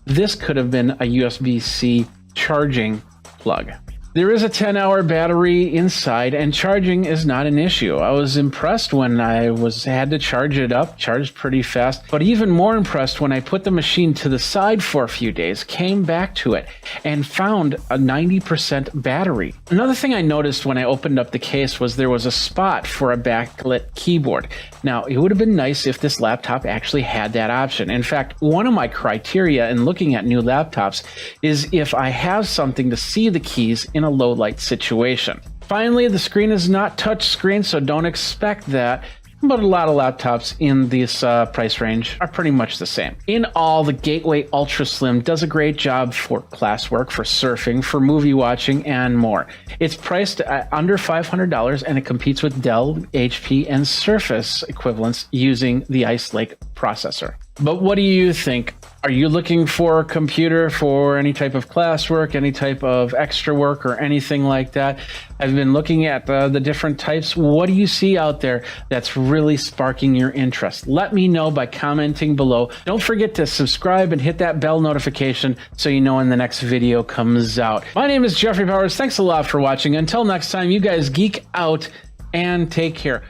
this could have been a USB-C charging plug. There is a 10-hour battery inside, and charging is not an issue. I was impressed when I had to charge it up, charged pretty fast, but even more impressed when I put the machine to the side for a few days, came back to it, and found a 90% battery. Another thing I noticed when I opened up the case was there was a spot for a backlit keyboard. Now, it would have been nice if this laptop actually had that option. In fact, one of my criteria in looking at new laptops is if I have something to see the keys in a low light situation. Finally, the screen is not touch screen, so don't expect that. But a lot of laptops in this price range are pretty much the same. In all, the Gateway Ultra Slim does a great job for classwork, for surfing, for movie watching, and more. It's priced at under $500, and it competes with Dell, HP, and Surface equivalents using the Ice Lake processor. But what do you think? Are you looking for a computer for any type of classwork, any type of extra work, or anything like that? I've been looking at the different types. What do you see out there that's really sparking your interest? Let me know by commenting below. Don't forget to subscribe and hit that bell notification so you know when the next video comes out. My name is Jeffrey Powers. Thanks a lot for watching. Until next time, you guys geek out and take care.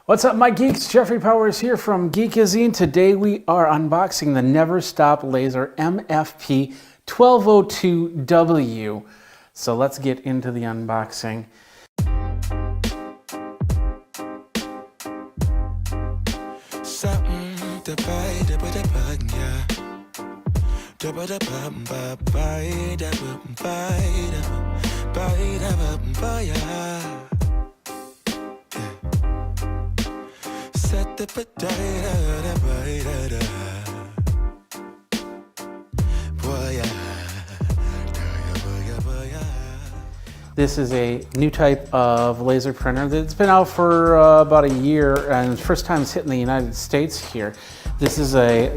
What's up, my geeks? Jeffrey Powers here from Geekazine. Today we are unboxing the Never Stop Laser MFP 1202W. So let's get into the unboxing. This is a new type of laser printer that's been out for about a year, and the first time it's hitting the United States here. This is a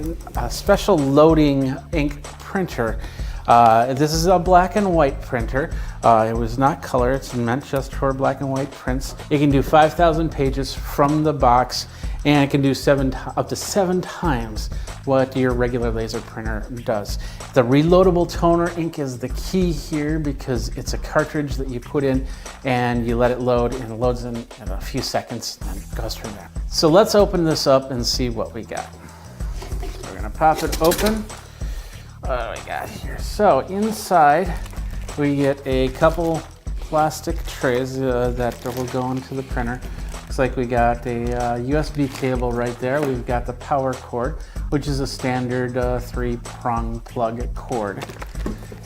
special loading ink printer. This is a black and white printer. It was not color, it's meant just for black and white prints. It can do 5,000 pages from the box, and it can do up to seven times what your regular laser printer does. The reloadable toner ink is the key here because it's a cartridge that you put in and you let it load, and it loads in a few seconds and then goes from there. So let's open this up and see what we got. So we're gonna pop it open. What do we got here? So inside we get a couple plastic trays that will go into the printer. Looks like we got a USB cable right there. We've got the power cord, which is a standard 3-prong plug cord.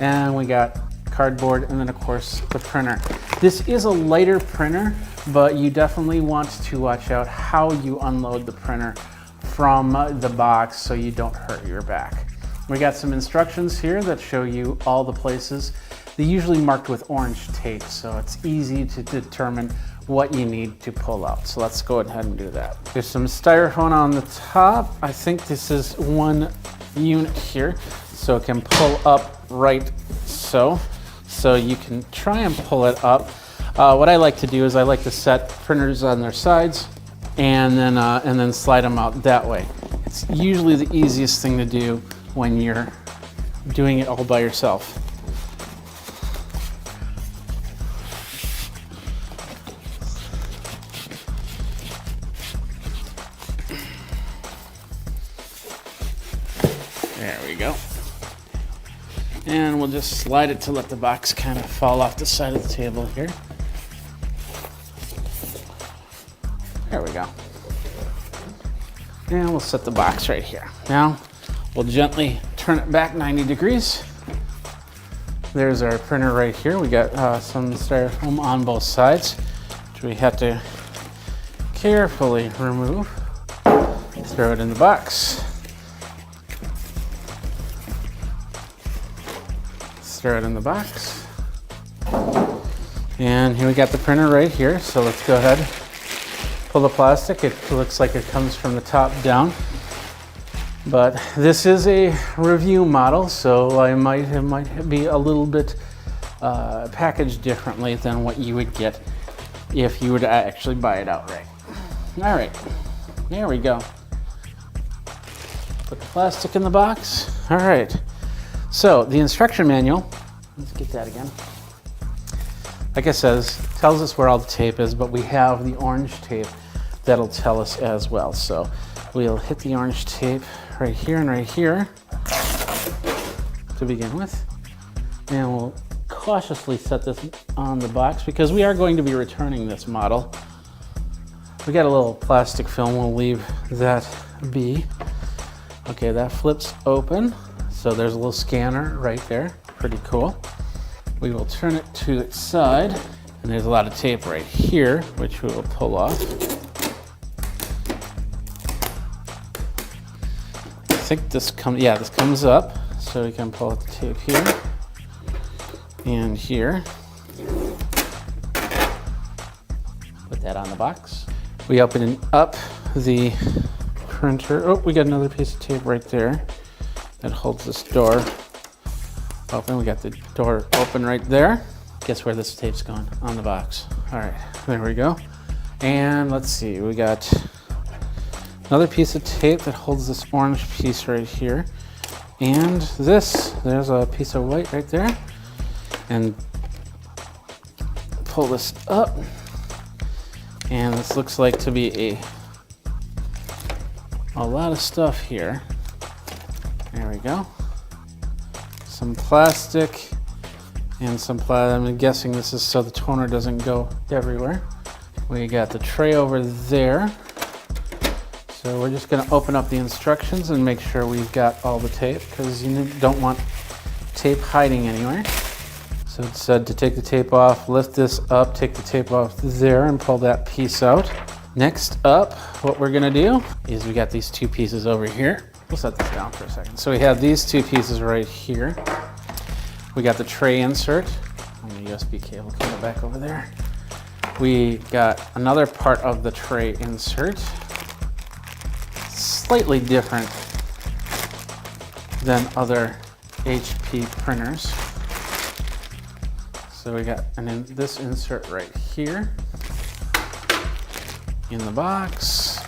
And we got cardboard, and then of course the printer. This is a lighter printer, but you definitely want to watch out how you unload the printer from the box so you don't hurt your back. We got some instructions here that show you all the places. They're usually marked with orange tape, so it's easy to determine what you need to pull out. So let's go ahead and do that. There's some styrofoam on the top. I think this is one unit here, so it can pull up right so. So you can try and pull it up. What I like to do is I like to set printers on their sides and then slide them out that way. It's usually the easiest thing to do when you're doing it all by yourself. There we go. And we'll just slide it to let the box kind of fall off the side of the table here. There we go. And we'll set the box right here. Now, we'll gently turn it back 90 degrees. There's our printer right here. We got some styrofoam on both sides, which we have to carefully remove. Throw it in the box. Throw it in the box. And here we got the printer right here. So let's go ahead, pull the plastic. It looks like it comes from the top down. But this is a review model, so it might be a little bit packaged differently than what you would get if you were to actually buy it outright. All right, there we go. Put the plastic in the box. All right. So the instruction manual, let's get that again. Like I says, tells us where all the tape is, but we have the orange tape that'll tell us as well. So we'll hit the orange tape right here and right here to begin with. And we'll cautiously set this on the box because we are going to be returning this model. We got a little plastic film, we'll leave that be. Okay, that flips open. So there's a little scanner right there, pretty cool. We will turn it to its side, and there's a lot of tape right here, which we will pull off. I think this comes up, so we can pull out the tape here and here. Put that on the box. We open up the printer. Oh, we got another piece of tape right there that holds this door open. We got the door open right there. Guess where this tape's going? On the box. All right, there we go. And let's see, we got another piece of tape that holds this orange piece right here. And there's a piece of white right there. And pull this up. And this looks like to be a lot of stuff here. There we go. Some plastic and some I'm guessing this is so the toner doesn't go everywhere. We got the tray over there. So we're just gonna open up the instructions and make sure we've got all the tape because you don't want tape hiding anywhere. So it said to take the tape off, lift this up, take the tape off there and pull that piece out. Next up, what we're gonna do is we got these two pieces over here. We'll set this down for a second. So we have these two pieces right here. We got the tray insert and the USB cable coming back over there. We got another part of the tray insert. Slightly different than other HP printers. So we got this insert right here in the box.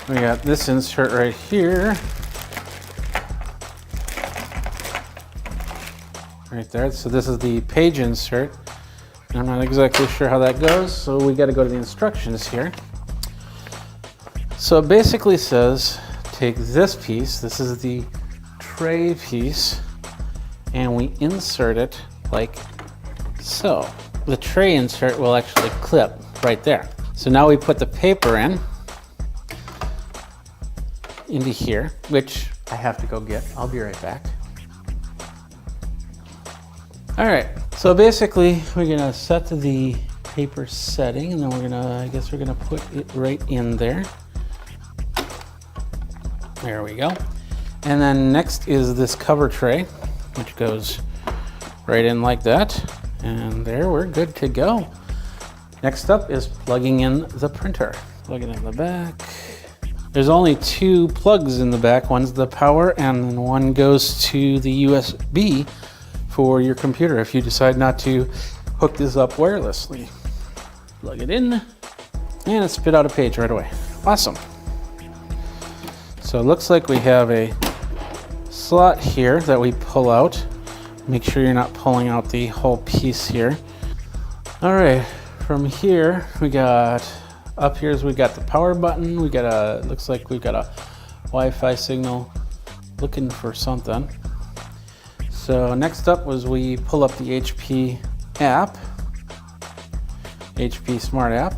We got this insert right here. Right there. So this is the page insert. I'm not exactly sure how that goes, so we got to go to the instructions here. So it basically says take this piece, this is the tray piece, and we insert it like so. The tray insert will actually clip right there. So now we put the paper into here, which I have to go get. I'll be right back. All right, so basically we're gonna set to the paper setting and then I guess we're gonna put it right in there. There we go. And then next is this cover tray, which goes right in like that. And there, we're good to go. Next up is plugging in the printer. Plug it in the back. There's only two plugs in the back. One's the power and then one goes to the USB for your computer if you decide not to hook this up wirelessly. Plug it in and it spit out a page right away. Awesome. So it looks like we have a slot here that we pull out. Make sure you're not pulling out the whole piece here. All right, from here we got up here. We got the power button. We got looks like we've got a Wi-Fi signal looking for something. So next up was we pull up the HP app, HP Smart App.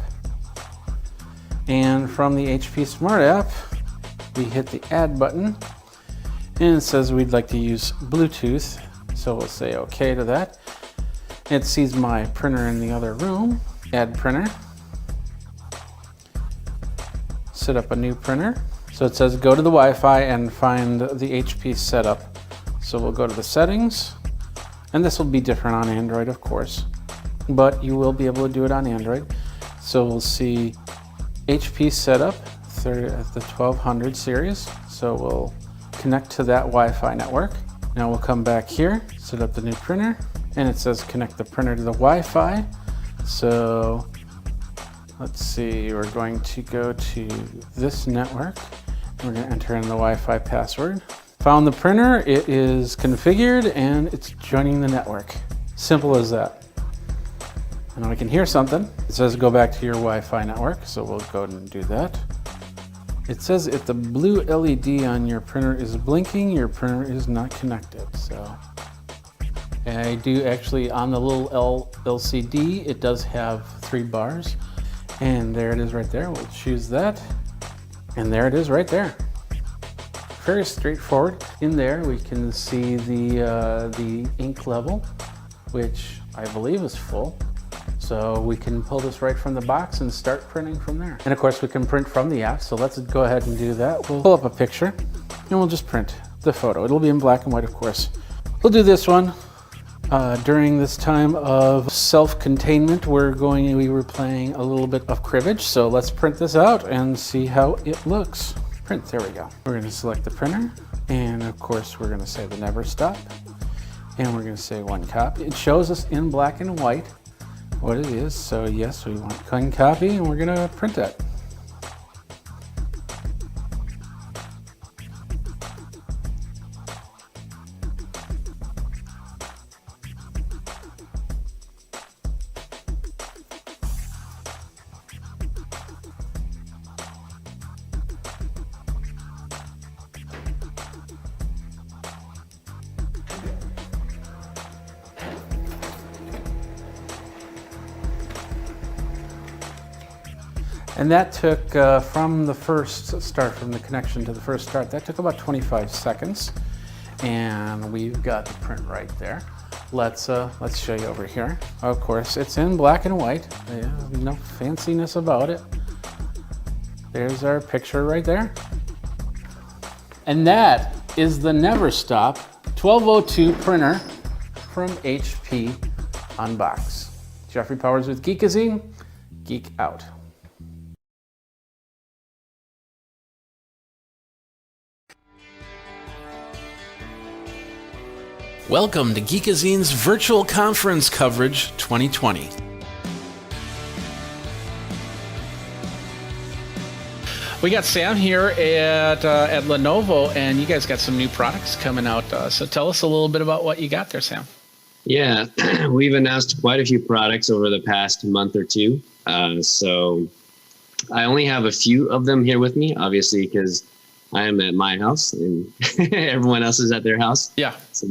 And from the HP Smart App, we hit the add button and it says we'd like to use Bluetooth. So we'll say okay to that. It sees my printer in the other room, add printer. Set up a new printer. So it says go to the Wi-Fi and find the HP setup. So we'll go to the settings, and this will be different on Android, of course, but you will be able to do it on Android. So we'll see HP setup, the 1200 series. So we'll connect to that Wi-Fi network. Now we'll come back here, set up the new printer, and it says connect the printer to the Wi-Fi. So Let's see, we're going to go to this network. We're going to enter in the Wi-Fi password. Found the printer, it is configured, and it's joining the network. Simple as that. And now we can hear something. It says go back to your Wi-Fi network, so we'll go ahead and do that. It says if the blue LED on your printer is blinking, your printer is not connected. So, and I do actually, on the little LCD, it does have 3 bars. And there it is right there. We'll choose that. And there it is right there. Very straightforward. In there we can see the ink level, which I believe is full. So we can pull this right from the box and start printing from there. And of course we can print from the app, so let's go ahead and do that. We'll pull up a picture and we'll just print the photo. It'll be in black and white, of course. We'll do this one. During this time of self-containment, we were playing a little bit of cribbage, so let's print this out and see how it looks. Print, there we go. We're gonna select the printer, and of course we're gonna say the never stop, and we're gonna say 1 copy. It shows us in black and white what it is, so yes, we want 1 copy, and we're gonna print that. And that took, from the first start, from the connection to the first start, that took about 25 seconds. And we've got the print right there. Let's show you over here. Of course, it's in black and white. Yeah, no fanciness about it. There's our picture right there. And that is the Never Stop 1202 printer from HP Unbox. Jeffrey Powers with Geekazine. Geek out. Welcome to Geekazine's Virtual Conference Coverage 2020. We got Sam here at Lenovo, and you guys got some new products coming out. So tell us a little bit about what you got there, Sam. Yeah, we've announced quite a few products over the past month or two. So I only have a few of them here with me, obviously, because I am at my house and everyone else is at their house. Yeah. So,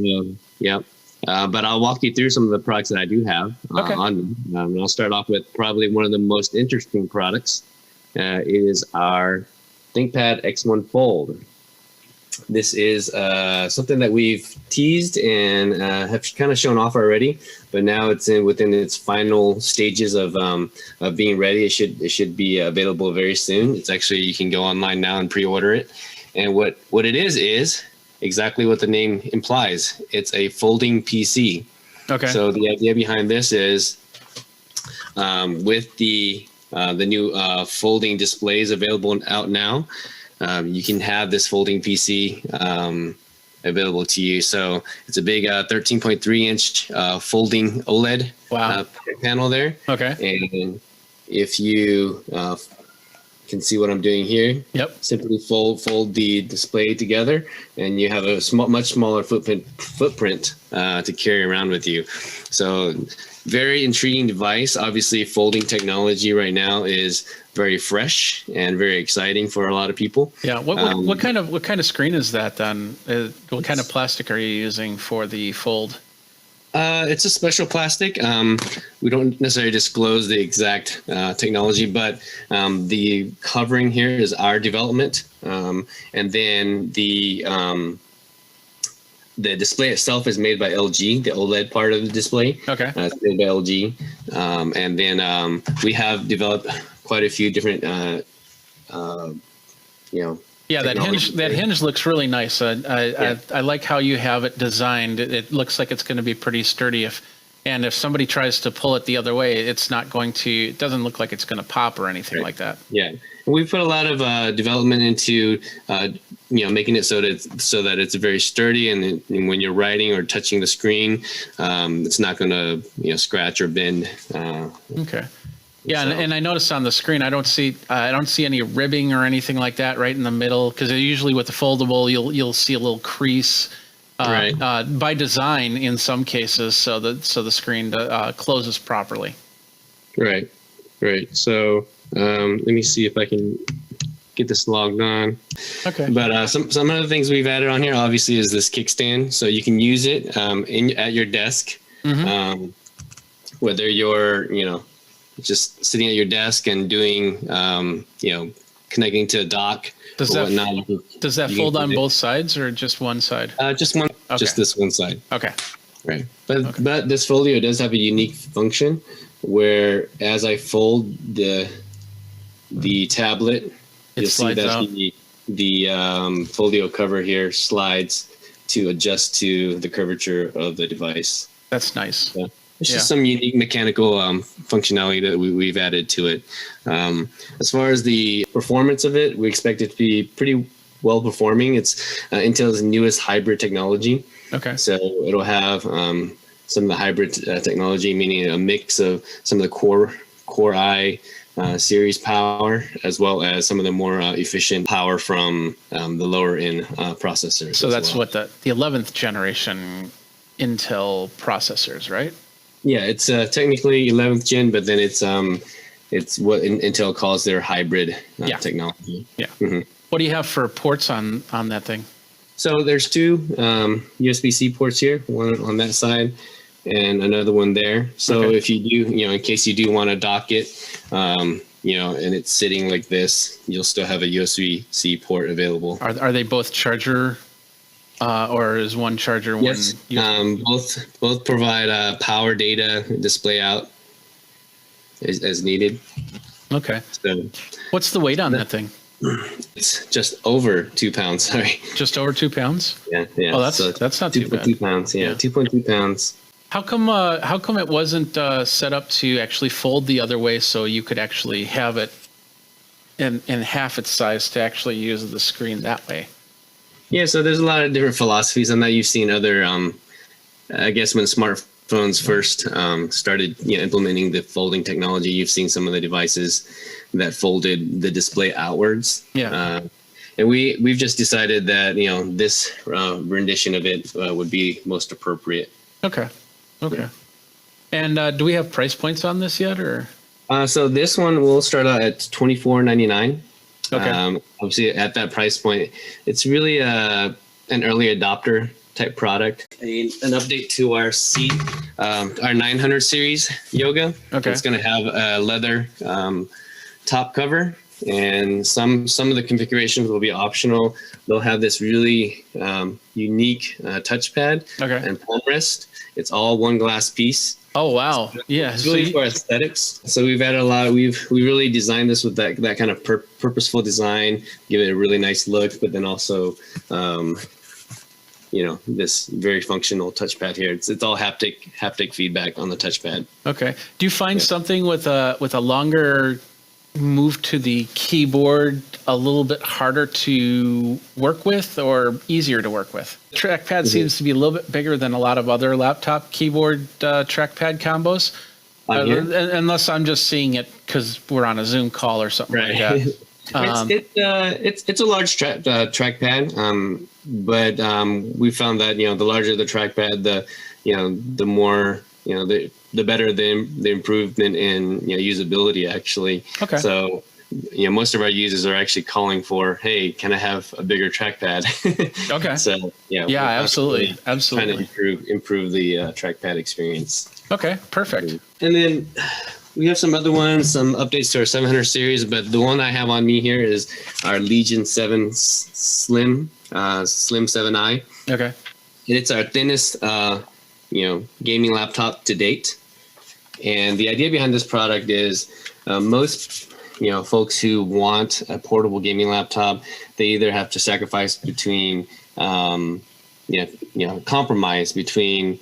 yeah. But I'll walk you through some of the products that I do have on. And I'll start off with probably one of the most interesting products is our ThinkPad X1 Fold. This is something that we've teased and have kind of shown off already, but now it's within its final stages of being ready. It should be available very soon. It's actually, you can go online now and pre-order it. And what it is exactly what the name implies. It's a folding PC. Okay. So the idea behind this is with the new folding displays available out now, you can have this folding PC available to you. So it's a big 13.3 inch folding OLED panel there. Okay. And if you can see what I'm doing here, simply fold the display together, and you have a much smaller footprint to carry around with you. So very intriguing device. Obviously, folding technology right now is very fresh and very exciting for a lot of people. Yeah. What kind of screen is that then? What kind of plastic are you using for the fold? It's a special plastic. We don't necessarily disclose the exact technology, but the covering here is our development, and then the display itself is made by LG. The OLED part of the display, it's made by LG, and then we have developed quite a few different, Yeah, that hinge looks really nice. I like how you have it designed. It looks like it's going to be pretty sturdy. If somebody tries to pull it the other way, it's not going to. It doesn't look like it's going to pop or anything like that. Yeah, we put a lot of development into making it so that it's very sturdy, and when you're writing or touching the screen, it's not going to scratch or bend. Okay. Yeah, and I noticed on the screen, I don't see any ribbing or anything like that right in the middle, because usually with the foldable, you'll see a little crease by design in some cases, so the screen closes properly. Right. So let me see if I can get this logged on. Okay. But some of the things we've added on here, obviously, is this kickstand, so you can use it at your desk, whether you're just sitting at your desk and doing connecting to a dock. Does that fold on both sides or just one side? Just one. Okay. Just this one side. Okay. Right. But this folio does have a unique function where as I fold the tablet, you'll see that the folio cover here slides to adjust to the curvature of the device. That's nice. So it's just some unique mechanical functionality that we've added to it. As far as the performance of it, we expect it to be pretty well performing. It's Intel's newest hybrid technology. Okay. So it'll have some of the hybrid technology, meaning a mix of some of the Core i series power, as well as some of the more efficient power from the lower end processors. So that's what the 11th generation Intel processors, right? Yeah, it's technically 11th gen, but then it's what Intel calls their hybrid technology. Yeah. Mm-hmm. What do you have for ports on that thing? So there's two USB-C ports here, one on that side and another one there. So if you do, in case you do want to dock it, and it's sitting like this, you'll still have a USB-C port available. Are they both charger, or is one charger? Yes, both provide power, data, display out as needed. Okay. So what's the weight on that thing? It's just over 2 pounds. Sorry. Just over 2 pounds? Yeah. Oh, that's not too bad. 2.2 pounds. Yeah, 2.2 pounds. How come it wasn't set up to actually fold the other way, so you could actually have it in half its size to actually use the screen that way? Yeah, so there's a lot of different philosophies on that. You've seen other, I guess when smartphones first started implementing the folding technology, you've seen some of the devices that folded the display outwards. Yeah. And we've just decided that, this rendition of it would be most appropriate. Okay. Yeah. And do we have price points on this yet, or? So this one will start out at $24.99. Okay. Obviously, at that price point, it's really an early adopter type product. An update to our seat, our 900 series Yoga. Okay. It's going to have a leather top cover, and some of the configurations will be optional. They'll have this really unique touchpad and palm rest. It's all one glass piece. Oh wow! Yeah, it's really for aesthetics. So we've added a lot. We really designed this with that kind of purposeful design, give it a really nice look, but then also, this very functional touchpad here. It's all haptic feedback on the touchpad. Okay. Do you find something with a longer move to the keyboard a little bit harder to work with or easier to work with? Trackpad seems to be a little bit bigger than a lot of other laptop keyboard trackpad combos, unless I'm just seeing it because we're on a Zoom call or something like that. It's a large trackpad, but we found that the larger the trackpad, the more the better the improvement in usability actually. Okay. So most of our users are actually calling for, hey, can I have a bigger trackpad? Okay. So yeah, absolutely. Trying to improve the trackpad experience. Okay, perfect. And then we have some other ones, some updates to our 700 series, but the one I have on me here is our Legion 7 Slim 7i. Okay. And it's our thinnest gaming laptop to date. And the idea behind this product is most folks who want a portable gaming laptop, they either have to sacrifice between compromise between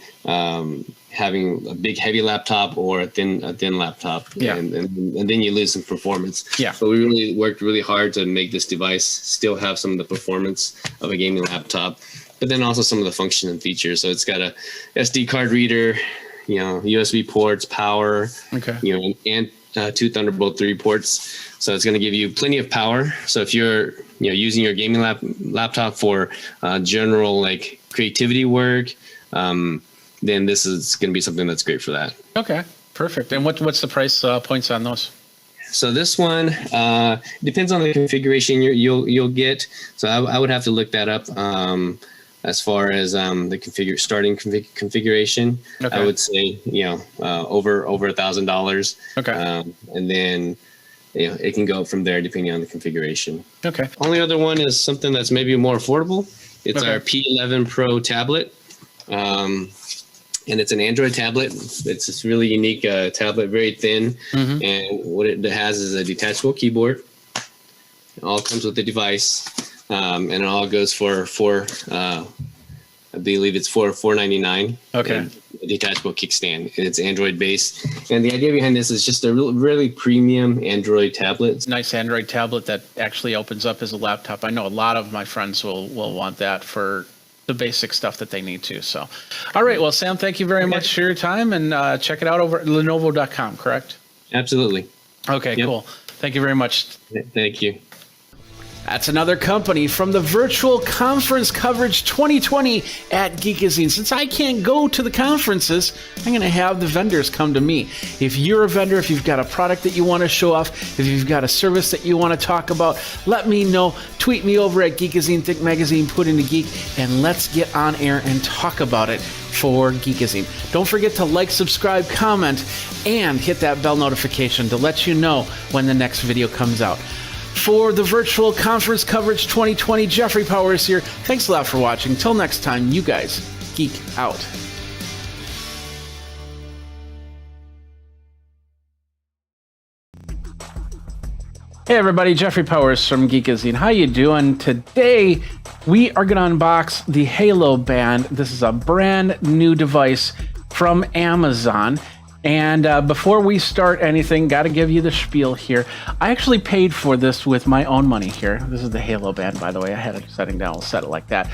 having a big heavy laptop or a thin laptop, and then you lose some performance. Yeah. But we really worked really hard to make this device still have some of the performance of a gaming laptop, but then also some of the function and features. So it's got a SD card reader, USB ports, power, and two Thunderbolt 3 ports. So it's going to give you plenty of power. So if you're using your gaming laptop for general like creativity work, then this is going to be something that's great for that. Okay, perfect. And what's the price points on those? So this one depends on the configuration you'll get. So I would have to look that up. As far as the starting configuration, okay. I would say over $1,000. Okay, and then it can go from there depending on the configuration. Okay. Only other one is something that's maybe more affordable. It's our P11 Pro tablet, and it's an Android tablet. It's this really unique tablet, very thin, and what it has is a detachable keyboard. It all comes with the device. And it all goes for I believe it's $499. Okay. A detachable kickstand. It's Android based, and the idea behind this is just a really premium Android tablet. It's a nice Android tablet that actually opens up as a laptop. I know a lot of my friends will want that for the basic stuff that they need to. So, all right. Well, Sam, thank you very much for your time, and check it out over at Lenovo.com. Correct? Absolutely. Okay. Yep. Cool. Thank you very much. Thank you. That's another company from the Virtual Conference Coverage 2020 at Geekazine. Since I can't go to the conferences, I'm going to have the vendors come to me. If you're a vendor, if you've got a product that you want to show off, if you've got a service that you want to talk about, let me know. Tweet me over at Geekazine, Think Magazine, put in the Geek, and let's get on air and talk about it for Geekazine. Don't forget to like, subscribe, comment, and hit that bell notification to let you know when the next video comes out. For the Virtual Conference Coverage 2020, Jeffrey Powers here. Thanks a lot for watching. Till next time, you guys geek out. Hey everybody, Jeffrey Powers from Geekazine. How you doing? Today, we are going to unbox the Halo Band. This is a brand new device from Amazon. And before we start anything, got to give you the spiel here. I actually paid for this with my own money here. This is the Halo Band, by the way. I had it setting down. I'll set it like that.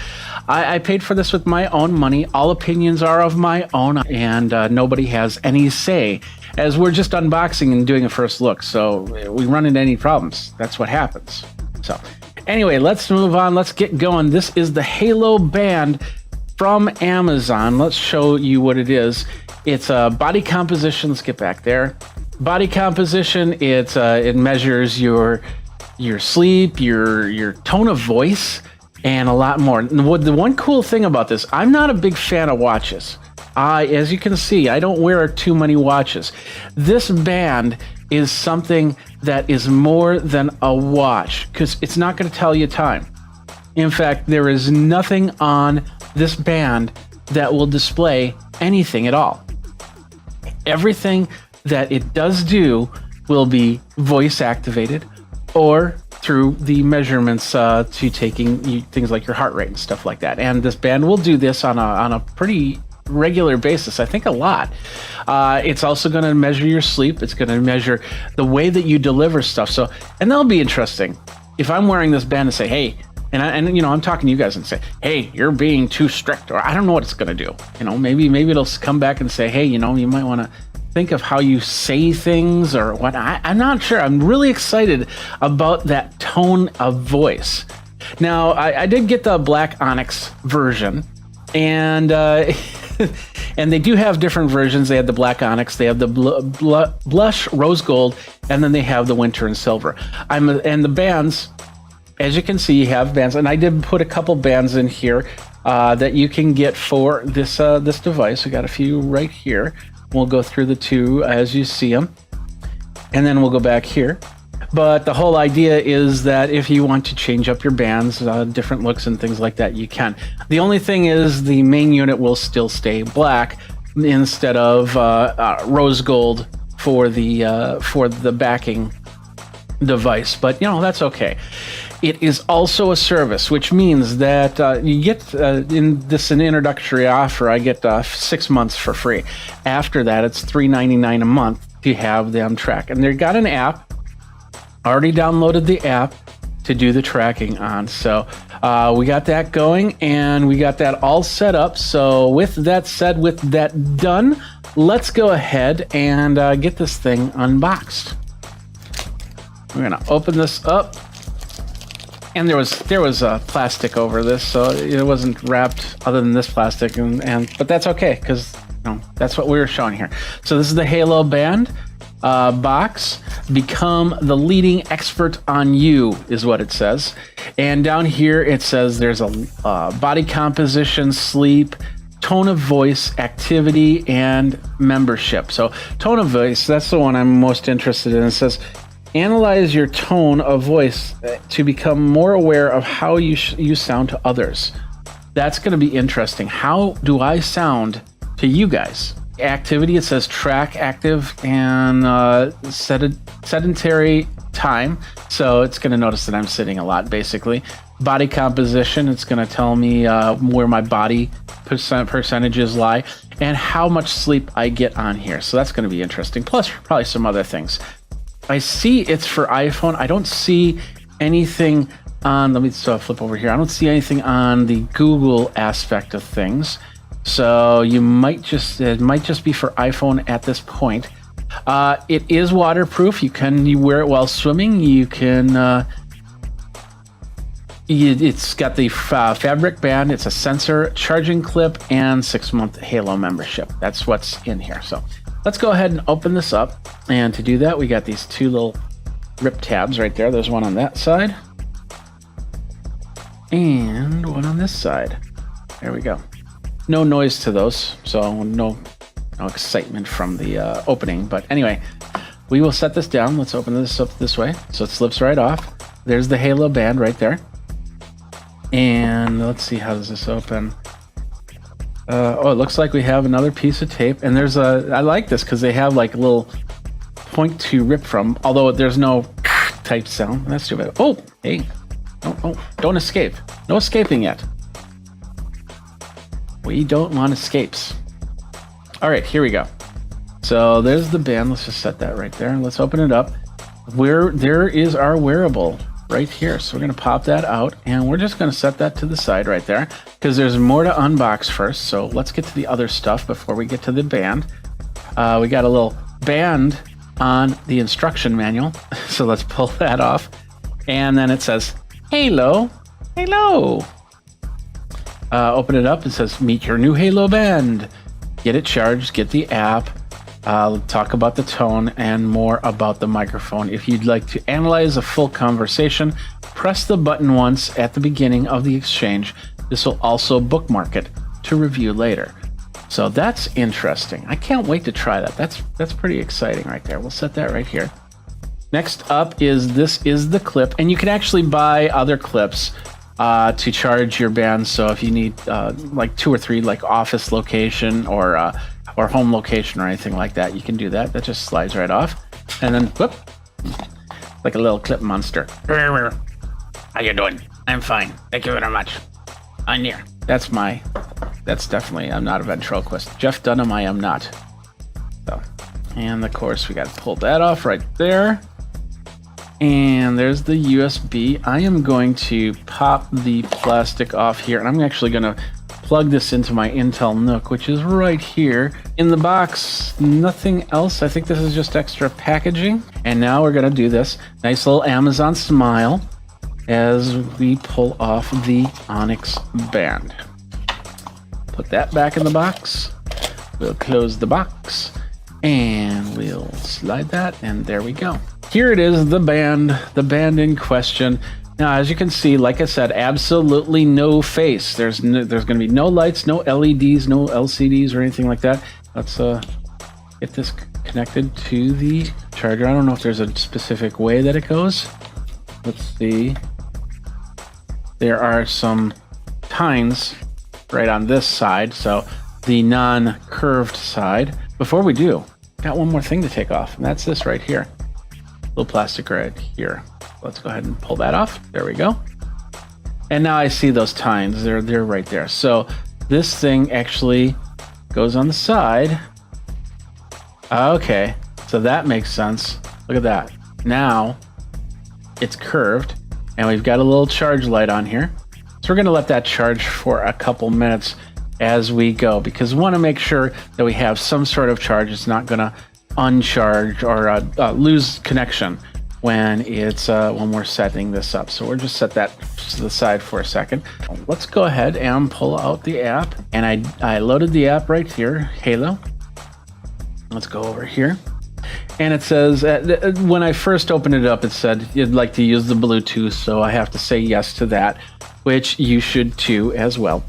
I paid for this with my own money. All opinions are of my own, and nobody has any say, as we're just unboxing and doing a first look. So we run into any problems. That's what happens. So anyway, let's move on. Let's get going. This is the Halo Band from Amazon. Let's show you what it is. It's a body composition. Let's get back there. Body composition. It measures your sleep, your tone of voice, and a lot more. The one cool thing about this, I'm not a big fan of watches. As you can see, I don't wear too many watches. This band is something that is more than a watch because it's not going to tell you time. In fact, there is nothing on this band that will display anything at all. Everything that it does do will be voice activated or through the measurements to taking things like your heart rate and stuff like that. And this band will do this on a pretty regular basis. I think a lot. It's also going to measure your sleep. It's going to measure the way that you deliver stuff. So, and that'll be interesting. If I'm wearing this band and say, hey, and I'm talking to you guys and say, hey, you're being too strict, or I don't know what it's going to do. Maybe it'll come back and say, hey, you might want to think of how you say things or what. I'm not sure. I'm really excited about that tone of voice. Now, I did get the Black Onyx version, and and they do have different versions. They have the Black Onyx, they have the Blush Rose Gold, and then they have the Winter and Silver. And the bands, as you can see, you have bands, and I did put a couple bands in here that you can get for this device. We got a few right here. We'll go through the two as you see them, and then we'll go back here. But the whole idea is that if you want to change up your bands, different looks and things like that, you can. The only thing is the main unit will still stay black instead of rose gold for the backing device. But that's okay. It is also a service, which means that you get in this an introductory offer. I get 6 months for free. After that, it's $3.99 a month to have them track. And they've got an app. Already downloaded the app to do the tracking on. So we got that going, and we got that all set up. So with that said, with that done, let's go ahead and get this thing unboxed. We're gonna open this up, and there was plastic over this, so it wasn't wrapped other than this plastic, but that's okay because that's what we were showing here. So this is the Halo Band box. Become the leading expert on you is what it says, and down here it says there's a body composition, sleep, tone of voice, activity, and membership. So tone of voice, that's the one I'm most interested in. It says analyze your tone of voice to become more aware of how you sound to others. That's going to be interesting. How do I sound to you guys? Activity, it says track active and sedentary time. So it's going to notice that I'm sitting a lot, basically. Body composition, it's going to tell me where my body percentages lie and how much sleep I get on here. So that's going to be interesting. Plus probably some other things. I see it's for iPhone. I don't see anything on, let me flip over here. I don't see anything on the Google aspect of things. So it might just be for iPhone at this point. It is waterproof. You wear it while swimming. You can, it's got the fabric band. It's a sensor, charging clip, and 6-month Halo membership. That's what's in here. So let's go ahead and open this up. And to do that, we got these two little rip tabs right there. There's one on that side and one on this side. There we go. No noise to those, so no excitement from the opening. But anyway, we will set this down. Let's open this up this way so it slips right off. There's the Halo Band right there. And let's see, how does this open? It looks like we have another piece of tape. And there's I like this because they have like a little point to rip from, although there's no type sound. That's too bad. Oh, hey. Oh, don't escape. No escaping yet. We don't want escapes. All right, here we go. So there's the band. Let's just set that right there. Let's open it up. There is our wearable right here. So we're going to pop that out, and we're just going to set that to the side right there because there's more to unbox first. So let's get to the other stuff before we get to the band. We got a little band on the instruction manual. So let's pull that off. And then it says, Halo. Open it up. It says, meet your new Halo Band. Get it charged, get the app, talk about the tone, and more about the microphone. If you'd like to analyze a full conversation, press the button once at the beginning of the exchange. This will also bookmark it to review later. So that's interesting. I can't wait to try that. That's pretty exciting right there. We'll set that right here. Next up is the clip, and you can actually buy other clips to charge your band. So if you need like 2 or 3, like office location or home location or anything like that, you can do that. That just slides right off, and then whoop, like a little clip monster. How you doing? I'm fine. Thank you very much. I'm here. That's definitely. I'm not a ventriloquist. Jeff Dunham, I am not. So, and of course we got to pull that off right there. And there's the USB. I am going to pop the plastic off here, and I'm actually going to plug this into my Intel Nook, which is right here in the box. Nothing else. I think this is just extra packaging. And now we're going to do this nice little Amazon smile as we pull off the Onyx band. Put that back in the box. We'll close the box, and we'll slide that, and there we go. Here it is, the band in question. Now, as you can see, like I said, absolutely no face. There's going to be no lights, no LEDs, no LCDs or anything like that. Let's get this connected to the charger. I don't know if there's a specific way that it goes. Let's see. There are some tines right on this side, so the non-curved side. Before we do, got one more thing to take off, and that's this right here. Little plastic right here. Let's go ahead and pull that off. There we go. And now I see those tines. They're right there. So this thing actually goes on the side. Okay, so that makes sense. Look at that. Now it's curved, and we've got a little charge light on here. So we're going to let that charge for a couple minutes. as we go, because we want to make sure that we have some sort of charge. It's not going to uncharge or lose connection when we're setting this up. So we'll just set that to the side for a second. Let's go ahead and pull out the app, and I loaded the app right here, Halo. Let's go over here, and it says when I first opened it up, it said you'd like to use the Bluetooth, so I have to say yes to that, which you should too as well.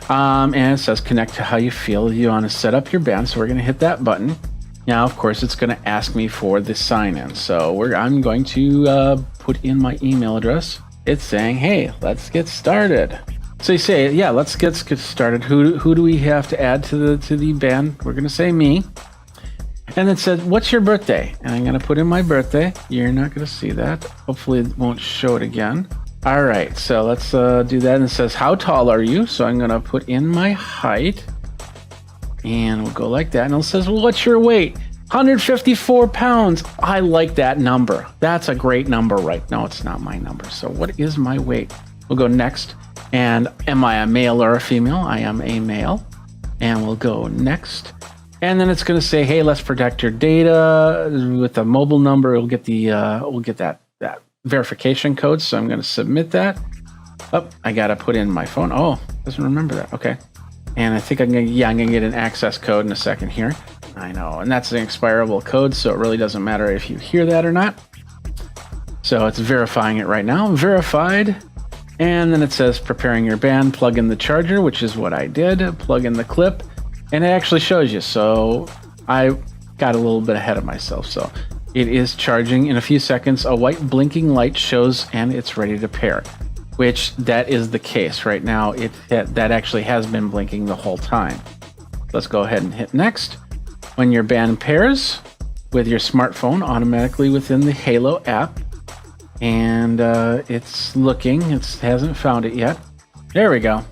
And it says connect to how you feel. You want to set up your band, so we're going to hit that button. Now, of course, it's going to ask me for the sign-in, so I'm going to put in my email address. It's saying, hey, let's get started. So you say, yeah, let's get started. Who do we have to add to the band? We're going to say me. And it says, what's your birthday? And I'm going to put in my birthday. You're not going to see that. Hopefully it won't show it again. All right, so let's do that. And it says, how tall are you? So I'm going to put in my height. And we'll go like that. And it says, well, what's your weight? 154 pounds. I like that number. That's a great number, right? No, it's not my number. So what is my weight? We'll go next. And am I a male or a female? I am a male. And we'll go next. And then it's going to say, hey, let's protect your data with the mobile number. We'll get that verification code. So I'm going to submit that. Oh, I got to put in my phone. Oh, doesn't remember that. Okay. And I think I'm going to get an access code in a second here. I know, and that's an expirable code, so it really doesn't matter if you hear that or not. So it's verifying it right now. Verified. And then it says preparing your band, plug in the charger, which is what I did. Plug in the clip, and it actually shows you. So I got a little bit ahead of myself. So it is charging. In a few seconds, a white blinking light shows, and it's ready to pair. Which that is the case right now. That actually has been blinking the whole time. Let's go ahead and hit next. When your band pairs with your smartphone automatically within the Halo app, and it's looking, it hasn't found it yet. There we go.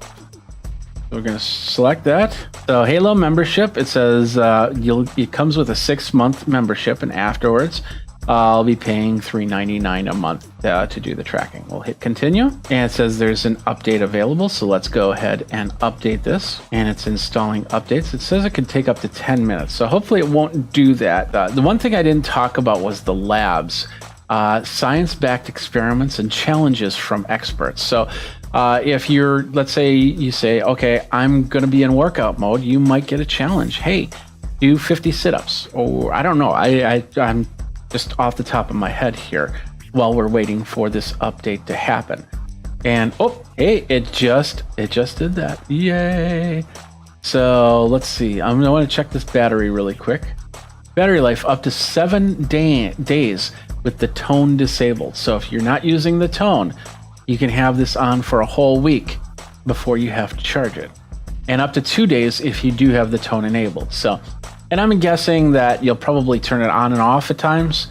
We're going to select that. So Halo membership, it says it comes with a 6-month membership, and afterwards I'll be paying $3.99 a month to do the tracking. We'll hit continue, and it says there's an update available. So let's go ahead and update this, and it's installing updates. It says it can take up to 10 minutes. So hopefully it won't do that. The one thing I didn't talk about was the labs, science-backed experiments and challenges from experts. So if let's say you say, okay, I'm going to be in workout mode, you might get a challenge. Hey, do 50 sit-ups, or I don't know. I'm just off the top of my head here while we're waiting for this update to happen. And oh, hey, it just did that. Yay. So let's see. I want to check this battery really quick. Battery life up to 7 days with the tone disabled. So if you're not using the tone, you can have this on for a whole week before you have to charge it. And up to 2 days if you do have the tone enabled. So, and I'm guessing that you'll probably turn it on and off at times.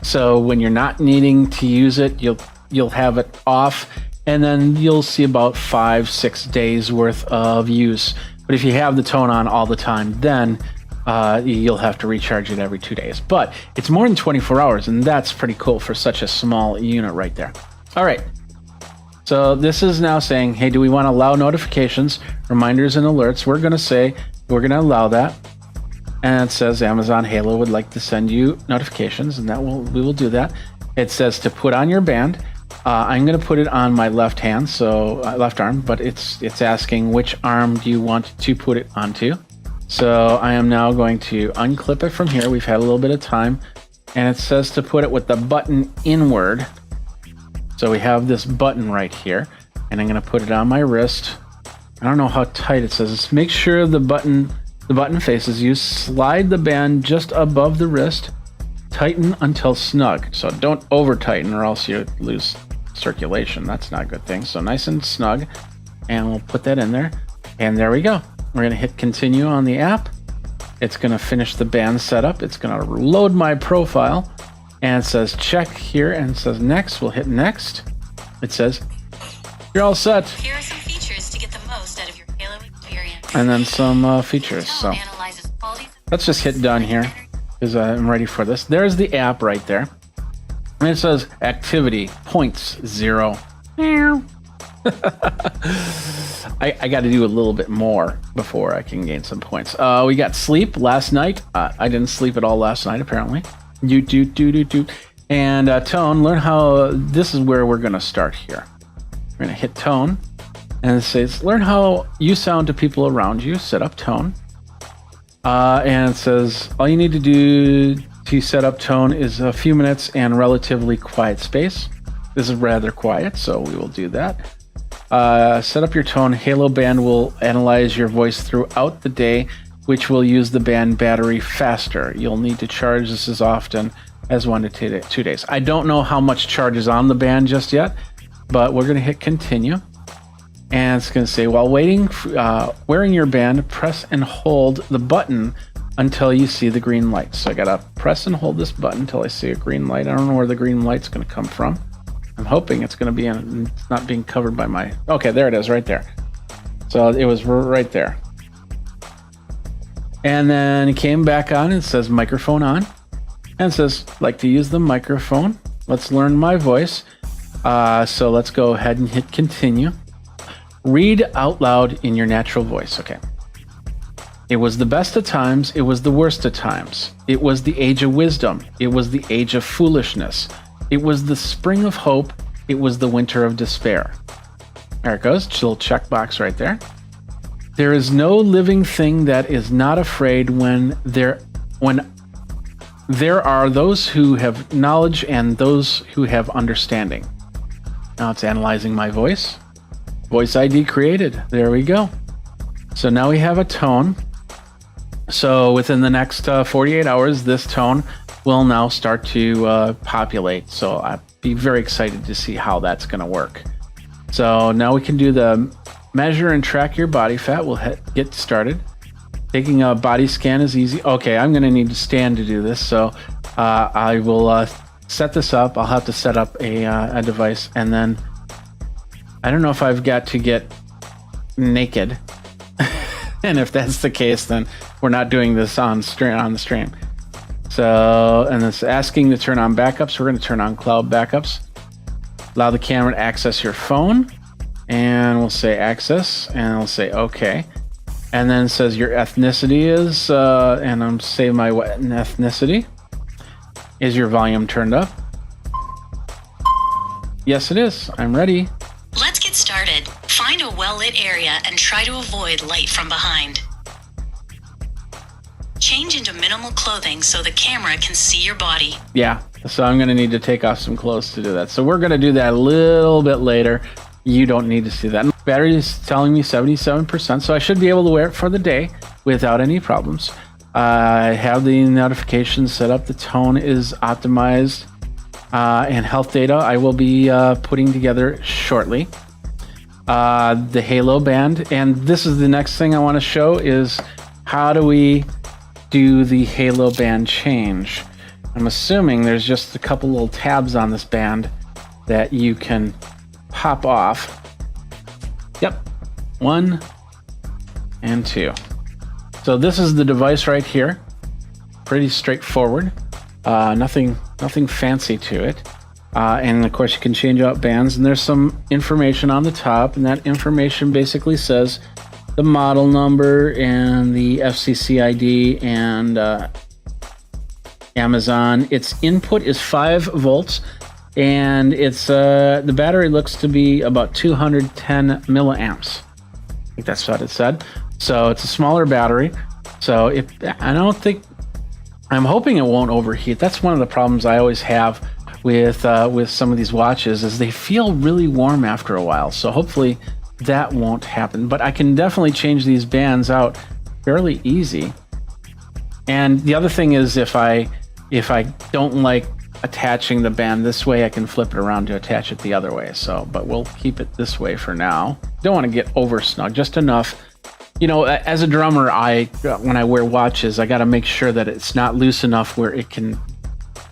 So when you're not needing to use it, you'll have it off, and then you'll see about 5-6 days worth of use. But if you have the tone on all the time, then you'll have to recharge it every 2 days. But it's more than 24 hours, and that's pretty cool for such a small unit right there. All right. So this is now saying, hey, do we want to allow notifications, reminders, and alerts? We're going to say we're going to allow that. And it says Amazon Halo would like to send you notifications, and we will do that. It says to put on your band. I'm going to put it on my left hand, so left arm, but it's asking which arm do you want to put it onto. So I am now going to unclip it from here. We've had a little bit of time, and it says to put it with the button inward. So we have this button right here, and I'm going to put it on my wrist. I don't know how tight it says. Just make sure the button faces you. Slide the band just above the wrist. Tighten until snug. So don't over tighten or else you lose circulation. That's not a good thing. So nice and snug. And we'll put that in there. And there we go. We're going to hit continue on the app. It's going to finish the band setup. It's going to load my profile. And it says check here, and it says next. We'll hit next. It says you're all set. Here are some features to get the most out of your Halo experience. And then some features. So let's just hit done here because I'm ready for this. There's the app right there. And it says activity points 0. I got to do a little bit more before I can gain some points. We got sleep last night. I didn't sleep at all last night, apparently. And tone, learn how, this is where we're going to start here. We're going to hit tone, and it says, learn how you sound to people around you. Set up tone. And it says, all you need to do to set up tone is a few minutes and relatively quiet space. This is rather quiet, so we will do that. Set up your tone. Halo Band will analyze your voice throughout the day, which will use the band battery faster. You'll need to charge this as often as 1 to 2 days. I don't know how much charge is on the band just yet, but we're going to hit continue. And it's going to say, while wearing your band, press and hold the button until you see the green light. So I got to press and hold this button until I see a green light. I don't know where the green light's going to come from. I'm hoping it's going to be it's not being covered by my... Okay, there it is, right there. So it was right there. And then it came back on. It says microphone on. And it says, like to use the microphone. Let's learn my voice. So let's go ahead and hit continue. Read out loud in your natural voice. Okay. It was the best of times. It was the worst of times. It was the age of wisdom. It was the age of foolishness. It was the spring of hope. It was the winter of despair. There it goes. Little checkbox right there. There is no living thing that is not afraid when there are those who have knowledge and those who have understanding. Now it's analyzing my voice. Voice ID created. There we go. So now we have a tone. So within the next 48 hours, this tone will now start to populate. So I'd be very excited to see how that's going to work. So now we can do the measure and track your body fat. We'll get started. Taking a body scan is easy. Okay, I'm going to need to stand to do this. So I will set this up. I'll have to set up a device. And then I don't know if I've got to get naked. And if that's the case, then we're not doing this on the stream. So, and it's asking to turn on backups. We're going to turn on cloud backups. Allow the camera to access your phone. And we'll say access. And we'll say okay. And then it says your ethnicity is, and I'm saying my ethnicity. Is your volume turned up? Yes, it is. I'm ready. Let's get started. Find a well-lit area and try to avoid light from behind. Change into minimal clothing so the camera can see your body. Yeah, so I'm going to need to take off some clothes to do that. So we're going to do that a little bit later. You don't need to see that. Battery is telling me 77%, so I should be able to wear it for the day without any problems. I have the notifications set up. The tone is optimized. And health data I will be putting together shortly. The Halo Band. And this is the next thing I want to show is how do we do the Halo Band change. I'm assuming there's just a couple little tabs on this band that you can pop off. Yep, 1 and 2. So this is the device right here. Pretty straightforward. Nothing fancy to it. And of course you can change out bands, and there's some information on the top, and that information basically says the model number and the FCC ID and Amazon. Its input is 5 volts, and it's the battery looks to be about 210 milliamps. I think that's what it said. So it's a smaller battery. So I'm hoping it won't overheat. That's one of the problems I always have with some of these watches is they feel really warm after a while. So hopefully that won't happen. But I can definitely change these bands out fairly easy. And the other thing is if I don't like attaching the band this way, I can flip it around to attach it the other way. So, but we'll keep it this way for now. Don't want to get over snug, just enough. You know, as a drummer, when I wear watches, I got to make sure that it's not loose enough where it can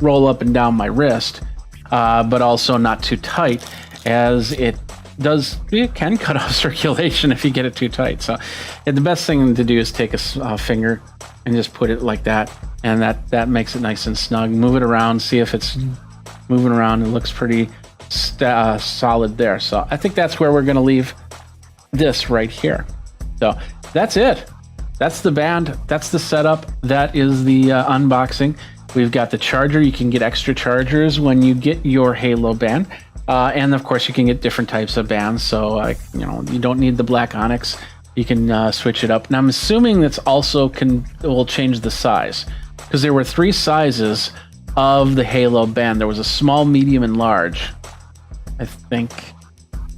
roll up and down my wrist, but also not too tight, as it can cut off circulation if you get it too tight. So the best thing to do is take a finger and just put it like that, and that makes it nice and snug. Move it around, see if it's moving around. It looks pretty solid there. So I think that's where we're going to leave this right here. So that's it. That's the band. That's the setup. That is the unboxing. We've got the charger. You can get extra chargers when you get your Halo band. And of course, you can get different types of bands. So, you don't need the black onyx. You can switch it up. And I'm assuming that's also will change the size, because there were 3 sizes of the Halo band. There was a small, medium, and large, I think.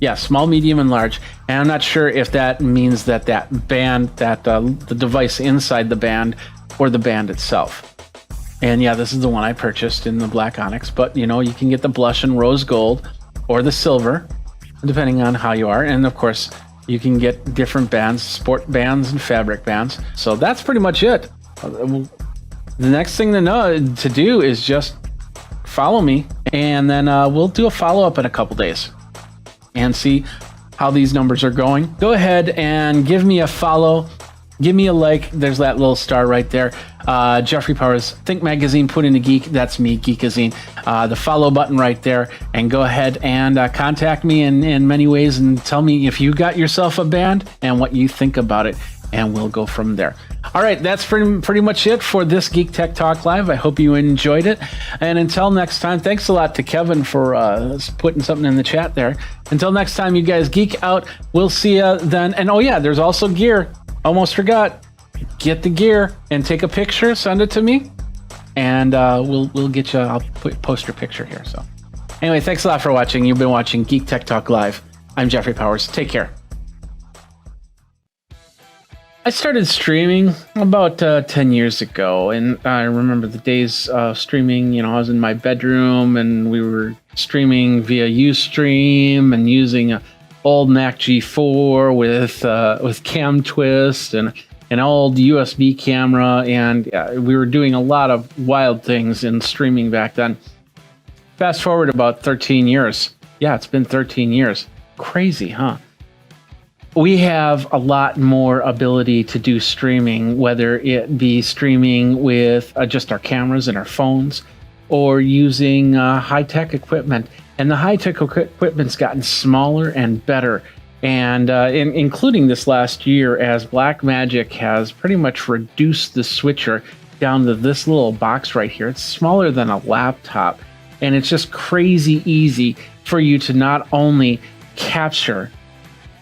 Yeah, small, medium, and large. And I'm not sure if that means that band, the device inside the band, or the band itself. And yeah, this is the one I purchased in the black onyx. But you can get the blush and rose gold, or the silver, depending on how you are. And of course, you can get different bands, sport bands and fabric bands. So that's pretty much it. The next thing to do is just follow me, and then we'll do a follow-up in a couple days and see how these numbers are going. Go ahead and give me a follow. Give me a like. There's that little star right there. Jeffrey Powers, Think Magazine, Put in a Geek. That's me, Geekazine. The follow button right there. And go ahead and contact me in many ways and tell me if you got yourself a band and what you think about it. And we'll go from there. All right, that's pretty much it for this Geek Tech Talk Live. I hope you enjoyed it. And until next time, thanks a lot to Kevin for putting something in the chat there. Until next time, you guys geek out. We'll see you then. And oh yeah, there's also gear. Almost forgot. Get the gear and take a picture. Send it to me, and we'll get you. I'll post your picture here. So anyway, thanks a lot for watching. You've been watching Geek Tech Talk Live. I'm Jeffrey Powers. Take care. I started streaming about 10 years ago, and I remember the days of streaming. I was in my bedroom, and we were streaming via Ustream and using a old Mac G4 with Cam Twist and an old USB camera, and we were doing a lot of wild things in streaming back then. Fast forward about 13 years. Yeah, it's been 13 years. Crazy, huh? We have a lot more ability to do streaming, whether it be streaming with just our cameras and our phones, or using high-tech equipment. And the high-tech equipment's gotten smaller and better. And including this last year, as Blackmagic has pretty much reduced the switcher down to this little box right here. It's smaller than a laptop. And it's just crazy easy for you to not only capture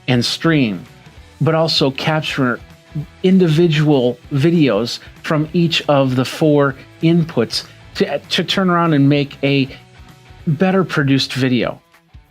and stream, but also capture individual videos from each of the 4 inputs to turn around and make a better produced video.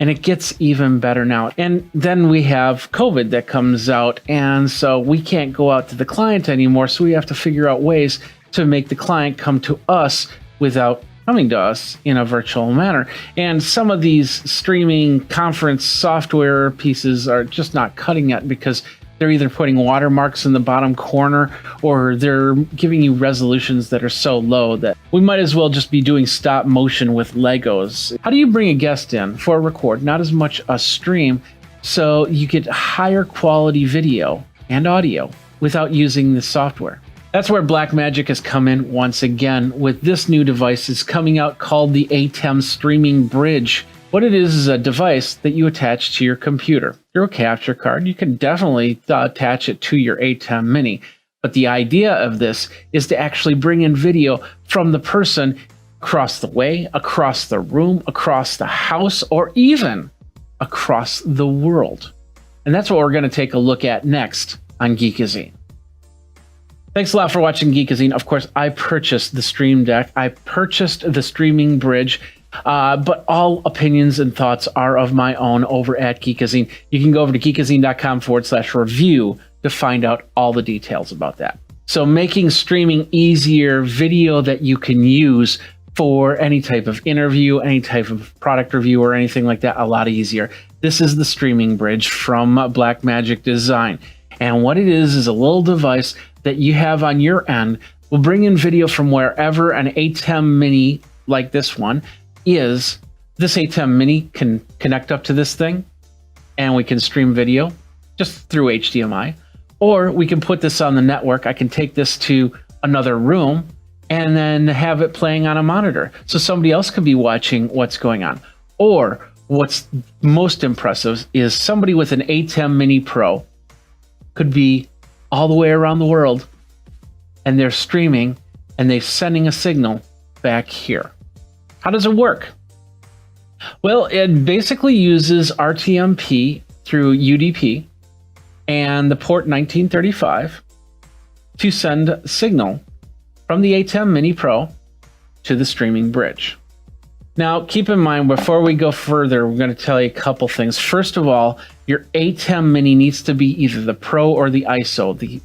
And it gets even better now. And then we have COVID that comes out, and so we can't go out to the client anymore, so we have to figure out ways to make the client come to us without coming to us in a virtual manner. And some of these streaming conference software pieces are just not cutting it, because they're either putting watermarks in the bottom corner, or they're giving you resolutions that are so low that we might as well just be doing stop motion with Legos. How do you bring a guest in for a record, not as much a stream, so you get higher quality video and audio without using the software? That's where Blackmagic has come in once again with this new device. It's coming out called the ATEM Streaming Bridge. What it is a device that you attach to your computer through a capture card. You can definitely attach it to your ATEM Mini. But the idea of this is to actually bring in video from the person across the way, across the room, across the house, or even across the world. And that's what we're going to take a look at next on Geekazine. Thanks a lot for watching Geekazine. Of course, I purchased the Stream Deck. I purchased the Streaming Bridge. But all opinions and thoughts are of my own over at Geekazine. You can go over to geekazine.com/review to find out all the details about that. So making streaming easier, video that you can use for any type of interview, any type of product review, or anything like that, a lot easier. This is the Streaming Bridge from Blackmagic Design. And what it is a little device that you have on your end. Will bring in video from wherever an ATEM Mini like this one is. This ATEM Mini can connect up to this thing, and we can stream video just through HDMI, or we can put this on the network. I can take this to another room and then have it playing on a monitor, so somebody else can be watching what's going on. Or what's most impressive is somebody with an ATEM Mini Pro could be all the way around the world, and they're streaming and they're sending a signal back here. How does it work? Well, it basically uses RTMP through UDP and the port 1935 to send a signal from the ATEM Mini Pro to the streaming bridge. Now, keep in mind, before we go further, we're going to tell you a couple things. First of all, your ATEM Mini needs to be either the Pro or the ISO.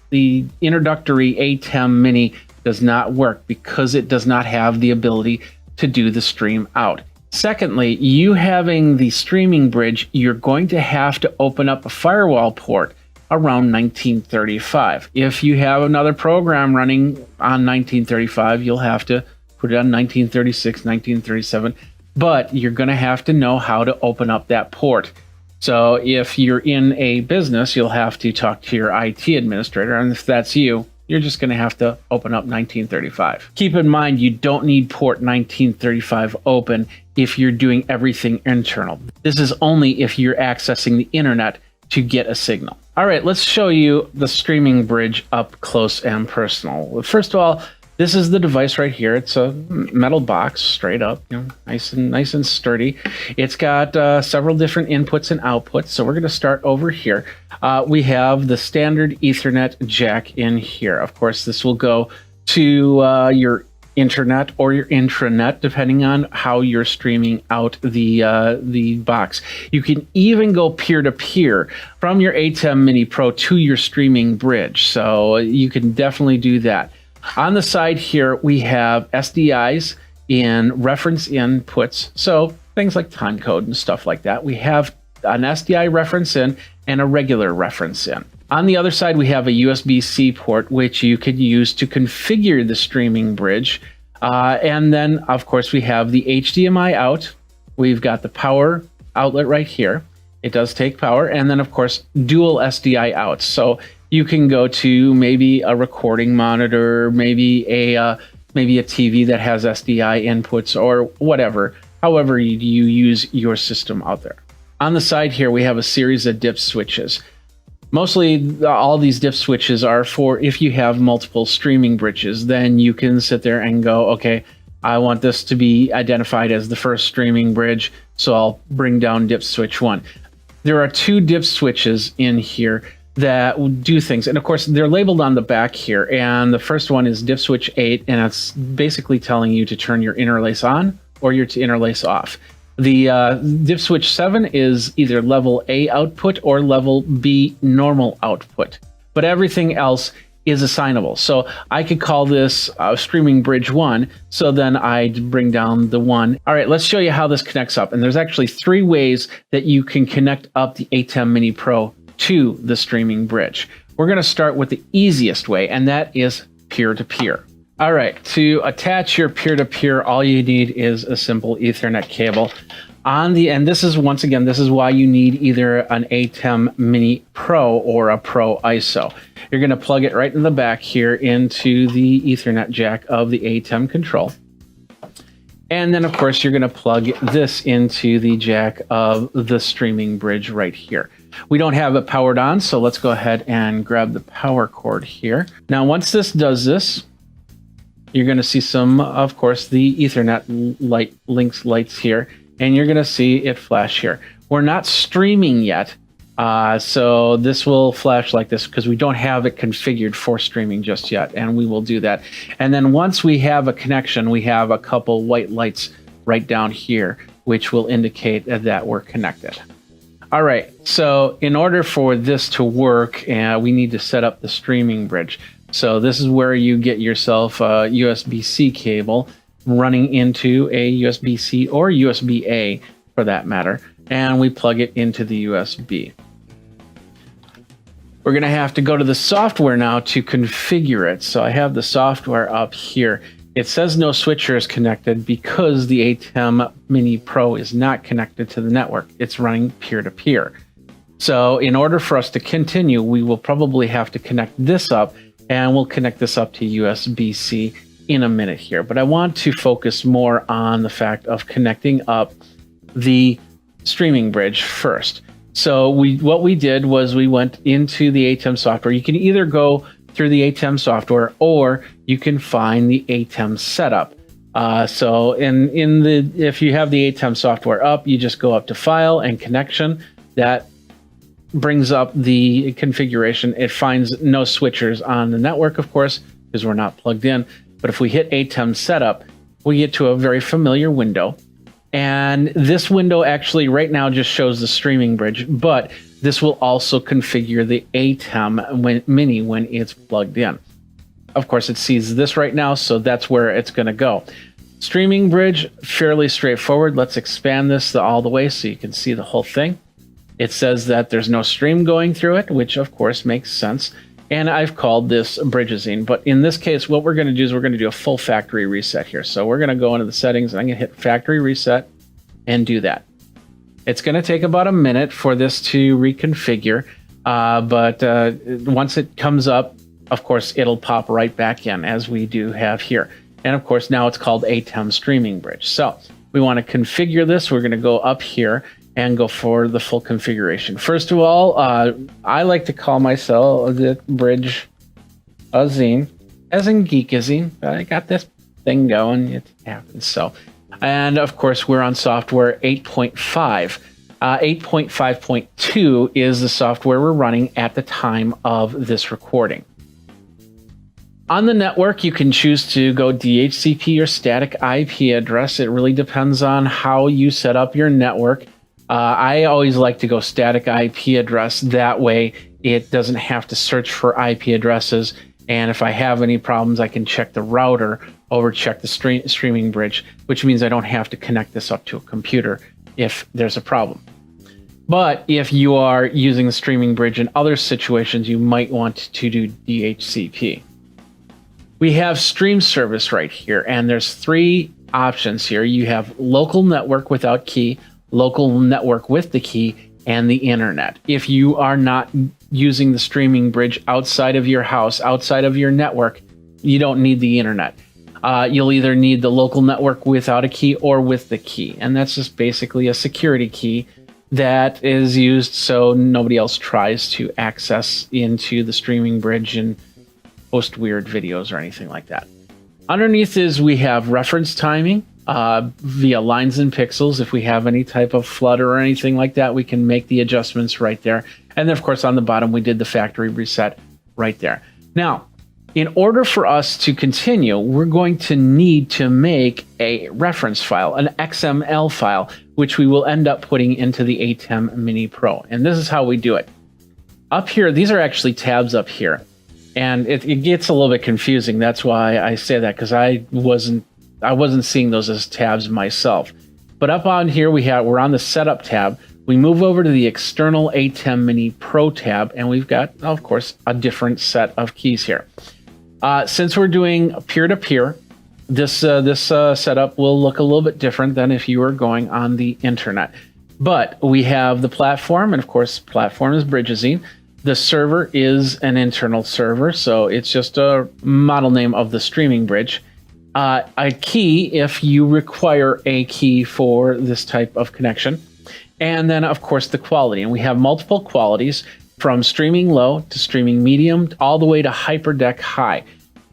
The introductory ATEM Mini does not work because it does not have the ability to do the stream out. Secondly, you having the streaming bridge, you're going to have to open up a firewall port around 1935. If you have another program running on 1935, you'll have to put it on 1936, 1937, but you're going to have to know how to open up that port. So if you're in a business, you'll have to talk to your IT administrator, and if that's you, you're just going to have to open up 1935. Keep in mind, you don't need port 1935 open if you're doing everything internal. This is only if you're accessing the internet to get a signal. All right, let's show you the streaming bridge up close and personal. First of all, this is the device right here. It's a metal box, straight up, nice and sturdy. It's got several different inputs and outputs. So we're going to start over here. We have the standard Ethernet jack in here. Of course, this will go to your internet or your intranet, depending on how you're streaming out the box. You can even go peer-to-peer from your ATEM Mini Pro to your streaming bridge. So you can definitely do that. On the side here, we have SDIs in reference inputs. So things like time code and stuff like that. We have an SDI reference in and a regular reference in. On the other side, we have a USB-C port, which you could use to configure the streaming bridge. And then, of course, we have the HDMI out. We've got the power outlet right here. It does take power. And then, of course, dual SDI outs. So you can go to maybe a recording monitor, maybe a TV that has SDI inputs or whatever, however you use your system out there. On the side here, we have a series of DIP switches. Mostly all these DIP switches are for if you have multiple streaming bridges, then you can sit there and go, okay, I want this to be identified as the first streaming bridge, so I'll bring down DIP switch 1. There are 2 DIP switches in here that will do things. And of course, they're labeled on the back here. And the first one is DIP switch 8, and it's basically telling you to turn your interlace on or your interlace off. The DIP switch 7 is either level A output or level B normal output. But everything else is assignable. So I could call this streaming bridge 1. So then I'd bring down the 1. All right, let's show you how this connects up. And there's actually 3 ways that you can connect up the ATEM Mini Pro to the streaming bridge. We're going to start with the easiest way, and that is peer-to-peer. All right, to attach your peer-to-peer, all you need is a simple Ethernet cable. And this is, once again, this is why you need either an ATEM Mini Pro or a Pro ISO. You're going to plug it right in the back here into the Ethernet jack of the ATEM control. And then, of course, you're going to plug this into the jack of the streaming bridge right here. We don't have it powered on, so let's go ahead and grab the power cord here. Now, once this does this, you're going to see some, of course, the Ethernet lights here, and you're going to see it flash here. We're not streaming yet, so this will flash like this because we don't have it configured for streaming just yet, and we will do that. And then once we have a connection, we have a couple white lights right down here, which will indicate that we're connected. All right, so in order for this to work, we need to set up the streaming bridge. So this is where you get yourself a USB-C cable running into a USB-C or USB-A for that matter, and we plug it into the USB. We're going to have to go to the software now to configure it. So I have the software up here. It says no switcher is connected because the ATEM Mini Pro is not connected to the network. It's running peer-to-peer. So in order for us to continue, we will probably have to connect this up, and we'll connect this up to USB-C in a minute here. But I want to focus more on the fact of connecting up the streaming bridge first. So what we did was we went into the ATEM software. You can either go through the ATEM software or you can find the ATEM setup. So if you have the ATEM software up, you just go up to File and Connection. That brings up the configuration. It finds no switchers on the network, of course, because we're not plugged in. But if we hit ATEM setup, we get to a very familiar window. And this window actually right now just shows the streaming bridge, but this will also configure the ATEM Mini when it's plugged in. Of course, it sees this right now, so that's where it's going to go. Streaming bridge, fairly straightforward. Let's expand this all the way so you can see the whole thing. It says that there's no stream going through it, which of course makes sense. And I've called this Bridgazine, but in this case, what we're going to do is we're going to do a full factory reset here. So we're going to go into the settings and I'm going to hit factory reset and do that. It's going to take about a minute for this to reconfigure, but once it comes up, of course, it'll pop right back in as we do have here. And of course, now it's called ATEM Streaming Bridge. So we want to configure this. We're going to go up here and go for the full configuration. First of all, I like to call myself the Bridgazine, as in Geekazine. I got this thing going. It happens. So, and of course, we're on software 8.5. 8.5.2 is the software we're running at the time of this recording. On the network, you can choose to go DHCP or static IP address. It really depends on how you set up your network. I always like to go static IP address. That way, it doesn't have to search for IP addresses. And if I have any problems, I can check the router over check the streaming bridge, which means I don't have to connect this up to a computer if there's a problem. But if you are using the streaming bridge in other situations, you might want to do DHCP. We have stream service right here, and there's three options here. You have local network without key, local network with the key, and the internet. If you are not using the streaming bridge outside of your house, outside of your network, you don't need the internet. You'll either need the local network without a key or with the key. And that's just basically a security key that is used so nobody else tries to access into the streaming bridge and post weird videos or anything like that. Underneath is we have reference timing via lines and pixels. If we have any type of flutter or anything like that, we can make the adjustments right there. And then, of course, on the bottom, we did the factory reset right there. Now, in order for us to continue, we're going to need to make a reference file, an XML file, which we will end up putting into the ATEM Mini Pro. And this is how we do it. Up here, these are actually tabs up here. And it gets a little bit confusing. That's why I say that, because I wasn't seeing those as tabs myself. But up on here, we're on the Setup tab. We move over to the External ATEM Mini Pro tab, and we've got, of course, a different set of keys here. Since we're doing peer-to-peer, this setup will look a little bit different than if you were going on the internet. But we have the platform, and of course, platform is Bridgazine. The server is an internal server, so it's just a model name of the streaming bridge. A key if you require a key for this type of connection. And then, of course, the quality. And we have multiple qualities from streaming low to streaming medium all the way to HyperDeck high.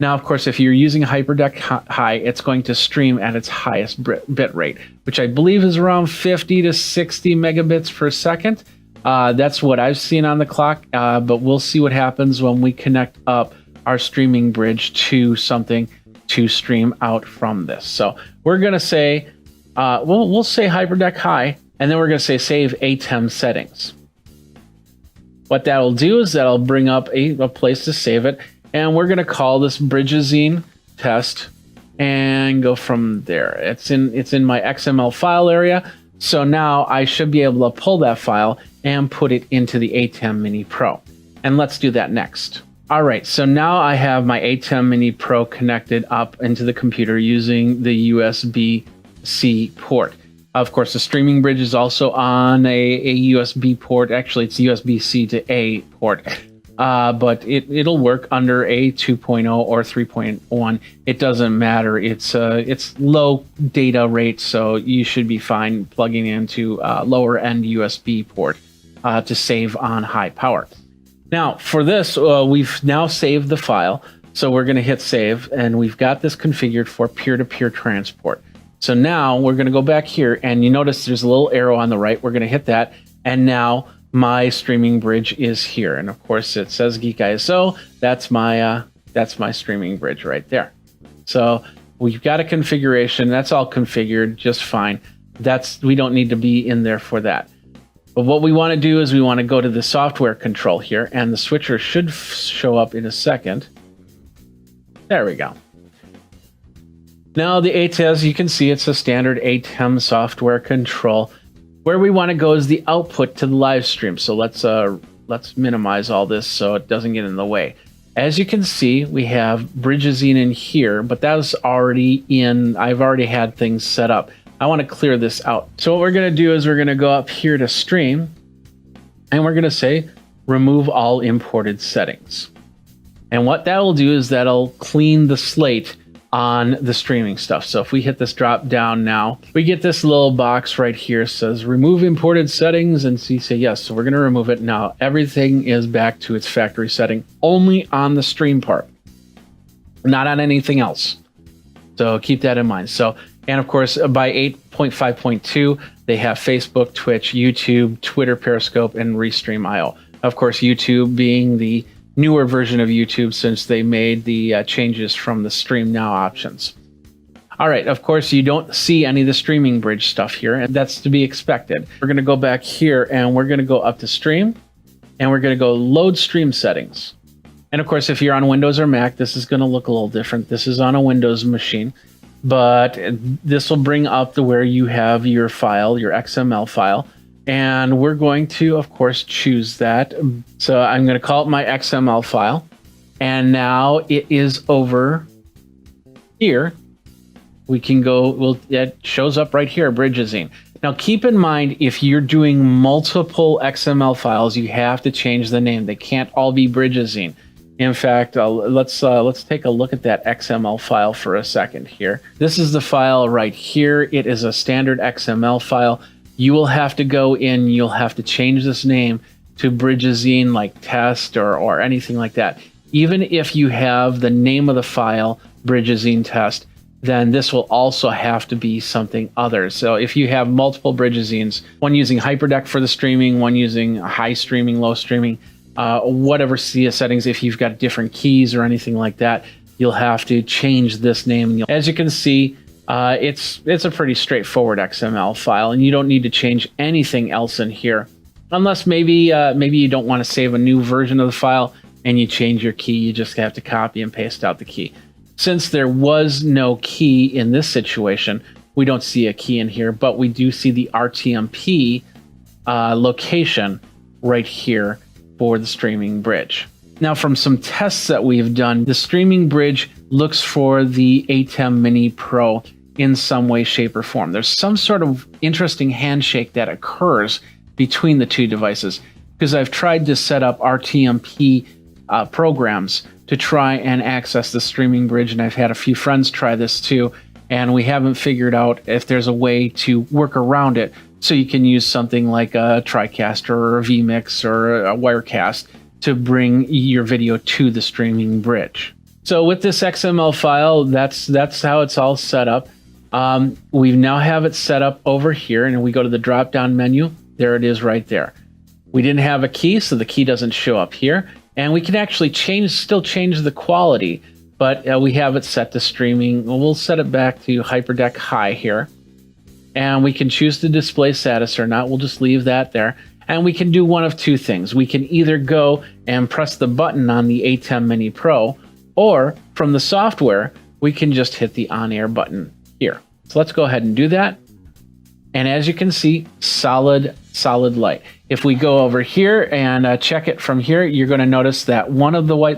Now, of course, if you're using HyperDeck high, it's going to stream at its highest bit rate, which I believe is around 50 to 60 megabits per second. That's what I've seen on the clock, but we'll see what happens when we connect up our streaming bridge to something to stream out from this. So we're going to say, we'll say HyperDeck high, and then we're going to say save ATEM settings. What that will do is that'll bring up a place to save it, and we're going to call this Bridgazine test and go from there. It's in my XML file area. So now I should be able to pull that file and put it into the ATEM Mini Pro. And let's do that next. All right, so now I have my ATEM Mini Pro connected up into the computer using the USB-C port. Of course, the streaming bridge is also on a USB port. Actually, it's USB-C to A port. but it'll work under a 2.0 or 3.1. It doesn't matter. It's low data rate, so you should be fine plugging into lower end USB port to save on high power. Now for this, we've now saved the file, so we're going to hit save, and we've got this configured for peer-to-peer transport. So now we're going to go back here, and you notice there's a little arrow on the right. We're going to hit that, and now my streaming bridge is here, and of course it says Geek ISO. That's my streaming bridge right there. So we've got a configuration. That's all configured just fine. We don't need to be in there for that. But what we want to do is we want to go to the software control here, and the switcher should show up in a second. There we go. Now the ATEM, you can see it's a standard ATEM software control. Where we want to go is the output to the live stream. So let's minimize all this so it doesn't get in the way. As you can see, we have Bridgazine in here, but that was already in. I've already had things set up. I want to clear this out. So what we're going to do is we're going to go up here to stream, and we're going to say remove all imported settings. And what that will do is that'll clean the slate on the streaming stuff. So if we hit this drop down now, we get this little box right here says remove imported settings, and so you say yes. So we're going to remove it. Now everything is back to its factory setting, only on the stream part, not on anything else. So keep that in mind. So, and of course by 8.5.2 they have Facebook, Twitch, YouTube, Twitter, Periscope, and Restream.io. Of course YouTube being the newer version of YouTube since they made the changes from the Stream Now options. All right, of course, you don't see any of the streaming bridge stuff here, and that's to be expected. We're going to go back here, and we're going to go up to Stream, and we're going to go Load Stream Settings. And of course, if you're on Windows or Mac, this is going to look a little different. This is on a Windows machine, but this will bring up to where you have your file, your XML file. And we're going to, of course, choose that. So I'm going to call it my XML file. And now it is over here. We can go, it shows up right here, Bridgazine. Now keep in mind, if you're doing multiple XML files, you have to change the name. They can't all be Bridgazine. In fact, let's take a look at that XML file for a second here. This is the file right here. It is a standard XML file. You will have to go in, you'll have to change this name to Bridgazine, like test or anything like that. Even if you have the name of the file, Bridgazine test, then this will also have to be something other. So if you have multiple Bridgazines, one using Hyperdeck for the streaming, one using high streaming, low streaming, whatever CS settings, if you've got different keys or anything like that, you'll have to change this name. As you can see, it's a pretty straightforward XML file, and you don't need to change anything else in here, unless maybe you don't want to save a new version of the file and you change your key. You just have to copy and paste out the key. Since there was no key in this situation, we don't see a key in here, but we do see the RTMP location right here for the streaming bridge. Now, from some tests that we've done, the streaming bridge looks for the ATEM Mini Pro in some way, shape, or form. There's some sort of interesting handshake that occurs between the two devices, because I've tried to set up RTMP programs to try and access the streaming bridge, and I've had a few friends try this too, and we haven't figured out if there's a way to work around it so you can use something like a TriCaster or a vMix or a Wirecast to bring your video to the streaming bridge. So with this XML file, that's how it's all set up. We now have it set up over here, and we go to the drop-down menu. There it is right there. We didn't have a key, so the key doesn't show up here. And we can actually still change the quality, but we have it set to streaming. We'll set it back to Hyperdeck High here. And we can choose to display status or not. We'll just leave that there. And we can do one of two things. We can either go and press the button on the ATEM Mini Pro, or from the software, we can just hit the on-air button here. So let's go ahead and do that. And as you can see, solid light. If we go over here and check it from here, you're going to notice that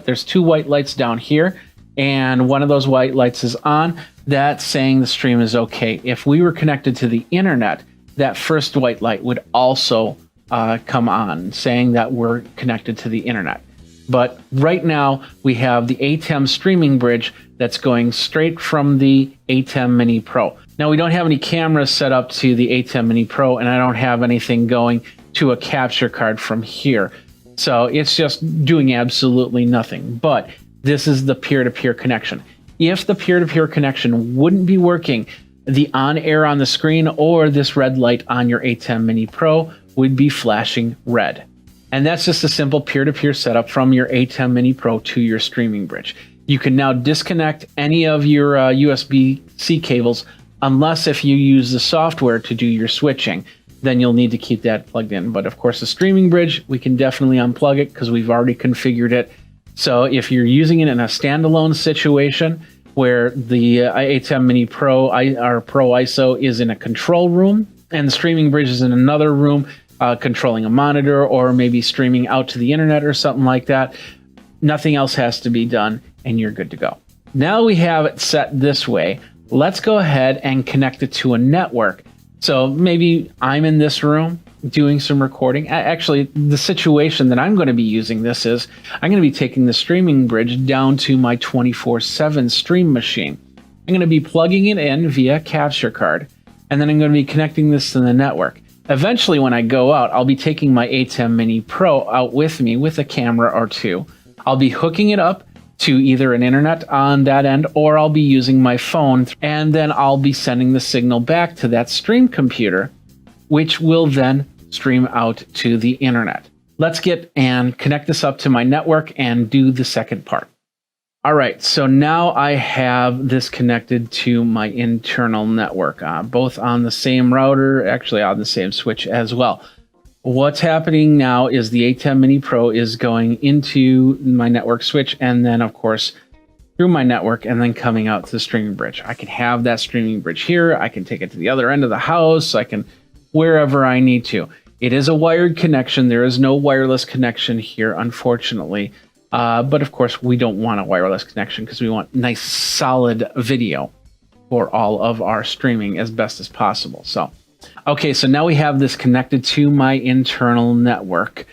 there's two white lights down here, and one of those white lights is on. That's saying the stream is okay. If we were connected to the internet, that first white light would also come on, saying that we're connected to the internet. But right now we have the ATEM streaming bridge that's going straight from the ATEM Mini Pro. Now we don't have any cameras set up to the ATEM Mini Pro, and I don't have anything going to a capture card from here. So it's just doing absolutely nothing. But this is the peer-to-peer connection. If the peer-to-peer connection wouldn't be working, the on-air on the screen or this red light on your ATEM Mini Pro would be flashing red. And that's just a simple peer-to-peer setup from your ATEM Mini Pro to your streaming bridge. You can now disconnect any of your USB-C cables, unless if you use the software to do your switching, then you'll need to keep that plugged in. But of course, the streaming bridge, we can definitely unplug it because we've already configured it. So if you're using it in a standalone situation where the ATEM Mini Pro, our Pro ISO is in a control room and the streaming bridge is in another room, controlling a monitor or maybe streaming out to the internet or something like that, nothing else has to be done and you're good to go. Now we have it set this way. Let's go ahead and connect it to a network. So maybe I'm in this room doing some recording. Actually, the situation that I'm going to be using this is I'm going to be taking the streaming bridge down to my 24/7 stream machine. I'm going to be plugging it in via capture card, and then I'm going to be connecting this to the network. Eventually, when I go out, I'll be taking my ATEM Mini Pro out with me with a camera or two. I'll be hooking it up to either an internet on that end, or I'll be using my phone, and then I'll be sending the signal back to that stream computer, which will then stream out to the internet. Let's get and connect this up to my network and do the second part. All right, so now I have this connected to my internal network, both on the same router, actually on the same switch as well. What's happening now is the ATEM Mini Pro is going into my network switch and then, of course, through my network and then coming out to the streaming bridge. I can have that streaming bridge here. I can take it to the other end of the house. I can wherever I need to. It is a wired connection. There is no wireless connection here, unfortunately. But, of course, we don't want a wireless connection because we want nice, solid video for all of our streaming as best as possible. So. Okay, so now we have this connected to my internal network.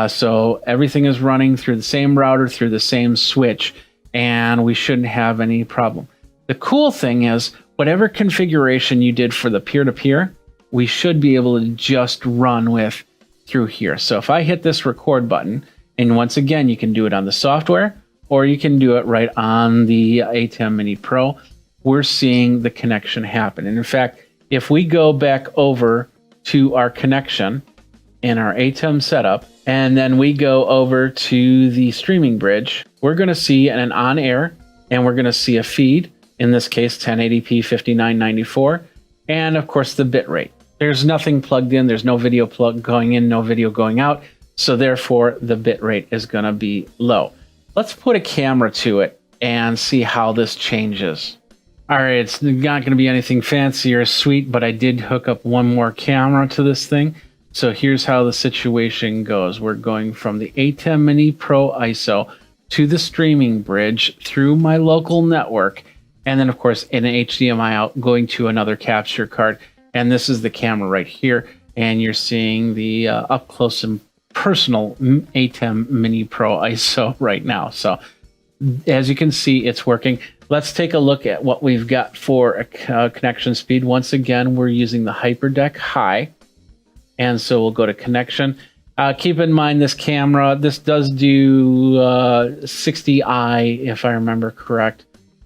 So everything is running through the same router, through the same switch, and we shouldn't have any problem. The cool thing is, whatever configuration you did for the peer-to-peer, we should be able to just run with through here. So if I hit this record button, and once again, you can do it on the software, or you can do it right on the ATEM Mini Pro, we're seeing the connection happen. And in fact, if we go back over to our connection in our ATEM setup, and then we go over to the streaming bridge, we're going to see an on-air, and we're going to see a feed, in this case 1080p 5994, and of course the bit rate. There's nothing plugged in, there's no video plug going in, no video going out, so therefore the bit rate is going to be low. Let's put a camera to it and see how this changes. All right, it's not going to be anything fancy or sweet, but I did hook up one more camera to this thing. So here's how the situation goes. We're going from the ATEM Mini Pro ISO to the streaming bridge through my local network, and then, of course, in an HDMI out, going to another capture card. And this is the camera right here, and you're seeing the up close and personal ATEM Mini Pro ISO right now. So as you can see, it's working. Let's take a look at what we've got for a connection speed. Once again, we're using the HyperDeck High. And so we'll go to connection. Keep in mind this camera, this does do 60i, if I remember correct,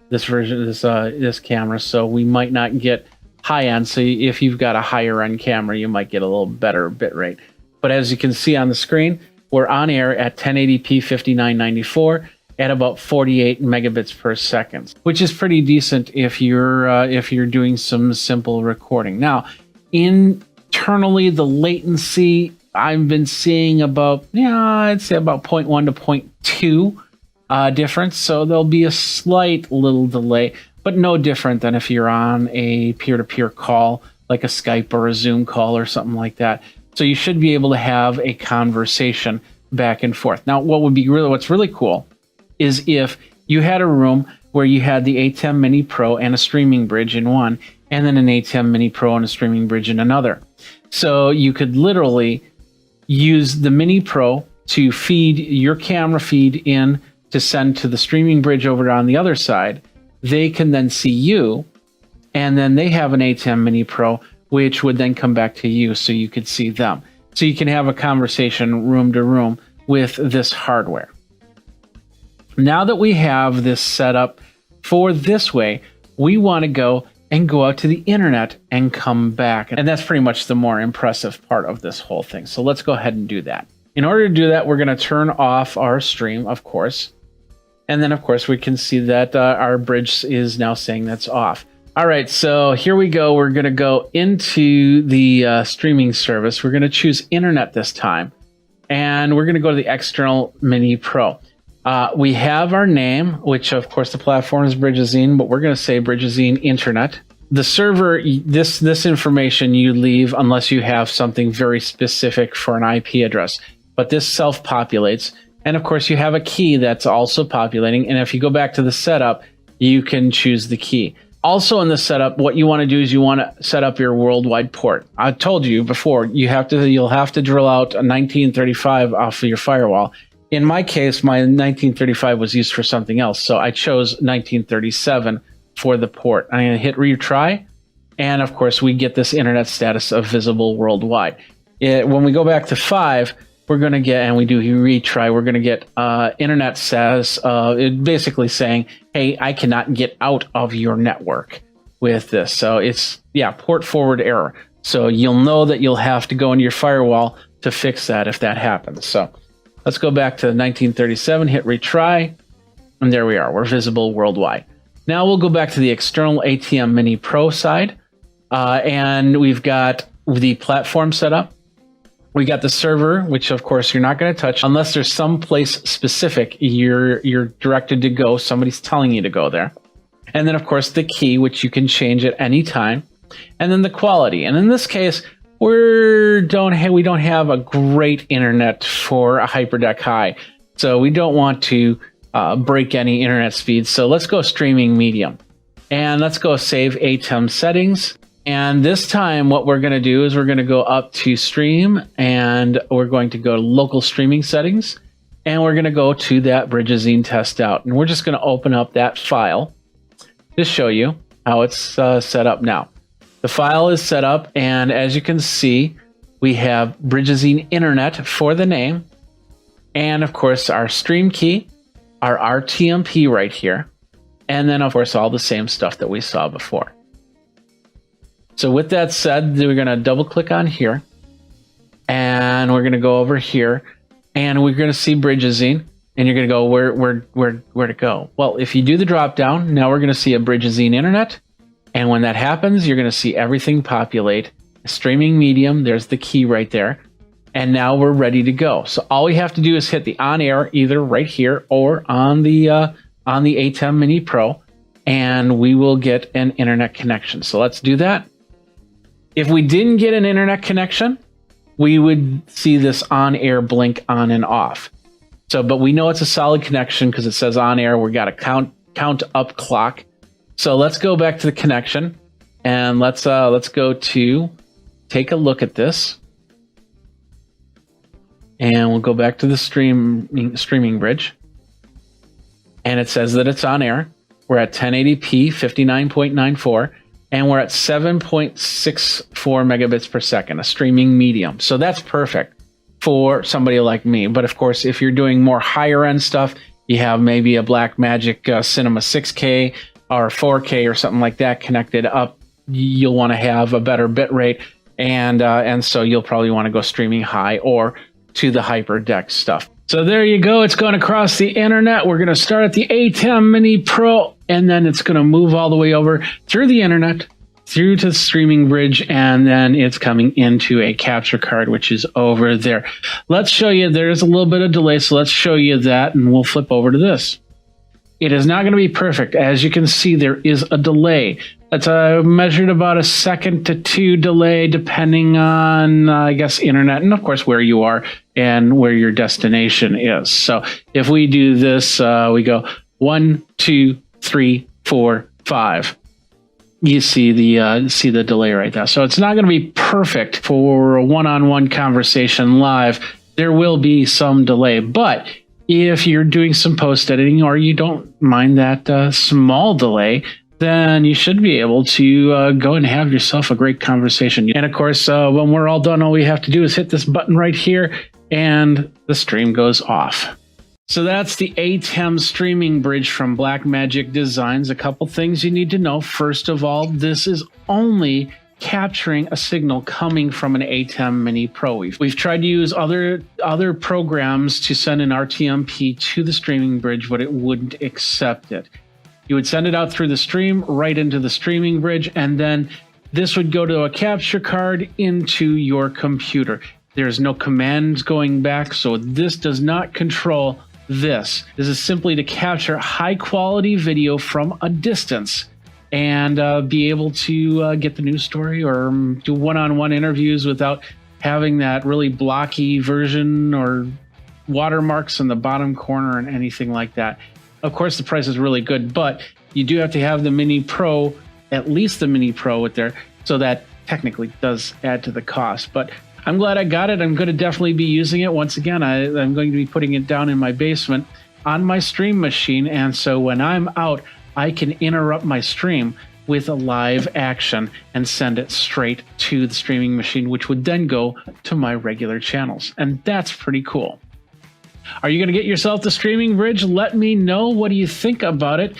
this version, this camera. So we might not get high end. So if you've got a higher end camera, you might get a little better bit rate. But as you can see on the screen, we're on air at 1080p 5994. At about 48 megabits per second, which is pretty decent if you're doing some simple recording. Now, internally, the latency I've been seeing about, I'd say about 0.1 to 0.2 difference. So there'll be a slight little delay, but no different than if you're on a peer-to-peer call, like a Skype or a Zoom call or something like that. So you should be able to have a conversation back and forth. Now, what's really cool is if you had a room where you had the ATEM Mini Pro and a streaming bridge in one, and then an ATEM Mini Pro and a streaming bridge in another. So you could literally use the Mini Pro to feed your camera feed in to send to the streaming bridge over on the other side. They can then see you, and then they have an ATEM Mini Pro, which would then come back to you so you could see them. So you can have a conversation room to room with this hardware. Now that we have this set up for this way, we want to go out to the internet and come back. And that's pretty much the more impressive part of this whole thing. So let's go ahead and do that. In order to do that, we're going to turn off our stream, of course. And then, of course, we can see that our bridge is now saying that's off. All right, so here we go. We're going to go into the streaming service. We're going to choose internet this time. And we're going to go to the external Mini Pro. We have our name, which of course the platform is Geekazine, but we're going to say Geekazine Internet. The server, this information you leave unless you have something very specific for an IP address. But this self-populates. And of course you have a key that's also populating. And if you go back to the setup, you can choose the key. Also in the setup, what you want to do is you want to set up your worldwide port. I told you before, you'll have to drill out a 1935 off of your firewall. In my case, my 1935 was used for something else, so I chose 1937 for the port. I'm going to hit retry, and of course, we get this internet status of visible worldwide. When we go back to 5, we're going to get, and we do retry, we're going to get internet status, basically saying, hey, I cannot get out of your network with this. So it's, port forward error. So you'll know that you'll have to go into your firewall to fix that if that happens. So let's go back to 1937, hit retry, and there we are. We're visible worldwide. Now we'll go back to the external ATEM Mini Pro side, and we've got the platform set up. We got the server, which of course you're not going to touch unless there's some place specific you're directed to go. Somebody's telling you to go there. And then of course the key, which you can change at any time. And then the quality. And in this case, we don't have a great internet for a HyperDeck High, so we don't want to break any internet speeds. So let's go streaming medium, and let's go save ATEM settings. And this time, what we're going to do is we're going to go up to stream, and we're going to go to local streaming settings, and we're going to go to that Geekazine test out, and we're just going to open up that file to show you how it's set up now. The file is set up, and as you can see, we have Geekazine Internet for the name, and of course our stream key, our RTMP right here, and then of course all the same stuff that we saw before. So with that said, we're going to double click on here, and we're going to go over here, and we're going to see Geekazine, and you're going to go where to go. Well, if you do the drop down, now we're going to see a Geekazine Internet. And when that happens, you're going to see everything populate. Streaming medium, there's the key right there. And now we're ready to go. So all we have to do is hit the on air, either right here or on the ATEM Mini Pro, and we will get an internet connection. So let's do that. If we didn't get an internet connection, we would see this on air blink on and off. So, but we know it's a solid connection because it says on air. We got a count up clock. So let's go back to the connection, and let's go to take a look at this, and we'll go back to the streaming bridge, and it says that it's on air. We're at 1080p 59.94, and we're at 7.64 megabits per second, a streaming medium. So that's perfect for somebody like me. But of course, if you're doing more higher end stuff, you have maybe a Blackmagic Cinema 6K or 4K or something like that connected up, you'll want to have a better bit rate, and so you'll probably want to go streaming high or to the HyperDeck stuff. So there you go. It's going across the internet. We're going to start at the ATEM Mini Pro, and then it's going to move all the way over through the internet, through to the streaming bridge, and then it's coming into a capture card, which is over there. Let's show you. There's a little bit of delay, so let's show you that, and we'll flip over to this. It is not going to be perfect. As you can see, there is a delay. That's measured about a second to 2 delay, depending on, I guess, internet, and of course where you are and where your destination is. So if we do this, we go 1, 2, 3, 4, 5. You see the delay right there. So it's not going to be perfect for a one-on-one conversation live. there will be some delay. But if you're doing some post editing or you don't mind that small delay, then you should be able to go and have yourself a great conversation. And of course, when we're all done, all we have to do is hit this button right here and the stream goes off. So that's the ATEM streaming bridge from Blackmagic Designs. A couple things you need to know. First of all, this is only capturing a signal coming from an ATEM Mini Pro. We've tried to use other programs to send an RTMP to the streaming bridge, but it wouldn't accept it. You would send it out through the stream, right into the streaming bridge, and then this would go to a capture card into your computer. There's no commands going back, so this does not control this. This is simply to capture high quality video from a distance and be able to get the news story or do one-on-one interviews without having that really blocky version or watermarks in the bottom corner and anything like that. Of course, the price is really good, but you do have to have the Mini Pro, at least the Mini Pro with there, so that technically does add to the cost. But I'm glad I got it. I'm going to definitely be using it. Once again, I'm going to be putting it down in my basement on my stream machine. And so when I'm out, I can interrupt my stream with a live action and send it straight to the streaming machine, which would then go to my regular channels. And that's pretty cool. Are you going to get yourself the streaming bridge? Let me know. What do you think about it?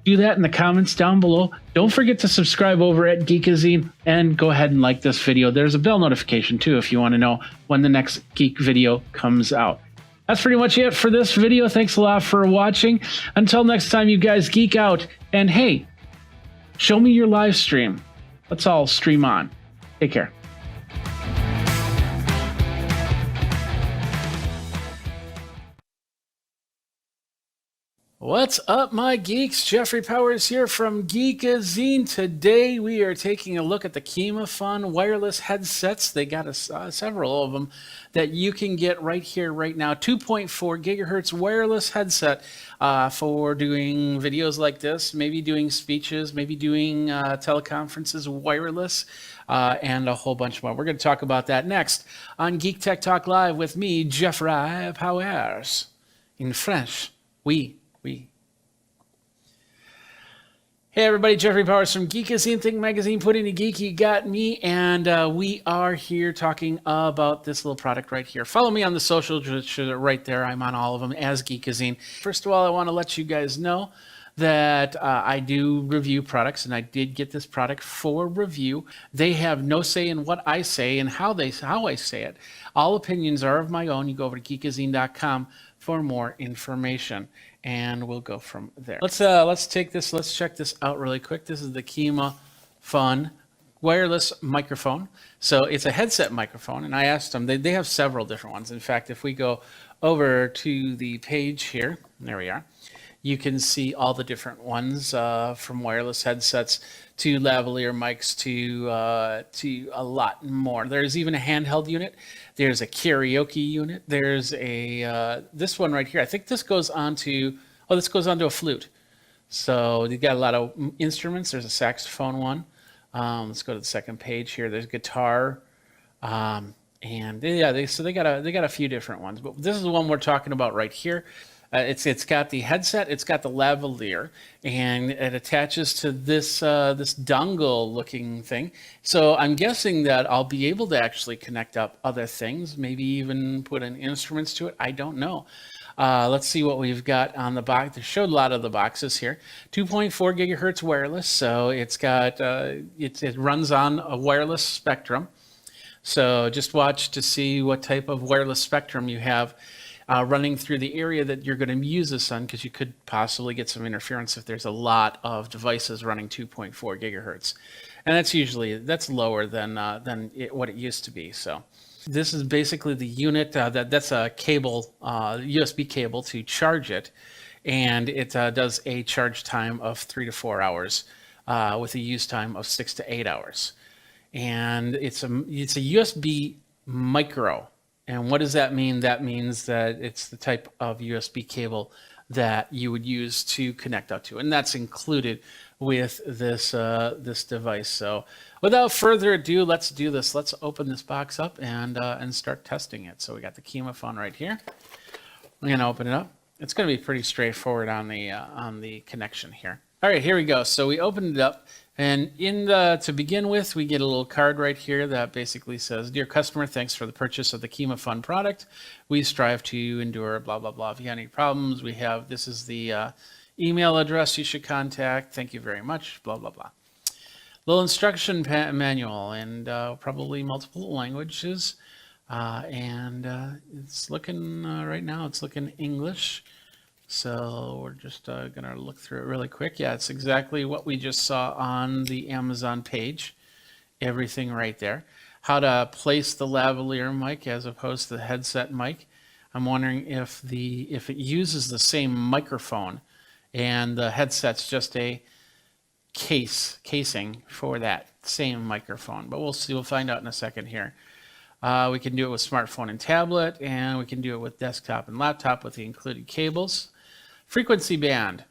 Do that in the comments down below. Don't forget to subscribe over at Geekazine and go ahead and like this video. There's a bell notification too if you want to know when the next Geek video comes out. That's pretty much it for this video. Thanks a lot for watching. Until next time, you guys geek out. And hey, show me your live stream. Let's all stream on. Take care. What's up, my geeks? Jeffrey Powers here from Geekazine. Today we are taking a look at the KimaFun wireless headsets. They got several of them that you can get right here, right now. 2.4 gigahertz wireless headset for doing videos like this, maybe doing speeches, maybe doing teleconferences wireless, and a whole bunch more. We're going to talk about that next on Geek Tech Talk Live with me, Jeffrey Powers. In French, oui. Hey everybody, Jeffrey Powers from Geekazine, Think Magazine, Put in a Geek, you got me, and we are here talking about this little product right here. Follow me on the socials, which are right there. I'm on all of them as Geekazine. First of all, I want to let you guys know that I do review products, and I did get this product for review. They have no say in what I say and how I say it. All opinions are of my own. You go over to geekazine.com for more information, and we'll go from there. Let's check this out really quick. This is the KimaFun wireless microphone. So it's a headset microphone, and I asked them, they have several different ones. In fact, if we go over to the page here, there we are, you can see all the different ones from wireless headsets to lavalier mics to a lot more. There's even a handheld unit. There's a karaoke unit. There's a this one right here. I think this goes onto a flute. So you got a lot of instruments. There's a saxophone one. Let's go to the second page here. There's guitar, and yeah, they got a few different ones. But this is the one we're talking about right here. It's got the headset, it's got the lavalier, and it attaches to this this dongle looking thing. So I'm guessing that I'll be able to actually connect up other things, maybe even put in instruments to it. I don't know. Let's see what we've got on the box. They showed a lot of the boxes here. 2.4 gigahertz wireless, so it's got it runs on a wireless spectrum. So just watch to see what type of wireless spectrum you have running through the area that you're going to use this on, because you could possibly get some interference if there's a lot of devices running 2.4 gigahertz, and that's lower than what it used to be. So this is basically the unit that's a cable, USB cable to charge it, and it does a charge time of 3 to 4 hours with a use time of 6 to 8 hours, and it's a USB micro. And what does that mean? That means that it's the type of USB cable that you would use to connect up to. And that's included with this device. So without further ado, let's do this. Let's open this box up and start testing it. So we got the Keemaphone right here. I'm going to open it up. It's going to be pretty straightforward on the connection here. All right, here we go. So we opened it up, and to begin with, we get a little card right here that basically says, "Dear customer, thanks for the purchase of the Keemaphone product. We strive to endure blah blah blah. If you have any problems, this is the email address you should contact. Thank you very much. Blah blah blah." Little instruction manual and probably multiple languages. It's looking right now. It's looking English. So we're just going to look through it really quick. Yeah, it's exactly what we just saw on the Amazon page. Everything right there. How to place the lavalier mic as opposed to the headset mic. I'm wondering if it uses the same microphone and the headset's just a casing for that same microphone. But we'll see. We'll find out in a second here. We can do it with smartphone and tablet, and we can do it with desktop and laptop with the included cables. Frequency band,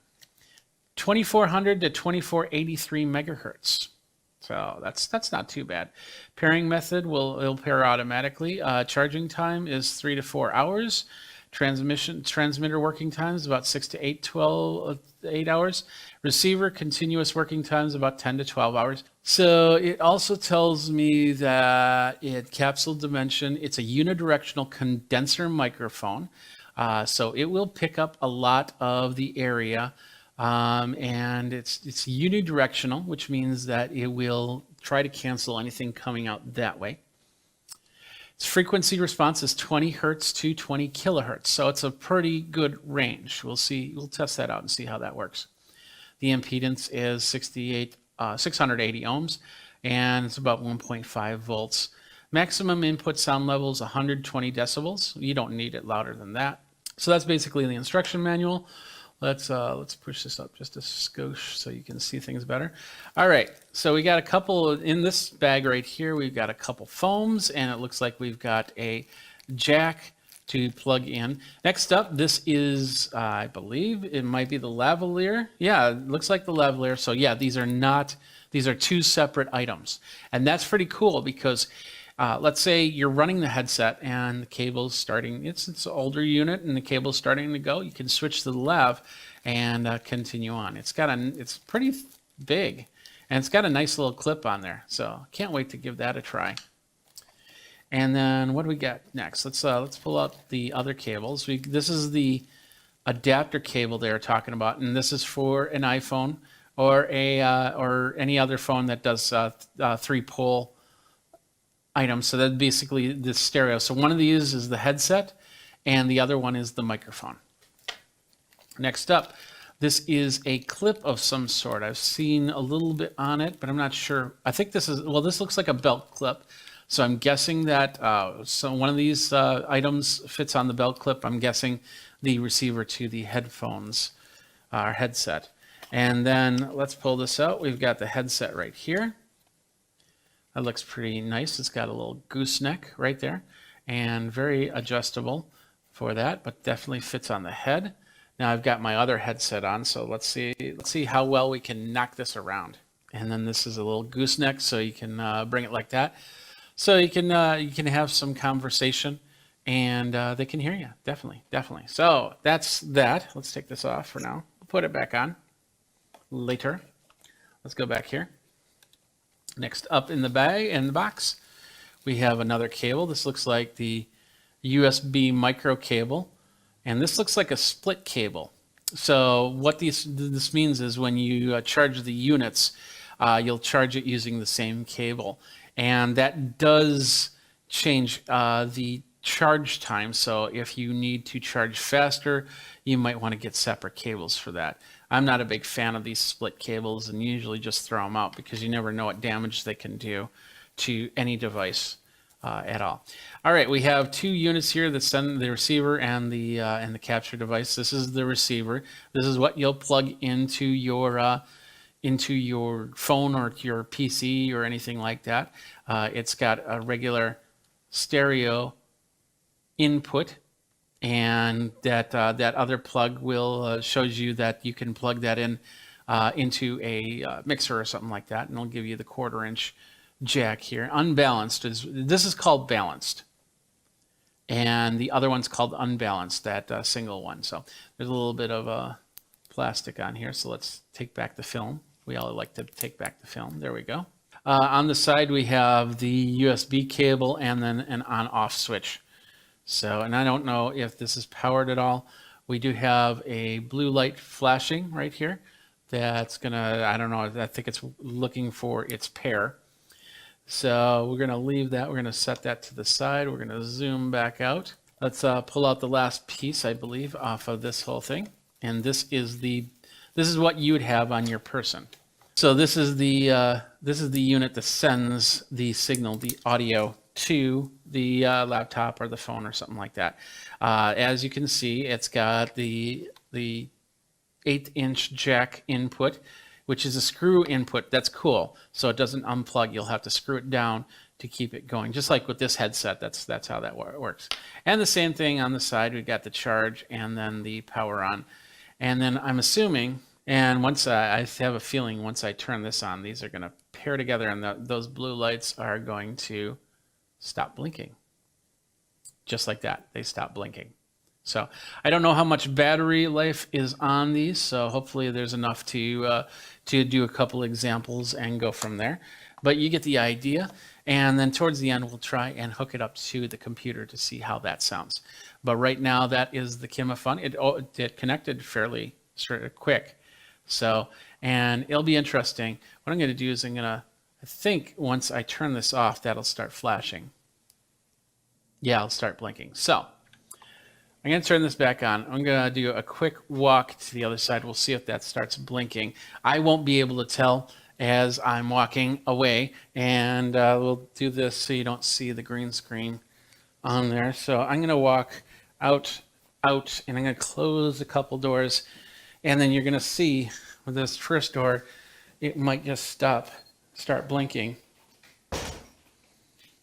2400 to 2483 megahertz. So that's not too bad. Pairing method it'll pair automatically. Charging time is 3 to 4 hours. Transmitter working time is about 6 to 8 hours. Receiver continuous working time is about 10 to 12 hours. So it also tells me that capsule dimension, it's a unidirectional condenser microphone. So it will pick up a lot of the area, and it's unidirectional, which means that it will try to cancel anything coming out that way. Its frequency response is 20 hertz to 20 kilohertz, so it's a pretty good range. We'll test that out and see how that works. The impedance is 680 ohms, and it's about 1.5 volts. Maximum input sound level is 120 decibels. You don't need it louder than that. So that's basically the instruction manual. Let's push this up just a skosh so you can see things better. All right, so we got a couple in this bag right here. We've got a couple foams, and it looks like we've got a jack to plug in. Next up, this is, I believe it might be the lavalier. Yeah, it looks like the lavalier. So yeah, these are two separate items. And that's pretty cool because let's say you're running the headset and the cable's starting, it's an older unit and the cable's starting to go. You can switch to the lav and continue on. It's pretty big and it's got a nice little clip on there. So can't wait to give that a try. And then what do we got next? Let's pull out the other cables. This is the adapter cable they were talking about, and this is for an iPhone or any other phone that does 3-pole items. So that's basically the stereo. So one of these is the headset, and the other one is the microphone. Next up, this is a clip of some sort. I've seen a little bit on it, but I'm not sure. I think this looks like a belt clip. So I'm guessing that so one of these items fits on the belt clip. I'm guessing the receiver to the headphones or headset. And then let's pull this out. We've got the headset right here. That looks pretty nice. It's got a little gooseneck right there and very adjustable for that, but definitely fits on the head. Now I've got my other headset on, so let's see how well we can knock this around. And then this is a little gooseneck, so you can bring it like that. So you can have some conversation, and they can hear you. Definitely. So that's that. Let's take this off for now. We'll put it back on later. Let's go back here. Next up in the box, we have another cable. This looks like the USB micro cable, and this looks like a split cable. So what this means is when you charge the units, you'll charge it using the same cable. And that does change the charge time. So if you need to charge faster, you might want to get separate cables for that. I'm not a big fan of these split cables and usually just throw them out because you never know what damage they can do to any device at all. All right, we have two units here that send the receiver and the capture device. This is the receiver. This is what you'll plug into your phone or your PC or anything like that. It's got a regular stereo input, and that other plug will shows you that you can plug that in into a mixer or something like that, and it'll give you the 1/4 inch jack here. Unbalanced this is called balanced, and the other one's called unbalanced, that single one. So there's a little bit of plastic on here. So let's take back the film. We all like to take back the film. There we go. On the side we have the USB cable and then an on-off switch. So, and I don't know if this is powered at all. We do have a blue light flashing right here. That's gonna, I don't know, I think it's looking for its pair. So we're gonna leave that, we're gonna set that to the side. We're gonna zoom back out. Let's pull out the last piece, I believe, off of this whole thing. And this is what you would have on your person. So this is the unit that sends the signal, the audio, to the laptop or the phone or something like that. As you can see, it's got the 1/8 inch jack input, which is a screw input. That's cool. So it doesn't unplug. You'll have to screw it down to keep it going. Just like with this headset, that's how that works. And the same thing on the side. We've got the charge and then the power on. And then I'm assuming, and once I have a feeling once I turn this on, these are going to pair together, and those blue lights are going to stop blinking. Just like that, they stop blinking. So I don't know how much battery life is on these, so hopefully there's enough to do a couple examples and go from there. But you get the idea, and then towards the end we'll try and hook it up to the computer to see how that sounds. But right now that is the Kimafun. It connected fairly quick. So, and it'll be interesting. What I'm going to do is I think once I turn this off, that'll start flashing. Yeah, it'll start blinking. So I'm going to turn this back on. I'm going to do a quick walk to the other side. We'll see if that starts blinking. I won't be able to tell as I'm walking away, and we'll do this so you don't see the green screen on there. So I'm going to walk out, and I'm going to close a couple doors, and then you're going to see with this first door, it might just start blinking.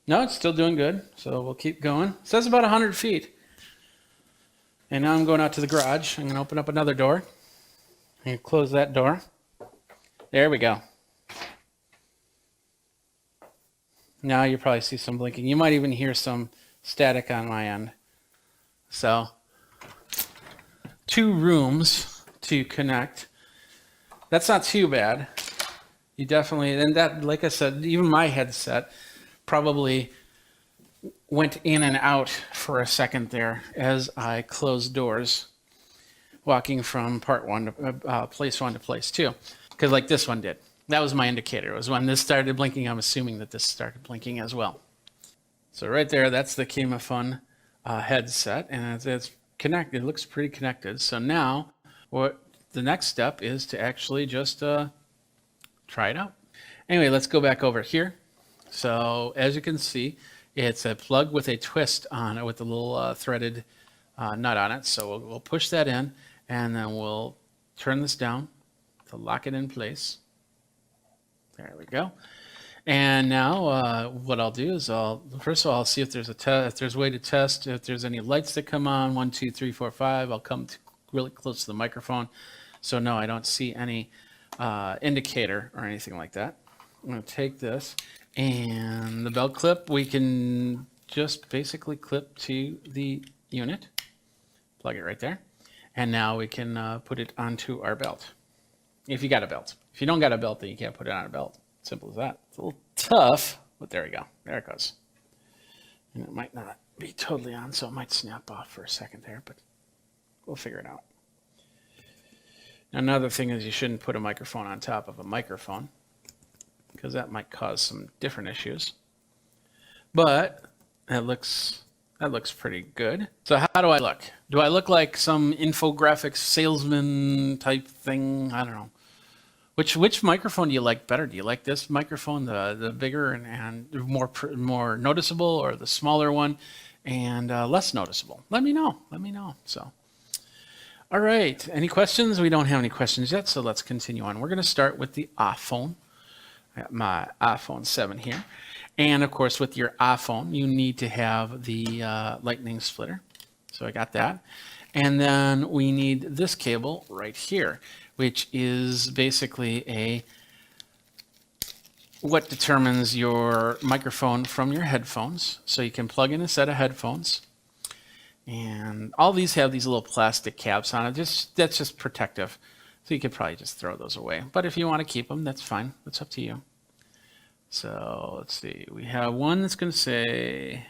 No, it's still doing good, so we'll keep going. It says about 100 feet. And now I'm going out to the garage. I'm going to open up another door and close that door. There we go. Now you probably see some blinking. You might even hear some static on my end. So, 2 rooms to connect. That's not too bad. You definitely, and that, like I said, even my headset probably went in and out for a second there as I closed doors, walking from part 1 to place 1 to place 2, because like this one did. That was my indicator. It was when this started blinking. I'm assuming that this started blinking as well. So right there, that's the Kimafun headset, and it's connected. It looks pretty connected. So now, what the next step is to actually just try it out. Anyway, let's go back over here. So as you can see, it's a plug with a twist on it with a little threaded nut on it. So we'll push that in, and then we'll turn this down to lock it in place. There we go. And now what I'll do is first of all, I'll see if there's a way to test if there's any lights that come on. 1, 2, 3, 4, 5. I'll come really close to the microphone. So no, I don't see any indicator or anything like that. I'm going to take this, and the belt clip we can just basically clip to the unit. Plug it right there. And now we can put it onto our belt. If you got a belt. If you don't got a belt, then you can't put it on a belt. Simple as that. It's a little tough, but there we go. There it goes. And it might not be totally on, so it might snap off for a second there, but we'll figure it out. Now, another thing is you shouldn't put a microphone on top of a microphone, because that might cause some different issues. But that looks pretty good. So how do I look? Do I look like some infographics salesman type thing? I don't know. Which microphone do you like better? Do you like this microphone, the bigger and more noticeable, or the smaller one and less noticeable? Let me know. So, all right. Any questions? We don't have any questions yet, so let's continue on. We're going to start with the iPhone. I got my iPhone 7 here. And of course, with your iPhone, you need to have the lightning splitter. So I got that. And then we need this cable right here. which is basically what determines your microphone from your headphones. So you can plug in a set of headphones, and all these have these little plastic caps on it. That's just protective. So you could probably just throw those away. But if you want to keep them, that's fine. That's up to you. So let's see. We have one that's going to say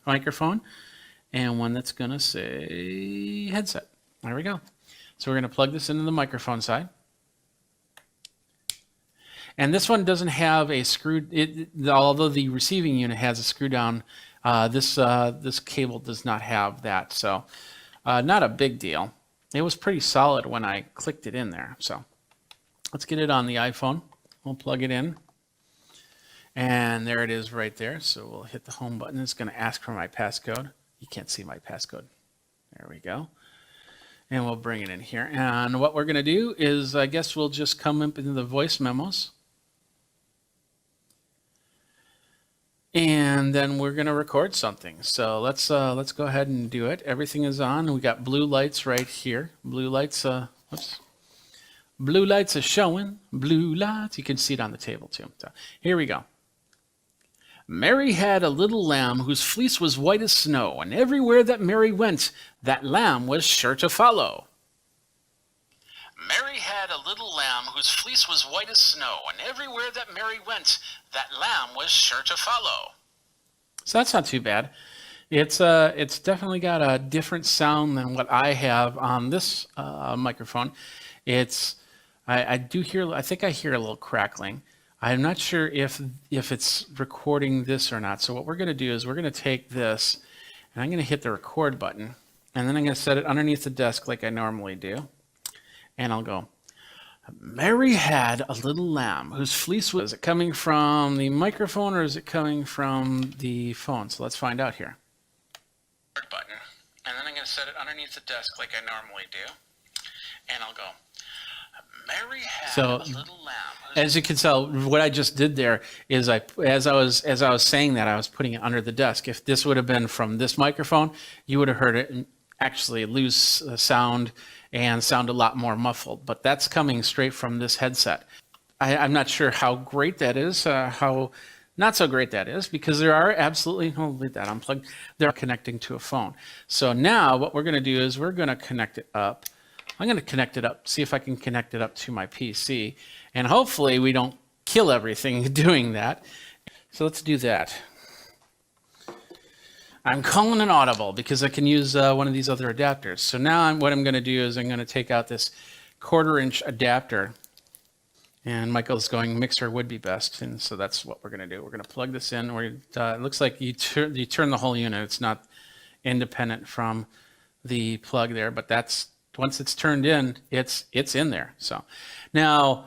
microphone and one that's going to say headset. There we go. So we're going to plug this into the microphone side. And this one doesn't have a screw, although the receiving unit has a screw down, this cable does not have that. So not a big deal. It was pretty solid when I clicked it in there. So let's get it on the iPhone. We'll plug it in. And there it is right there. So we'll hit the home button. It's going to ask for my passcode. You can't see my passcode. There we go. And we'll bring it in here. And what we're going to do is, I guess we'll just come up into the voice memos. And then we're going to record something. So let's go ahead and do it. Everything is on. We got blue lights right here. Blue lights, Blue lights are showing. Blue lights. You can see it on the table too. So here we go. Mary had a little lamb whose fleece was white as snow, and everywhere that Mary went, that lamb was sure to follow. Mary had a little lamb whose fleece was white as snow, and everywhere that Mary went, that lamb was sure to follow. So that's not too bad. It's definitely got a different sound than what I have on this microphone. I think I hear a little crackling. I'm not sure if it's recording this or not. So what we're going to do is we're going to take this and I'm going to hit the record button, and then I'm going to set it underneath the desk like I normally do. And I'll go, Mary had a little lamb whose fleece was, is it coming from the microphone or is it coming from the phone? So let's find out here. Record button, and then I'm going to set it underneath the desk like I normally do. And I'll go, Mary had a little lamb. As you can tell, what I just did there is as I was saying that, I was putting it under the desk. If this would have been from this microphone, you would have heard it actually lose sound and sound a lot more muffled. But that's coming straight from this headset. I'm not sure how great that is, how not so great that is, because there are absolutely, oh, leave that unplugged, they're connecting to a phone. So now what we're going to do is we're going to connect it up. I'm going to connect it up, see if I can connect it up to my PC, and hopefully we don't kill everything doing that. So let's do that. I'm calling an audible because I can use one of these other adapters. So now what I'm going to do is I'm going to take out this 1/4-inch adapter, and Michael's going mixer would be best, and so that's what we're going to do. We're going to plug this in. It looks like you turn the whole unit. It's not independent from the plug there, but that's once it's turned in, it's in there. So now,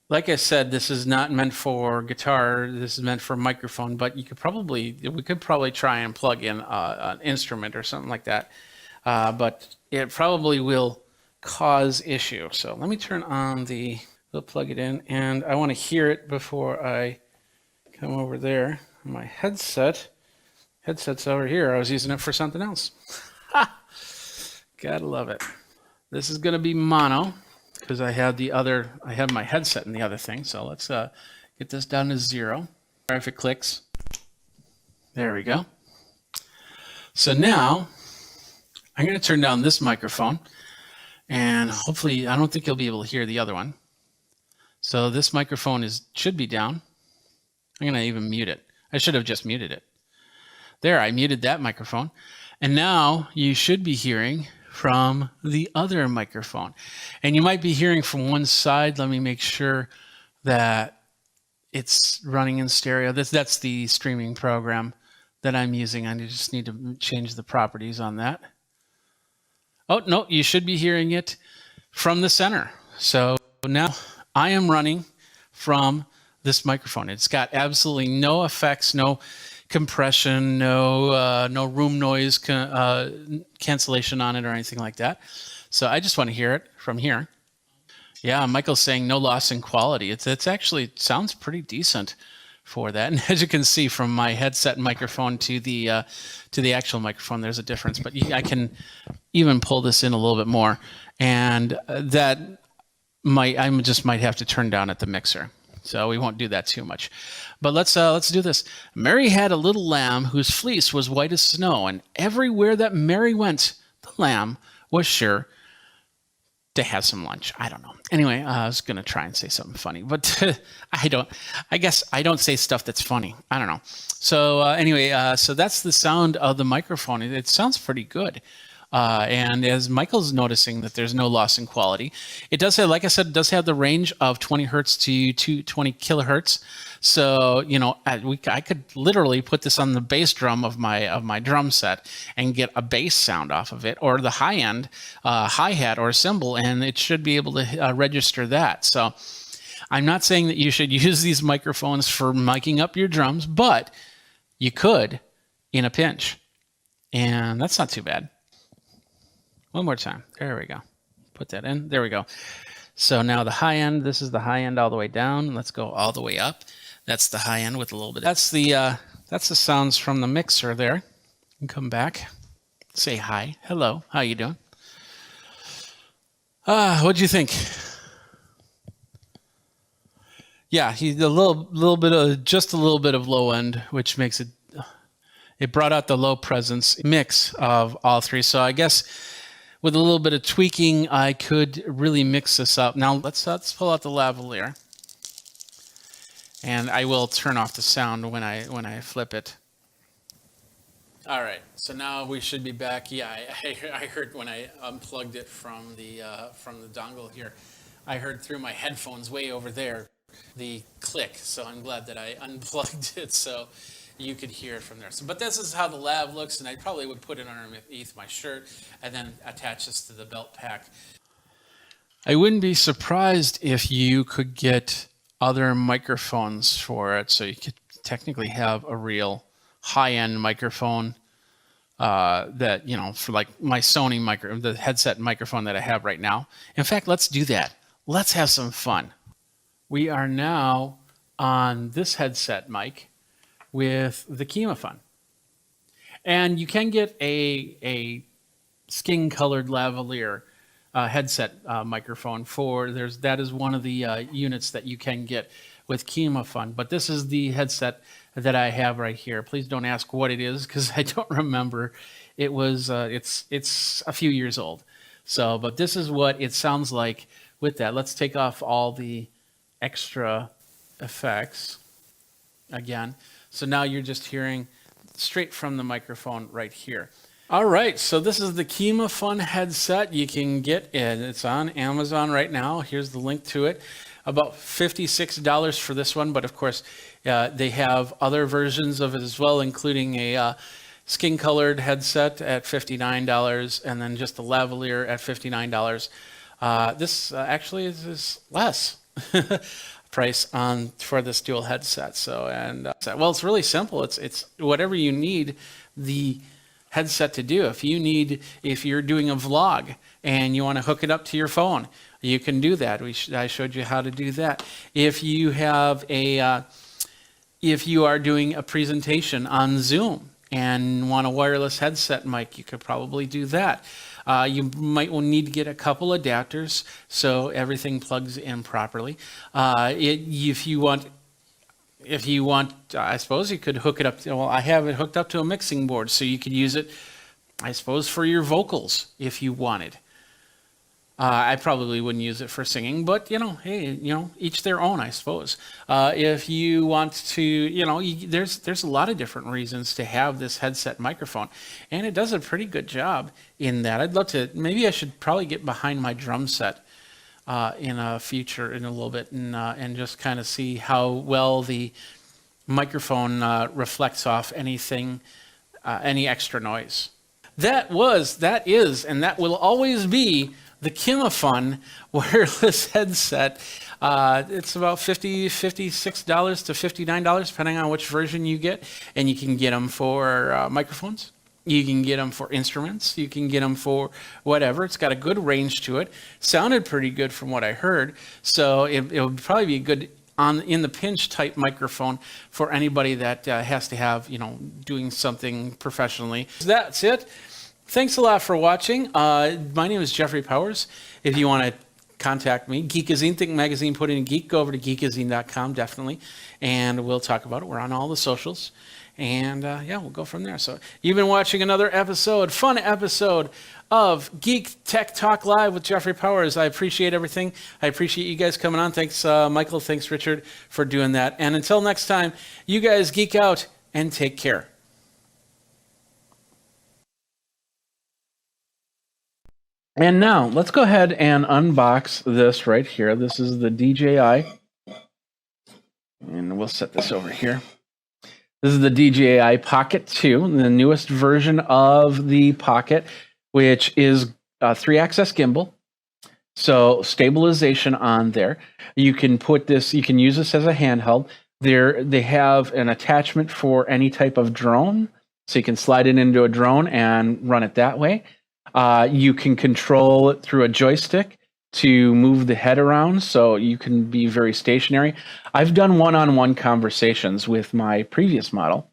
like I said, this is not meant for guitar. This is meant for microphone, but we could probably try and plug in an instrument or something like that. But it probably will cause issue. So let me turn on we'll plug it in, and I want to hear it before I come over there. My headset's over here. I was using it for something else. Gotta love it. This is going to be mono because I have my headset in the other thing. So let's get this down to 0. If it clicks, there we go. So now I'm going to turn down this microphone, and hopefully I don't think you'll be able to hear the other one. So this microphone should be down. I'm going to even mute it. I should have just muted it. There, I muted that microphone. And now you should be hearing from the other microphone. And you might be hearing from one side. Let me make sure that it's running in stereo. That's the streaming program that I'm using. I just need to change the properties on that. Oh, no, you should be hearing it from the center. So now I am running from this microphone. It's got absolutely no effects, no compression, no room noise cancellation on it or anything like that. So I just want to hear it from here. Yeah, Michael's saying no loss in quality. It's actually sounds pretty decent for that. And as you can see from my headset microphone to the actual microphone, there's a difference. But I can even pull this in a little bit more, and that I just might have to turn down at the mixer. So we won't do that too much. But let's do this. Mary had a little lamb whose fleece was white as snow, and everywhere that Mary went, the lamb was sure to have some lunch. I don't know. Anyway, I was going to try and say something funny, but I guess I don't say stuff that's funny. I don't know. So anyway, so that's the sound of the microphone. It sounds pretty good. And as Michael's noticing that there's no loss in quality, it does have, like I said, it does have the range of 20 hertz to 220 kilohertz. So, I could literally put this on the bass drum of my drum set and get a bass sound off of it, or the high end hi-hat or cymbal, and it should be able to register that. So I'm not saying that you should use these microphones for miking up your drums, but you could in a pinch, and that's not too bad. One more time. There we go. Put that in. There we go. So now the high end, this is the high end all the way down. Let's go all the way up. That's the high end with a little bit. That's the sounds from the mixer there. And come back. Say hi. Hello. How you doing? What'd you think? Yeah, a little bit of low end, which makes it brought out the low presence mix of all three. So I guess with a little bit of tweaking, I could really mix this up. Now let's pull out the lavalier, and I will turn off the sound when I flip it. All right, so now we should be back. Yeah, I heard when I unplugged it from the dongle here, I heard through my headphones way over there the click. So I'm glad that I unplugged it so you could hear it from there. So, but this is how the lav looks, and I probably would put it underneath my shirt and then attach this to the belt pack. I wouldn't be surprised if you could get other microphones for it, so you could technically have a real high-end microphone that, for like my Sony the headset microphone that I have right now. In fact, let's do that. Let's have some fun. We are now on this headset mic with the Kemafun. And you can get a skin-colored lavalier headset microphone that is one of the units that you can get with Kemafun. But this is the headset that I have right here. Please don't ask what it is, because I don't remember. It was it's a few years old. So, but this is what it sounds like with that. Let's take off all the extra effects again. So now you're just hearing straight from the microphone right here. All right, so this is the Kemafun headset. You can get it. It's on Amazon right now. Here's the link to it. About $56 for this one, but of course they have other versions of it as well, including a skin-colored headset at $59, and then just the lavalier at $59. This actually is less price for this dual headset. So well, it's really simple. It's whatever you need the headset to do. If you're doing a vlog and you want to hook it up to your phone, you can do that. I showed you how to do that. If you are doing a presentation on Zoom and want a wireless headset mic, you could probably do that. You might need to get a couple adapters so everything plugs in properly. If you want, I suppose you could hook it up. I have it hooked up to a mixing board, so you could use it, I suppose, for your vocals if you wanted. I probably wouldn't use it for singing, but hey, each their own, I suppose. If you want to, there's a lot of different reasons to have this headset microphone, and it does a pretty good job in that. I'd love to. Maybe I should probably get behind my drum set in a little bit, and just kind of see how well the microphone reflects off anything, any extra noise. That is, and that will always be the Kemafun wireless headset. It's about $56 to $59, depending on which version you get. And you can get them for microphones. You can get them for instruments. You can get them for whatever. It's got a good range to it. Sounded pretty good from what I heard. So it would probably be a good in the pinch type microphone for anybody that has to have, doing something professionally. That's it. Thanks a lot for watching. My name is Jeffrey Powers. If you want to contact me. Geekazine, Think Magazine, put in Geek. Go over to geekazine.com, definitely, and we'll talk about it. We're on all the socials, and we'll go from there. So you've been watching another fun episode of Geek Tech Talk Live with Jeffrey Powers. I appreciate everything. I appreciate you guys coming on. Thanks, Michael. Thanks, Richard, for doing that. And until next time, you guys geek out and take care. And now let's go ahead and unbox this right here. This is the DJI, and we'll set this over here. This is the DJI Pocket 2, the newest version of the Pocket, which is a 3-axis gimbal. So stabilization on there. You can put this, you can use this as a handheld. They have an attachment for any type of drone, so you can slide it into a drone and run it that way. You can control it through a joystick to move the head around, so you can be very stationary. I've done one-on-one conversations with my previous model,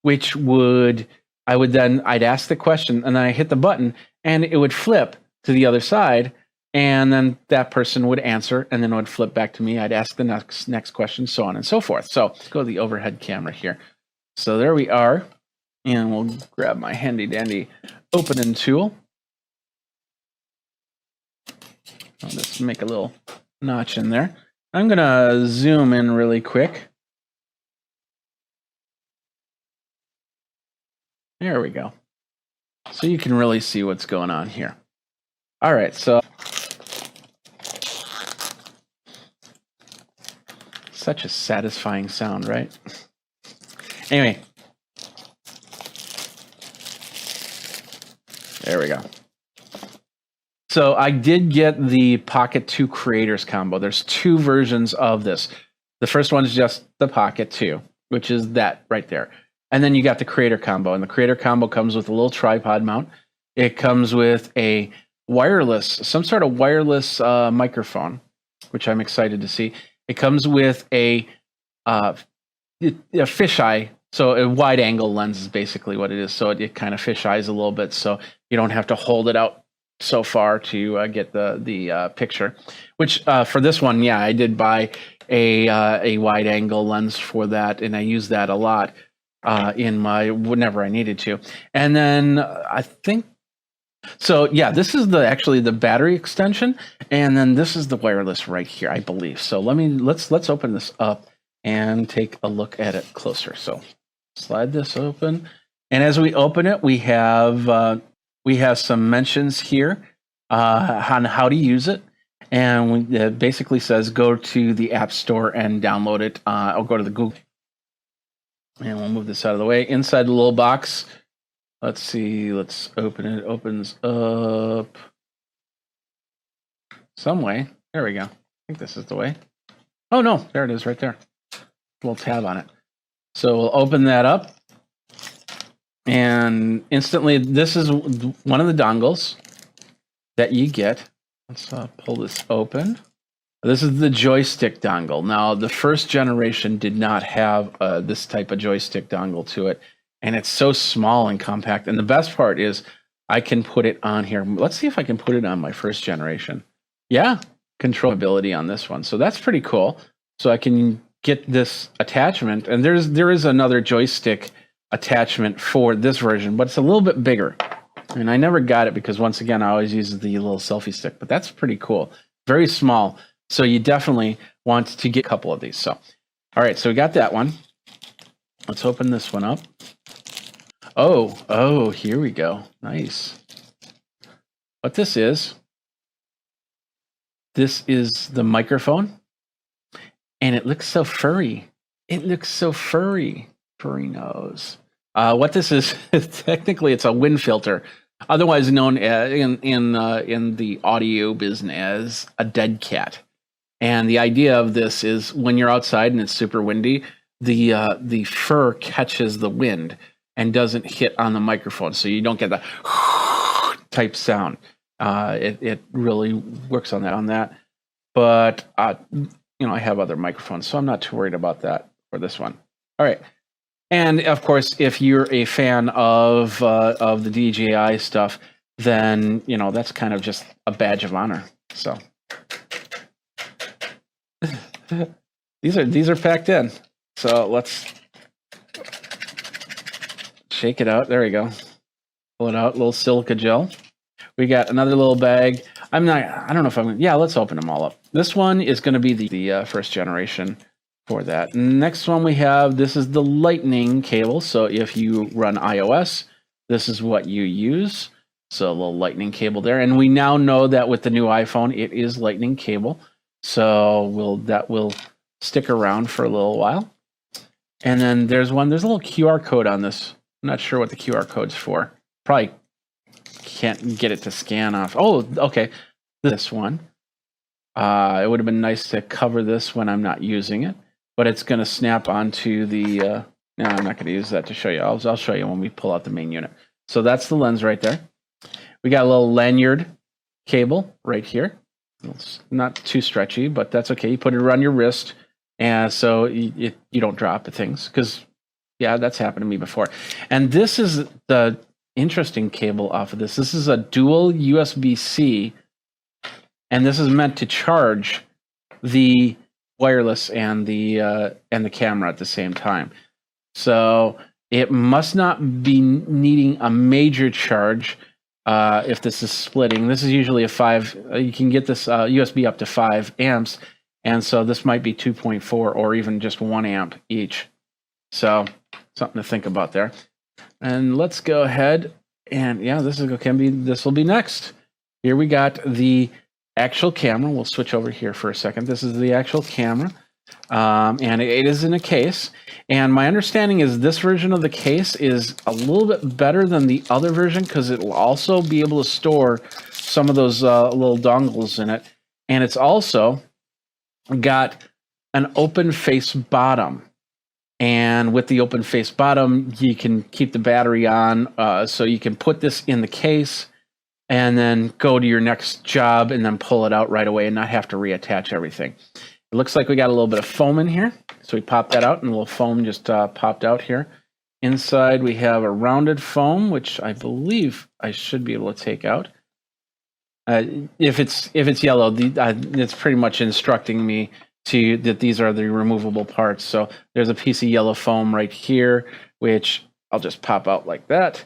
which I'd ask the question, and then I hit the button, and it would flip to the other side, and then that person would answer, and then it would flip back to me. I'd ask the next question, so on and so forth. So let's go to the overhead camera here. So there we are, and we'll grab my handy-dandy opening tool. I'll just make a little notch in there. I'm going to zoom in really quick. There we go. So you can really see what's going on here. All right, so such a satisfying sound, right? Anyway. There we go. So I did get the Pocket 2 Creators Combo. There's 2 versions of this. The first one is just the Pocket 2, which is that right there. And then you got the Creator Combo. And the Creator Combo comes with a little tripod mount. It comes with a some sort of wireless microphone, which I'm excited to see. It comes with a fisheye. So a wide angle lens is basically what it is. So it kind of fish eyes a little bit, so you don't have to hold it out so far to get the picture. Which for this one, yeah, I did buy a wide angle lens for that, and I use that a lot in whenever I needed to. And then I think so. Yeah, this is actually the battery extension, and then this is the wireless right here, I believe. So let's open this up and take a look at it closer. So slide this open, and as we open it, we have some mentions here on how to use it, and it basically says go to the App Store and download it, or go to the Google. And we'll move this out of the way. Inside the little box, let's see. Let's open it. It opens up some way. There we go. I think this is the way. Oh no, there it is, right there. Little tab on it. So we'll open that up, and instantly, this is one of the dongles that you get. Let's pull this open. This is the joystick dongle. Now, the first generation did not have this type of joystick dongle to it, and it's so small and compact. And the best part is I can put it on here. Let's see if I can put it on my first generation. Yeah, controllability on this one. So that's pretty cool. So I can get this attachment, and there is another joystick attachment for this version, but it's a little bit bigger. And I never got it because, once again, I always use the little selfie stick, but that's pretty cool. Very small. So you definitely want to get a couple of these. So, all right, so we got that one. Let's open this one up. Oh, here we go. Nice. What this is the microphone, and it looks so furry. It looks so furry. Furry nose. What this is, technically, it's a wind filter, otherwise known as, in the audio business as a dead cat. And the idea of this is when you're outside and it's super windy, the fur catches the wind and doesn't hit on the microphone, so you don't get the type sound. It really works on that. But I have other microphones, so I'm not too worried about that for this one. All right. And of course, if you're a fan of the DJI stuff, then that's kind of just a badge of honor. So These are packed in. So let's shake it out. There we go. Pull it out. A little silica gel. We got another little bag. I don't know if yeah, let's open them all up. This one is going to be the first generation for that. Next one we have, this is the lightning cable. So if you run iOS, this is what you use. So a little lightning cable there. And we now know that with the new iPhone, it is lightning cable. So that will stick around for a little while. And then there's a little QR code on this. I'm not sure what the QR code's for. Probably can't get it to scan off. Oh, okay. This one. It would have been nice to cover this when I'm not using it, but it's going to snap onto the. No, I'm not going to use that to show you. I'll show you when we pull out the main unit. So that's the lens right there. We got a little lanyard cable right here. It's not too stretchy, but that's okay. You put it around your wrist, and so you don't drop things because, yeah, that's happened to me before. And this is the interesting cable off of this. This is a dual USB-C, and this is meant to charge the wireless and the camera at the same time. So it must not be needing a major charge if this is splitting. This is usually a 5. You can get this USB up to 5 amps, and so this might be 2.4 or even just 1 amp each. So something to think about there. And let's go ahead and this will be next. Here we got the actual camera. We'll switch over here for a second. This is the actual camera, and it is in a case. And my understanding is this version of the case is a little bit better than the other version because it will also be able to store some of those little dongles in it. And it's also got an open face bottom. And with the open face bottom, you can keep the battery on, so you can put this in the case and then go to your next job and then pull it out right away and not have to reattach everything. It looks like we got a little bit of foam in here. So we popped that out and a little foam just popped out here. Inside we have a rounded foam, which I believe I should be able to take out. If it's yellow, it's pretty much instructing me that these are the removable parts. So there's a piece of yellow foam right here, which I'll just pop out like that.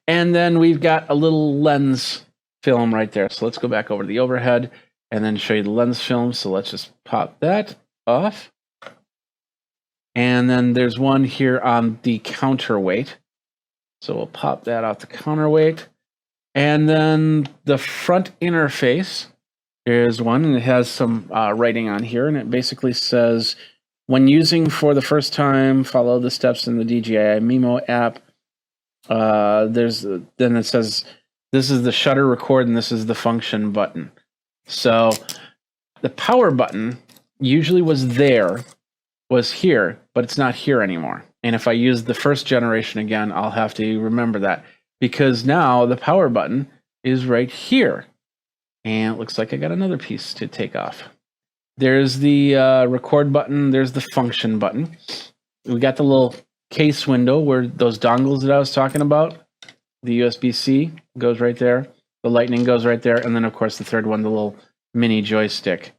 And then we've got a little lens film right there. So let's go back over to the overhead and then show you the lens film. So let's just pop that off. And then there's one here on the counterweight. So we'll pop that off the counterweight. And then the front interface. Here's one, and it has some writing on here, and it basically says, when using for the first time, follow the steps in the DJI Mimo app. Then it says, this is the shutter record, and this is the function button. So the power button usually was here, but it's not here anymore. And if I use the first generation again, I'll have to remember that, because now the power button is right here. And it looks like I got another piece to take off. There's the record button. There's the function button. We got the little case window where those dongles that I was talking about. The USB-C goes right there. The lightning goes right there. And then, of course, the third one, the little mini joystick.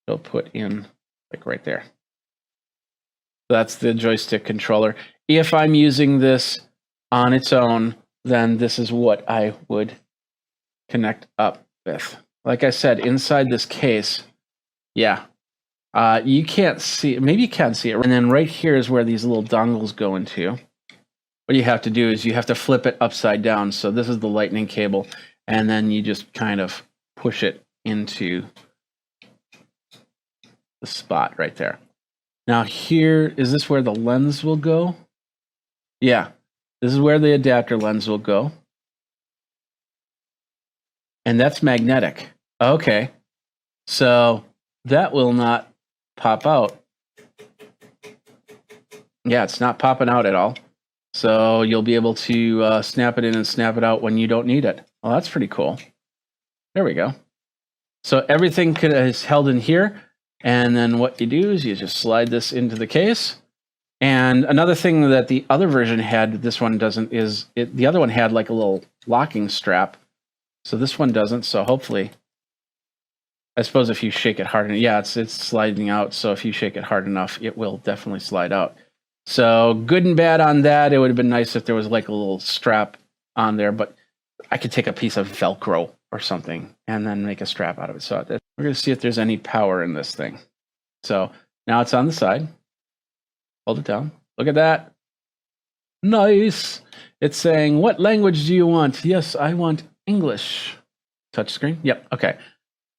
They'll put in like right there. That's the joystick controller. If I'm using this on its own, then this is what I would connect up with. Like I said, inside this case, you can't see it. Maybe you can see it. And then right here is where these little dongles go into. What you have to do is you have to flip it upside down. So this is the lightning cable, and then you just kind of push it into the spot right there. Now here, is this where the lens will go? Yeah, this is where the adapter lens will go. And that's magnetic. Okay. So that will not pop out. Yeah, it's not popping out at all. So you'll be able to snap it in and snap it out when you don't need it. Well, that's pretty cool. There we go. So everything is held in here. And then what you do is you just slide this into the case. And another thing that the other version had, that this one doesn't, is the other one had like a little locking strap. So this one doesn't. So hopefully I suppose if you shake it hard enough, yeah, it's sliding out. So if you shake it hard enough, it will definitely slide out. So good and bad on that. It would have been nice if there was like a little strap on there, but I could take a piece of Velcro or something and then make a strap out of it. So we're going to see if there's any power in this thing. So now it's on the side. Hold it down. Look at that. Nice. It's saying, what language do you want? Yes, I want English. Touchscreen. Yep. Okay.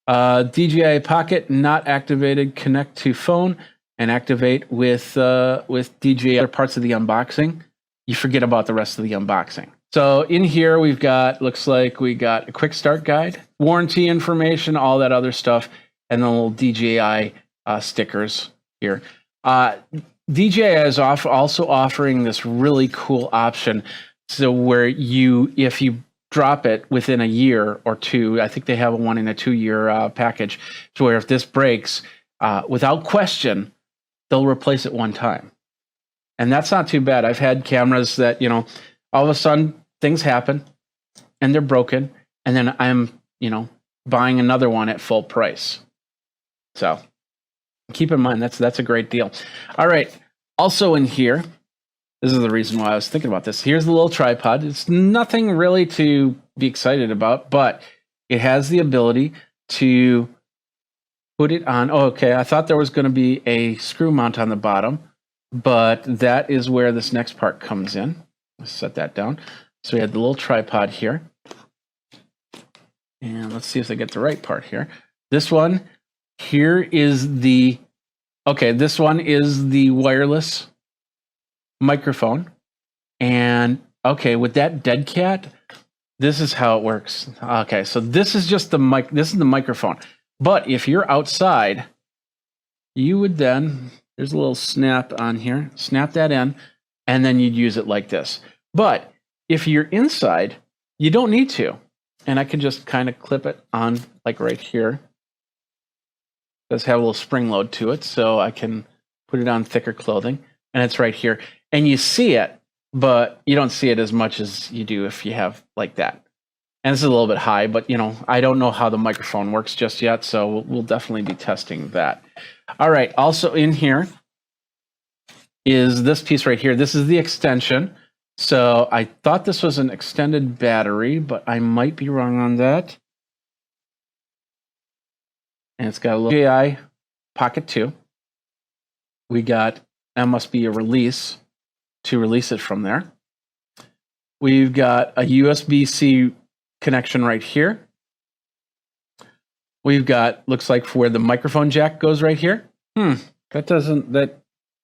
DJI Pocket not activated. Connect to phone and activate with DJI. Other parts of the unboxing. You forget about the rest of the unboxing. So in here we've got, looks like we got a quick start guide, warranty information, all that other stuff, and the little DJI stickers here. DJI is also offering this really cool option. So where if you drop it within a year or two, I think they have one in a 2-year package, to where if this breaks, without question, they'll replace it one time. And that's not too bad. I've had cameras that, all of a sudden things happen and they're broken, and then I'm, buying another one at full price. So keep in mind, that's a great deal. All right. Also in here, this is the reason why I was thinking about this. Here's the little tripod. It's nothing really to be excited about, but it has the ability to put it on. Oh, okay. I thought there was going to be a screw mount on the bottom, but that is where this next part comes in. Let's set that down. So we had the little tripod here. And let's see if I get the right part here. This one here is this one is the wireless microphone. And okay, with that dead cat, this is how it works. Okay, so this is just the mic. This is the microphone. But if you're outside, you would then, there's a little snap on here, snap that in, and then you'd use it like this. But if you're inside, you don't need to. And I can just kind of clip it on like right here. It does have a little spring load to it, so I can put it on thicker clothing. And it's right here. And you see it, but you don't see it as much as you do if you have like that. And this is a little bit high, but I don't know how the microphone works just yet, so we'll definitely be testing that. All right, also in here is this piece right here. This is the extension. So I thought this was an extended battery, but I might be wrong on that. And it's got a little DJI Pocket 2. That must be a release to release it from there. We've got a USB-C connection right here. We've got, looks like for where the microphone jack goes right here. That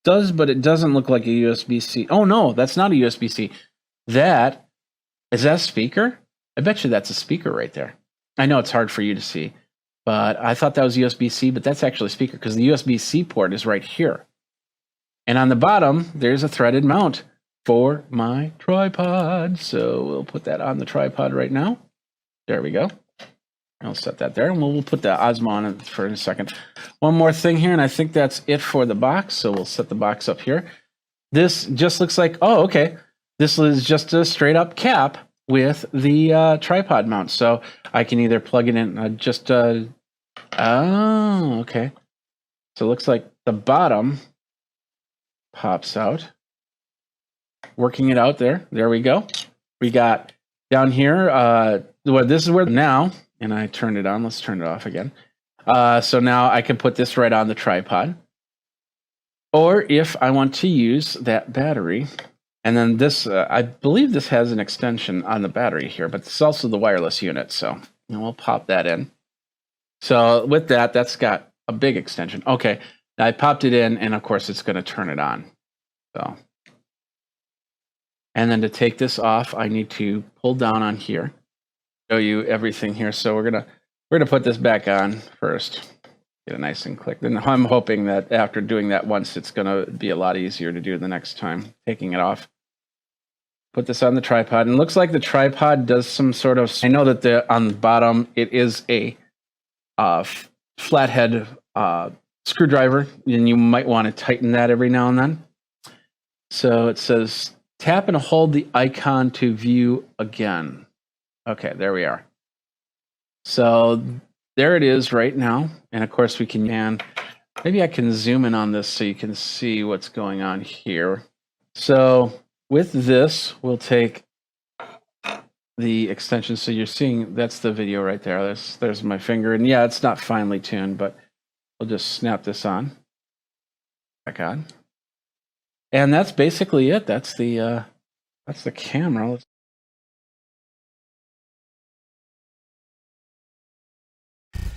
does, but it doesn't look like a USB-C. Oh no, that's not a USB-C. Is that a speaker? I bet you that's a speaker right there. I know it's hard for you to see, but I thought that was USB-C, but that's actually a speaker because the USB-C port is right here. And on the bottom, there's a threaded mount for my tripod. So we'll put that on the tripod right now. There we go. I'll set that there, and we'll put the Osmo on it for a second. One more thing here, and I think that's it for the box. So we'll set the box up here. This just looks like, oh, okay. This is just a straight up cap with the tripod mount. So I can either plug it in, oh, okay. So it looks like the bottom pops out. Working it out there. There we go. We got down here, this is where now, and I turned it on. Let's turn it off again. So now I can put this right on the tripod. Or if I want to use that battery, and then this, I believe this has an extension on the battery here, but this is also the wireless unit. So we'll pop that in. So with that, that's got a big extension. Okay, I popped it in, and of course it's going to turn it on. So, and then to take this off, I need to pull down on here. Show you everything here. So we're gonna put this back on first. Get it nice and click. Then I'm hoping that after doing that once, it's gonna be a lot easier to do the next time. Taking it off. Put this on the tripod, and it looks like the tripod does some sort of. I know that on the bottom it is a flathead screwdriver, and you might want to tighten that every now and then. So it says tap and hold the icon to view again. Okay, there we are. So there it is right now. And of course we can, and maybe I can zoom in on this so you can see what's going on here. So with this, we'll take the extension. So you're seeing, that's the video right there. There's my finger. And yeah, it's not finely tuned, but we'll just snap this on. Back on. And that's basically it. That's the camera.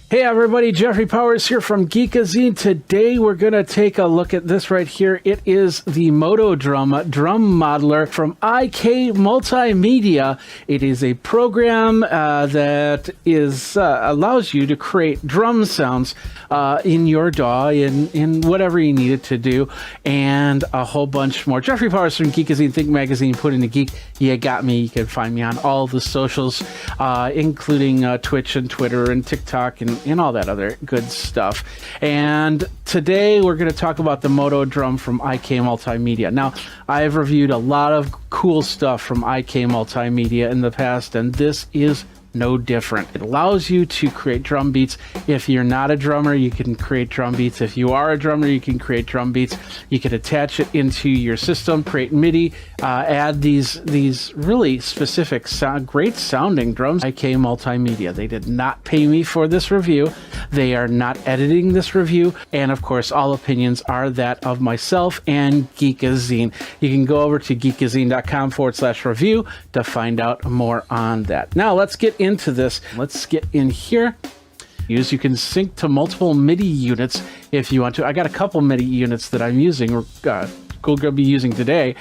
Hey everybody, Jeffrey Powers here from Geekazine. Today we're going to take a look at this right here. It is the Moto drum modeler from IK Multimedia. It is a program that allows you to create drum sounds in your DAW, in whatever you need it to do, and a whole bunch more. Jeffrey Powers from Geekazine, Think Magazine, Put in the Geek. You got me. You can find me on all the socials, including Twitch and Twitter and TikTok and all that other good stuff. And today we're going to talk about the Moto drum from IK Multimedia. Now, I've reviewed a lot of cool stuff from IK Multimedia in the past, and this is no different. It allows you to create drum beats. If you're not a drummer, you can create drum beats. If you are a drummer, you can create drum beats. You can attach it into your system, create MIDI, add these really specific, great sounding drums. IK Multimedia. They did not pay me for this review. They are not editing this review. And of course, all opinions are that of myself and Geekazine. You can go over to geekazine.com/review to find out more on that. Now let's get into this. Let's get in here. You can sync to multiple MIDI units if you want to. I got a couple MIDI units that I'm using, or going to be using today.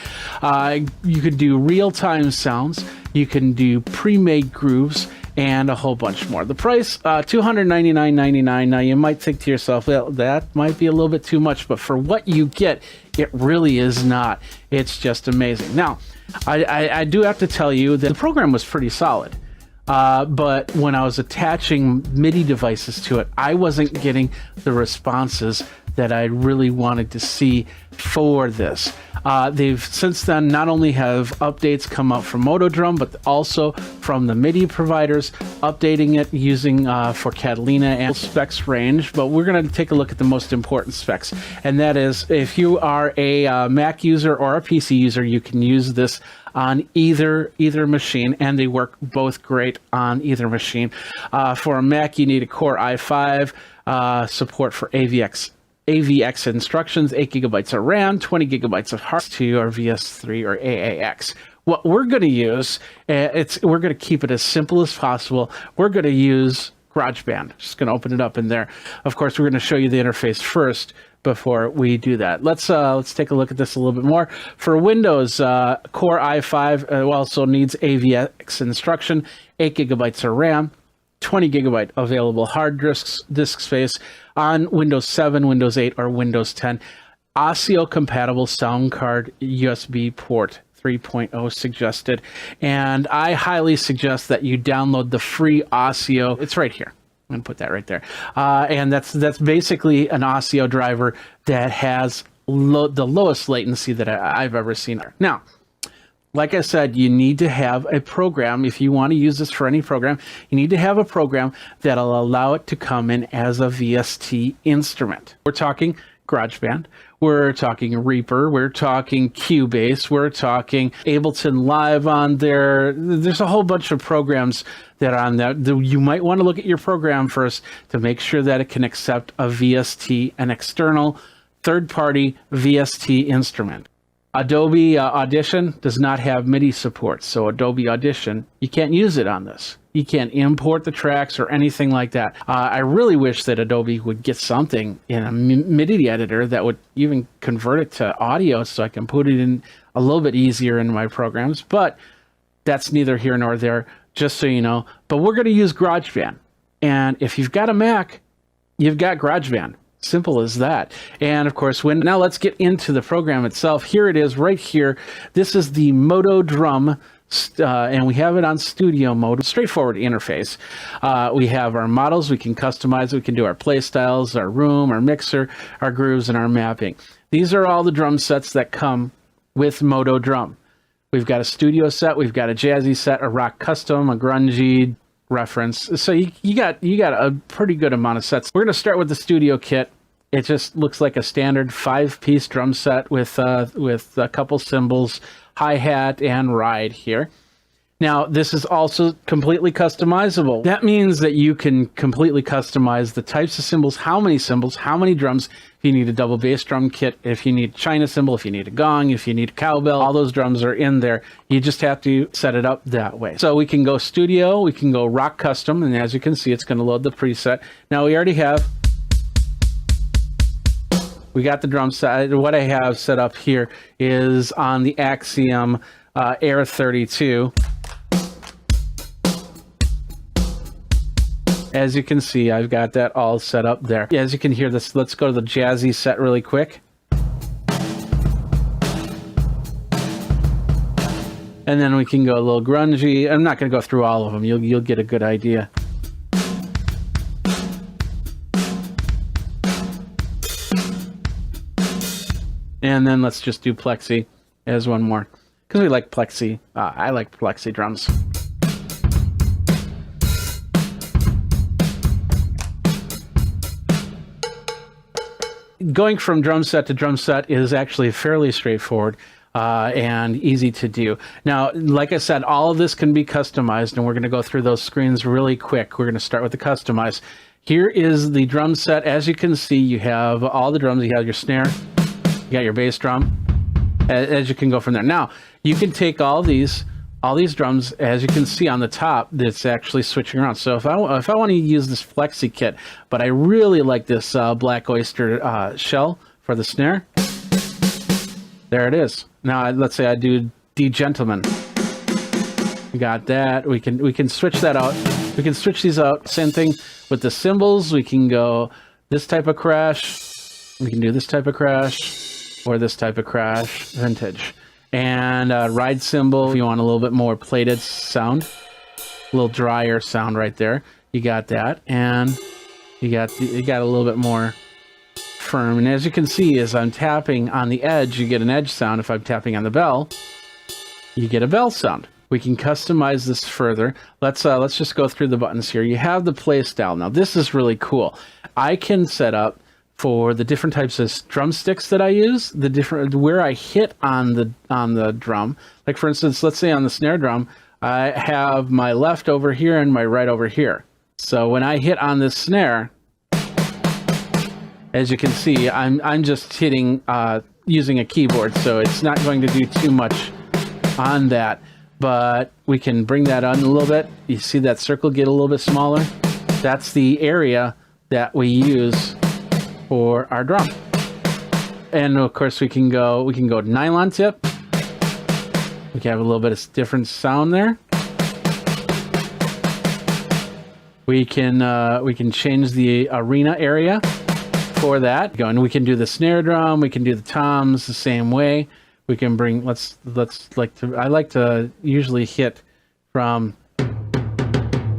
You can do real-time sounds. You can do pre-made grooves and a whole bunch more. The price, $299.99. Now you might think to yourself, well, that might be a little bit too much, but for what you get, it really is not. It's just amazing. Now, I do have to tell you that the program was pretty solid. But when I was attaching MIDI devices to it, I wasn't getting the responses that I really wanted to see for this. They've since then not only have updates come out from Moto Drum, but also from the MIDI providers, updating it using for Catalina and specs range. But we're going to take a look at the most important specs, and that is if you are a Mac user or a PC user, you can use this on either machine, and they work both great on either machine. For a Mac, you need a Core i5, support for AVX instructions, 8 gigabytes of RAM, 20 gigabytes of hard disk, or VS3 or AAX. What we're going to use, we're going to keep it as simple as possible. We're going to use GarageBand. Just going to open it up in there. Of course, we're going to show you the interface first before we do that. Let's take a look at this a little bit more. For Windows, Core i5 also needs AVX instruction, 8 gigabytes of RAM, 20 gigabyte available hard disk space. On Windows 7, Windows 8, or Windows 10, ASIO compatible sound card USB port 3.0 suggested, and I highly suggest that you download the free ASIO. It's right here. I'm going to put that right there. And that's basically an ASIO driver that has the lowest latency that I've ever seen. Now, like I said, you need to have a program. If you want to use this for any program, you need to have a program that'll allow it to come in as a VST instrument. We're talking GarageBand, we're talking Reaper, we're talking Cubase, we're talking Ableton Live on there. There's a whole bunch of programs that are on there. You might want to look at your program first to make sure that it can accept a VST, an external third-party VST instrument. Adobe Audition does not have MIDI support, so Adobe Audition, you can't use it on this. You can't import the tracks or anything like that. I really wish that Adobe would get something in a MIDI editor that would even convert it to audio so I can put it in a little bit easier in my programs, but that's neither here nor there, just so you know. But we're going to use GarageBand, and if you've got a Mac, you've got GarageBand. Simple as that. And of course, now let's get into the program itself. Here it is right here. This is the Moto drum, and we have it on studio mode. Straightforward interface. We have our models. We can customize. We can do our play styles, our room, our mixer, our grooves, and our mapping. These are all the drum sets that come with Moto drum. We've got a studio set. We've got a jazzy set, a rock custom, a grungy, reference. So you got a pretty good amount of sets. We're going to start with the studio kit. It just looks like a standard 5-piece drum set with a couple cymbals, hi-hat, and ride here. Now, this is also completely customizable. That means that you can completely customize the types of cymbals, how many drums. If you need a double bass drum kit, if you need a China cymbal, if you need a gong, if you need a cowbell, all those drums are in there. You just have to set it up that way. So we can go studio, we can go rock custom, and as you can see, it's going to load the preset. Now, we got the drum set. What I have set up here is on the Axiom Air 32. As you can see, I've got that all set up there. As you can hear this, let's go to the jazzy set really quick. And then we can go a little grungy. I'm not going to go through all of them. You'll get a good idea. And then let's just do plexi as one more, because we like plexi. I like plexi drums. Going from drum set to drum set is actually fairly straightforward and easy to do. Now, like I said, all of this can be customized, and we're going to go through those screens really quick. We're going to start with the customize. Here is the drum set. As you can see, you have all the drums. You have your snare, you got your bass drum, as you can go from there. Now, you can take all these drums, as you can see on the top, that's actually switching around. So if I want to use this flexi kit, but I really like this Black Oyster shell for the snare, there it is. Now let's say I do D Gentleman. We got that. We can switch that out. We can switch these out. Same thing with the cymbals. We can go this type of crash. We can do this type of crash or this type of crash, vintage. And ride cymbal, if you want a little bit more plated sound, a little drier sound right there. You got that, and you got a little bit more firm. And as you can see, as I'm tapping on the edge, you get an edge sound. If I'm tapping on the bell, you get a bell sound. We can customize this further. Let's just go through the buttons here. You have the play style. Now this is really cool. I can set up for the different types of drumsticks that I use, the different where I hit on the drum. Like for instance, let's say on the snare drum, I have my left over here and my right over here. So when I hit on this snare, as you can see, I'm just hitting using a keyboard, so it's not going to do too much on that. But we can bring that on a little bit. You see that circle get a little bit smaller? That's the area that we use for our drum. And of course we can go nylon tip. We can have a little bit of different sound there. We can change the arena area for that. And we can do the snare drum, we can do the toms the same way. We can bring I like to usually hit from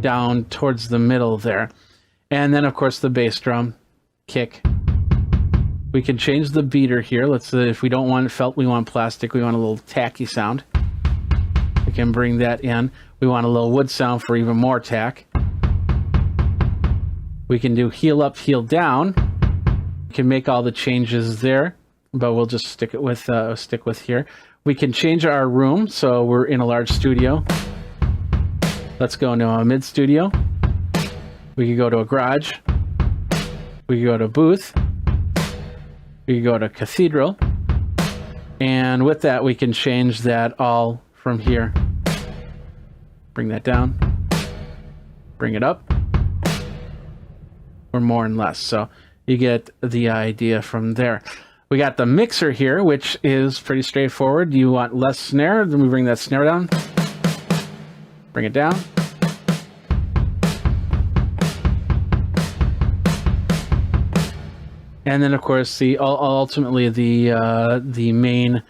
down towards the middle there. And then of course the bass drum, kick. We can change the beater here. Let's say if we don't want felt, we want plastic, we want a little tacky sound. We can bring that in. We want a little wood sound for even more tack. We can do heel up, heel down. We can make all the changes there, but we'll just stick with here. We can change our room, so we're in a large studio. Let's go into a mid studio. We can go to a garage. We can go to a booth. We can go to cathedral. And with that, we can change that all from here. Bring that down. Bring it up. Or more and less. So you get the idea from there. We got the mixer here, which is pretty straightforward. You want less snare, then we bring that snare down. Bring it down. And then, of course, ultimately the main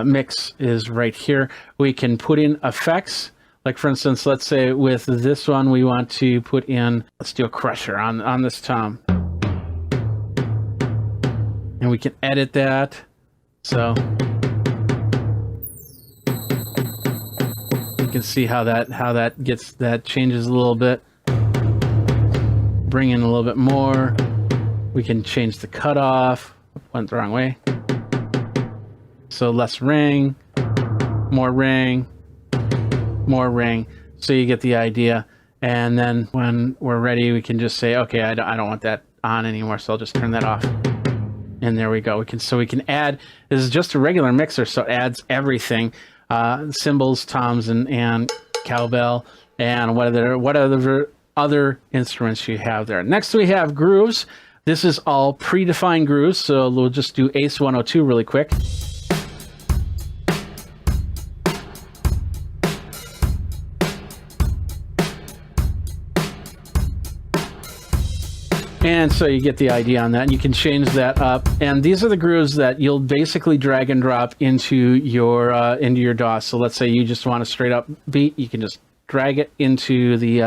mix is right here. We can put in effects. Like, for instance, let's say with this one, we want to put in, let's do a crusher on this tom. And we can edit that. So can see how that changes a little bit. Bring in a little bit more. We can change the cutoff. Went the wrong way. So less ring, more ring, more ring. So you get the idea. And then when we're ready, we can just say, okay, I don't want that on anymore, so I'll just turn that off. And there we go. We can add. This is just a regular mixer, so it adds everything: cymbals, toms, and cowbell, and other instruments you have there. Next, we have grooves. This is all predefined grooves, so we'll just do Ace 102 really quick. And so you get the idea on that, and you can change that up. And these are the grooves that you'll basically drag and drop into your DAW. So let's say you just want a straight up beat, you can just drag it into the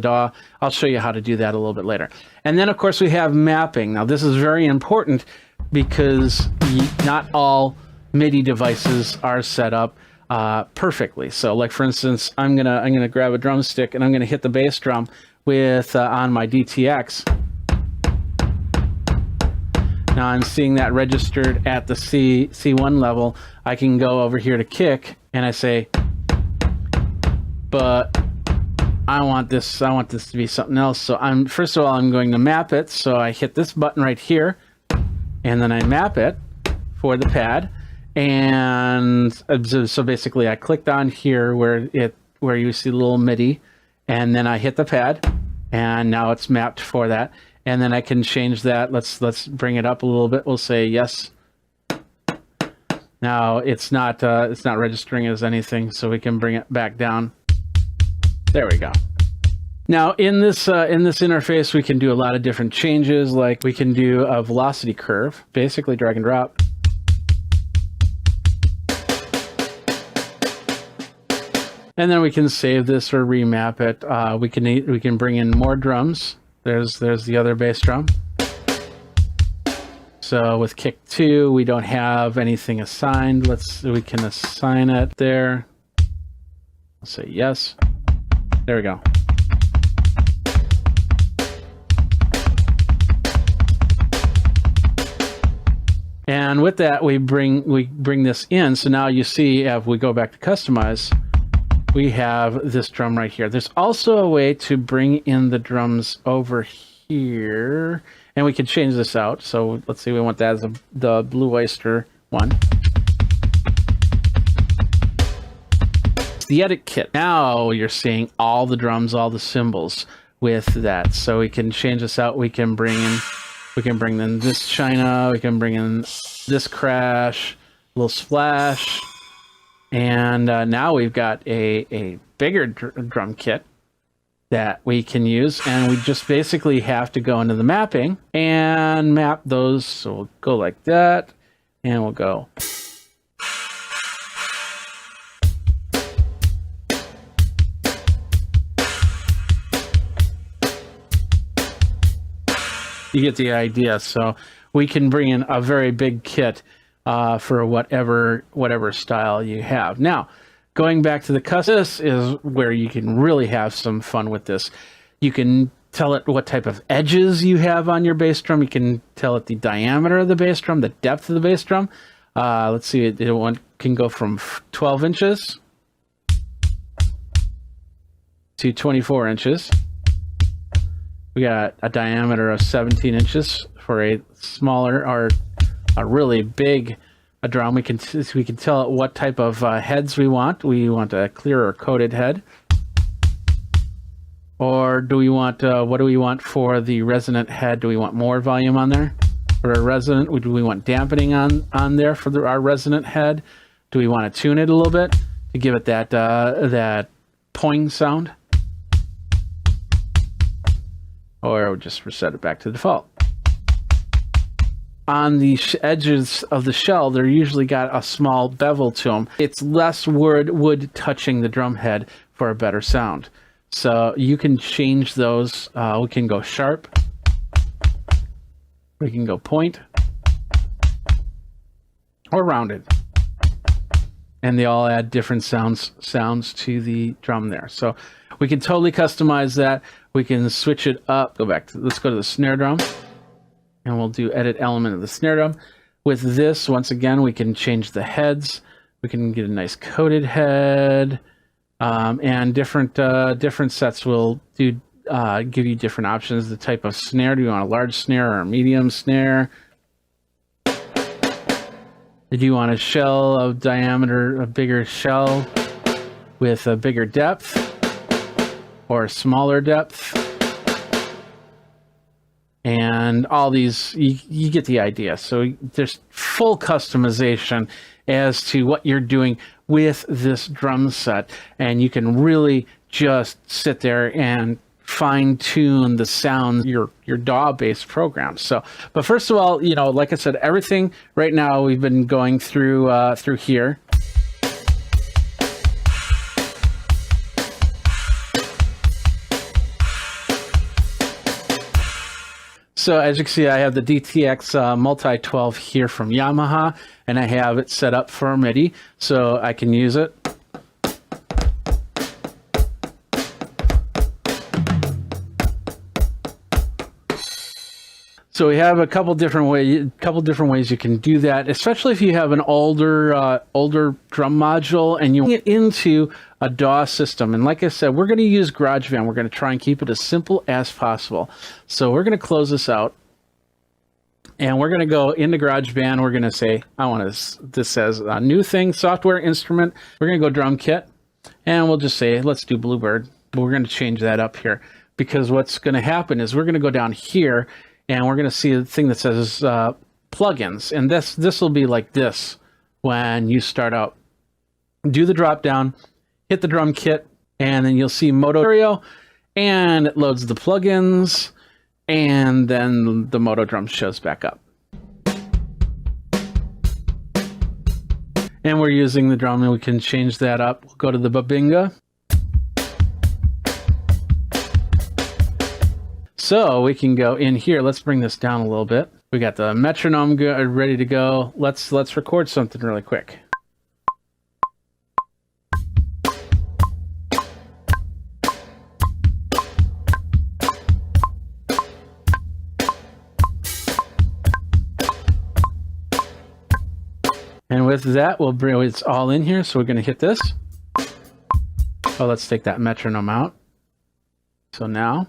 DAW. I'll show you how to do that a little bit later. And then of course we have mapping. Now this is very important because not all MIDI devices are set up perfectly. So like for instance, I'm gonna grab a drumstick and I'm gonna hit the bass drum with on my DTX. Now I'm seeing that registered at the C1 level. I can go over here to kick and I say, but I want this to be something else. So first of all, I'm going to map it. So I hit this button right here and then I map it for the pad. And so basically I clicked on here where you see the little MIDI, and then I hit the pad and now it's mapped for that. And then I can change that. Let's bring it up a little bit. We'll say yes. Now it's not registering as anything, so we can bring it back down. There we go. Now in this interface, we can do a lot of different changes. Like we can do a velocity curve, basically drag and drop. And then we can save this or remap it. We can bring in more drums. There's the other bass drum. So with kick 2, we don't have anything assigned. We can assign it there. I'll say yes. There we go. And with that, we bring this in. So now you see, if we go back to customize, we have this drum right here. There's also a way to bring in the drums over here, and we can change this out. So let's see, we want that as the Blue Oyster one. It's the edit kit. Now you're seeing all the drums, all the cymbals with that. So we can change this out. We can bring in this China. We can bring in this crash, a little splash. And now we've got a bigger drum kit that we can use, and we just basically have to go into the mapping and map those. So we'll go like that, and we'll go. You get the idea. So we can bring in a very big kit for whatever style you have. Now, going back to the custom, this is where you can really have some fun with this. You can tell it what type of edges you have on your bass drum. You can tell it the diameter of the bass drum, the depth of the bass drum. Let's see, it can go from 12 inches to 24 inches. We got a diameter of 17 inches for a smaller or a really big drum. We can tell it what type of heads we want. We want a clear or coated head, or do we want what do we want for the resonant head? Do we want more volume on there for a resonant? Do we want dampening on there for our resonant head? Do we want to tune it a little bit to give it that poing sound, or just reset it back to default? On the edges of the shell, they're usually got a small bevel to them. It's less wood touching the drum head for a better sound. So you can change those. We can go sharp. We can go point. Or rounded. and they all add different sounds to the drum there. So we can totally customize that. We can switch it up. Let's go to the snare drum, and we'll do edit element of the snare drum. With this, once again, we can change the heads. We can get a nice coated head, and different sets will give you different options. The type of snare. Do you want a large snare or a medium snare? Do you want a shell of diameter, a bigger shell with a bigger depth or a smaller depth? And all these, you get the idea. So there's full customization as to what you're doing with this drum set. And you can really just sit there and fine tune the sound, your DAW-based program. So, but first of all, like I said, everything right now we've been going through here. So as you can see, I have the DTX Multi-12 here from Yamaha, and I have it set up for MIDI, so I can use it. So we have a couple different ways you can do that, especially if you have an older drum module and you get into a DAW system. And like I said, we're going to use GarageBand. We're going to try and keep it as simple as possible. So we're going to close this out, and we're going to go into GarageBand. We're going to say, this says a new thing, software instrument. We're going to go drum kit, and we'll just say, let's do Bluebird. But we're going to change that up here, because what's going to happen is we're going to go down here, and we're going to see a thing that says plugins. And this will be like this when you start out. Do the drop down, hit the drum kit, and then you'll see Moto Stereo, and it loads the plugins, and then the Moto drum shows back up. And we're using the drum, and we can change that up. We'll go to the Babinga. So we can go in here. Let's bring this down a little bit. We got the metronome ready to go. Let's record something really quick. And with that, we'll bring it's all in here. So we're going to hit this. Oh, let's take that metronome out. So now.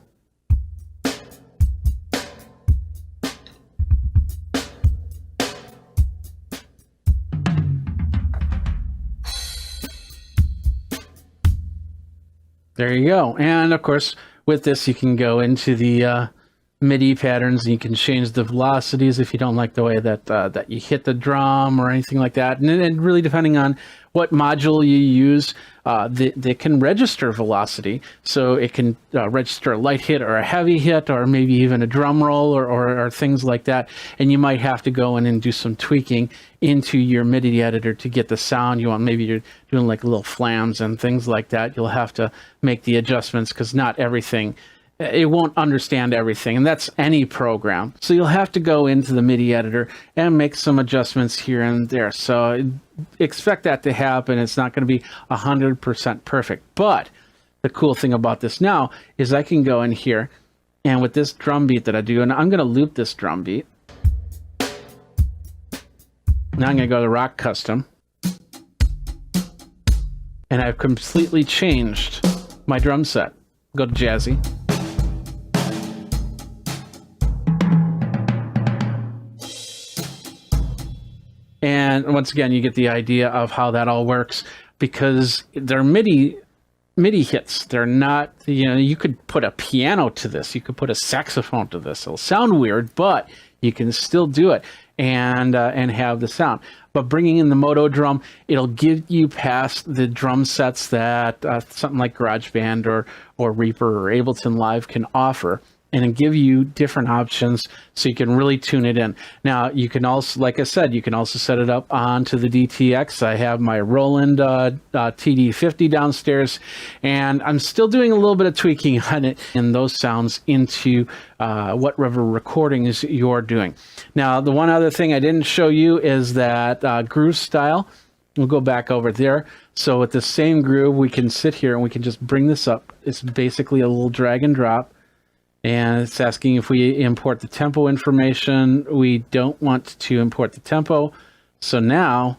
There you go. And of course, with this, you can go into the MIDI patterns, and you can change the velocities if you don't like the way that you hit the drum or anything like that. And really, depending on what module you use, they can register velocity. So it can register a light hit or a heavy hit, or maybe even a drum roll or things like that. And you might have to go in and do some tweaking into your MIDI editor to get the sound you want. Maybe you're doing like little flams and things like that. You'll have to make the adjustments, because not everything, it won't understand everything, and that's any program. So you'll have to go into the MIDI editor and make some adjustments here and there. So expect that to happen. It's not going to be 100% perfect. But the cool thing about this now is I can go in here, and with this drum beat that I do, and I'm going to loop this drum beat. Now I'm going to go to Rock Custom, and I've completely changed my drum set. Go to Jazzy. And once again, you get the idea of how that all works, because they're MIDI hits. They're not, you could put a piano to this. You could put a saxophone to this. It'll sound weird, but you can still do it and have the sound. But bringing in the Moto drum, it'll give you past the drum sets that something like GarageBand or Reaper or Ableton Live can offer, and give you different options so you can really tune it in. Now, you can also, like I said, you can also set it up onto the DTX. I have my Roland TD50 downstairs, and I'm still doing a little bit of tweaking on it and those sounds into whatever recordings you're doing. Now, the one other thing I didn't show you is that groove style. We'll go back over there. So with the same groove, we can sit here and we can just bring this up. It's basically a little drag and drop. And it's asking if we import the tempo information. We don't want to import the tempo. So now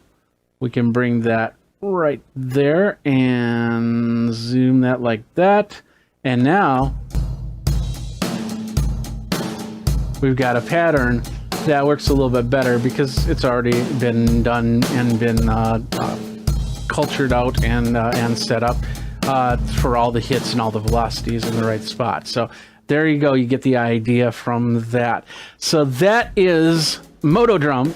we can bring that right there and zoom that like that. And now we've got a pattern that works a little bit better because it's already been done and been cultured out and set up for all the hits and all the velocities in the right spot. So there you go. You get the idea from that. So that is Moto Drum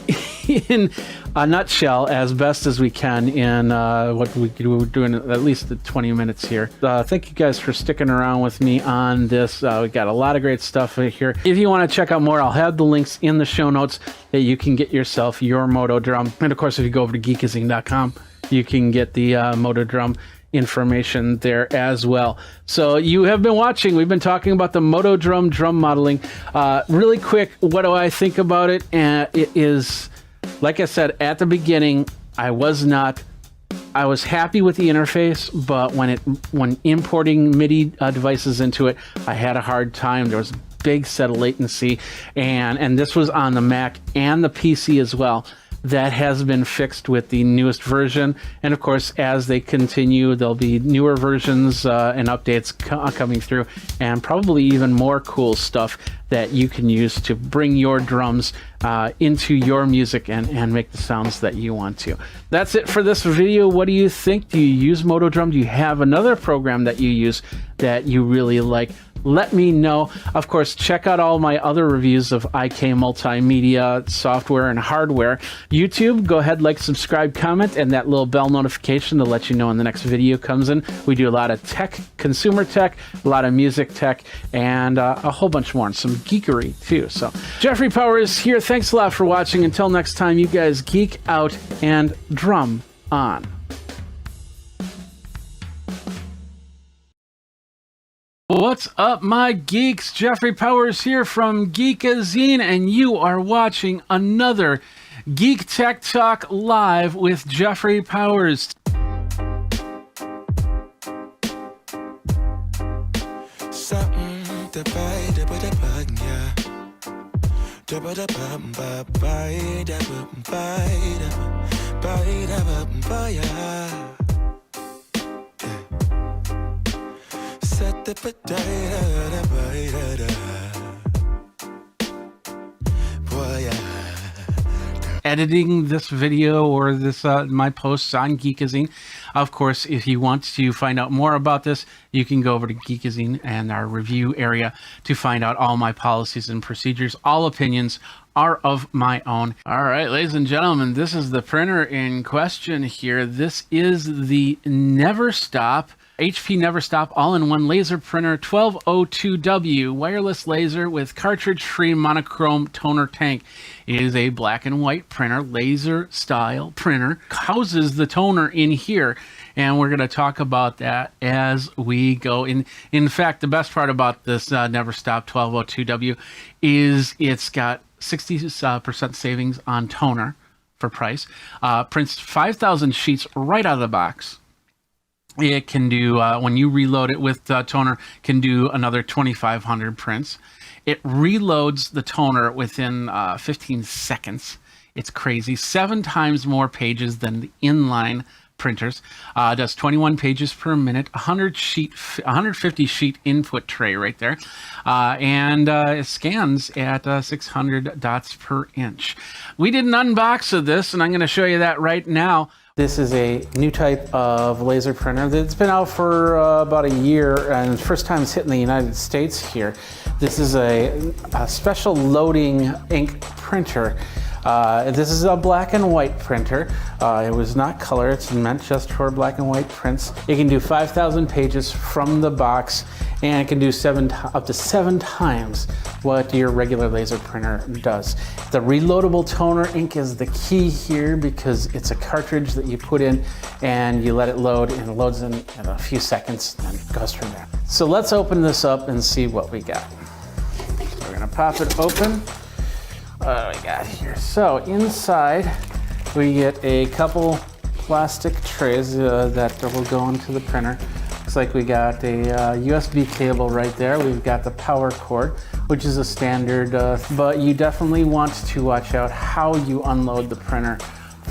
in a nutshell, as best as we can in what we're doing at least the 20 minutes here. Thank you guys for sticking around with me on this. We got a lot of great stuff here. If you want to check out more, I'll have the links in the show notes that you can get yourself your Moto Drum. And of course, if you go over to Geekazine.com, you can get the Moto Drum information there as well. So you have been watching. We've been talking about the Moto Drum drum modeling. Really quick, what do I think about it? It is, like I said at the beginning, I was happy with the interface, but when importing MIDI devices into it, I had a hard time. There was a big set of latency, and this was on the Mac and the PC as well. That has been fixed with the newest version, and of course, as they continue, there'll be newer versions and updates coming through, and probably even more cool stuff that you can use to bring your drums into your music and make the sounds that you want to. That's it for this video. What do you think? Do you use Moto Drum? Do you have another program that you use that you really like? Let me know. Of course, check out all my other reviews of IK multimedia software and hardware. YouTube, go ahead, like, subscribe, comment, and that little bell notification to let you know when the next video comes in. We do a lot of tech, consumer tech, a lot of music tech, and a whole bunch more, and some geekery too. So Jeffrey Powers here. Thanks a lot for watching. Until next time, you guys geek out and drum on. What's up, my geeks? Jeffrey Powers here from Geekazine, and you are watching another Geek Tech Talk live with Jeffrey Powers. Editing this video or this my posts on Geekazine. Of course, if you want to find out more about this, you can go over to Geekazine and our review area to find out all my policies and procedures. All opinions are of my own. All right, ladies and gentlemen, this is the printer in question here. This is the Never Stop HP Never Stop all-in-one laser printer 1202W wireless laser with cartridge-free monochrome toner tank. It is a black and white printer, laser style printer. Houses the toner in here, and we're going to talk about that as we go. In fact, the best part about this Never Stop 1202W is it's got 60% savings on toner for price. Prints 5,000 sheets right out of the box. It can do, when you reload it with toner, can do another 2,500 prints. It reloads the toner within 15 seconds. It's crazy. 7 times more pages than the inline printers. Does 21 pages per minute, 150 sheet input tray right there. And it scans at 600 dots per inch. We did an unbox of this, and I'm going to show you that right now. This is a new type of laser printer that's been out for about a year, and first time it's hitting the United States here. This is a special loading ink printer. This is a black and white printer. It was not color, it's meant just for black and white prints. It can do 5,000 pages from the box, and it can do up to 7 times what your regular laser printer does. The reloadable toner ink is the key here because it's a cartridge that you put in and you let it load, and it loads in a few seconds and then goes from there. So let's open this up and see what we got. So we're gonna pop it open. What do we got here? So inside we get a couple plastic trays that will go into the printer. Looks like we got a USB cable right there. We've got the power cord, which is a standard, but you definitely want to watch out how you unload the printer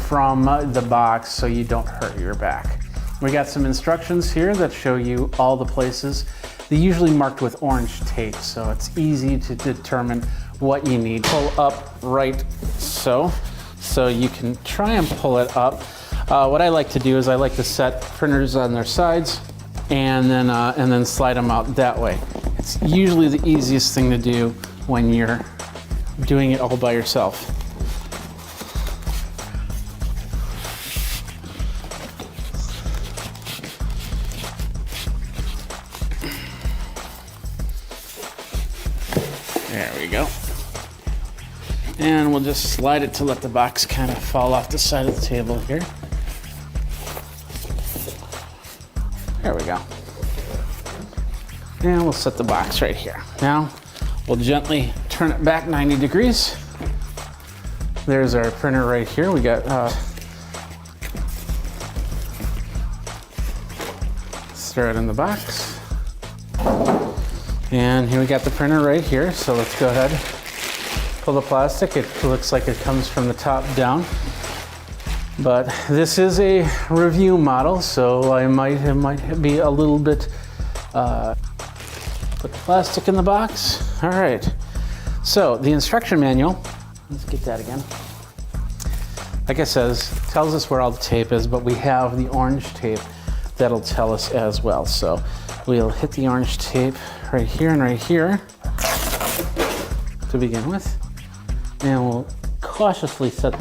from the box so you don't hurt your back. We got some instructions here that show you all the places. They're usually marked with orange tape, so it's easy to determine what you need. Pull up right so you can try and pull it up. What I like to do is I like to set printers on their sides and then slide them out that way. It's usually the easiest thing to do when you're doing it all by yourself. There we go. And we'll just slide it to let the box kind of fall off the side of the table here. There we go. And we'll set the box right here. Now, we'll gently turn it back 90 degrees. There's our printer right here. We got, let's throw it in the box. And here we got the printer right here. So let's go ahead, pull the plastic. It looks like it comes from the top down. But this is a review model, so it might be a little bit, put the plastic in the box. All right, so the instruction manual, let's get that again. Like I says, tells us where all the tape is, but we have the orange tape that'll tell us as well. So we'll hit the orange tape right here and right here to begin with. And we'll cautiously set.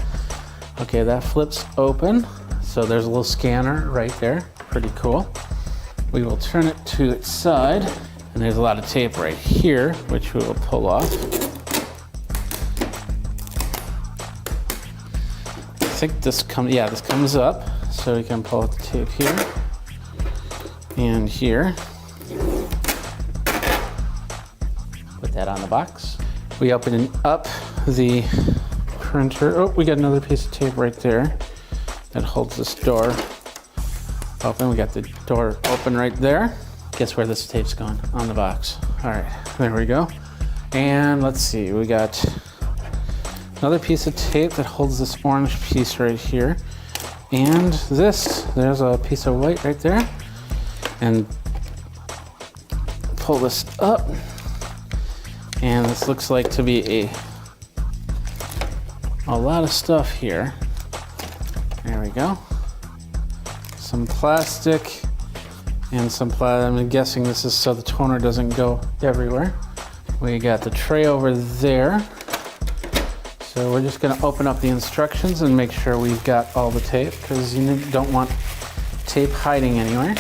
Okay, that flips open. So there's a little scanner right there. Pretty cool. We will turn it to its side, and there's a lot of tape right here, which we will pull off. I think this comes up, so we can pull out the tape here and here. Put that on the box. We open up the printer. Oh, we got another piece of tape right there that holds this door open. We got the door open right there. Guess where this tape's going? On the box. All right, there we go. And let's see, we got another piece of tape that holds this orange piece right here. And there's a piece of white right there. And pull this up. And this looks like to be a lot of stuff here. There we go. Some plastic and some I'm guessing this is so the toner doesn't go everywhere. We got the tray over there. So we're just gonna open up the instructions and make sure we've got all the tape, because you don't want tape hiding anywhere.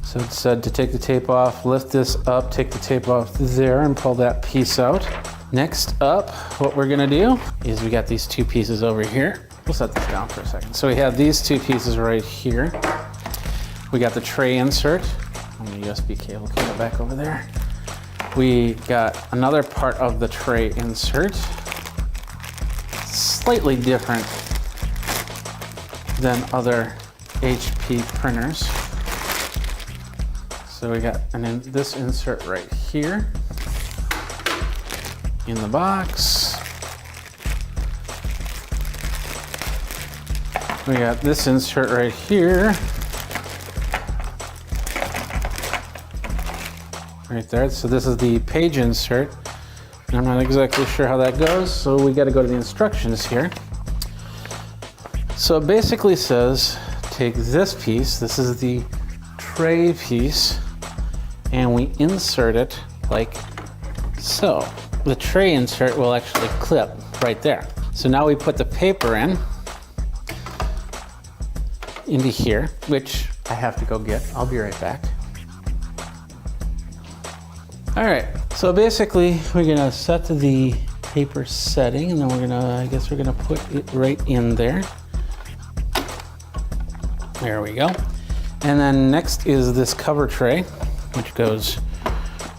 So it said to take the tape off, lift this up, take the tape off there and pull that piece out. Next up, what we're gonna do is we got these two pieces over here. We'll set this down for a second. So we have these two pieces right here. We got the tray insert, and the USB cable can go back over there. We got another part of the tray insert, slightly different than other HP printers. So we got this insert right here in the box. We got this insert right here. Right there. So this is the page insert. I'm not exactly sure how that goes, so we got to go to the instructions here. So it basically says take this piece, this is the tray piece, and we insert it like so. The tray insert will actually clip right there. So now we put the paper into here, which I have to go get. I'll be right back. All right, so basically we're gonna set to the paper setting, and then I guess we're gonna put it right in there. There we go. And then next is this cover tray, which goes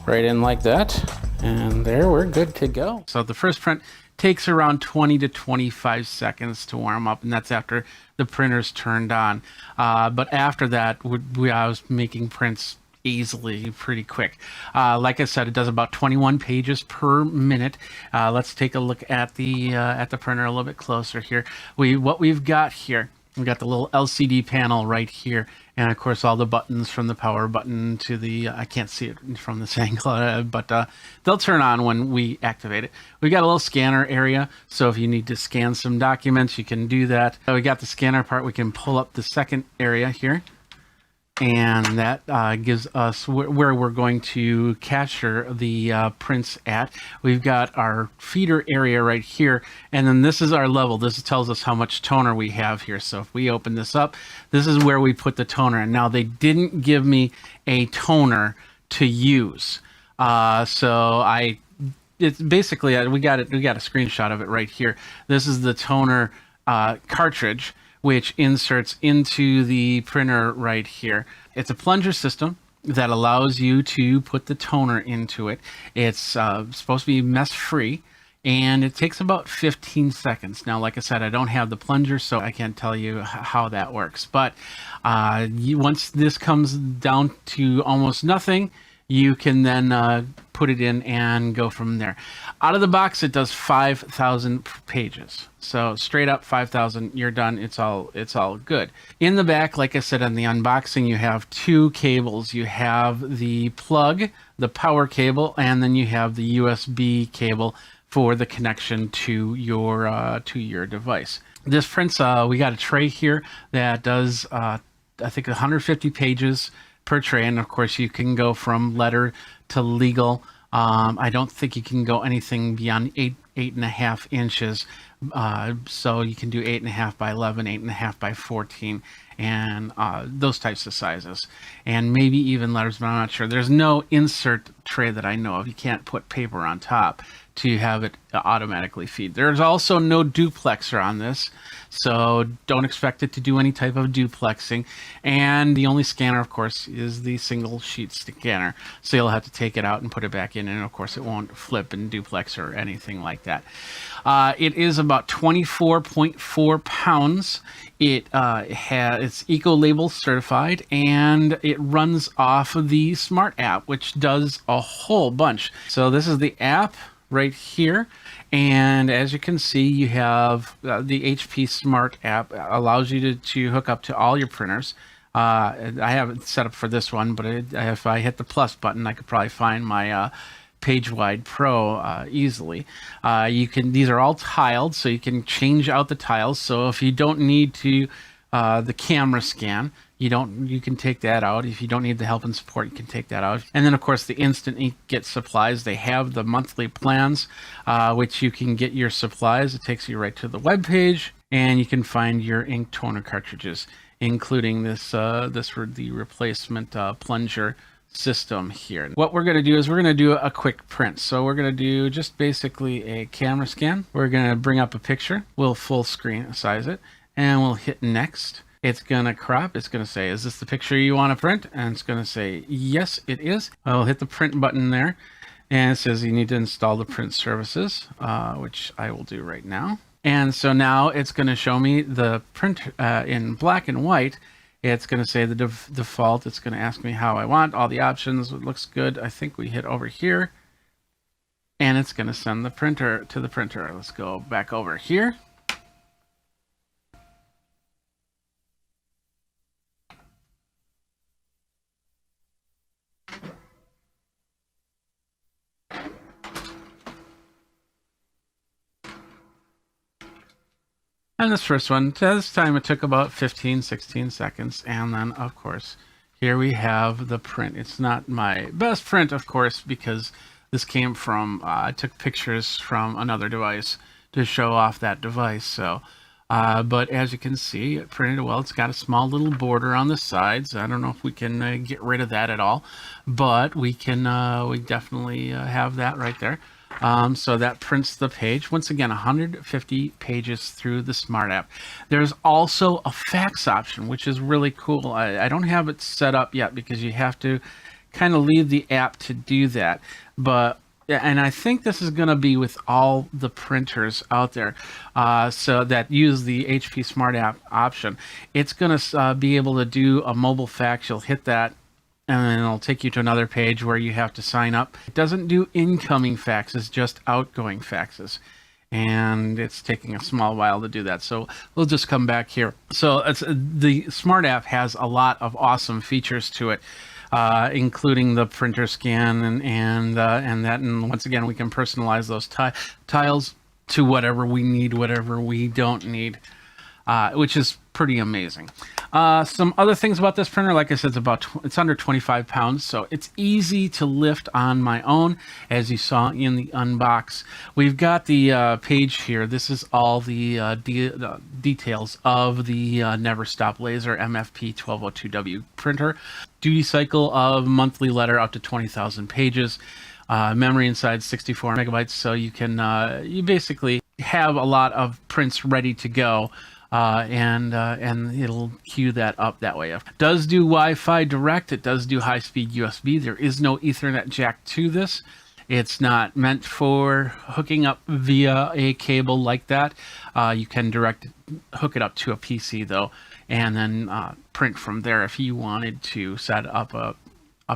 right in like that. And there, we're good to go. So the first print takes around 20 to 25 seconds to warm up, and that's after the printer's turned on. But after that, I was making prints easily, pretty quick. Like I said, it does about 21 pages per minute. Let's take a look at the printer a little bit closer here. What we've got here, we've got the little LCD panel right here, and of course all the buttons from the power button to the, I can't see it from this angle, but they'll turn on when we activate it. We got a little scanner area, so if you need to scan some documents, you can do that. We got the scanner part. We can pull up the second area here, and that gives us where we're going to capture the prints at. We've got our feeder area right here, and then this is our level. This tells us how much toner we have here. So if we open this up, this is where we put the toner in. Now, they didn't give me a toner to use, so it's basically, we got a screenshot of it right here. This is the toner cartridge, which inserts into the printer right here. It's a plunger system that allows you to put the toner into it. It's supposed to be mess-free, and it takes about 15 seconds. Now, like I said, I don't have the plunger, so I can't tell you how that works. But once this comes down to almost nothing, you can then put it in and go from there. Out of the box, it does 5,000 pages. So straight up 5,000, you're done. It's all good. In the back, like I said on the unboxing, you have two cables. You have the plug, the power cable, and then you have the USB cable for the connection to your device. This prints, we got a tray here that does, I think, 150 pages per tray, and of course you can go from letter to legal. I don't think you can go anything beyond 8.5 inches. So you can do 8.5 by 11, 8.5 by 14, and those types of sizes, and maybe even letters, but I'm not sure. There's no insert tray that I know of. You can't put paper on top to have it automatically feed. There's also no duplexer on this, so don't expect it to do any type of duplexing. And the only scanner, of course, is the single sheet scanner, so you'll have to take it out and put it back in, and of course it won't flip and duplex or anything like that. It is about 24.4 pounds. It's eco-label certified, and it runs off of the Smart app, which does a whole bunch. So this is the app right here, and as you can see, you have the HP Smart app allows you to hook up to all your printers. I have it set up for this one, but if I hit the plus button, I could probably find my PageWide Pro easily. These are all tiled, so you can change out the tiles. So if you don't need to the camera scan, you can take that out. If you don't need the help and support, you can take that out. And then of course the instant inkjet supplies, they have the monthly plans, which you can get your supplies. It takes you right to the web page, and you can find your ink toner cartridges, including this for the replacement plunger system here. What we're going to do is we're going to do a quick print. So we're going to do just basically a camera scan. We're going to bring up a picture. We'll full screen size it, and we'll hit next. It's going to crop. It's going to say, is this the picture you want to print? And it's going to say, yes, it is. I'll hit the print button there, and it says you need to install the print services, which I will do right now. And so now it's going to show me the print in black and white. It's going to say the default. It's going to ask me how I want all the options. It looks good. I think we hit over here, and it's going to send the printer to the printer. Let's go back over here. And this first one, this time it took about 15, 16 seconds. And then, of course, here we have the print. It's not my best print, of course, because this came from, I took pictures from another device to show off that device. So, but as you can see, it printed well. It's got a small little border on the sides. I don't know if we can get rid of that at all, but we can, we definitely have that right there. So that prints the page. Once again, 150 pages through the Smart app. There's also a fax option, which is really cool. I don't have it set up yet because you have to kind of leave the app to do that. But Yeah, and I think this is going to be with all the printers out there, so that use the HP Smart App option. It's going to be able to do a mobile fax. You'll hit that, and then it'll take you to another page where you have to sign up. It doesn't do incoming faxes, just outgoing faxes. And it's taking a small while to do that. So we'll just come back here. So the Smart App has a lot of awesome features to it. Including the printer scan and that, and once again we can personalize those tiles to whatever we need, whatever we don't need, which is pretty amazing. Some other things about this printer, like I said, it's under 25 pounds, so it's easy to lift on my own, as you saw in the unbox. We've got the page here. This is all the details of the Never Stop Laser MFP 1202W printer. Duty cycle of monthly letter up to 20,000 pages. Memory inside 64 megabytes, so you can you basically have a lot of prints ready to go. And it'll queue that up that way. It does do Wi-Fi direct. It does do high-speed USB. There is no Ethernet jack to this. It's not meant for hooking up via a cable like that. You can hook it up to a PC though, and then print from there if you wanted to set up a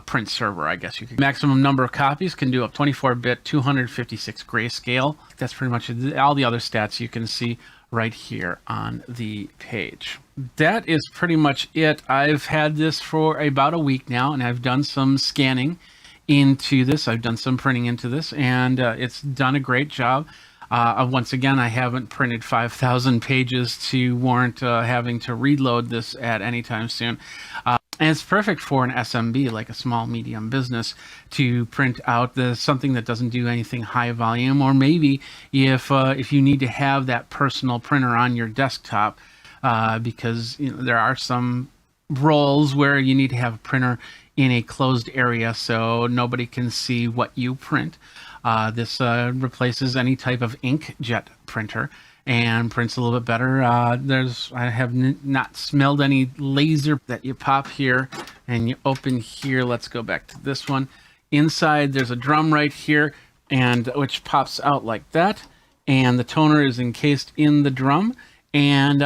print server, I guess you could. Maximum number of copies can do up 24-bit, 256 grayscale. That's pretty much all the other stats you can see right here on the page. That is pretty much it. I've had this for about a week now, and I've done some scanning into this. I've done some printing into this, and it's done a great job. Once again, I haven't printed 5,000 pages to warrant having to reload this at any time soon. And it's perfect for an SMB, like a small medium business, to print out something that doesn't do anything high volume, or maybe if you need to have that personal printer on your desktop, because there are some roles where you need to have a printer in a closed area so nobody can see what you print. This replaces any type of inkjet printer and prints a little bit better. I have not smelled any laser that you pop here and you open here. Let's go back to this one. Inside there's a drum right here, and which pops out like that, and the toner is encased in the drum. And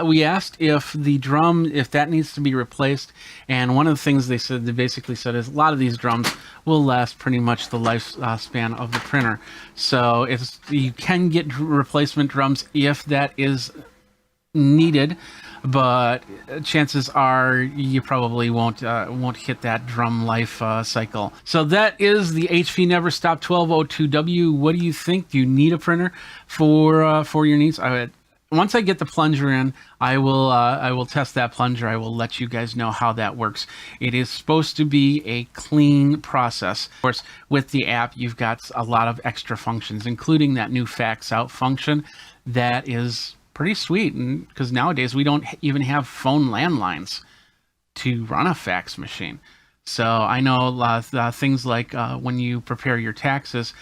we asked if that needs to be replaced, and one of the things they basically said is a lot of these drums will last pretty much the lifespan of the printer. So you can get replacement drums if that is needed, but chances are you probably won't hit that drum life cycle. So that is the HP Never Stop 1202W. What do you think? Do you need a printer for your needs? Once I get the plunger in, I will test that plunger. I will let you guys know how that works. It is supposed to be a clean process. Of course, with the app, you've got a lot of extra functions, including that new fax out function. That is pretty sweet, because nowadays we don't even have phone landlines to run a fax machine. So I know things like when you prepare your taxes,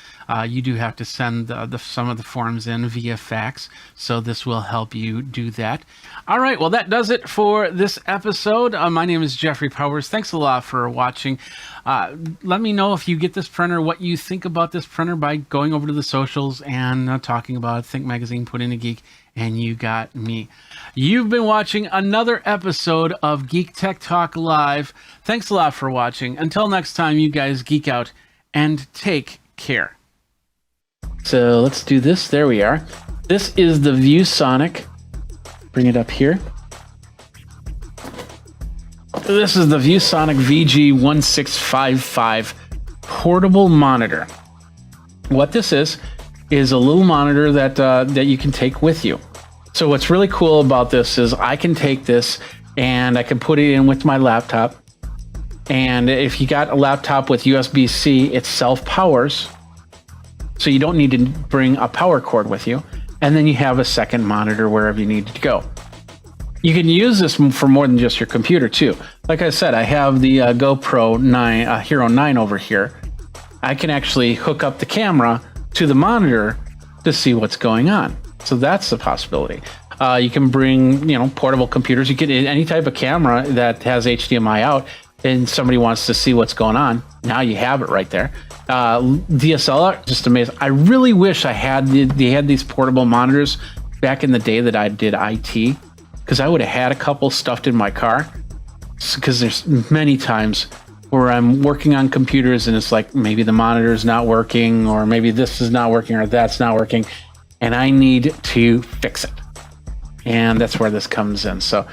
you do have to send some of the forms in via fax. So this will help you do that. All right, well, that does it for this episode. My name is Jeffrey Powers. Thanks a lot for watching. Let me know if you get this printer, what you think about this printer by going over to the socials and talking about it. Think Magazine, Put in a Geek, and you got me. You've been watching another episode of Geek Tech Talk Live. Thanks a lot for watching. Until next time, you guys geek out and take care. So let's do this. There we are. This is the ViewSonic. Bring it up here. This is the ViewSonic VG1655 portable monitor. What this is a little monitor that you can take with you. So what's really cool about this is I can take this and I can put it in with my laptop. And if you got a laptop with USB-C, it self-powers. So you don't need to bring a power cord with you. And then you have a second monitor wherever you need to go. You can use this for more than just your computer too. Like I said, I have the GoPro Hero 9 over here. I can actually hook up the camera to the monitor to see what's going on. So that's the possibility. You can bring, portable computers. You get any type of camera that has HDMI out and somebody wants to see what's going on, now you have it right there. DSLR, just amazing. I really wish they had these portable monitors back in the day that I did IT, because I would have had a couple stuffed in my car. Because there's many times where I'm working on computers and it's like maybe the monitor's not working, or maybe this is not working, or that's not working, and I need to fix it. And that's where this comes in. So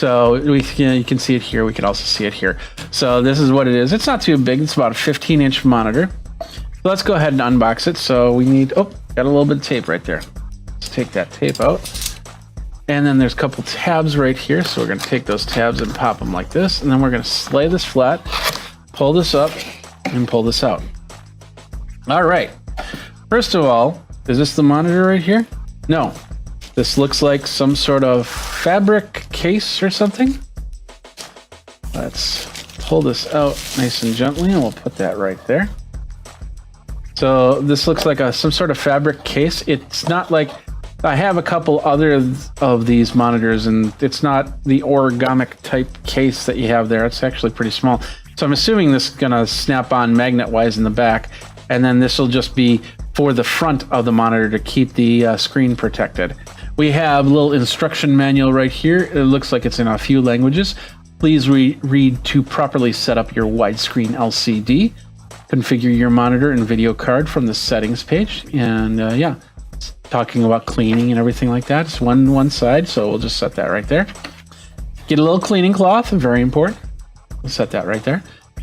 you can see it here. We can also see it here. So this is what it is. It's not too big. It's about a 15-inch monitor. So let's go ahead and unbox it. So we need, got a little bit of tape right there. Let's take that tape out. And then there's a couple tabs right here. So we're going to take those tabs and pop them like this. And then we're going to lay this flat, pull this up, and pull this out. All right. First of all, is this the monitor right here? No. This looks like some sort of fabric case or something. Let's pull this out nice and gently, and we'll put that right there. So this looks like some sort of fabric case. It's not like, I have a couple other of these monitors, and it's not the origamic type case that you have there. It's actually pretty small. So I'm assuming this is gonna snap on magnet-wise in the back, and then this will just be for the front of the monitor to keep the screen protected. We have a little instruction manual right here. It looks like it's in a few languages. Please read to properly set up your widescreen LCD. Configure your monitor and video card from the settings page. And yeah, it's talking about cleaning and everything like that. It's one side, so we'll just set that right there. Get a little cleaning cloth, very important. We'll set that right there.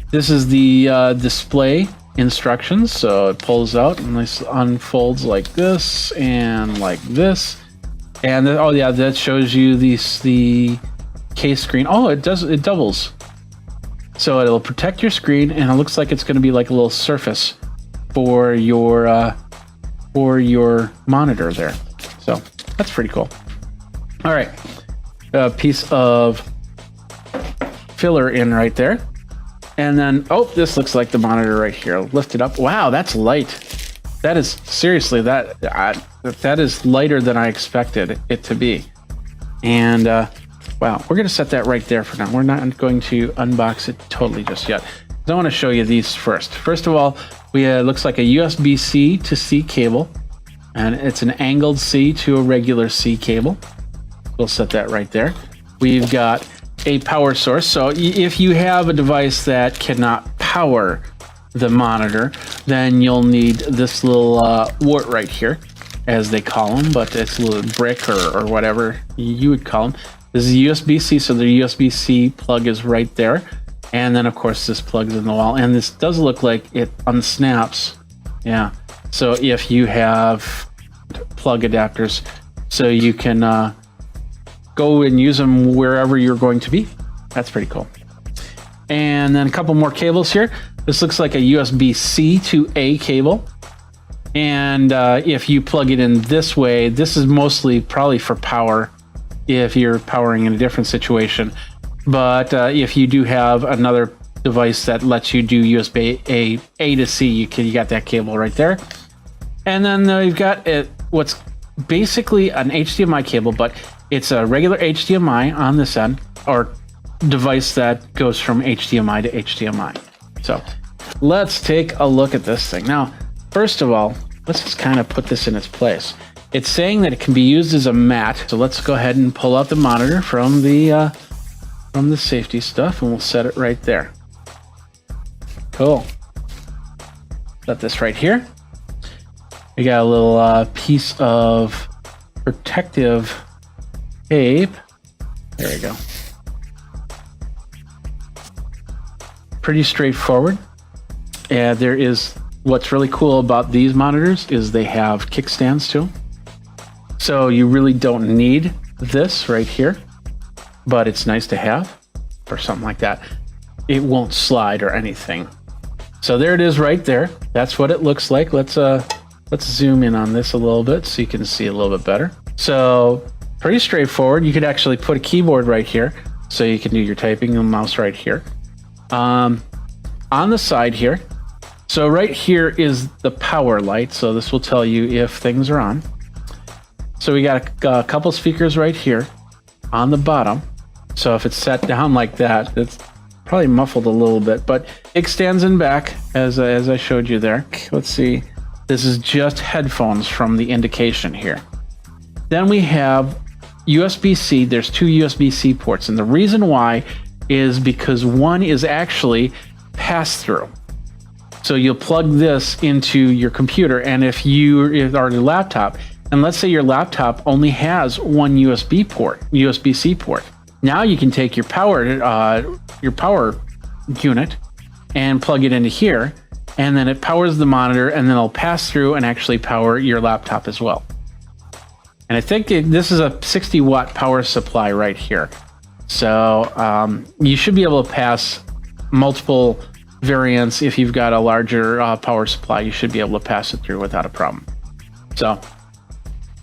This is the display instructions. So it pulls out and this unfolds like this and like this. And then, oh yeah, that shows you the case screen. Oh, it doubles. So it'll protect your screen, and it looks like it's going to be like a little surface for your monitor there. So that's pretty cool. All right, a piece of filler in right there, and then this looks like the monitor right here. Lift it up. Wow, that's light. That is seriously that is lighter than I expected it to be. And wow, we're gonna set that right there for now. We're not going to unbox it totally just yet. I want to show you these first. First of all, it looks like a USB-C to C cable, and it's an angled C to a regular C cable. We'll set that right there. We've got a power source. So if you have a device that cannot power the monitor, then you'll need this little wart right here, as they call them, but it's a little brick or whatever you would call them. This is USB-C, so the USB-C plug is right there, and then of course this plugs in the wall, and this does look like it unsnaps. Yeah, so if you have plug adapters, so you can go and use them wherever you're going to be. That's pretty cool. And then a couple more cables here. This looks like a USB-C to A cable. And if you plug it in this way, this is mostly probably for power if you're powering in a different situation. But if you do have another device that lets you do USB A to C, you got that cable right there. And then you've got what's basically an HDMI cable, but it's a regular HDMI on this end, or device that goes from HDMI to HDMI. So let's take a look at this thing. Now, first of all, let's just kind of put this in its place. It's saying that it can be used as a mat. So let's go ahead and pull out the monitor from the safety stuff, and we'll set it right there. Cool. Set this right here. We got a little piece of protective tape. There we go. Pretty straightforward. And there is, what's really cool about these monitors is they have kickstands too. So you really don't need this right here, but it's nice to have for something like that. It won't slide or anything. So there it is right there. That's what it looks like. Let's zoom in on this a little bit so you can see a little bit better. So pretty straightforward. You could actually put a keyboard right here so you can do your typing, and mouse right here. On the side here, so right here is the power light, so this will tell you if things are on. So we got a couple speakers right here on the bottom, so if it's set down like that, it's probably muffled a little bit, but it stands in back as I showed you there. Let's see. This is just headphones from the indication here. Then we have USB-C. There's 2 USB-C ports, and the reason why is because one is actually pass-through. So you'll plug this into your computer, and if you are your laptop, and let's say your laptop only has one USB-C port. Now you can take your power unit and plug it into here, and then it powers the monitor, and then it'll pass through and actually power your laptop as well. And I think this is a 60-watt power supply right here. So you should be able to pass multiple variants. If you've got a larger power supply, you should be able to pass it through without a problem. So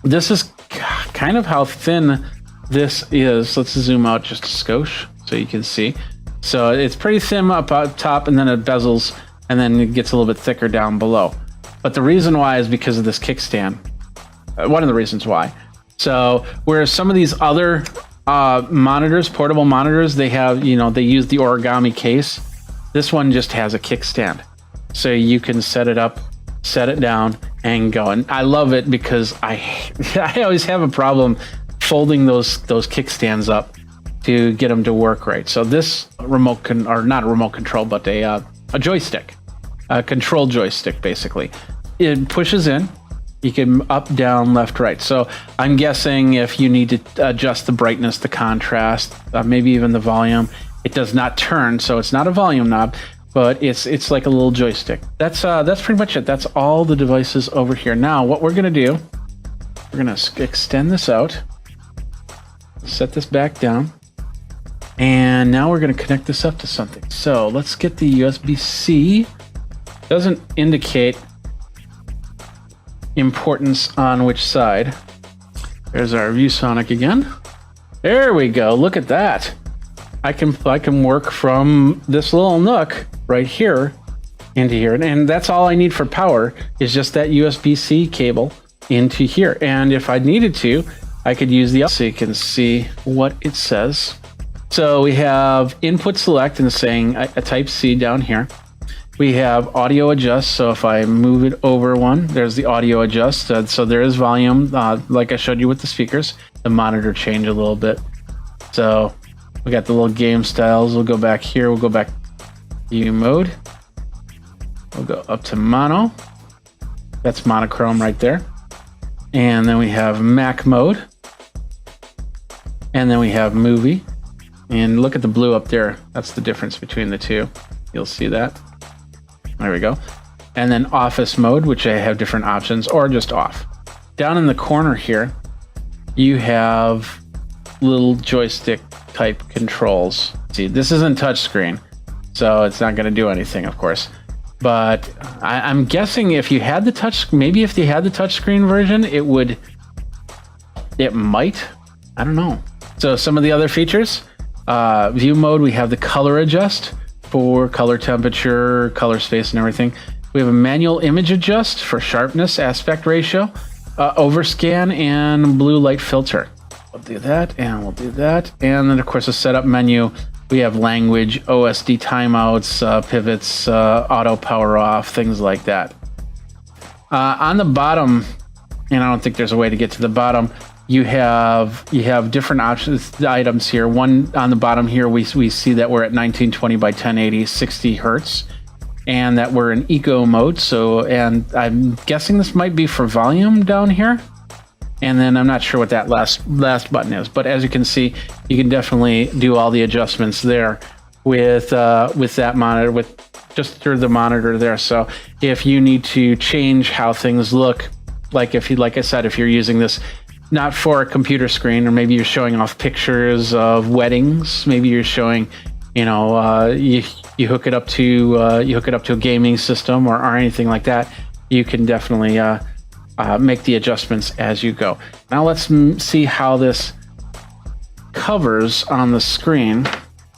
this is kind of how thin this is. Let's zoom out just a skosh so you can see. So it's pretty thin up top, and then it bezels, and then it gets a little bit thicker down below. But the reason why is because of this kickstand. One of the reasons why. So whereas some of these other monitors, portable monitors, they have, they use the origami case. This one just has a kickstand. So you can set it up, set it down, and go. And I love it because I always have a problem folding those kickstands up to get them to work right. So this not a remote control, but a joystick, a control joystick, basically. It pushes in. You can up, down, left, right. So I'm guessing if you need to adjust the brightness, the contrast, maybe even the volume, it does not turn. So it's not a volume knob, but it's like a little joystick. That's pretty much it. That's all the devices over here. Now what we're gonna do, we're gonna extend this out, set this back down, and now we're gonna connect this up to something. So let's get the USB-C. Doesn't indicate importance on which side. There's our ViewSonic again. There we go. Look at that. I can work from this little nook right here into here, and that's all I need for power is just that USB-C cable into here. And if I needed to, I could use so you can see what it says. So we have input select and saying a type C down here. We have audio adjust, so if I move it over one, there's the audio adjust. So there is volume, like I showed you with the speakers. The monitor change a little bit. So we got the little game styles. We'll go back here. We'll go back view mode. We'll go up to mono. That's monochrome right there. And then we have Mac mode. And then we have movie. And look at the blue up there. That's the difference between the two. You'll see that. There we go. And then office mode, which I have different options, or just off. Down in the corner here, you have little joystick type controls. See, this isn't touchscreen, so it's not going to do anything, of course. But I'm guessing if you had the touchscreen version, it might. I don't know. So some of the other features, view mode, we have the color adjust for color temperature, color space, and everything. We have a manual image adjust for sharpness, aspect ratio, overscan, and blue light filter. We'll do that, and we'll do that. And then, of course, a setup menu. We have language, OSD timeouts, pivots, auto power off, things like that. On the bottom, and I don't think there's a way to get to the bottom, you have different options, items here. One on the bottom here, we see that we're at 1920 by 1080, 60 hertz, and that we're in eco mode. So, and I'm guessing this might be for volume down here. And then I'm not sure what that last button is, but as you can see, you can definitely do all the adjustments there with that monitor, with just through the monitor there. So if you need to change how things look, like I said, if you're using this not for a computer screen, or maybe you're showing off pictures of weddings, maybe you're showing, you hook it up to a gaming system or anything like that, you can definitely make the adjustments as you go. Now let's see how this covers on the screen.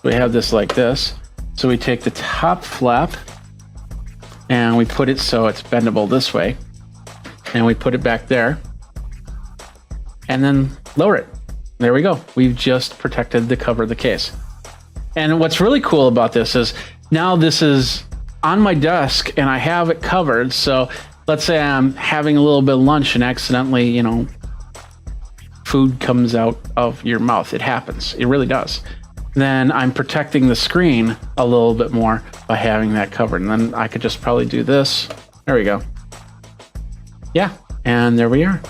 We have this like this. So we take the top flap and we put it so it's bendable this way, and we put it back there, and then lower it. There we go. We've just protected the cover of the case. And what's really cool about this is now this is on my desk and I have it covered. So let's say I'm having a little bit of lunch and accidentally, you know, food comes out of your mouth. It happens. It really does. Then I'm protecting the screen a little bit more by having that covered. And then I could just probably do this. There we go. Yeah. And there we are.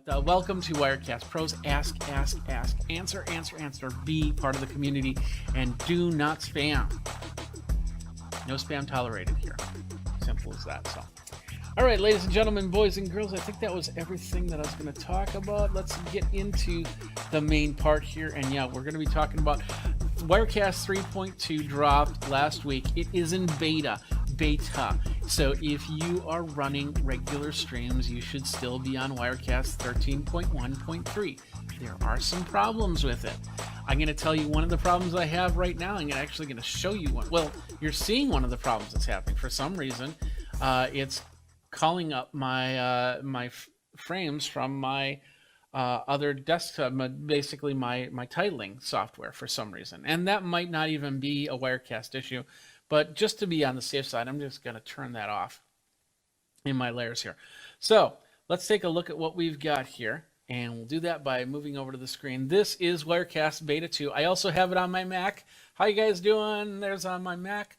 But welcome to Wirecast Pros. Ask, answer, be part of the community, and do not spam. No spam tolerated here. Simple as that. So, all right, ladies and gentlemen, boys and girls, I think that was everything that I was going to talk about. Let's get into the main part here. And yeah, we're going to be talking about Wirecast 3.2 dropped last week. It is in beta. So if you are running regular streams, you should still be on Wirecast 13.1.3. There are some problems with it. I'm going to tell you one of the problems I have right now. I'm actually going to show you one. Well, you're seeing one of the problems that's happening. For some reason, it's calling up my frames from my other desktop, basically my titling software for some reason. And that might not even be a Wirecast issue. But just to be on the safe side, I'm just going to turn that off in my layers here. So let's take a look at what we've got here. And we'll do that by moving over to the screen. This is Wirecast Beta 2. I also have it on my Mac. How you guys doing? There's on my Mac.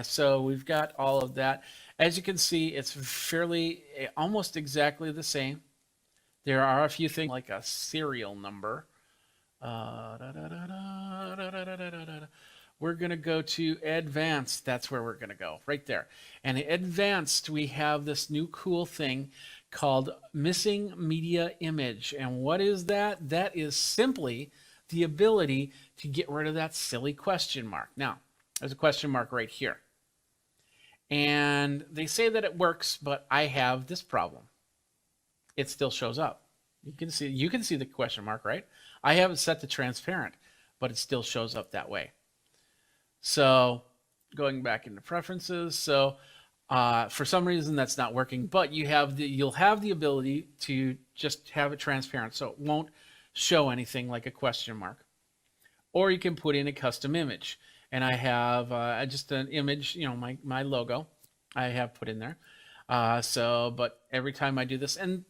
So we've got all of that. As you can see, it's fairly, almost exactly the same. There are a few things like a serial number. We're going to go to Advanced. That's where we're going to go, right there. And in Advanced, we have this new cool thing called Missing Media Image. And what is that? That is simply the ability to get rid of that silly question mark. Now, there's a question mark right here. And they say that it works, but I have this problem. It still shows up. You can see the question mark, right? I have it set to transparent, but it still shows up that way. So going back into preferences, so for some reason that's not working, but you'll have the ability to just have it transparent, so it won't show anything like a question mark. Or you can put in a custom image, and I have just an image, you know, my logo I have put in there. But every time I do this, and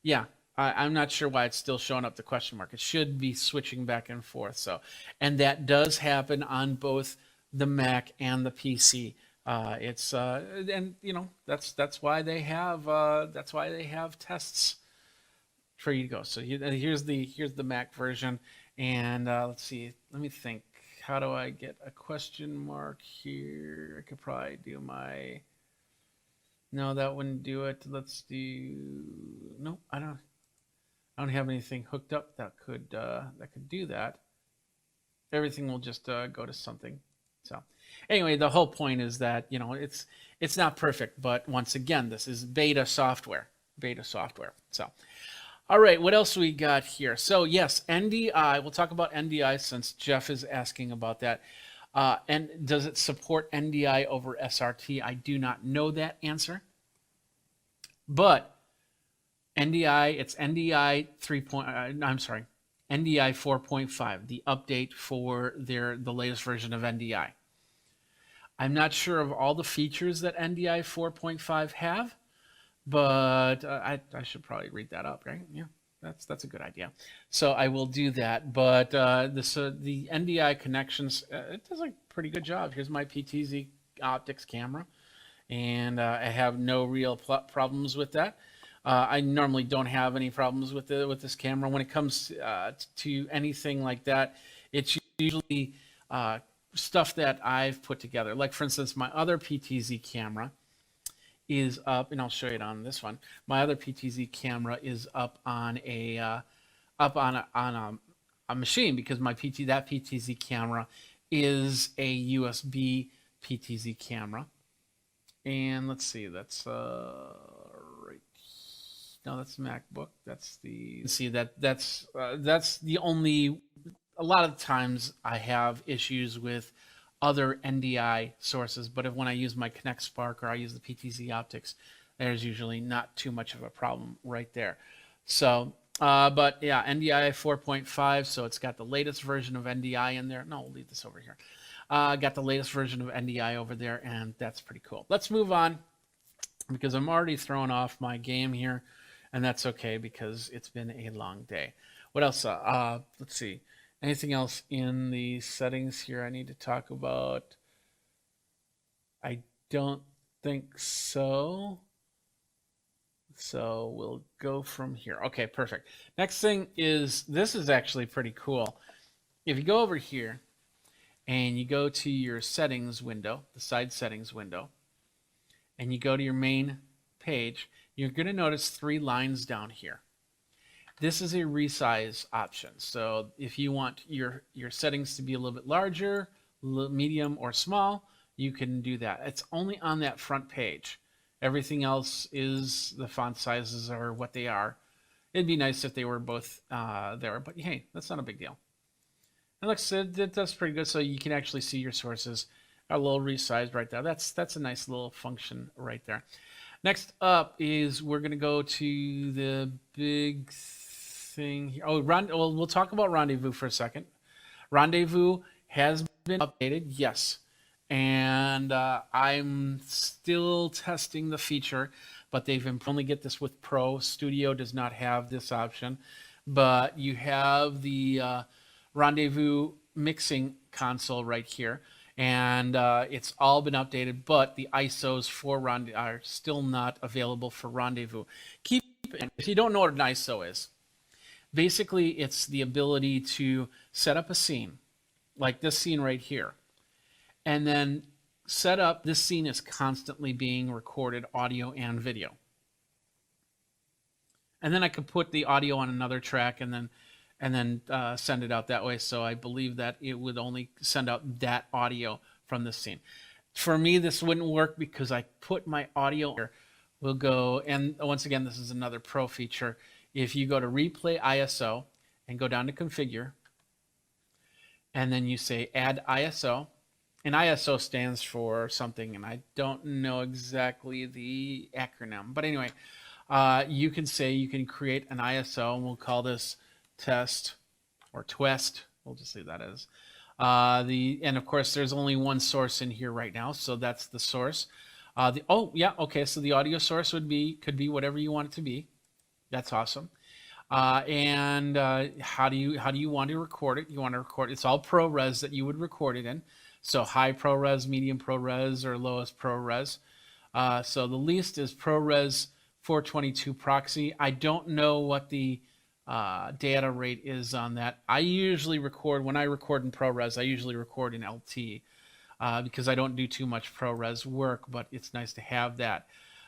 yeah, I'm not sure why it's still showing up the question mark. It should be switching back and forth. So, and that does happen on both the Mac and the PC. And you know that's why they have tests for you to go. So here's the Mac version, and let's see. Let me think. How do I get a question mark here? I could probably do my. No, that wouldn't do it. Let's do. No, I don't have anything hooked up that could do that. Everything will just go to something. So anyway, the whole point is that, you know, it's not perfect, but once again, this is beta software. So, all right, what else we got here? So yes, NDI. We'll talk about NDI since Jeff is asking about that. And does it support NDI over SRT? I do not know that answer, but NDI, it's NDI NDI 4.5, the update for the latest version of NDI. I'm not sure of all the features that NDI 4.5 have, but I should probably read that up, right? Yeah, that's a good idea. So I will do that. But the NDI connections, it does a pretty good job. Here's my PTZ optics camera, and I have no real problems with that. I normally don't have any problems with this camera. When it comes to anything like that, it's usually stuff that I've put together. Like for instance, my other PTZ camera is up, and I'll show you it on this one. My other PTZ camera is up on a machine because that PTZ camera is a USB PTZ camera. And let's see, that's right. No, that's MacBook. That's the. See that's the only. A lot of times I have issues with other NDI sources, but when I use my Connect Spark or I use the PTZ optics, there's usually not too much of a problem right there. So But yeah, NDI 4.5, so it's got the latest version of NDI in there. No, we'll leave this over here. Got the latest version of NDI over there, and that's pretty cool. Let's move on because I'm already throwing off my game here, and that's okay because it's been a long day. What else? Let's see. Anything else in the settings here I need to talk about? I don't think so. So we'll go from here. Okay, perfect. Next thing is, this is actually pretty cool. If you go over here and you go to your settings window, the side settings window, and you go to your main page, you're going to notice 3 lines down here. This is a resize option. So if you want your settings to be a little bit larger, medium, or small, you can do that. It's only on that front page. Everything else is, the font sizes are what they are. It'd be nice if they were both there, but hey, that's not a big deal. And like I said, that's pretty good. So you can actually see your sources are a little resized right there. That's a nice little function right there. Next up is we're going to go to the big thing here. Oh, well, we'll talk about Rendezvous for a second. Rendezvous has been updated, yes. And I'm still testing the feature, but they've only get this with Pro. Studio does not have this option, but you have the Rendezvous mixing console right here, and it's all been updated, but the ISOs for Rendezvous are still not available for Rendezvous. If you don't know what an ISO is, basically it's the ability to set up a scene, like this scene right here, and then set up, this scene is constantly being recorded, audio and video. And then I could put the audio on another track and then send it out that way. So I believe that it would only send out that audio from this scene. For me, this wouldn't work because I put my audio here. We'll go, and once again, this is another Pro feature. If you go to Replay ISO and go down to Configure, and then you say Add ISO, and ISO stands for something, and I don't know exactly the acronym. But anyway, you can say you can create an ISO, and we'll call this test or twist. We'll just leave that as. And of course, there's only one source in here right now, so that's the source. So the audio source could be whatever you want it to be. That's awesome. How do you want to record it? You want to record, it's all ProRes that you would record it in. So high ProRes, medium ProRes, or lowest ProRes. So the least is ProRes 422 proxy. I don't know what the data rate is on that. I usually record, when I record in ProRes, I usually record in LT because I don't do too much ProRes work, but it's nice to have that.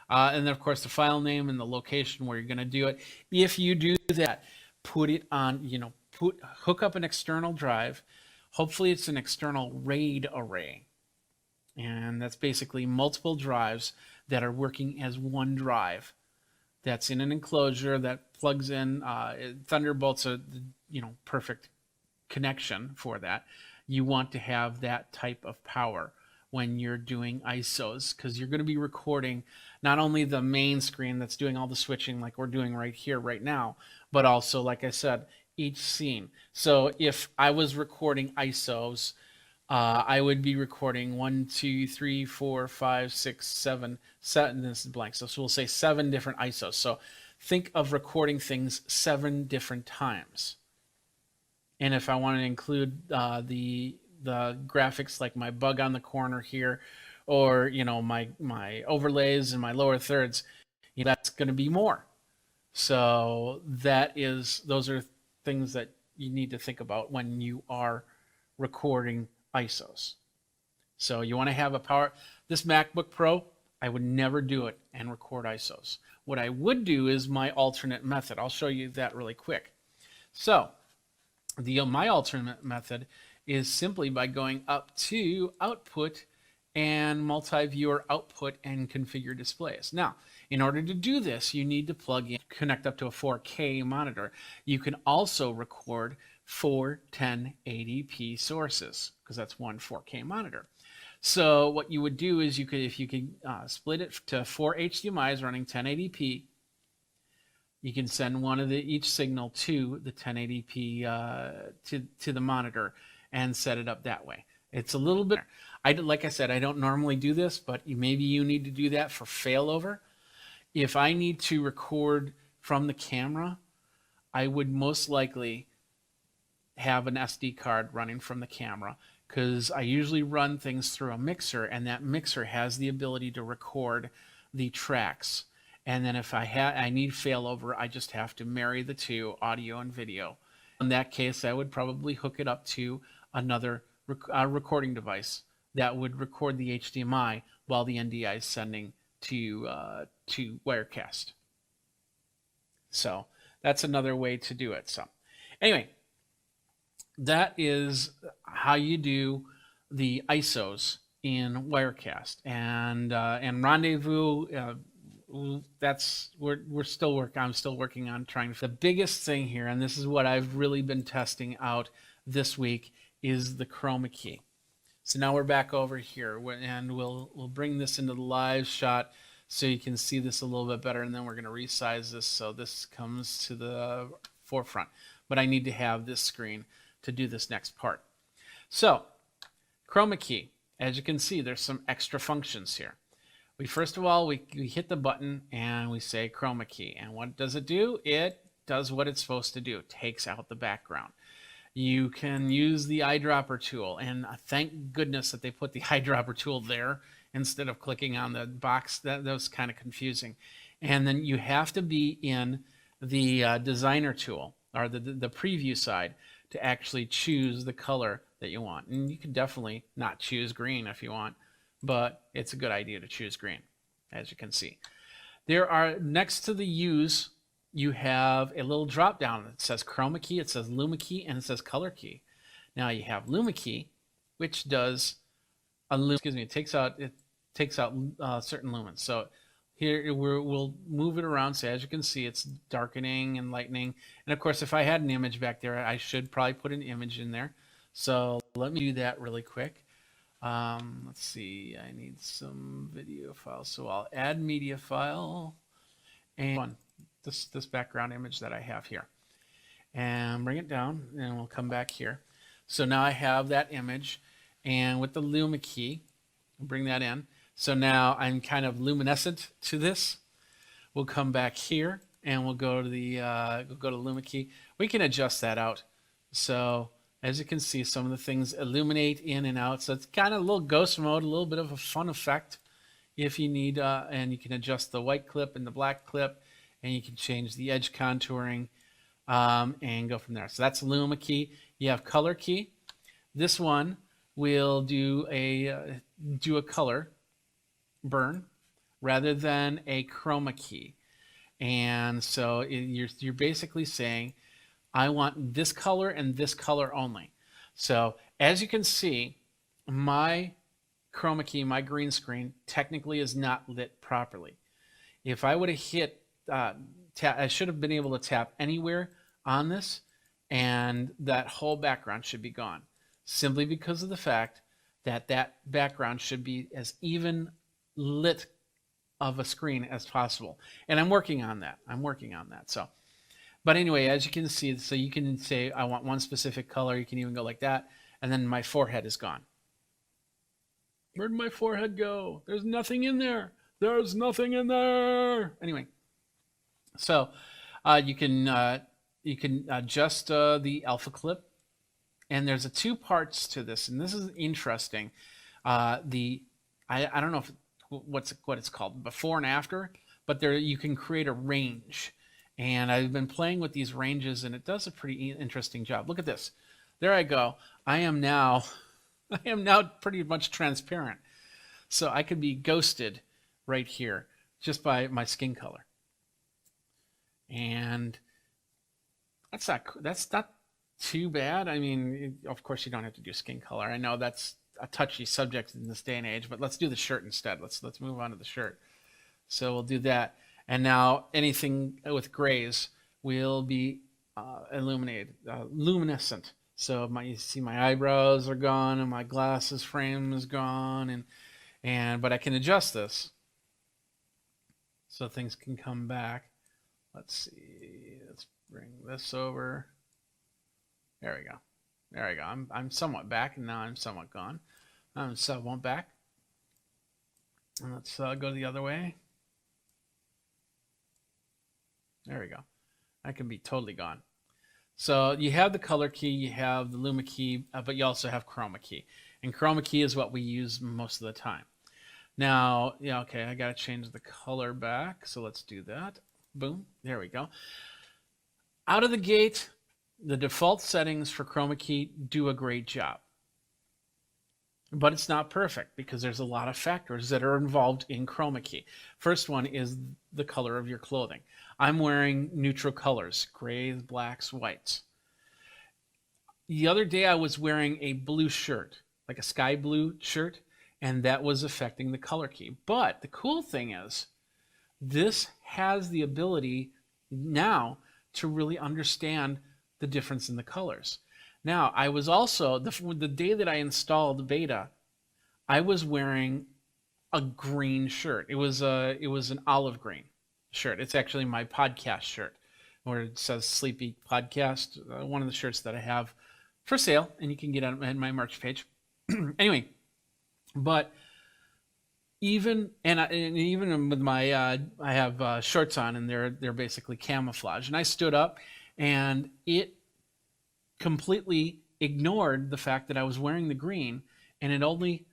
And then, of course, the file name and the location where you're going to do it. If you do that, put it on, hook up an external drive. Hopefully it's an external RAID array. And that's basically multiple drives that are working as one drive. That's in an enclosure that plugs in. Thunderbolt's a perfect connection for that. You want to have that type of power when you're doing ISOs, because you're going to be recording not only the main screen that's doing all the switching like we're doing right here, right now, but also, like I said, each scene. So if I was recording ISOs, I would be recording 1, 2, 3, 4, 5, 6, 7, and this is blank. So we'll say 7 different ISOs. So think of recording things 7 different times. And if I want to include the graphics, like my bug on the corner here, or my overlays and my lower thirds, that's going to be more. So those are things that you need to think about when you are recording ISOs. So you want to have a power. This MacBook Pro, I would never do it and record ISOs. What I would do is my alternate method. I'll show you that really quick. So my alternate method is simply by going up to Output and Multi-Viewer Output and Configure Displays. Now, in order to do this, you need to plug in, connect up to a 4K monitor. You can also record 4 1080p sources, because that's one 4K monitor. So what you would do is if you could split it to 4 HDMIs running 1080p, You can send one of each signal to the 1080p to the monitor and set it up that way. It's a little bit. Like I said, I don't normally do this, but maybe you need to do that for failover. If I need to record from the camera, I would most likely have an SD card running from the camera, because I usually run things through a mixer, and that mixer has the ability to record the tracks. And then if I need failover, I just have to marry the two, audio and video. In that case, I would probably hook it up to another recording device that would record the HDMI while the NDI is sending to Wirecast. So that's another way to do it. So anyway, that is how you do the ISOs in Wirecast. And Rendezvous, we're still working. I'm still working on trying. The biggest thing here, and this is what I've really been testing out this week, is the chroma key. So now we're back over here, and we'll bring this into the live shot so you can see this a little bit better, and then we're going to resize this so this comes to the forefront. But I need to have this screen to do this next part. So chroma key, as you can see, there's some extra functions here. First of all, we hit the button and we say chroma key, and what does it do? It does what it's supposed to do. It takes out the background. You can use the eyedropper tool, and thank goodness that they put the eyedropper tool there instead of clicking on the box. That was kind of confusing. And then you have to be in the designer tool, or the preview side, to actually choose the color that you want. And you can definitely not choose green if you want, but it's a good idea to choose green, as you can see. There are, next to the U's, you have a little drop down that says chroma key, it says luma key, and it says color key. Now you have luma key, which does it takes out certain lumens. So here we'll move it around. So as you can see, it's darkening and lightening. And of course, if I had an image back there, I should probably put an image in there. So let me do that really quick. Let's see, I need some video files. So I'll add media file and this background image that I have here, and bring it down, and we'll come back here. So now I have that image, and with the luma key, bring that in. So now I'm kind of luminescent to this. We'll come back here, and we'll go to the luma key. We can adjust that out. So as you can see, some of the things illuminate in and out. So it's kind of a little ghost mode, a little bit of a fun effect if you need, and you can adjust the white clip and the black clip, and you can change the edge contouring and go from there. So that's luma key. You have color key. This one will do a color burn rather than a chroma key. And so you're basically saying, I want this color and this color only. So as you can see, my chroma key, my green screen, technically is not lit properly. If I would have hit I should have been able to tap anywhere on this, and that whole background should be gone, simply because of the fact that that background should be as even lit of a screen as possible. And I'm working on that. So, but anyway, as you can see, so you can say, I want one specific color. You can even go like that. And then my forehead is gone. Where'd my forehead go? There's nothing in there. There's nothing in there. Anyway, so you can adjust the alpha clip. And there's two parts to this, and this is interesting. I don't know what it's called, before and after, but there you can create a range. And I've been playing with these ranges, and it does a pretty interesting job. Look at this. There I go. I am now pretty much transparent. So I could be ghosted right here just by my skin color. And that's not too bad. I mean, of course you don't have to do skin color. I know that's a touchy subject in this day and age, but let's do the shirt instead. Let's move on to the shirt. So we'll do that. And now anything with grays will be illuminated, luminescent. So you see my eyebrows are gone and my glasses frame is gone, but I can adjust this so things can come back let's see. Let's bring this over. There we go. There we go. I'm somewhat back, and now I'm somewhat gone. I'm somewhat back. And let's go the other way. There we go. I can be totally gone. So you have the color key, you have the Luma key, but you also have chroma key. And chroma key is what we use most of the time. Now, yeah, okay, I got to change the color back. So let's do that. Boom. There we go. Out of the gate, the default settings for chroma key do a great job. But it's not perfect because there's a lot of factors that are involved in chroma key. First one is the color of your clothing. I'm wearing neutral colors, grays, blacks, whites. The other day I was wearing a blue shirt, like a sky blue shirt, and that was affecting the color key. But the cool thing is, this has the ability now to really understand the difference in the colors. Now, I was also, the day that I installed beta, I was wearing a green shirt. It was an olive green shirt. It's actually my podcast shirt, where it says Sleepy Podcast, one of the shirts that I have for sale, and you can get on my merch page. Anyway, but even with my I have shorts on, and they're basically camouflage, and I stood up, and it completely ignored the fact that I was wearing the green, and it only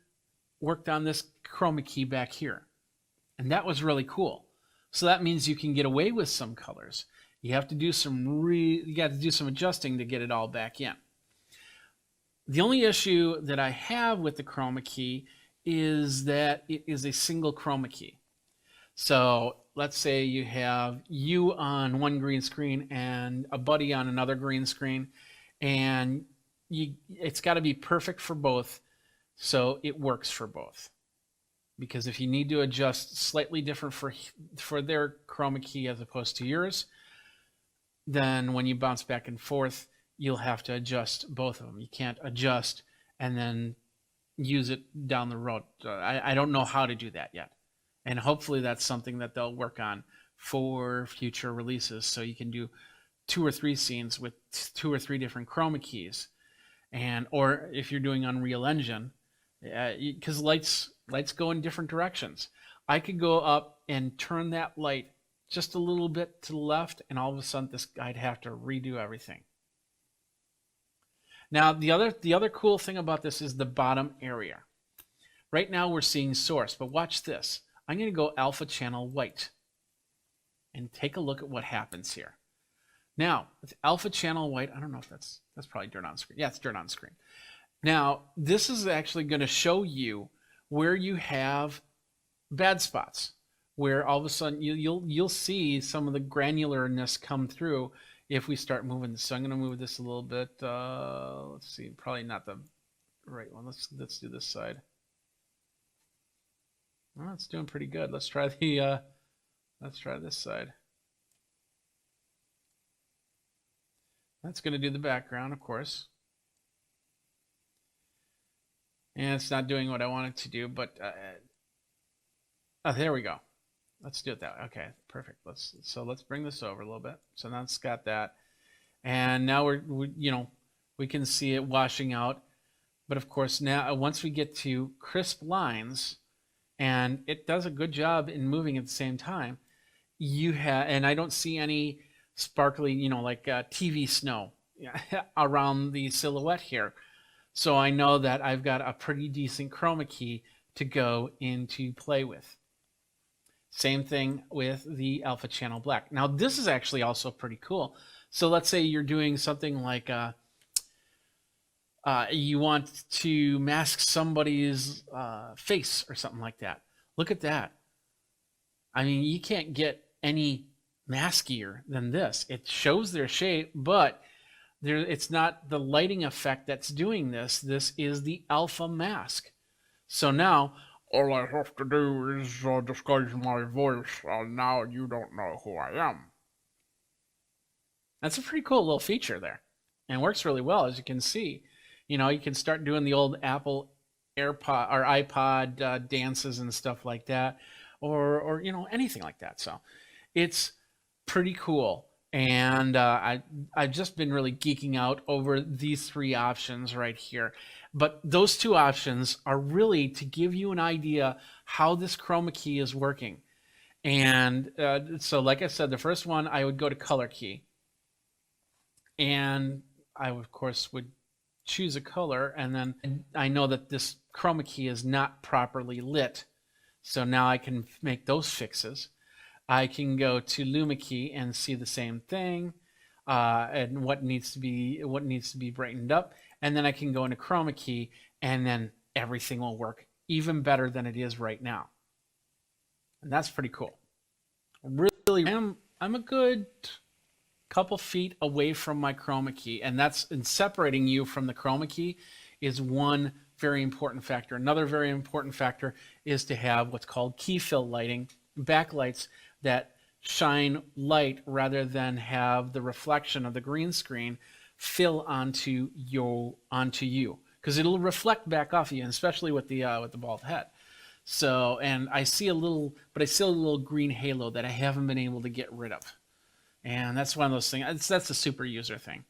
worked on this chroma key back here, and that was really cool. So that means you can get away with some colors. You have to do you got to do some adjusting to get it all back in. The only issue that I have with the chroma key is that it is a single chroma key. So let's say you have you on one green screen and a buddy on another green screen, and it's got to be perfect for both, so it works for both. Because if you need to adjust slightly different for their chroma key as opposed to yours, then when you bounce back and forth, you'll have to adjust both of them. You can't adjust and then use it down the road. I don't know how to do that yet. And hopefully that's something that they'll work on for future releases, so you can do 2 or 3 scenes with 2 or 3 different chroma keys. Or if you're doing Unreal Engine, because lights go in different directions. I could go up and turn that light just a little bit to the left, and all of a sudden I'd have to redo everything. Now, the other cool thing about this is the bottom area. Right now we're seeing source, but watch this. I'm going to go alpha channel white and take a look at what happens here. Now, with alpha channel white, I don't know if that's probably dirt on screen. Yeah, it's dirt on screen. Now, this is actually going to show you where you have bad spots, where all of a sudden you'll see some of the granularness come through if we start moving this. So I'm going to move this a little bit. Let's see, probably not the right one. Let's do this side. Well, it's doing pretty good. Let's try this side. That's going to do the background, of course. And it's not doing what I want it to do, but there we go. Let's do it that way. Okay, perfect. Let's bring this over a little bit. So now it's got that, and now we can see it washing out. But of course, now once we get to crisp lines, and it does a good job in moving at the same time, and I don't see any sparkly, like TV snow around the silhouette here. So I know that I've got a pretty decent chroma key to go into play with. Same thing with the alpha channel black. Now this is actually also pretty cool. So let's say you're doing something like you want to mask somebody's face or something like that. Look at that. I mean, you can't get any maskier than this. It shows their shape, but it's not the lighting effect that's doing this. This is the alpha mask. So now, all I have to do is disguise my voice, and now you don't know who I am. That's a pretty cool little feature there, and works really well, as you can see. You can start doing the old Apple AirPod or iPod dances and stuff like that, or anything like that. So it's pretty cool. And I've just been really geeking out over these three options right here. But those two options are really to give you an idea how this chroma key is working. And so, like I said, the first one, I would go to color key. And I, of course, would choose a color. And then I know that this chroma key is not properly lit. So now I can make those fixes. I can go to Luma key and see the same thing, and what needs to be brightened up, and then I can go into chroma key, and then everything will work even better than it is right now, and that's pretty cool. Really, I'm a good couple feet away from my chroma key, and that's in separating you from the chroma key is one very important factor. Another very important factor is to have what's called key fill lighting, backlights that shine light rather than have the reflection of the green screen fill onto you, because it'll reflect back off you, and especially with the bald head. So, and I see a little green halo that I haven't been able to get rid of, and that's one of those things. That's a super user thing,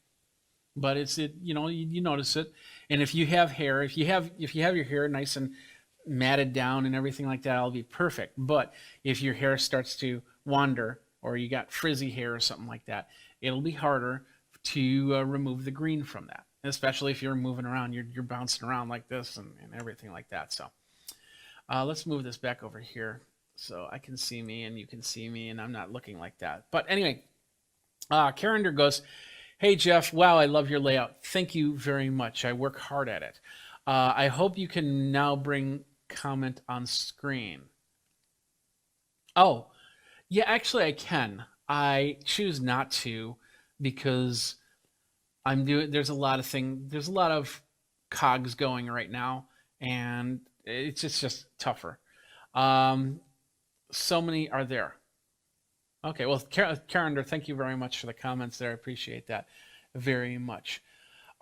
but you notice it. And if you have hair, if you have your hair nice and matted down and everything like that, it'll be perfect. But if your hair starts to wander, or you got frizzy hair or something like that, it'll be harder to remove the green from that, especially if you're moving around, you're bouncing around like this and everything like that. So let's move this back over here so I can see me and you can see me, and I'm not looking like that. But anyway, Carender goes, "Hey Jeff, wow, I love your layout. Thank you very much. I work hard at it. I hope you can now bring comment on screen." Oh, yeah, actually I can. I choose not to because there's a lot of cogs going right now, and it's just tougher. So many are there. Okay, well, Carender, thank you very much for the comments there. I appreciate that very much.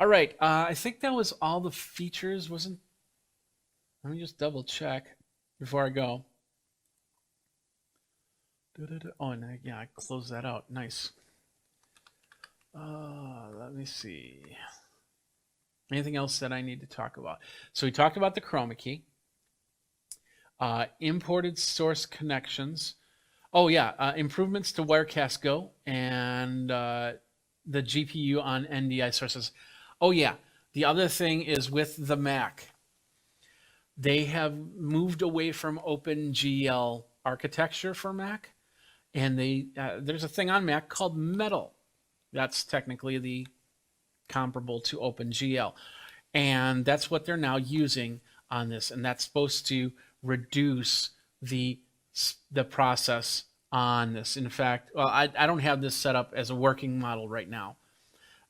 All right, I think that was all the features. Let me just double check before I go. Oh, and yeah, I closed that out. Nice. Let me see. Anything else that I need to talk about? So we talked about the chroma key, imported source connections. Oh yeah, improvements to Wirecast Go and the GPU on NDI sources. Oh yeah, the other thing is with the Mac, they have moved away from OpenGL architecture for Mac, and there's a thing on Mac called Metal. That's technically the comparable to OpenGL, and that's what they're now using on this, and that's supposed to reduce the process on this. In fact, well, I don't have this set up as a working model right now,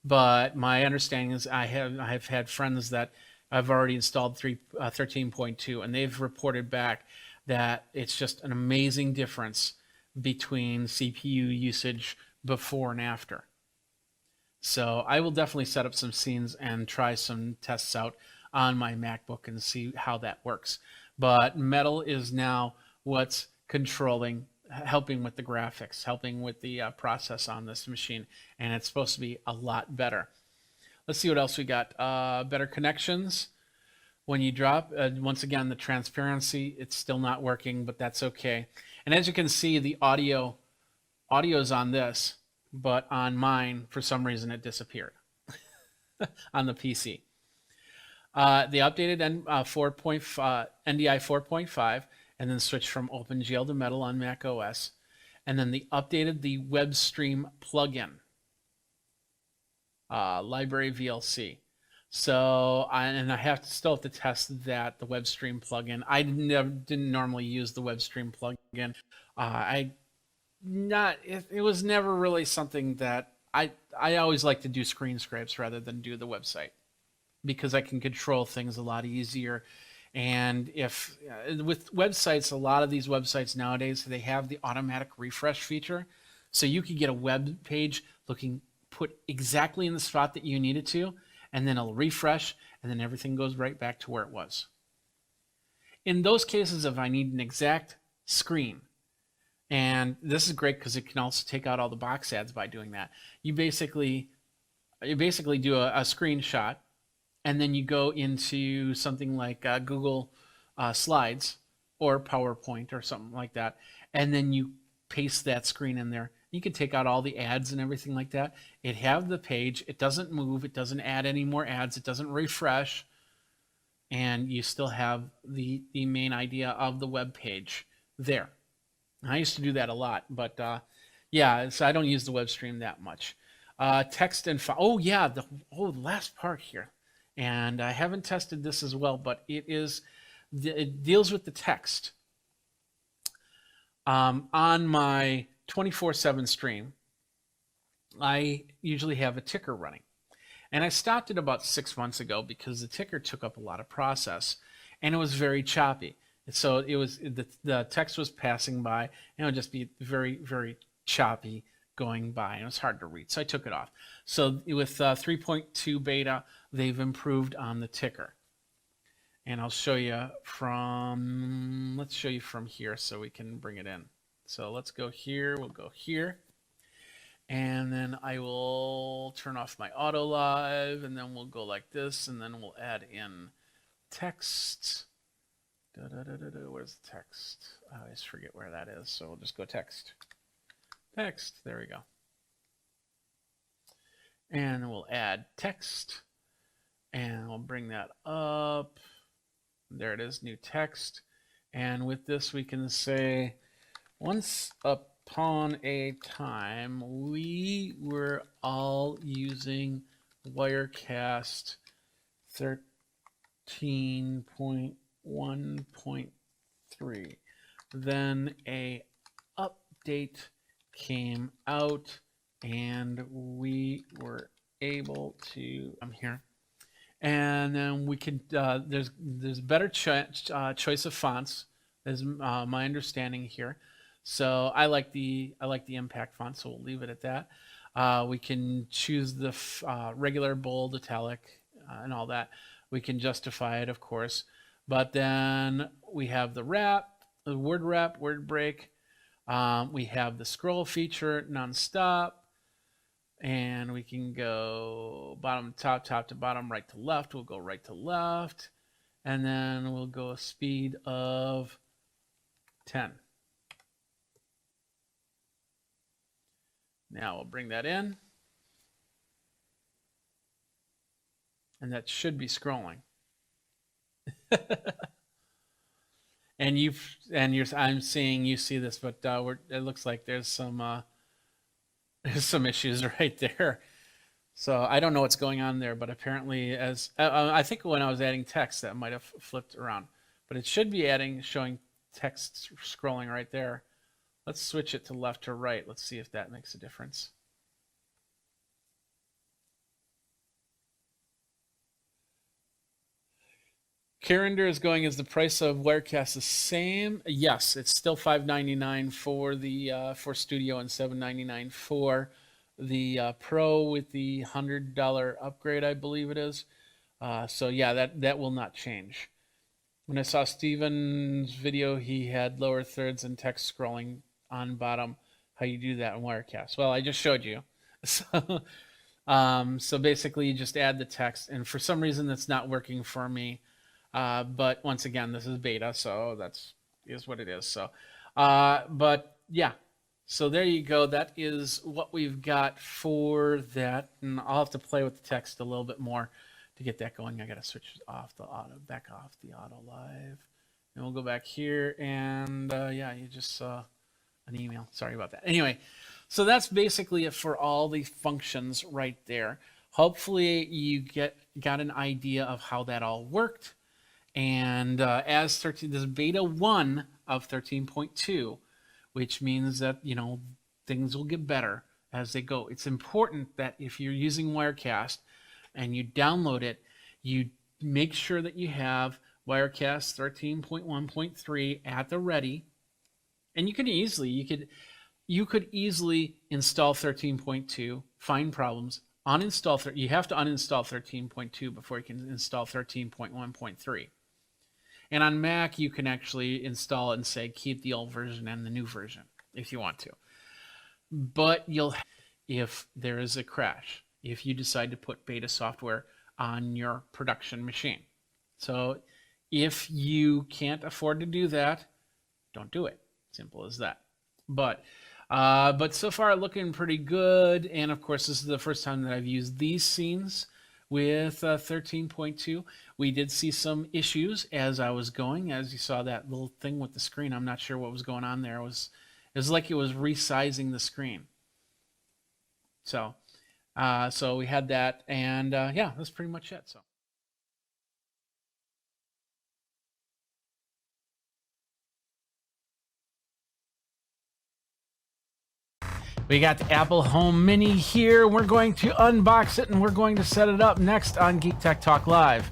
but my understanding is I've had friends that I've already installed 13.2, and they've reported back that it's just an amazing difference between CPU usage before and after. So I will definitely set up some scenes and try some tests out on my MacBook and see how that works. But Metal is now what's helping with the graphics, helping with the process on this machine, and it's supposed to be a lot better. Let's see what else we got. Better connections. When you drop, once again, the transparency, it's still not working, but that's okay. And as you can see, the audio's on this, but on mine, for some reason, it disappeared on the PC. They updated NDI 4.5 and then switched from OpenGL to Metal on Mac OS. And then they updated the WebStream plugin, library VLC. So, I still have to test that, the WebStream plugin. I didn't normally use the WebStream plugin. It was never really something that I always like to do screen scrapes rather than do the website, because I can control things a lot easier. And with websites, a lot of these websites nowadays, they have the automatic refresh feature. So you could get a web page put exactly in the spot that you need it to, and then it'll refresh, and then everything goes right back to where it was. In those cases, if I need an exact screen, And this is great because it can also take out all the box ads by doing that. You basically do a screenshot, and then you go into something like Google Slides or PowerPoint or something like that, and then you paste that screen in there. You can take out all the ads and everything like that. It have the page. It doesn't move. It doesn't add any more ads. It doesn't refresh. And you still have the main idea of the web page there. I used to do that a lot, but yeah, so I don't use the web stream that much. Text and file. Oh yeah, the last part here, and I haven't tested this as well, but it deals with the text. On my 24/7 stream, I usually have a ticker running. And I stopped it about 6 months ago because the ticker took up a lot of process and it was very choppy. So it was the text was passing by and it would just be very, very choppy going by and it was hard to read. So I took it off. So with 3.2 beta, they've improved on the ticker. And I'll show you let's show you from here so we can bring it in. So let's go here, we'll go here. And then I will turn off my auto live, and then we'll go like this, and then we'll add in text. Where's the text? I always forget where that is, so we'll just go text. Text, there we go. And we'll add text, and we'll bring that up. There it is, new text. And with this, we can say, once upon a time, we were all using Wirecast 13.1.3. Then a update came out and we were able to, I'm here. And then we could, there's better choice of fonts, is my understanding here. So I like the impact font, so we'll leave it at that. We can choose the regular, bold, italic, and all that. We can justify it, of course. But then we have the wrap, the word wrap, word break. We have the scroll feature, nonstop. And we can go bottom to top, top to bottom, right to left. We'll go right to left. And then we'll go a speed of 10. Now we'll bring that in. And that should be scrolling. And I'm seeing you see this, but it looks like there's some issues right there. So I don't know what's going on there, but apparently, as I think when I was adding text, that might have flipped around. But it should be showing text scrolling right there. Let's switch it to left to right. Let's see if that makes a difference. Carrinder is going, is the price of Wirecast the same? Yes, it's still $5.99 for the for Studio and $7.99 for the Pro with the $100 upgrade, I believe it is. So yeah, that will not change. When I saw Steven's video, he had lower thirds and text scrolling on bottom. How you do that in Wirecast? Well, I just showed you. So, so basically, you just add the text, and for some reason, that's not working for me. But once again, this is beta, so is what it is. So, but yeah, so there you go. That is what we've got for that, and I'll have to play with the text a little bit more to get that going. I got to switch off back off the auto live, and we'll go back here, and yeah, you just saw an email. Sorry about that. Anyway, so that's basically it for all the functions right there. Hopefully, you got an idea of how that all worked. And as this is beta 1 of 13.2, which means that, things will get better as they go. It's important that if you're using Wirecast and you download it, you make sure that you have Wirecast 13.1.3 at the ready. And you could easily install 13.2, find problems, uninstall. You have to uninstall 13.2 before you can install 13.1.3. And on Mac, you can actually install it and say, keep the old version and the new version. if you want to. But if there is a crash, if you decide to put beta software on your production machine. So if you can't afford to do that, don't do it. Simple as that. But so far looking pretty good. And of course, this is the first time that I've used these scenes with 13.2. We did see some issues as I was going. As you saw that little thing with the screen, I'm not sure what was going on there. It was like it was resizing the screen. So we had that, and yeah, that's pretty much it. So. We got the Apple Home Mini here. We're going to unbox it, and we're going to set it up next on Geek Tech Talk Live.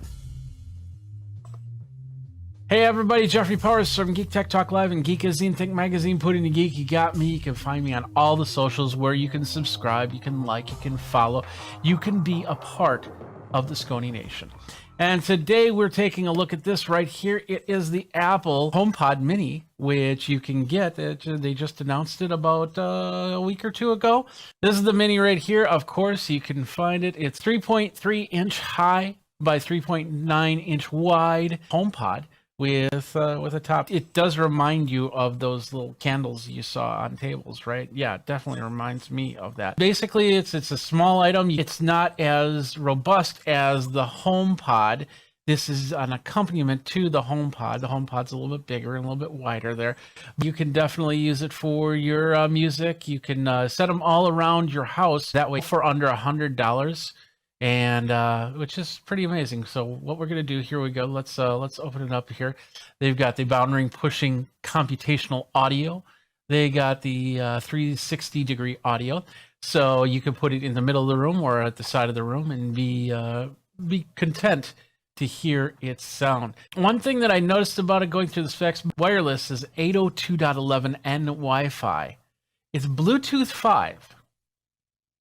Hey everybody, Jeffrey Powers from Geek Tech Talk Live and Geekazine, Think Magazine, Putting the Geek. You got me. You can find me on all the socials where you can subscribe, you can like, you can follow, you can be a part of the Scony Nation. And today we're taking a look at this right here. It is the Apple HomePod Mini, which you can get. They just announced it about a week or two ago. This is the Mini right here. Of course, you can find it. It's 3.3 inch high by 3.9 inch wide HomePod with a top. It does remind you of those little candles you saw on tables, right? Yeah, it definitely reminds me of that. Basically, it's a small item. It's not as robust as the HomePod. This is an accompaniment to the HomePod. The HomePod's a little bit bigger and a little bit wider there. You can definitely use it for your music. You can set them all around your house that way for under $100. And which is pretty amazing. So what we're going to do, here we go. Let's open it up here. They've got the boundary pushing computational audio. They got the 360 degree audio, so you can put it in the middle of the room or at the side of the room and be content to hear its sound. One thing that I noticed about it going through the specs, wireless is 802.11n Wi-Fi. It's Bluetooth 5.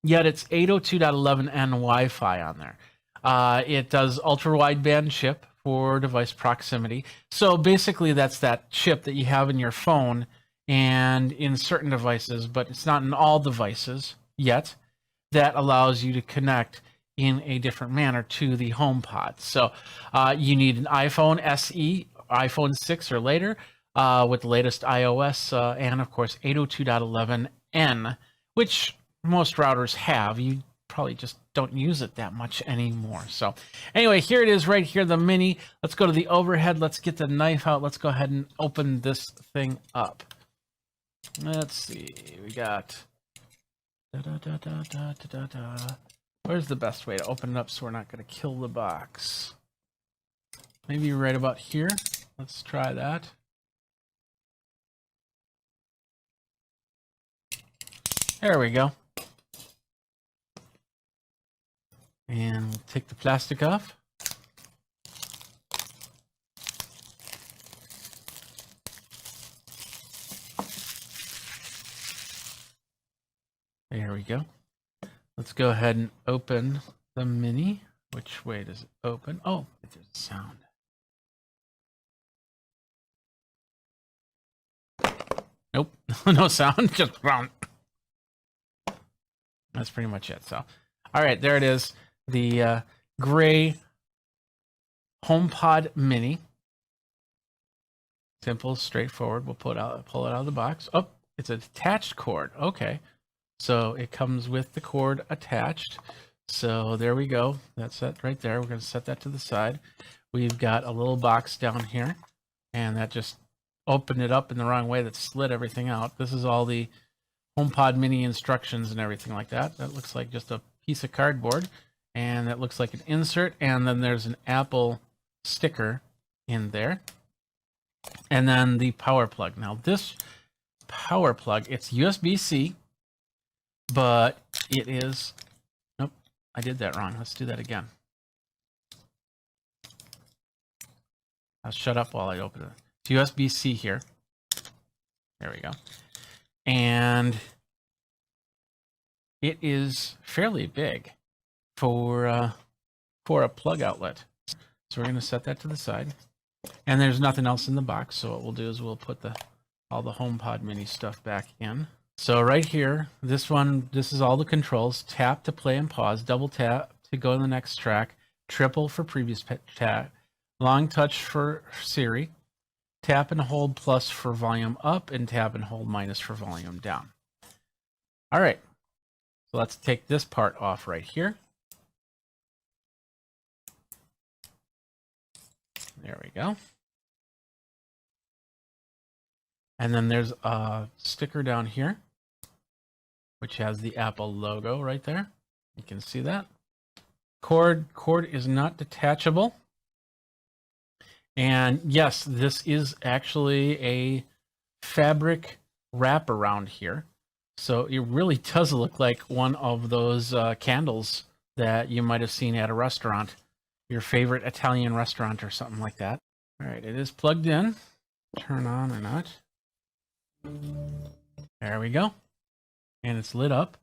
Yet it's 802.11n Wi-Fi on there. It does ultra-wideband chip for device proximity. So basically that's that chip that you have in your phone and in certain devices, but it's not in all devices yet, that allows you to connect in a different manner to the HomePod. So you need an iPhone SE, iPhone 6 or later with the latest iOS, and of course 802.11n, which most routers have. You probably just don't use it that much anymore. So anyway, here it is right here, the Mini. Let's go to the overhead. Let's get the knife out. Let's go ahead and open this thing up. Let's see. We got Where's the best way to open it up so we're not going to kill the box? Maybe right about here. Let's try that. There we go. And we'll take the plastic off. There we go. Let's go ahead and open the Mini. Which way does it open? Oh, there's a sound. Nope, no sound, just round. That's pretty much it. So, all right, there it is. The gray HomePod Mini. Simple, straightforward. We'll pull it out of the box. Oh, it's an attached cord. Okay, so it comes with the cord attached. So there we go. That's it right there. We're going to set that to the side. We've got a little box down here, and that just opened it up in the wrong way. That slid everything out. This is all the HomePod Mini instructions and everything like that. That looks like just a piece of cardboard, and that looks like an insert, and then there's an Apple sticker in there, and then the power plug. Now this power plug, it's USB-C, but it is, nope, I did that wrong. Let's do that again. I'll shut up while I open it. It's USB-C here. There we go. And it is fairly big for a plug outlet. So we're going to set that to the side. And there's nothing else in the box, so what we'll do is we'll put the all the HomePod mini stuff back in. So right here, this is all the controls. Tap to play and pause, double tap to go to the next track, triple for previous tap, long touch for Siri, tap and hold plus for volume up, and tap and hold minus for volume down. All right, so let's take this part off right here. There we go. And then there's a sticker down here, which has the Apple logo right there. You can see that. Cord is not detachable. And yes, this is actually a fabric wraparound here. So it really does look like one of those candles that you might have seen at a restaurant, your favorite Italian restaurant or something like that. All right, it is plugged in. Turn on or not. There we go. And it's lit up.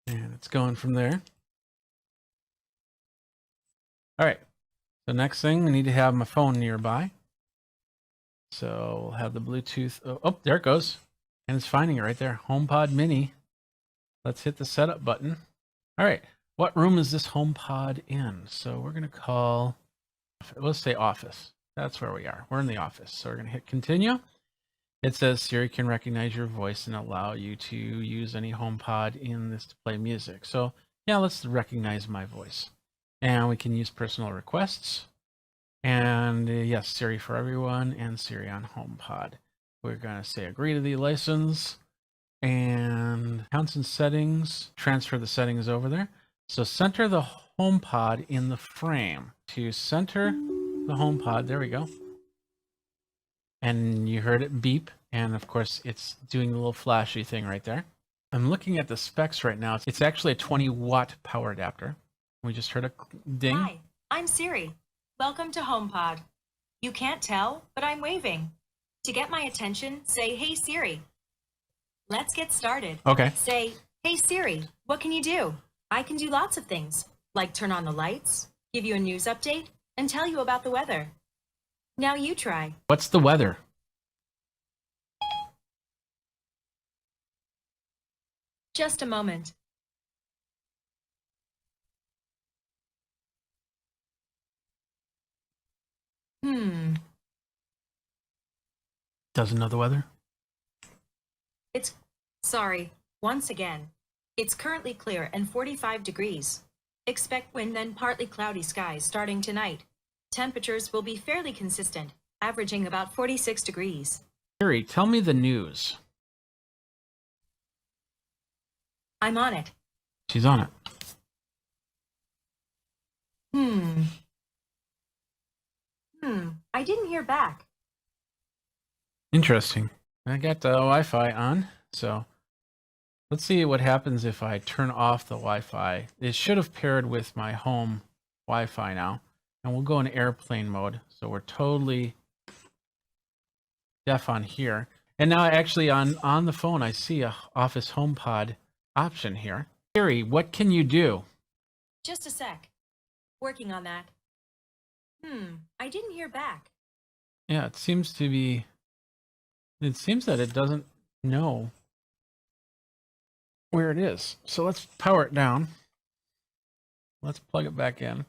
And it's going from there. All right. The next thing, we need to have my phone nearby. So we'll have the Bluetooth. Oh, there it goes. And it's finding it right there. HomePod Mini. Let's hit the setup button. All right. What room is this HomePod in? So we're going to call, let's say office. That's where we are. We're in the office. So we're going to hit continue. It says Siri can recognize your voice and allow you to use any HomePod in this to play music. So yeah, let's recognize my voice. And we can use personal requests. And yes, Siri for everyone and Siri on HomePod. We're going to say agree to the license and accounts and settings. Transfer the settings over there. So center the HomePod in the frame. To center the HomePod, there we go. And you heard it beep. And of course, it's doing the little flashy thing right there. I'm looking at the specs right now. It's actually a 20-watt power adapter. We just heard a ding. Hi, I'm Siri. Welcome to HomePod. You can't tell, but I'm waving. To get my attention, say, hey Siri. Let's get started. Okay. Say, hey Siri, what can you do? I can do lots of things, like turn on the lights, give you a news update, and tell you about the weather. Now you try. What's the weather? Just a moment. Doesn't know the weather? Sorry, once again. It's currently clear and 45 degrees. Expect wind and partly cloudy skies starting tonight. Temperatures will be fairly consistent, averaging about 46 degrees. Siri, tell me the news. I'm on it. She's on it. I didn't hear back. Interesting. I got the Wi-Fi on, so let's see what happens if I turn off the Wi-Fi. It should have paired with my home Wi-Fi now, and we'll go in airplane mode. So we're totally deaf on here. And now actually on the phone, I see a Office HomePod option here. Siri, what can you do? Just a sec. Working on that. I didn't hear back. Yeah, it seems to be... It seems that it doesn't know where it is. So let's power it down. Let's plug it back in.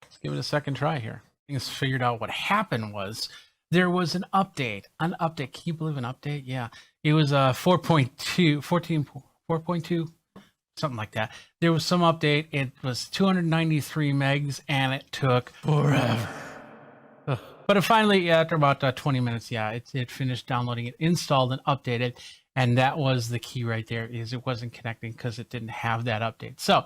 Let's give it a second try here. I think it's figured out what happened was there was an update. An update. Can you believe an update? Yeah. It was 4.2, something like that. There was some update. It was 293 megs and it took forever. Ugh. But it finally, after about 20 minutes, yeah, it finished downloading it, installed and updated. And that was the key right there, is it wasn't connecting because it didn't have that update. So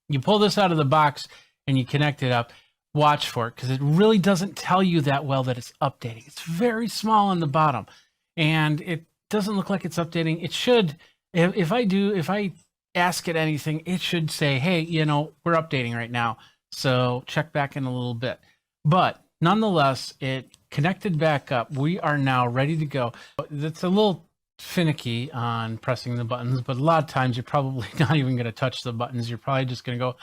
you pull this out of the box and you connect it up. Watch for it, because it really doesn't tell you that well that it's updating. It's very small on the bottom. And it doesn't look like it's updating. It should, if I ask it anything, it should say, hey, we're updating right now. So check back in a little bit. But nonetheless, it connected back up. We are now ready to go. It's a little finicky on pressing the buttons, but a lot of times you're probably not even going to touch the buttons. You're probably just going to go,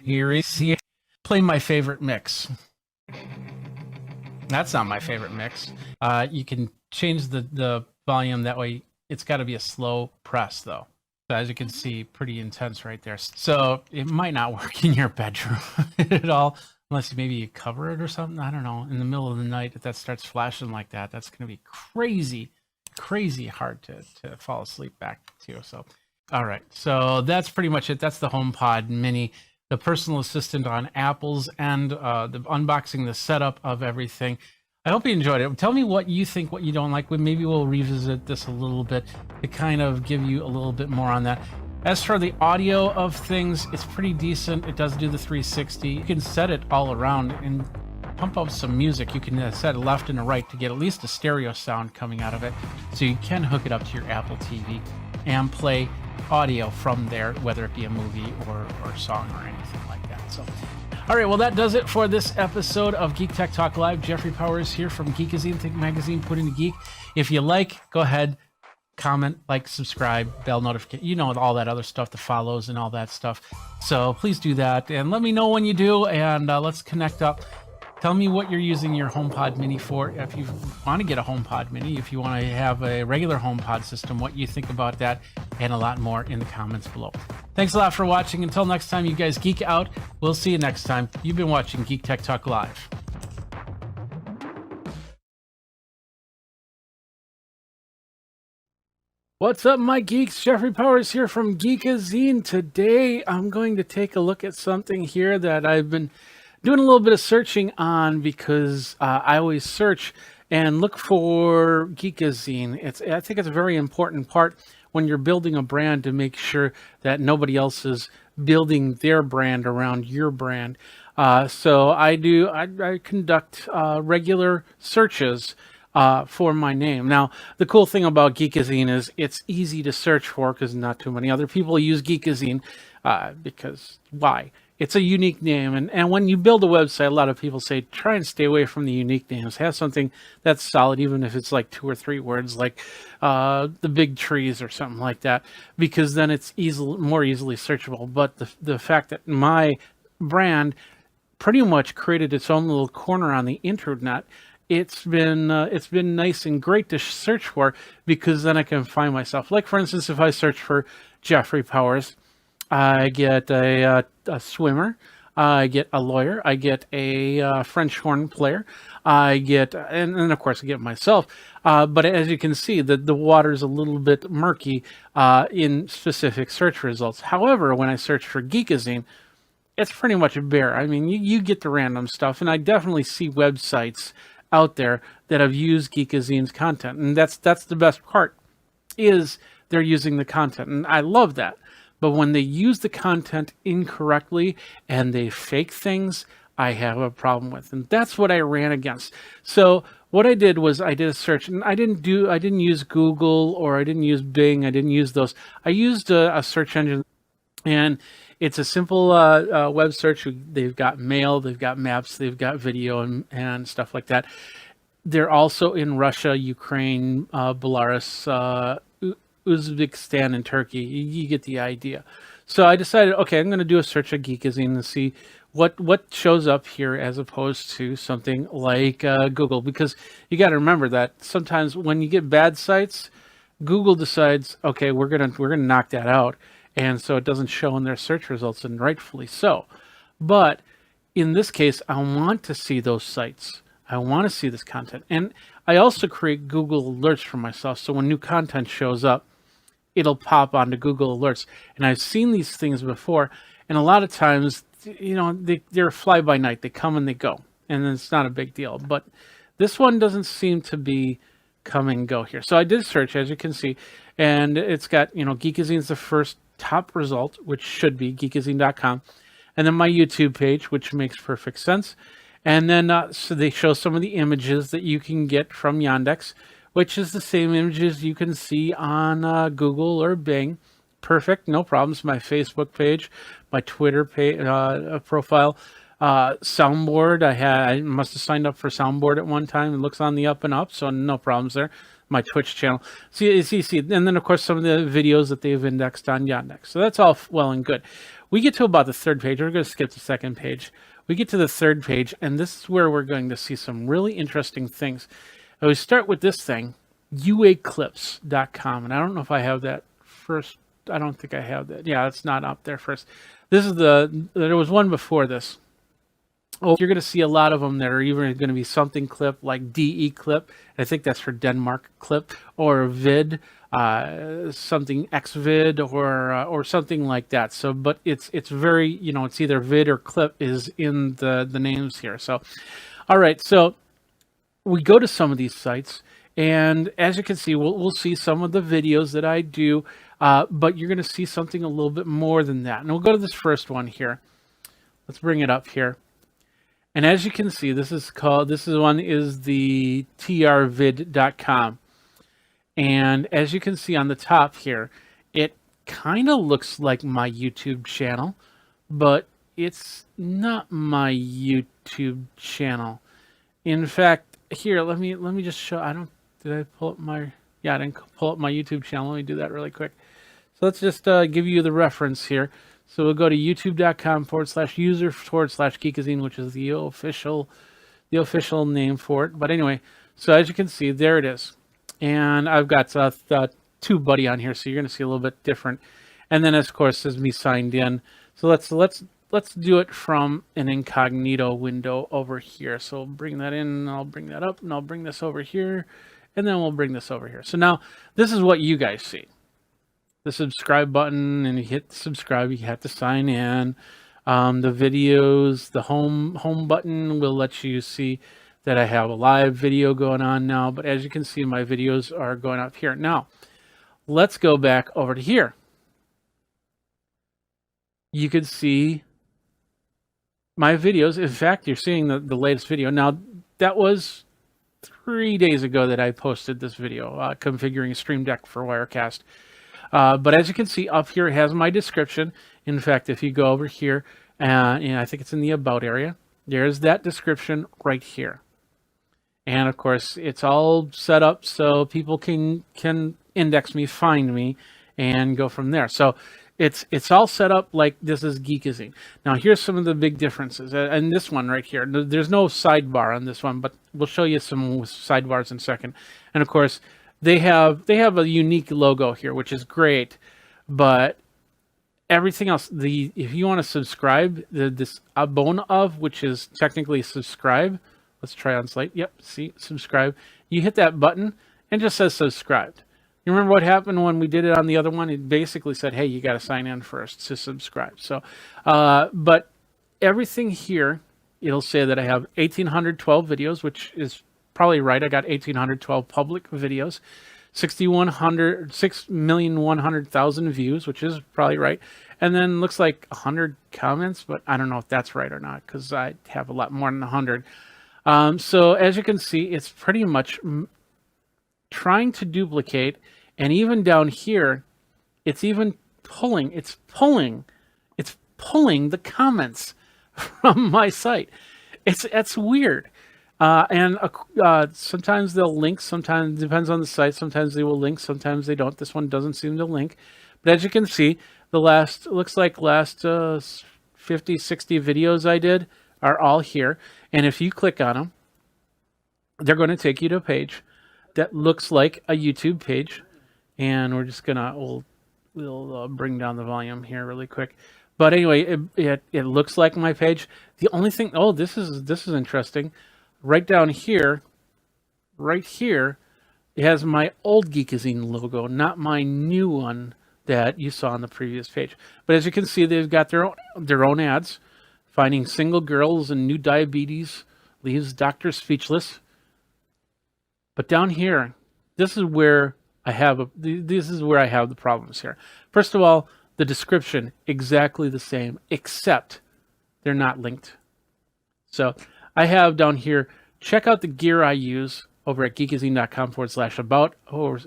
here is it. Play my favorite mix. That's not my favorite mix. You can change the volume. That way it's got to be a slow press though. So as you can see, pretty intense right there. So it might not work in your bedroom at all, unless maybe you cover it or something. I don't know. In the middle of the night, if that starts flashing like that, that's going to be crazy hard to fall asleep back to. So, all right. So that's pretty much it. That's the HomePod Mini, the personal assistant on Apple's end, the unboxing, the setup of everything. I hope you enjoyed it. Tell me what you think, what you don't like. Maybe we'll revisit this a little bit to kind of give you a little bit more on that. As for the audio of things, it's pretty decent. It does do the 360. You can set it all around and pump up some music. You can set it left and right to get at least a stereo sound coming out of it. So you can hook it up to your Apple TV and play audio from there, whether it be a movie or song or anything like that. So, all right, well, that does it for this episode of Geek Tech Talk Live. Jeffrey Powers here from Geekazine, Think Magazine, Putting the Geek. If you like, go ahead, comment, like, subscribe, bell notification, you know, all that other stuff, the follows and all that stuff. So please do that and let me know when you do, and let's connect up. Tell me what you're using your HomePod Mini for. If you want to get a HomePod Mini, if you want to have a regular HomePod system, what you think about that, and a lot more in the comments below. Thanks a lot for watching. Until next time, you guys geek out. We'll see you next time. You've been watching Geek Tech Talk Live. What's up, my geeks? Jeffrey Powers here from Geekazine. Today, I'm going to take a look at something here that I've been doing a little bit of searching on, because I always search and look for Geekazine. I think it's a very important part when you're building a brand to make sure that nobody else is building their brand around your brand. So I conduct regular searches for my name. Now, the cool thing about Geekazine is it's easy to search for, because not too many other people use Geekazine, because why? It's a unique name, and when you build a website, a lot of people say try and stay away from the unique names. Have something that's solid, even if it's like 2 or 3 words, like the big trees or something like that, because then it's more easily searchable. But the fact that my brand pretty much created its own little corner on the internet, it's been nice and great to search for, because then I can find myself. Like, for instance, if I search for Jeffrey Powers, I get a swimmer, I get a lawyer, I get a French horn player, I get, and of course I get myself. But as you can see, the water's a little bit murky in specific search results. However, when I search for Geekazine, it's pretty much bare. I mean, you get the random stuff, and I definitely see websites out there that have used Geekazine's content, and that's the best part, is they're using the content, and I love that. But when they use the content incorrectly and they fake things, I have a problem with, and that's what I ran against. So what I did was I did a search, and I didn't use Google, or I didn't use Bing. I didn't use those. I used a search engine, and it's a simple web search. They've got mail, they've got maps, they've got video and stuff like that. They're also in Russia, Ukraine, Belarus, Uzbekistan, and Turkey. You get the idea. So I decided, okay, I'm going to do a search of Geekazine and see what shows up here, as opposed to something like Google, because you got to remember that sometimes when you get bad sites, Google decides, okay, we're gonna knock that out, and so it doesn't show in their search results, and rightfully so. But in this case, I want to see those sites. I want to see this content, and I also create Google alerts for myself, so when new content shows up, it'll pop onto Google Alerts. And I've seen these things before, and a lot of times, you know, they're fly by night. They come and they go, and it's not a big deal. But this one doesn't seem to be come and go here. So I did a search, as you can see, and it's got, you know, Geekazine's the first top result, which should be geekazine.com, and then my YouTube page, which makes perfect sense. And then so they show some of the images that you can get from Yandex, which is the same images you can see on Google or Bing. Perfect, no problems. My Facebook page, my Twitter profile, Soundboard. I must have signed up for Soundboard at one time. It looks on the up and up, so no problems there. My Twitch channel. See, and then of course some of the videos that they've indexed on Yandex. So that's all well and good. We get to about the 3rd page. We're going to skip the 2nd page, we get to the third page, and this is where we're going to see some really interesting things. And we start with this thing, uaclips.com, and I don't know if I have that first. I don't think I have that. Yeah, it's not up there first. This is there was one before this. Oh, you're going to see a lot of them that are even going to be something clip, like DE clip. I think that's for Denmark clip, or vid, something xvid, or something like that. So, but it's very, it's either vid or clip is in the names here. So, all right. So we go to some of these sites, and as you can see, we'll see some of the videos that I do, but you're going to see something a little bit more than that. And we'll go to this first one here. Let's bring it up here. And as you can see, this is the trvid.com. And as you can see on the top here, it kind of looks like my YouTube channel, but it's not my YouTube channel. In fact, here, let me just show, did I pull up I didn't pull up my YouTube channel. Let me do that really quick. So let's just give you the reference here. So we'll go to youtube.com/user/Geekazine, which is the official name for it. But anyway, so as you can see, there it is. And I've got TubeBuddy on here, so you're going to see a little bit different. And then, of course, is me signed in. So let's do it from an incognito window over here. So we'll bring that in, and I'll bring that up, and I'll bring this over here, and then we'll bring this over here. So now this is what you guys see. The subscribe button, and you hit subscribe, you have to sign in. The videos, the home button will let you see that I have a live video going on now, but as you can see, my videos are going up here. Now, let's go back over to here. You can see my videos. In fact, you're seeing the latest video. Now, that was 3 days ago that I posted this video, configuring a Stream Deck for Wirecast. But as you can see up here, it has my description. In fact, if you go over here, and I think it's in the About area, there's that description right here. And of course, it's all set up so people can index me, find me, and go from there. So it's all set up like this is Geekazine. Now, here's some of the big differences. And this one right here, there's no sidebar on this one, but we'll show you some sidebars in a second. And of course, they have a unique logo here, which is great, but everything else, if you want to subscribe, this abone of, which is technically subscribe. Let's try on slate. Yep, see, subscribe. You hit that button and it just says subscribed. You remember what happened when we did it on the other one? It basically said, hey, you got to sign in first to subscribe. So, but everything here, it'll say that I have 1,812 videos, which is probably right. I got 1,812 public videos, 6,100,000 views, which is probably right. And then looks like 100 comments, but I don't know if that's right or not, because I have a lot more than 100. So as you can see, it's pretty much trying to duplicate, and even down here, it's even pulling the comments from my site. It's weird. And sometimes they'll link, sometimes it depends on the site. Sometimes they will link, sometimes they don't. This one doesn't seem to link. But as you can see, looks like last 50, 60 videos I did are all here. And if you click on them, they're going to take you to a page that looks like a YouTube page. And we're just going to, we'll bring down the volume here really quick. But anyway, it looks like my page. The only thing, this is interesting. Right down here, right here, it has my old Geekazine logo, not my new one that you saw on the previous page. But as you can see, they've got their own ads. Finding single girls and new diabetes leaves doctors speechless. But down here, this is where I have the problems here. First of all, the description exactly the same, except they're not linked. So I have down here, check out the gear I use over at geekazine.com/about or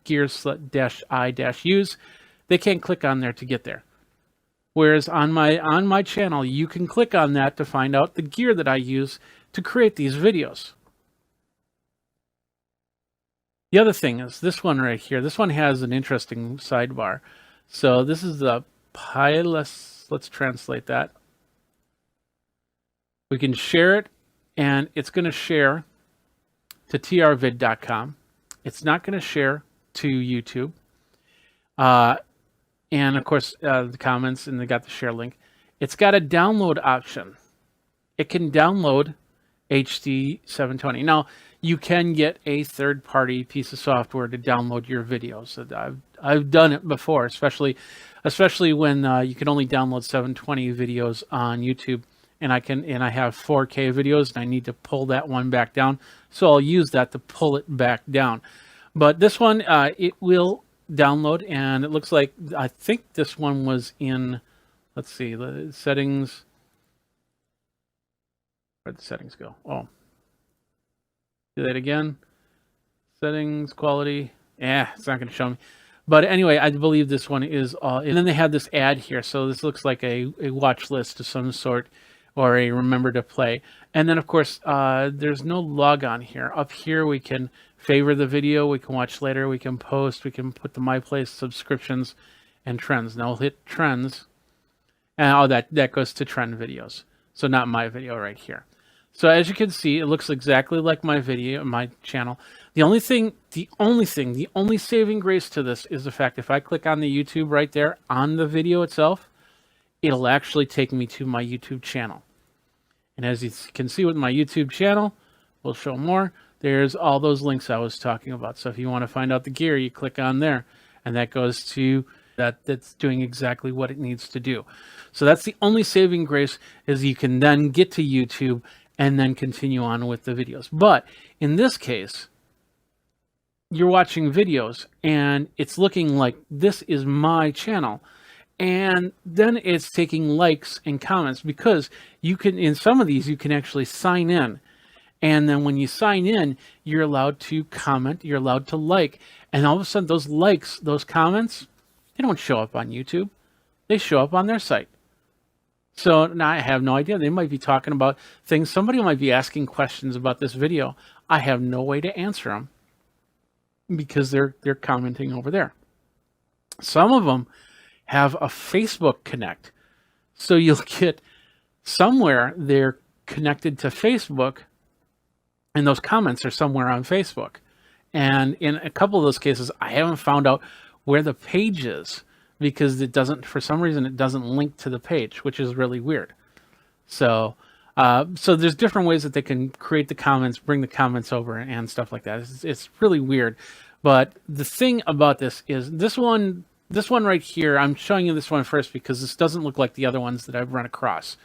/gears-i-use. They can't click on there to get there. Whereas on my channel, you can click on that to find out the gear that I use to create these videos. The other thing is this one right here. This one has an interesting sidebar. So this is the let's translate that. We can share it, and it's going to share to trvid.com. It's not going to share to YouTube. And of course, the comments, and they got the share link. It's got a download option. It can download HD 720. Now, you can get a third-party piece of software to download your videos. I've done it before, especially when you can only download 720 videos on YouTube, and I have 4K videos, and I need to pull that one back down. So I'll use that to pull it back down. But this one, it will download, and it looks like, I think this one was in, let's see, the settings. Where'd the settings go? Oh. Do that again. Settings, quality. Yeah, it's not going to show me. But anyway, I believe this one is, and then they have this ad here. So this looks like a watch list of some sort, or a remember to play. And then, of course, there's no log on here. Up here, we can favor the video. We can watch later. We can post. We can put the My Place subscriptions and trends. Now we'll hit trends. And that goes to trend videos. So not my video right here. So as you can see, it looks exactly like my video, my channel. The only saving grace to this is the fact if I click on the YouTube right there on the video itself, it'll actually take me to my YouTube channel. And as you can see with my YouTube channel, we'll show more. There's all those links I was talking about. So if you want to find out the gear, you click on there, and that goes to that's doing exactly what it needs to do. So that's the only saving grace, is you can then get to YouTube and then continue on with the videos. But in this case, you're watching videos and it's looking like this is my channel. And then it's taking likes and comments, because you can, in some of these, you can actually sign in. And then when you sign in, you're allowed to comment, you're allowed to like. And all of a sudden, those likes, those comments, they don't show up on YouTube. They show up on their site. So now I have no idea. They might be talking about things. Somebody might be asking questions about this video. I have no way to answer them because they're commenting over there. Some of them have a Facebook Connect. So you'll get somewhere they're connected to Facebook, and those comments are somewhere on Facebook. And in a couple of those cases, I haven't found out where the page is, because it doesn't, for some reason, it doesn't link to the page, which is really weird. So, so there's different ways that they can create the comments, bring the comments over, and stuff like that. It's really weird. But the thing about this is this one right here, I'm showing you this one first because this doesn't look like the other ones that I've run across.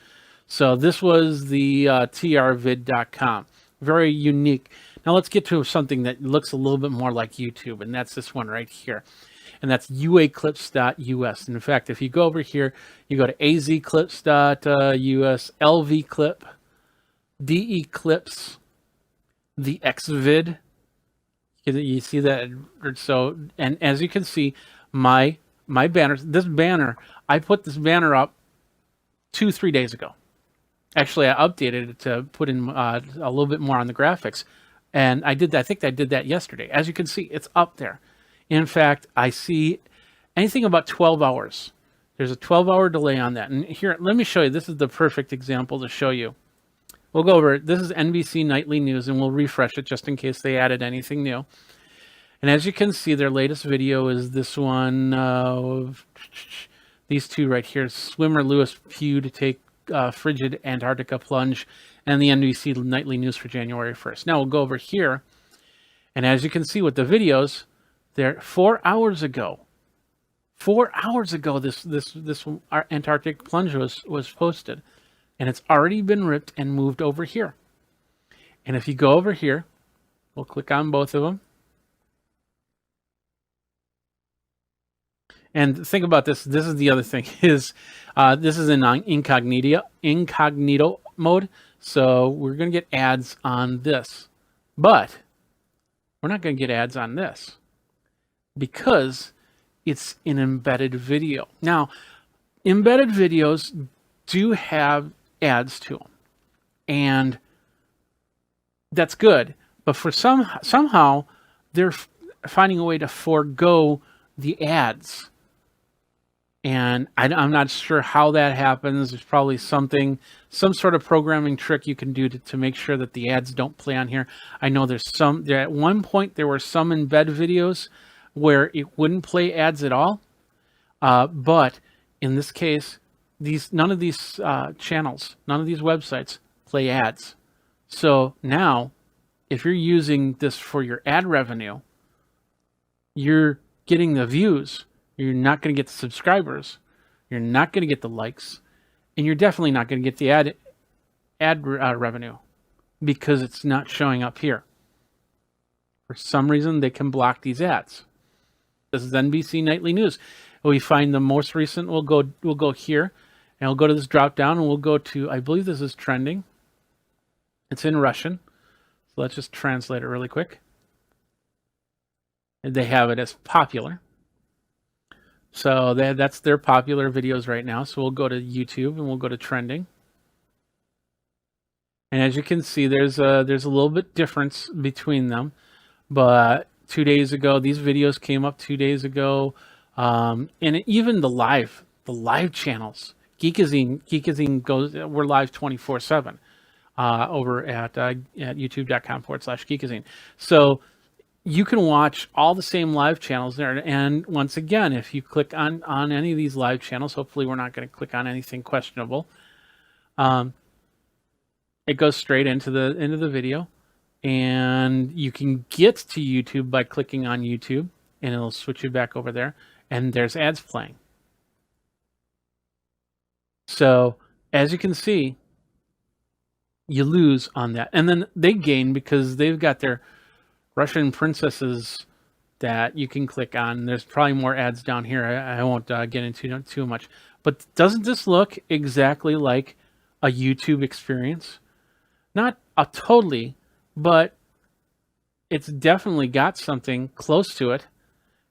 So this was the trvid.com. Very unique. Now let's get to something that looks a little bit more like YouTube, and that's this one right here. And that's uaclips.us. And in fact, if you go over here, you go to azclips.us, lvclip, declips, the xvid. You see that? So, and as you can see, my banners, this banner, I put this banner up 2-3 days ago. Actually, I updated it to put in a little bit more on the graphics. And I did that. I think I did that yesterday. As you can see, it's up there. In fact, I see anything about 12 hours. There's a 12-hour delay on that. And here, let me show you. This is the perfect example to show you. We'll go over it. This is NBC Nightly News, and we'll refresh it just in case they added anything new. And as you can see, their latest video is this one. These two right here. Swimmer Lewis Pugh to take frigid Antarctica plunge, and the NBC Nightly News for January 1st. Now we'll go over here. And as you can see with the videos, there 4 hours ago. 4 hours ago, this Antarctic plunge was posted, and it's already been ripped and moved over here. And if you go over here, we'll click on both of them. And think about this. This is the other thing is this is in incognito mode, so we're going to get ads on this, but we're not going to get ads on this, because it's an embedded video. Now, embedded videos do have ads to them, and that's good. But for somehow they're finding a way to forego the ads. And I'm not sure how that happens. There's probably some sort of programming trick you can do to make sure that the ads don't play on here. I know at one point there were some embed videos where it wouldn't play ads at all. But in this case, none of these channels, none of these websites play ads. So now, if you're using this for your ad revenue, you're getting the views. You're not going to get the subscribers. You're not going to get the likes, and you're definitely not going to get the ad revenue because it's not showing up here. For some reason, they can block these ads. This is NBC Nightly News. We find the most recent. We'll go here, and we'll go to this drop down, and we'll go to, I believe this is trending. It's in Russian, so let's just translate it really quick. And they have it as popular. So that's their popular videos right now. So we'll go to YouTube and we'll go to trending. And as you can see, there's a little bit difference between them. But 2 days ago, these videos came up 2 days ago. And even the live channels, Geekazine goes, we're live 24/7 over at youtube.com/Geekazine. So you can watch all the same live channels there. And once again, if you click on any of these live channels, hopefully we're not going to click on anything questionable. It goes straight into the video, and you can get to YouTube by clicking on YouTube, and it'll switch you back over there. And there's ads playing. So as you can see, you lose on that, and then they gain because they've got their Russian princesses that you can click on. There's probably more ads down here. I won't get into too much. But doesn't this look exactly like a YouTube experience? Not totally, but it's definitely got something close to it.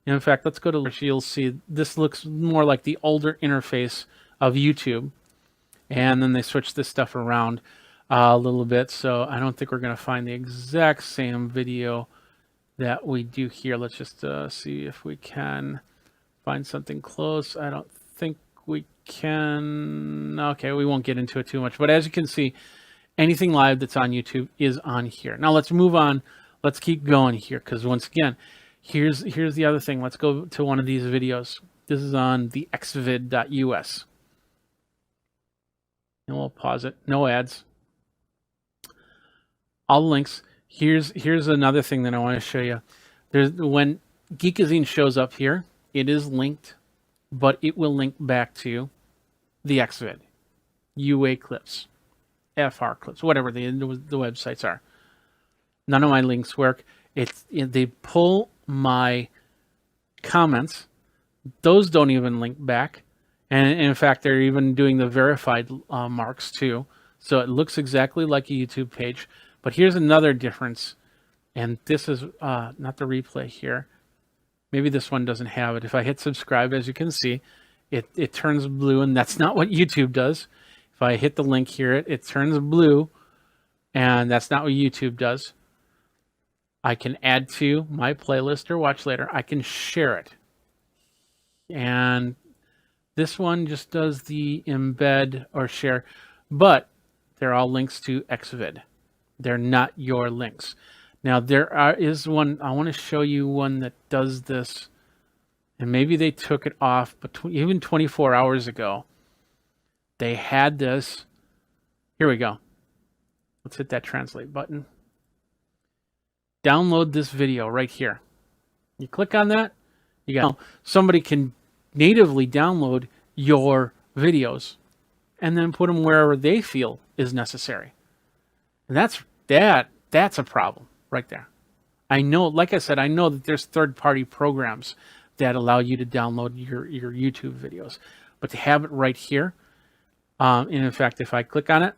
And in fact, let's go to, you'll see this looks more like the older interface of YouTube. And then they switch this stuff around a little bit. So I don't think we're going to find the exact same video that we do here. Let's just see if we can find something close. I don't think we can. Okay, we won't get into it too much. But as you can see, anything live that's on YouTube is on here. Now let's move on. Let's keep going here because once again, here's the other thing. Let's go to one of these videos. This is on the xvid.us. And we'll pause it. No ads. All the links. Here's another thing that I want to show you. When Geekazine shows up here, it is linked, but it will link back to the xvid, UA clips, FR clips, whatever the websites are. None of my links work. They pull my comments. Those don't even link back. And in fact, they're even doing the verified marks too. So it looks exactly like a YouTube page. But here's another difference, and this is not the replay here. Maybe this one doesn't have it. If I hit subscribe, as you can see, it turns blue, and that's not what YouTube does. If I hit the link here, it turns blue, and that's not what YouTube does. I can add to my playlist or watch later. I can share it. And this one just does the embed or share, but they're all links to xvid. They're not your links. Now is one, I want to show you one that does this, and maybe they took it off, but even 24 hours ago, they had this. Here we go. Let's hit that translate button. Download this video right here. You click on that, you got somebody can natively download your videos and then put them wherever they feel is necessary. And that's a problem right there. I know, like I said, I know that there's third-party programs that allow you to download your YouTube videos, but to have it right here, and in fact, if I click on it,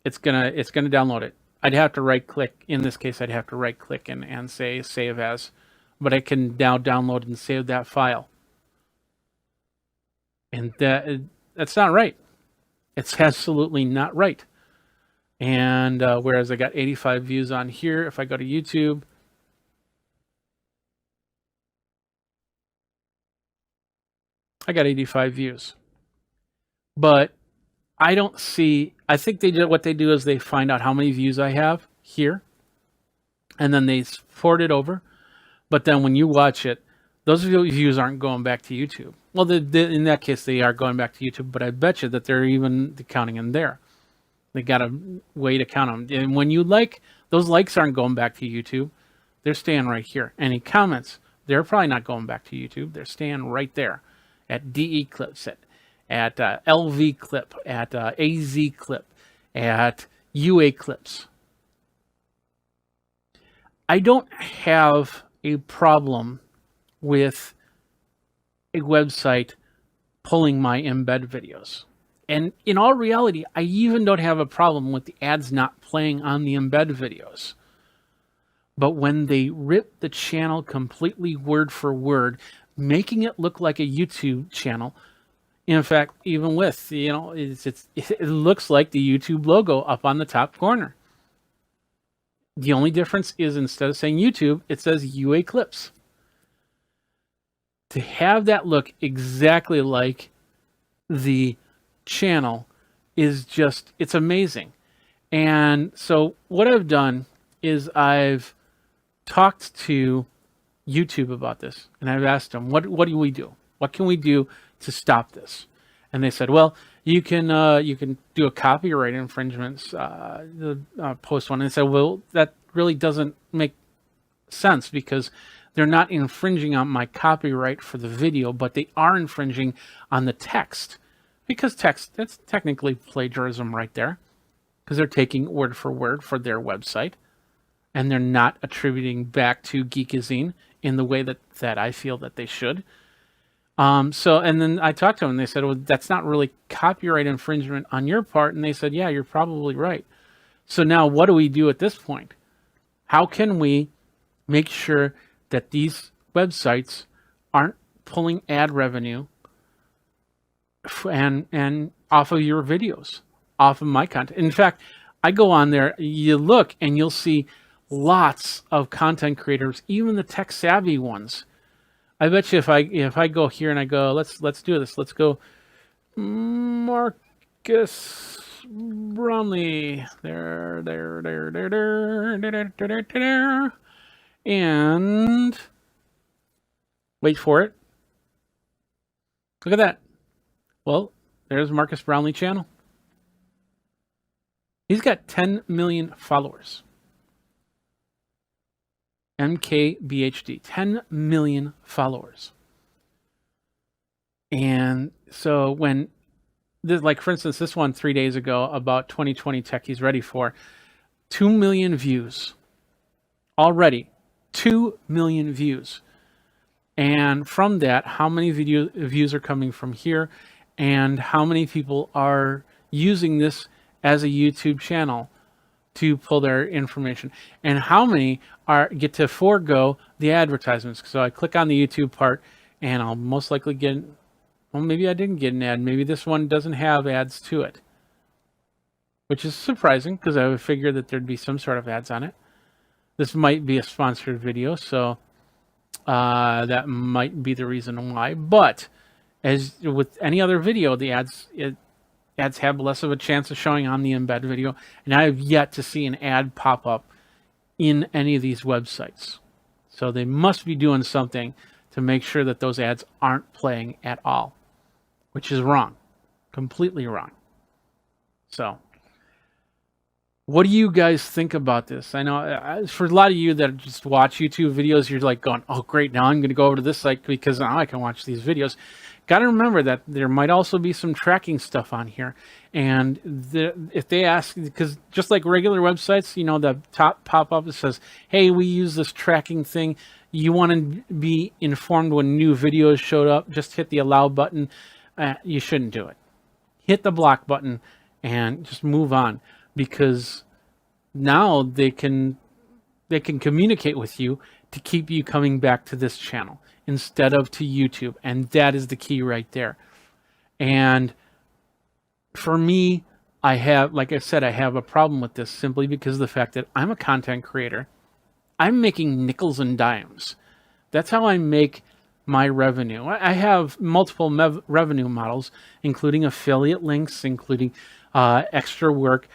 it's gonna download it. I'd have to right-click. In this case, I'd have to right-click and say save as, but I can now download and save that file. And that's not right. It's absolutely not right. And whereas I got 85 views on here, if I go to YouTube, I got 85 views. But I don't see, I think what they do is they find out how many views I have here, and then they forward it over. But then when you watch it, those views aren't going back to YouTube. Well, in that case, they are going back to YouTube, but I bet you that they're even counting in there. They got a way to count them. And when you like, those likes aren't going back to YouTube. They're staying right here. Any comments, they're probably not going back to YouTube. They're staying right there at DE Clips, at LV Clip, at AZ Clip, at UA Clips. I don't have a problem with a website pulling my embed videos. And in all reality, I even don't have a problem with the ads not playing on the embed videos. But when they rip the channel completely word for word, making it look like a YouTube channel, in fact, even with, it looks like the YouTube logo up on the top corner. The only difference is instead of saying YouTube, it says UA Clips. To have that look exactly like the channel is just, it's amazing. And so what I've done is I've talked to YouTube about this, and I've asked them, what do we do? What can we do to stop this? And they said, well, you can do a copyright infringements post one. And I said, well, that really doesn't make sense because they're not infringing on my copyright for the video, but they are infringing on the text, because text, that's technically plagiarism right there, because they're taking word for their website, and they're not attributing back to Geekazine in the way that I feel that they should. And then I talked to them and they said, well, that's not really copyright infringement on your part. And they said, yeah, you're probably right. So now what do we do at this point? How can we make sure that these websites aren't pulling ad revenue and off of your videos, off of my content? In fact, I go on there, you look and you'll see lots of content creators, even the tech savvy ones. I bet you if I go here and I go, let's do this. Let's go Marcus Bromley. There. And wait for it. Look at that. Well, there's Marcus Brownlee channel. He's got 10 million followers. MKBHD, 10 million followers. And so when this, like for instance, this one 3 days ago about 2020 tech he's ready for, 2 million views already, 2 million views. And from that, how many views are coming from here, and how many people are using this as a YouTube channel to pull their information, and how many get to forego the advertisements. So I click on the YouTube part and I'll most likely get, well, maybe I didn't get an ad. Maybe this one doesn't have ads to it, which is surprising because I would figure that there'd be some sort of ads on it. This might be a sponsored video, so that might be the reason why. But as with any other video, the ads have less of a chance of showing on the embed video, and I have yet to see an ad pop up in any of these websites. So they must be doing something to make sure that those ads aren't playing at all, which is wrong, completely wrong. So what do you guys think about this? I know for a lot of you that just watch YouTube videos, you're like going, oh great, now I'm going to go over to this site because now I can watch these videos. Got to remember that there might also be some tracking stuff on here. And if they ask, because just like regular websites, the top pop-up says, hey, we use this tracking thing. You want to be informed when new videos showed up, just hit the allow button. You shouldn't do it. Hit the block button and just move on, because now they can communicate with you to keep you coming back to this channel instead of to YouTube. And that is the key right there. And for me, I have a problem with this simply because of the fact that I'm a content creator. I'm making nickels and dimes. That's how I make my revenue. I have multiple revenue models, including affiliate links, including extra work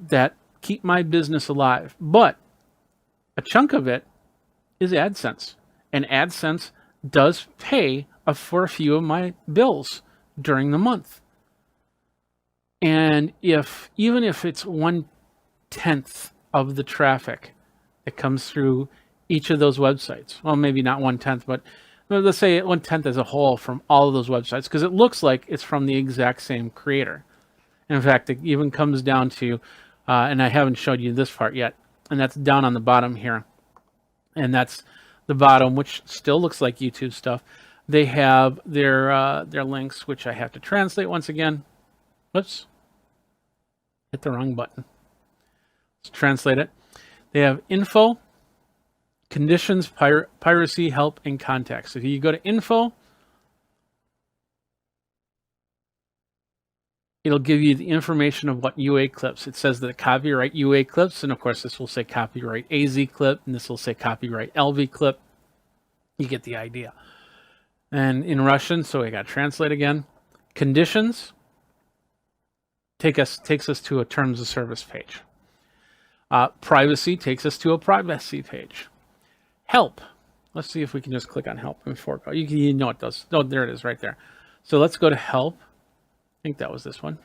that keep my business alive. But a chunk of it is AdSense. And AdSense does pay for a few of my bills during the month. And even if it's 1/10 of the traffic that comes through each of those websites, well, maybe not 1/10, but let's say 1/10 as a whole from all of those websites, because it looks like it's from the exact same creator. And in fact, it even comes down to, and I haven't showed you this part yet, and that's down on the bottom here. And that's the bottom, which still looks like YouTube stuff. They have their links, which I have to translate once again. Whoops. Hit the wrong button. Let's translate it. They have info, conditions, piracy, help, and contacts. So if you go to info, it'll give you the information of what UA clips. It says that copyright UA clips, and of course this will say copyright AZ clip, and this will say copyright LV clip. You get the idea. And in Russian, so we got to translate again. Conditions takes us to a terms of service page. Privacy takes us to a privacy page. Help. Let's see if we can just click on help before it goes. You know it does. Oh, there it is right there. So let's go to help. I think that was this one.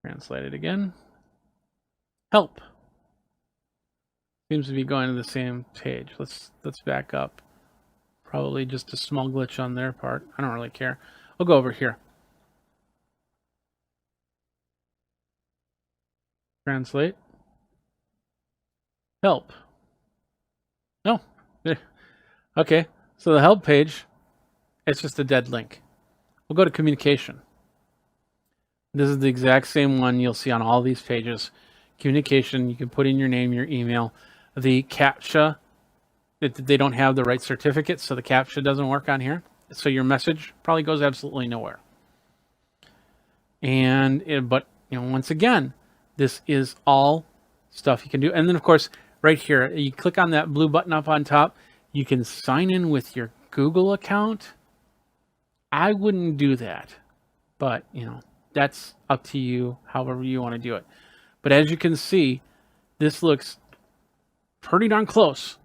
Translate it again. Help. Seems to be going to the same page. Let's back up. Probably just a small glitch on their part. I don't really care. We'll go over here. Translate. Help. No. Okay. So the help page, it's just a dead link. We'll go to communication. This is the exact same one you'll see on all these pages. Communication, you can put in your name, your email. The CAPTCHA, they don't have the right certificate, so the CAPTCHA doesn't work on here. So your message probably goes absolutely nowhere. But once again, this is all stuff you can do. And then of course, right here, you click on that blue button up on top. You can sign in with your Google account. I wouldn't do that, but that's up to you, however you want to do it. But as you can see, this looks pretty darn close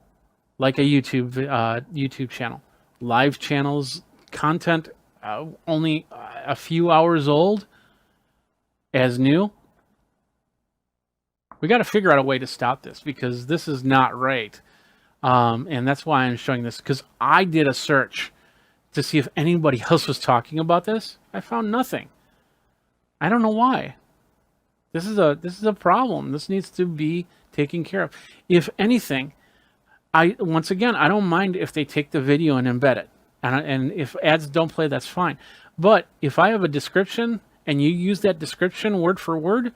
like a YouTube channel. Live channels, content only a few hours old as new. We got to figure out a way to stop this because this is not right. And that's why I'm showing this, because I did a search to see if anybody else was talking about this. I found nothing. I don't know why. This is a problem. This needs to be taken care of. If anything, once again, I don't mind if they take the video and embed it. And if ads don't play, that's fine. But if I have a description and you use that description word for word,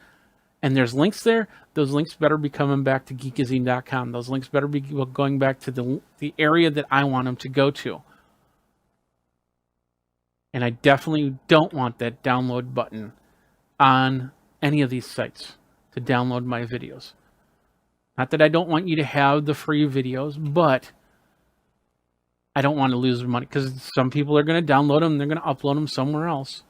and there's links there, those links better be coming back to Geekazine.com. Those links better be going back to the area that I want them to go to. And I definitely don't want that download button on any of these sites to download my videos. Not that I don't want you to have the free videos, but I don't want to lose money because some people are going to download them, they're going to upload them somewhere else.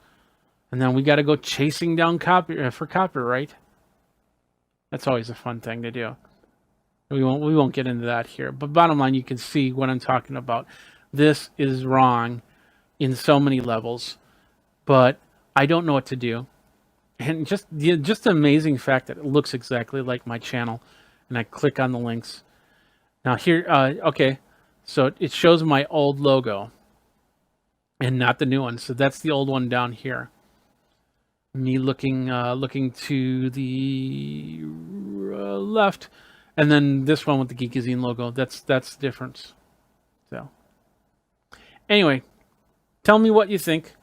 And then we got to go chasing down for copyright. That's always a fun thing to do. We won't get into that here. But bottom line, you can see what I'm talking about. This is wrong in so many levels, but I don't know what to do. And just the amazing fact that it looks exactly like my channel, and I click on the links. Now here, okay, so it shows my old logo and not the new one. So that's the old one down here. Me looking to the left, and then this one with the Geekazine logo. That's the difference. So anyway, tell me what you think.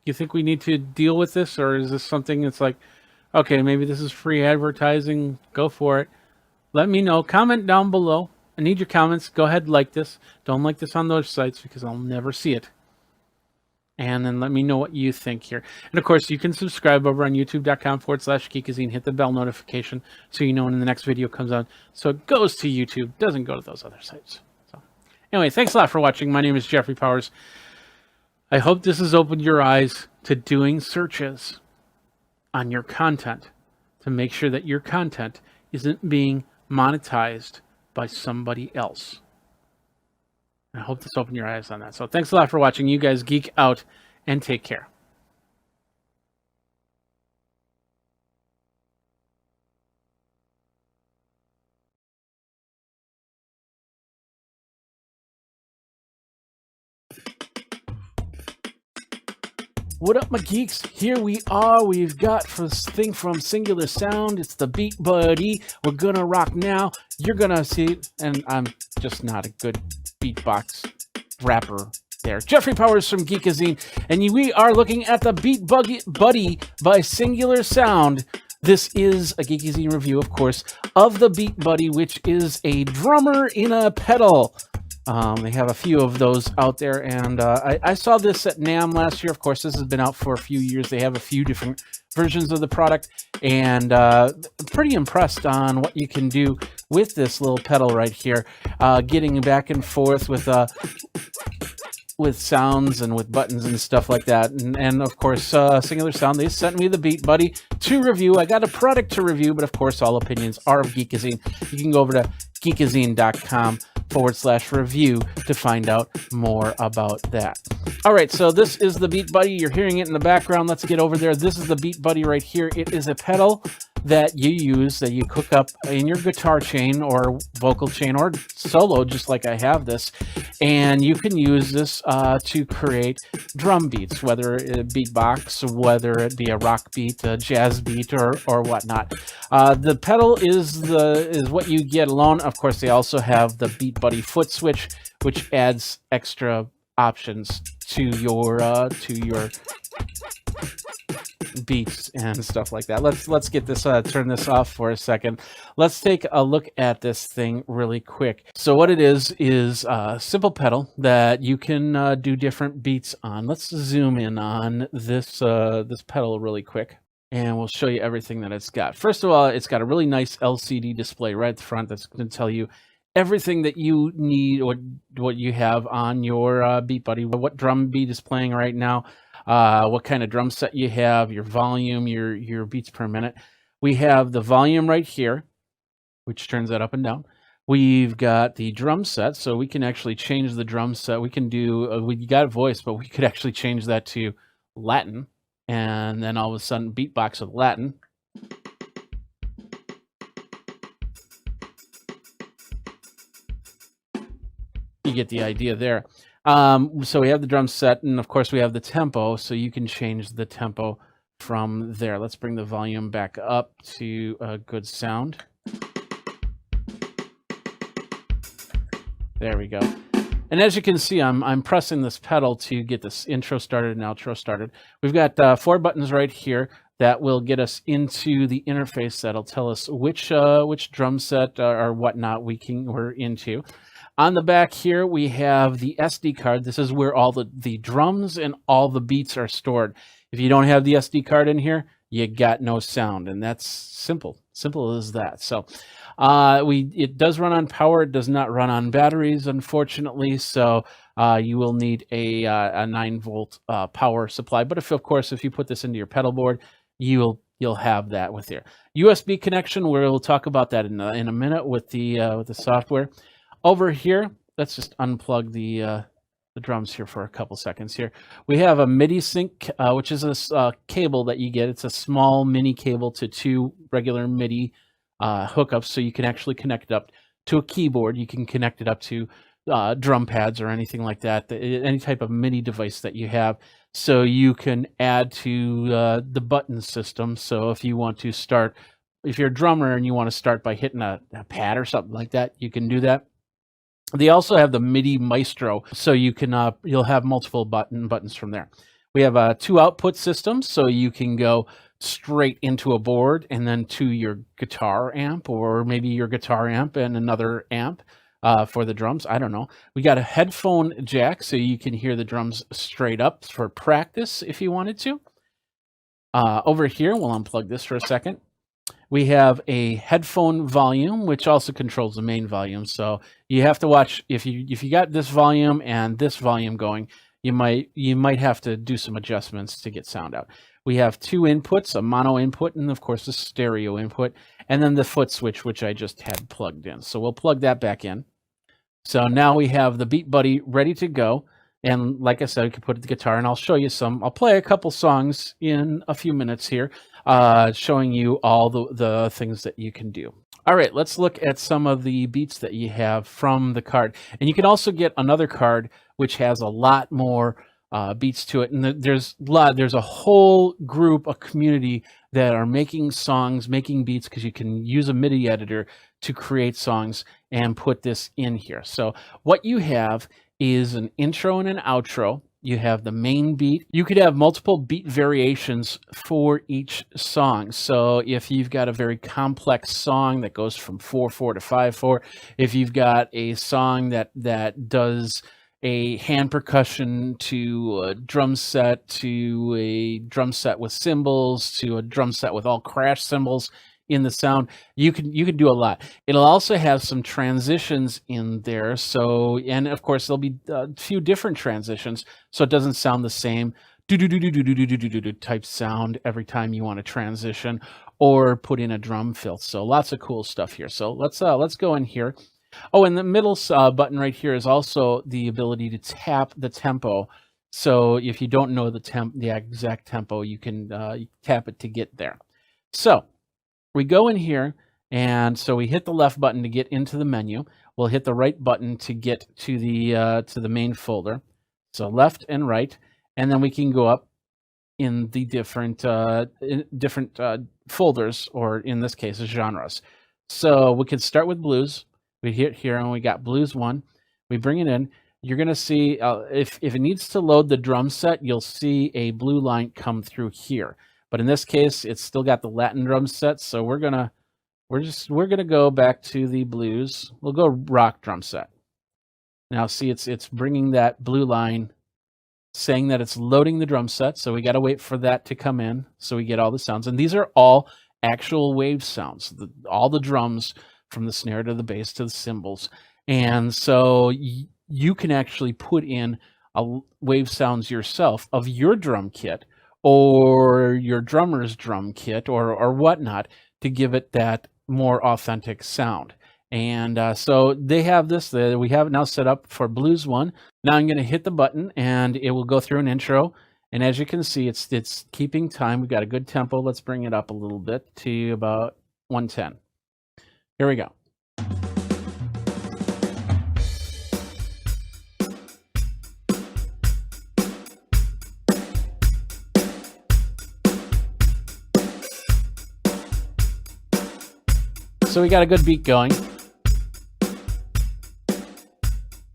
You think we need to deal with this, or is this something that's like, okay, maybe this is free advertising, go for it. Let me know. Comment down below. I need your comments. Go ahead and like this. Don't like this on those sites because I'll never see it. And then let me know what you think here. And of course, you can subscribe over on youtube.com/Geekazine. Hit the bell notification so you know when the next video comes out. So it goes to YouTube, doesn't go to those other sites. So Anyway, thanks a lot for watching. My name is Jeffrey Powers. I hope this has opened your eyes to doing searches on your content to make sure that your content isn't being monetized by somebody else. I hope this opened your eyes on that. So thanks a lot for watching. You guys geek out and take care. What up, my geeks? Here we are. We've got this thing from Singular Sound. It's the Beat Buddy. We're gonna rock now. You're gonna see it, and I'm just not a good beatbox rapper there. Jeffrey Powers from Geekazine, and we are looking at the Beat Buddy by Singular Sound. This is a Geekazine review, of course, of the Beat Buddy, which is a drummer in a pedal. They have a few of those out there, and I saw this at NAMM last year. Of course, this has been out for a few years. They have a few different versions of the product, and pretty impressed on what you can do with this little pedal right here. Getting back and forth with sounds and with buttons and stuff like that. And of course, Singular Sound, they sent me the Beat Buddy to review. I got a product to review, but of course, all opinions are of Geekazine. You can go over to geekazine.com/review to find out more about that. All right, so this is the Beat Buddy. You're hearing it in the background. Let's get over there. This is the Beat Buddy right here. It is a pedal that you use, that you cook up in your guitar chain or vocal chain or solo, just like I have this. And you can use this to create drum beats, whether it beatbox, whether it be a rock beat, a jazz beat, or whatnot. The pedal is what you get alone. Of course, they also have the Beat Buddy foot switch, which adds extra options to your beats and stuff like that. Let's get this turn this off for a second. Let's take a look at this thing really quick. So what it is a simple pedal that you can do different beats on. Let's zoom in on this this pedal really quick, and we'll show you everything that it's got. First of all, it's got a really nice LCD display right at the front that's going to tell you everything that you need, or what you have on your Beat Buddy, what drum beat is playing right now, what kind of drum set you have, your volume, your beats per minute. We have the volume right here, which turns that up and down. We've got the drum set, so we can actually change the drum set. We can do, we got voice, but we could actually change that to Latin, and then all of a sudden beatbox with Latin. You get the idea there. So we have the drum set, and of course we have the tempo, so you can change the tempo from there. Let's bring the volume back up to a good sound. There we go. And as you can see, I'm pressing this pedal to get this intro started and outro started. We've got 4 buttons right here that will get us into the interface that'll tell us which drum set or whatnot we're into. On the back here, we have the SD card. This is where all the drums and all the beats are stored. If you don't have the SD card in here, you got no sound, and that's simple as that. So it does run on power. It does not run on batteries, unfortunately, so you will need a 9-volt power supply. But if you put this into your pedal board, you'll have that with your USB connection. We'll talk about that in a minute with the software. Over here, let's just unplug the drums here for a couple seconds here. We have a MIDI sync, which is a cable that you get. It's a small mini cable to 2 regular MIDI hookups, so you can actually connect it up to a keyboard. You can connect it up to drum pads or anything like that, any type of MIDI device that you have. So you can add to the button system. So if you want to start, if you're a drummer and you want to start by hitting a pad or something like that, you can do that. They also have the MIDI Maestro, so you can you'll have multiple buttons from there. We have 2 output systems, so you can go straight into a board and then to your guitar amp, or maybe your guitar amp and another amp for the drums. I don't know. We got a headphone jack, so you can hear the drums straight up for practice if you wanted to. Over here, we'll unplug this for a second. We have a headphone volume, which also controls the main volume. So you have to watch if you got this volume and this volume going, you might have to do some adjustments to get sound out. We have two inputs, a mono input and of course a stereo input, and then the foot switch, which I just had plugged in. So we'll plug that back in. So now we have the Beat Buddy ready to go. And like I said, we can put the guitar, and I'll show you some. I'll play a couple songs in a few minutes here, showing you all the things that you can do. All right, let's look at some of the beats that you have from the card. And you can also get another card which has a lot more beats to it. And there's a whole group, a community that are making songs, making beats, because you can use a MIDI editor to create songs and put this in here. So what you have is an intro and an outro. You have the main beat. You could have multiple beat variations for each song. So if you've got a very complex song that goes from 4/4 to 5/4, if you've got a song that does a hand percussion to a drum set to a drum set with cymbals to a drum set with all crash cymbals in the sound, you can do a lot. It'll also have some transitions in there. So, and of course there'll be a few different transitions, so it doesn't sound the same type sound every time you want to transition or put in a drum fill. So lots of cool stuff here. So let's go in here. Oh, and the middle button right here is also the ability to tap the tempo. So if you don't know the exact tempo, you can tap it to get there. So we go in here, and so we hit the left button to get into the menu. We'll hit the right button to get to the main folder. So left and right, and then we can go up in the different folders, or in this case, genres. So we can start with blues. We hit here, and we got blues 1. We bring it in. You're going to see if it needs to load the drum set, you'll see a blue line come through here. But in this case, it's still got the Latin drum set, so we're gonna go back to the blues. We'll go rock drum set. Now see, it's bringing that blue line, saying that it's loading the drum set. So we got to wait for that to come in, so we get all the sounds. And these are all actual wave sounds. All the drums, from the snare to the bass to the cymbals, and so you can actually put in wave sounds yourself of your drum kit, or your drummer's drum kit, or whatnot, to give it that more authentic sound. And so they have this. We have it now set up for Blues 1. Now I'm going to hit the button, and it will go through an intro. And as you can see, it's keeping time. We've got a good tempo. Let's bring it up a little bit to about 110. Here we go. So we got a good beat going.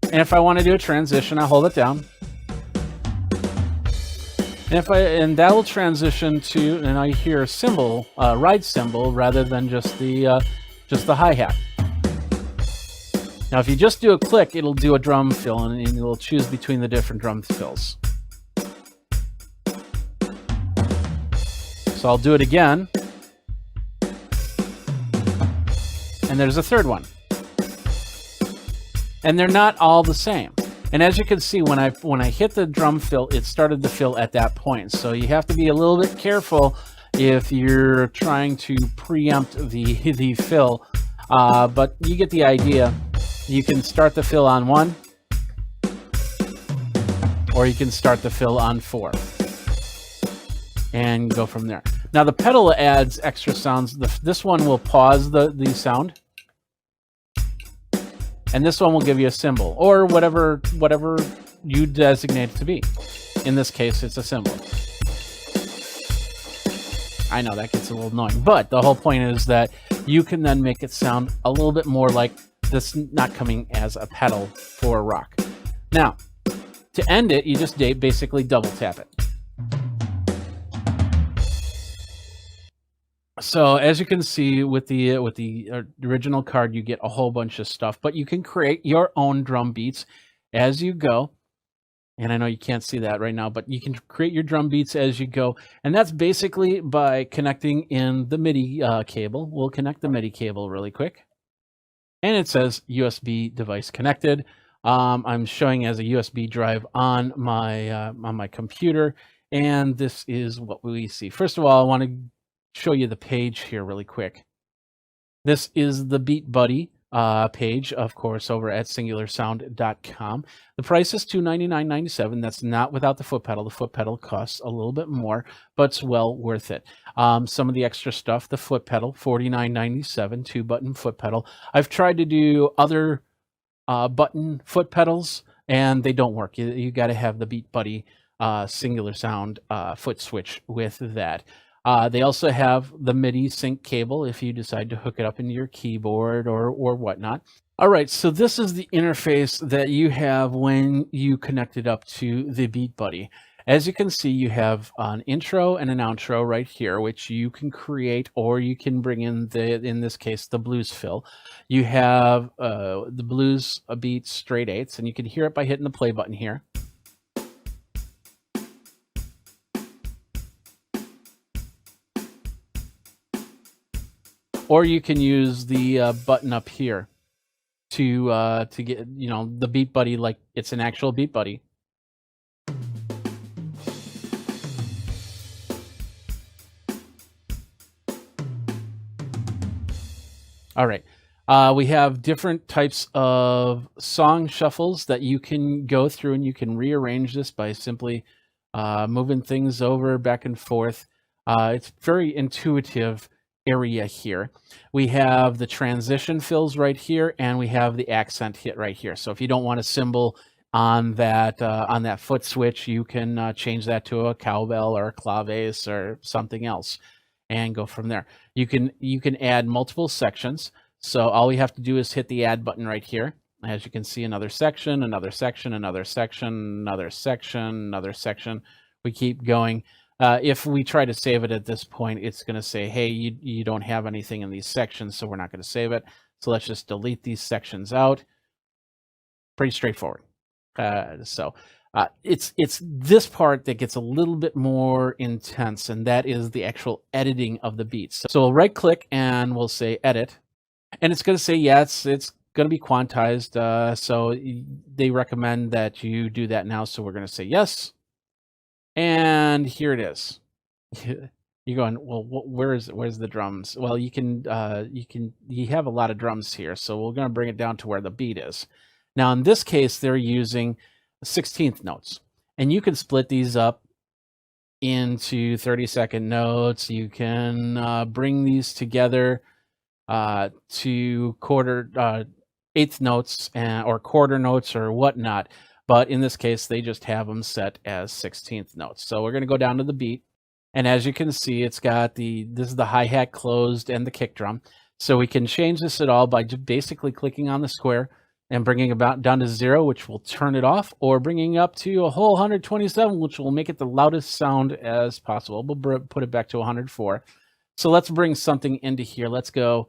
And if I want to do a transition, I hold it down. And that will transition to, and I hear a cymbal, ride cymbal, rather than just the hi-hat. Now, if you just do a click, it'll do a drum fill, and it'll choose between the different drum fills. So I'll do it again. And there's a third one. And they're not all the same. And as you can see, when I hit the drum fill, it started to fill at that point. So you have to be a little bit careful if you're trying to preempt the fill. But you get the idea. You can start the fill on 1, or you can start the fill on 4. And go from there. Now the pedal adds extra sounds. This one will pause the sound. And this one will give you a cymbal, or whatever you designate it to be. In this case, it's a cymbal. I know that gets a little annoying, but the whole point is that you can then make it sound a little bit more like this, not coming as a pedal for rock. Now, to end it, you just basically double tap it. So as you can see with the original card, you get a whole bunch of stuff, but you can create your own drum beats as you go. And I know you can't see that right now, but you can create your drum beats as you go. And that's basically by connecting in the MIDI cable. We'll connect the MIDI cable really quick. And it says USB device connected. I'm showing as a USB drive on my computer. And this is what we see. First of all, I want to show you the page here really quick. This is the Beat Buddy page, of course, over at singularsound.com. The price is $299.97. That's not without the foot pedal. The foot pedal costs a little bit more, but it's well worth it. Some of the extra stuff, the foot pedal, $49.97, 2-button foot pedal. I've tried to do other button foot pedals, and they don't work. You got to have the Beat Buddy Singular Sound foot switch with that. They also have the MIDI sync cable if you decide to hook it up into your keyboard or whatnot. All right, so this is the interface that you have when you connect it up to the Beat Buddy. As you can see, you have an intro and an outro right here, which you can create, or you can bring in in this case, the blues fill. You have the blues beats straight eighths, and you can hear it by hitting the play button here. Or you can use the button up here to get, you know, the Beat Buddy like it's an actual Beat Buddy. All right. We have different types of song shuffles that you can go through, and you can rearrange this by simply moving things over back and forth. It's very intuitive area here. We have the transition fills right here, and we have the accent hit right here. So if you don't want a cymbal on that foot switch, you can change that to a cowbell or a claves or something else, and go from there. You can add multiple sections. So all we have to do is hit the add button right here. As you can see, another section, another section, another section, another section, another section. We keep going. If we try to save it at this point, it's going to say, hey, you don't have anything in these sections, so we're not going to save it. So let's just delete these sections out. Pretty straightforward. It's this part that gets a little bit more intense, and that is the actual editing of the beats. So we'll right click and we'll say edit, and it's going to say, yeah, it's going to be quantized. So they recommend that you do that now. So we're going to say yes. And here it is. You're going, well, where's the drums? Well, you have a lot of drums here, so we're going to bring it down to where the beat is. Now, in this case, they're using 16th notes, and you can split these up into 30-second notes. You can bring these together to eighth notes or quarter notes or whatnot. But in this case, they just have them set as 16th notes. So we're going to go down to the beat. And as you can see, it's got this is the hi-hat closed and the kick drum. So we can change this at all by just basically clicking on the square and bringing about down to 0, which will turn it off, or bringing up to a whole 127, which will make it the loudest sound as possible. We'll put it back to 104. So let's bring something into here. Let's go.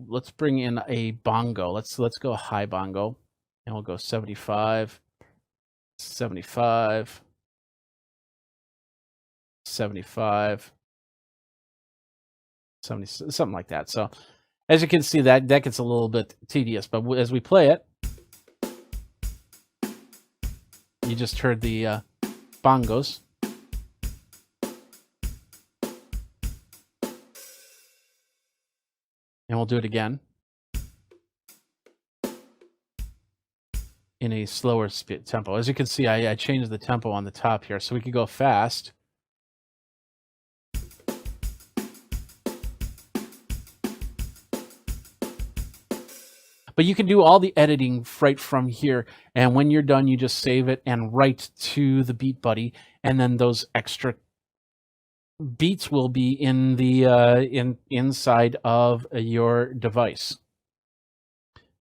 Let's bring in a bongo. Let's go high bongo, and we'll go 75, 75, 75, 70, something like that. So as you can see, that gets a little bit tedious, but as we play it, you just heard the bongos. And we'll do it again in a slower tempo. As you can see, I changed the tempo on the top here, so we could go fast. But you can do all the editing right from here, and when you're done, you just save it and write to the Beat Buddy, and then those extra beats will be in the inside of your device.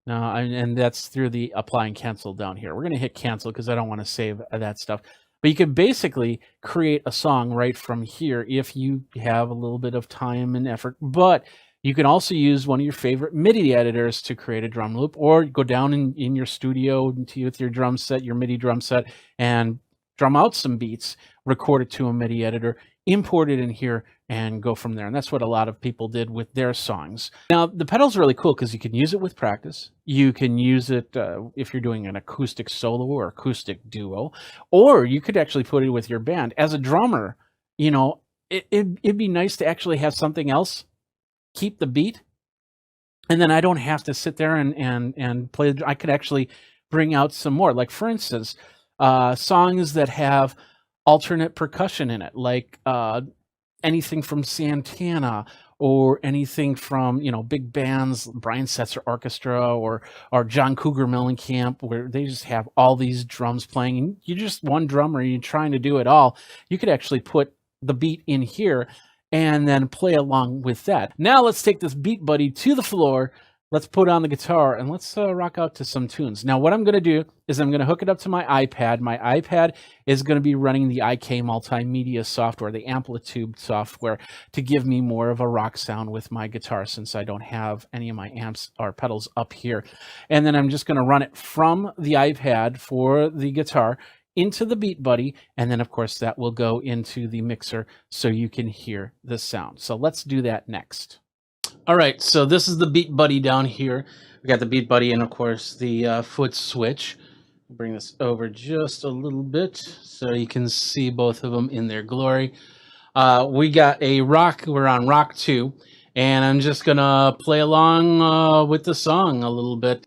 Now, and that's through the apply and cancel down here. We're going to hit cancel because I don't want to save that stuff. But you can basically create a song right from here if you have a little bit of time and effort. But You can also use one of your favorite MIDI editors to create a drum loop, or go down in your studio with your drum set, your MIDI drum set, and drum out some beats, record it to a MIDI editor, import it in here, and go from there. And that's what a lot of people did with their songs. Now, the pedal's really cool because you can use it with practice. You can use it if you're doing an acoustic solo or acoustic duo, or you could actually put it with your band. As a drummer, you know, it'd be nice to actually have something else keep the beat, and then I don't have to sit there and play. I could actually bring out some more. Like, for instance, songs that have alternate percussion in it, like anything from Santana, or anything from, you know, big bands, Brian Setzer Orchestra, or John Cougar Mellencamp, where they just have all these drums playing, and you're just one drummer, you're trying to do it all. You could actually put the beat in here and then play along with that. Now let's take this Beat Buddy to the floor. Let's put on the guitar and let's rock out to some tunes. Now what I'm going to do is I'm going to hook it up to my iPad. My iPad is going to be running the IK multimedia software, the Amplitude software, to give me more of a rock sound with my guitar, since I don't have any of my amps or pedals up here. And then I'm just going to run it from the iPad for the guitar into the Beat Buddy, and then of course that will go into the mixer so you can hear the sound. So let's do that next. All right, so this is the Beat Buddy down here. We got the Beat Buddy and of course the foot switch. Bring this over just a little bit so you can see both of them in their glory. We got a rock, we're on rock 2, and I'm just gonna play along with the song a little bit.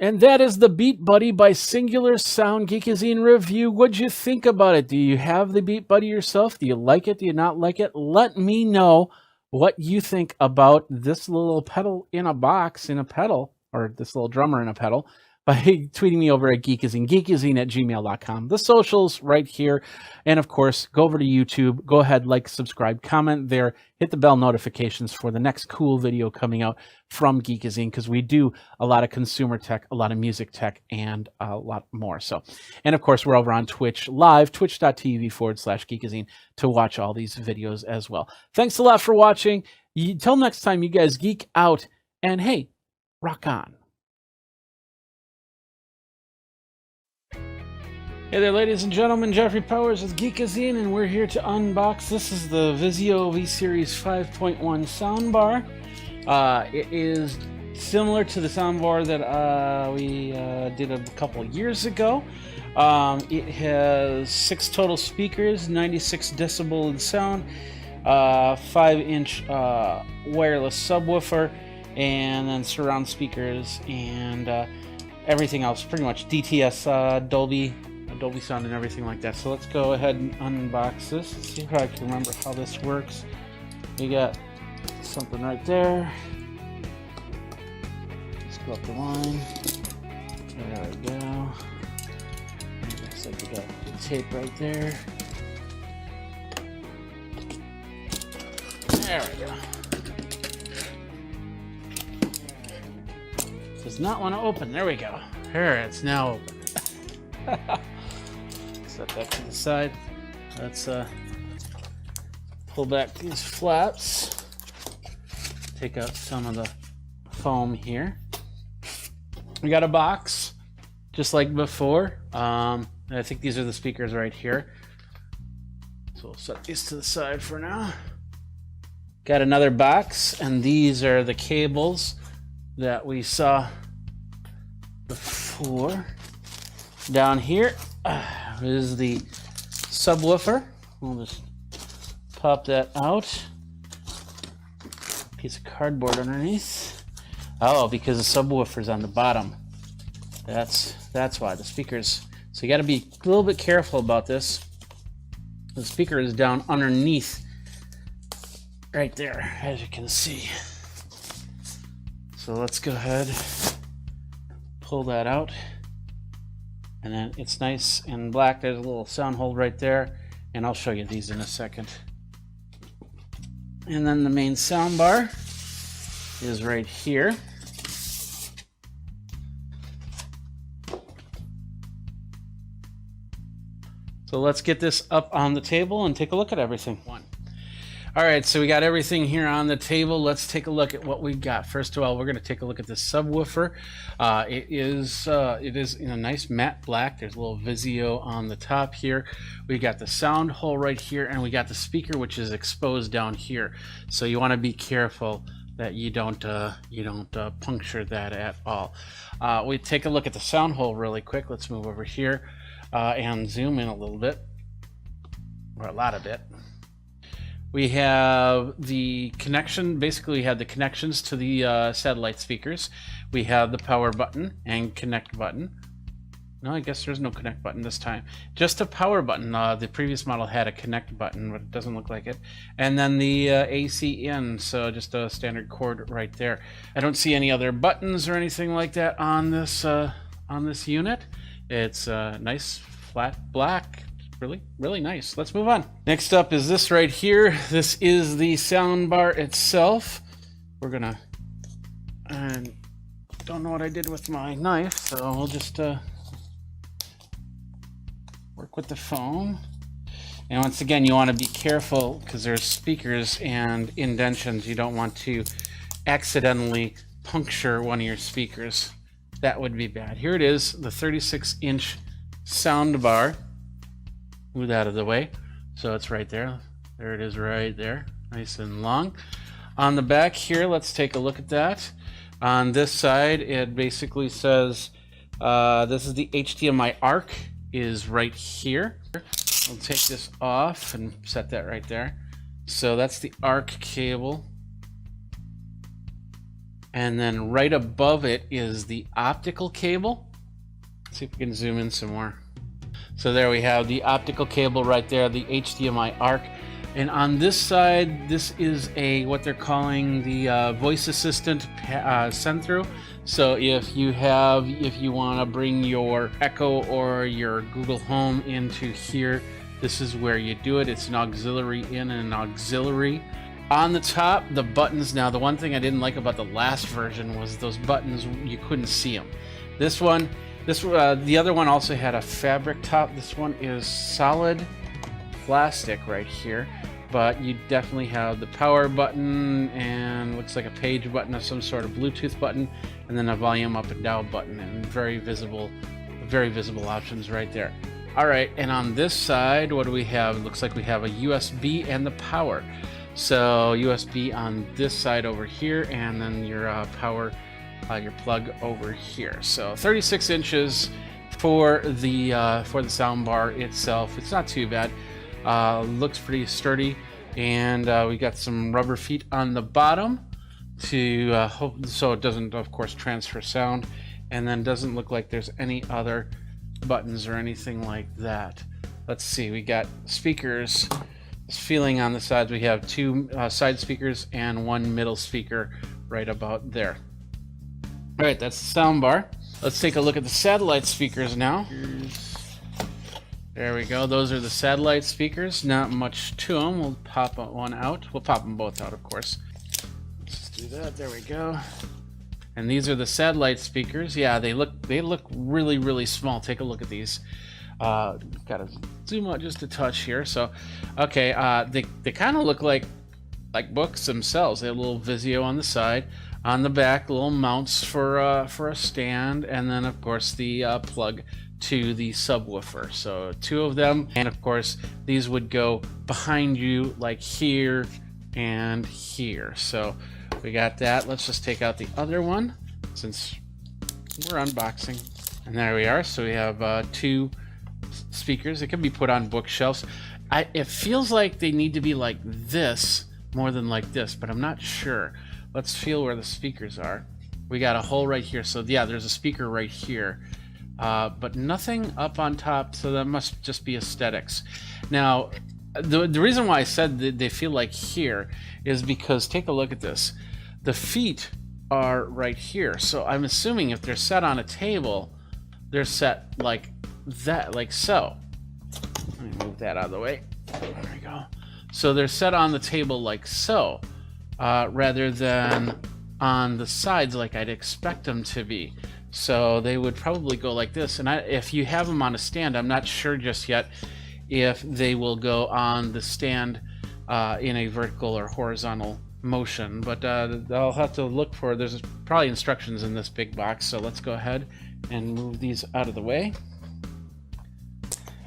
And that is the Beat Buddy by Singular Sound Geekazine review. What'd you think about it? Do you have the Beat Buddy yourself? Do you like it? Do you not like it? Let me know what you think about this little pedal in a box, in a pedal, or this little drummer in a pedal, by tweeting me over at Geekazine, geekazine@gmail.com. The socials right here. And of course, go over to YouTube. Go ahead, like, subscribe, comment there. Hit the bell notifications for the next cool video coming out from Geekazine, because we do a lot of consumer tech, a lot of music tech, and a lot more. So, and of course, we're over on Twitch live, twitch.tv/Geekazine, to watch all these videos as well. Thanks a lot for watching. Till next time, you guys geek out, and hey, rock on. Hey there, ladies and gentlemen, Jeffrey Powers with Geekazine, and we're here to unbox. This is the Vizio V-Series 5.1 soundbar. It is similar to the soundbar that we did a couple years ago. It has 6 total speakers, 96 decibel in sound, 5-inch wireless subwoofer, and then surround speakers, and everything else, pretty much DTS, Dolby sound and everything like that. So let's go ahead and unbox this. See if I can remember how this works. We got something right there. Let's go up the line. There we go. Looks like we got the tape right there. There we go. Does not want to open. There we go. Here, it's now open. Set that to the side. Let's pull back these flaps. Take out some of the foam here. We got a box, just like before. I think these are the speakers right here. So we'll set these to the side for now. Got another box, and these are the cables that we saw before. Down here is the subwoofer. We'll just pop that out. Piece of cardboard underneath. Oh, because the subwoofer's on the bottom. That's why the speakers. So you got to be a little bit careful about this. The speaker is down underneath, right there, as you can see. So let's go ahead, pull that out. And then it's nice and black. There's a little sound hole right there, and I'll show you these in a second. And then the main sound bar is right here. So let's get this up on the table and take a look at everything. All right, so we got everything here on the table. Let's take a look at what we got. First of all, we're going to take a look at the subwoofer. It is in a nice matte black. There's a little Vizio on the top here. We got the sound hole right here, and we got the speaker, which is exposed down here. So you want to be careful that you don't puncture that at all. We take a look at the sound hole really quick. Let's move over here and zoom in a little bit, or a lot of it. We have the connection. Basically, we have the connections to the satellite speakers. We have the power button and connect button. No, I guess there's no connect button this time. Just a power button. The previous model had a connect button, but it doesn't look like it. And then the AC in, so just a standard cord right there. I don't see any other buttons or anything like that on this unit. It's nice, flat black. Really, really nice. Let's move on. Next up is this right here. This is the sound bar itself. We're gonna, and don't know what I did with my knife, so we'll just work with the foam. And once again, you want to be careful because there's speakers and indentions. You don't want to accidentally puncture one of your speakers. That would be bad. Here it is, the 36-inch sound bar. Move that out of the way. So it's right there. There it is right there. Nice and long. On the back here, let's take a look at that. On this side, it basically says, this is the HDMI ARC is right here. We'll take this off and set that right there. So that's the ARC cable. And then right above it is the optical cable. Let's see if we can zoom in some more. So there we have the optical cable right there, the HDMI ARC. And on this side, this is what they're calling the voice assistant send through. So if you want to bring your Echo or your Google Home into here, this is where you do it. It's an auxiliary in and an auxiliary. On the top, the buttons. Now, the one thing I didn't like about the last version was those buttons, you couldn't see them. The other one also had a fabric top. This one is solid plastic right here, but you definitely have the power button and looks like a page button of some sort of Bluetooth button, and then a volume up and down button, and very visible options right there. All right, and on this side, what do we have? It looks like we have a USB and the power. So USB on this side over here, and then your power, your plug over here. So 36 inches for the sound bar itself. It's not too bad. Looks pretty sturdy, and we got some rubber feet on the bottom to hope so it doesn't, of course, transfer sound, and then doesn't look like there's any other buttons or anything like that. Let's see, we got speakers. Feeling on the sides, we have two side speakers and one middle speaker right about there. All right, that's the sound bar. Let's take a look at the satellite speakers now. There we go. Those are the satellite speakers. Not much to them. We'll pop one out. We'll pop them both out, of course. Let's just do that. There we go. And these are the satellite speakers. Yeah, they look really, really small. Take a look at these. Gotta zoom out just a touch here. So, okay, they kind of look like books themselves. They have a little Vizio on the side. On the back, little mounts for a stand, and then of course the plug to the subwoofer. So two of them, and of course these would go behind you like here and here. So we got that. Let's just take out the other one since we're unboxing. And there we are. So we have two speakers. It can be put on bookshelves. It feels like they need to be like this more than like this, but I'm not sure. Let's feel where the speakers are. We got a hole right here. So yeah, there's a speaker right here. But nothing up on top, so that must just be aesthetics. Now, the reason why I said that they feel like here is because take a look at this. The feet are right here, so I'm assuming if they're set on a table, they're set like that, like so. Let me move that out of the way. There we go. So they're set on the table like so, rather than on the sides like I'd expect them to be. So they would probably go like this. And if you have them on a stand, I'm not sure just yet if they will go on the stand in a vertical or horizontal motion. But I'll have to look for, there's probably instructions in this big box. So let's go ahead and move these out of the way.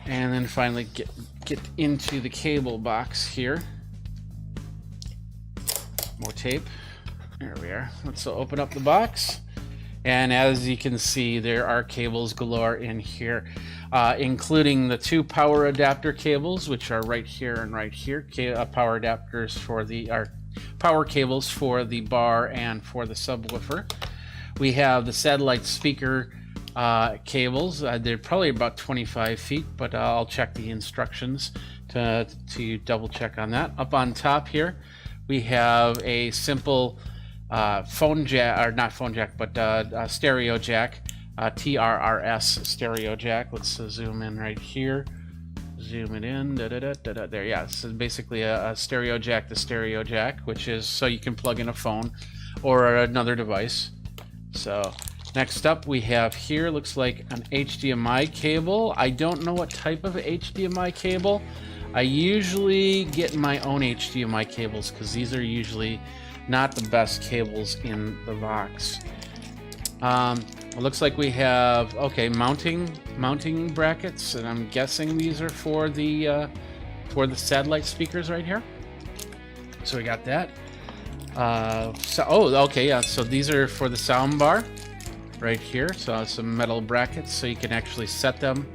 And then finally get into the cable box here. More tape. There we are. Let's open up the box. And as you can see, there are cables galore in here, including the two power adapter cables, which are right here and right here. Power adapters for power cables for the bar and for the subwoofer. We have the satellite speaker cables. They're probably about 25 feet, but I'll check the instructions to double check on that. Up on top here, we have a simple phone jack, or not phone jack, but stereo jack, TRRS stereo jack. Let's zoom in right here. Zoom it in. There, yeah. So basically a stereo jack to stereo jack, which is so you can plug in a phone or another device. So next up we have here, looks like an HDMI cable. I don't know what type of HDMI cable. I usually get my own HDMI cables because these are usually not the best cables in the box. It looks like we have, okay, mounting brackets, and I'm guessing these are for the satellite speakers right here. So we got that. Okay, yeah. So these are for the sound bar right here. So some metal brackets, so you can actually set them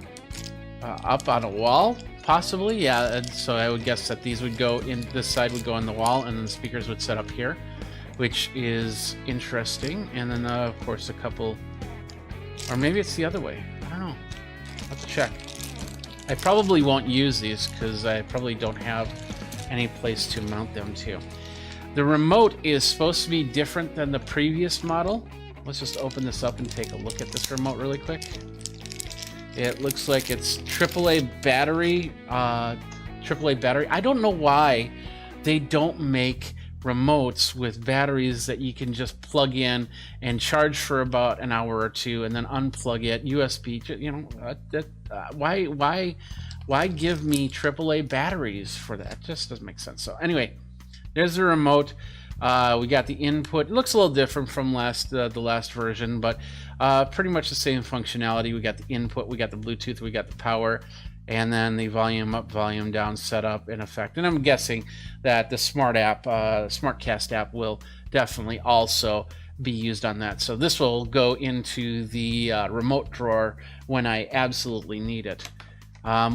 up on a wall, possibly. Yeah. And so I would guess that these would go in. This side would go on the wall, and then the speakers would set up here, which is interesting. And then of course a couple. Or maybe it's the other way. I don't know. I'll have to check. I probably won't use these because I probably don't have any place to mount them to. The remote is supposed to be different than the previous model. Let's just open this up and take a look at this remote really quick. It looks like it's AAA battery. AAA battery. I don't know why they don't make remotes with batteries that you can just plug in and charge for about an hour or two and then unplug it USB. You know, why give me AAA batteries for that? Just doesn't make sense. So anyway, there's the remote. We got the input. It looks a little different from the last version, but pretty much the same functionality. We got the input, we got the Bluetooth, we got the power, and then the volume up, volume down setup in effect. And I'm guessing that the SmartCast app will definitely also be used on that. So this will go into the remote drawer when I absolutely need it.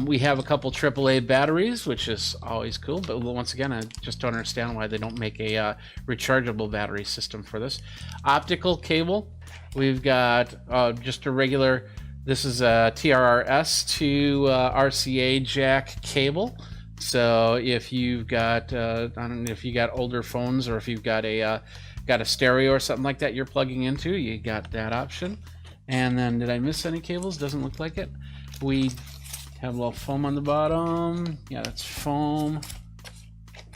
We have a couple AAA batteries, which is always cool, but once again, I just don't understand why they don't make a rechargeable battery system for this. Optical cable, we've got just a regular, this is a TRRS to RCA jack cable. So if you've got, I don't know if you got older phones or if you've got a stereo or something like that you're plugging into, you got that option. And then did I miss any cables? Doesn't look like it. We have a little foam on the bottom. Yeah, that's foam.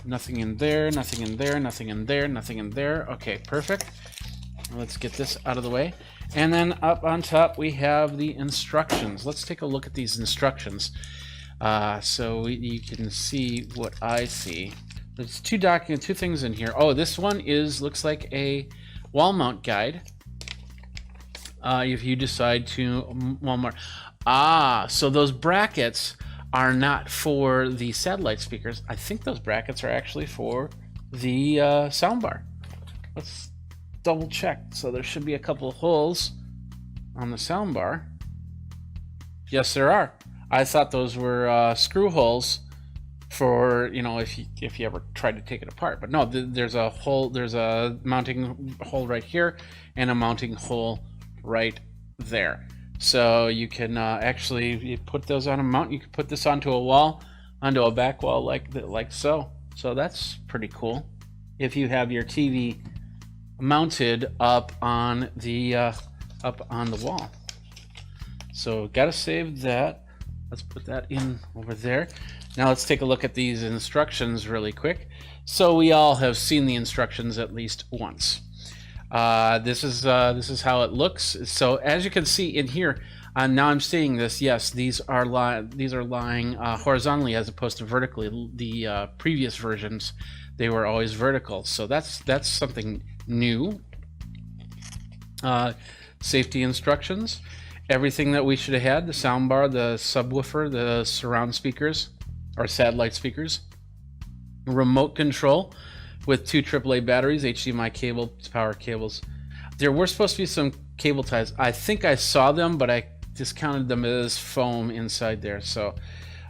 Nothing in there, nothing in there, nothing in there, nothing in there. Okay, perfect. Let's get this out of the way. And then up on top, we have the instructions. Let's take a look at these instructions. You can see what I see. There's two things in here. Oh, this one looks like a wall mount guide. If you decide to wall mount. So those brackets are not for the satellite speakers. I think those brackets are actually for the soundbar. Let's double check. So there should be a couple of holes on the soundbar. Yes, there are. I thought those were screw holes for, you know, if you ever tried to take it apart. But no, there's a hole. There's a mounting hole right here and a mounting hole right there. So you can you put those on a mount. You can put this onto a wall, onto a back wall like so. So that's pretty cool. If you have your TV mounted up on the wall. So gotta save that. Let's put that in over there. Now let's take a look at these instructions really quick. So we all have seen the instructions at least once. This is how it looks. So as you can see in here, now I'm seeing this. Yes, these are lying horizontally as opposed to vertically. The previous versions, they were always vertical. So that's something new. Safety instructions. Everything that we should have had: the soundbar, the subwoofer, the surround speakers or satellite speakers, remote control with two AAA batteries, HDMI cable, power cables. There were supposed to be some cable ties. I think I saw them, but I discounted them as foam inside there. So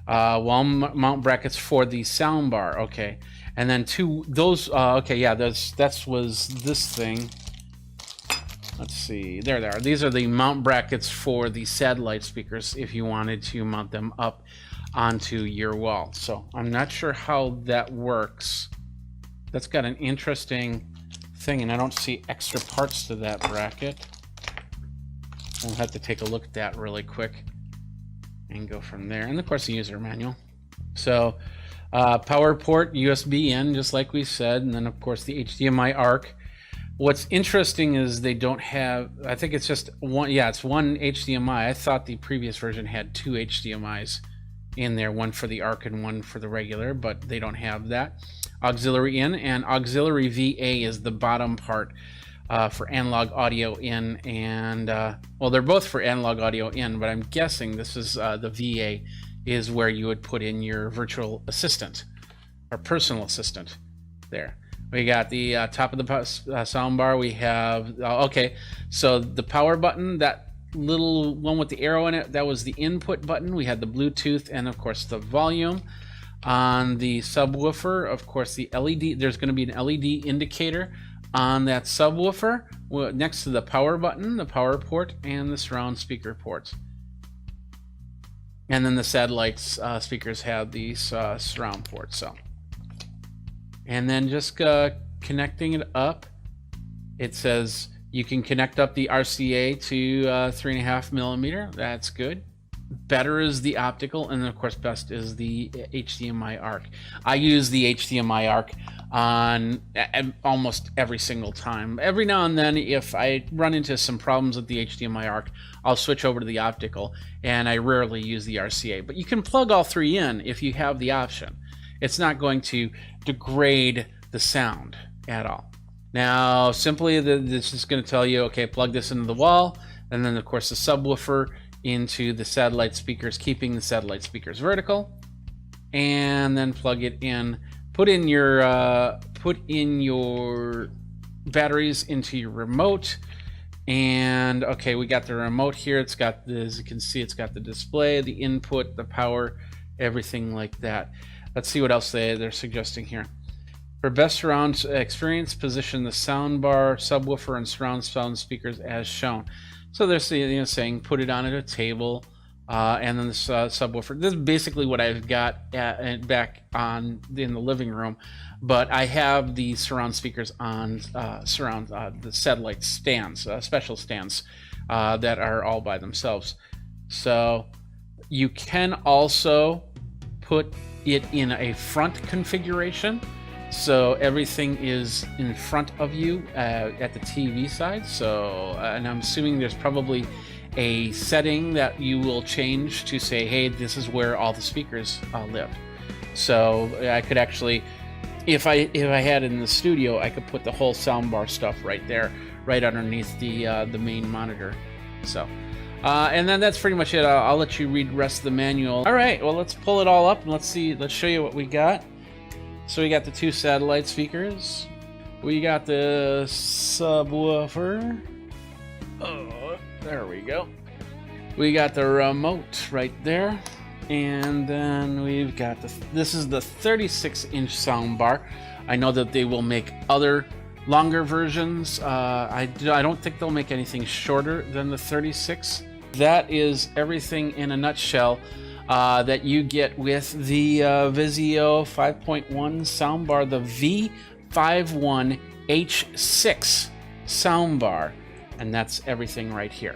wall mount brackets for the soundbar. Okay, and then that was this thing. let's see. There they are. These are the mount brackets for the satellite speakers if you wanted to mount them up onto your wall. So I'm not sure how that works. That's got an interesting thing, and I don't see extra parts to that bracket. We'll have to take a look at that really quick and go from there. And of course the user manual. So power port, USB in, just like we said, and then of course the HDMI ARC. What's interesting is they don't have, I think it's just one, yeah, it's one HDMI. I thought the previous version had two HDMIs in there, one for the ARC and one for the regular, but they don't have that. Auxiliary in, and auxiliary VA is the bottom part for analog audio in, and well, they're both for analog audio in, but I'm guessing this is the VA is where you would put in your virtual assistant or personal assistant there. We got the top of the sound bar. We have, okay, so the power button, that little one with the arrow in it, that was the input button. We had the Bluetooth and, of course, the volume. On the subwoofer, of course, the LED, there's going to be an LED indicator on that subwoofer next to the power button, the power port, and the surround speaker ports. And then the satellite speakers have these surround ports. So. And then just connecting it up, it says you can connect up the RCA to 3.5 millimeter. That's good. Better is the optical, and then of course best is the HDMI ARC. I use the HDMI ARC on almost every single time. Every now and then, if I run into some problems with the HDMI ARC, I'll switch over to the optical, and I rarely use the RCA. But you can plug all three in if you have the option. It's not going to degrade the sound at all. Now, simply this is going to tell you, okay, plug this into the wall, and then of course the subwoofer into the satellite speakers, keeping the satellite speakers vertical, and then plug it in. Put in your batteries into your remote, and okay, we got the remote here. It's got the, as you can see, it's got the display, the input, the power, everything like that. Let's see what else they're suggesting here. For best surround experience, position the soundbar, subwoofer, and surround sound speakers as shown. So they're saying put it on at a table, and then this subwoofer. This is basically what I've got back on in the living room, but I have the surround speakers on the satellite stands, special stands that are all by themselves. So you can also put it in a front configuration, so everything is in front of you at the TV side. So and I'm assuming there's probably a setting that you will change to say, hey, this is where all the speakers live. So I could actually, if I had it in the studio, I could put the whole soundbar stuff right there, right underneath the main monitor. So and then that's pretty much it. I'll let you read the rest of the manual. All right, well, let's pull it all up and let's show you what we got. So we got the two satellite speakers. We got the subwoofer. Oh, there we go. We got the remote right there. And then we've got this is the 36-inch soundbar. I know that they will make other longer versions. I don't think they'll make anything shorter than the 36. That is everything in a nutshell that you get with the Vizio 5.1 soundbar, the V51H6 soundbar, and that's everything right here.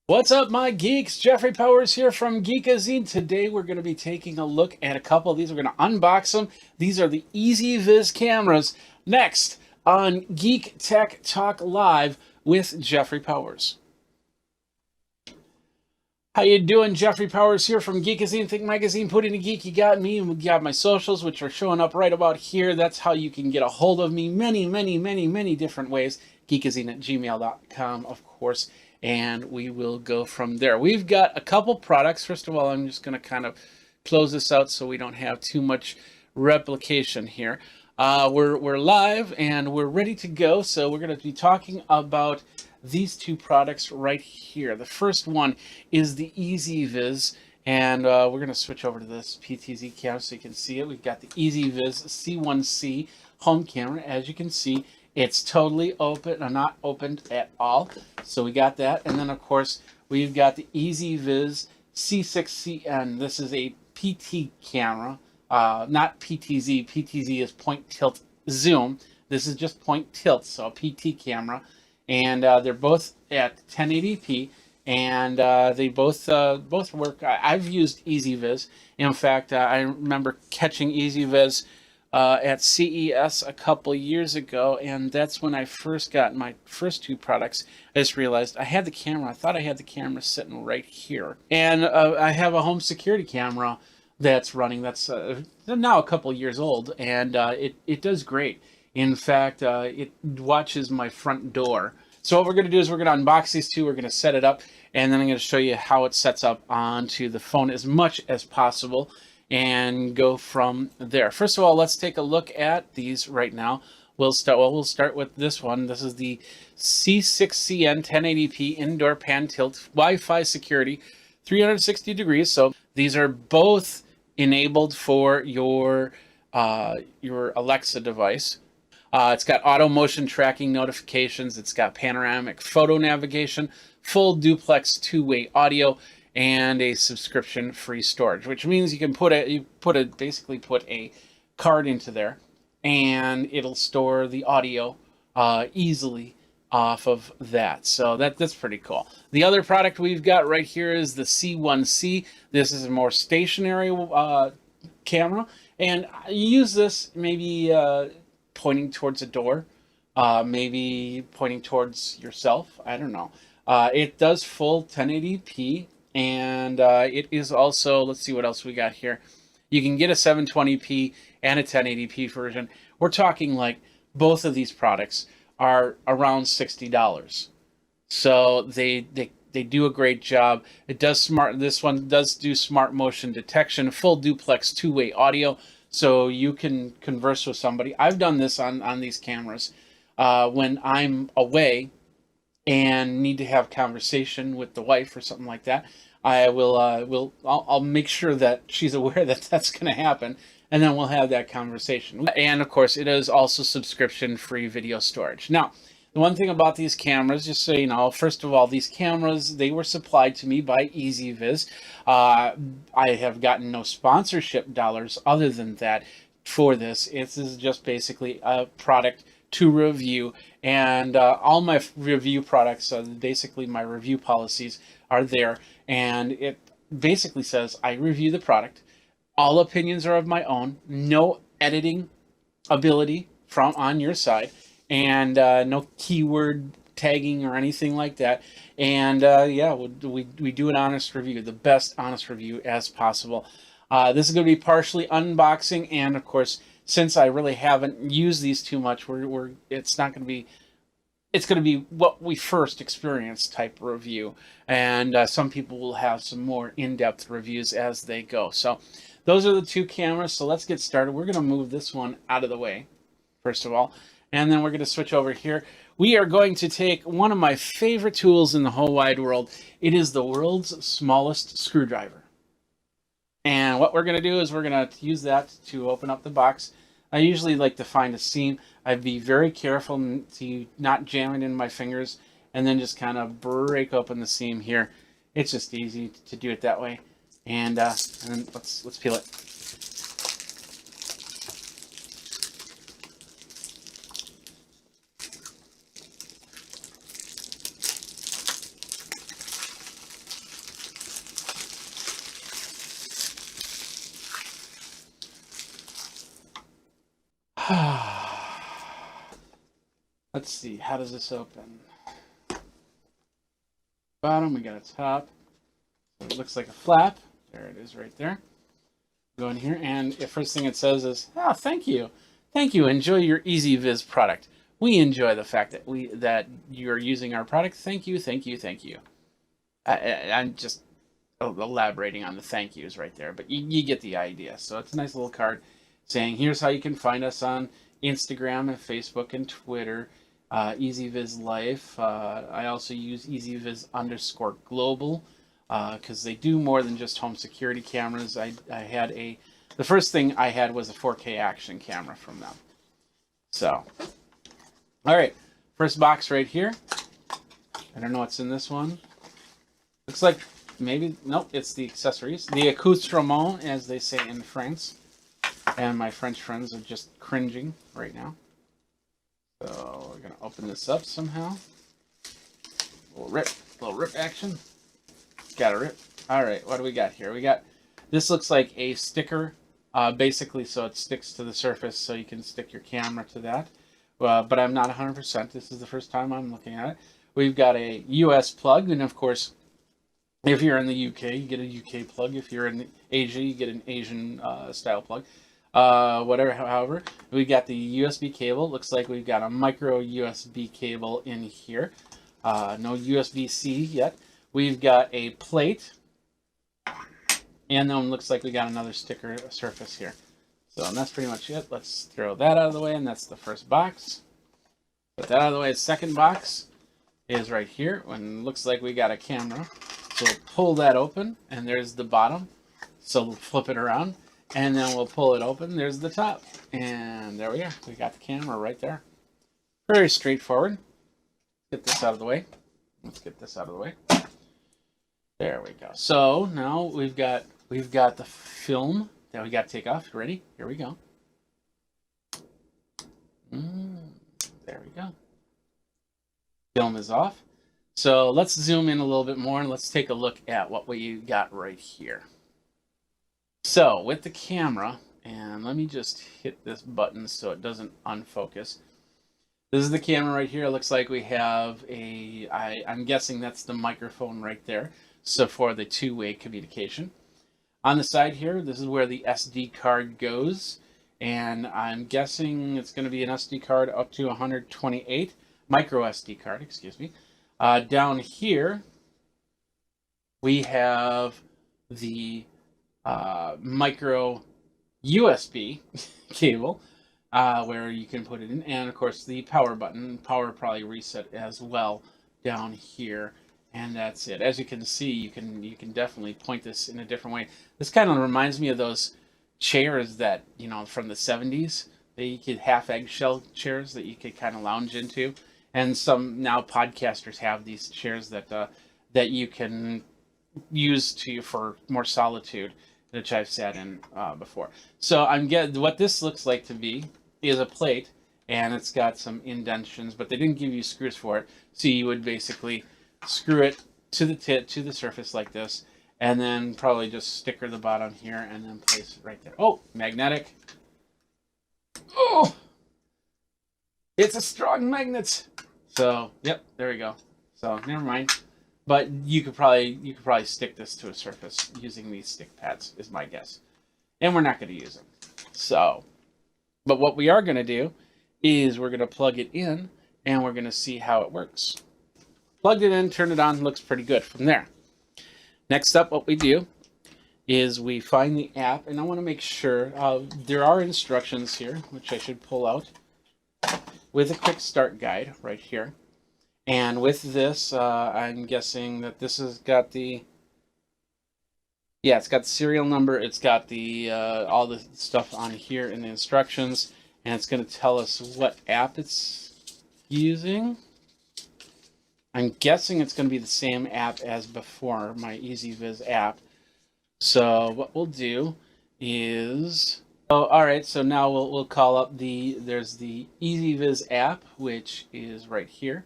What's up, my geeks? Jeffrey Powers here from Geekazine. Today we're going to be taking a look at a couple of these. We're going to unbox them. These are the EasyViz cameras. Next on Geek Tech Talk Live with Jeffrey Powers. How you doing? Jeffrey Powers here from Geekazine, Think Magazine, Put in a Geek. You got me, and we got my socials, which are showing up right about here. That's how you can get a hold of me. Many different ways. Geekazine@gmail.com, of course. And we will go from there. We've got a couple products. First of all, I'm just going to kind of close this out so we don't have too much replication here. We're live and we're ready to go. So we're going to be talking about these two products right here. The first one is the EasyViz, and we're going to switch over to this PTZ camera so you can see it. We've got the EasyViz C1C home camera. As you can see, it's totally open, not opened at all. So we got that. And then, of course, we've got the EasyViz C6CN. This is a PT camera, not PTZ. PTZ is point tilt zoom. This is just point tilt, so a PT camera. And they're both at 1080p. And they both work. I've used EasyViz. In fact, I remember catching EasyViz at CES a couple years ago, and that's when I first got my first two products. I just realized I had the camera. I thought I had the camera sitting right here, and I have a home security camera that's running. That's now a couple years old, and it does great. In fact, it watches my front door. So what we're going to do is we're going to unbox these two. We're going to set it up, and then I'm going to show you how it sets up onto the phone as much as possible and go from there. First of all, let's take a look at these right now. We'll start with this one. This is the C6CN 1080p indoor pan tilt Wi-Fi security, 360 degrees. So these are both enabled for your Alexa device. It's got auto motion tracking notifications. It's got panoramic photo navigation, full duplex two-way audio, and a subscription-free storage, which means you can basically put a card into there, and it'll store the audio easily off of that. So that's pretty cool. The other product we've got right here is the C1C. This is a more stationary camera, and you use this maybe pointing towards a door, maybe pointing towards yourself. I don't know. It does full 1080p. And it is also, let's see what else we got here. You can get a 720p and a 1080p version. We're talking like both of these products are around $60. So they do a great job. This one does do smart motion detection, full duplex two-way audio, so you can converse with somebody. I've done this on these cameras when I'm away and need to have conversation with the wife or something like that. I'll make sure that she's aware that that's going to happen, and then we'll have that conversation. And of course, it is also subscription-free video storage. Now, the one thing about these cameras, just so you know, first of all, these cameras, they were supplied to me by EasyViz. I have gotten no sponsorship dollars other than that for this. This is just basically a product to review, and all my review products, basically my review policies, are there, and it basically says I review the product. All opinions are of my own, no editing ability on your side, and no keyword tagging or anything like that. And we do an honest review, the best honest review as possible. This is going to be partially unboxing, and of course, since I really haven't used these too much, it's going to be what we first experienced type review, and some people will have some more in-depth reviews as they go. So those are the two cameras. So let's get started. We're going to move this one out of the way, first of all, and then we're going to switch over here. We are going to take one of my favorite tools in the whole wide world. It is the world's smallest screwdriver. And what we're going to do is we're going to use that to open up the box. I usually like to find a seam. I'd be very careful to not jam it in my fingers, and then just kind of break open the seam here. It's just easy to do it that way. And then let's peel it. Let's see, how does this open? Bottom, we got a top. So it looks like a flap. There it is right there. Go in here, and the first thing it says is, "Oh, thank you. Thank you. Enjoy your EasyViz product. We enjoy the fact that you're using our product. Thank you, thank you, thank you." I'm just elaborating on the thank yous right there, but you get the idea. So it's a nice little card saying, here's how you can find us on Instagram and Facebook and Twitter, EasyViz Life. I also use EasyViz_global because they do more than just home security cameras. The first thing I had was a 4K action camera from them. So, all right, first box right here. I don't know what's in this one. Looks like maybe, nope, it's the accessories. The accoutrement, as they say in France. And my French friends are just cringing right now. So we're gonna open this up somehow. Little rip action. Got a rip. All right, what do we got here? We got, this looks like a sticker, basically, so it sticks to the surface, so you can stick your camera to that. But I'm not 100%. This is the first time I'm looking at it. We've got a US plug, and of course, if you're in the UK, you get a UK plug. If you're in Asia, you get an Asian style plug. However, we got the USB cable. Looks like we've got a micro USB cable in here. No USB-C yet. We've got a plate. And then looks like we got another sticker surface here. So and that's pretty much it. Let's throw that out of the way, and that's the first box. Put that out of the way. The second box is right here, and looks like we got a camera. So we'll pull that open, and there's the bottom. So we'll flip it around, and then we'll pull it open. There's the top, and there we are. We got the camera right there. Very straightforward. Get this out of the way. Let's get this out of the way. There we go. So now we've got the film that we got to take off. Ready? Here we go. There we go. Film is off. So let's zoom in a little bit more and let's take a look at what we got right here. So with the camera, and let me just hit this button so it doesn't unfocus. This is the camera right here. It looks like we have I'm guessing that's the microphone right there. So for the two-way communication. On the side here, this is where the SD card goes. And I'm guessing it's going to be an SD card up to 128. Micro SD card, excuse me. Down here, we have the micro USB cable where you can put it in. And, of course, the power button. Power probably reset as well down here. And that's it. As you can see, you can definitely point this in a different way. This kind of reminds me of those chairs that, you know, from the 70s. They could half eggshell chairs that you could kind of lounge into. And some now podcasters have these chairs that that you can use for more solitude, which I've sat in before. So what this looks like to be is a plate, and it's got some indentions, but they didn't give you screws for it. So you would basically screw it to the surface like this, and then probably just sticker the bottom here, and then place it right there. Oh, magnetic. Oh, it's a strong magnet. So, yep, there we go. So, never mind. But you could probably stick this to a surface using these stick pads, is my guess. And we're not going to use them. So, but what we are going to do is we're going to plug it in, and we're going to see how it works. Plugged it in, turned it on, looks pretty good from there. Next up, what we do is we find the app, and I want to make sure there are instructions here, which I should pull out, with a quick start guide right here. And with this, I'm guessing that this has got it's got the serial number, it's got the all the stuff on here in the instructions, and it's going to tell us what app it's using. I'm guessing it's going to be the same app as before, my EasyViz app. So what we'll do is, all right, so now we'll call up there's the EasyViz app, which is right here,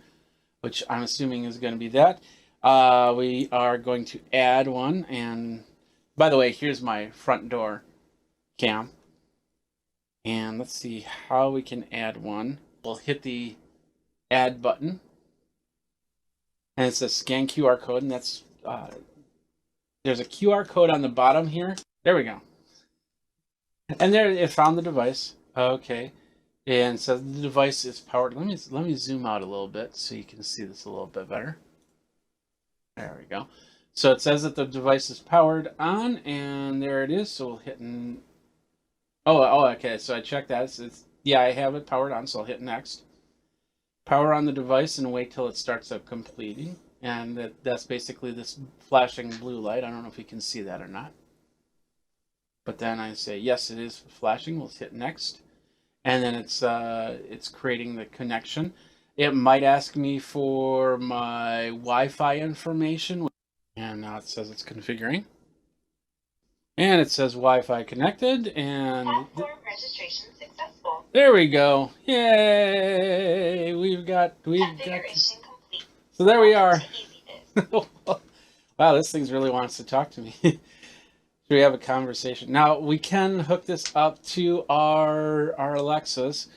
which I'm assuming is going to be that. We are going to add one, and by the way, here's my front door cam. And let's see how we can add one. We'll hit the add button. And it says scan QR code, and that's there's a QR code on the bottom here. There we go. And there it found the device. Okay, and it says the device is powered. Let me zoom out a little bit so you can see this a little bit better. There we go. So it says that the device is powered on, and there it is. So we'll hit okay. So I checked that. Yeah, I have it powered on. So I'll hit next. Power on the device and wait till it starts up completing. And that's basically this flashing blue light. I don't know if you can see that or not. But then I say, yes, it is flashing. We'll hit next. and then it's creating the connection. It might ask me for my Wi-Fi information, and now it says it's configuring. And it says Wi-Fi connected, and Platform registration successful. there we go. Yay! We've got. Configuration complete. So there we are. Welcome to EasyViz. Wow, this thing really wants to talk to me. Should we have a conversation? Now we can hook this up to our Alexas,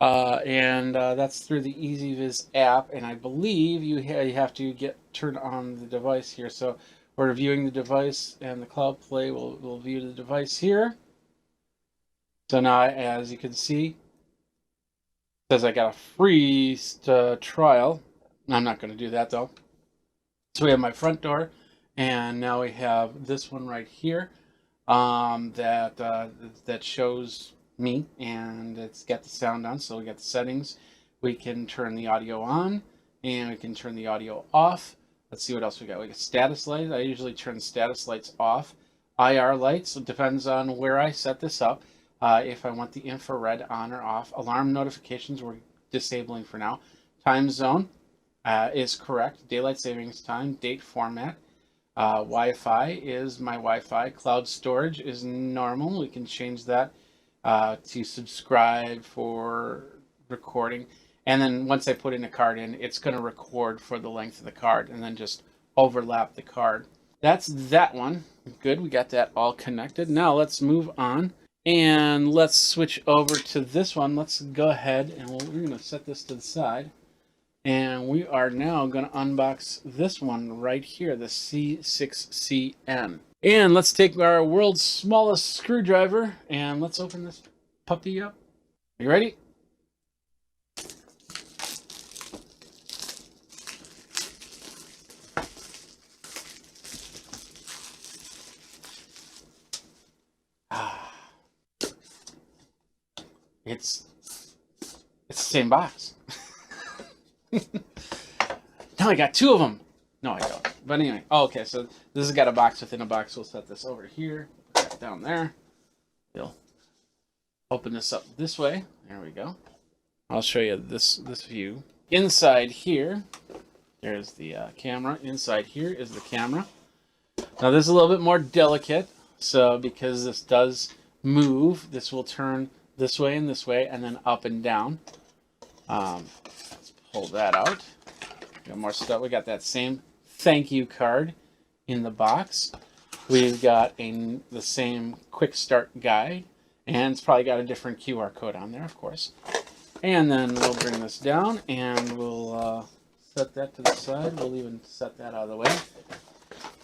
and that's through the EasyViz app. And I believe you have to turn on the device here. So we're viewing the device, and the Cloud Play will view the device here. So now, as you can see, it says I got a free trial. I'm not going to do that though. So we have my front door, and now we have this one right here that shows me, and it's got the sound on. So we got the settings. We can turn the audio on, and we can turn the audio off. Let's see what else we got. We got status lights. I usually turn status lights off. IR lights. It depends on where I set this up. If I want the infrared on or off. Alarm notifications we're disabling for now. Time zone is correct. Daylight savings time. Date format. Wi-Fi is my Wi-Fi. Cloud storage is normal. We can change that to subscribe for recording. And then once I put in a card in, it's going to record for the length of the card and then just overlap the card. That's that one. Good, we got that all connected. Now let's move on and let's switch over to this one. Let's go ahead and we're going to set this to the side. And we are now going to unbox this one right here, the C6CN. And let's take our world's smallest screwdriver and let's open this puppy up. You ready? It's the same box. Now I got two of them. No, I don't. But anyway, okay, so this has got a box within a box. We'll set this over here, put that down there. We'll open this up this way. There we go. I'll show you this view. Inside here, there's the camera. Inside here is the camera. Now this is a little bit more delicate, so because this does move, this will turn this way, and then up and down. Let's pull that out. Got more stuff. We got that same thank you card in the box. We've got the same quick start guide, and it's probably got a different QR code on there, of course. And then we'll bring this down, and we'll set that to the side. We'll even set that out of the way.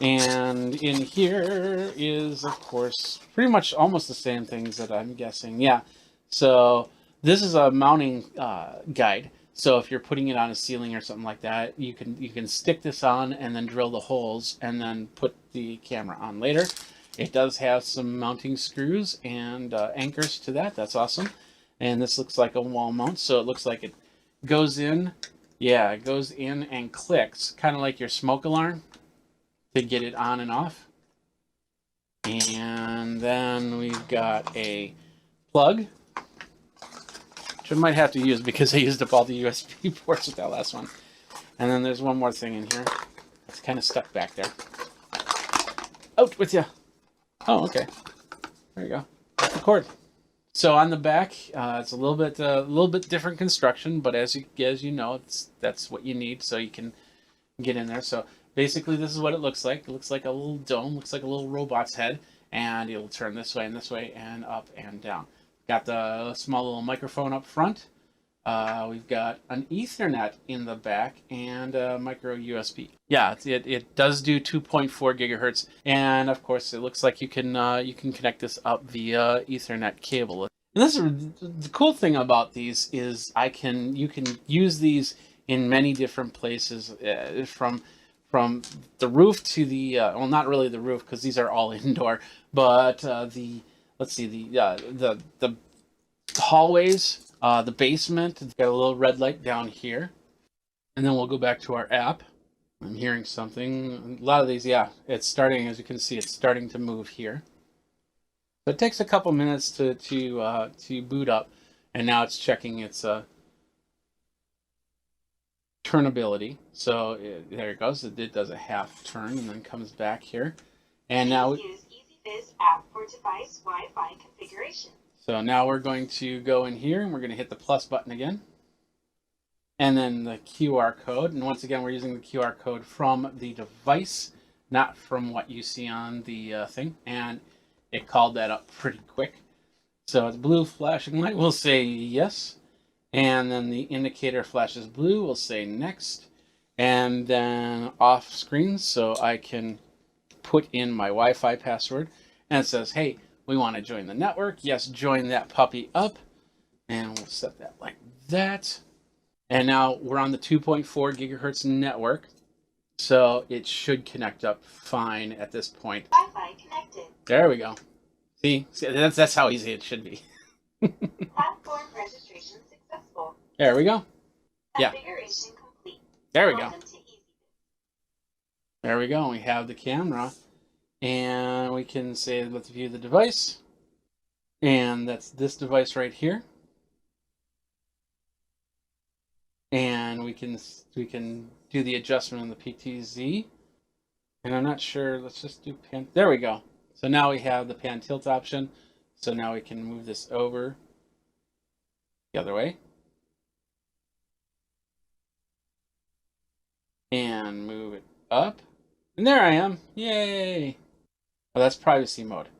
And in here is, of course, pretty much almost the same things that I'm guessing. Yeah. So this is a mounting guide. So if you're putting it on a ceiling or something like that, you can stick this on and then drill the holes and then put the camera on later. It does have some mounting screws and anchors to that. That's awesome. And this looks like a wall mount, so it looks like it goes in. Yeah, it goes in and clicks, kind of like your smoke alarm, to get it on and off. And then we've got a plug, which I might have to use because I used up all the USB ports with that last one. And then there's one more thing in here. It's kind of stuck back there. Out with you. Oh, okay. There you go. That's the cord. So on the back, it's a little bit different construction, but as you know, that's what you need so you can get in there. So basically, this is what it looks like. It looks like a little dome, looks like a little robot's head, and it'll turn this way and up and down. Got the small little microphone up front. We've got an Ethernet in the back and a micro USB. Yeah, it does do 2.4 gigahertz, and of course, it looks like you can connect this up via Ethernet cable. And this is the cool thing about these is you can use these in many different places, from the roof to the well, not really the roof because these are all indoor, but the hallways. The basement, it's got a little red light down here. And then we'll go back to our app. I'm hearing something. A lot of these, yeah, it's starting, as you can see, it's starting to move here. So it takes a couple minutes to boot up. And now it's checking its turnability. So there it goes. It does a half turn and then comes back here. And now Use EasyViz app for device Wi-Fi configuration. So now we're going to go in here and we're going to hit the plus button again. And then the QR code. And once again, we're using the QR code from the device, not from what you see on the thing. And it called that up pretty quick. So it's blue flashing light. We'll say yes. And then the indicator flashes blue. We'll say next. And then off screen so I can put in my Wi-Fi password. And it says, hey, we want to join the network. Yes, join that puppy up. And we'll set that like that. And now we're on the 2.4 gigahertz network. So it should connect up fine at this point. Wi-Fi connected. There we go. See that's how easy it should be. Platform registration successful. There we go. Yeah. Configuration complete. There we go. Welcome to EasyViz. There we go. We have the camera. And we can say let's view the device. And that's this device right here. And we can do the adjustment on the PTZ. And I'm not sure, let's just do pan. There we go. So now we have the pan tilt option. So now we can move this over the other way. And move it up. And there I am. Yay! Well, that's privacy mode.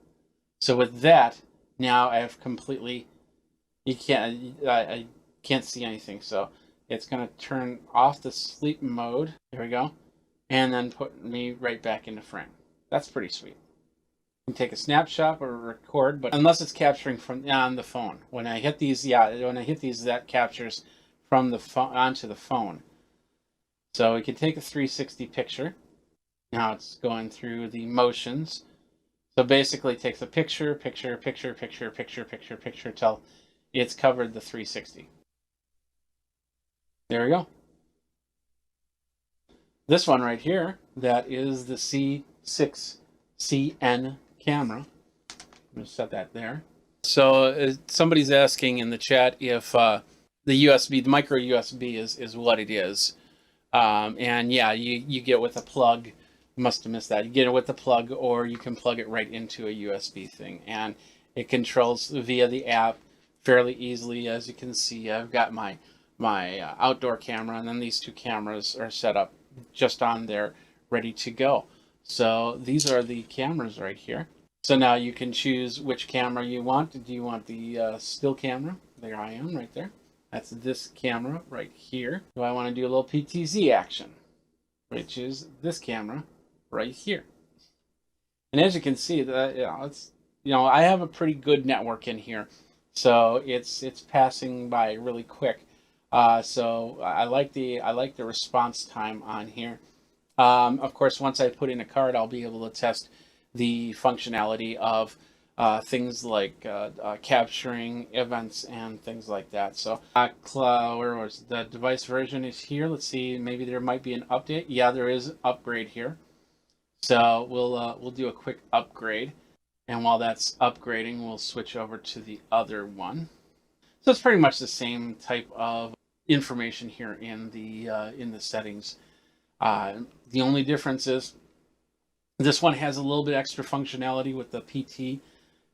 So with that, now I have completely, I can't see anything. So it's going to turn off the sleep mode. There we go. And then put me right back into frame. That's pretty sweet. You can take a snapshot or record, but unless it's capturing from on the phone. When I hit these, that captures from the phone onto the phone. So we can take a 360 picture. Now it's going through the motions. So basically it takes a picture till it's covered the 360. There we go. This one right here, that is the C6CN camera. I'm going to set that there. So somebody's asking in the chat if the USB, the micro USB is what it is. And yeah, you get with a plug. Must have missed that. You get it with the plug, or you can plug it right into a USB thing, and it controls via the app fairly easily. As you can see, I've got my outdoor camera, and then these two cameras are set up just on there, ready to go. So these are the cameras right here. So now you can choose which camera you want. Do you want the still camera? There I am, right there. That's this camera right here. Do I want to do a little PTZ action, which is this camera right here? And as you can see, I have a pretty good network in here, so it's passing by really quick. So I like the response time on here. Of course, once I put in a card, I'll be able to test the functionality of things like capturing events and things like that. So where was the device version is here? Let's see, maybe there might be an update. Yeah, there is an upgrade here. So we'll do a quick upgrade, and while that's upgrading, we'll switch over to the other one. So it's pretty much the same type of information here in the settings. The only difference is this one has a little bit extra functionality with the PT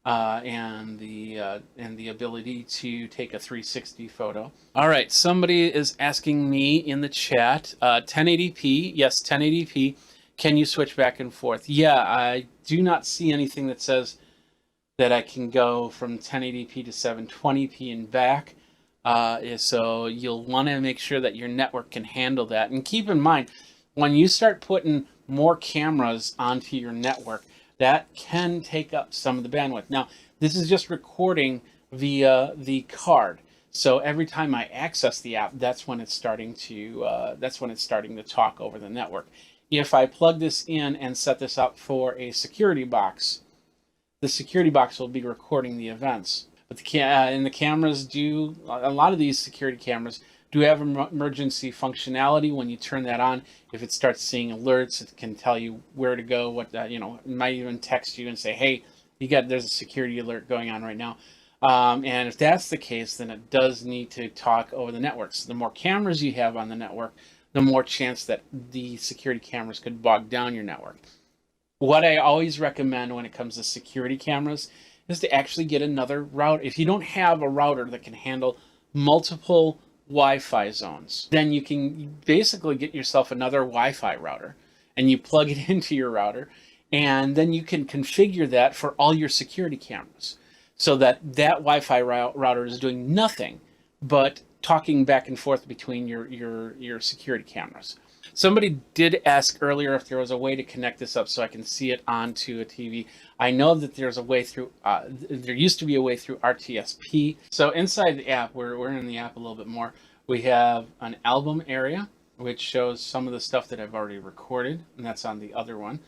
and the ability to take a 360 photo. All right, somebody is asking me in the chat, 1080p, yes, 1080p. Can you switch back and forth? Yeah, I do not see anything that says that I can go from 1080p to 720p and back. So you'll want to make sure that your network can handle that. And keep in mind, when you start putting more cameras onto your network, that can take up some of the bandwidth. Now, this is just recording via the card. So every time I access the app, that's when it's starting to talk over the network. If I plug this in and set this up for a security box, the security box will be recording the events. But the cameras do, a lot of these security cameras do have emergency functionality. When you turn that on, if it starts seeing alerts, it can tell you where to go. It might even text you and say, "Hey, there's a security alert going on right now." And if that's the case, then it does need to talk over the network. So the more cameras you have on the network, the more chance that the security cameras could bog down your network. What I always recommend when it comes to security cameras is to actually get another router. If you don't have a router that can handle multiple Wi-Fi zones, then you can basically get yourself another Wi-Fi router and you plug it into your router, and then you can configure that for all your security cameras so that Wi-Fi router is doing nothing but talking back and forth between your security cameras. Somebody did ask earlier if there was a way to connect this up so I can see it onto a TV. I know that there's a way through, there used to be a way through RTSP. So inside the app, we're in the app a little bit more. We have an album area, which shows some of the stuff that I've already recorded, and that's on the other one.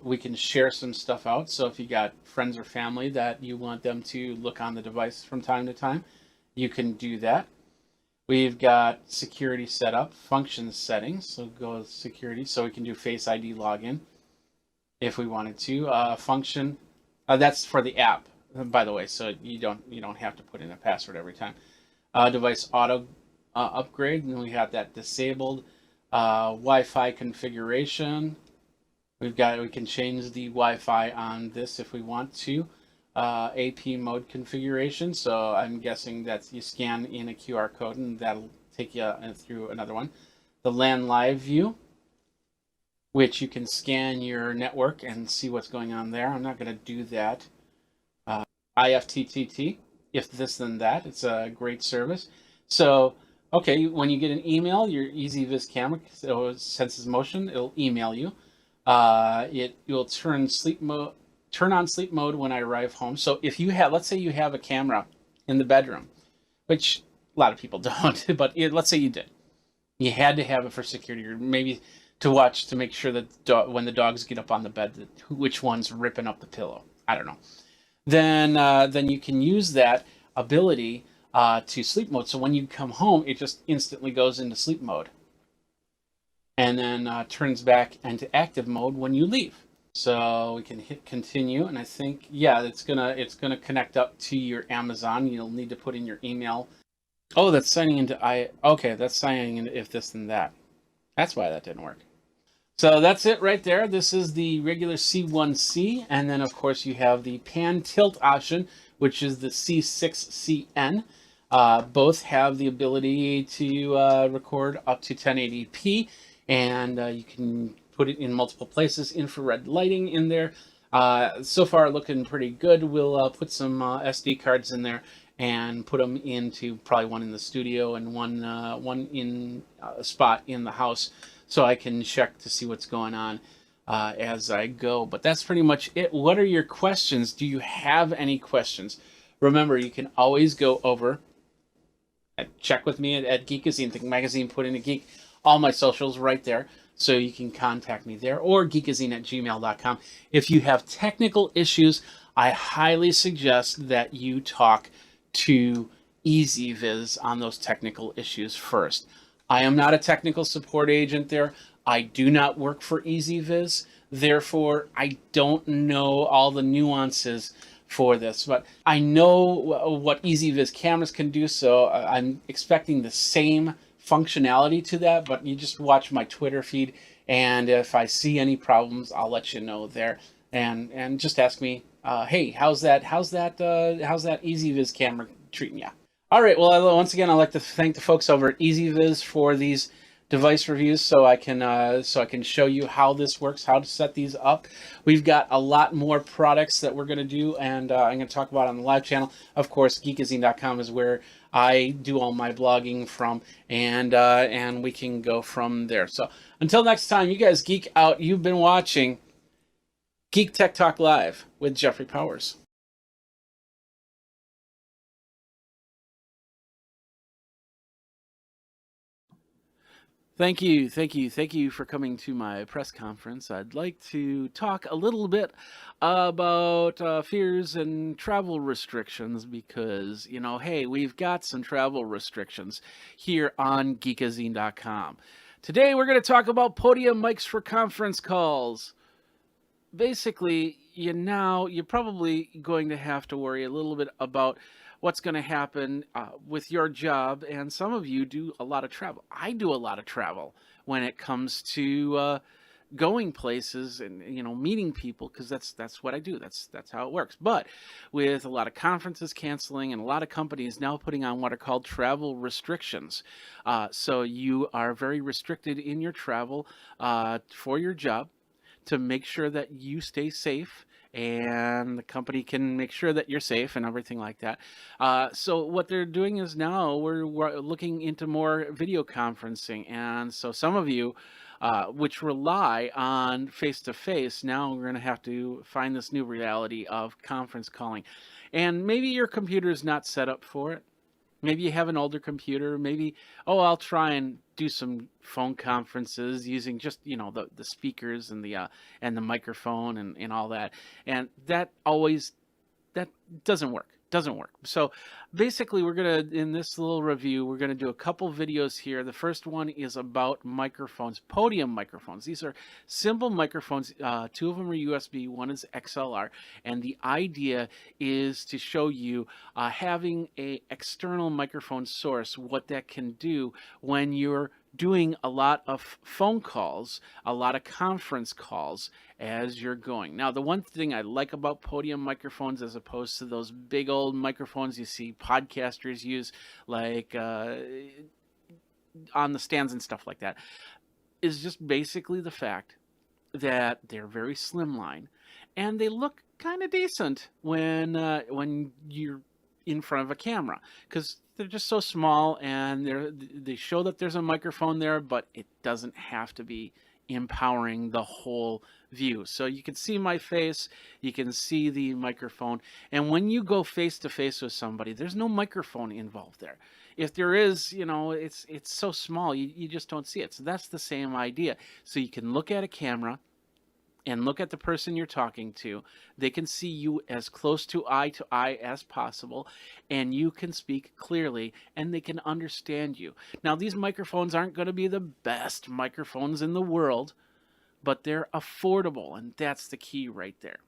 We can share some stuff out. So if you got friends or family that you want them to look on the device from time to time, you can do that. We've got security setup, functions settings, so go with security, so we can do Face ID login if we wanted to. Function, that's for the app, by the way, so you don't have to put in a password every time. Device auto upgrade, and we have that disabled. Wi-Fi configuration. We can change the Wi-Fi on this if we want to. AP mode configuration, so I'm guessing that you scan in a QR code and that'll take you through another one. The LAN live view, which you can scan your network and see what's going on there. I'm not going to do that. IFTTT, if this then that, it's a great service. So, okay, when you get an email, your EasyViz camera, so it senses motion, it'll email you. It will turn on sleep mode when I arrive home. So if you have, let's say you have a camera in the bedroom, which a lot of people don't, but let's say you did. You had to have it for security, or maybe to watch to make sure that when the dogs get up on the bed, which one's ripping up the pillow. I don't know. Then you can use that ability to sleep mode. So when you come home, it just instantly goes into sleep mode, and then turns back into active mode when you leave. So we can hit continue, and I think, yeah, it's gonna connect up to your Amazon. You'll need to put in your email. Oh, that's signing into okay, that's signing into if this then that. That's why that didn't work. So that's it right there. This is the regular C1C, and then of course you have the pan tilt option, which is the C6CN. Both have the ability to record up to 1080p, and you can put it in multiple places, infrared lighting in there. So far looking pretty good. We'll put some SD cards in there and put them into probably one in the studio and one in a spot in the house, so I can check to see what's going on as I go. But that's pretty much it. What are your questions? Do you have any questions? Remember, you can always go over and check with me at Geekazine, Think Magazine, put in a geek. All my socials right there. So you can contact me there, or geekazine@gmail.com. If you have technical issues, I highly suggest that you talk to EasyViz on those technical issues first. I am not a technical support agent there. I do not work for EasyViz. Therefore, I don't know all the nuances for this, but I know what EasyViz cameras can do, so I'm expecting the same functionality to that, but you just watch my Twitter feed, and if I see any problems, I'll let you know there, and just ask me, hey, how's that EasyViz camera treating you? All right, well, once again, I'd like to thank the folks over at EasyViz for these device reviews, so I can show you how this works, how to set these up. We've got a lot more products that we're going to do, and I'm going to talk about on the live channel. Of course, Geekazine.com is where I do all my blogging from, and we can go from there. So until next time, you guys geek out. You've been watching Geek Tech Talk Live with Jeffrey Powers. Thank you for coming to my press conference. I'd like to talk a little bit about fears and travel restrictions because, hey, we've got some travel restrictions here on Geekazine.com. Today we're going to talk about podium mics for conference calls. Basically, you're probably going to have to worry a little bit about what's going to happen with your job. And some of you do a lot of travel. I do a lot of travel when it comes to going places and meeting people, because that's what I do. That's how it works. But with a lot of conferences canceling and a lot of companies now putting on what are called travel restrictions, so you are very restricted in your travel for your job, to make sure that you stay safe and the company can make sure that you're safe and everything like that. So what they're doing is now we're looking into more video conferencing. And so some of you, which rely on face-to-face, now we're going to have to find this new reality of conference calling. And maybe your computer is not set up for it. Maybe you have an older computer. Maybe, I'll try and do some phone conferences using just the speakers and the microphone and all that. And that doesn't work. So basically, in this little review, we're gonna do a couple videos here. The first one is about microphones, podium microphones. These are simple microphones. Two of them are USB, one is XLR, and the idea is to show you having a external microphone source, what that can do when you're doing a lot of phone calls, a lot of conference calls as you're going. Now, the one thing I like about podium microphones, as opposed to those big old microphones you see podcasters use, like on the stands and stuff like that, is just basically the fact that they're very slimline and they look kind of decent when you're in front of a camera, because they're just so small and they show that there's a microphone there, but it doesn't have to be empowering the whole view. So you can see my face, you can see the microphone, and when you go face to face with somebody, there's no microphone involved there. If there is, it's so small, you just don't see it. So that's the same idea. So you can look at a camera and look at the person you're talking to. They can see you as close to eye as possible, and you can speak clearly, and they can understand you. Now, these microphones aren't going to be the best microphones in the world, but they're affordable, and that's the key right there.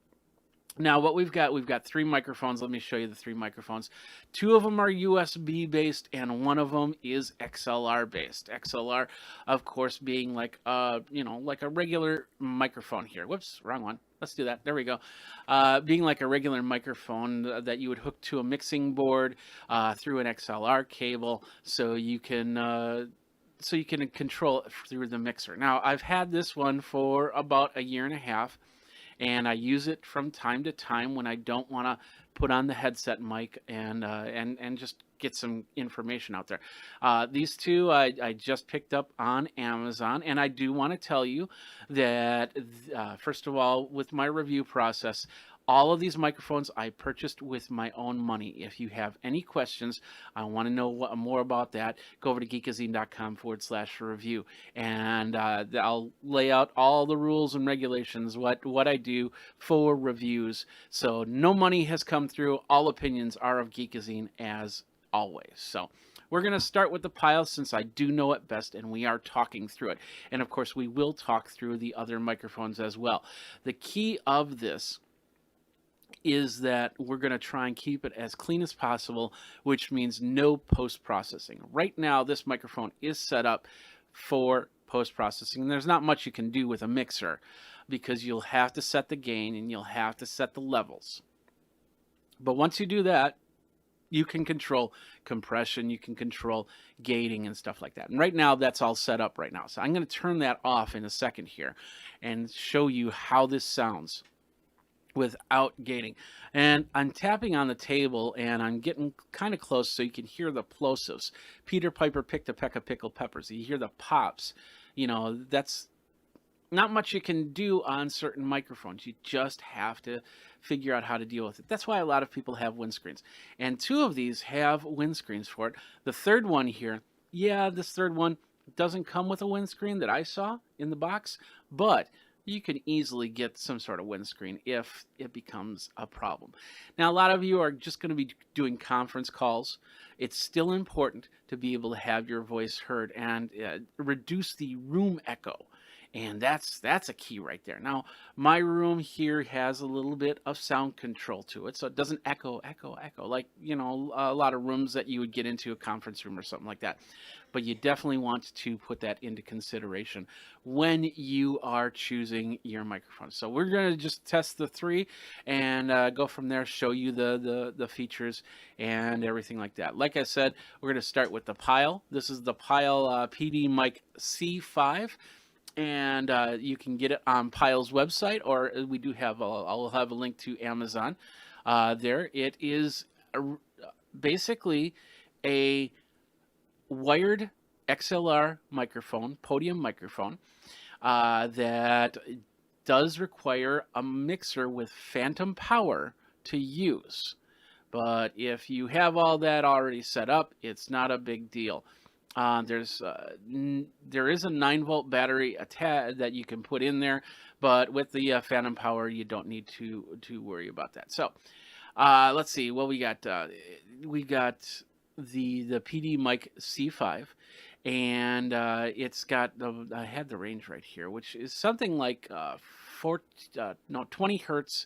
Now, what we've got three microphones. Let me show you the three microphones. Two of them are USB based, and one of them is XLR based. XLR, of course, being like a regular microphone here. Whoops, wrong one. Let's do that. There we go. Being like a regular microphone that you would hook to a mixing board through an XLR cable, so you can control it through the mixer. Now, I've had this one for about a year and a half. And I use it from time to time when I don't want to put on the headset mic and just get some information out there. These two I just picked up on Amazon, and I do want to tell you that first of all, with my review process, all of these microphones I purchased with my own money. If you have any questions, I want to know more about that, go over to geekazine.com/review, and I'll lay out all the rules and regulations, what I do for reviews. So no money has come through. All opinions are of Geekazine as always. So we're going to start with the pile, since I do know it best, and we are talking through it. And of course, we will talk through the other microphones as well. The key of this is that we're going to try and keep it as clean as possible, which means no post-processing. Right now, this microphone is set up for post-processing, and there's not much you can do with a mixer, because you'll have to set the gain and you'll have to set the levels. But once you do that, you can control compression, you can control gating and stuff like that. And right now, that's all set up right now. So I'm going to turn that off in a second here and show you how this sounds without gating. And I'm tapping on the table, and I'm getting kind of close so you can hear the plosives. Peter Piper picked a peck of pickled peppers. You hear the pops. That's not much you can do on certain microphones. You just have to figure out how to deal with it. That's why a lot of people have windscreens. And two of these have windscreens for it. The third one here, this third one doesn't come with a windscreen that I saw in the box, but you can easily get some sort of windscreen if it becomes a problem. Now, a lot of you are just going to be doing conference calls. It's still important to be able to have your voice heard and reduce the room echo. And that's a key right there. Now, my room here has a little bit of sound control to it, so it doesn't echo like, you know, a lot of rooms that you would get into, a conference room or something like that. But you definitely want to put that into consideration when you are choosing your microphone. So we're going to just test the 3 and go from there, show you the features and everything like that. Like I said, we're going to start with the Pile. This is the Pile PD Mic C5. And you can get it on Pile's website, or we do have I'll have a link to Amazon there. It is basically a wired XLR microphone, podium microphone, that does require a mixer with phantom power to use. But if you have all that already set up, it's not a big deal. There is a 9-volt battery that you can put in there, but with the phantom power, you don't need to worry about that. So let's see. Well, we got the PD Mic C5, and it's got I had the range right here, which is something like 20 hertz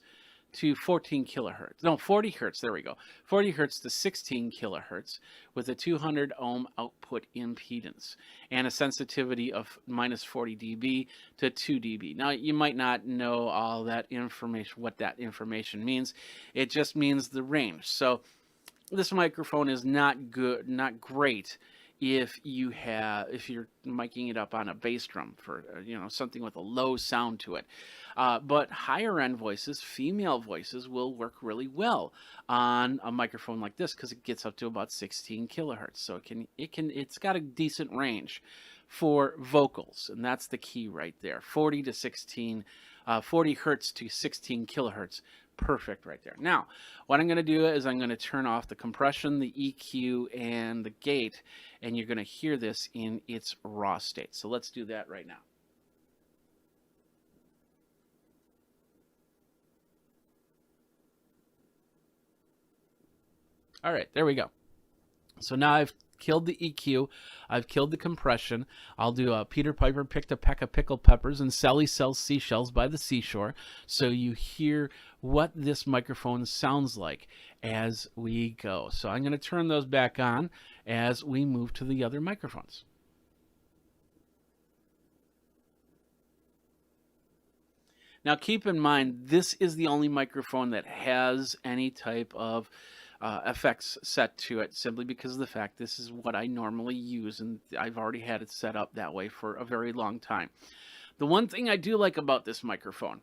to 14 kilohertz. No, 40 hertz. There we go. 40 hertz to 16 kilohertz with a 200 ohm output impedance and a sensitivity of minus 40 dB to 2 dB. Now, you might not know all that information, what that information means. It just means the range. So this microphone is not great if you're miking it up on a bass drum for something with a low sound to it. But higher end voices, female voices, will work really well on a microphone like this because it gets up to about 16 kilohertz. So it's got a decent range for vocals, and that's the key right there. 40 hertz to 16 kilohertz. Perfect right there. Now, what I'm going to do is I'm going to turn off the compression, the EQ, and the gate, and you're going to hear this in its raw state. So let's do that right now. All right, there we go. So now I've killed the EQ, I've killed the compression. I'll do a Peter Piper picked a peck of pickled peppers and Sally sells seashells by the seashore, so you hear what this microphone sounds like as we go. So I'm going to turn those back on as we move to the other microphones. Now keep in mind, this is the only microphone that has any type of effects set to it, simply because of the fact this is what I normally use, and I've already had it set up that way for a very long time. The one thing I do like about this microphone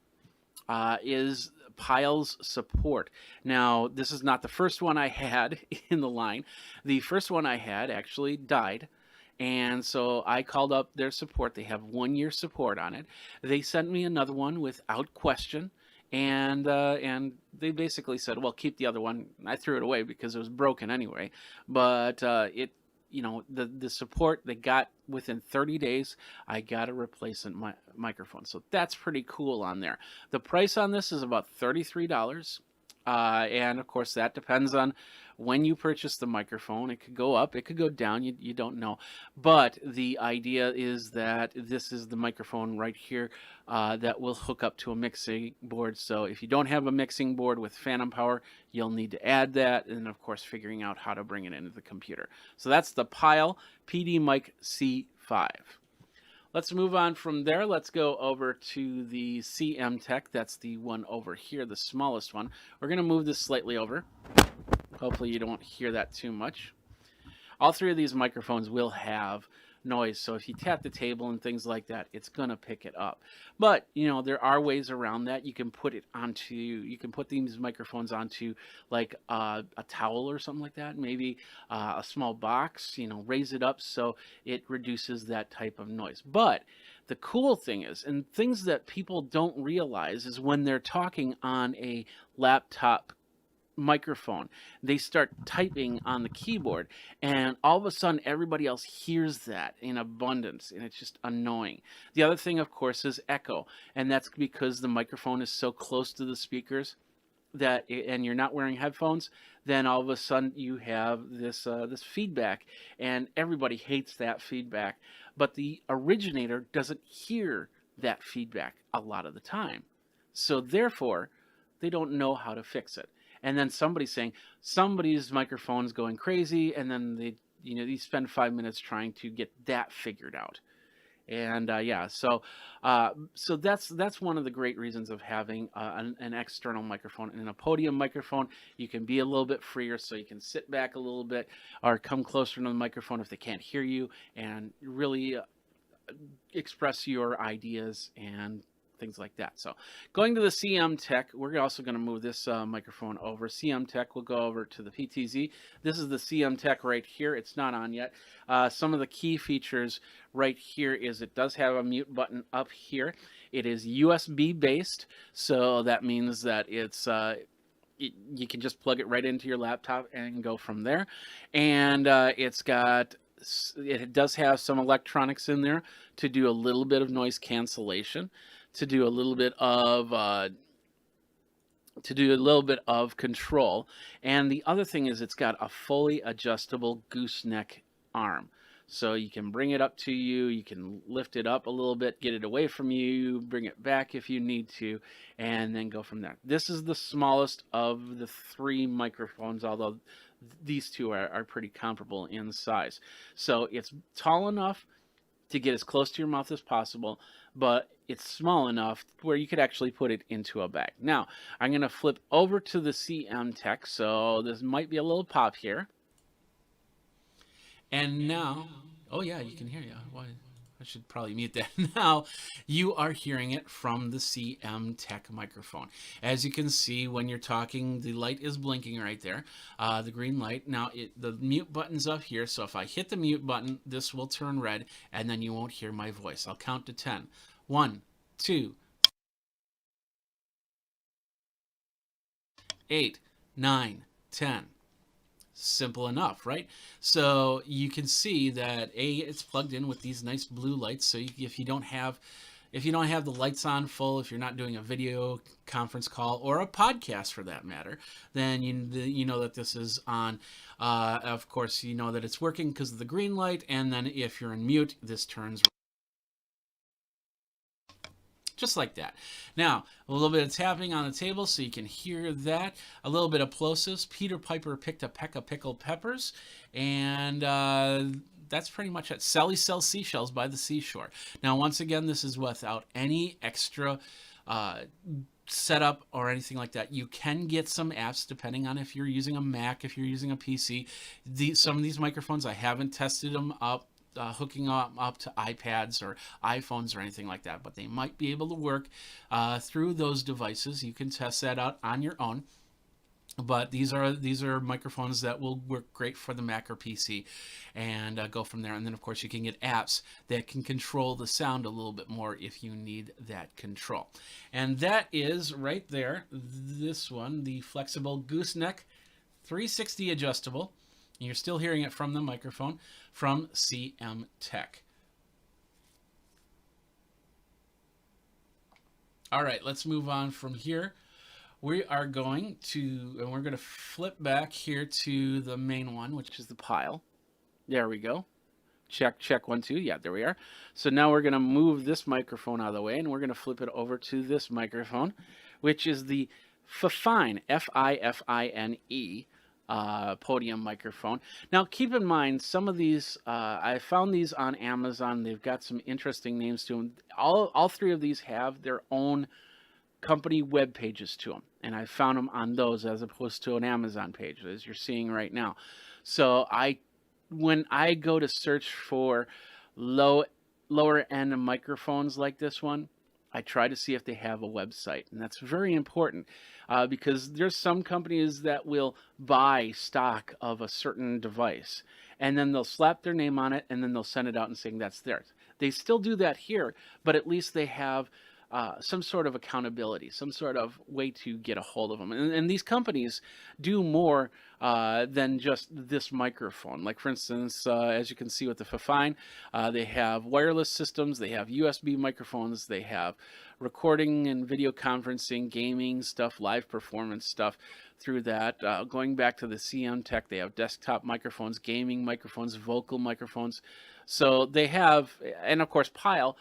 is Pile's support. Now, this is not the first one I had in the line. The first one I had actually died, and so I called up their support. They have 1-year support on it. They sent me another one without question. And they basically said, well, keep the other one. I threw it away because it was broken anyway. But the support they got within 30 days, I got a replacement microphone. So that's pretty cool on there. The price on this is about $33. And of course, that depends on when you purchase the microphone. It could go up, it could go down, you don't know. But the idea is that this is the microphone right here that will hook up to a mixing board. So if you don't have a mixing board with phantom power, you'll need to add that. And of course, figuring out how to bring it into the computer. So that's the Pile PD Mic C5. Let's move on from there. Let's go over to the CM Tech. That's the one over here, the smallest one. We're going to move this slightly over. Hopefully you don't hear that too much. All three of these microphones will have noise, so if you tap the table and things like that, it's going to pick it up. But, there are ways around that. You can put these microphones onto like a towel or something like that, maybe a small box, raise it up so it reduces that type of noise. But the cool thing is, and things that people don't realize, is when they're talking on a laptop microphone, they start typing on the keyboard, and all of a sudden everybody else hears that in abundance, and it's just annoying. The other thing, of course, is echo, and that's because the microphone is so close to the speakers and you're not wearing headphones, then all of a sudden you have this feedback, and everybody hates that feedback. But the originator doesn't hear that feedback a lot of the time. So therefore, they don't know how to fix it. And then somebody's saying somebody's microphone's going crazy, and then they spend 5 minutes trying to get that figured out. And so that's one of the great reasons of having an external microphone. And a podium microphone, you can be a little bit freer, so you can sit back a little bit or come closer to the microphone if they can't hear you, and really express your ideas and things like that. So going to the CM Tech, we're also going to move this microphone over. CM Tech, we'll go over to the PTZ. This is the CM Tech right here. It's not on yet. Some of the key features right here is it does have a mute button up here. It is USB based, so that means that it's you can just plug it right into your laptop and go from there. And it does have some electronics in there to do a little bit of noise cancellation, to do a little bit of control. And the other thing is it's got a fully adjustable gooseneck arm. So you can bring it up to you, you can lift it up a little bit, get it away from you, bring it back if you need to, and then go from there. This is the smallest of the 3 microphones, although these two are pretty comparable in size. So it's tall enough to get as close to your mouth as possible, but it's small enough where you could actually put it into a bag. Now, I'm going to flip over to the CM Tech, so this might be a little pop here. And now, oh yeah, you can hear you. Why? I should probably mute that. Now you are hearing it from the CM Tech microphone. As you can see, when you're talking, the light is blinking right there, the green light. Now the mute button's up here, so if I hit the mute button, this will turn red, and then you won't hear my voice. I'll count to 10. 1, 2, 8, 9, 10. Simple enough, right? So you can see that it's plugged in with these nice blue lights. So if you don't have the lights on full, if you're not doing a video conference call or a podcast for that matter, then you know that this is on. Of course, you know that it's working because of the green light. And then if you're in mute, this turns just like that. Now, a little bit of tapping on the table so you can hear that. A little bit of plosives. Peter Piper picked a peck of pickled peppers. And that's pretty much it. Sally sells seashells by the seashore. Now, once again, this is without any extra setup or anything like that. You can get some apps depending on if you're using a Mac, if you're using a PC. Some of these microphones, I haven't tested them up. Hooking up to iPads or iPhones or anything like that, but they might be able to work through those devices. You can test that out on your own. But these are microphones that will work great for the Mac or PC, and go from there. And then, of course, you can get apps that can control the sound a little bit more if you need that control. And that is right there. This one, the flexible gooseneck, 360 adjustable. And you're still hearing it from the microphone from CM Tech. All right, let's move on from here. We're going to flip back here to the main one, which is the pile. There we go. Check 1, 2. Yeah, there we are. So now we're going to move this microphone out of the way, and we're going to flip it over to this microphone, which is the Fifine, F-I-F-I-N-E. Podium microphone. Now keep in mind, some of these I found these on Amazon. They've got some interesting names to them. All 3 of these have their own company web pages to them, and I found them on those as opposed to an Amazon page, as you're seeing right now. So when I go to search for lower end microphones like this one, I try to see if they have a website, and that's very important because there's some companies that will buy stock of a certain device, and then they'll slap their name on it, and then they'll send it out and saying that's theirs. They still do that here, but at least they have some sort of accountability, some sort of way to get a hold of them. And these companies do more than just this microphone. Like, for instance, as you can see with the Fifine, they have wireless systems, they have USB microphones, they have recording and video conferencing, gaming stuff, live performance stuff through that. Going back to the CM Tech, they have desktop microphones, gaming microphones, vocal microphones. So they have, and of course Pile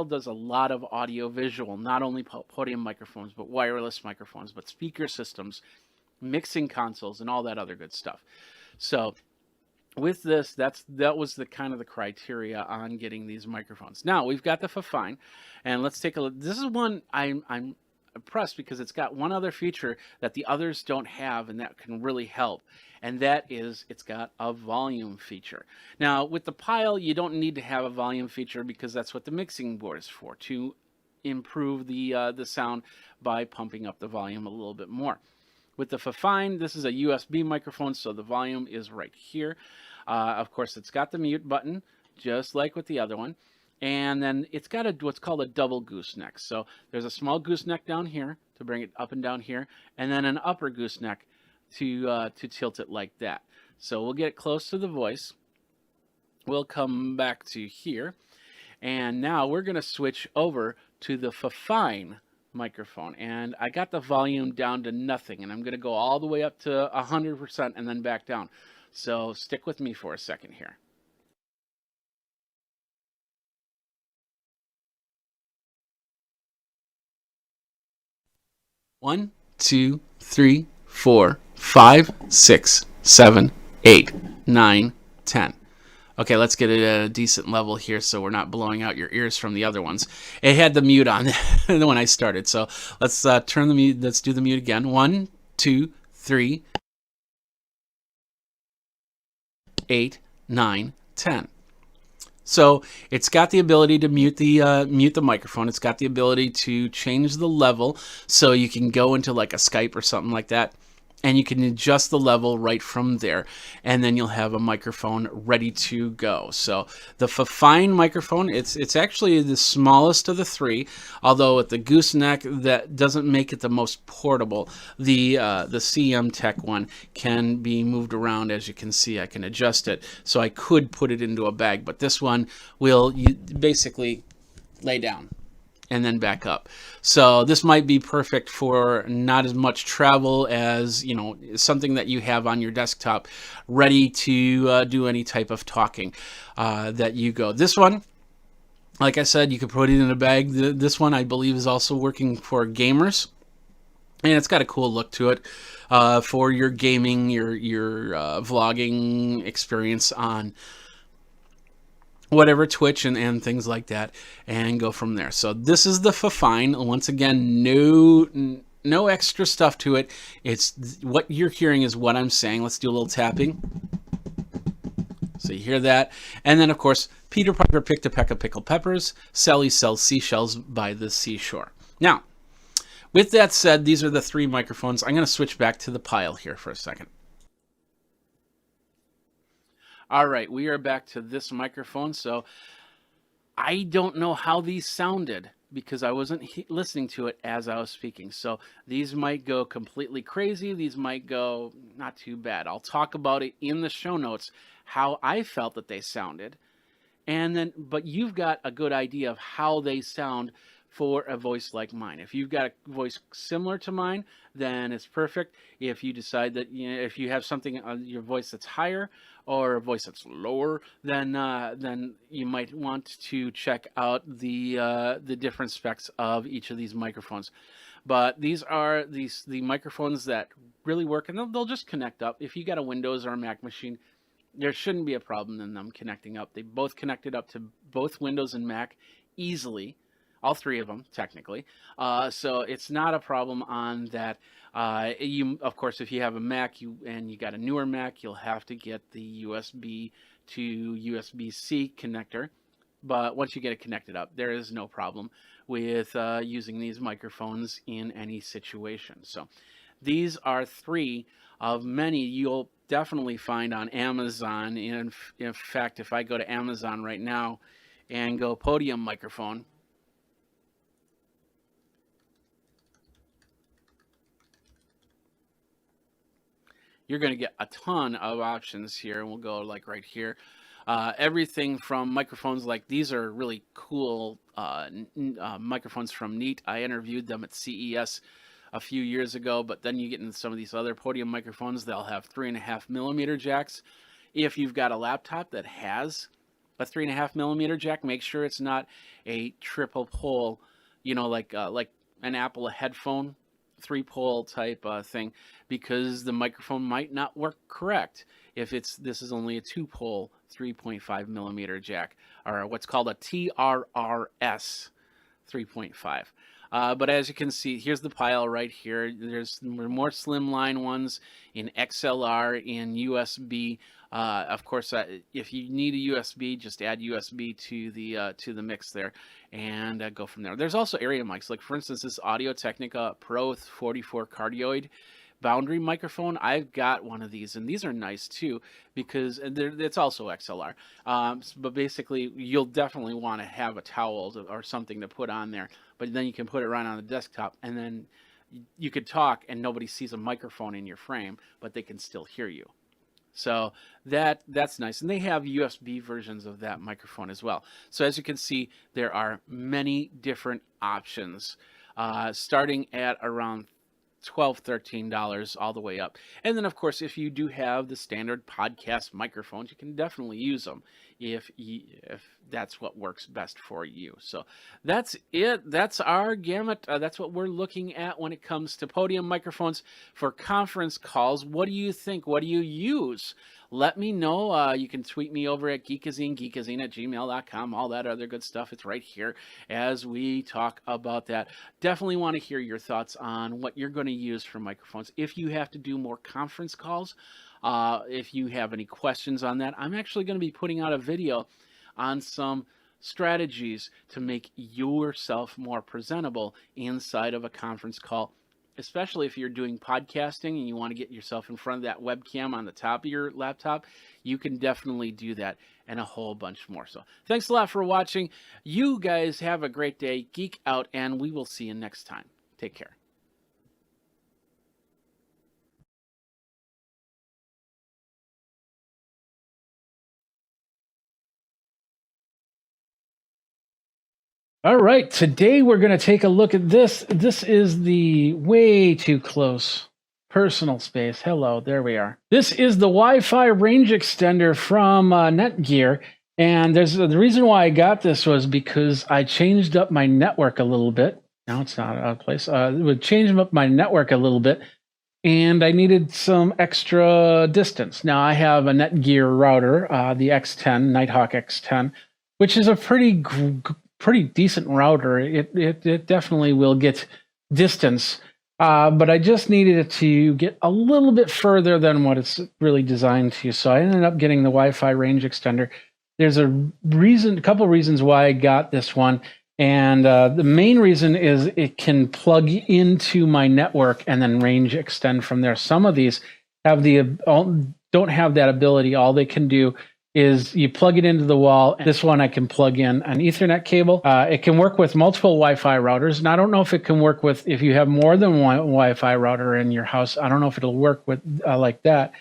does a lot of audio visual, not only podium microphones, but wireless microphones, but speaker systems, mixing consoles, and all that other good stuff. So with this, that was the kind of the criteria on getting these microphones. Now we've got the Fafine, and let's take a look. This is one I'm impressed because it's got one other feature that the others don't have, and that can really help. And that is it's got a volume feature. Now with the Pile, you don't need to have a volume feature because that's what the mixing board is for, to improve the sound by pumping up the volume a little bit more. With the Fafine, this is a USB microphone, so the volume is right here. Of course, it's got the mute button, just like with the other one. And then it's got what's called a double gooseneck. So there's a small gooseneck down here to bring it up and down here, and then an upper gooseneck to tilt it like that. So we'll get it close to the voice. We'll come back to here. And now we're going to switch over to the Fafine microphone, and I got the volume down to nothing, and I'm going to go all the way up to 100% and then back down. So stick with me for a second here. One, two, three, 4, 5, 6, 7, 8, 9, 10. Okay, let's get it at a decent level here so we're not blowing out your ears from the other ones. It had the mute on when I started, so let's turn the mute. Let's do the mute again. 1, 2, 3, 8, 9, 10. So it's got the ability to mute the microphone. It's got the ability to change the level, so you can go into like a Skype or something like that, and you can adjust the level right from there, and then you'll have a microphone ready to go. So the Fafine microphone, it's actually the smallest of the three, although with the gooseneck, that doesn't make it the most portable. The CM Tech one can be moved around. As you can see, I can adjust it, so I could put it into a bag, but this one will basically lay down and then back up. So this might be perfect for not as much travel as, you know, something that you have on your desktop ready to do any type of talking that you go. This one, like I said, you could put it in a bag. This one I believe is also working for gamers, and it's got a cool look to it for your gaming, your vlogging experience on whatever, Twitch and things like that, and go from there. So this is the Fafine. Once again, no extra stuff to it. It's what you're hearing is what I'm saying. Let's do a little tapping. So you hear that. And then, of course, Peter Piper picked a peck of pickled peppers. Sally sells seashells by the seashore. Now, with that said, these are the three microphones. I'm going to switch back to the Pile here for a second. All right, we are back to this microphone. So I don't know how these sounded because I wasn't listening to it as I was speaking. So these might go completely crazy. These might go not too bad. I'll talk about it in the show notes, how I felt that they sounded. And then, but you've got a good idea of how they sound for a voice like mine. If you've got a voice similar to mine, then it's perfect. If you decide that, you know, if you have something on your voice that's higher or a voice that's lower, then you might want to check out the different specs of each of these microphones. But these are the microphones that really work, and they'll just connect up. If you got a Windows or a Mac machine, there shouldn't be a problem in them connecting up. They both connected up to both Windows and Mac easily. All three of them, technically. So it's not a problem on that. Of course, if you have a Mac and you got a newer Mac, you'll have to get the USB to USB-C connector. But once you get it connected up, there is no problem with using these microphones in any situation. So these are three of many you'll definitely find on Amazon. And in fact, if I go to Amazon right now and go podium microphone, you're going to get a ton of options here. And we'll go like right here. Everything from microphones like these are really cool microphones from Neat. I interviewed them at CES a few years ago, but then you get into some of these other podium microphones. They'll have 3.5mm jacks. If you've got a laptop that has a 3.5 millimeter jack, make sure it's not a triple pole, like an Apple headphone 3-pole type thing, because the microphone might not work correct if this is only a 2-pole 3.5 millimeter jack, or what's called a TRRS 3.5. But as you can see, here's the pile right here. There's more slimline ones in XLR, in USB. Of course, if you need a USB, just add USB to the mix there, and go from there. There's also area mics, like for instance, this Audio-Technica Pro 44 cardioid boundary microphone. I've got one of these, and these are nice too, because it's also XLR. But basically, you'll definitely want to have a towel or something to put on there, but then you can put it right on the desktop, and then you could talk and nobody sees a microphone in your frame, but they can still hear you. So that's nice. And they have USB versions of that microphone as well. So as you can see, there are many different options, starting at around $12, $13 all the way up. And then of course, if you do have the standard podcast microphones, you can definitely use them if that's what works best for you. So that's it. That's our gamut. That's what we're looking at when it comes to podium microphones for conference calls. What do you think? What do you use? Let me know. You can tweet me over at Geekazine, geekazine@gmail.com, all that other good stuff. It's right here as we talk about that. Definitely want to hear your thoughts on what you're going to use for microphones. If you have to do more conference calls, if you have any questions on that, I'm actually going to be putting out a video on some strategies to make yourself more presentable inside of a conference call, especially if you're doing podcasting and you want to get yourself in front of that webcam on the top of your laptop. You can definitely do that, and a whole bunch more. So thanks a lot for watching. You guys have a great day. Geek out, and we will see you next time. Take care. All right, today we're going to take a look at this. This is the way too close personal space. Hello, there we are. This is the Wi-Fi range extender from Netgear, and the reason why I got this was because I changed up my network a little bit. Now it's not out of place. It would change up my network a little bit, and I needed some extra distance. Now I have a Netgear router, the X10, Nighthawk X10, which is a pretty decent router. It definitely will get distance, but I just needed it to get a little bit further than what it's really designed to. So I ended up getting the Wi-Fi range extender. There's a couple reasons why I got this one, and the main reason is it can plug into my network and then range extend from there. Some of these don't have that ability. All they can do is you plug it into the wall. This one I can plug in an Ethernet cable. It can work with multiple Wi-Fi routers, and I don't know if it can work with, if you have more than one Wi-Fi router in your house, I don't know if it'll work with like that,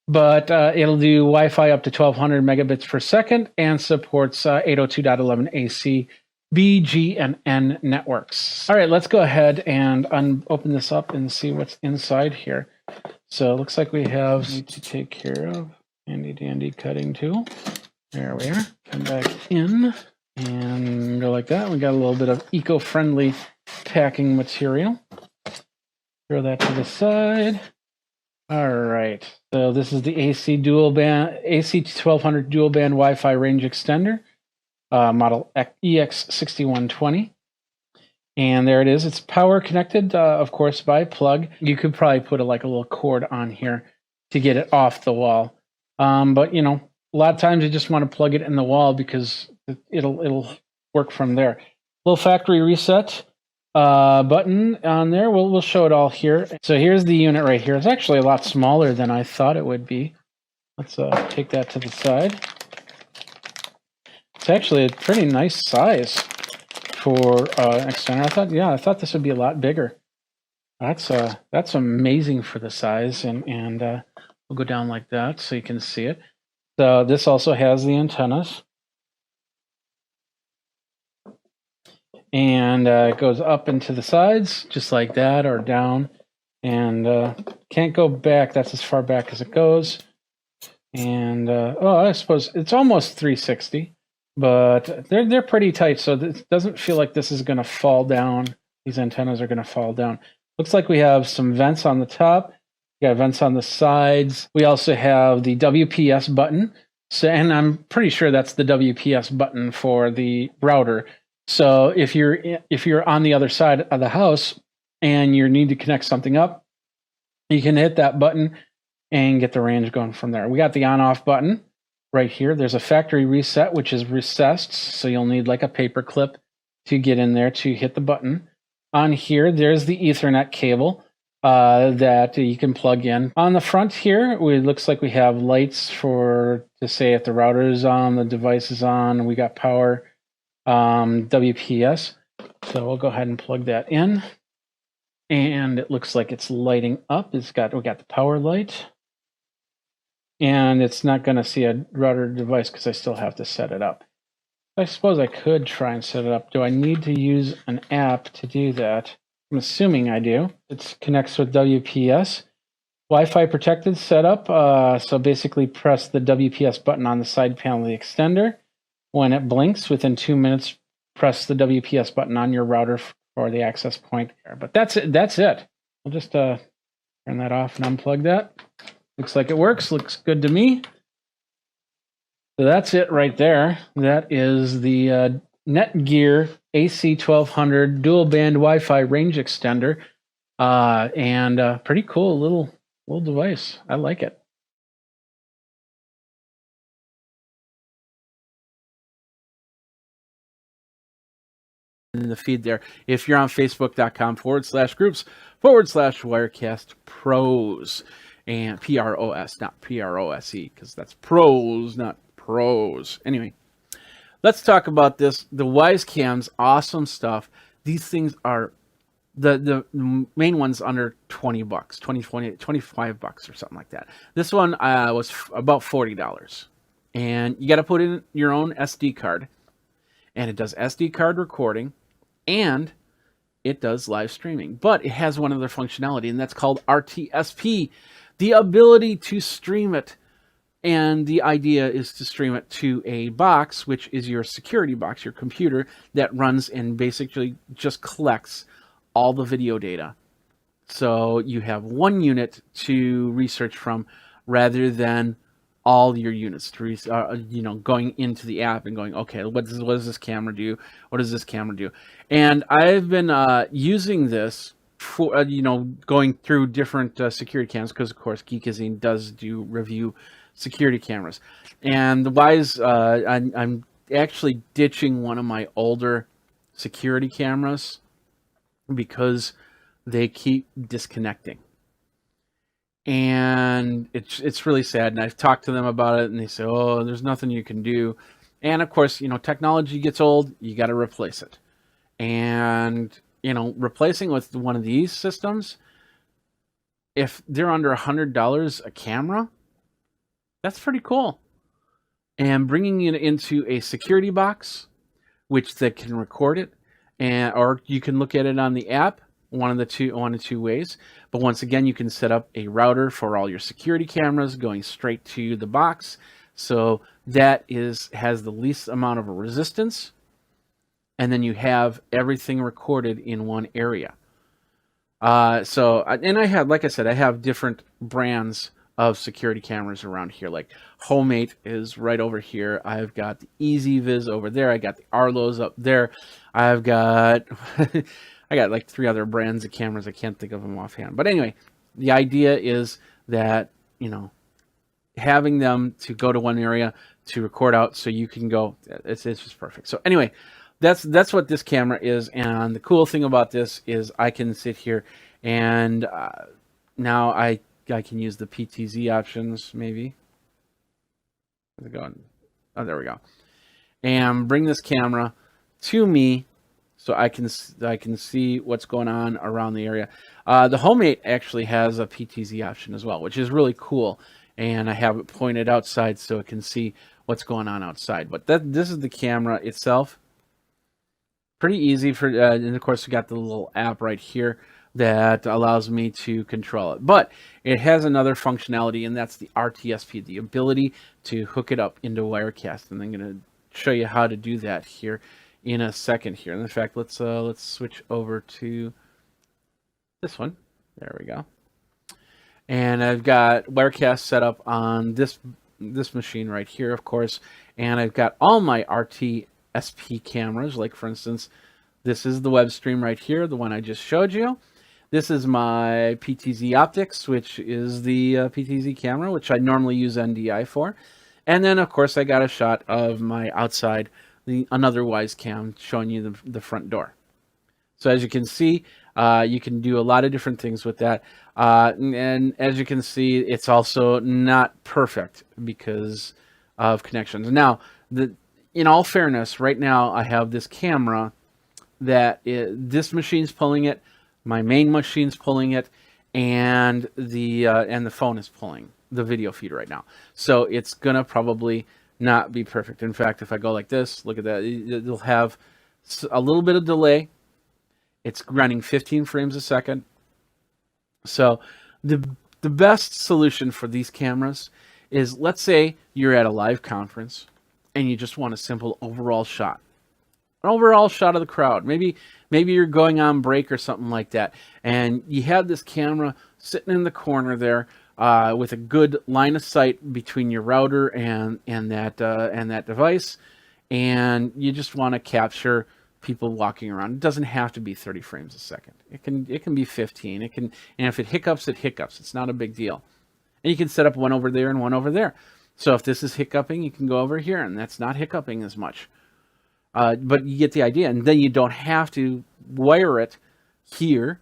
but it'll do Wi-Fi up to 1200 megabits per second and supports 802.11 AC, B, G, and N networks. All right, let's go ahead and open this up and see what's inside here. So it looks like we need to take care of handy dandy cutting tool. There we are. Come back in and go like that. We got a little bit of eco-friendly packing material. Throw that to the side. All right. So this is the AC 1200 dual band Wi-Fi range extender, model EX6120. And there it is. It's power connected, of course, by plug. You could probably put a little cord on here to get it off the wall. But a lot of times you just want to plug it in the wall because it'll work from there. Little factory reset button on there. We'll show it all here. So here's the unit right here. It's actually a lot smaller than I thought it would be. Let's take that to the side. It's actually a pretty nice size for an extender. I thought this would be a lot bigger. That's amazing for the size, and we'll go down like that so you can see it. So this also has the antennas. And it goes up into the sides, just like that, or down. And can't go back. That's as far back as it goes. And, I suppose it's almost 360. but they're pretty tight, so it doesn't feel like this is going to fall down. These antennas are going to fall down. Looks like we have some vents on the top. We got vents on the sides. We also have the WPS button. So, and I'm pretty sure that's the WPS button for the router. So if you're on the other side of the house and you need to connect something up, you can hit that button and get the range going from there. We got the on-off button right here. There's a factory reset, which is recessed, so you'll need like a paper clip to get in there to hit the button. On here, there's the Ethernet cable that you can plug in. On the front here, it looks like we have lights to say if the router is on, the device is on. We got power, WPS. So we'll go ahead and plug that in. And it looks like it's lighting up. We got the power light. And it's not going to see a router device because I still have to set it up. I suppose I could try and set it up. Do I need to use an app to do that? I'm assuming I do. It connects with WPS. Wi-Fi protected setup. So basically press the WPS button on the side panel of the extender. When it blinks, within 2 minutes, press the WPS button on your router for the access point. But that's it. I'll just turn that off and unplug that. Looks like it works. Looks good to me. So that's it right there. That is the Netgear AC1200 dual band Wi-Fi range extender, and pretty cool little device. I like it. In the feed there. If you're on Facebook.com/groups/Wirecast Pros and PROS, not PROSE, because that's pros, not pros. Anyway, let's talk about this. The Wise Cams, awesome stuff. These things are the main one's under $20, 25 bucks or something like that. This one was about $40, and you got to put in your own SD card, and it does SD card recording, and it does live streaming. But it has one other functionality, and that's called RTSP, the ability to stream it. And the idea is to stream it to a box, which is your security box, your computer, that runs and basically just collects all the video data. So you have one unit to research from rather than all your units to going into the app and going, okay, what does this camera do? What does this camera do? And I've been using this for going through different security cams, because of course Geekazine does do review security cameras. And the Wise, I'm actually ditching one of my older security cameras because they keep disconnecting. And it's really sad. And I've talked to them about it, and they say, oh, there's nothing you can do. And of course, technology gets old, you got to replace it. And, replacing with one of these systems, if they're under $100 a camera, that's pretty cool. And bringing it into a security box, which that can record it, or you can look at it on the app, one of two ways. But once again, you can set up a router for all your security cameras going straight to the box. So that has the least amount of resistance. And then you have everything recorded in one area. And I have different brands of security cameras around here. Like Homemate is right over here. I've got the EasyViz over there. I got the Arlo's up there. I've got I got like 3 other brands of cameras. I can't think of them offhand. But anyway, the idea is that, having them to go to one area to record out so you can go, it's just perfect. So anyway, that's what this camera is. And the cool thing about this is I can sit here and now I can use the PTZ options, maybe. How's it going? Oh, there we go. And bring this camera to me so I can see what's going on around the area. The Homemate actually has a PTZ option as well, which is really cool. And I have it pointed outside so it can see what's going on outside. But this is the camera itself. Pretty easy for, and of course we got the little app right here that allows me to control it. But it has another functionality, and that's the RTSP, the ability to hook it up into Wirecast. And I'm going to show you how to do that here in a second here. And in fact, let's switch over to this one. There we go. And I've got Wirecast set up on this machine right here, of course. And I've got all my RTSP cameras. Like, for instance, this is the web stream right here, the one I just showed you. This is my PTZ Optics, which is the PTZ camera, which I normally use NDI for. And then, of course, I got a shot of my outside, another Wise Cam showing you the front door. So as you can see, you can do a lot of different things with that. And as you can see, it's also not perfect because of connections. Now, in all fairness, right now I have this camera this machine's pulling it, my main machine's pulling it, and the phone is pulling the video feed right now. So it's gonna probably not be perfect. In fact, if I go like this, look at that, it'll have a little bit of delay. It's running 15 frames a second. So the best solution for these cameras is, let's say you're at a live conference and you just want a simple overall shot. An overall shot of the crowd. Maybe you're going on break or something like that, and you have this camera sitting in the corner there with a good line of sight between your router and that device, and you just want to capture people walking around. It doesn't have to be 30 frames a second. It can be 15. And if it hiccups, it hiccups. It's not a big deal. And you can set up one over there and one over there. So if this is hiccuping, you can go over here, and that's not hiccuping as much. But you get the idea, and then you don't have to wire it here.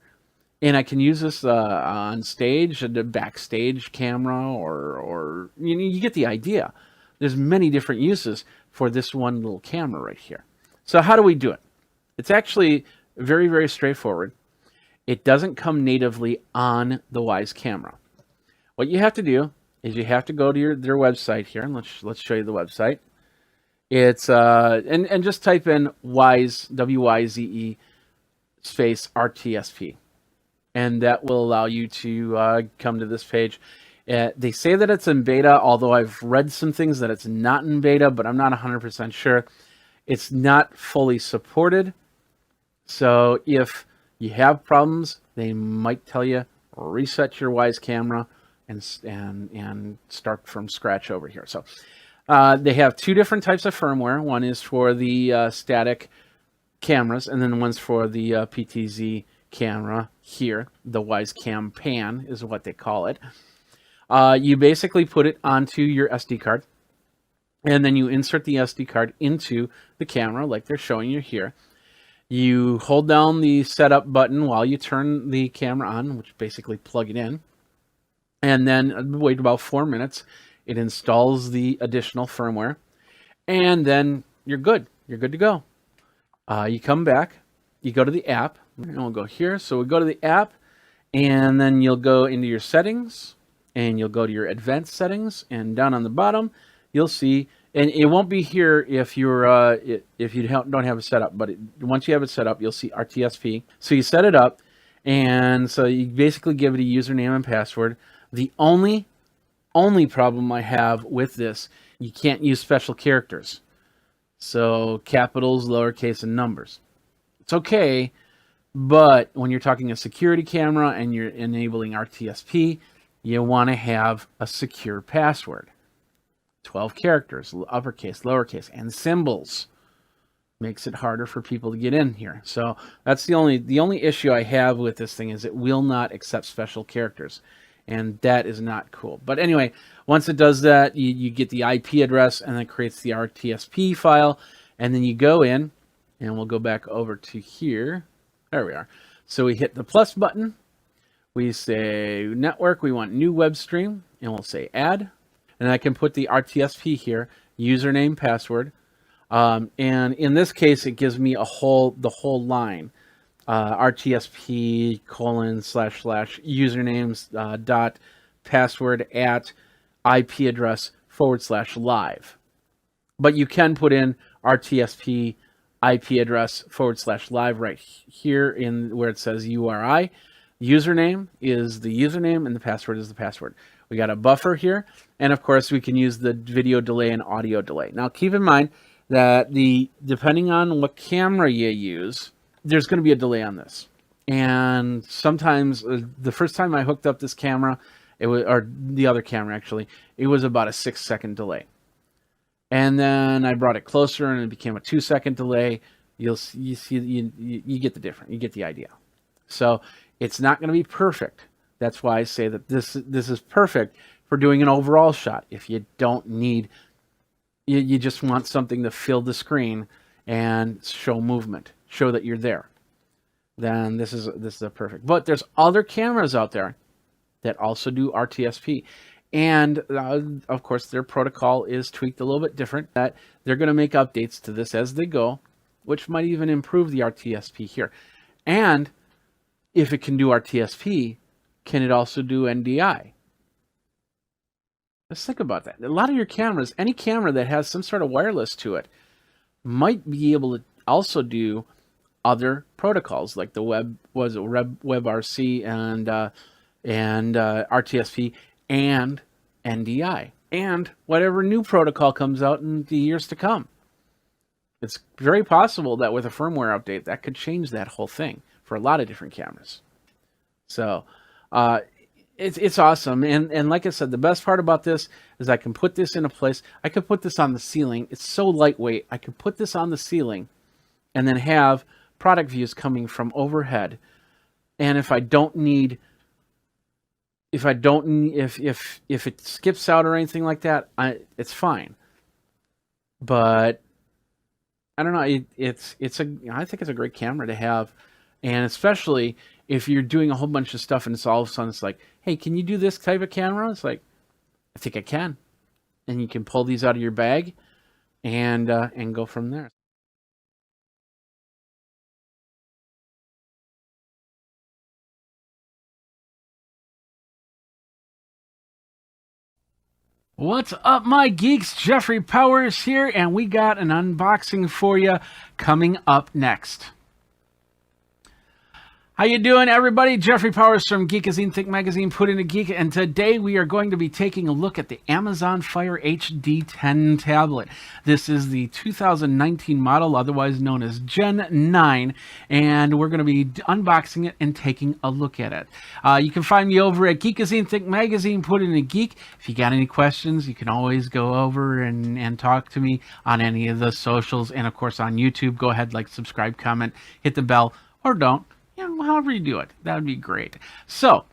And I can use this on stage, the backstage camera, or you get the idea. There's many different uses for this one little camera right here. So how do we do it? It's actually very, very straightforward. It doesn't come natively on the Wise camera. What you have to do is you have to go to their website here, and let's show you the website. It's and just type in Wise, WYZE space RTSP, and that will allow you to come to this page. They say that it's in beta, although I've read some things that it's not in beta, but I'm not 100% sure. It's not fully supported, so if you have problems, they might tell you reset your Wise camera and start from scratch over here. So they have two different types of firmware. One is for the static cameras, and then one's for the PTZ camera here. The Wise Cam Pan is what they call it. You basically put it onto your SD card, and then you insert the SD card into the camera like they're showing you here. You hold down the setup button while you turn the camera on, which basically plug it in, and then wait about 4 minutes. It installs the additional firmware, and then you're good. You're good to go. You come back, you go to the app, and we'll go here. So we go to the app, and then you'll go into your settings, and you'll go to your advanced settings, and down on the bottom, you'll see, and it won't be here if you don't have it set up, but once you have it set up, you'll see RTSP. So you set it up, and so you basically give it a username and password. The only problem I have with this, you can't use special characters. So capitals, lowercase, and numbers. It's okay, but when you're talking a security camera and you're enabling RTSP, you want to have a secure password. 12 characters, uppercase, lowercase, and symbols. Makes it harder for people to get in here. So that's the only issue I have with this thing, is it will not accept special characters. And that is not cool. But anyway, once it does that, you get the IP address, and it creates the RTSP file. And then you go in, and we'll go back over to here. There we are. So we hit the plus button. We say network. We want new web stream. And we'll say add. And I can put the RTSP here, username, password. And in this case, it gives me the whole line. RTSP : / usernames dot password at IP address / live. But you can put in RTSP IP address / live right here in where it says URI. Username is the username, and the password is the password. We got a buffer here, and of course we can use the video delay and audio delay. Now keep in mind, that depending on what camera you use, there's going to be a delay on this. And sometimes the first time I hooked up this camera, or the other camera actually, it was about a 6-second delay. And then I brought it closer and it became a 2-second delay. You get the difference. You get the idea. So it's not going to be perfect. That's why I say that this is perfect for doing an overall shot. If you don't need, you just want something to fill the screen and show movement, show that you're there, then this is a perfect. But there's other cameras out there that also do RTSP. And of course, their protocol is tweaked a little bit different. That they're going to make updates to this as they go, which might even improve the RTSP here. And if it can do RTSP, can it also do NDI? Let's think about that. A lot of your cameras, any camera that has some sort of wireless to it, might be able to also do other protocols like the WebRC and RTSP and NDI and whatever new protocol comes out in the years to come. It's very possible that with a firmware update that could change that whole thing for a lot of different cameras. So it's awesome. And like I said, the best part about this is I can put this in a place. I could put this on the ceiling. It's so lightweight. I could put this on the ceiling and then have product views coming from overhead. And if it skips out or anything like that, it's fine. But I don't know. I think it's a great camera to have, and especially if you're doing a whole bunch of stuff and it's all of a sudden it's like, hey, can you do this type of camera? It's like, I think I can, and you can pull these out of your bag, and go from there. What's up, my geeks? Jeffrey Powers here, and we got an unboxing for you coming up next. How you doing, everybody? Jeffrey Powers from Geekazine, Think Magazine, Put in a Geek, and today we are going to be taking a look at the Amazon Fire HD 10 tablet. This is the 2019 model, otherwise known as Gen 9, and we're going to be unboxing it and taking a look at it. You can find me over at Geekazine, Think Magazine, Put in a Geek. If you got any questions, you can always go over and talk to me on any of the socials, and of course on YouTube. Go ahead, like, subscribe, comment, hit the bell, or don't. However you do it, that would be great. So,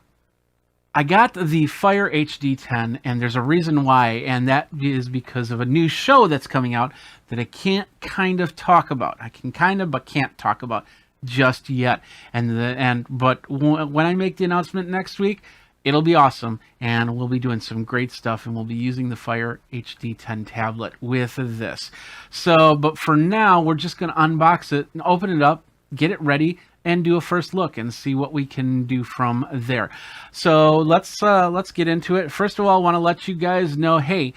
I got the Fire HD 10, and there's a reason why, and that is because of a new show that's coming out that I can't kind of talk about. I can kind of, but can't talk about just yet. But when I make the announcement next week, it'll be awesome, and we'll be doing some great stuff, and we'll be using the Fire HD 10 tablet with this. So, but for now, we're just going to unbox it and open it up, get it ready, and do a first look and see what we can do from there. So let's get into it. First of all, I want to let you guys know, hey,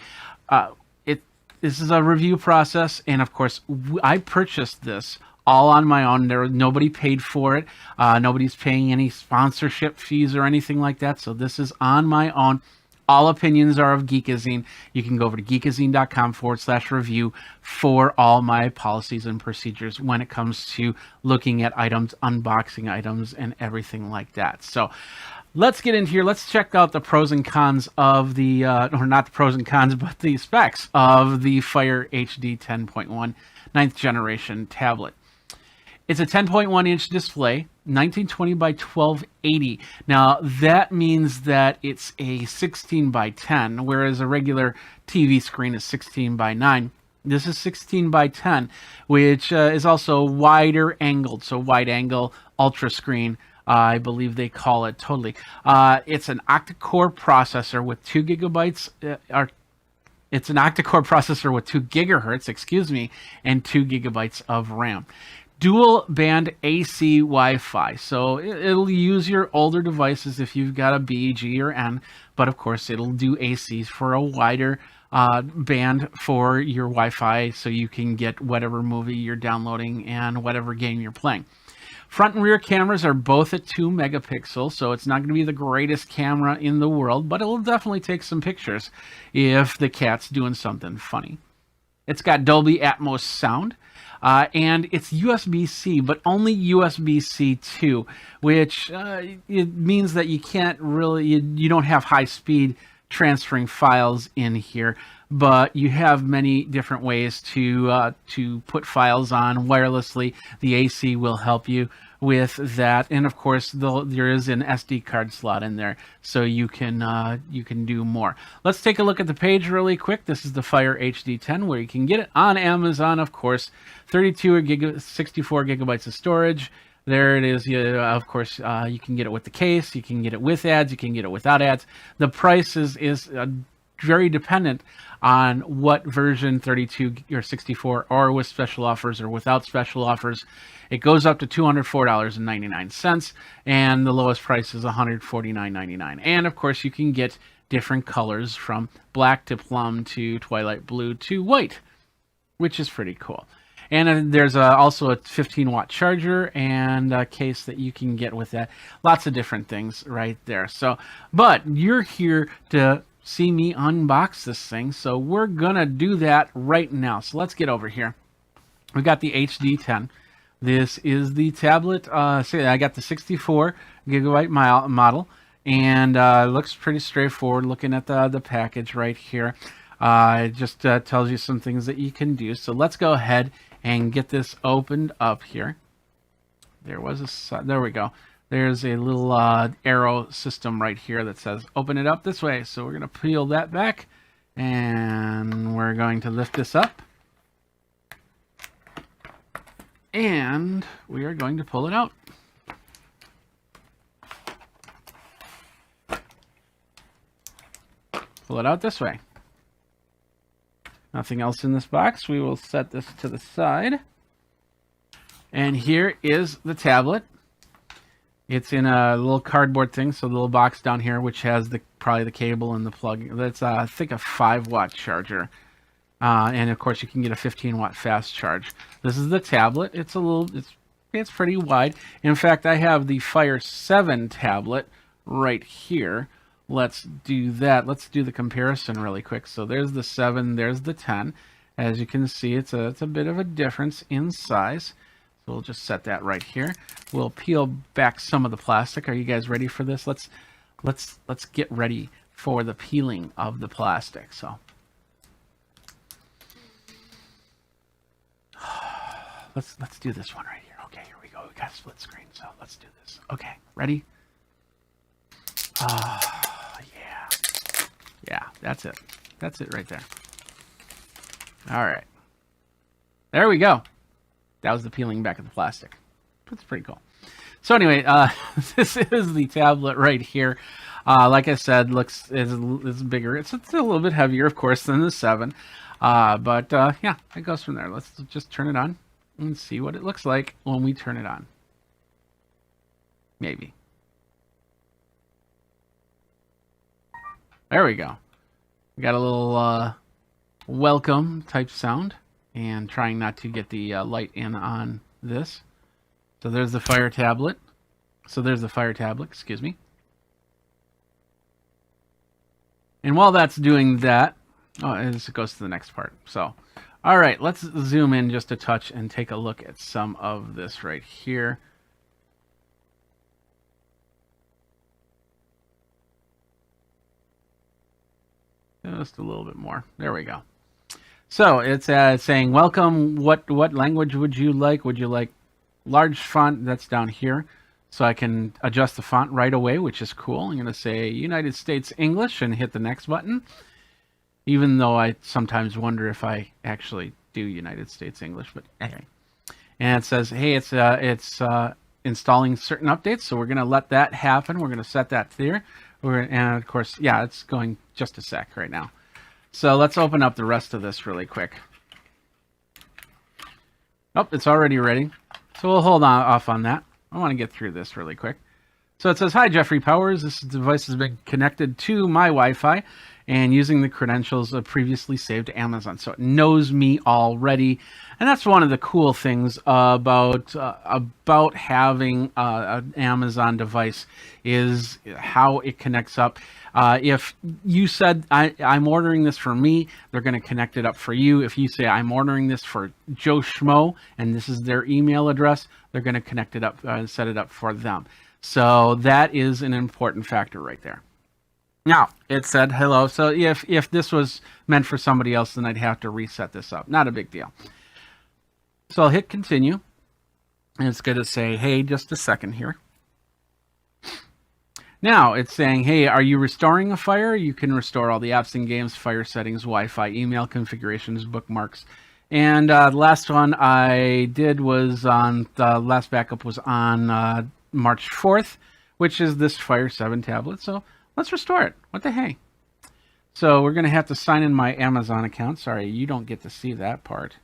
this is a review process, and of course, I purchased this all on my own. Nobody paid for it. Nobody's paying any sponsorship fees or anything like that. So this is on my own. All opinions are of Geekazine. You can go over to geekazine.com/review for all my policies and procedures when it comes to looking at items, unboxing items, and everything like that. So let's get into here. Let's check out the pros and cons of the, or not the pros and cons, but the specs of the Fire HD 10.1 9th generation tablet. It's a 10.1-inch display, 1920 by 1280. Now, that means that it's a 16 by 10, whereas a regular TV screen is 16 by 9. This is 16 by 10, which is also wider angled, so wide angle ultra screen, I believe they call it totally. It's an octa-core processor with 2 gigabytes, it's an octa-core processor with 2 gigahertz, and 2 gigabytes of RAM. Dual band AC Wi-Fi, so it'll use your older devices if you've got a B, G, or N, but of course it'll do ACs for a wider band for your Wi-Fi, so you can get whatever movie you're downloading and whatever game you're playing. Front and rear cameras are both at 2 megapixels, so it's not going to be the greatest camera in the world, but it will definitely take some pictures if the cat's doing something funny. It's got Dolby Atmos sound. And it's USB-C, but only USB-C 2, which it means that you can't really, you don't have high speed transferring files in here, but you have many different ways to put files on wirelessly. The AC will help you with that, and of course there is an SD card slot in there, so you can do more. Let's take a look at the page really quick. This is the Fire HD10, where you can get it on Amazon, of course. 64 gigabytes of storage. There it is. Of course, you can get it with the case. You can get it with ads. You can get it without ads. The price is very dependent on what version, 32 or 64, or with special offers or without special offers. It goes up to $204.99, and the lowest price is $149.99. And of course, you can get different colors from black to plum to twilight blue to white, which is pretty cool. And there's also a 15-watt charger and a case that you can get with that. Lots of different things right there. So, but you're here to see me unbox this thing, so we're gonna do that right now. So let's get over here. We got the HD10. This is the tablet. I got the 64 gigabyte model, and it looks pretty straightforward. Looking at the package right here, it just tells you some things that you can do. So let's go ahead and get this opened up here. There we go. There's a little arrow system right here that says open it up this way. So we're going to peel that back, and we're going to lift this up, and we are going to pull it out. Pull it out this way. Nothing else in this box. We will set this to the side. And here is the tablet. It's in a little cardboard thing, so the little box down here, which has probably the cable and the plug. That's I think a 5-watt charger, and of course you can get a 15-watt fast charge. This is the tablet. It's pretty wide. In fact, I have the Fire 7 tablet right here. Let's do that. Let's do the comparison really quick. So there's the 7, there's the 10. As you can see, it's a bit of a difference in size. So we'll just set that right here. We'll peel back some of the plastic. Are you guys ready for this? Let's get ready for the peeling of the plastic. So let's do this one right here. Okay, here we go. We got a split screen, so let's do this. Okay, ready? Yeah, that's it. That's it right there. All right. There we go. That was the peeling back of the plastic. That's pretty cool. So anyway, this is the tablet right here. Like I said, is bigger. It's a little bit heavier, of course, than the 7. But yeah, it goes from there. Let's just turn it on and see what it looks like when we turn it on. Maybe. There we go. We got a little welcome type sound, and trying not to get the light in on this. So there's the Fire tablet. Excuse me. And while that's doing that, it goes to the next part. So, all right, let's zoom in just a touch and take a look at some of this right here. Just a little bit more. There we go. So it's saying, welcome. What language would you like? Would you like large font? That's down here. So I can adjust the font right away, which is cool. I'm going to say United States English and hit the next button. Even though I sometimes wonder if I actually do United States English, but anyway. And it says, hey, it's installing certain updates. So we're going to let that happen. We're going to set that there. And of course, yeah, it's going just a sec right now. So let's open up the rest of this really quick. Oh, it's already ready. So we'll hold off on that. I want to get through this really quick. So it says, hi, Jeffrey Powers. This device has been connected to my Wi-Fi, and using the credentials previously saved to Amazon. So it knows me already. And that's one of the cool things about having an Amazon device is how it connects up. If you said, I'm ordering this for me, they're going to connect it up for you. If you say, I'm ordering this for Joe Schmo, and this is their email address, they're going to connect it up and set it up for them. So that is an important factor right there. Now, it said hello. So if this was meant for somebody else, then I'd have to reset this up. Not a big deal. So I'll hit continue. And it's going to say, hey, just a second here. Now it's saying, hey, are you restoring a fire? You can restore all the apps and games, fire settings, Wi-Fi, email configurations, bookmarks. And the last one I did was on, the last backup was on March 4th, which is this Fire 7 tablet. So let's restore it. What the hey? So we're going to have to sign in my Amazon account. Sorry, you don't get to see that part.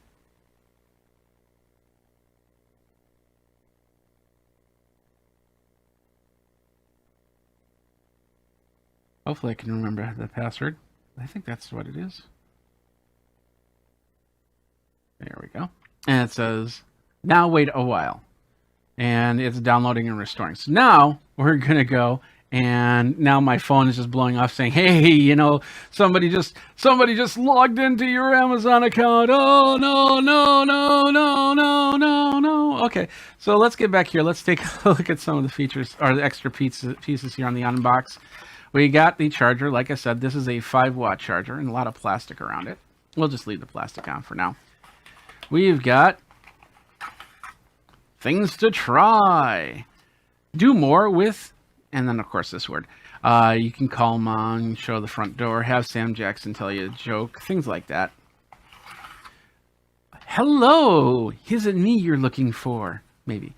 Hopefully I can remember the password. I think that's what it is. There we go. And it says, now wait a while. And it's downloading and restoring. So now we're going to go, and now my phone is just blowing off saying, hey, you know, somebody just logged into your Amazon account. Oh, no. Okay, so let's get back here. Let's take a look at some of the features, or the extra pieces here on the unbox. We got the charger. Like I said, this is a 5-watt charger and a lot of plastic around it. We'll just leave the plastic on for now. We've got things to try. Do more with, and then of course this word. You can call mom, show the front door, have Sam Jackson tell you a joke, things like that. Hello, is it me you're looking for? Maybe.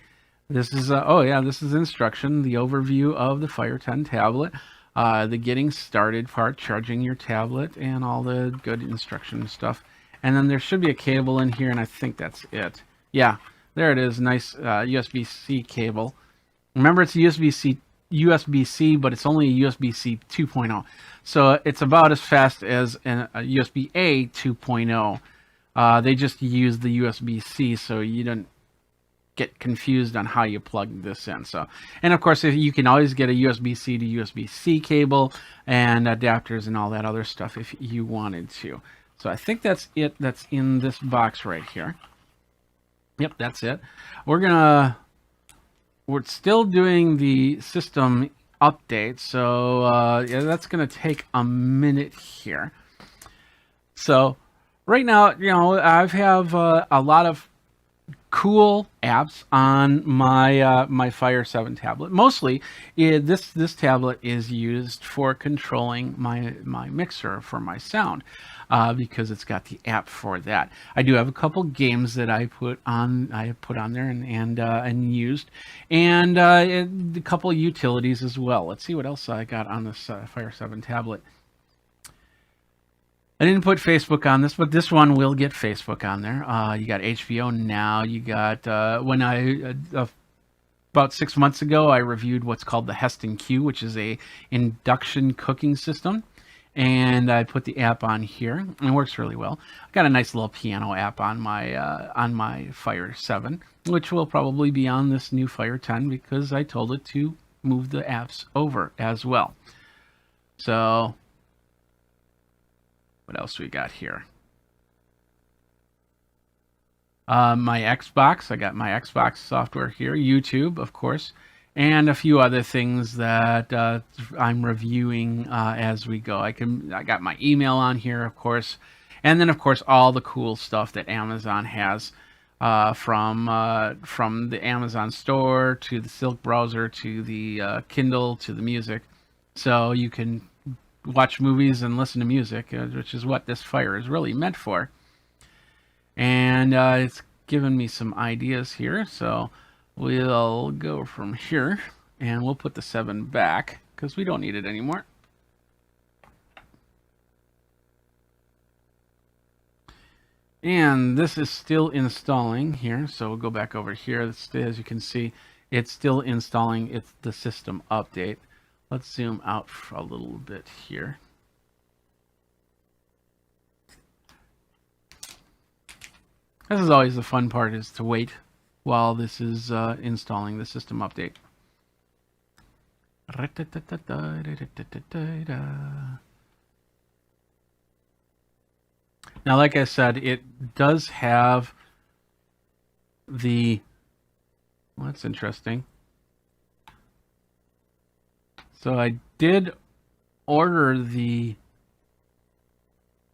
This is, oh yeah, this is instruction, the overview of the Fire 10 tablet. The getting started part, charging your tablet, and all the good instruction stuff. And then there should be a cable in here, and I think that's it. Yeah, there it is. Nice USB-C cable. Remember, it's USB-C, but it's only a USB-C 2.0. So it's about as fast as a USB-A 2.0. They just use the USB-C, so you don't get confused on how you plug this in. So, and of course, if you can always get a USB-C to USB-C cable and adapters and all that other stuff if you wanted to. So I think that's it. That's in this box right here. Yep, that's it. We're still doing the system update. So yeah, that's gonna take a minute here. So right now, you know, I have a lot of cool apps on my my Fire 7 tablet. Mostly, this tablet is used for controlling my mixer for my sound, because it's got the app for that. I do have a couple games that I put on there and used, and a couple utilities as well. Let's see what else I got on this Fire 7 tablet. I didn't put Facebook on this, but this one will get Facebook on there. You got HBO Now. You got, when I, about 6 months ago, I reviewed what's called the Heston Q, which is a induction cooking system. And I put the app on here, and it works really well. I got a nice little piano app on my Fire 7, which will probably be on this new Fire 10 because I told it to move the apps over as well. So what else we got here? My Xbox. I got my Xbox software here. YouTube, of course. And a few other things that I'm reviewing as we go. I got my email on here, of course. And then, of course, all the cool stuff that Amazon has, from the Amazon store to the Silk browser to the Kindle to the music. So you can watch movies and listen to music, which is what this Fire is really meant for. And it's given me some ideas here, so we'll go from here and we'll put the 7 back because we don't need it anymore. And this is still installing here, so we'll go back over here. As you can see, it's still installing. It's the system update. Let's zoom out for a little bit here. This is always the fun part, is to wait while this is installing the system update. Now, like I said, it does have the... Well, that's interesting. So I did order the...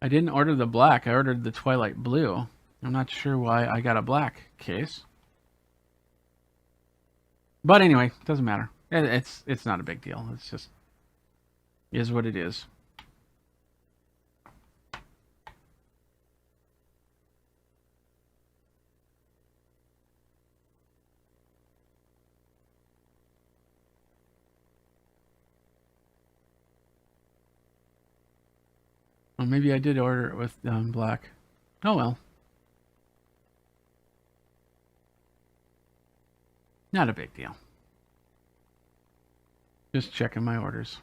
I didn't order the black. I ordered the Twilight Blue. I'm not sure why I got a black case. But anyway, it doesn't matter. It's not a big deal. It's just is what it is. Well, maybe I did order it with black. Oh well. Not a big deal. Just checking my orders.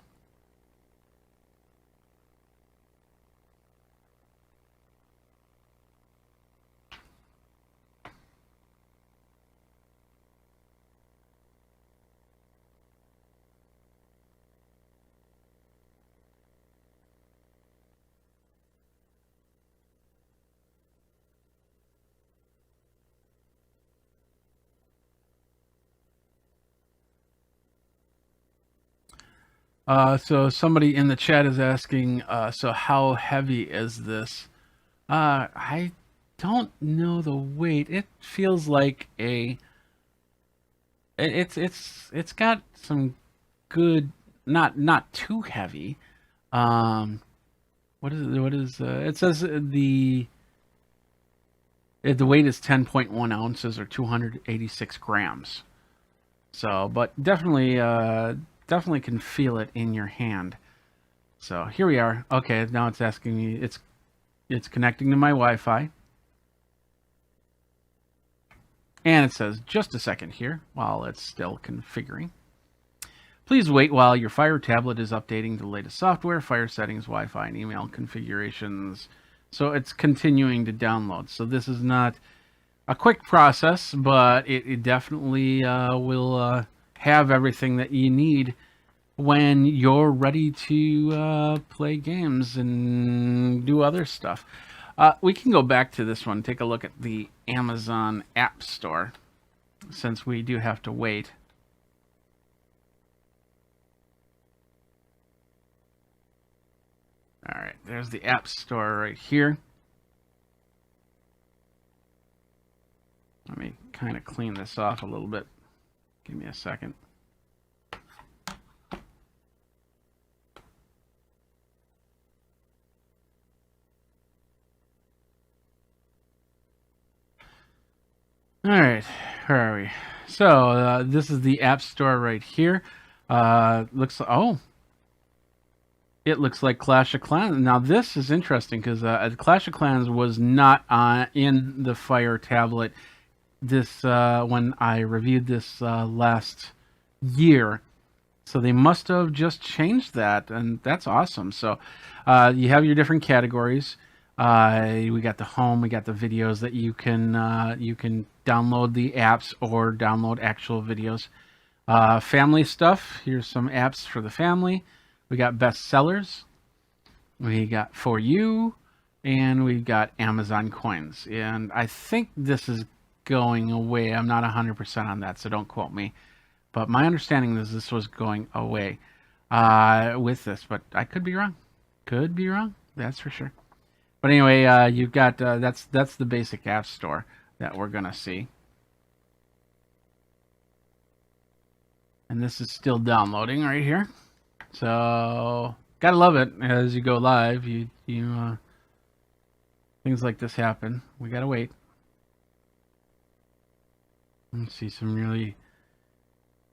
So somebody in the chat is asking, so how heavy is this? I don't know the weight. It feels like a... It's got some good, not too heavy. What is it says the weight is 10.1 ounces or 286 grams. So, but definitely can feel it in your hand. So here we are. Okay, now it's asking me, it's connecting to my Wi-Fi. And it says, just a second here while it's still configuring. Please wait while your Fire tablet is updating the latest software, Fire settings, Wi-Fi, and email configurations. So it's continuing to download. So this is not a quick process, but it definitely will have everything that you need when you're ready to play games and do other stuff. We can go back to this one, take a look at the Amazon App Store, since we do have to wait. All right, there's the App Store right here. Let me kind of clean this off a little bit. Give me a second. All right, where are we? So this is the App Store right here. It looks like Clash of Clans. Now this is interesting because Clash of Clans was not in the Fire tablet this when I reviewed this last year. So they must have just changed that, and that's awesome. So you have your different categories. We got the home, we got the videos that you can download the apps or download actual videos. Family stuff. Here's some apps for the family. We got bestsellers. We got For You, and we've got Amazon coins. And I think this is going away. I'm not 100% on that, so don't quote me. But my understanding is this was going away with this, but I could be wrong. Could be wrong. That's for sure. But anyway, you've got that's the basic app store that we're gonna see, and this is still downloading right here. So gotta love it as you go live. You things like this happen. We gotta wait. Let's see some really. You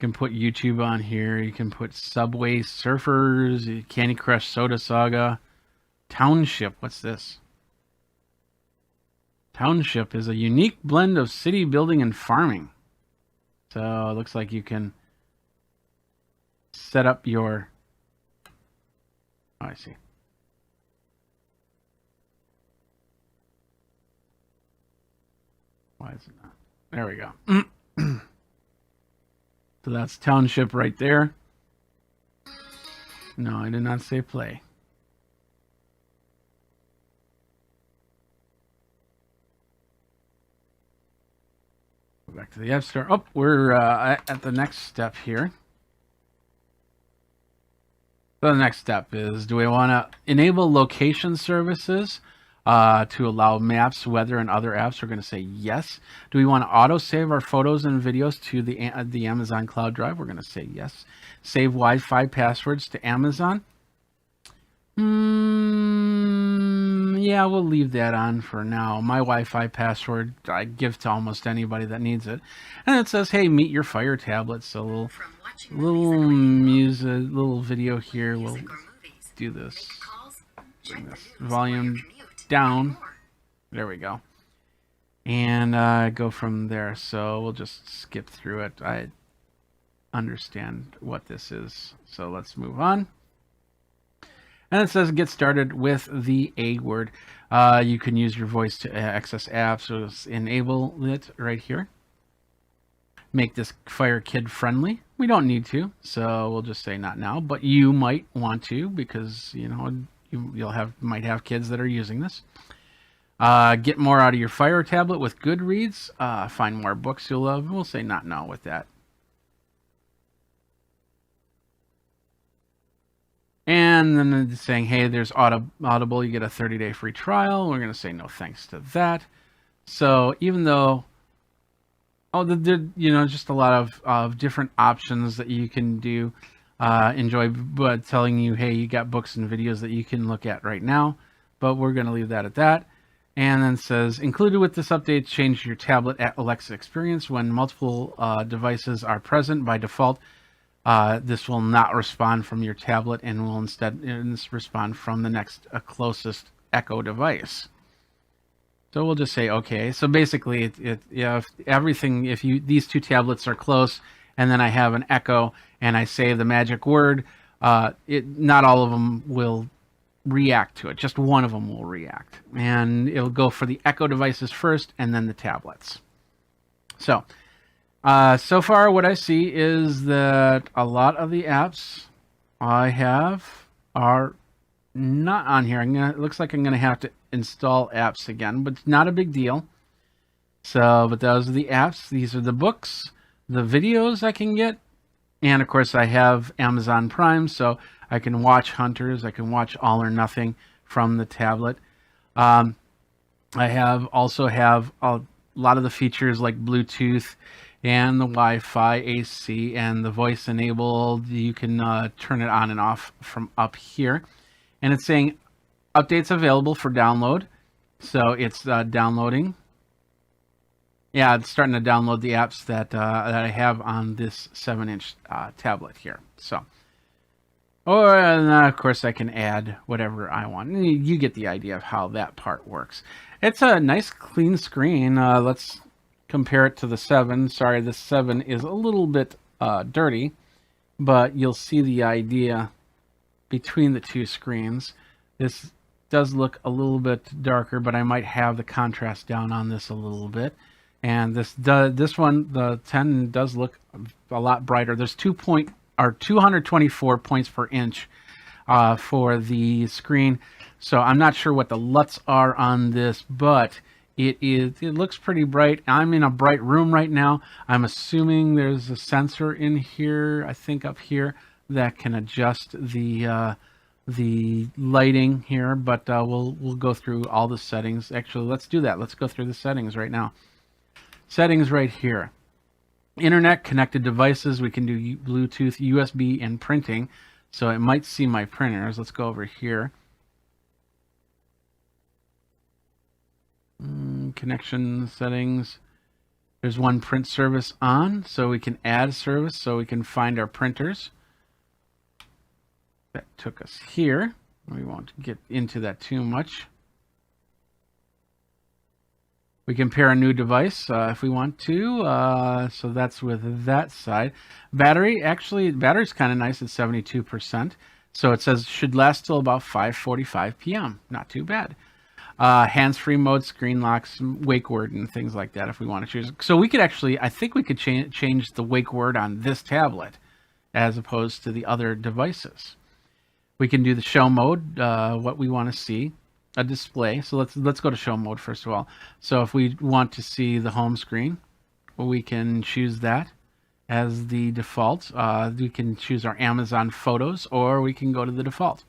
can put YouTube on here. You can put Subway Surfers, Candy Crush Soda Saga, Township. What's this? Township is a unique blend of city building and farming. So it looks like you can set up your... Oh, I see. Why is it not? There we go. So that's township right there. No, I did not say play. Go back to the App Store. Oh, we're at the next step here. So the next step is, do we want to enable location services to allow maps, weather, and other apps? We're going to say yes. Do we want to auto-save our photos and videos to the Amazon Cloud Drive? We're going to say yes. Save Wi-Fi passwords to Amazon. Yeah, we'll leave that on for now. My Wi-Fi password I give to almost anybody that needs it. And it says, hey, meet your Fire tablet. So little music, little video here. We'll do this. Bring this volume down. There we go. And go from there. So we'll just skip through it. I understand what this is. So let's move on. And it says get started with the A word. You can use your voice to access apps. So let's enable it right here. Make this Fire kid friendly. We don't need to, so we'll just say not now. But you might want to, because you know might have kids that are using this. Get more out of your Fire tablet with Goodreads. Find more books you'll love. We'll say not now with that. And then it's saying, hey, there's Audible. You get a 30-day free trial. We're going to say no thanks to that. So even though, just a lot of different options that you can do, enjoy, but telling you, hey, you got books and videos that you can look at right now. But we're going to leave that at that. And then says, included with this update, change your tablet at Alexa experience when multiple devices are present by default. This will not respond from your tablet and will instead respond from the next closest Echo device. So we'll just say okay. So basically, if these two tablets are close, and then I have an Echo and I say the magic word, not all of them will react to it. Just one of them will react, and it'll go for the Echo devices first, and then the tablets. So. So far, what I see is that a lot of the apps I have are not on here. It looks like I'm going to have to install apps again, but it's not a big deal. So, but those are the apps. These are the books, the videos I can get. And, of course, I have Amazon Prime, so I can watch Hunters. I can watch All or Nothing from the tablet. I also have a lot of the features like Bluetooth and the Wi-Fi, AC, and the voice enabled. You can turn it on and off from up here. And it's saying updates available for download. So it's downloading. Yeah, it's starting to download the apps that I have on this 7-inch tablet here. So, and of course I can add whatever I want. You get the idea of how that part works. It's a nice clean screen. Let's compare it to the 7. Sorry, the 7 is a little bit dirty, but you'll see the idea between the two screens. This does look a little bit darker, but I might have the contrast down on this a little bit. And this one, the 10, does look a lot brighter. There's 224 points per inch for the screen. So I'm not sure what the LUTs are on this, but it looks pretty bright. I'm in a bright room right now. I'm assuming there's a sensor in here, I think up here, that can adjust the lighting here. But we'll go through all the settings. Actually, let's do that. Let's go through the settings right now. Settings right here. Internet, connected devices. We can do Bluetooth, USB, and printing. So it might see my printers. Let's go over here. Connection settings. There's one print service on, so we can add service, so we can find our printers. That took us here. We won't get into that too much. We can pair a new device if we want to. So that's with that side. Battery, actually, battery's kind of nice at 72%. So it says should last till about 5:45 p.m. Not too bad. hands-free mode, screen locks, wake word, and things like that if we want to choose. So we could actually, I think we could change the wake word on this tablet as opposed to the other devices. We can do the show mode, what we want to see, a display. So let's go to show mode first of all. So if we want to see the home screen, we can choose that as the default. We can choose our Amazon photos, or we can go to the default.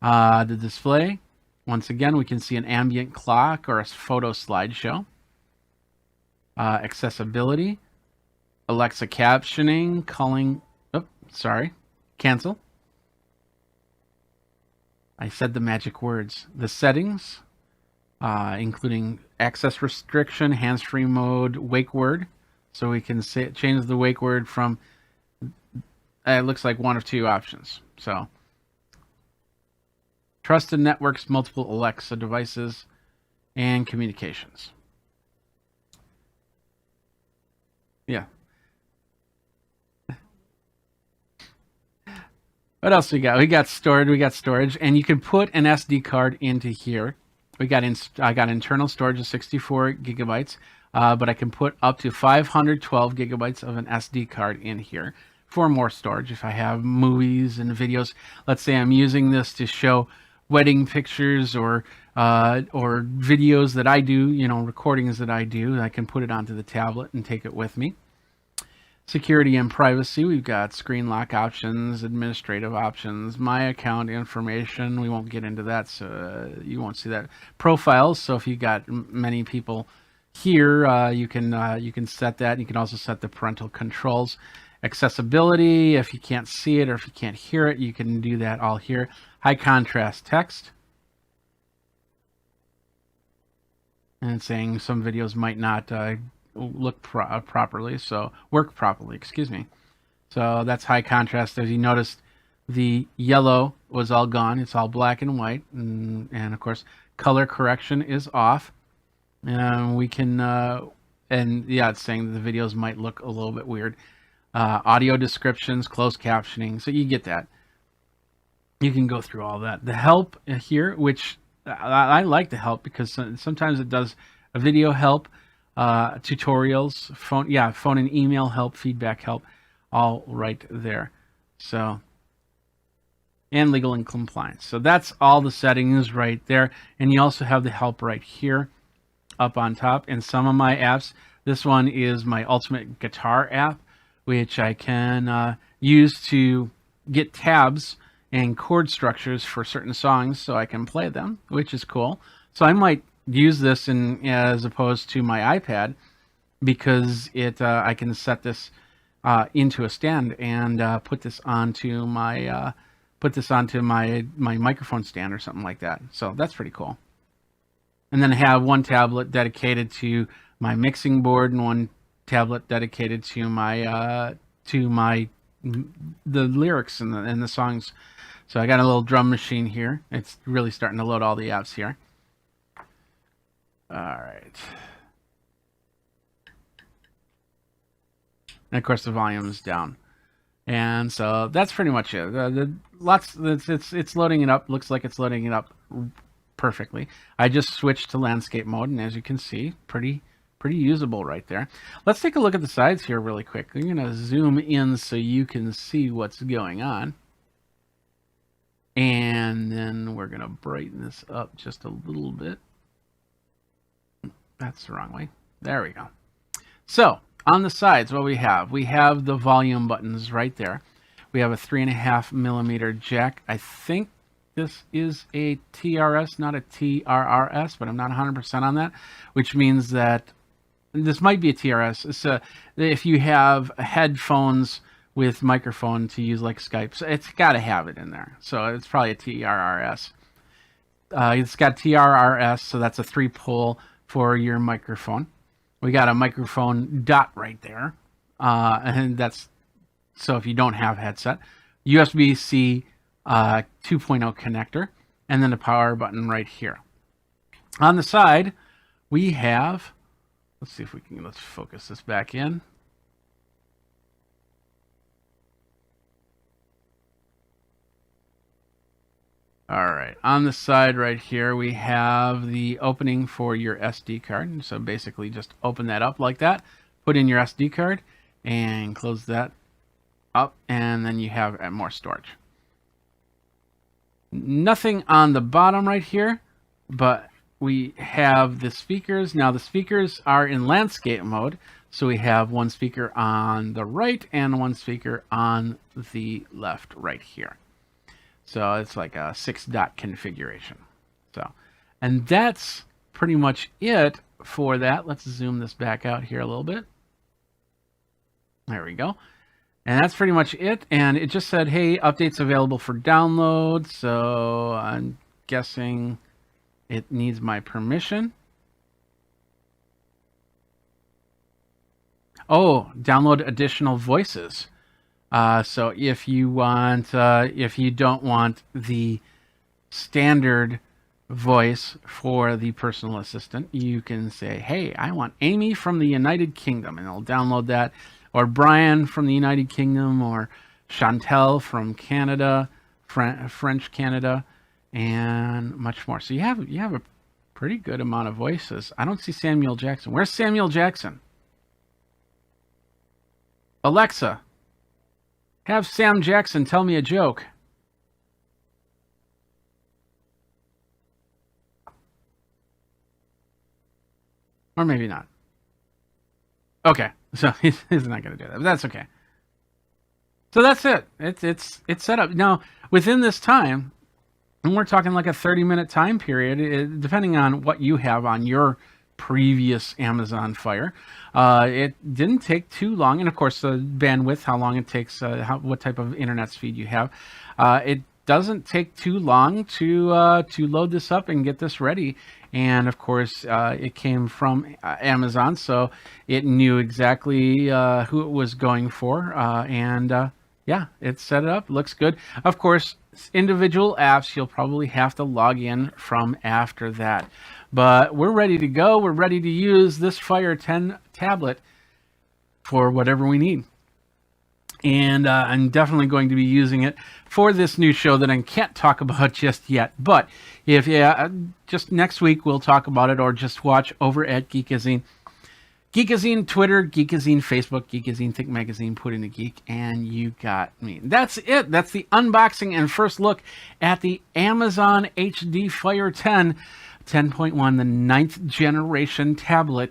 The display, once again, we can see an ambient clock or a photo slideshow. Accessibility, Alexa captioning, calling, cancel. I said the magic words. The settings, including access restriction, hands-free mode, wake word. So we can change the wake word from, it looks like one of two options. So, trusted networks, multiple Alexa devices, and communications. Yeah. What else we got? We got storage, and you can put an SD card into here. I got internal storage of 64 gigabytes, but I can put up to 512 gigabytes of an SD card in here for more storage. If I have movies and videos, let's say I'm using this to show wedding pictures or videos that I do, recordings that I do, I can put it onto the tablet and take it with me. Security and privacy, we've got screen lock options, administrative options, my account information. We won't get into that, so you won't see that. Profiles, so if you got many people here, you can set that. You can also set the parental controls. Accessibility, if you can't see it or if you can't hear it, you can do that all here. High contrast text. And it's saying some videos might not look properly, so work properly, excuse me. So that's high contrast. As you noticed, the yellow was all gone. It's all black and white, and of course color correction is off. And we can and yeah, it's saying the videos might look a little bit weird. Audio descriptions, closed captioning, so you get that. You can go through all that. The help here, which I like the help because sometimes it does a video help, tutorials, phone and email help, feedback help, all right there. So, and legal and compliance. So that's all the settings right there. And you also have the help right here up on top. And some of my apps, this one is my Ultimate Guitar app, which I can use to get tabs and chord structures for certain songs so I can play them, which is cool. So I might use this as opposed to my iPad because I can set this into a stand and put this onto my my microphone stand or something like that. So that's pretty cool. And then I have one tablet dedicated to my mixing board and one tablet dedicated to my the lyrics and the songs. So I got a little drum machine here. It's really starting to load all the apps here. All right. And of course the volume is down. And so that's pretty much it. It's loading it up. Looks like it's loading it up perfectly. I just switched to landscape mode, and as you can see, pretty usable right there. Let's take a look at the sides here really quick. I'm going to zoom in so you can see what's going on. And then we're going to brighten this up just a little bit. That's the wrong way. There we go. So on the sides, what we have the volume buttons right there. We have a 3.5mm jack. I think this is a TRS, not a TRRS, but I'm not 100% on that, which means that this might be a TRS. So if you have headphones with microphone to use like Skype, so it's got to have it in there. So it's probably a TRRS. It's got TRRS, so that's a 3-pole for your microphone. We got a microphone dot right there, and that's so if you don't have headset. USB-C 2.0 connector, and then a power button right here. On the side, we have, let's see if we can, let's focus this back in. All right, on the side right here, we have the opening for your SD card. So basically just open that up like that, put in your SD card, and close that up, and then you have more storage. Nothing on the bottom right here, but we have the speakers. Now the speakers are in landscape mode, so we have one speaker on the right and one speaker on the left right here. So it's like a 6-dot configuration. So, and that's pretty much it for that. Let's zoom this back out here a little bit. There we go. And that's pretty much it. And it just said, hey, updates available for download. So I'm guessing it needs my permission. Oh, download additional voices. So if you want, if you don't want the standard voice for the personal assistant, you can say, hey, I want Amy from the United Kingdom, and it'll download that, or Brian from the United Kingdom, or Chantel from Canada, French Canada, and much more. So you have a pretty good amount of voices. I don't see Samuel Jackson. Where's Samuel Jackson? Alexa, have Sam Jackson tell me a joke. Or maybe not. Okay, so he's not going to do that, but that's okay. So that's it. It's set up. Now, within this time, and we're talking like a 30-minute time period, depending on what you have on your previous Amazon Fire. It didn't take too long, and of course the bandwidth, how long it takes, what type of internet speed you have. It doesn't take too long to load this up and get this ready. And of course, it came from Amazon, so it knew exactly who it was going for. Yeah, it set it up. Looks good. Of course, individual apps you'll probably have to log in from after that. But we're ready to go. We're ready to use this Fire 10 tablet for whatever we need. And I'm definitely going to be using it for this new show that I can't talk about just yet. But if just next week we'll talk about it, or just watch over at Geekazine. Geekazine Twitter, Geekazine Facebook, Geekazine Think Magazine, put in the Geek, and you got me. That's it. That's the unboxing and first look at the Amazon HD Fire 10. 10.1, the 9th generation tablet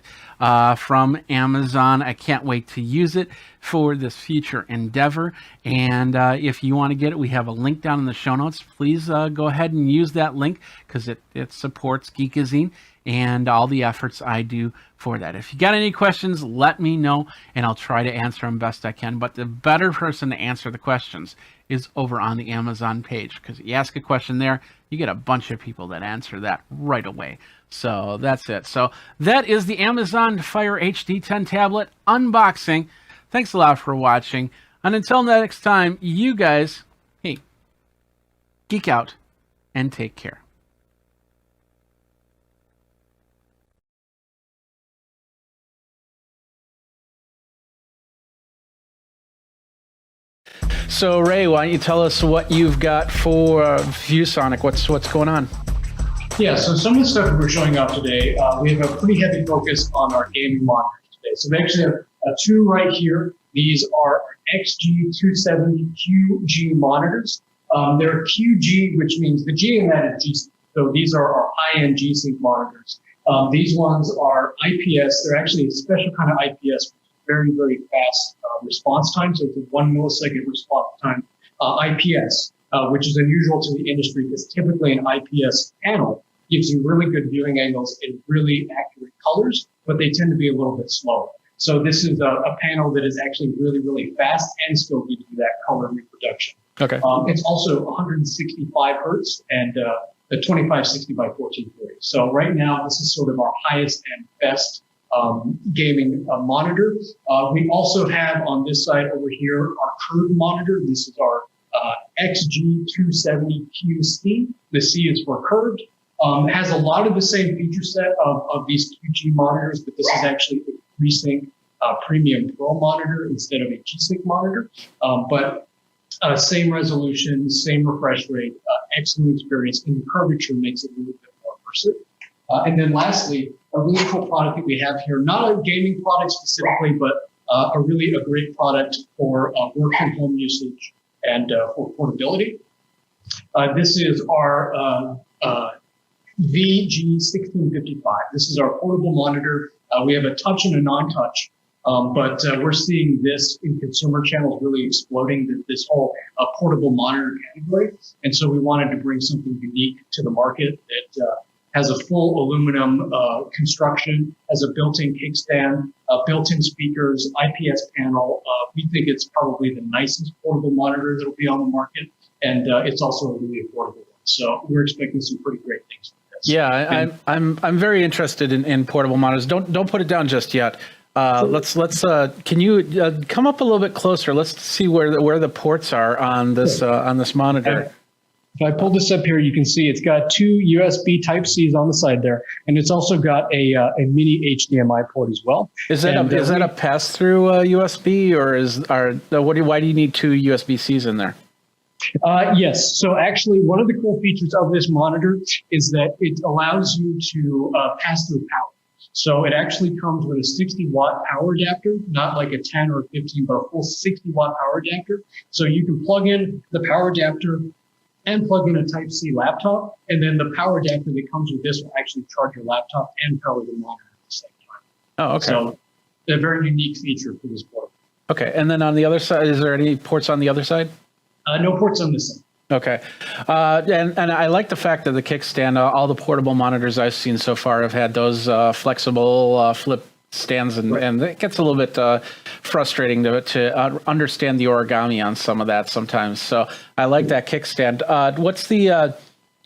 from Amazon. I can't wait to use it for this future endeavor. And if you want to get it, we have a link down in the show notes. Please go ahead and use that link, because it supports Geekazine and all the efforts I do for that. If you got any questions, let me know, and I'll try to answer them best I can. But the better person to answer the questions is over on the Amazon page, because you ask a question there, you get a bunch of people that answer that right away. So that's it. So that is the Amazon Fire HD 10 tablet unboxing. Thanks a lot for watching. And until next time, you guys, hey, geek out and take care. So Ray, why don't you tell us what you've got for ViewSonic? What's going on? Yeah, so some of the stuff that we're showing off today, we have a pretty heavy focus on our gaming monitors today. So we actually have two right here. These are XG270QG monitors. They're QG, which means the G in that is G-Sync. So these are our high-end G-Sync monitors. These ones are IPS. They're actually a special kind of IPS, very, very fast response time. So it's a 1 millisecond response time. IPS, which is unusual to the industry, because typically an IPS panel gives you really good viewing angles in really accurate colors, but they tend to be a little bit slower. So this is a panel that is actually really, really fast and still gives you that color reproduction. Okay. It's also 165 hertz and a 2560 by 1440. So right now, this is sort of our highest and best gaming monitor. We also have on this side over here our curved monitor. This is our XG270QC. The C is for curved. It has a lot of the same feature set of these QG monitors, but this is actually a FreeSync Premium Pro monitor instead of a G-Sync monitor. But Same resolution, same refresh rate, excellent experience, and the curvature makes it a little bit more immersive. And then lastly, a really cool product that we have here, not a gaming product specifically, but a great product for work from home usage and for portability. This is our VG1655. This is our portable monitor. We have a touch and a non-touch, but we're seeing this in consumer channels really exploding, this whole portable monitor category. And so we wanted to bring something unique to the market that has a full aluminum construction, has a built-in kickstand, built-in speakers, IPS panel. We think it's probably the nicest portable monitor that'll be on the market, and it's also a really affordable one. So we're expecting some pretty great things from this. Yeah, I'm very interested in portable monitors. Don't put it down just yet. Let's can you come up a little bit closer? Let's see where the ports are on this monitor. If I pull this up here, you can see it's got two USB Type-C's on the side there, and it's also got a mini HDMI port as well. Is that a pass-through USB, or why do you need two USB-Cs in there? Yes. So actually, one of the cool features of this monitor is that it allows you to pass through power. So it actually comes with a 60-watt power adapter, not like a 10 or 15, but a full 60-watt power adapter. So you can plug in the power adapter and plug in a Type-C laptop, and then the power adapter that comes with this will actually charge your laptop and power the monitor at the same time. Oh, okay. So a very unique feature for this board. Okay, and then on the other side, is there any ports on the other side? No ports on this side. Okay, and I like the fact that the kickstand, all the portable monitors I've seen so far have had those flexible flip stands, and it gets a little bit frustrating to understand the origami on some of that sometimes. So I like that kickstand.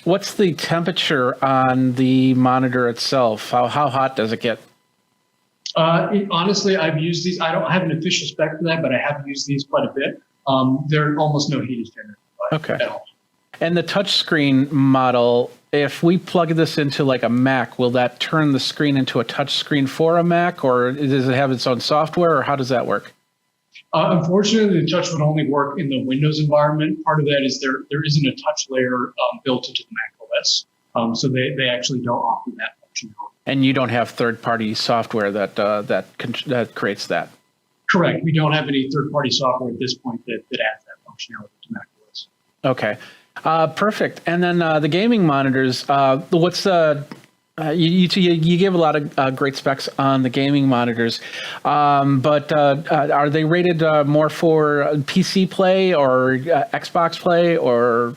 What's the temperature on the monitor itself? How hot does it get? Honestly, I've used these. I don't have an official spec for that, but I have used these quite a bit. There are almost no heat is generated. Okay. And the touchscreen model, if we plug this into like a Mac, will that turn the screen into a touch screen for a Mac, or does it have its own software, or how does that work? Unfortunately, the touch would only work in the Windows environment. Part of that is there isn't a touch layer built into the Mac OS, so they actually don't offer that functionality. And you don't have third-party software that creates that? Correct. We don't have any third-party software at this point that adds that functionality to Mac OS. Okay, perfect. And then the gaming monitors. What's you give a lot of great specs on the gaming monitors, but are they rated more for PC play or Xbox play or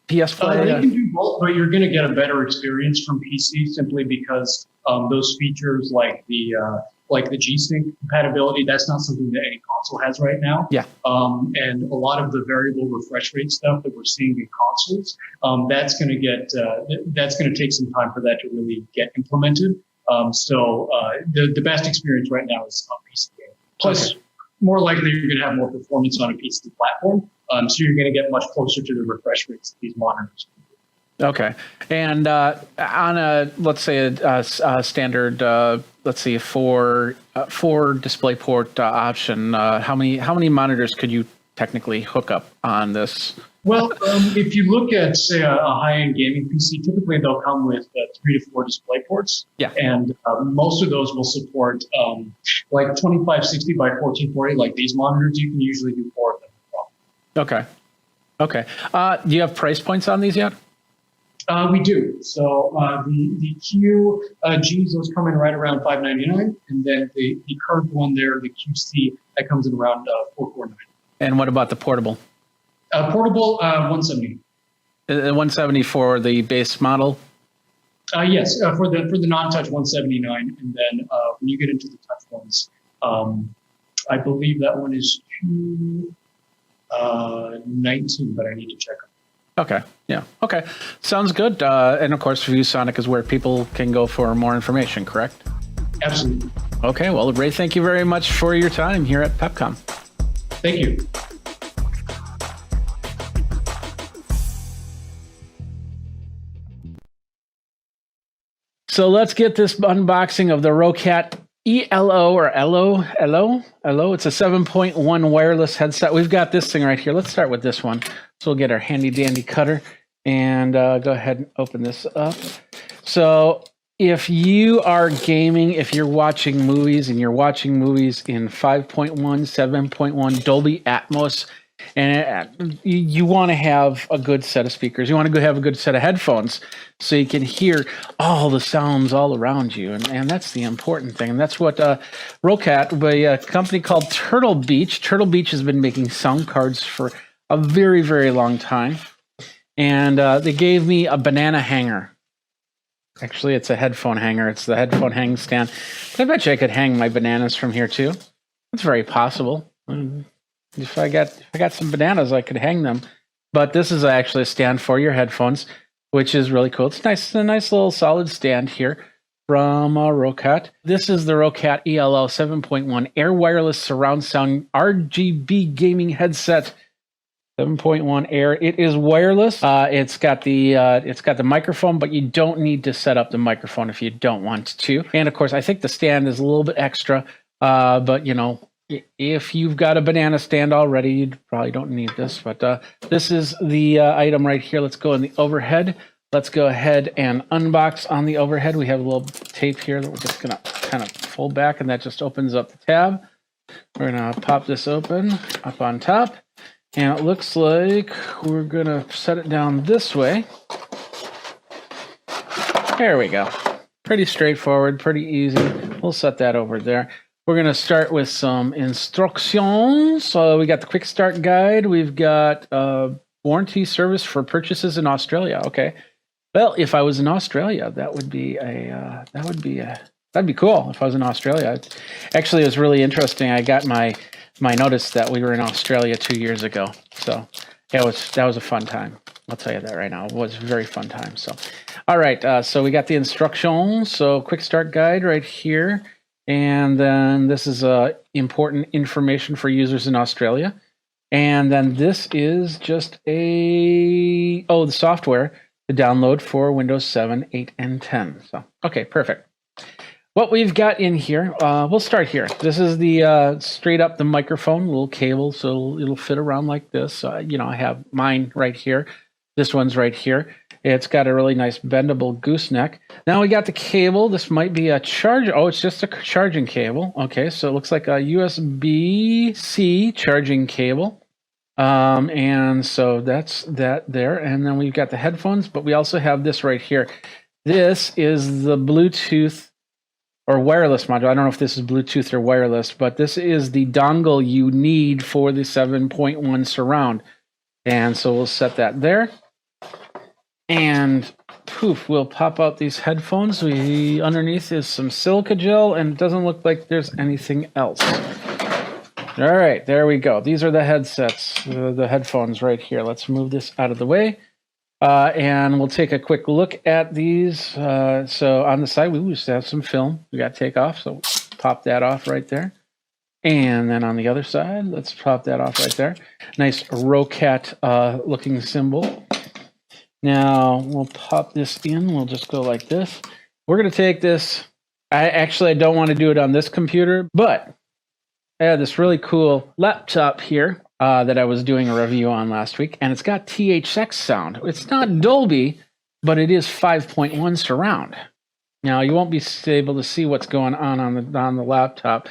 PS play? They can do both, but you're going to get a better experience from PC simply because those features like the G-Sync compatibility, that's not something that any console has right now. Yeah. And a lot of the variable refresh rate stuff that we're seeing in consoles, that's going to take some time for that to really get implemented. So the best experience right now is on PC gaming. Plus, more likely you're going to have more performance on a PC platform. So you're going to get much closer to the refresh rates that these monitors can do. Okay. And on let's say a standard, let's see, four DisplayPort option, how many monitors could you technically hook up on this? Well, if you look at, say, a high-end gaming PC, typically they'll come with 3 to 4 DisplayPorts. Yeah. And most of those will support like 2560 by 1440, like these monitors. You can usually do 4 of them. Okay. Okay. Do you have price points on these yet? We do. So the QGs, those come in right around $599, and then the curved one there, the QC, that comes in around $449. And what about the portable? Portable, $170. 170 for the base model. Yes, for the non-touch, $179, and then when you get into the touch ones, I believe that one is $219, but I need to check. Okay. Yeah. Okay. Sounds good. And of course, ViewSonic is where people can go for more information, correct? Absolutely. Okay. Well, Ray, thank you very much for your time here at PepCom. Thank you. So let's get this unboxing of the Rocat ELO or ELO. It's a 7.1 wireless headset. We've got this thing right here. Let's start with this one. So we'll get our handy dandy cutter and go ahead and open this up. So if you are gaming, if you're watching movies and you're watching movies in 5.1, 7.1 Dolby Atmos, and you want to have a good set of speakers, you want to have a good set of headphones so you can hear all the sounds all around you. And that's the important thing. And that's what Roccat, a company called Turtle Beach has been making sound cards for a very, very long time. And they gave me a banana hanger. Actually, it's a headphone hanger. It's the headphone hang stand. But I bet you I could hang my bananas from here too. It's very possible. If I got some bananas, I could hang them. But this is actually a stand for your headphones, which is really cool. It's nice, a nice little solid stand here from Roccat. This is the Roccat ELO 7.1 Air Wireless Surround Sound RGB Gaming Headset. 7.1 Air. It is wireless. It's got the microphone, but you don't need to set up the microphone if you don't want to. And of course, I think the stand is a little bit extra, but you know, if you've got a banana stand already, you probably don't need this. But this is the item right here. Let's go in the overhead. Let's go ahead and unbox on the overhead. We have a little tape here that we're just gonna kind of fold back, and that just opens up the tab. We're gonna pop this open up on top. And it looks like we're going to set it down this way. There we go. Pretty straightforward, pretty easy. We'll set that over there. We're going to start with some instructions. So we got the quick start guide. We've got warranty service for purchases in Australia. Okay. Well, if I was in Australia, that'd be cool if I was in Australia. Actually, it was really interesting. I got my notice that we were in Australia 2 years ago. So that was a fun time. I'll tell you that right now. It was a very fun time. So, all right. So we got the instructions. So quick start guide right here. And then this is important information for users in Australia. And then this is just the software to download for Windows 7, 8, and 10. So, okay, perfect. What we've got in here, we'll start here. This is the straight up the microphone, little cable, so it'll fit around like this. You know, I have mine right here. This one's right here. It's got a really nice bendable gooseneck. Now we got the cable. This might be a charge. Oh, it's just a charging cable. Okay, so it looks like a USB-C charging cable. And so that's that there. And then we've got the headphones, but we also have this right here. This is the Bluetooth or wireless module. I don't know if this is Bluetooth or wireless, but this is the dongle you need for the 7.1 surround. And so we'll set that there. And poof, we'll pop out these headphones. Underneath is some silica gel, and it doesn't look like there's anything else. All right, there we go. These are the headsets, the headphones right here. Let's move this out of the way. And we'll take a quick look at these. So on the side, we just have some film we got to take off. So pop that off right there. And then on the other side, let's pop that off right there. Nice Roccat looking symbol. Now we'll pop this in. We'll just go like this. We're going to take this. I don't want to do it on this computer, but I had this really cool laptop here that I was doing a review on last week, and it's got THX sound. It's not Dolby, but it is 5.1 surround. Now you won't be able to see what's going on the laptop.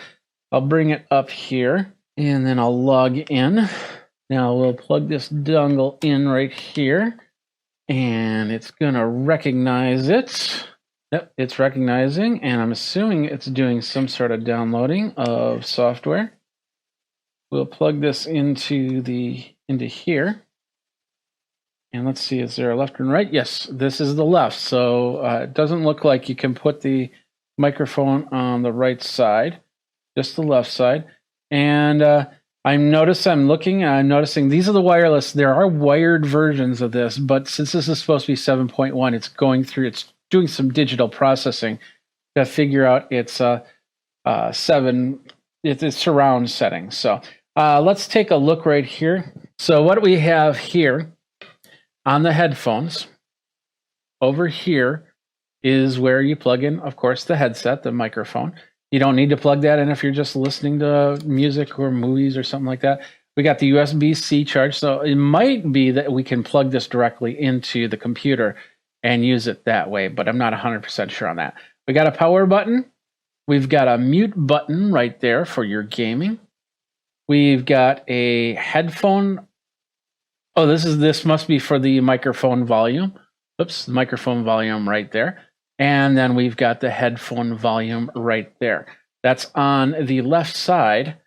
I'll bring it up here, and then I'll log in. Now we'll plug this dongle in right here, and it's going to recognize it. Yep, it's recognizing, and I'm assuming it's doing some sort of downloading of software. We'll plug this into here. And let's see, is there a left and right? Yes, this is the left. So it doesn't look like you can put the microphone on the right side, just the left side. And I'm noticing these are the wireless. There are wired versions of this, but since this is supposed to be 7.1, it's doing some digital processing to figure out its surround settings. So let's take a look right here. So what we have here on the headphones, over here is where you plug in, of course, the headset, the microphone. You don't need to plug that in if you're just listening to music or movies or something like that. We got the USB-C charge, so it might be that we can plug this directly into the computer and use it that way, but I'm not 100% sure on that. We got a power button. We've got a mute button right there for your gaming. We've got a headphone. Oh, this must be for the microphone volume. Oops, the microphone volume right there. And then we've got the headphone volume right there. That's on the left side.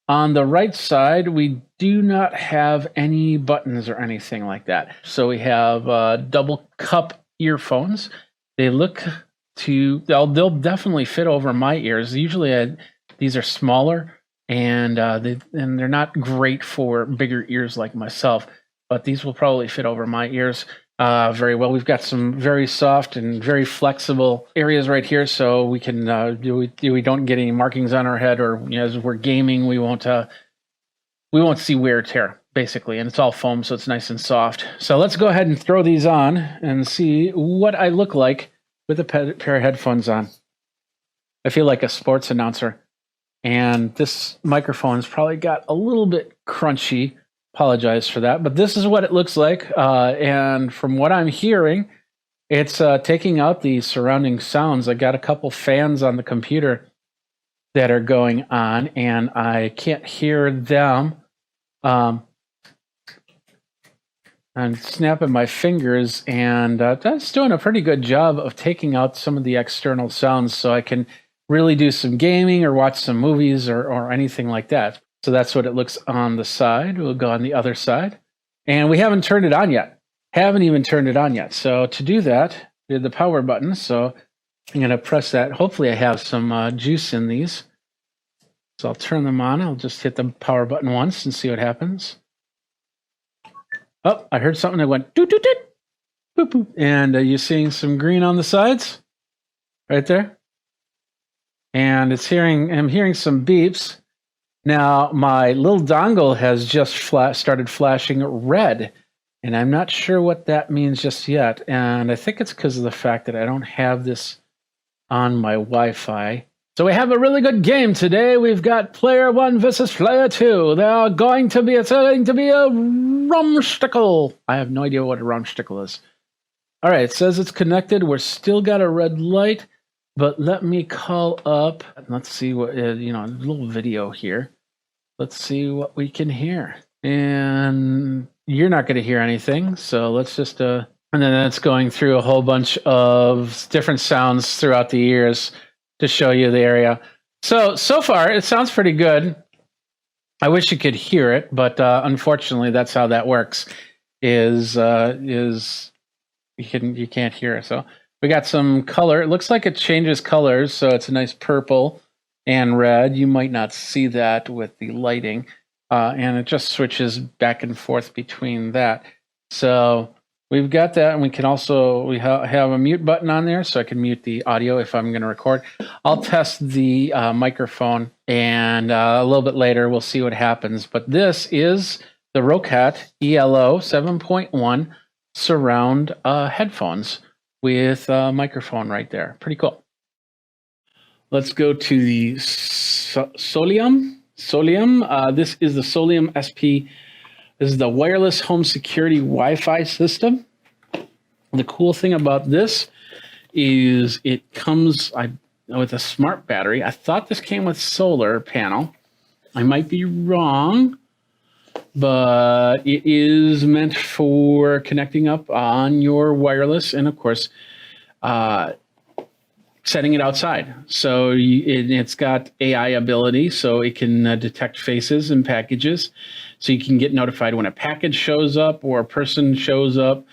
On the right side, we do not have any buttons or anything like that. So we have double cup earphones. They'll definitely fit over my ears. Usually these are smaller and they're not great for bigger ears like myself, but these will probably fit over my ears very well. We've got some very soft and very flexible areas right here, so we can we don't get any markings on our head, or as we're gaming, we won't see wear or tear basically. And it's all foam, so it's nice and soft. So let's go ahead and throw these on and see what I look like with a pair of headphones on. I feel like a sports announcer, and this microphone's probably got a little bit crunchy. Apologize for that, but this is what it looks like, and from what I'm hearing, it's taking out the surrounding sounds. I got a couple fans on the computer that are going on, and I can't hear them. I'm snapping my fingers, and that's doing a pretty good job of taking out some of the external sounds, so I can really do some gaming or watch some movies or anything like that. So that's what it looks on the side. We'll go on the other side. And we haven't turned it on yet. Haven't even turned it on yet. So to do that, we have the power button. So I'm going to press that. Hopefully I have some juice in these. So I'll turn them on. I'll just hit the power button once and see what happens. Oh, I heard something that went doot, doot, doot, boop, boop. And you're seeing some green on the sides right there. And I'm hearing some beeps. Now, my little dongle has just started flashing red, and I'm not sure what that means just yet. And I think it's because of the fact that I don't have this on my Wi-Fi. So we have a really good game today. We've got player 1 versus player 2. It's going to be a rumstickle. I have no idea what a rumstickle is. All right, it says it's connected. We're still got a red light. But let me call up, let's see what, a little video here. Let's see what we can hear. And you're not going to hear anything. So let's just, and then it's going through a whole bunch of different sounds throughout the ears to show you the area. So far, it sounds pretty good. I wish you could hear it, but unfortunately, that's how that works, is you can't hear it. So we got some color. It looks like it changes colors, so it's a nice purple and red. You might not see that with the lighting, and it just switches back and forth between that. So we've got that, and we can also have a mute button on there, so I can mute the audio if I'm going to record. I'll test the microphone, and a little bit later we'll see what happens. But this is the Roccat ELO 7.1 surround headphones with a microphone right there. Pretty cool. Let's go to the Solium. This is the Solium SP. This is the wireless home security Wi-Fi system. The cool thing about this is it comes with a smart battery. I thought this came with solar panel. I might be wrong, but it is meant for connecting up on your wireless and, of course, setting it outside. So it's got AI ability, so it can detect faces and packages. So you can get notified when a package shows up or a person shows up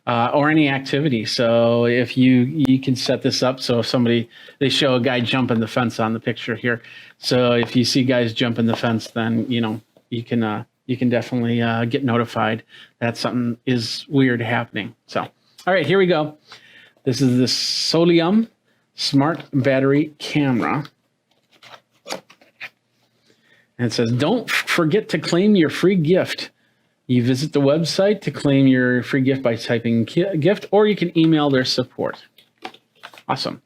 or any activity. So if you can set this up, so if they show a guy jumping the fence on the picture here. So if you see guys jumping the fence, then you can definitely get notified that something is weird happening. So, all right, here we go. This is the Solium Smart Battery Camera. And it says, don't forget to claim your free gift. You visit the website to claim your free gift by typing gift, or you can email their support. Awesome.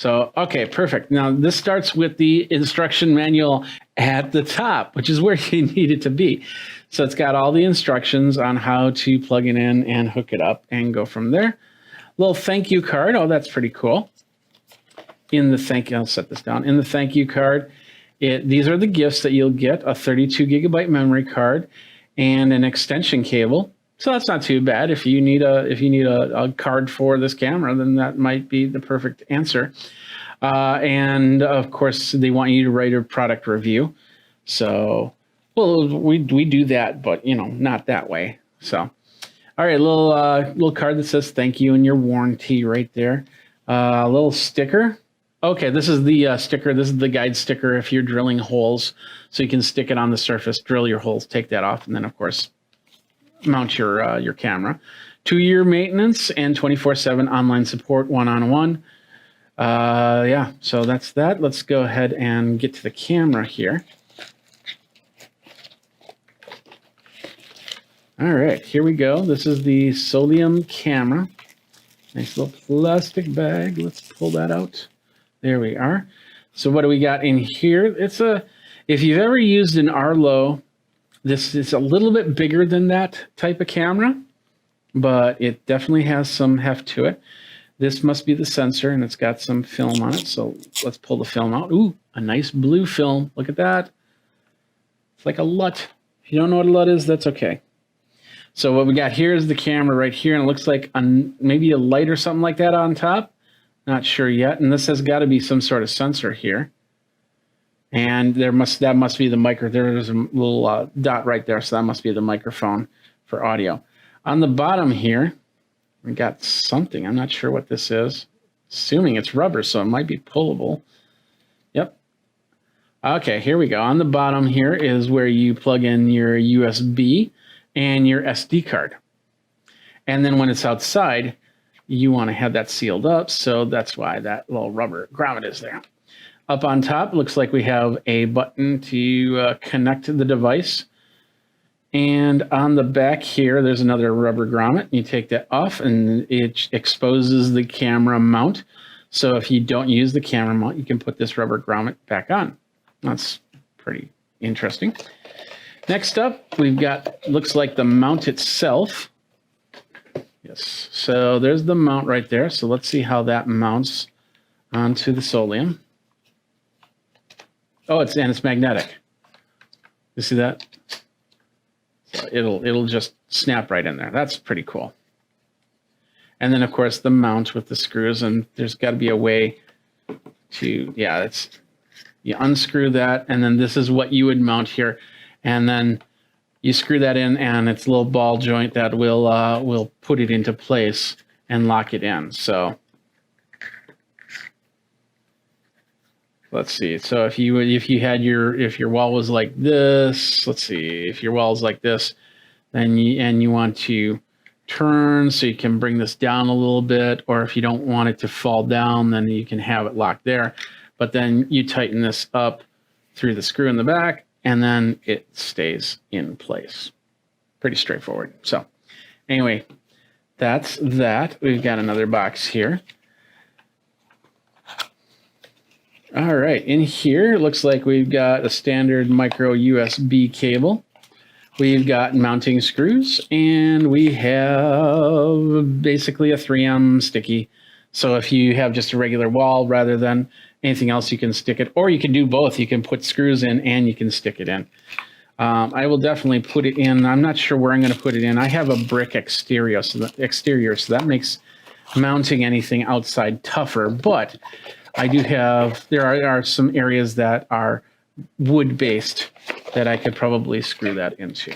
So, okay, perfect. Now this starts with the instruction manual at the top, which is where you need it to be. So it's got all the instructions on how to plug it in and hook it up and go from there. Little thank you card. Oh, that's pretty cool. In the thank you, I'll set this down. In the thank you card, these are the gifts that you'll get: a 32 gigabyte memory card and an extension cable. So that's not too bad. If you need a card for this camera, then that might be the perfect answer. And of course, they want you to write a product review. So, well, we do that, but not that way. So, all right, little card that says thank you and your warranty right there. A little sticker. Okay, this is the sticker. This is the guide sticker if you're drilling holes, so you can stick it on the surface, drill your holes, take that off, and then of course mount your camera. 2-year maintenance and 24/7 online support, one-on-one. Yeah, so that's that. Let's go ahead and get to the camera here. All right, here we go. This is the Solium camera. Nice little plastic bag. Let's pull that out. There we are. So what do we got in here? If you've ever used an Arlo, this is a little bit bigger than that type of camera, but it definitely has some heft to it. This must be the sensor, and it's got some film on it. So let's pull the film out. Ooh, a nice blue film. Look at that. It's like a LUT. If you don't know what a LUT is, that's okay. So what we got here is the camera right here, and it looks like maybe a light or something like that on top. Not sure yet. And this has got to be some sort of sensor here. And that must be the micro. There's a little dot right there, so that must be the microphone for audio. On the bottom here, we got something. I'm not sure what this is. Assuming it's rubber, so it might be pullable. Yep. Okay, here we go. On the bottom here is where you plug in your USB and your SD card. And then when it's outside, you want to have that sealed up, so that's why that little rubber grommet is there. Up on top, looks like we have a button to connect to the device. And on the back here, there's another rubber grommet. You take that off, and it exposes the camera mount. So if you don't use the camera mount, you can put this rubber grommet back on. That's pretty interesting. Next up, we've got, looks like the mount itself. Yes, so there's the mount right there. So let's see how that mounts onto the Solium. Oh, it's magnetic. You see that? So it'll just snap right in there. That's pretty cool. And then of course the mount with the screws, and there's got to be a way to, yeah, you unscrew that, and then this is what you would mount here, and then you screw that in, and it's a little ball joint that will put it into place and lock it in. So let's see. So if your wall was like this, let's see. If your wall is like this, then you want to turn so you can bring this down a little bit, or if you don't want it to fall down, then you can have it locked there. But then you tighten this up through the screw in the back, and then it stays in place. Pretty straightforward. So anyway, that's that. We've got another box here. All right, in here, it looks like we've got a standard micro USB cable. We've got mounting screws, and we have basically a 3M sticky. So if you have just a regular wall rather than anything else, you can stick it, or you can do both. You can put screws in and you can stick it in. I will definitely put it in. I'm not sure where I'm going to put it in. I have a brick exterior, so that makes mounting anything outside tougher, but I do have, there are some areas that are wood-based that I could probably screw that into.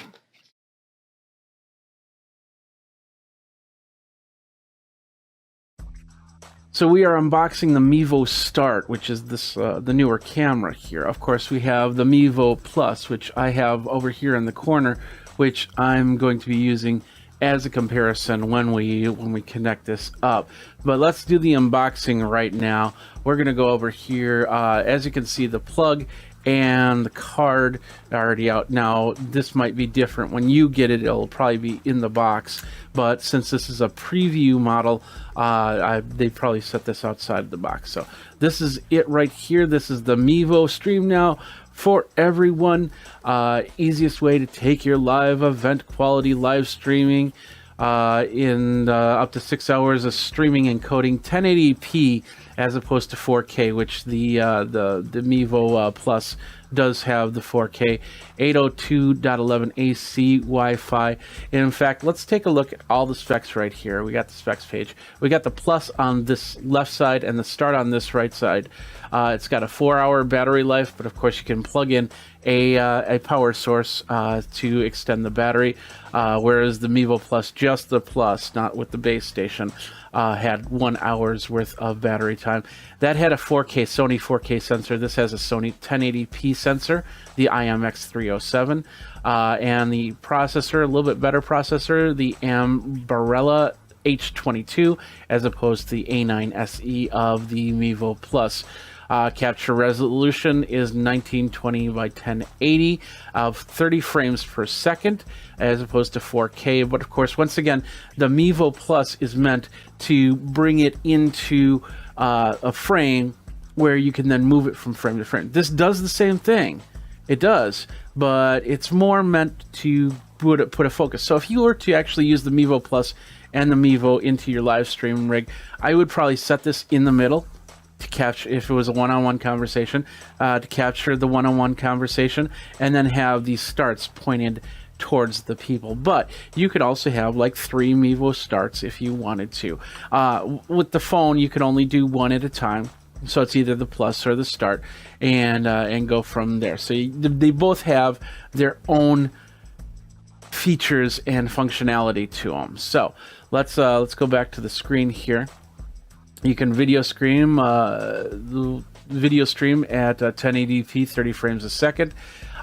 So we are unboxing the Mevo Start, which is this the newer camera here. Of course, we have the Mevo Plus, which I have over here in the corner, which I'm going to be using as a comparison when we connect this up. But let's do the unboxing right now. We're going to go over here. As you can see, the plug and the card already out. Now, this might be different. When you get it, it'll probably be in the box. But since this is a preview model, they probably set this outside the box. So this is it right here. This is the Mevo Stream Now for everyone. Easiest way to take your live event quality live streaming in up to 6 hours of streaming and coding 1080p as opposed to 4K, which the Mevo Plus does have the 4K 802.11 AC Wi-Fi. And in fact, let's take a look at all the specs right here. We got the specs page. We got the Plus on this left side and the Start on this right side. It's got a 4-hour battery life, but of course you can plug in a power source to extend the battery, whereas the Mevo Plus, just the Plus, not with the base station, had 1 hour's worth of battery time. That had a Sony 4K sensor. This has a Sony 1080p sensor, the IMX307, and the processor, a little bit better processor, the Ambarella H22, as opposed to the A9 SE of the Mevo Plus. Capture resolution is 1920 by 1080 of 30 frames per second as opposed to 4K. But of course, once again, the Mevo Plus is meant to bring it into a frame where you can then move it from frame to frame. This does the same thing. It does, but it's more meant to put a focus. So if you were to actually use the Mevo Plus and the Mevo into your live stream rig, I would probably set this in the middle to capture, if it was a one-on-one conversation, to capture the one-on-one conversation, and then have these starts pointed towards the people. But you could also have like 3 Mevo starts if you wanted to. With the phone, you can only do one at a time, so it's either the Plus or the Start, and go from there. So they both have their own features and functionality to them. So let's go back to the screen here. You can video stream at 1080p, 30 frames a second.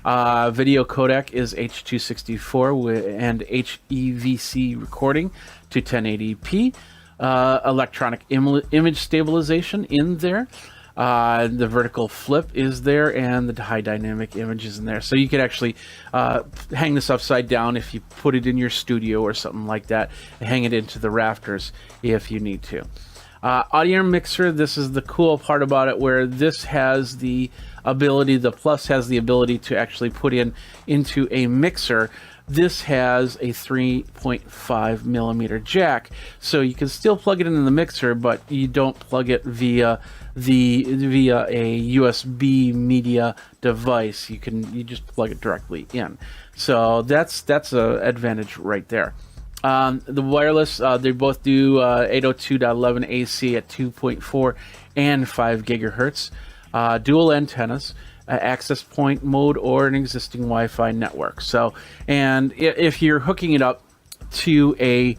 Video codec is H.264 and HEVC recording to 1080p. Electronic image stabilization in there. The vertical flip is there, and the high dynamic image is in there. So you could actually hang this upside down if you put it in your studio or something like that. Hang it into the rafters if you need to. Audio mixer, this is the cool part about it, where this has the ability, the Plus has the ability to actually put into a mixer. This has a 3.5 millimeter jack, so you can still plug it into the mixer, but you don't plug it via a USB media device. You just plug it directly in. So that's a advantage right there. The wireless, they both do 802.11 AC at 2.4 and 5 gigahertz. Dual antennas, access point mode, or an existing Wi-Fi network. So, and if you're hooking it up to a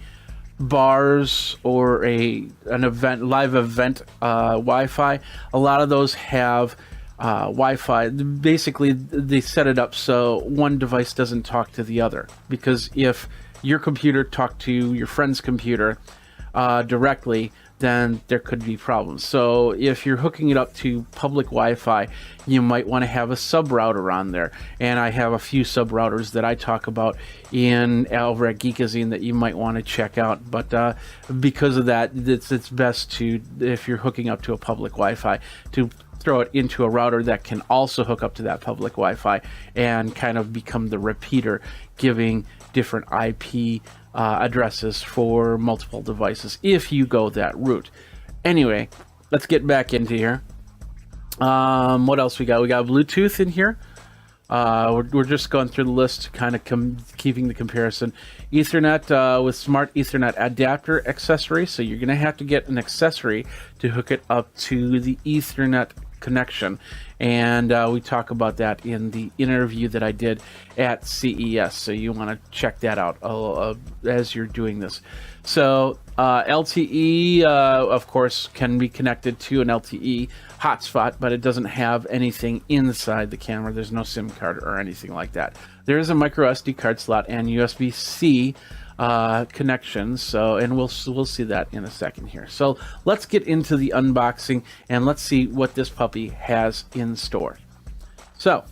bars or an event, live event Wi-Fi, a lot of those have Wi-Fi. Basically, they set it up so one device doesn't talk to the other, because if your computer talked to your friend's computer directly, then there could be problems. So if you're hooking it up to public Wi-Fi, you might want to have a sub router on there. And I have a few sub routers that I talk about over at Geekazine that you might want to check out. But because of that, it's best to, if you're hooking up to a public Wi-Fi, to throw it into a router that can also hook up to that public Wi-Fi and kind of become the repeater, giving different IP addresses for multiple devices if you go that route. Anyway, let's get back into here. What else we got? We got Bluetooth in here. We're just going through the list, kind of keeping the comparison. Ethernet with smart Ethernet adapter accessory. So you're going to have to get an accessory to hook it up to the Ethernet connection, and we talk about that in the interview that I did at CES, so you want to check that out as you're doing this. So LTE of course can be connected to an LTE hotspot, but it doesn't have anything inside the camera. There's no SIM card or anything like that. There is a micro SD card slot and USB-C connections, so, and we'll see that in a second here. So let's get into the unboxing and let's see what this puppy has in store. So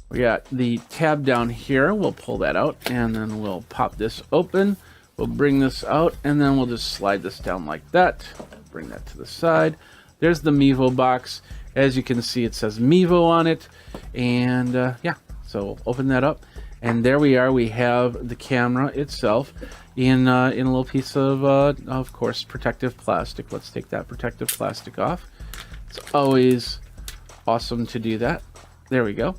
we got the tab down here. We'll pull that out and then we'll pop this open. We'll bring this out and then we'll just slide this down like that. Bring that to the side. There's the Mevo box. As you can see, it says Mevo on it. And yeah, so we'll open that up. And there we are. We have the camera itself in a little piece of course, protective plastic. Let's take that protective plastic off. It's always awesome to do that. There we go.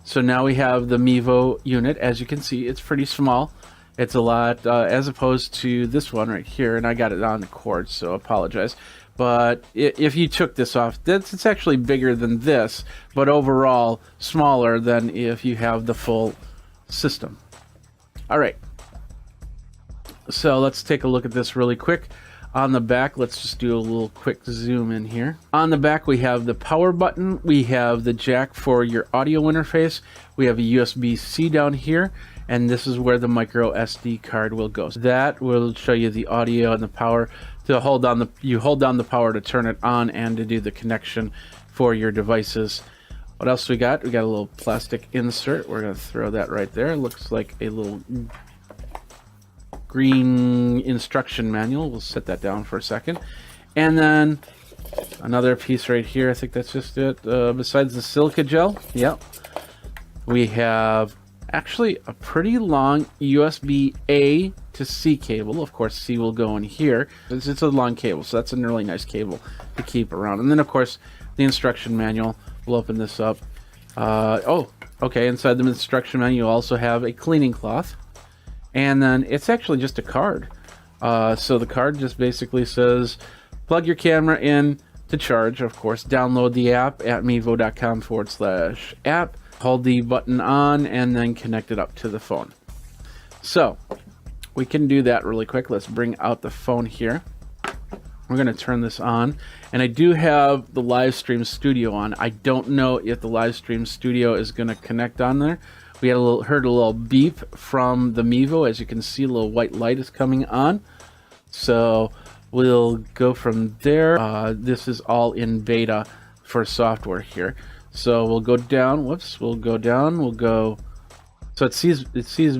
So now we have the Mevo unit. As you can see, it's pretty small. It's a lot as opposed to this one right here, and I got it on the cord, so apologize. But if you took this off, it's actually bigger than this, but overall smaller than if you have the full system. All right. So let's take a look at this really quick. On the back, let's just do a little quick zoom in here. On the back, we have the power button. We have the jack for your audio interface. We have a USB-C down here, and this is where the micro SD card will go. So that will show you the audio and the power. To hold down you hold down the power to turn it on and to do the connection for your devices. What else we got? We got a little plastic insert. We're going to throw that right there. It looks like a little green instruction manual. We'll set that down for a second. And then another piece right here. I think that's just it. Besides the silica gel, yep, we have actually a pretty long USB A to C cable. Of course, C will go in here. It's a long cable, so that's a really nice cable to keep around. And then, of course, the instruction manual. We'll open this up. Oh, okay. Inside the instruction manual, you also have a cleaning cloth. And then it's actually just a card. So the card just basically says, plug your camera in to charge. Of course, download the app at mevo.com/app. Hold the button on and then connect it up to the phone. So we can do that really quick. Let's bring out the phone here. We're going to turn this on, and I do have the live stream studio on. I don't know if the live stream studio is going to connect on there. We had heard a little beep from the Mevo. As you can see, a little white light is coming on. So we'll go from there. This is all in beta for software here. So we'll go down. Whoops, we'll go down. We'll go. So it sees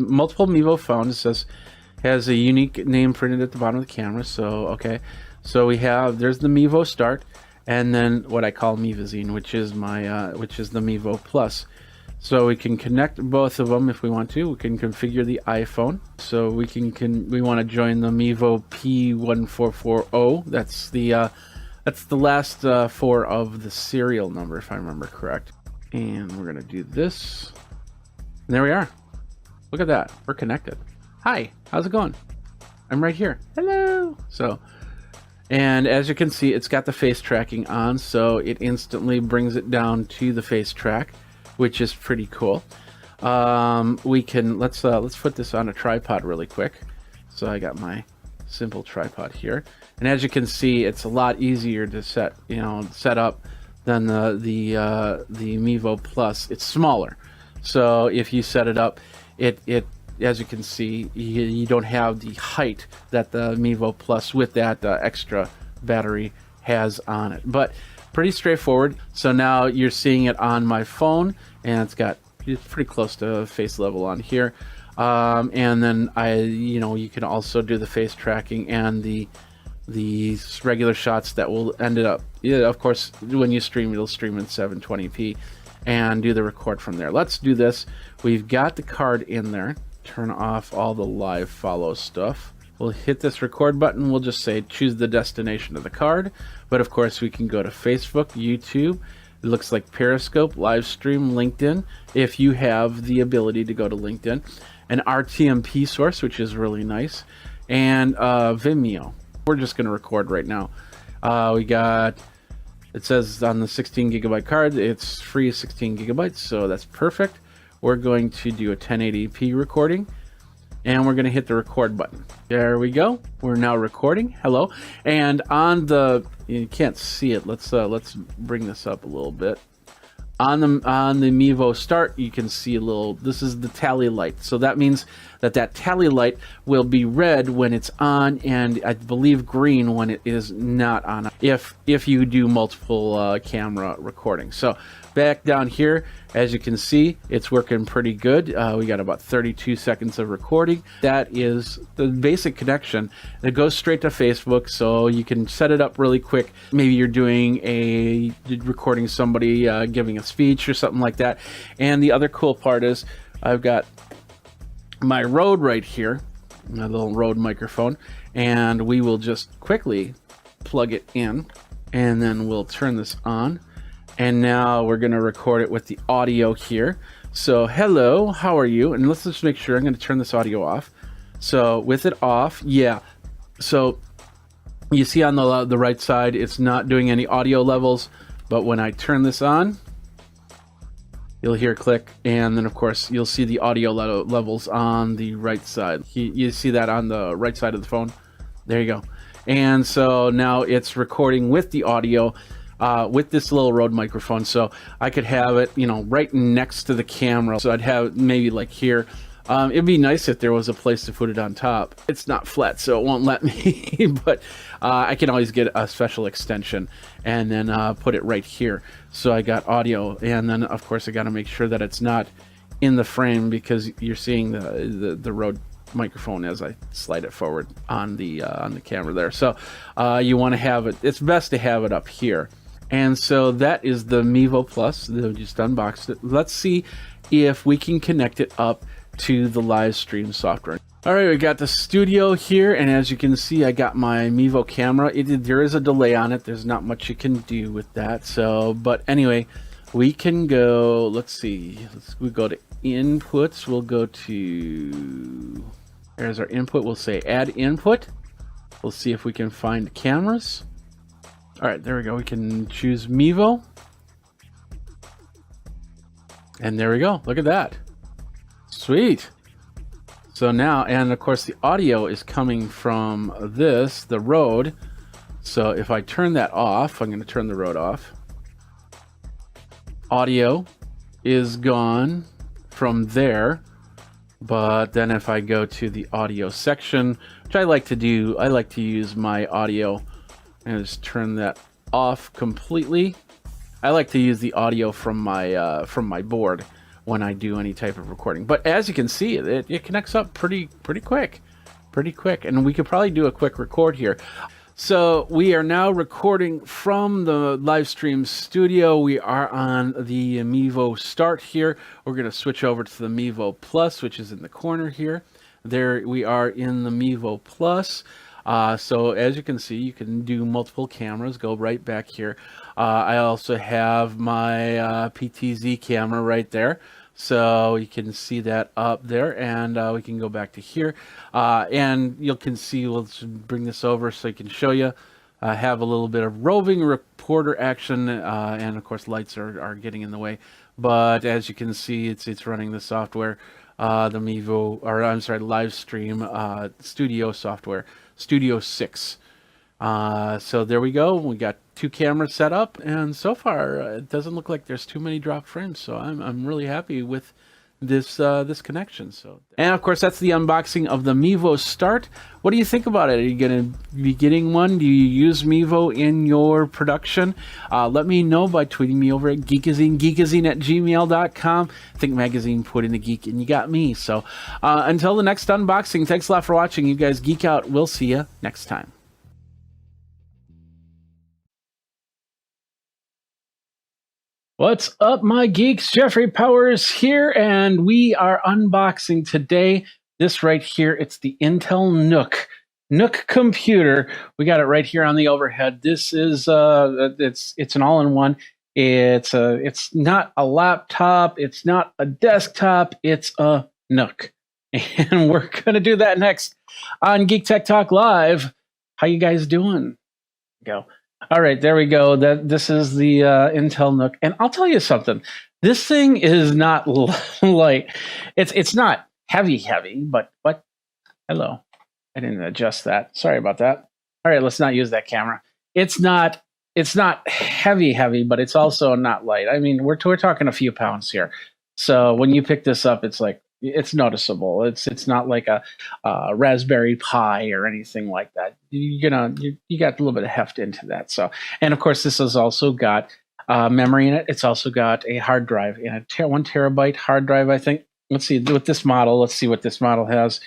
multiple Mevo phones. It says has a unique name printed at the bottom of the camera. So okay. So we have, there's the Mevo Start, and then what I call Geekazine, which is the Mevo Plus. So we can connect both of them if we want to. We can configure the iPhone. So we we want to join the Mevo P1440. That's the last four of the serial number, if I remember correct. And we're gonna do this. And there we are. Look at that. We're connected. Hi. How's it going? I'm right here. Hello. So. And as you can see, it's got the face tracking on, so it instantly brings it down to the face track, which is pretty cool. We can let's put this on a tripod really quick. So I got my simple tripod here, and as you can see, it's a lot easier to set up than the Mevo Plus. It's smaller, so if you set it up, it as you can see, you don't have the height that the Mevo Plus with that extra battery has on it. But pretty straightforward. So now you're seeing it on my phone, and it's pretty close to face level on here. And then you can also do the face tracking and the regular shots that will end it up. Yeah, of course, when you stream, it'll stream in 720p and do the record from there. Let's do this. We've got the card in there. Turn off all the live follow stuff. We'll hit this record button. We'll just say choose the destination of the card. But of course, we can go to Facebook, YouTube. It looks like Periscope, live stream, LinkedIn, if you have the ability to go to LinkedIn. An RTMP source, which is really nice. And Vimeo. We're just going to record right now. It says on the 16 gigabyte card, it's free 16 gigabytes, so that's perfect. We're going to do a 1080p recording, and we're going to hit the record button. There we go. We're now recording. Hello. And on you can't see it. Let's bring this up a little bit. On the Mevo Start, you can see a little. This is the tally light. So that means that tally light will be red when it's on, and I believe green when it is not on. If you do multiple camera recording. So Back down here, as you can see, it's working pretty good. We got about 32 seconds of recording. That is the basic connection. It goes straight to Facebook, so you can set it up really quick. Maybe you're recording somebody giving a speech or something like that. And the other cool part is I've got my Rode right here, my little Rode microphone, and we will just quickly plug it in, and then we'll turn this on. And now we're going to record it with the audio here. So, hello, how are you? And let's just make sure. I'm going to turn this audio off. So, with it off, yeah. So, you see on the right side, it's not doing any audio levels. But when I turn this on, you'll hear click. And then, of course, you'll see the audio levels on the right side. You see that on the right side of the phone. There you go. And so now it's recording with the audio. With this little Rode microphone, so I could have it, right next to the camera. So I'd have maybe like here. It'd be nice if there was a place to put it on top. It's not flat, so it won't let me, but I can always get a special extension and then put it right here. So I got audio, and then of course I got to make sure that it's not in the frame, because you're seeing the Rode microphone as I slide it forward on the camera there. So you want to have it. It's best to have it up here. And so that is the Mevo Plus. They just unboxed it. Let's see if we can connect it up to the live stream software. All right, we got the studio here, and as you can see, I got my Mevo camera. There is a delay on it. There's not much you can do with that. So, but anyway, we can go. Let's see. We go to inputs. We'll go to. There's our input. We'll say add input. We'll see if we can find cameras. All right, there we go. We can choose Mevo. And there we go. Look at that. Sweet. So now, and of course the audio is coming from the Rode. So if I turn that off, I'm going to turn the Rode off. Audio is gone from there. But then if I go to the audio section, which I like to do, I like to use my audio and just turn that off completely. I like to use the audio from my board when I do any type of recording. But as you can see, it connects up pretty quick, and we could probably do a quick record here. So we are now recording from the live stream studio. We are on the Mevo Start here. We're going to switch over to the Mevo Plus, which is in the corner here. There we are in the Mevo Plus. So as you can see, you can do multiple cameras. Go right back here. I also have my PTZ camera right there. So you can see that up there, and we can go back to here. And you can see, let's bring this over so I can show you. Have a little bit of roving reporter action, and of course lights are getting in the way. But as you can see, it's running the software, the Mevo, or I'm sorry, live stream studio software. Studio 6. So there we go. We got 2 cameras set up, and so far it doesn't look like there's too many drop frames. So I'm really happy with this connection. So, and of course that's the unboxing of the Mevo Start. What do you think about it? Are you going to be getting one? Do you use Mevo in your production? Let me know by tweeting me over at Geekazine, geekazine@gmail.com. Think Magazine, put in the geek, and you got me. So until the next unboxing, thanks a lot for watching. You guys geek out. We'll see you next time. What's up, my geeks? Jeffrey Powers here, and we are unboxing today this right here. It's the Intel Nook computer. We got it right here on the overhead. This is it's an all-in-one. It's not a laptop. It's not a desktop. It's a Nook, and we're gonna do that next on Geek Tech Talk Live. How you guys doing? Go. All right, there we go. This is the Intel Nook, and I'll tell you something. This thing is not light. It's not heavy, but what? Hello, I didn't adjust that. Sorry about that. All right, let's not use that camera. It's not heavy, but it's also not light. I mean, we're talking a few pounds here. So when you pick this up, it's like, it's noticeable. It's not like a Raspberry Pi or anything like that. You got a little bit of heft into that. So, and of course, this has also got memory in it. It's also got a hard drive and a 1 terabyte hard drive, I think. Let's see with this model. Let's see what this model has.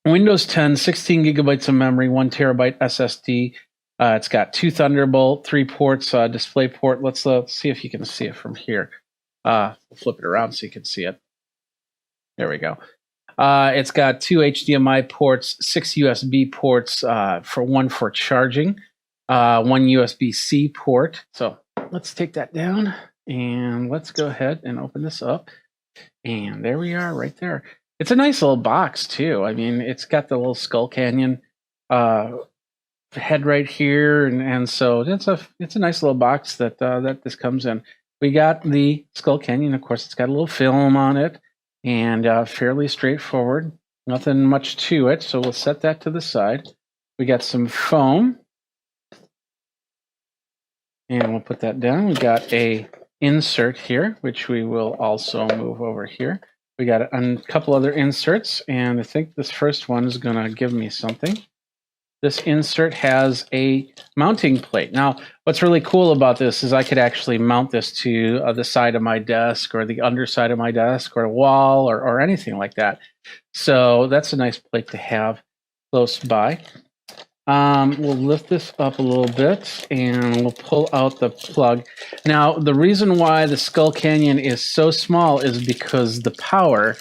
Windows 10, 16 gigabytes of memory, 1 terabyte SSD. It's got 2 Thunderbolt, 3 ports, display port. Let's see if you can see it from here. We'll flip it around so you can see it. There we go. It's got 2 HDMI ports, 6 USB ports, for one for charging, 1 USB-C port. So let's take that down and let's go ahead and open this up. And there we are right there. It's a nice little box too. I mean, it's got the little Skull Canyon head right here, and so it's a nice little box that that this comes in. We got the Skull Canyon. Of course, it's got a little film on it, and fairly straightforward. Nothing much to it, so we'll set that to the side. We got some foam, and we'll put that down. We got a insert here, which we will also move over here. We got a couple other inserts, and I think this first one is going to give me something. This insert has a mounting plate. Now, what's really cool about this is I could actually mount this to the side of my desk or the underside of my desk or a wall or anything like that. So that's a nice plate to have close by. We'll lift this up a little bit and we'll pull out the plug. Now, the reason why the Skull Canyon is so small is because the power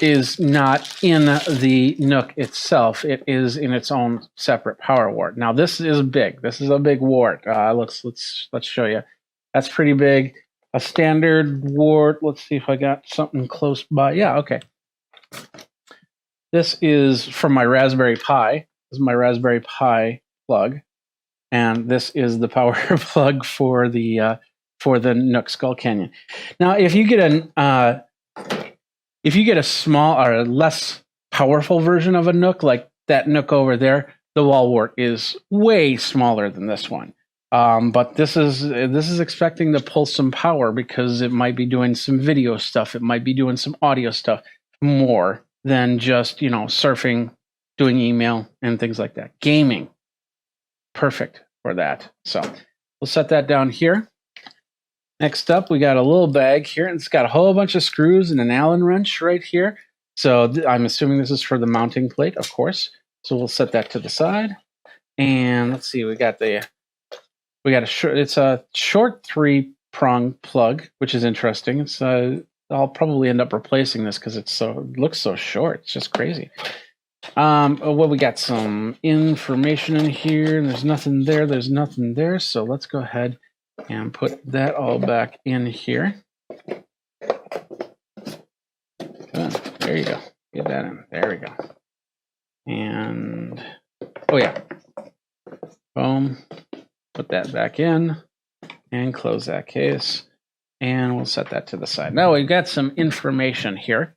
is not in the Nook itself. It is in its own separate power wart. Now, this is big. This is a big wart. Let's show you. That's pretty big. A standard wart. Let's see if I got something close by. Yeah, okay. This is from my Raspberry Pi. This is my Raspberry Pi plug, and this is the power plug for the Nook Skull Canyon. Now, if you get a small or a less powerful version of a Nook, like that Nook over there, the wall wart is way smaller than this one. But this is expecting to pull some power because it might be doing some video stuff. It might be doing some audio stuff more than just, surfing, doing email and things like that. Gaming, perfect for that. So we'll set that down here. Next up, we got a little bag here, and it's got a whole bunch of screws and an Allen wrench right here. So I'm assuming this is for the mounting plate, of course. So we'll set that to the side. And let's see, it's a short 3-prong plug, which is interesting. It's I'll probably end up replacing this because it looks so short. It's just crazy. Well, we got some information in here, and there's nothing there. There's nothing there. So let's go ahead and put that all back in here. There you go. Get that in. There we go. And oh yeah, boom. Put that back in and close that case. And we'll set that to the side. Now we've got some information here.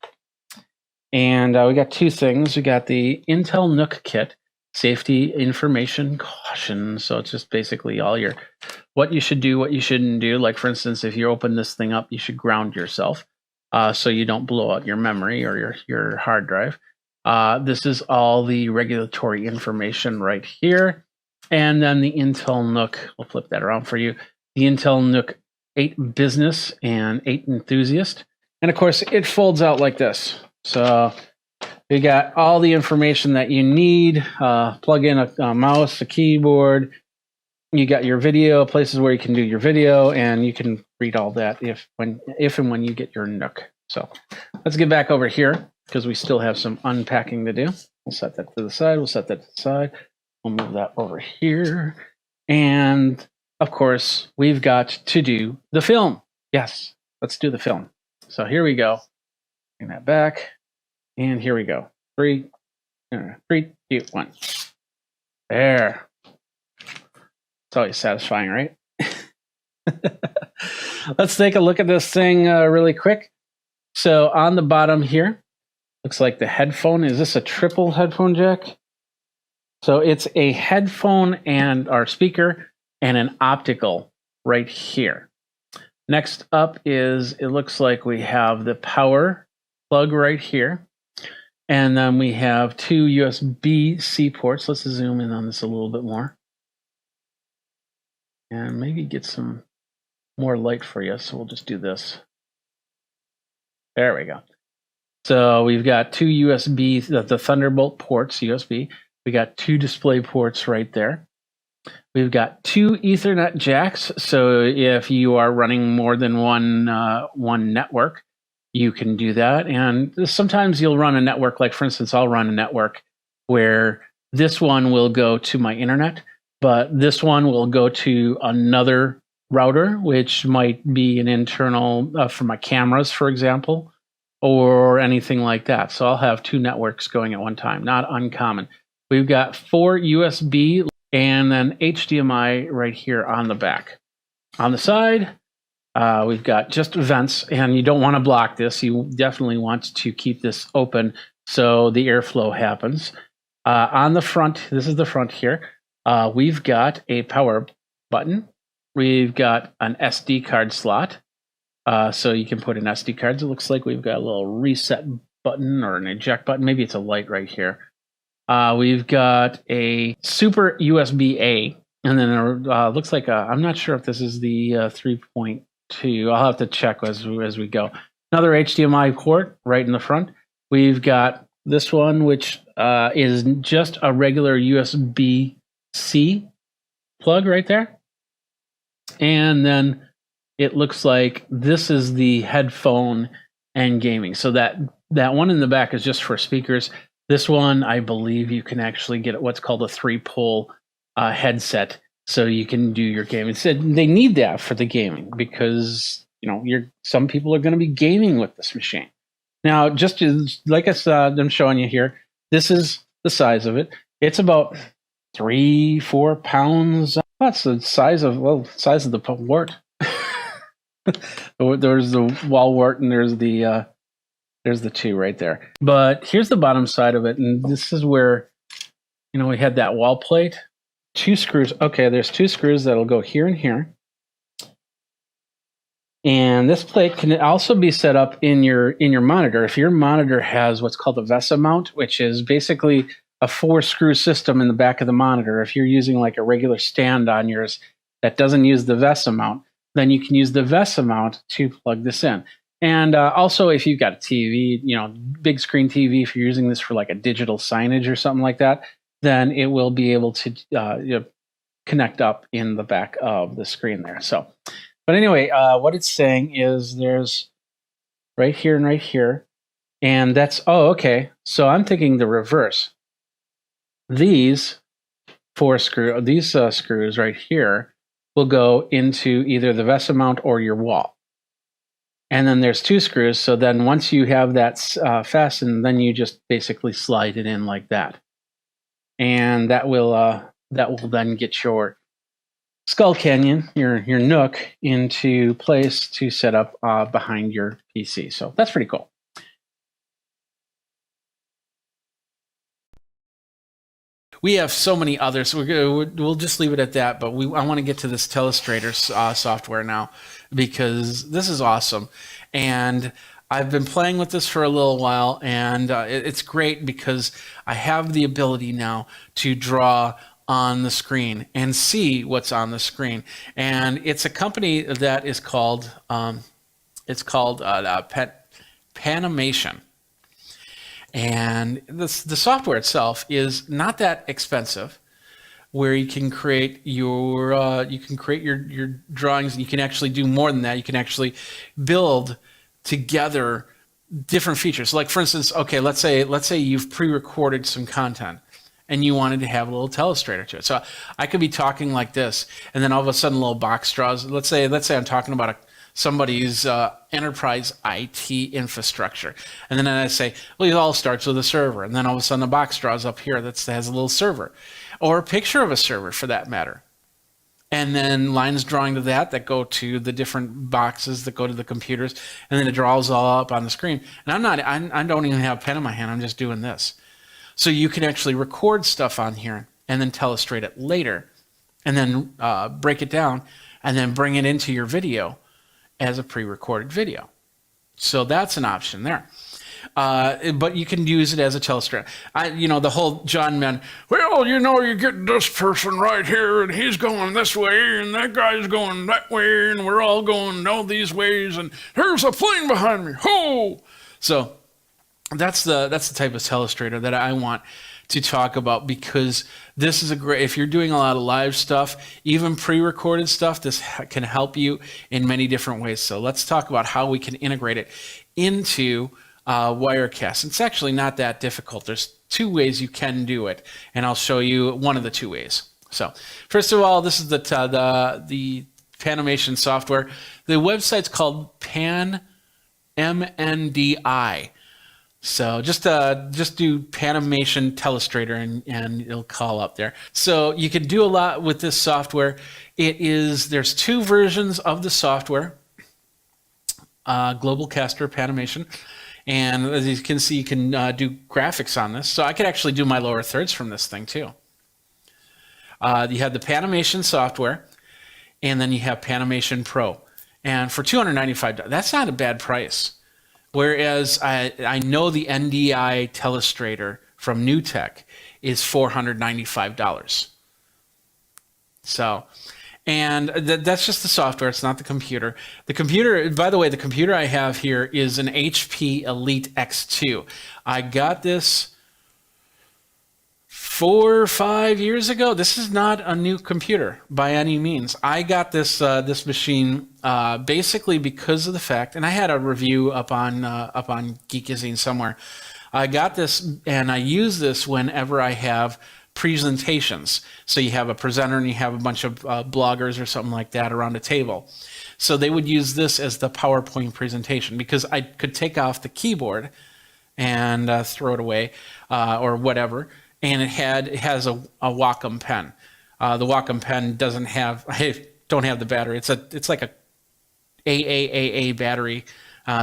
And we got 2 things. We got the Intel Nook kit, safety information caution. So it's just basically all your what you should do, what you shouldn't do. Like, for instance, if you open this thing up, you should ground yourself so you don't blow out your memory or your hard drive. This is all the regulatory information right here. And then the Intel Nook, we'll flip that around for you. The Intel Nook 8 Business and 8 Enthusiast. And of course, it folds out like this. So you got all the information that you need. Plug in a mouse, a keyboard. You got your video, places where you can do your video, and you can read all that if and when you get your Nook. So let's get back over here because we still have some unpacking to do. We'll set that to the side. We'll set that to the side. We'll move that over here. And of course, we've got to do the film. Yes, let's do the film. So here we go. Bring that back. And here we go. 3, 2, 1. There. It's always satisfying, right? Let's take a look at this thing really quick. So on the bottom here, looks like the headphone. Is this a triple headphone jack? So it's a headphone and our speaker and an optical right here. Next up is, it looks like we have the power plug right here. And then we have 2 USB-C ports. Let's zoom in on this a little bit more. and maybe get some more light for you. So we'll just do this. There we go. So we've got two USB, the Thunderbolt ports, USB. We got two display ports right there. We've got two Ethernet jacks. So if you are running more than one network, you can do that. And sometimes you'll run a network, like for instance, I'll run a network where this one will go to my internet, but this one will go to another router, which might be an internal for my cameras, for example, or anything like that. So I'll have two networks going at one time, not uncommon. We've got 4 USB and then HDMI right here on the back. On the side, we've got just vents, and you don't want to block this. You definitely want to keep this open so the airflow happens. On the front, this is the front here, we've got a power button. We've got an SD card slot. So you can put in SD cards. It looks like we've got a little reset button or an eject button. Maybe it's a light right here. We've got a super USB-A, and then looks like I'm not sure if this is the 3.2. I'll have to check as we go. Another HDMI port right in the front. We've got this one, which is just a regular USB-C plug right there. And then it looks like this is the headphone and gaming. So that one in the back is just for speakers. This one, I believe you can actually get what's called a 3-pole headset, so you can do your gaming. They need that for the gaming because some people are going to be gaming with this machine. Now, just like I said, I'm showing you here. This is the size of it. It's about 3-4 pounds. That's the size of the wart. There's the wall wart, and there's the two right there. But here's the bottom side of it, and this is where we had that wall plate. 2 screws. Okay, there's 2 screws that'll go here and here. And this plate can also be set up in your monitor. If your monitor has what's called a VESA mount, which is basically a 4-screw system in the back of the monitor. If you're using like a regular stand on yours that doesn't use the VESA mount, then you can use the VESA mount to plug this in. And also, if you've got a TV, big screen TV, if you're using this for like a digital signage or something like that, then it will be able to connect up in the back of the screen there. So, but anyway, what it's saying is there's right here and right here, and that's, okay. So I'm thinking the reverse. These 4 screws right here will go into either the VESA mount or your wall. And then there's 2 screws. So then once you have that fastened, then you just basically slide it in like that. And that will then get your Skull Canyon, your Nook, into place to set up behind your PC. So that's pretty cool. We have so many others. We'll just leave it at that. But I want to get to this Telestrator software now because this is awesome. And I've been playing with this for a little while, and it's great because I have the ability now to draw on the screen and see what's on the screen. And it's a company that is called Panimation. And the software itself is not that expensive, where you can create your drawings, and you can actually do more than that. You can actually build together different features. Like for instance, okay, let's say you've pre-recorded some content and you wanted to have a little Telestrator to it. So I could be talking like this, and then all of a sudden, a little box draws. Let's say I'm talking about somebody's enterprise IT infrastructure. And then I say, well, it all starts with a server. And then all of a sudden a box draws up here that has a little server, or a picture of a server for that matter. And then lines drawing to that go to the different boxes that go to the computers. And then it draws all up on the screen. And I don't even have a pen in my hand. I'm just doing this. So you can actually record stuff on here and then telestrate it later, and then break it down and then bring it into your video as a pre-recorded video. So that's an option there. But you can use it as a telestrator. The whole John Mann, well, you get this person right here, and he's going this way, and that guy's going that way, and we're all going all these ways, and there's a plane behind me. Ho! So that's the type of telestrator that I want to talk about, because this is if you're doing a lot of live stuff, even pre-recorded stuff, this can help you in many different ways. So let's talk about how we can integrate it into Wirecast. It's actually not that difficult. There's 2 ways you can do it, and I'll show you one of the 2 ways. So first of all, this is the Panimation software. The website's called MNDI. So just do Panimation Telestrator and it'll call up there. So you can do a lot with this software. There's 2 versions of the software, Global Caster Panimation. And as you can see, you can do graphics on this. So I could actually do my lower thirds from this thing too. You have the Panimation software, and then you have Panimation Pro. And for $295, that's not a bad price. Whereas I know the NDI Telestrator from NewTek is $495. So, and that's just the software. It's not the computer. The computer, by the way, the computer I have here is an HP Elite X2. I got this 4 or 5 years ago. This is not a new computer by any means. I got this this machine basically because of the fact, and I had a review up on Geekazine somewhere. I got this and I use this whenever I have presentations. So you have a presenter and you have a bunch of bloggers or something like that around a table. So they would use this as the PowerPoint presentation, because I could take off the keyboard and throw it away or whatever. And it has a Wacom pen. The Wacom pen doesn't have, I don't have the battery. It's like a AAA battery,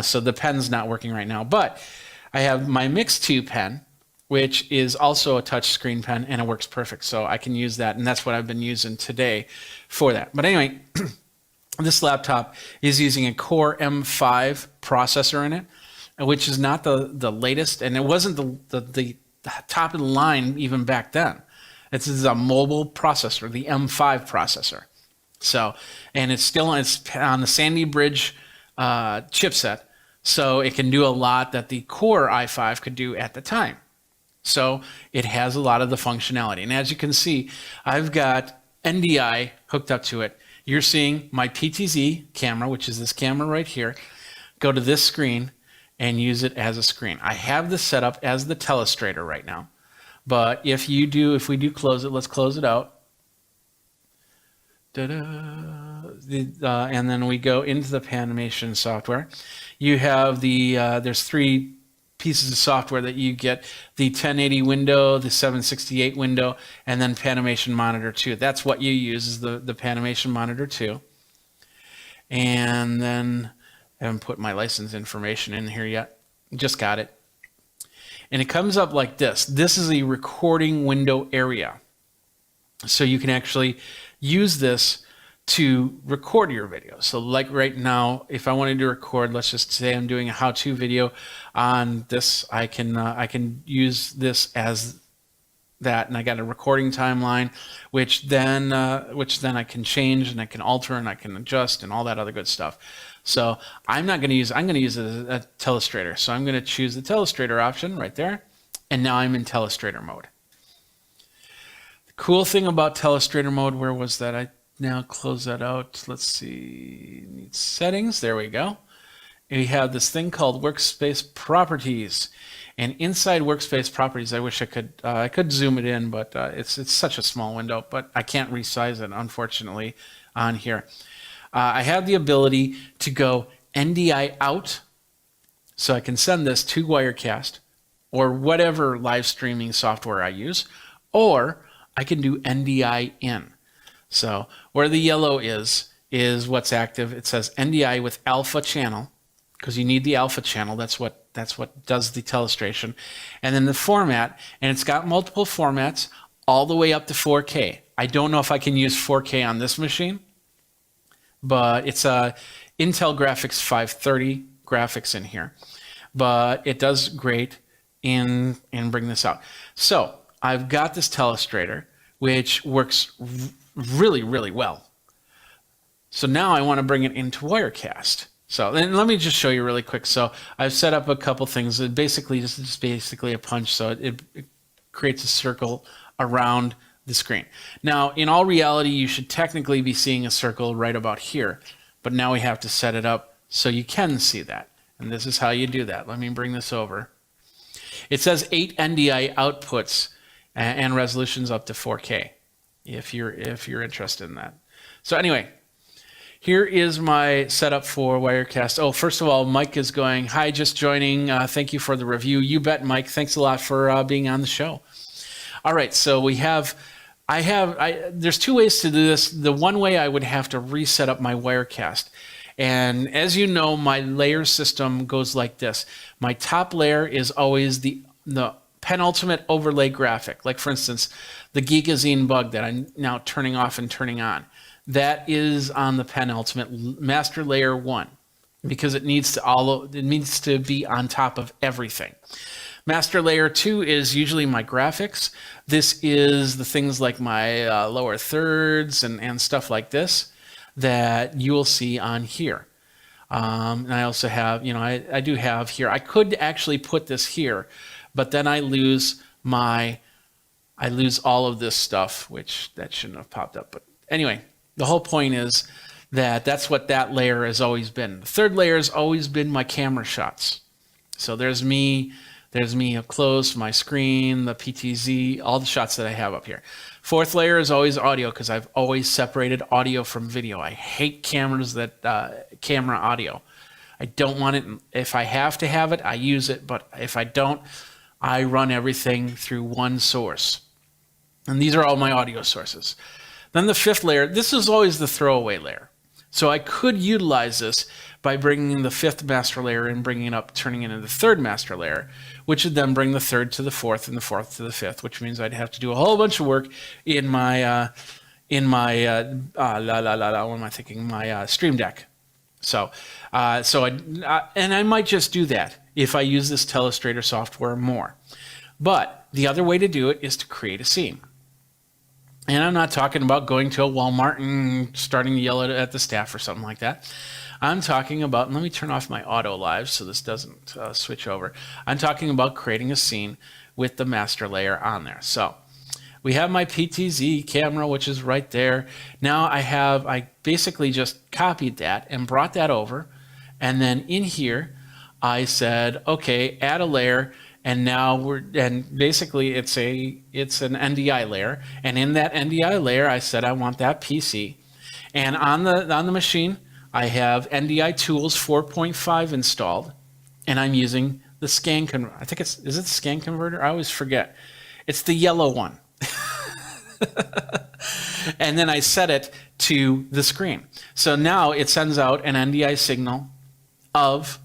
so the pen's not working right now. But I have my Mix 2 pen, which is also a touch screen pen, and it works perfect. So I can use that, and that's what I've been using today for that. But anyway, this laptop is using a Core M5 processor in it, which is not the latest, and it wasn't the top of the line even back then. This is a mobile processor, the M5 processor. So, and it's on the Sandy Bridge chipset, so it can do a lot that the Core i5 could do at the time. So it has a lot of the functionality. And as you can see, I've got NDI hooked up to it. You're seeing my PTZ camera, which is this camera right here, go to this screen and use it as a screen. I have this set up as the telestrator right now. But if we do close it, let's close it out. And then we go into the Panimation software. You have there's 3 pieces of software that you get: the 1080 window, the 768 window, and then Panimation Monitor 2. That's what you use, is the Panimation Monitor 2. And then I haven't put my license information in here yet. Just got it. And it comes up like this. This is a recording window area. So you can actually use this to record your video. So like right now, if I wanted to record, let's just say I'm doing a how-to video on this, I can use this as that, and I got a recording timeline, which then I can change and I can alter and I can adjust and all that other good stuff. So I'm going to use a telestrator. So I'm going to choose the telestrator option right there, and now I'm in telestrator mode. The cool thing about telestrator mode, where was that? I now close that out. Let's see, need settings. There we go. And we have this thing called workspace properties. And inside workspace properties, I wish I could zoom it in, but it's such a small window, but I can't resize it, unfortunately, on here. I have the ability to go NDI out, so I can send this to Wirecast or whatever live streaming software I use, or I can do NDI in. So where the yellow is what's active. It says NDI with alpha channel, because you need the alpha channel. That's what does the telestration. And then the format, and it's got multiple formats all the way up to 4K. I don't know if I can use 4K on this machine, but it's a Intel Graphics 530 graphics in here. but it does great in bring this out. So I've got this telestrator, which works really, really well. So now I want to bring it into Wirecast. So then let me just show you really quick. So I've set up a couple things. It basically just basically a punch. So it creates a circle around the screen. Now, in all reality, you should technically be seeing a circle right about here. But now we have to set it up so you can see that. And this is how you do that. Let me bring this over. It says 8 NDI outputs and resolutions up to 4K if you're interested in that. So anyway, here is my setup for Wirecast. Oh, first of all, Mike is going, hi, just joining. Thank you for the review. You bet, Mike. Thanks a lot for being on the show. All right, so we have, there's two ways to do this. The one way I would have to reset up my Wirecast. And as you know, my layer system goes like this. My top layer is always the penultimate overlay graphic. Like for instance, the Geekazine bug that I'm now turning off and turning on. That is on the penultimate master layer 1 because it needs to be on top of everything. Master layer 2 is usually my graphics. This is the things like my lower thirds and stuff like this that you will see on here. And I also have, I do have here, I could actually put this here, but then I lose all of this stuff, which that shouldn't have popped up. But anyway, the whole point is that that's what that layer has always been. The third layer has always been my camera shots. So there's me up close, my screen, the PTZ, all the shots that I have up here. Fourth layer is always audio because I've always separated audio from video. I hate cameras that camera audio. I don't want it. If I have to have it, I use it. But if I don't, I run everything through one source. And these are all my audio sources. Then the fifth layer, this is always the throwaway layer. So I could utilize this by bringing the fifth master layer and bringing it up, turning it into the third master layer, which would then bring the third to the fourth and the fourth to the fifth, which means I'd have to do a whole bunch of work in my Stream Deck. So I might just do that if I use this Telestrator software more. But the other way to do it is to create a scene. And I'm not talking about going to a Walmart and starting to yell at the staff or something like that. I'm talking about, and let me turn off my auto live so this doesn't switch over. I'm talking about creating a scene with the master layer on there. So we have my PTZ camera, which is right there. Now I basically just copied that and brought that over. And then in here, I said, okay, add a layer. And now basically it's an NDI layer. And in that NDI layer, I said I want that PC. And on the machine, I have NDI Tools 4.5 installed, and I'm using the scan converter. I think is it the scan converter? I always forget. It's the yellow one. And then I set it to the screen. So now it sends out an NDI signal of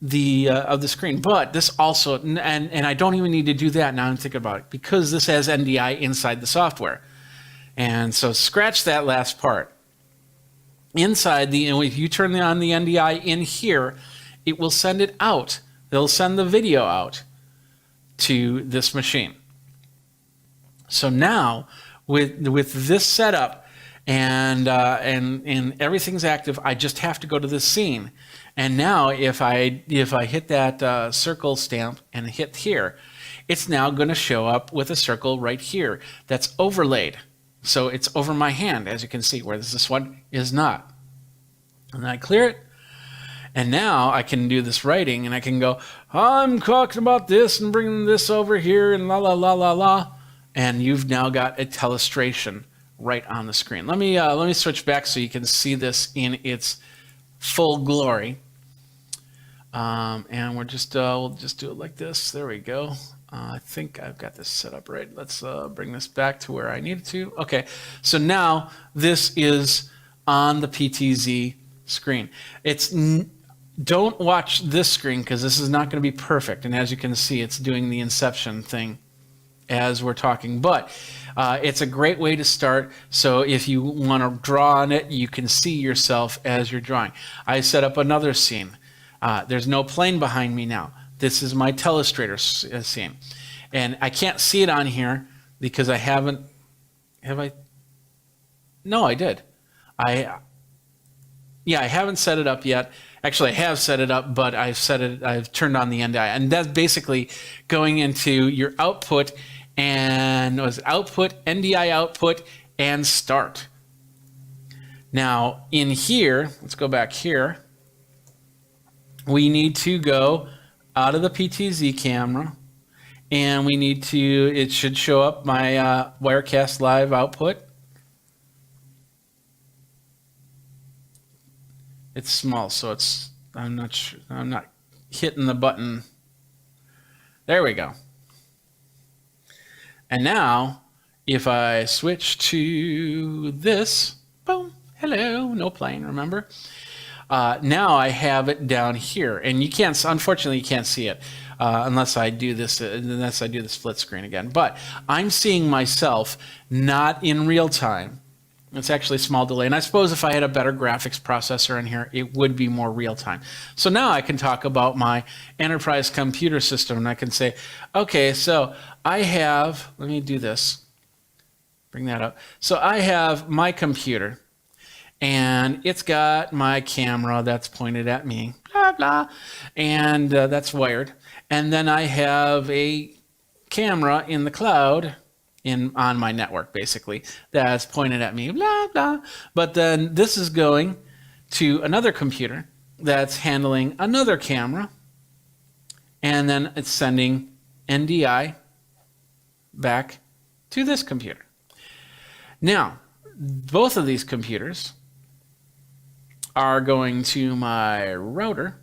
the screen. But this also, and I don't even need to do that now I'm thinking about it, because this has NDI inside the software. And so scratch that last part. Inside if you turn on the NDI in here, it will send it out. It'll send the video out to this machine. So now with this setup and everything's active, I just have to go to this scene. And now if I hit that circle stamp and hit here, it's now going to show up with a circle right here that's overlaid. So it's over my hand, as you can see, whereas this one is not. And then I clear it. And now I can do this writing, and I can go, I'm talking about this and bringing this over here and la, la, la, la, la. And you've now got a telestration right on the screen. Let me switch back so you can see this in its full glory. And we'll just do it like this. There we go. I think I've got this set up right. Let's bring this back to where I need it to. Okay, so now this is on the PTZ screen. Don't watch this screen because this is not going to be perfect. And as you can see, it's doing the inception thing as we're talking. But it's a great way to start. So if you want to draw on it, you can see yourself as you're drawing. I set up another scene. There's no plane behind me now. This is my telestrator scene. And I can't see it on here because I haven't, have I? No, I did. I haven't set it up yet. Actually, I have set it up, but I've turned on the NDI. And that's basically going into your output, and it was output, NDI output, and start. Now, in here, let's go back here. We need to go out of the PTZ camera, and we need to, it should show up my Wirecast Live output. It's small, so I'm not sure, I'm not hitting the button. There we go. And now, if I switch to this, boom, hello, no plane, remember? Now I have it down here, and you can't, unfortunately, you can't see it unless I do this, the split screen again. But I'm seeing myself not in real time. It's actually a small delay. And I suppose if I had a better graphics processor in here, it would be more real time. So now I can talk about my enterprise computer system, and I can say, okay, so I have, let me do this, bring that up. So I have my computer, and it's got my camera that's pointed at me, blah, blah, and that's wired. And then I have a camera in the cloud on my network, basically, that's pointed at me, blah, blah. But then this is going to another computer that's handling another camera, and then it's sending NDI back to this computer. Now, both of these computers are going to my router.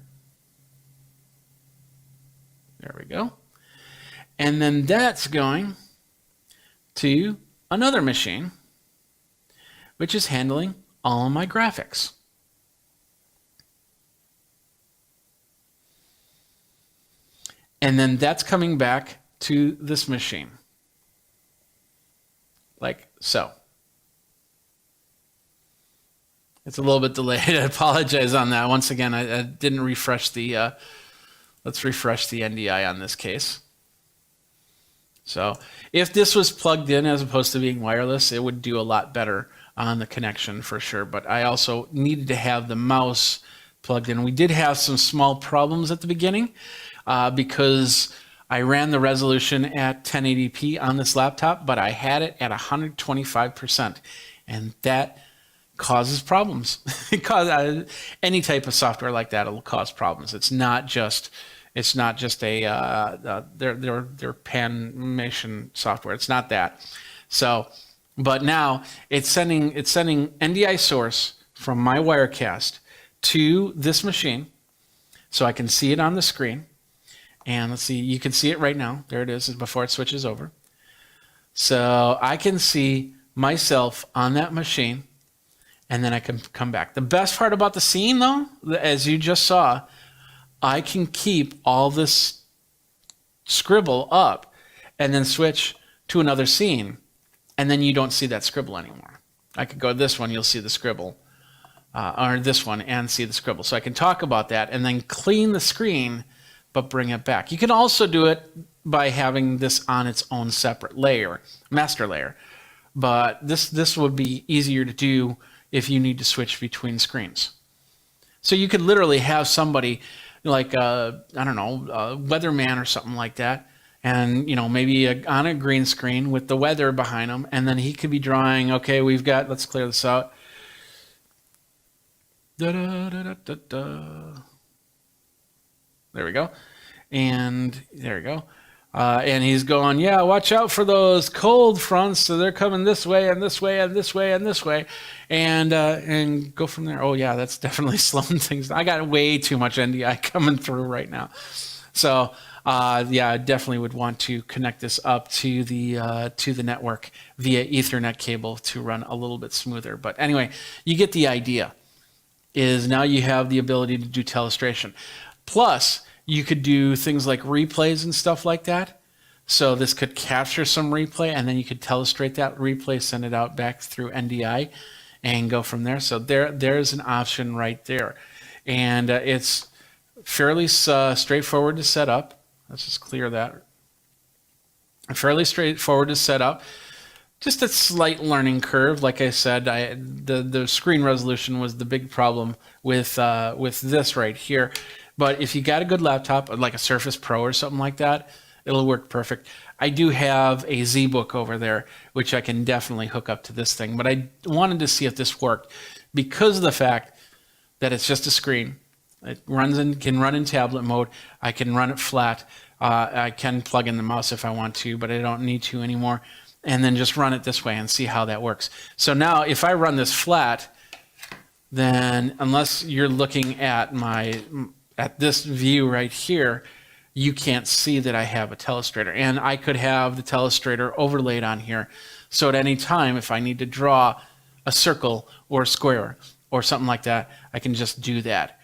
There we go. And then that's going to another machine, which is handling all of my graphics. And then that's coming back to this machine, like so. It's a little bit delayed. I apologize on that. Once again, I didn't refresh the, let's refresh the NDI on this case. So if this was plugged in as opposed to being wireless, it would do a lot better on the connection for sure. But I also needed to have the mouse plugged in. We did have some small problems at the beginning because I ran the resolution at 1080p on this laptop, but I had it at 125%. And that causes problems. Any type of software like that will cause problems. It's not just a their panimation software. It's not that. So, but now it's sending NDI source from my Wirecast to this machine, so I can see it on the screen. And let's see, you can see it right now. There it is before it switches over. So I can see myself on that machine, and then I can come back. The best part about the scene, though, as you just saw, I can keep all this scribble up and then switch to another scene, and then you don't see that scribble anymore. I could go to this one, you'll see the scribble, or this one and see the scribble. So I can talk about that and then clean the screen, but bring it back. You can also do it by having this on its own separate layer, master layer. But this would be easier to do if you need to switch between screens. So you could literally have somebody like I don't know, a weatherman or something like that, and maybe on a green screen with the weather behind him, and then he could be drawing. Okay, we've got. Let's clear this out. Da, da, da, da, da, da. There we go, and there we go. And he's going, yeah, watch out for those cold fronts. So they're coming this way and this way and this way and this way, and go from there. Oh yeah, that's definitely slowing things down. I got way too much NDI coming through right now. So yeah, I definitely would want to connect this up to the network via Ethernet cable to run a little bit smoother. But anyway, you get the idea. Is now you have the ability to do telestration. Plus, you could do things like replays and stuff like that. So this could capture some replay, and then you could telestrate that replay, send it out back through NDI, and go from there. So there's an option right there. And it's fairly straightforward to set up. Let's just clear that. Fairly straightforward to set up. Just a slight learning curve. Like I said, the screen resolution was the big problem with this right here. But if you got a good laptop, like a Surface Pro or something like that, it'll work perfect. I do have a ZBook over there, which I can definitely hook up to this thing. But I wanted to see if this worked because of the fact that it's just a screen. It can run in tablet mode. I can run it flat. I can plug in the mouse if I want to, but I don't need to anymore. And then just run it this way and see how that works. So now if I run this flat, then unless you're looking at this view right here, you can't see that I have a telestrator. And I could have the telestrator overlaid on here. So at any time, if I need to draw a circle or a square or something like that, I can just do that.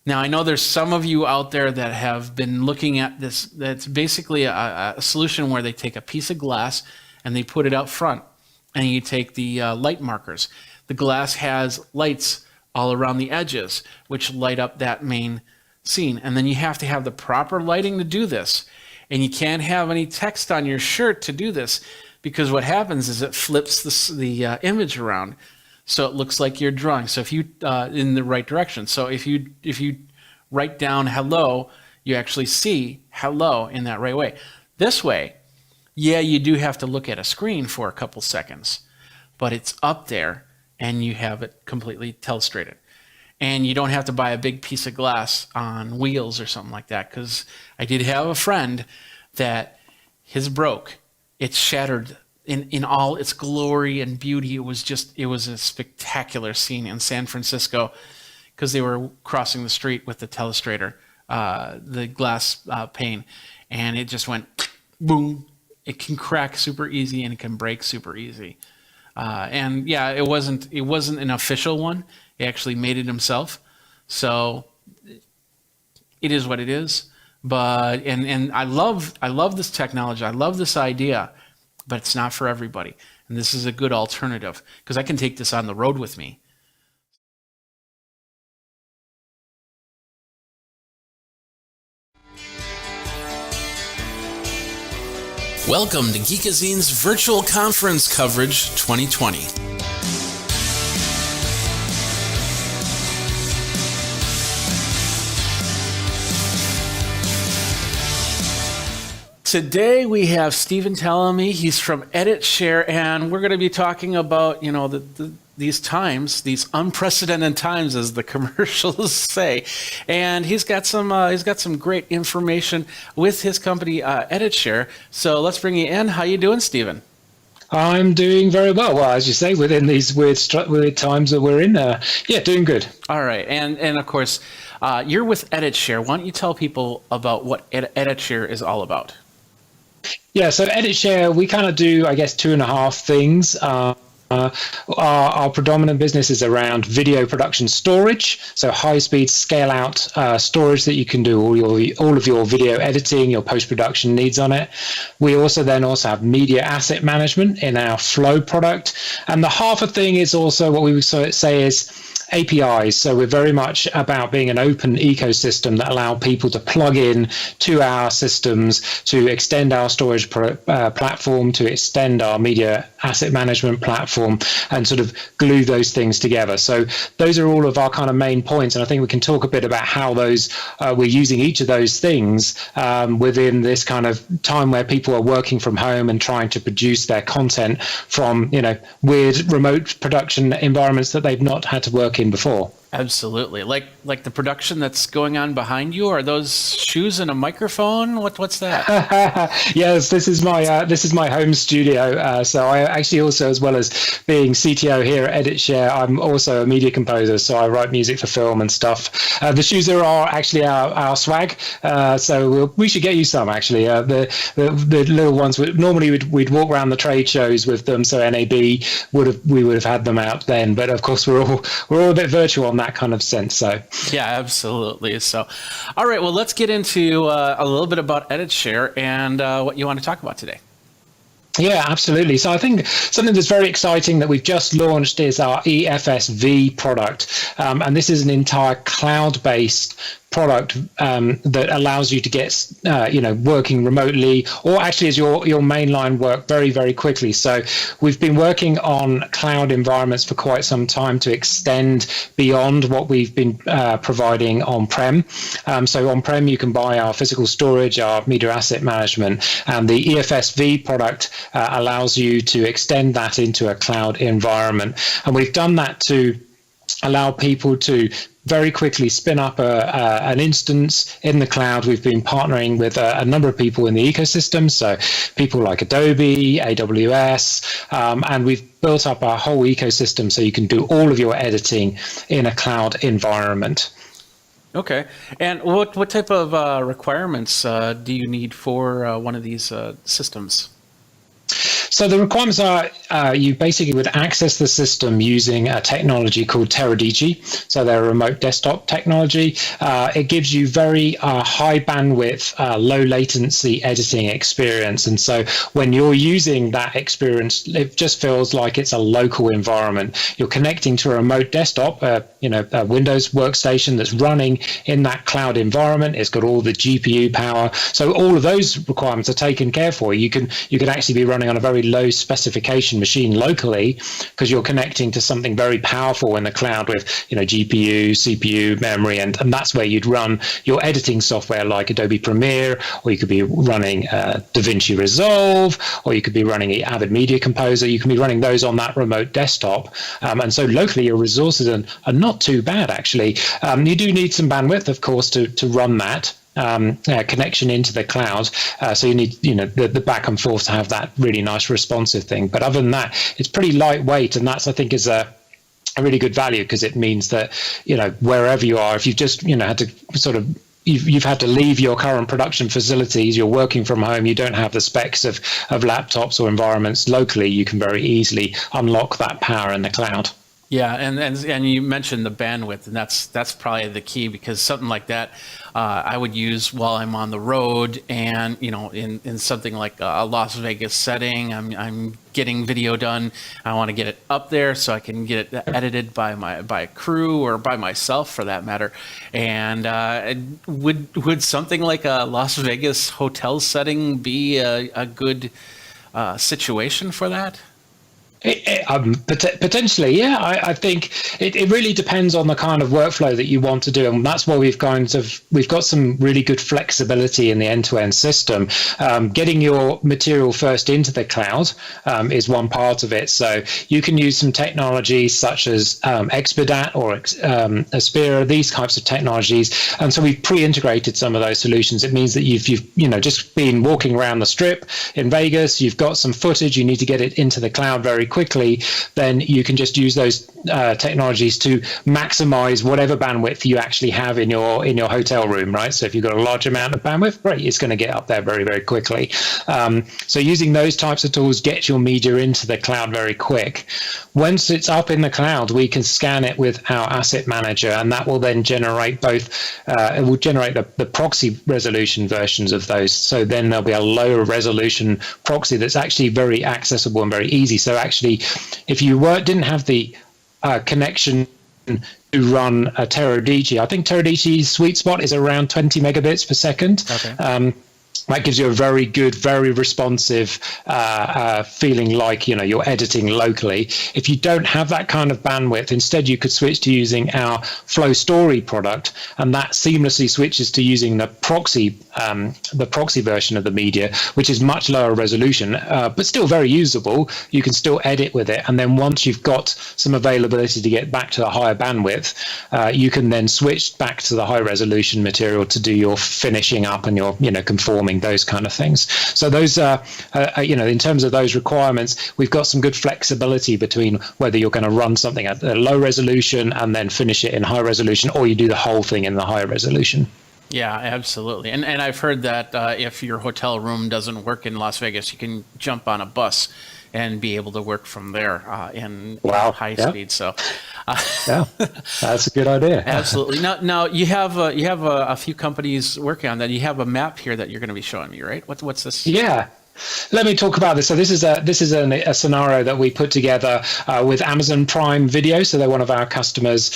Now, I know there's some of you out there that have been looking at this. That's basically a solution where they take a piece of glass and they put it out front, and you take the light markers. The glass has lights all around the edges, which light up that main scene. And then you have to have the proper lighting to do this. And you can't have any text on your shirt to do this, because what happens is it flips the image around. So it looks like you're drawing. So if you in the right direction. So if you write down hello, you actually see hello in that right way. This way, yeah, you do have to look at a screen for a couple seconds, but it's up there and you have it completely telestrated. And you don't have to buy a big piece of glass on wheels or something like that, because I did have a friend that his broke. It shattered in all its glory and beauty. It was a spectacular scene in San Francisco, because they were crossing the street with the telestrator, the glass pane, and it just went boom. It can crack super easy and it can break super easy. And yeah, it wasn't an official one. He actually made it himself. So it is what it is. But and I love this technology. I love this idea, but it's not for everybody. And this is a good alternative, because I can take this on the road with me. Welcome to Geekazine's Virtual Conference Coverage 2020. Today we have Stephen Tellamy. He's from EditShare, and we're going to be talking about, these times, these unprecedented times, as the commercials say. And he's got some great information with his company, EditShare. So let's bring you in. How you doing, Stephen? I'm doing very well. Well, as you say, within these weird times that we're in, doing good. All right, and of course, you're with EditShare. Why don't you tell people about what EditShare is all about? Yeah, so EditShare, we kind of do, I guess, 2.5 things. Our predominant business is around video production storage, so high-speed scale-out storage that you can do all of your video editing, your post-production needs on it. We also have media asset management in our Flow product, and the half a thing is also what we would say is APIs. So we're very much about being an open ecosystem that allow people to plug in to our systems, to extend our storage platform, to extend our media asset management platform, and sort of glue those things together. So those are all of our kind of main points, and I think we can talk a bit about how those we're using each of those things within this kind of time where people are working from home and trying to produce their content from weird remote production environments that they've not had to work in before. Absolutely. Like the production that's going on behind you. Are those shoes and a microphone? What's that? Yes, this is my home studio. So I actually also, as well as being CTO here at EditShare, I'm also a media composer. So I write music for film and stuff. The shoes are actually our swag. So we should get you some actually. The little ones. Normally we'd walk around the trade shows with them. So NAB we would have had them out then. But of course we're all a bit virtual on that kind of sense. So yeah, absolutely. So all right, well, let's get into a little bit about EditShare and what you want to talk about today. Yeah, absolutely. So I think something that's very exciting that we've just launched is our EFSV product. And this is an entire cloud-based product that allows you to get working remotely, or actually as your mainline work very, very quickly. So we've been working on cloud environments for quite some time to extend beyond what we've been providing on-prem. So on-prem you can buy our physical storage, our media asset management, and the EFSV product allows you to extend that into a cloud environment. And we've done that to allow people to very quickly spin up an instance in the cloud. We've been partnering with a number of people in the ecosystem, so people like Adobe, AWS, and we've built up our whole ecosystem so you can do all of your editing in a cloud environment. Okay. And what type of requirements do you need for one of these systems? So the requirements are you basically would access the system using a technology called TerraDigi. So they're a remote desktop technology. It gives you very high bandwidth, low latency editing experience. And so when you're using that experience, it just feels like it's a local environment. You're connecting to a remote desktop, a Windows workstation that's running in that cloud environment. It's got all the GPU power. So all of those requirements are taken care for. You can actually be running on a very low specification machine locally because you're connecting to something very powerful in the cloud with GPU, CPU, memory, and that's where you'd run your editing software like Adobe Premiere, or you could be running DaVinci Resolve, or you could be running Avid Media Composer. You can be running those on that remote desktop, and so locally your resources are not too bad actually. You do need some bandwidth, of course, to run that. Connection into the cloud, so you need the back and forth to have that really nice responsive thing. But other than that, it's pretty lightweight, and that's I think is a really good value because it means that wherever you are, if you've just had to sort of you've had to leave your current production facilities, you're working from home, you don't have the specs of laptops or environments locally, you can very easily unlock that power in the cloud. Yeah, and you mentioned the bandwidth, and that's probably the key, because something like that I would use while I'm on the road, and in something like a Las Vegas setting, I'm getting video done. I want to get it up there so I can get it edited by a crew or by myself for that matter. And would something like a Las Vegas hotel setting be a good situation for that? Potentially, yeah. I think it really depends on the kind of workflow that you want to do, and that's why we've got some really good flexibility in the end-to-end system. Getting your material first into the cloud is one part of it. So you can use some technologies such as Expedat or Aspira, these types of technologies, and so we've pre-integrated some of those solutions. It means that you've just been walking around the strip in Vegas, you've got some footage, you need to get it into the cloud very quickly, then you can just use those technologies to maximize whatever bandwidth you actually have in your hotel room, right? So if you've got a large amount of bandwidth, great, it's going to get up there very, very quickly. So using those types of tools gets your media into the cloud very quick. Once it's up in the cloud, we can scan it with our asset manager, and that will then generate it will generate the proxy resolution versions of those. So then there'll be a lower resolution proxy that's actually very accessible and very easy. So actually, if you didn't have the connection to run a TerraDigi, I think TerraDigi's sweet spot is around 20 megabits per second. Okay. That gives you a very good, very responsive feeling like you're editing locally. If you don't have that kind of bandwidth, instead you could switch to using our Flow Story product, and that seamlessly switches to using the proxy version of the media, which is much lower resolution, but still very usable. You can still edit with it, and then once you've got some availability to get back to the higher bandwidth, you can then switch back to the high resolution material to do your finishing up and your conforming, those kind of things. So those are, in terms of those requirements, we've got some good flexibility between whether you're going to run something at a low resolution and then finish it in high resolution, or you do the whole thing in the high resolution. Yeah, absolutely. And I've heard that if your hotel room doesn't work in Las Vegas, you can jump on a bus and be able to work from there in high speed. So, yeah, that's a good idea. Absolutely. Now you have a few companies working on that. You have a map here that you're going to be showing me, right? What's this? Yeah. Let me talk about this. So this is a scenario that we put together with Amazon Prime Video. So they're one of our customers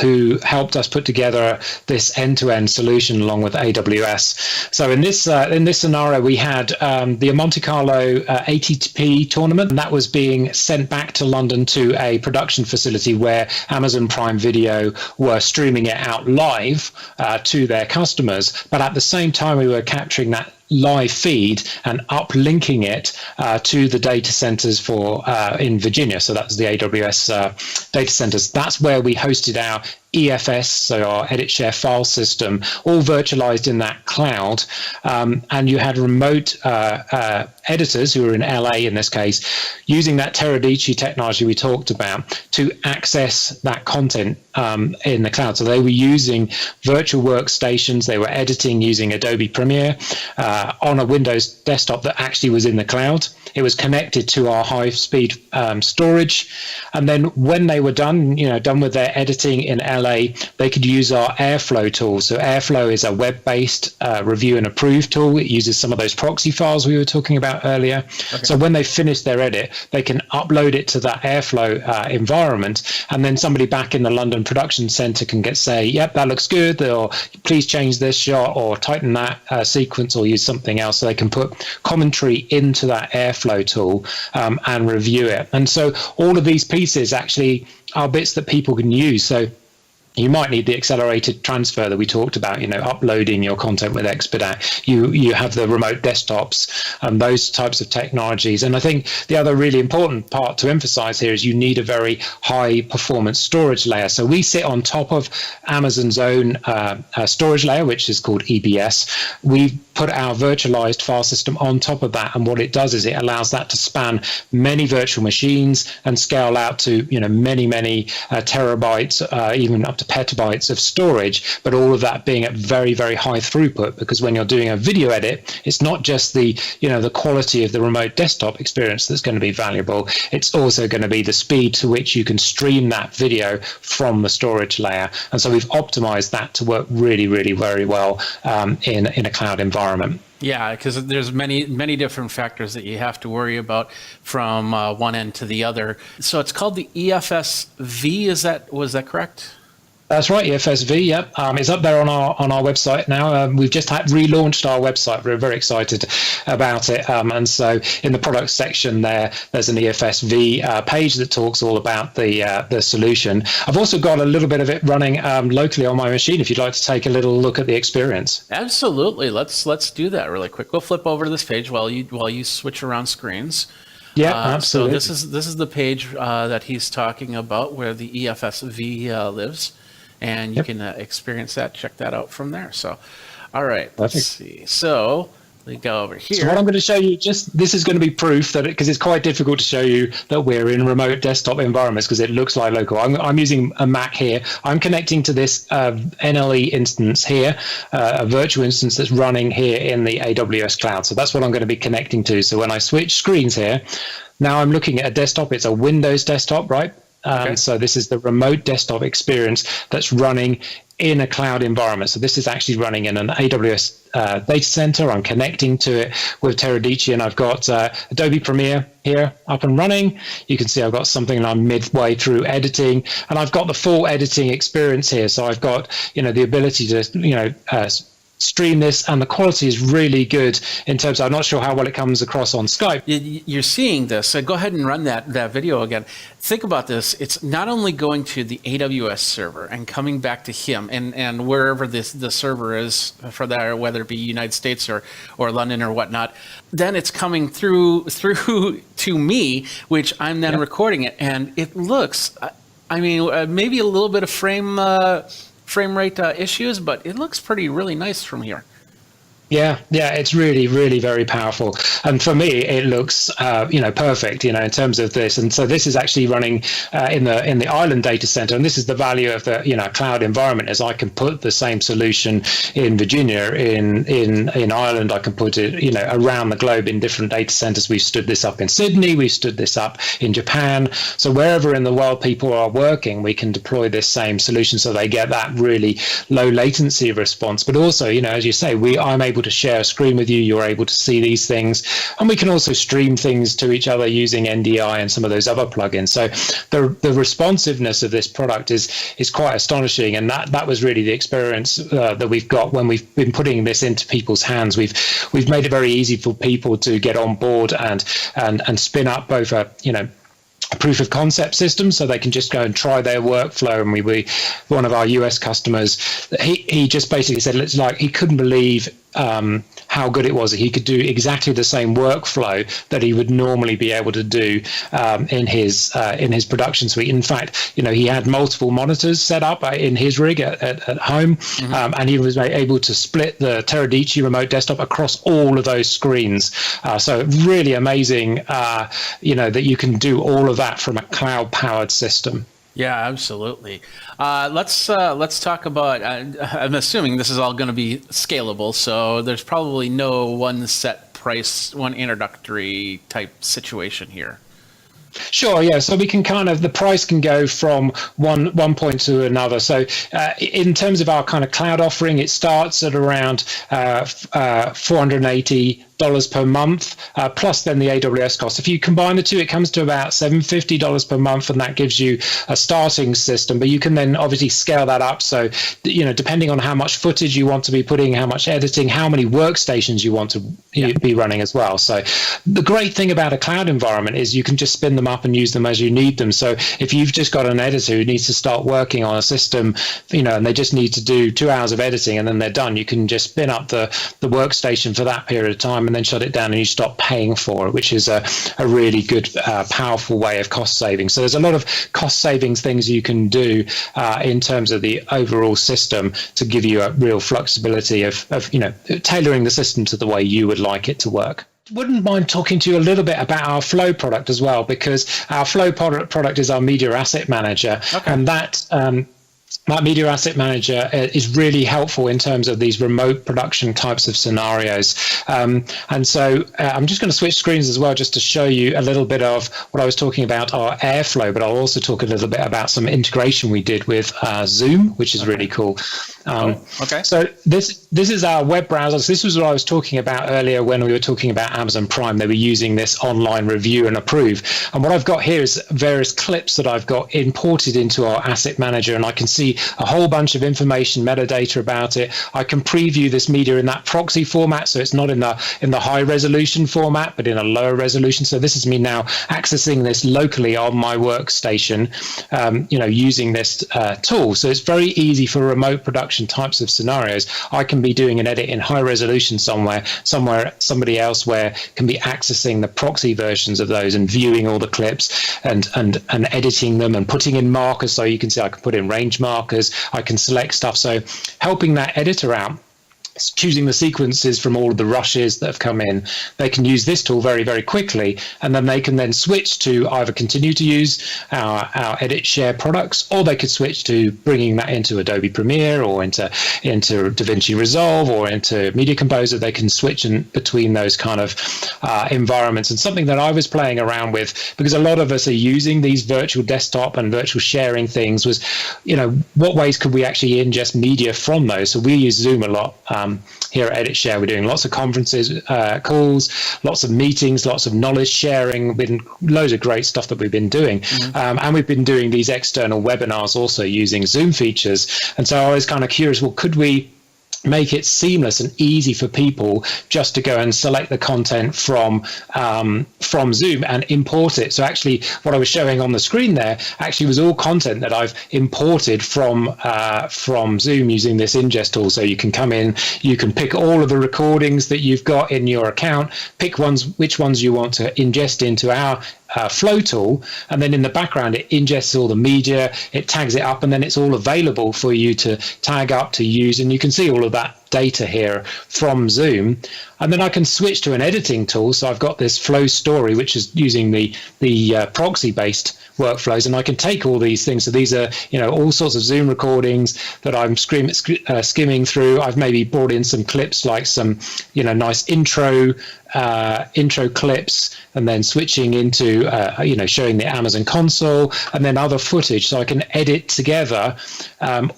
who helped us put together this end-to-end solution along with AWS. So in this scenario, we had the Monte Carlo ATP tournament, and that was being sent back to London to a production facility where Amazon Prime Video were streaming it out live to their customers. But at the same time, we were capturing that live feed and uplinking it to the data centers for in Virginia. So that's the AWS data centers. That's where we hosted our EFS, so our edit share file system, all virtualized in that cloud. And you had remote editors who were in LA in this case, using that Teradicci technology we talked about to access that content in the cloud. So they were using virtual workstations. They were editing using Adobe Premiere on a Windows desktop that actually was in the cloud. It was connected to our high-speed storage. And then when they were done with their editing in LA, they could use our Airflow tool. So Airflow is a web-based review and approve tool. It uses some of those proxy files we were talking about earlier. Okay. So when they finish their edit, they can upload it to that Airflow environment, and then somebody back in the London production center can say, yep, that looks good, or please change this shot or tighten that sequence or use something else. So they can put commentary into that Airflow tool and review it. And so all of these pieces actually are bits that people can use. So you might need the accelerated transfer that we talked about, uploading your content with Expedite. You have the remote desktops and those types of technologies. And I think the other really important part to emphasize here is you need a very high performance storage layer. So we sit on top of Amazon's own storage layer, which is called EBS. We've put our virtualized file system on top of that. And what it does is it allows that to span many virtual machines and scale out to, many terabytes, even up to petabytes of storage, but all of that being at very, very high throughput, because when you're doing a video edit, it's not just the quality of the remote desktop experience that's going to be valuable. It's also going to be the speed to which you can stream that video from the storage layer. And so we've optimized that to work really, really very well in a cloud environment. Yeah, because there's many different factors that you have to worry about from one end to the other. So it's called the EFSV. Was that correct? That's right, EFSV. Yep, it's up there on our website now. We've just relaunched our website. We're very excited about it. And so in the product section there's an EFSV page that talks all about the solution. I've also got a little bit of it running locally on my machine. If you'd like to take a little look at the experience. Absolutely. Let's do that really quick. We'll flip over to this page while you switch around screens. Yeah, absolutely. So this is the page that he's talking about where the EFSV lives. And you can experience that, check that out from there. So, all right, let's see. So we go over here. So what I'm going to show you, this is going to be proof that because it's quite difficult to show you that we're in remote desktop environments because it looks like local. I'm using a Mac here. I'm connecting to this NLE instance here, a virtual instance that's running here in the AWS cloud. So that's what I'm going to be connecting to. So when I switch screens here, now I'm looking at a desktop. It's a Windows desktop, right? Okay. So this is the remote desktop experience that's running in a cloud environment. So this is actually running in an AWS data center. I'm connecting to it with Teradicci, and I've got Adobe Premiere here up and running. You can see I've got something and I'm midway through editing, and I've got the full editing experience here. So I've got the ability to stream this, and the quality is really good in terms of, I'm not sure how well it comes across on Skype. You're seeing this, so go ahead and run that video again. Think about this. It's not only going to the AWS server and coming back to him and wherever the server is for that, whether it be United States or London or whatnot, then it's coming through to me, which I'm then recording it, and it looks, maybe a little bit of frame rate issues, but it looks really nice from here. Yeah, it's really, really very powerful. And for me, it looks, perfect, in terms of this. And so this is actually running in the Ireland data center. And this is the value of the, cloud environment, is I can put the same solution in Virginia, in Ireland. I can put it, around the globe in different data centers. We've stood this up in Sydney. We've stood this up in Japan. So wherever in the world people are working, we can deploy this same solution so they get that really low latency response. But also, as you say, I'm able to share a screen with you. You're able to see these things. And we can also stream things to each other using NDI and some of those other plugins. So the responsiveness of this product is quite astonishing. And that was really the experience that we've got when we've been putting this into people's hands. We've made it very easy for people to get on board and spin up both a proof of concept system, so they can just go and try their workflow. And we one of our US customers, he just basically said it's like he couldn't believe how good it was that he could do exactly the same workflow that he would normally be able to do in his production suite. In fact, he had multiple monitors set up in his rig at home, and he was able to split the Teradici remote desktop across all of those screens. So really amazing, that you can do all of that from a cloud-powered system. Yeah, absolutely. Let's talk about. I'm assuming this is all going to be scalable, so there's probably no one set price, one introductory type situation here. Sure, yeah. So we can the price can go from one point to another. So in terms of our kind of cloud offering, it starts at around $480 per month, plus then the AWS cost. If you combine the two, it comes to about $750 per month, and that gives you a starting system. But you can then obviously scale that up. So, depending on how much footage you want to be putting, how much editing, how many workstations you want to be running as well. So the great thing about a cloud environment is you can just spin them up and use them as you need them. So if you've just got an editor who needs to start working on a system, and they just need to do 2 hours of editing and then they're done, you can just spin up the workstation for that period of time and then shut it down, and you stop paying for it, which is a really good, powerful way of cost saving. So there's a lot of cost savings things you can do in terms of the overall system to give you a real flexibility of tailoring the system to the way you would like it to work. Wouldn't mind talking to you a little bit about our Flow product as well, because our Flow product is our media asset manager, and that Media Asset Manager is really helpful in terms of these remote production types of scenarios. And so I'm just going to switch screens as well, just to show you a little bit of what I was talking about, our Airflow, but I'll also talk a little bit about some integration we did with Zoom, which is really cool. So this is our web browser. So this was what I was talking about earlier when we were talking about Amazon Prime. They were using this online review and approve. And what I've got here is various clips that I've got imported into our asset manager, and I can see a whole bunch of information, metadata about it. I can preview this media in that proxy format, so it's not in the high resolution format, but in a lower resolution. So this is me now accessing this locally on my workstation, using this tool. So it's very easy for remote production types of scenarios. I can be doing an edit in high resolution somewhere, somebody else where can be accessing the proxy versions of those and viewing all the clips and editing them and putting in markers. So you can see I can put in range markers, I can select stuff. So helping that editor out, choosing the sequences from all of the rushes that have come in, they can use this tool very, very quickly, and then they can then switch to either continue to use our edit share products, or they could switch to bringing that into Adobe Premiere or into DaVinci Resolve or into Media Composer. They can switch between those kind of environments. And something that I was playing around with, because a lot of us are using these virtual desktop and virtual sharing things, was, what ways could we actually ingest media from those? So we use Zoom a lot. Here at Edit Share, we're doing lots of conferences, calls, lots of meetings, lots of knowledge sharing, been loads of great stuff that we've been doing. And we've been doing these external webinars also using Zoom features. And so I was kind of curious, well, could we make it seamless and easy for people just to go and select the content from Zoom and import it? So actually what I was showing on the screen there actually was all content that I've imported from Zoom using this ingest tool. So you can come in, you can pick all of the recordings that you've got in your account, pick which ones you want to ingest into our Flow tool, and then in the background it ingests all the media, it tags it up, and then it's all available for you to tag up, to use, and you can see all of that data here from Zoom. And then I can switch to an editing tool. So I've got this Flow Story, which is using the proxy-based workflows, and I can take all these things. So these are all sorts of Zoom recordings that I'm skimming through. I've maybe brought in some clips, like some nice intro clips, and then switching into showing the Amazon console, and then other footage. So I can edit together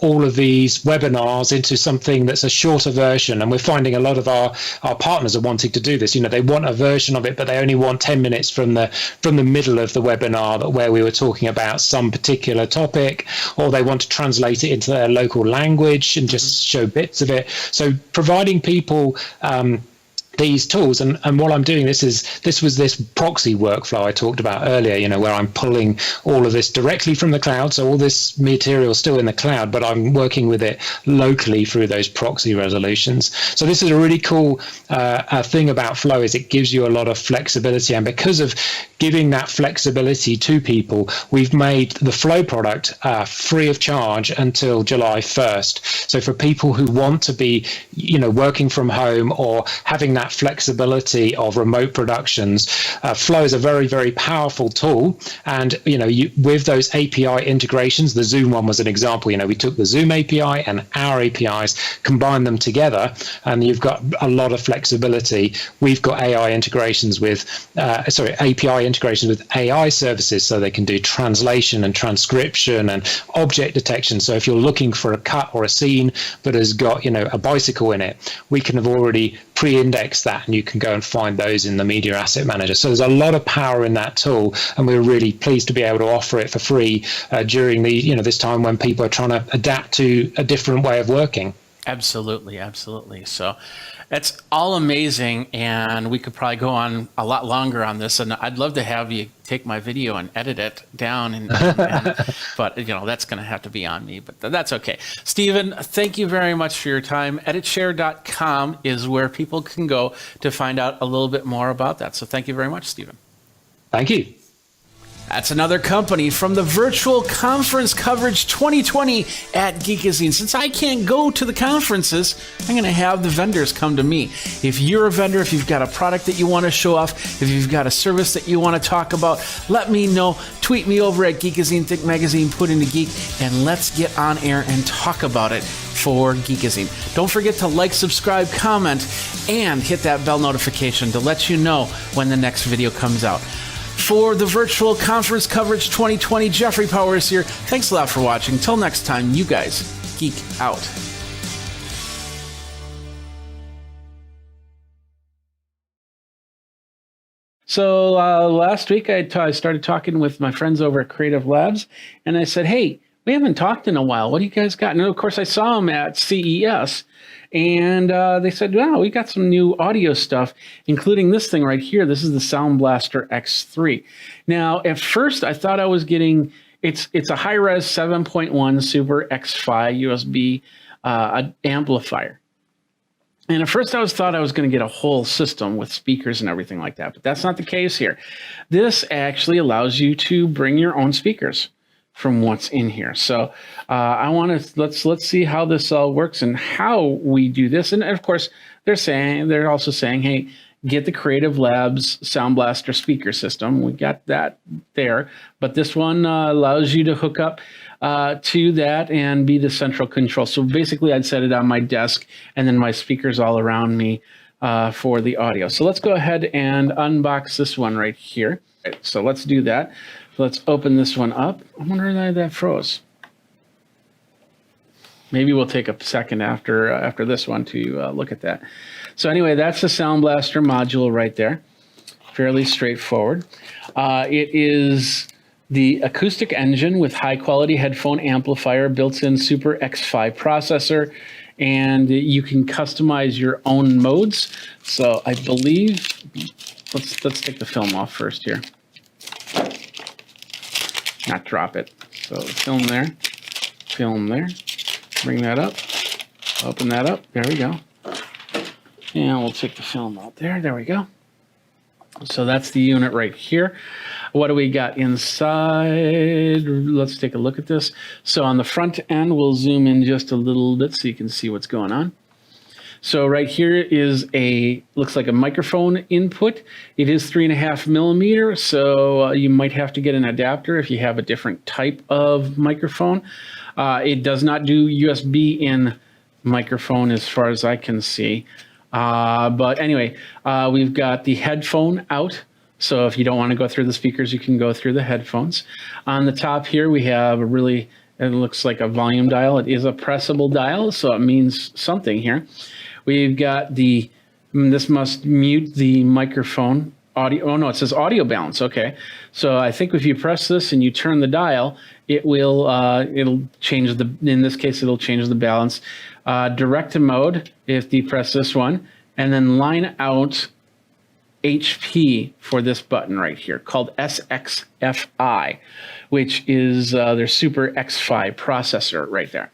all of these webinars into something that's a shorter want a version, and we're finding a lot of our partners are wanting to do this. They want a version of it, but they only want 10 minutes from the middle of the webinar where we were talking about some particular topic, or they want to translate it into their local language and just show bits of it. So providing people these tools, and what I'm doing, this was this proxy workflow I talked about earlier, where I'm pulling all of this directly from the cloud, so all this material is still in the cloud, but I'm working with it locally through those proxy resolutions. So this is a really cool thing about Flow, is it gives you a lot of flexibility, and because of giving that flexibility to people, we've made the Flow product free of charge until July 1st. So for people who want to be working from home or having that flexibility of remote productions, Flow is a very, very powerful tool. And with those API integrations, the Zoom one was an example. We took the Zoom API and our APIs, combined them together, and you've got a lot of flexibility. We've got API integrations with AI services, so they can do translation and transcription and object detection. So if you're looking for a cut or a scene that has got a bicycle in it, we can have already pre-index that, and you can go and find those in the Media Asset Manager. So there's a lot of power in that tool, and we're really pleased to be able to offer it for free during this time when people are trying to adapt to a different way of working. Absolutely, absolutely. So it's all amazing, and we could probably go on a lot longer on this, and I'd love to have you take my video and edit it down, but that's going to have to be on me, but that's okay. Stephen, thank you very much for your time. Editshare.com is where people can go to find out a little bit more about that. So thank you very much, Stephen. Thank you. That's another company from the Virtual Conference Coverage 2020 at Geekazine. Since I can't go to the conferences, I'm going to have the vendors come to me. If you're a vendor, if you've got a product that you want to show off, if you've got a service that you want to talk about, let me know. Tweet me over at Geekazine, Think Magazine, put into Geek, and let's get on air and talk about it for Geekazine. Don't forget to like, subscribe, comment, and hit that bell notification to let you know when the next video comes out. For the Virtual Conference Coverage 2020, Jeffrey Powers here. Thanks a lot for watching. Till next time, you guys geek out. So last week I started talking with my friends over at Creative Labs, and I said, hey, we haven't talked in a while. What do you guys got? And of course, I saw them at CES. And they said, wow, we got some new audio stuff, including this thing right here. This is the Sound Blaster X3. Now, at first, I thought I was getting, it's a high-res 7.1 Super X5 USB amplifier. And at first, I thought I was going to get a whole system with speakers and everything like that. But that's not the case here. This actually allows you to bring your own speakers from what's in here. So I want to let's see how this all works and how we do this. And of course, they're also saying, hey, get the Creative Labs Sound Blaster speaker system. We got that there, but this one allows you to hook up to that and be the central control. So basically, I'd set it on my desk and then my speakers all around me for the audio. So let's go ahead and unbox this one right here. Right, so let's do that. Let's open this one up. I wonder why that froze. Maybe we'll take a second after this one to look at that. So anyway, that's the Sound Blaster module right there. Fairly straightforward. It is the acoustic engine with high quality headphone amplifier, built-in Super X5 processor, and you can customize your own modes. So I believe, let's take the film off first here. Not drop it. So film there, bring that up, open that up, there we go. And we'll take the film out there we go. So that's the unit right here. What do we got inside? Let's take a look at this. So on the front end, we'll zoom in just a little bit so you can see what's going on. So right here is looks like a microphone input. It is 3.5 millimeter, so you might have to get an adapter if you have a different type of microphone. It does not do USB in microphone as far as I can see. But anyway, we've got the headphone out. So if you don't want to go through the speakers, you can go through the headphones. On the top here, we have a really It looks like a volume dial. It is a pressable dial, so it means something here. We've got this must mute the microphone audio. Oh no, it says audio balance. Okay, so I think if you press this and you turn the dial, it will it'll change in this case it'll change the balance. Direct to mode if you press this one, and then line out HP for this button right here called SXFI, which is their Super X5 processor right there.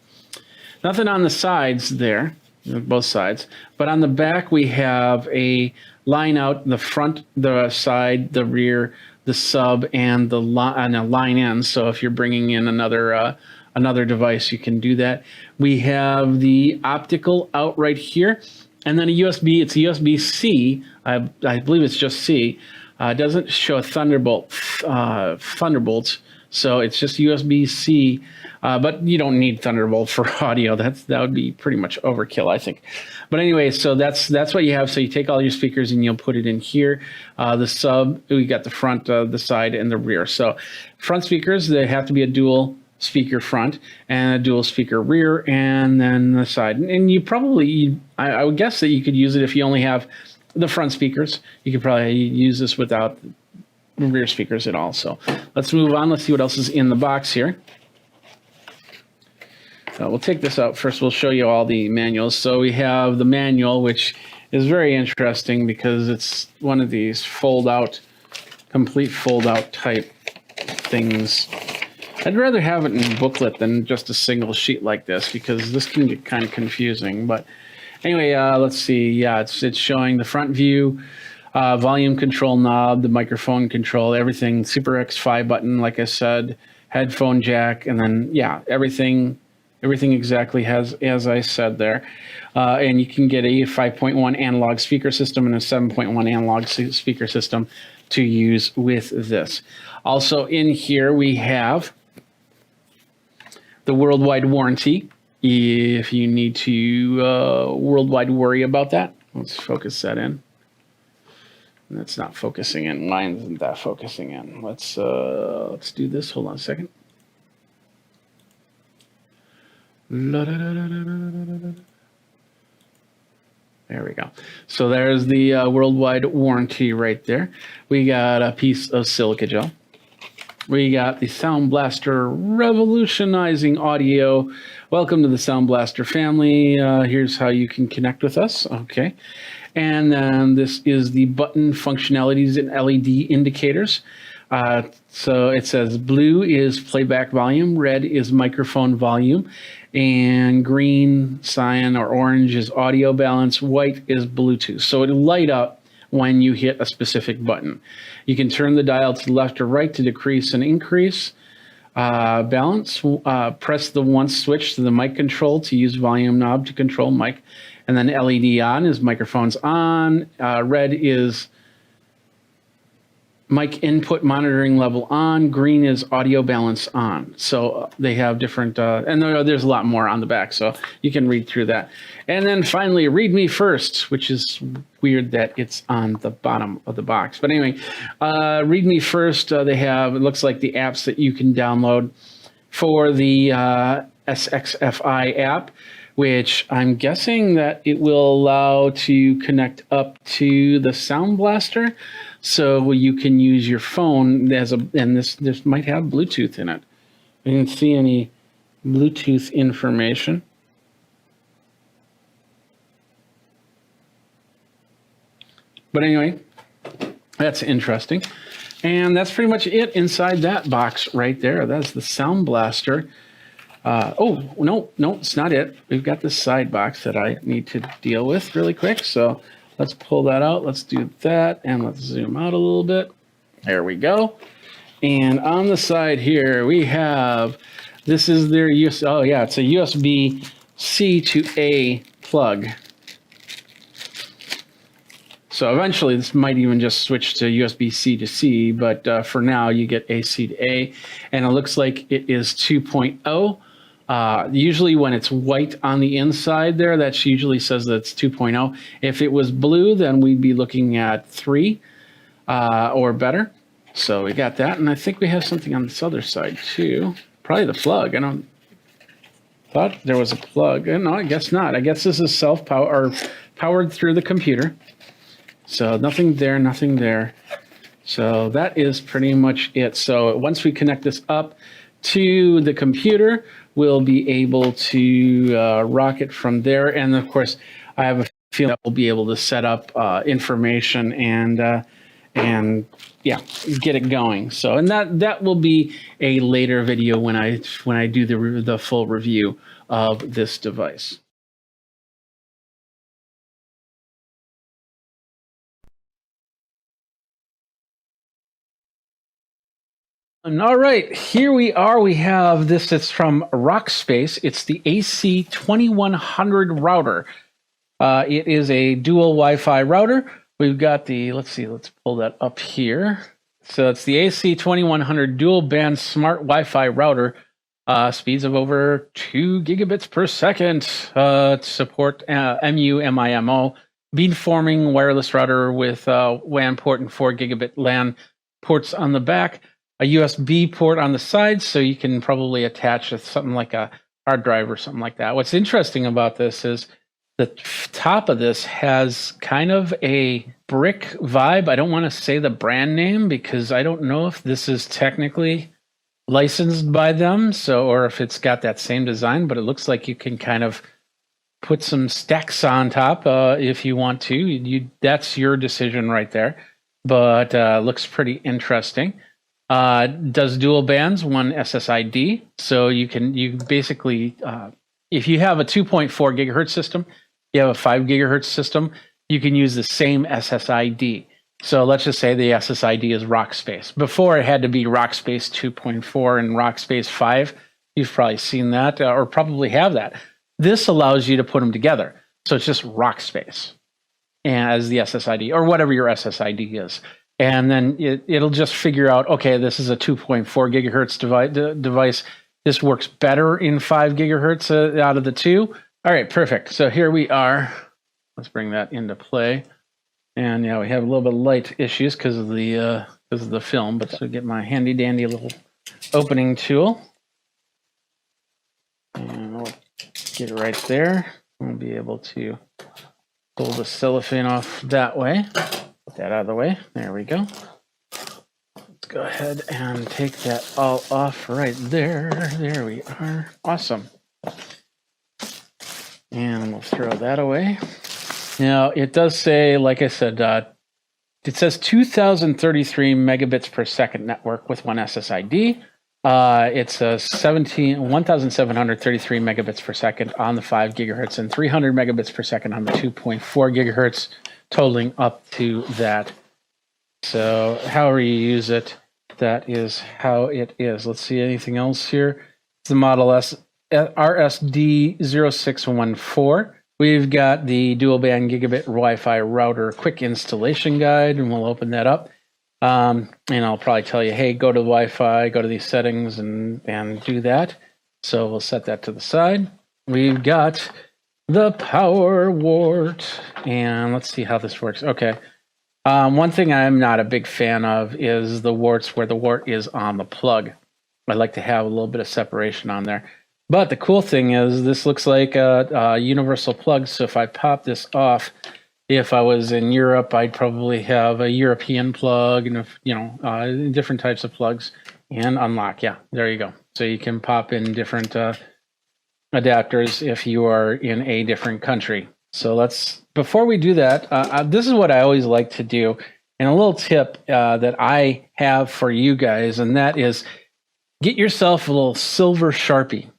Nothing on the sides there, both sides, but on the back we have a line out the front, the side, the rear, the sub, and the line in. So if you're bringing in another device, you can do that. We have the optical out right here. And then a USB, it's a USB-C. I believe it's just C. It doesn't show a Thunderbolt, so it's just USB-C. But you don't need Thunderbolt for audio. That would be pretty much overkill, I think. But anyway, so that's what you have. So you take all your speakers and you'll put it in here. The sub, we got the front, the side, and the rear. So front speakers, they have to be a dual speaker front and a dual speaker rear, and then the side. And you probably, I would guess that you could use it if you only have the front speakers. You could probably use this without rear speakers at all. So let's move on. Let's see what else is in the box here. We'll take this out first. We'll show you all the manuals. So we have the manual, which is very interesting because it's one of these complete fold out type things. I'd rather have it in booklet than just a single sheet like this because this can get kind of confusing. But anyway, let's see. Yeah, it's showing the front view, volume control knob, the microphone control, everything. Super X5 button, like I said, headphone jack, and then yeah, everything exactly as I said there. And you can get a 5.1 analog speaker system and a 7.1 analog speaker system to use with this. Also in here we have the worldwide warranty, if you need to worldwide worry about that. Let's focus that in. That's not focusing in. Mine isn't that focusing in. Let's do this. Hold on a second. There we go. So there's the worldwide warranty right there. We got a piece of silica gel. We got the Sound Blaster revolutionizing audio. Welcome to the Sound Blaster family. Here's how you can connect with us. Okay. And then this is the button functionalities and LED indicators. So it says blue is playback volume, red is microphone volume, and green, cyan, or orange is audio balance, white is Bluetooth. So it'll light up when you hit a specific button. You can turn the dial to the left or right to decrease and increase balance. Press the once switch to the mic control to use volume knob to control mic. And then LED on is microphones on. Red is mic input monitoring level on. Green is audio balance on. So they have different, and there's a lot more on the back, so you can read through that. And then finally, read me first, which is weird that it's on the bottom of the box. But anyway, read me first. They have, it looks like the apps that you can download for the SXFI app, which I'm guessing that it will allow to connect up to the Sound Blaster. So you can use your phone as and this might have Bluetooth in it. I didn't see any Bluetooth information. But anyway, that's interesting. And that's pretty much it inside that box right there. That's the Sound Blaster. Oh, no, it's not it. We've got this side box that I need to deal with really quick. So let's pull that out. Let's do that. And let's zoom out a little bit. There we go. And on the side here, we have, this is their oh yeah, it's a USB-C to A plug. So eventually this might even just switch to USB-C to C, but for now you get AC to A. And it looks like it is 2.0. Usually when it's white on the inside there, that usually says that it's 2.0. If it was blue, then we'd be looking at 3 or better. So we got that, and I think we have something on this other side too. Probably the plug. I don't Thought there was a plug. No, I guess not. I guess this is self-power or powered through the computer. So nothing there, nothing there. So that is pretty much it. So once we connect this up to the computer, we'll be able to rock it from there. And of course, I have a feeling that we'll be able to set up information and yeah, get it going. So, and that will be a later video when I do the full review of this device. And all right, here we are. We have this. It's from Rockspace. It's the AC2100 router. It is a dual Wi-Fi router. We've got the, let's pull that up here. So it's the AC2100 dual band smart Wi-Fi router, speeds of over 2 gigabits per second, support MU-MIMO, beamforming wireless router with WAN port and 4 gigabit LAN ports on the back, a USB port on the side, so you can probably attach something like a hard drive or something like that. What's interesting about this is the top of this has kind of a brick vibe. I don't want to say the brand name because I don't know if this is technically licensed by them, or if it's got that same design, but it looks like you can kind of put some stacks on top if you want to. That's your decision right there, but looks pretty interesting. Does dual bands, one SSID, so you basically if you have a 2.4 gigahertz system, you have a 5 gigahertz system, you can use the same SSID. So let's just say the SSID is Rockspace. Before it had to be Rockspace 2.4 and Rockspace 5. You've probably seen that or probably have that. This allows you to put them together. So it's just Rockspace as the SSID or whatever your SSID is. And then it'll just figure out, okay, this is a 2.4 gigahertz device. This works better in 5 gigahertz out of the two. All right, perfect. So here we are. Let's bring that into play. And yeah, we have a little bit of light issues because of the film, but so get my handy dandy little opening tool. And we'll get it right there. We'll be able to pull the cellophane off that way. Put that out of the way. There we go. Let's go ahead and take that all off right there. There we are. Awesome. And we'll throw that away. Now, it does say, like I said, it says 2033 megabits per second network with one SSID. It's a 1733 megabits per second on the 5 gigahertz and 300 megabits per second on the 2.4 gigahertz, totaling up to that. So however you use it, that is how it is. Let's see anything else here. It's the Model S RSD0614. We've got the dual band gigabit Wi-Fi router quick installation guide, and we'll open that up. And I'll probably tell you, hey, go to Wi-Fi, go to these settings and do that. So we'll set that to the side. We've got the power wart, and let's see how this works. Okay. One thing I'm not a big fan of is the warts where the wart is on the plug. I like to have a little bit of separation on there. But the cool thing is this looks like a universal plug. So if I pop this off, if I was in Europe, I'd probably have a European plug and, different types of plugs and unlock. Yeah, there you go. So you can pop in different adapters if you are in a different country. So before we do that, this is what I always like to do. And a little tip that I have for you guys, and that is get yourself a little silver Sharpie.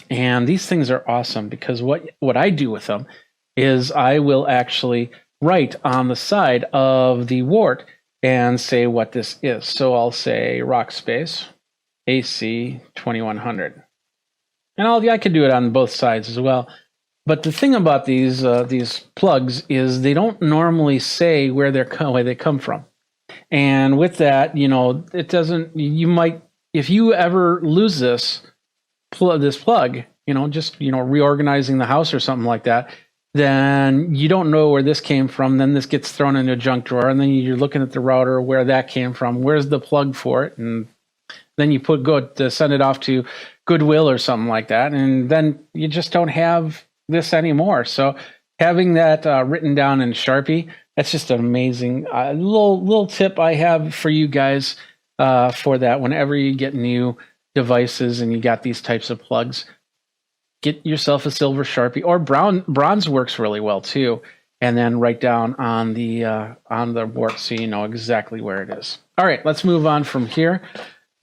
And these things are awesome because what I do with them is I will actually write on the side of the wart and say what this is. So I'll say Rockspace AC2100. And I could do it on both sides as well. But the thing about these plugs is they don't normally say where they come from. And with that, it doesn't. You might, if you ever lose this plug, reorganizing the house or something like that, then you don't know where this came from. Then this gets thrown into a junk drawer, and then you're looking at the router where that came from. Where's the plug for it? And then you go to send it off to Goodwill or something like that, and then you just don't have this anymore. So having that written down in Sharpie, that's just an amazing little tip I have for you guys for that. Whenever you get new devices and you got these types of plugs, get yourself a silver Sharpie, or bronze works really well too, and then write down on the board so you know exactly where it is. All right, let's move on from here.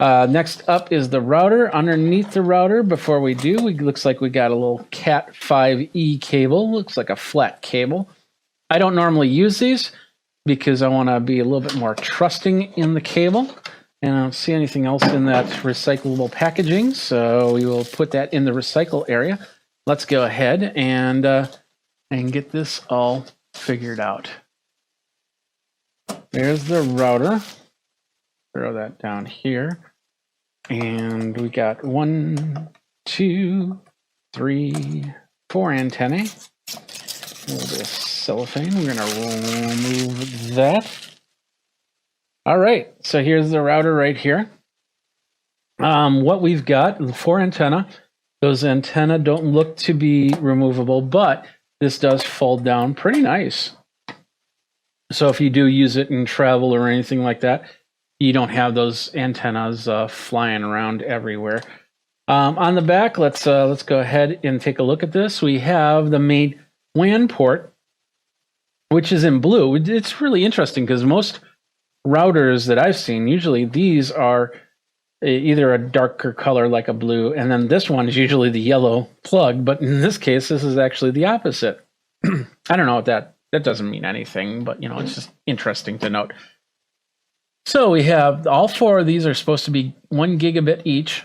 Next up is the router. Underneath the router, before we do, looks like we got a little Cat 5e cable. Looks like a flat cable. I don't normally use these because I want to be a little bit more trusting in the cable. And I don't see anything else in that recyclable packaging, so we will put that in the recycle area. Let's go ahead and get this all figured out. There's the router. Throw that down here. And we got 1, 2, 3, 4 antennae. A little bit of cellophane. We're going to remove that. All right, so here's the router right here. What we've got, the 4 antenna. Those antenna don't look to be removable, but this does fold down pretty nice. So if you do use it in travel or anything like that, you don't have those antennas flying around everywhere. On the back, let's go ahead and take a look at this. We have the main WAN port, which is in blue. It's really interesting because most routers that I've seen, usually these are either a darker color like a blue, and then this one is usually the yellow plug, but in this case, this is actually the opposite. I don't know what that doesn't mean anything, but it's just interesting to note. So we have all 4 of these are supposed to be 1 gigabit each.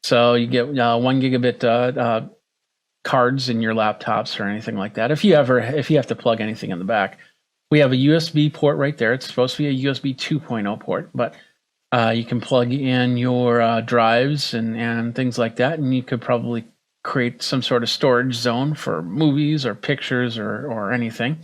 So you get 1 gigabit cards in your laptops or anything like that. If you have to plug anything in the back. We have a USB port right there. It's supposed to be a USB 2.0 port, but you can plug in your drives and things like that, and you could probably create some sort of storage zone for movies or pictures or anything.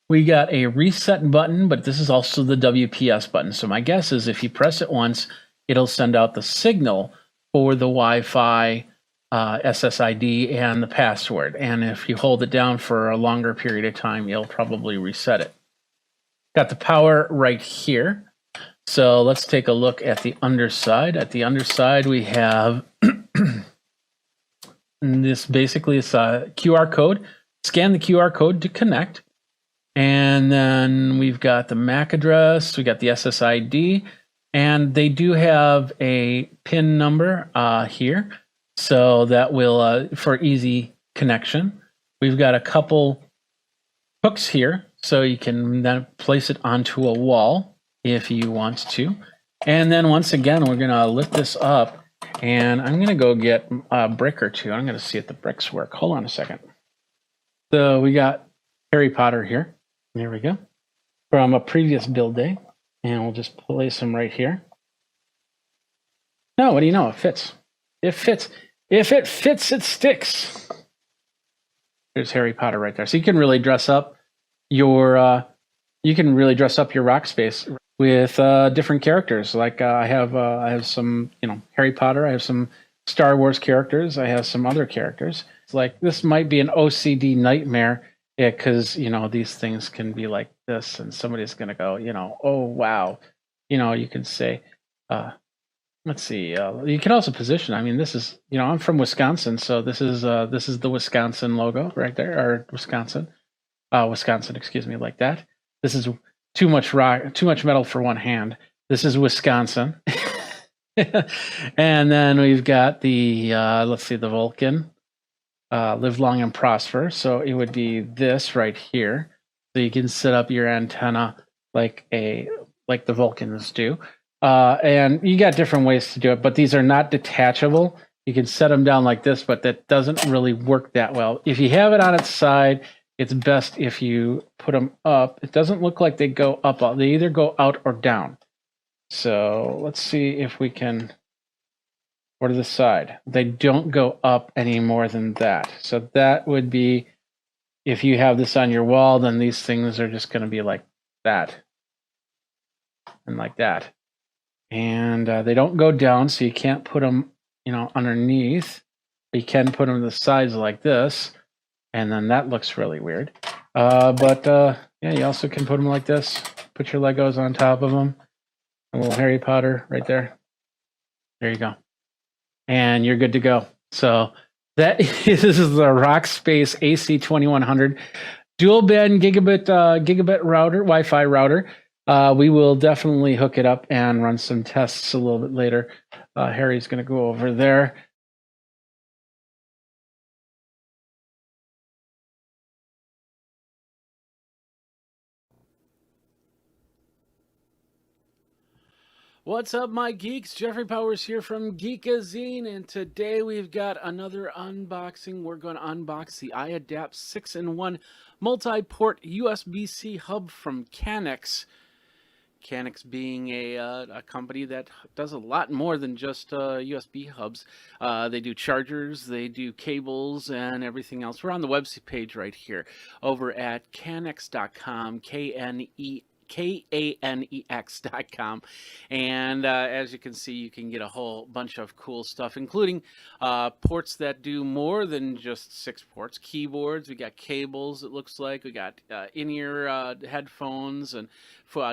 We got a reset button, but this is also the WPS button. So my guess is if you press it once, it'll send out the signal for the Wi-Fi SSID and the password. And if you hold it down for a longer period of time, you'll probably reset it. Got the power right here. So let's take a look at the underside. At the underside, we have this basically is a QR code. Scan the QR code to connect. And then we've got the MAC address. We got the SSID. And they do have a PIN number here. So that will, for easy connection. We've got a couple hooks here, so you can then place it onto a wall if you want to. And then once again, we're gonna lift this up, and I'm gonna go get a brick or two. I'm gonna see if the bricks work. Hold on a second. So we got Harry Potter here. There we go. From a previous build day. And we'll just place them right here. No, what do you know? It fits. It fits. If it fits, it sticks. There's Harry Potter right there. So you can really dress up your rock space with different characters. Like I have some Harry Potter. I have some Star Wars characters. I have some other characters. It's like this might be an OCD nightmare because these things can be like this, and somebody's gonna go oh wow, you can say. Let's see. You can also position. I mean, this is I'm from Wisconsin, so this is the Wisconsin logo right there, or Wisconsin, excuse me, like that. This is too much metal for one hand. This is Wisconsin, and then we've got the let's see, the Vulcan, live long and prosper. So it would be this right here. So you can set up your antenna like the Vulcans do. And you got different ways to do it, but these are not detachable. You can set them down like this, but that doesn't really work that well. If you have it on its side, it's best if you put them up. It doesn't look like they go up. They either go out or down. So let's see if we can, or to the side. They don't go up any more than that. So that would be, if you have this on your wall, then these things are just going to be like that and like that. And they don't go down, so you can't put them underneath. You can put them to the sides like this, and then that looks really weird. But yeah, you also can put them like this. Put your Legos on top of them. A little Harry Potter right there. There you go. And you're good to go. So that is the Rockspace AC2100 dual band gigabit router, Wi-Fi router. We will definitely hook it up and run some tests a little bit later. Harry's going to go over there. What's up, my geeks? Jeffrey Powers here from Geekazine, and today we've got another unboxing. We're going to unbox the iAdapt 6-in-1 multi-port USB-C hub from Canex. Canex being a company that does a lot more than just USB hubs. They do chargers, they do cables, and everything else. We're on the website page right here over at canex.com, Kanex.com, and as you can see, you can get a whole bunch of cool stuff, including ports that do more than just 6 ports, keyboards, we got cables, it looks like, we got in-ear headphones, and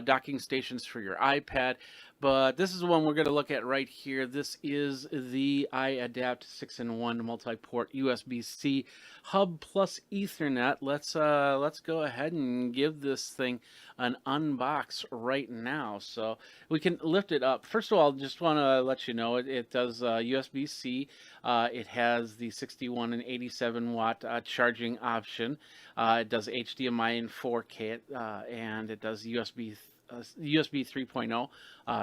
docking stations for your iPad. But this is the one we're going to look at right here. This is the iAdapt 6-in-1 multi-port USB-C hub plus Ethernet. Let's go ahead and give this thing an unbox right now. So we can lift it up. First of all, just want to let you know it does USB-C. It has the 61 and 87 watt charging option. It does HDMI and 4K, and it does USB 3.0,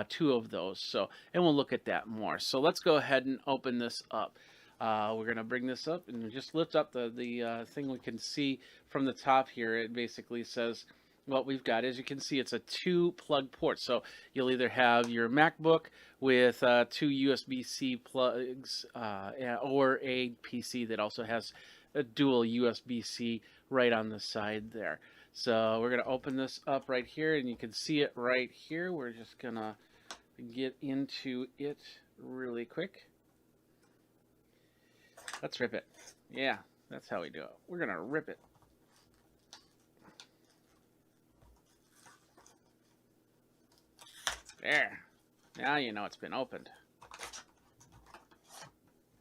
2 of those. So, and we'll look at that more. So let's go ahead and open this up. We're going to bring this up and just lift up the thing. We can see from the top here, it basically says what we've got. As you can see, it's a 2 plug port. So you'll either have your MacBook with 2 USB-C plugs or a PC that also has a dual USB-C right on the side there. So we're going to open this up right here, and you can see it right here. We're just going to get into it really quick. Let's rip it. Yeah, that's how we do it. We're going to rip it. There. Now you know it's been opened.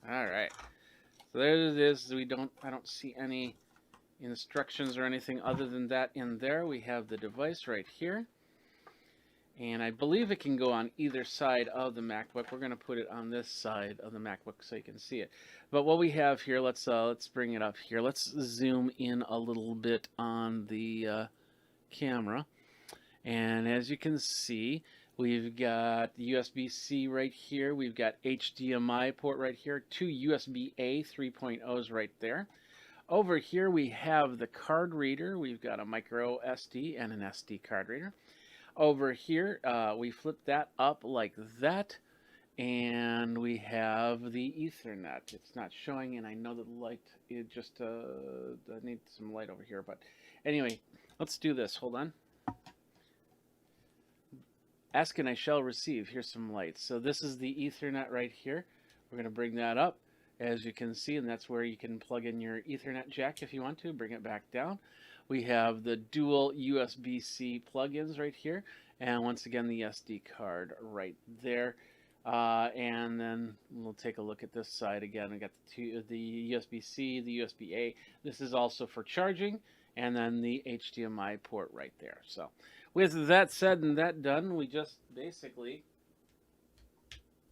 All right. So there it is. I don't see any instructions or anything other than that in there. We have the device right here, and I believe it can go on either side of the MacBook. We're going to put it on this side of the MacBook so you can see it. But what we have here, let's bring it up here. Let's zoom in a little bit on the camera, and as you can see, we've got USB-C right here. We've got HDMI port right here. 2 USB-A 3.0s right there. Over here we have the card reader. We've got a micro SD and an SD card reader. Over here we flip that up like that, and we have the Ethernet. It's not showing, and I know that the light, it just I need some light over here, but anyway, let's do this. Hold on. Ask and I shall receive. Here's some lights. So this is the Ethernet right here. We're going to bring that up, as you can see, and that's where you can plug in your Ethernet jack if you want to. Bring it back down. We have the dual USB-C plugins right here, and once again the SD card right there. And then we'll take a look at this side again. We got the USB-C, the USB-A. This is also for charging, and then the HDMI port right there. So with that said and that done, we just basically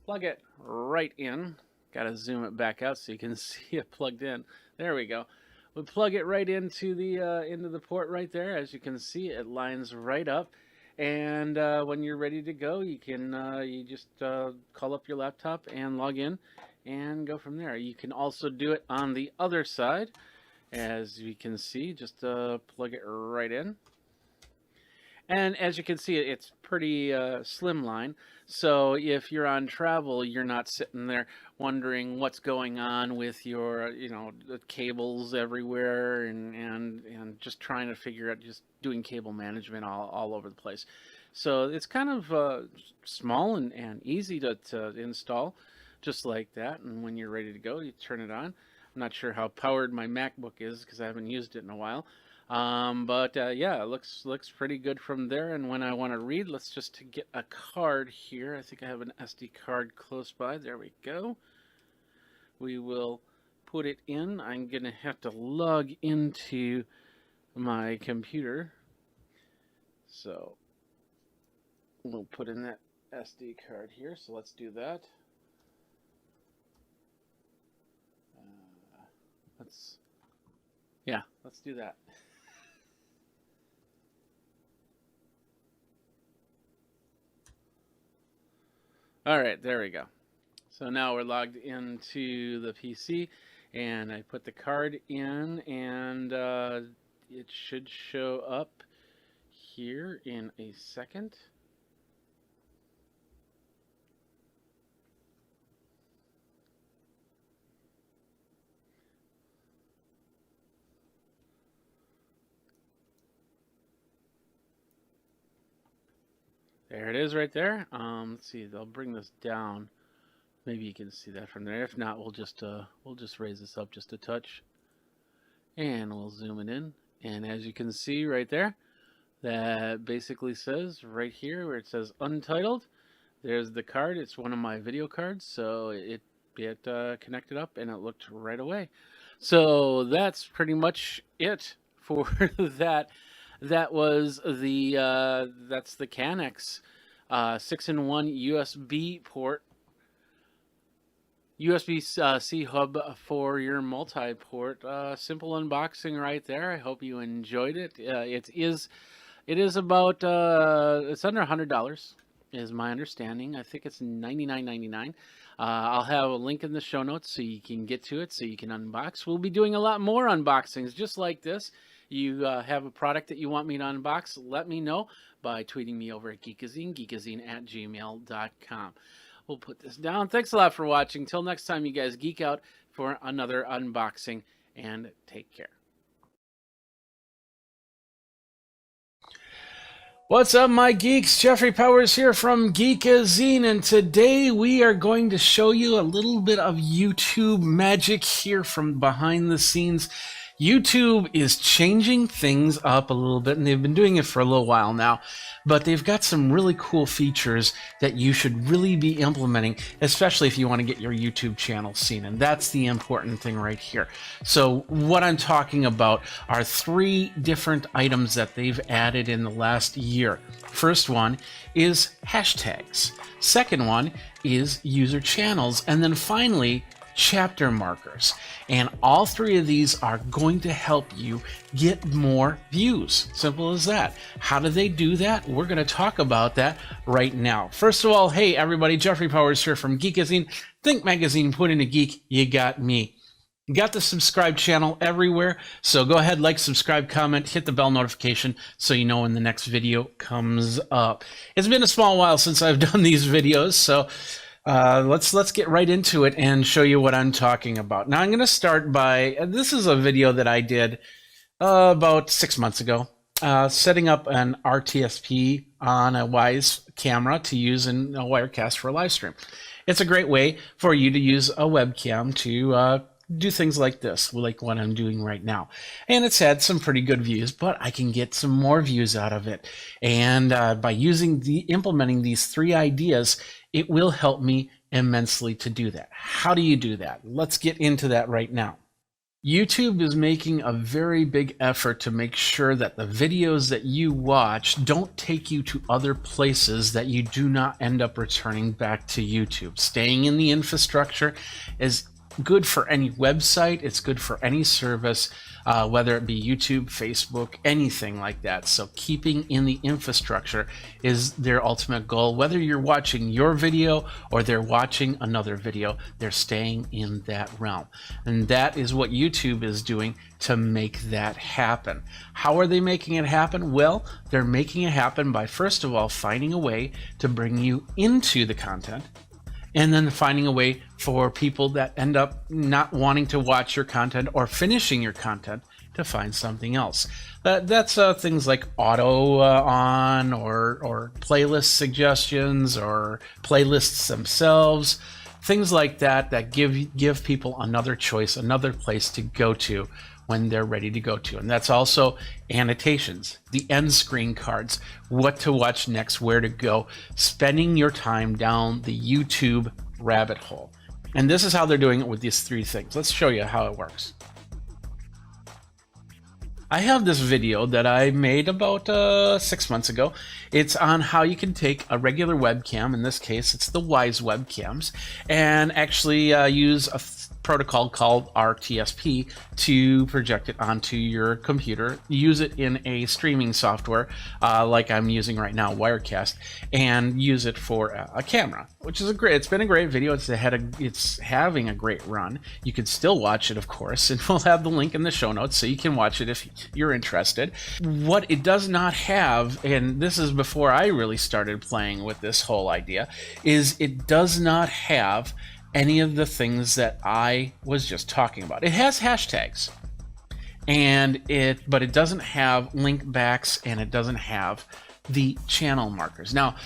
plug it right in. Got to zoom it back out so you can see it plugged in. There we go. We plug it right into the port right there. As you can see, it lines right up. And when you're ready to go, you can you just call up your laptop and log in and go from there. You can also do it on the other side. As you can see, just plug it right in. And as you can see, it's pretty slimline. So if you're on travel, you're not sitting there wondering what's going on with your, the cables everywhere and just trying to figure out, just doing cable management all over the place. So it's kind of small and easy to install. just like that. And when you're ready to go, you turn it on. I'm not sure how powered my MacBook is because I haven't used it in a while. But yeah, it looks pretty good from there. And when I want to read, let's just get a card here. I think I have an SD card close by. There we go. We will put it in. I'm going to have to log into my computer. So we'll put in that SD card here. So let's do that. Let's do that. All right, there we go. So now we're logged into the PC, and I put the card in, and it should show up here in a second. There it is right there. Let's see, I'll bring this down. Maybe you can see that from there. If not, we'll just raise this up just a touch. And we'll zoom it in. And as you can see right there, that basically says right here where it says Untitled, there's the card. It's one of my video cards, so it connected up and it looked right away. So that's pretty much it for that. That was the that's the Canex 6-in-1 USB port, USB-C hub for your multi-port. Simple unboxing right there. I hope you enjoyed it. It is about it's under $100 is my understanding. I think it's $99.99. I'll have a link in the show notes so you can get to it, so you can unbox. We'll be doing a lot more unboxings just like this. You have a product that you want me to unbox, let me know by tweeting me over at Geekazine, geekazine@gmail.com. We'll put this down. Thanks a lot for watching. Till next time, you guys geek out for another unboxing, and take care. What's up, my geeks? Jeffrey Powers here from Geekazine, and today we are going to show you a little bit of YouTube magic here from behind the scenes. YouTube is changing things up a little bit, and they've been doing it for a little while now, but they've got some really cool features that you should really be implementing, especially if you want to get your YouTube channel seen, and that's the important thing right here. So what I'm talking about are 3 different items that they've added in the last year. First one is hashtags. Second one is user channels, and then finally chapter markers. And all 3 of these are going to help you get more views. Simple as that. How do they do that? We're going to talk about that right now. First of all, hey everybody, Jeffrey Powers here from Geekazine. Think magazine, put in a geek, you got me. You got the subscribe channel everywhere, so go ahead, like, subscribe, comment, hit the bell notification so you know when the next video comes up. It's been a small while since I've done these videos, so let's get right into it and show you what I'm talking about. Now I'm going to start by, this is a video that I did about 6 months ago, setting up an RTSP on a Wise camera to use in a Wirecast for a live stream. It's a great way for you to use a webcam to do things like this, like what I'm doing right now. And it's had some pretty good views, but I can get some more views out of it. And by implementing these 3 ideas, it will help me immensely to do that. How do you do that? Let's get into that right now. YouTube is making a very big effort to make sure that the videos that you watch don't take you to other places that you do not end up returning back to YouTube. Staying in the infrastructure is good for any website. It's good for any service, whether it be YouTube, Facebook, anything like that. So keeping in the infrastructure is their ultimate goal. Whether you're watching your video or they're watching another video, they're staying in that realm. And that is what YouTube is doing to make that happen. How are they making it happen? Well, they're making it happen by, first of all, finding a way to bring you into the content, and then finding a way for people that end up not wanting to watch your content or finishing your content to find something else. That's things like auto on or playlist suggestions or playlists themselves. things like that give people another choice, another place to go to when they're ready to go to. And that's also annotations, the end screen cards, what to watch next, where to go, spending your time down the YouTube rabbit hole. And this is how they're doing it with these 3 things. Let's show you how it works. I have this video that I made about 6 months ago. It's on how you can take a regular webcam, in this case it's the Wise webcams, and actually use a protocol called RTSP to project it onto your computer, use it in a streaming software like I'm using right now, Wirecast, and use it for a camera, which is it's been a great video. It's having a great run. You can still watch it, of course, and we'll have the link in the show notes so you can watch it if you're interested. What it does not have, and this is before I really started playing with this whole idea, is it does not have any of the things that I was just talking about. It has hashtags, but it doesn't have link backs, and it doesn't have the channel markers. Now,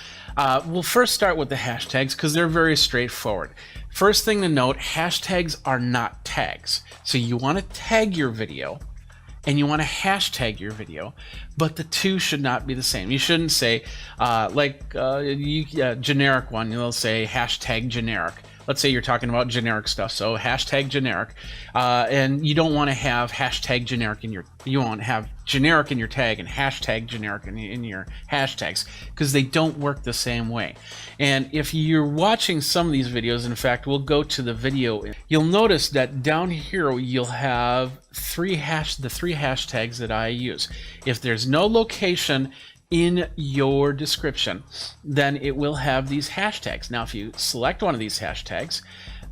we'll first start with the hashtags because they're very straightforward. First thing to note, hashtags are not tags. So you want to tag your video and you want to hashtag your video, but the two should not be the same. You shouldn't say, generic one, you'll say hashtag generic. Let's say you're talking about generic stuff, so hashtag generic, and you don't want to have hashtag generic you want to have generic in your tag and hashtag generic in your hashtags, because they don't work the same way. And if you're watching some of these videos, in fact, we'll go to the video, you'll notice that down here you'll have the 3 hashtags that I use. If there's no location in your description, then it will have these hashtags. Now, if you select one of these hashtags,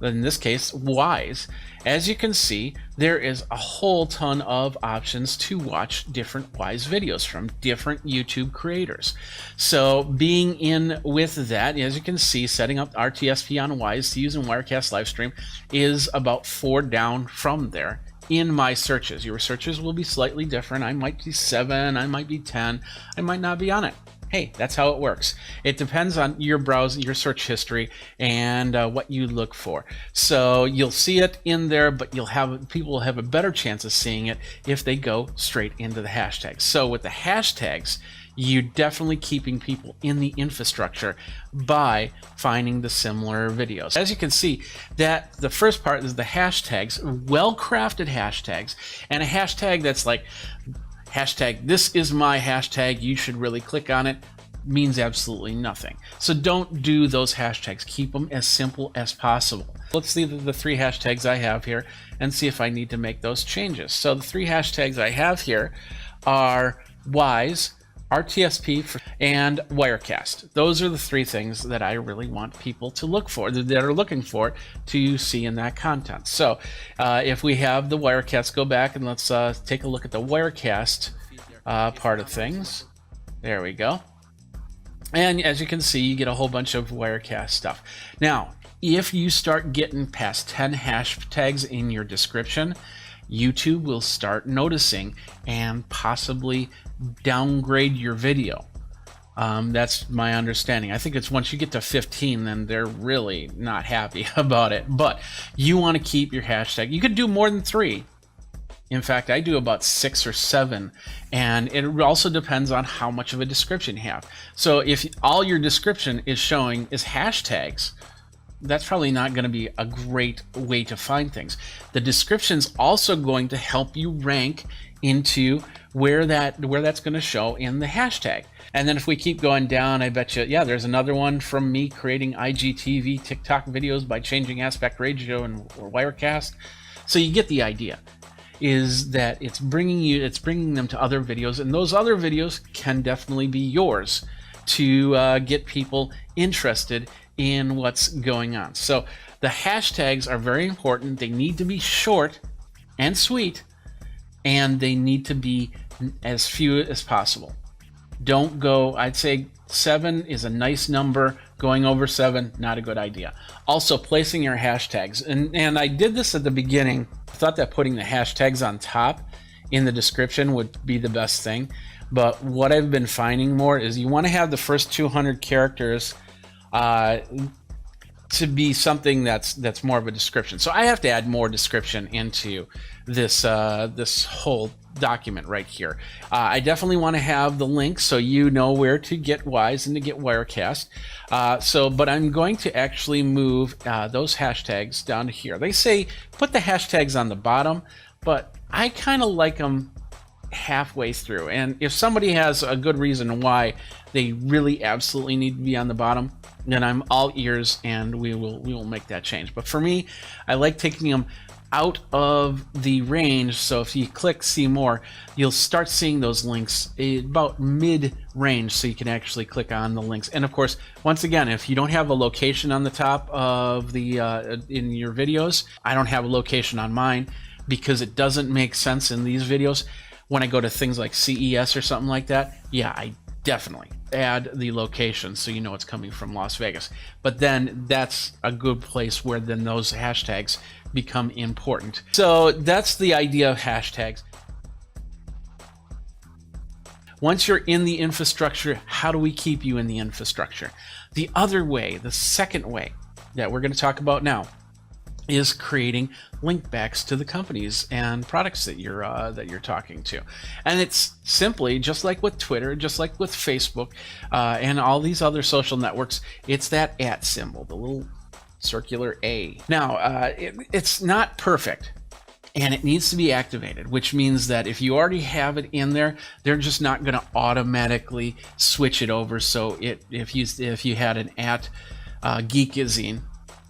in this case, Wise, as you can see, there is a whole ton of options to watch different Wise videos from different YouTube creators. So being in with that, as you can see, setting up RTSP on Wise to use in Wirecast Livestream is about 4 down from there. In my searches, your searches will be slightly different. I might be 7, I might be 10, I might not be on it. Hey, that's how it works. It depends on your browse, your search history, and what you look for. So you'll see it in there, but people will have a better chance of seeing it if they go straight into the hashtags. So with the hashtags, you're definitely keeping people in the infrastructure by finding the similar videos. As you can see, that the first part is the hashtags, well-crafted hashtags, and a hashtag that's like hashtag this is my hashtag, you should really click on it, means absolutely nothing. So don't do those hashtags. Keep them as simple as possible. Let's see the 3 hashtags I have here and see if I need to make those changes. So the 3 hashtags I have here are Wise, RTSP, and Wirecast. Those are the 3 things that I really want people to look for, that are looking for to see in that content. So if we have the Wirecast, go back and let's take a look at the Wirecast part of things. There we go. And as you can see, you get a whole bunch of Wirecast stuff. Now, if you start getting past 10 hashtags in your description, YouTube will start noticing and possibly downgrade your video. That's my understanding. I think it's once you get to 15, then they're really not happy about it. But you want to keep your hashtag. You could do more than 3. In fact, I do about 6 or 7, and it also depends on how much of a description you have. So if all your description is showing is hashtags, that's probably not going to be a great way to find things. The description's also going to help you rank into where that's going to show in the hashtag. And then if we keep going down, I bet you, yeah, there's another one from me creating IGTV TikTok videos by changing aspect ratio or Wirecast. So you get the idea, is that it's bringing them to other videos, and those other videos can definitely be yours to get people interested in what's going on. So the hashtags are very important. They need to be short and sweet, and they need to be as few as possible. Don't go, I'd say 7 is a nice number. Going over 7, not a good idea. Also, placing your hashtags. And I did this at the beginning. I thought that putting the hashtags on top in the description would be the best thing. But what I've been finding more is you want to have the first 200 characters to be something that's more of a description. So I have to add more description into this this whole document right here. I definitely want to have the link so you know where to get Wise and to get Wirecast. But I'm going to actually move those hashtags down to here. They say put the hashtags on the bottom, but I kind of like them halfway through. And if somebody has a good reason why they really absolutely need to be on the bottom, then I'm all ears and we will make that change. But for me, I like taking them out of the range. So if you click see more, you'll start seeing those links about mid range, so you can actually click on the links. And of course, once again, if you don't have a location on the top of the in your videos, I don't have a location on mine because it doesn't make sense in these videos. When I go to things like CES or something like that, yeah, I definitely add the location so you know it's coming from Las Vegas. But then that's a good place where then those hashtags become important. So that's the idea of hashtags. Once you're in the infrastructure, how do we keep you in the infrastructure? The other way, the second way that we're going to talk about now, is creating link backs to the companies and products that you're talking to. And it's simply just like with Twitter, just like with Facebook, and all these other social networks, it's that @ symbol, the little circular A. Now, it's not perfect, and it needs to be activated, which means that if you already have it in there, they're just not going to automatically switch it over. So if you had an @Geekazine,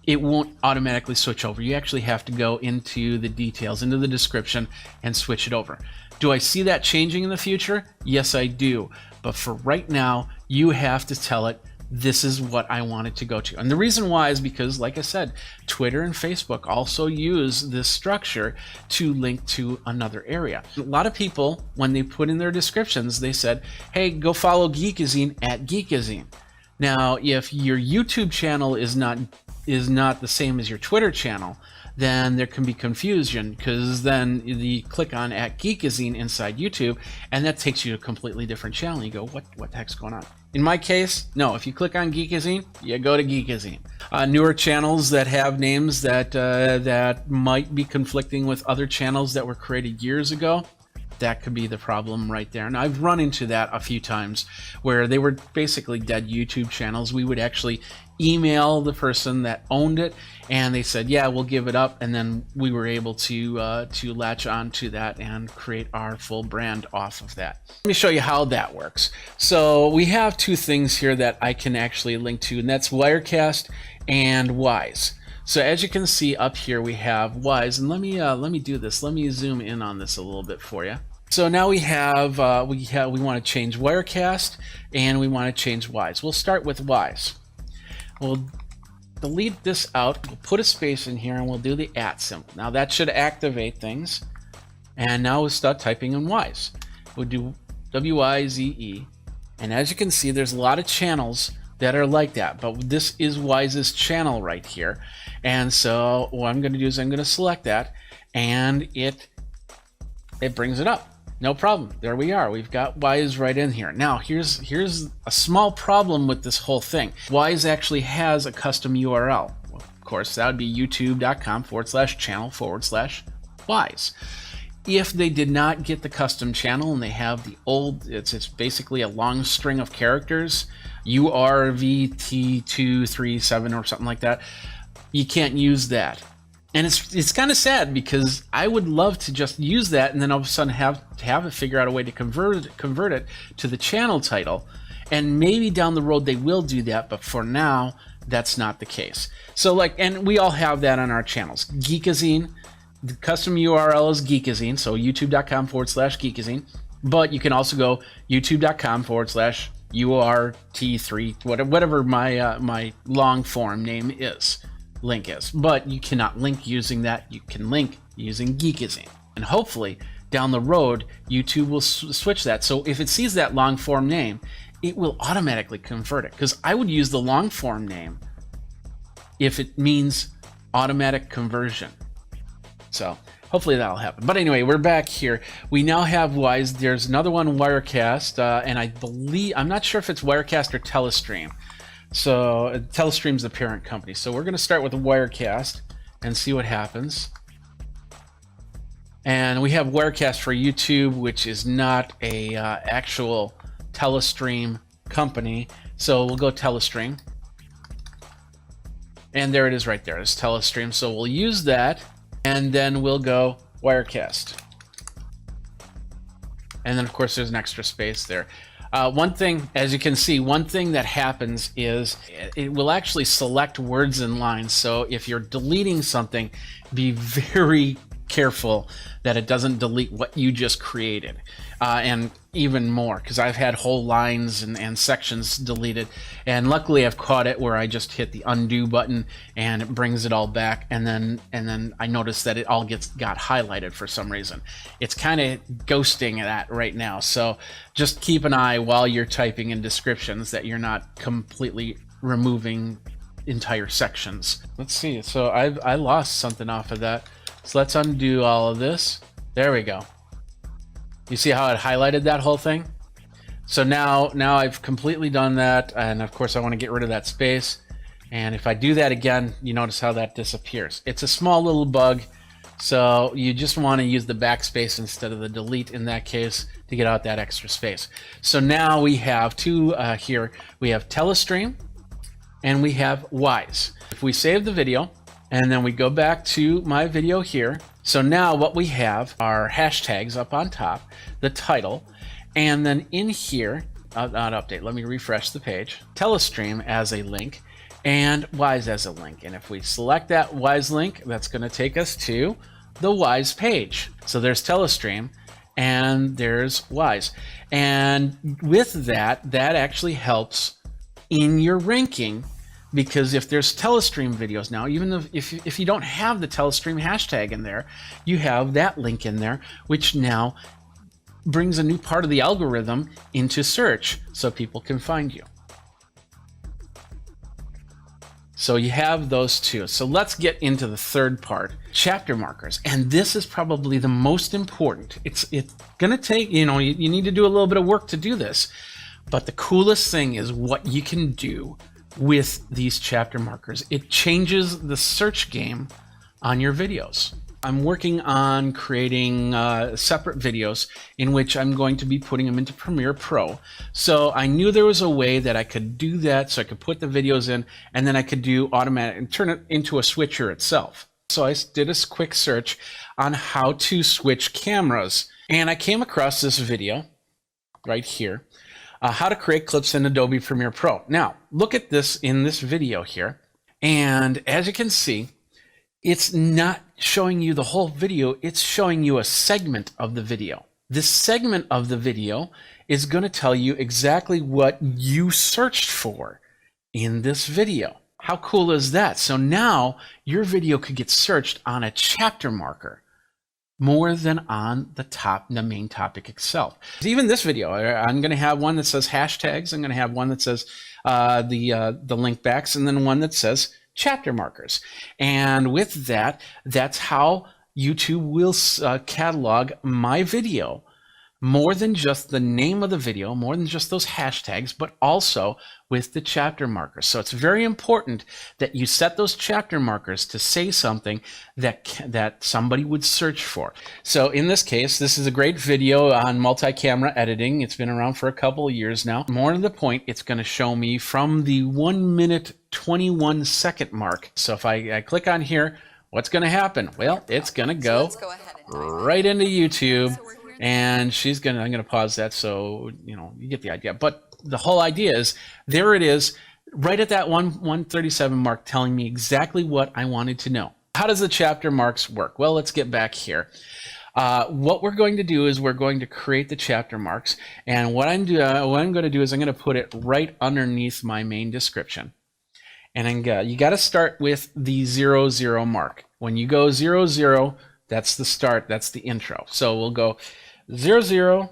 it won't automatically switch over. You actually have to go into the details, into the description, and switch it over. Do I see that changing in the future? Yes, I do. But for right now, you have to tell it, this is what I want it to go to. And the reason why is because, like I said, Twitter and Facebook also use this structure to link to another area. A lot of people, when they put in their descriptions, they said, hey, go follow Geekazine @Geekazine. Now, if your YouTube channel is not the same as your Twitter channel, then there can be confusion, because then you click on @Geekazine inside YouTube, and that takes you to a completely different channel. You go, what the heck's going on? In my case, no. If you click on Geekazine, you go to Geekazine. Newer channels that have names that might be conflicting with other channels that were created years ago, that could be the problem right there. And I've run into that a few times where they were basically dead YouTube channels. We would actually email the person that owned it, and they said, yeah, we'll give it up. And then we were able to latch on to that and create our full brand off of that. Let me show you how that works. So we have two things here that I can actually link to, and that's Wirecast and Wise. So as you can see up here, we have Wise, and let me do this. Let me zoom in on this a little bit for you. So now we want to change Wirecast, and we want to change Wise. We'll start with Wise. We'll delete this out. We'll put a space in here, and we'll do the @ symbol. Now that should activate things. And now we'll start typing in Wise. We'll do WIZE, and as you can see, there's a lot of channels that are like that, but this is Wise's channel right here. And so what I'm going to do is I'm going to select that, and it brings it up. No problem. There we are. We've got Wise right in here. Now here's a small problem with this whole thing. Wise actually has a custom URL. Well, of course, that would be youtube.com/channel/Wise. If they did not get the custom channel and they have the old, it's basically a long string of characters, URVT237 or something like that, you can't use that. And it's kind of sad, because I would love to just use that and then all of a sudden have it figure out a way to convert it to the channel title. And maybe down the road they will do that, but for now, that's not the case. So and we all have that on our channels. Geekazine, the custom URL is Geekazine, so youtube.com/Geekazine. But you can also go youtube.com/URT3, whatever my long form name is. Link is, but you cannot link using that. You can link using Geekazine, and hopefully down the road YouTube will switch that. So if it sees that long form name, it will automatically convert it, because I would use the long form name if it means automatic conversion. So hopefully that'll happen. But anyway, we're back here. We now have Wise. There's another one, Wirecast, and I'm not sure if it's Wirecast or Telestream. So Telestream's the parent company. So we're going to start with Wirecast and see what happens. And we have Wirecast for YouTube, which is not a actual Telestream company. So we'll go Telestream. And there it is right there. It's Telestream. So we'll use that. And then we'll go Wirecast. And then, of course, there's an extra space there. One thing, as you can see, one thing that happens is it will actually select words and lines. So if you're deleting something, be very careful that it doesn't delete what you just created. And even more, because I've had whole lines and sections deleted. And luckily I've caught it where I just hit the undo button and it brings it all back. And then I noticed that it all got highlighted for some reason. It's kind of ghosting that right now. So just keep an eye while you're typing in descriptions that you're not completely removing entire sections. Let's see. So I lost something off of that. So let's undo all of this. There we go. You see how it highlighted that whole thing? So now I've completely done that. And of course I want to get rid of that space. And if I do that again, you notice how that disappears. It's a small little bug. So you just want to use the backspace instead of the delete in that case to get out that extra space. So now we have two here. We have Telestream and we have Wise. If we save the video, and then we go back to my video here. So now what we have are hashtags up on top, the title, and then in here, not update, let me refresh the page, Telestream as a link, and Wise as a link. And if we select that Wise link, that's going to take us to the Wise page. So there's Telestream, and there's Wise. And with that, that actually helps in your ranking. Because if there's Telestream videos now, even if you don't have the Telestream hashtag in there, you have that link in there, which now brings a new part of the algorithm into search so people can find you. So you have those two. So let's get into the third part, chapter markers. And this is probably the most important. It's going to take, you need to do a little bit of work to do this. But the coolest thing is what you can do with these chapter markers. It changes the search game on your videos. I'm working on creating separate videos in which I'm going to be putting them into Premiere Pro. So I knew there was a way that I could do that, so I could put the videos in and then I could do automatic and turn it into a switcher itself. So I did a quick search on how to switch cameras, and I came across this video right here. How to create clips in Adobe Premiere Pro. Now, look at this in this video here. And as you can see, it's not showing you the whole video. It's showing you a segment of the video. This segment of the video is going to tell you exactly what you searched for in this video. How cool is that? So now your video could get searched on a chapter marker more than on the main topic itself. Even this video, I'm going to have one that says hashtags. I'm going to have one that says the link backs, and then one that says chapter markers. And with that, that's how YouTube will catalog my video, more than just the name of the video, more than just those hashtags, but also with the chapter markers. So it's very important that you set those chapter markers to say something that somebody would search for. So in this case, this is a great video on multi-camera editing. It's been around for a couple of years now. More to the point, it's going to show me from the 1 minute 21 second mark. So if I click on here, what's going to happen? Well, it's going to go right into YouTube. And I'm going to pause that so, you get the idea. But the whole idea is, there it is, right at that 137 mark, telling me exactly what I wanted to know. How does the chapter marks work? Well, let's get back here. What we're going to do is we're going to create the chapter marks. And what I'm going to do is I'm going to put it right underneath my main description. And you got to start with the 00 mark. When you go 00, that's the start, that's the intro. So we'll go 0000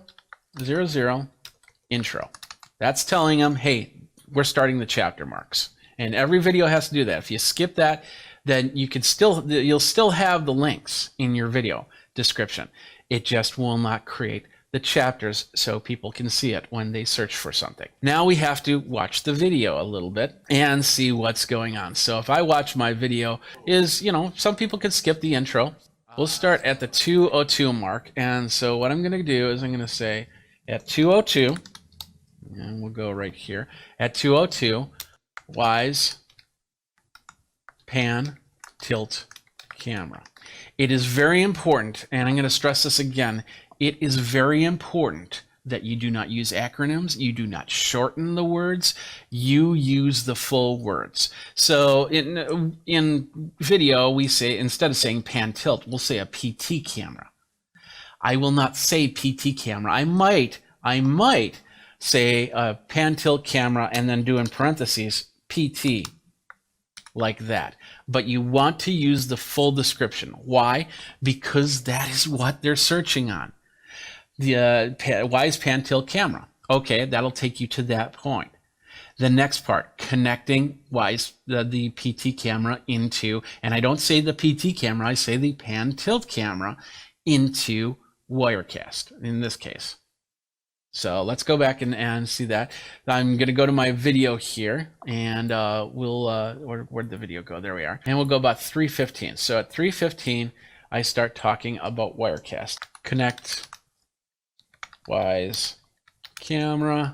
intro. That's telling them, hey, we're starting the chapter marks. And every video has to do that. If you skip that, then you'll still have the links in your video description. It just will not create the chapters so people can see it when they search for something. Now we have to watch the video a little bit and see what's going on. So if I watch my video some people could skip the intro. We'll start at the 2:02 mark. And so what I'm going to do is I'm going to say at 2:02, and we'll go right here, at 2:02, wise pan tilt camera. It is very important, and I'm going to stress this again, it is very important that you do not use acronyms, you do not shorten the words, you use the full words. So in video, we say, instead of saying pan tilt, we'll say a PT camera. I will not say PT camera. I might say a pan tilt camera and then do in parentheses PT, like that. But you want to use the full description. Why? Because that is what they're searching on. The wise pan tilt camera. Okay, that'll take you to that point. The next part, connecting the PT camera into, and I don't say the PT camera, I say the pan tilt camera into Wirecast in this case. So let's go back and see that. I'm going to go to my video here, and where'd the video go? There we are. And we'll go about 3:15. So at 3:15, I start talking about Wirecast. Connect wise camera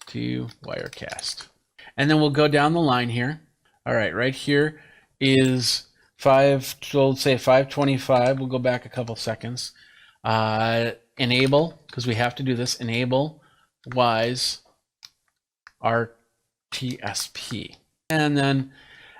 to Wirecast. And then we'll go down the line here. All right, right here is let's say 5:25. We'll go back a couple seconds. Enable, because we have to do this, enable wise RTSP. And then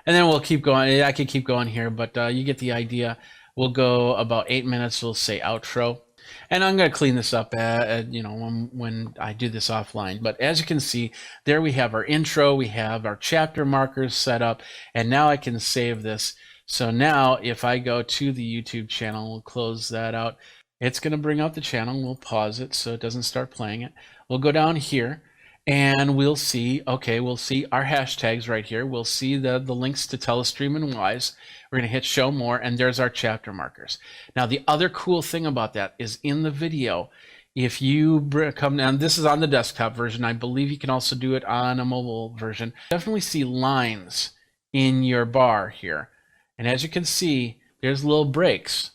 we'll keep going. I could keep going here, but you get the idea. We'll go about 8 minutes. We'll say outro. And I'm going to clean this up when I do this offline. But as you can see, there we have our intro. We have our chapter markers set up. And now I can save this. So now if I go to the YouTube channel, we'll close that out. It's going to bring out the channel. We'll pause it so it doesn't start playing it. We'll go down here and we'll see our hashtags right here. We'll see the links to Telestream and Wise. We're going to hit show more, and there's our chapter markers. Now, the other cool thing about that is in the video, if you come down, this is on the desktop version. I believe you can also do it on a mobile version. Definitely see lines in your bar here. And as you can see, there's little breaks.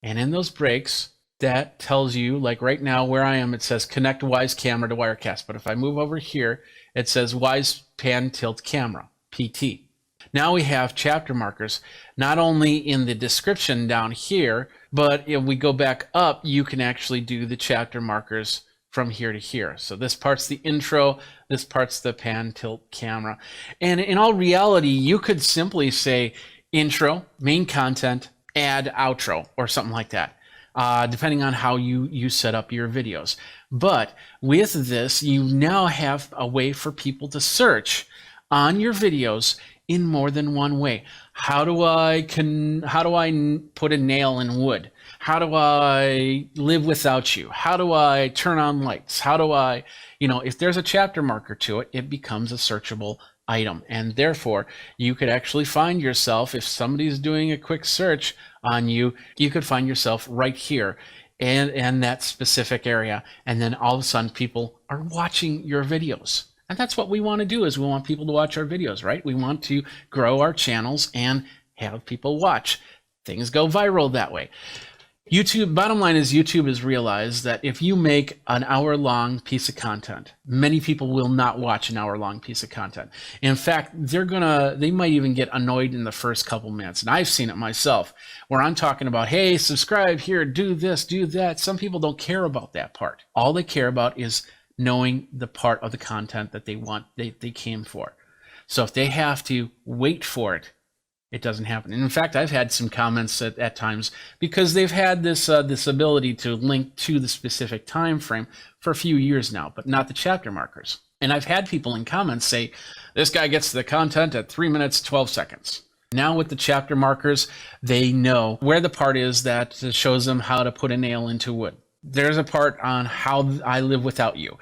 And in those breaks, that tells you, like right now where I am, it says connect Wise camera to Wirecast. But if I move over here, it says Wise pan tilt camera, PT. Now we have chapter markers, not only in the description down here, but if we go back up, you can actually do the chapter markers from here to here. So this part's the intro, this part's the pan tilt camera. And in all reality, you could simply say intro, main content, add outro, or something like that. Depending on how you set up your videos. But with this, you now have a way for people to search on your videos in more than one way. How do I put a nail in wood? How do I live without you? How do I turn on lights? How do I, if there's a chapter marker to it, it becomes a searchable item. And therefore, you could actually find yourself, if somebody's doing a quick search on you, you could find yourself right here and that specific area. And then all of a sudden, people are watching your videos. And that's what we want to do, is we want people to watch our videos, right? We want to grow our channels and have people watch. Things go viral that way. YouTube, bottom line is YouTube has realized that if you make an hour-long piece of content, many people will not watch an hour-long piece of content. In fact, they might even get annoyed in the first couple minutes. And I've seen it myself, where I'm talking about, hey, subscribe here, do this, do that. Some people don't care about that part. All they care about is knowing the part of the content that they came for. So if they have to wait for it, it doesn't happen. And in fact, I've had some comments at times, because they've had this ability to link to the specific time frame for a few years now, but not the chapter markers. And I've had people in comments say, this guy gets the content at 3 minutes, 12 seconds. Now with the chapter markers, they know where the part is that shows them how to put a nail into wood. There's a part on how I live without you.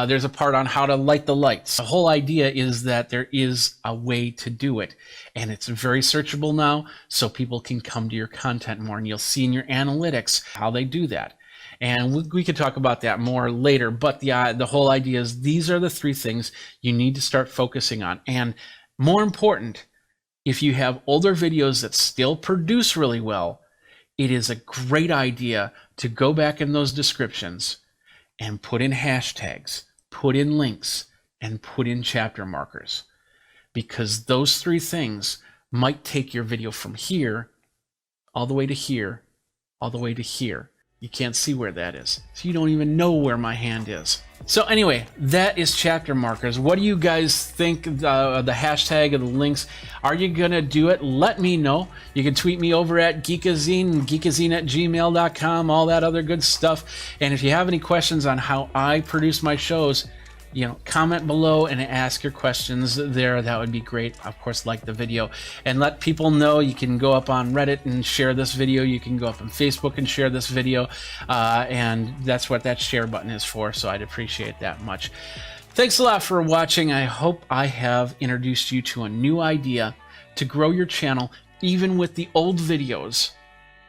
There's a part on how to light the lights. The whole idea is that there is a way to do it. And it's very searchable now, so people can come to your content more. And you'll see in your analytics how they do that. And we could talk about that more later. But the whole idea is these are the 3 things you need to start focusing on. And more important, if you have older videos that still produce really well, it is a great idea to go back in those descriptions and put in hashtags, put in links, and put in chapter markers. Because those 3 things might take your video from here all the way to here, all the way to here. You can't see where that is, so you don't even know where my hand is. So anyway, that is chapter markers. What do you guys think of the hashtag of the links? Are you gonna do it? Let me know. You can tweet me over at Geekazine, geekazine@gmail.com, all that other good stuff. And if you have any questions on how I produce my shows, comment below and ask your questions there. That would be great. Of course, like the video and let people know. You can go up on Reddit and share this video. You can go up on Facebook and share this video. And that's what that share button is for. So I'd appreciate that much. Thanks a lot for watching. I hope I have introduced you to a new idea to grow your channel, even with the old videos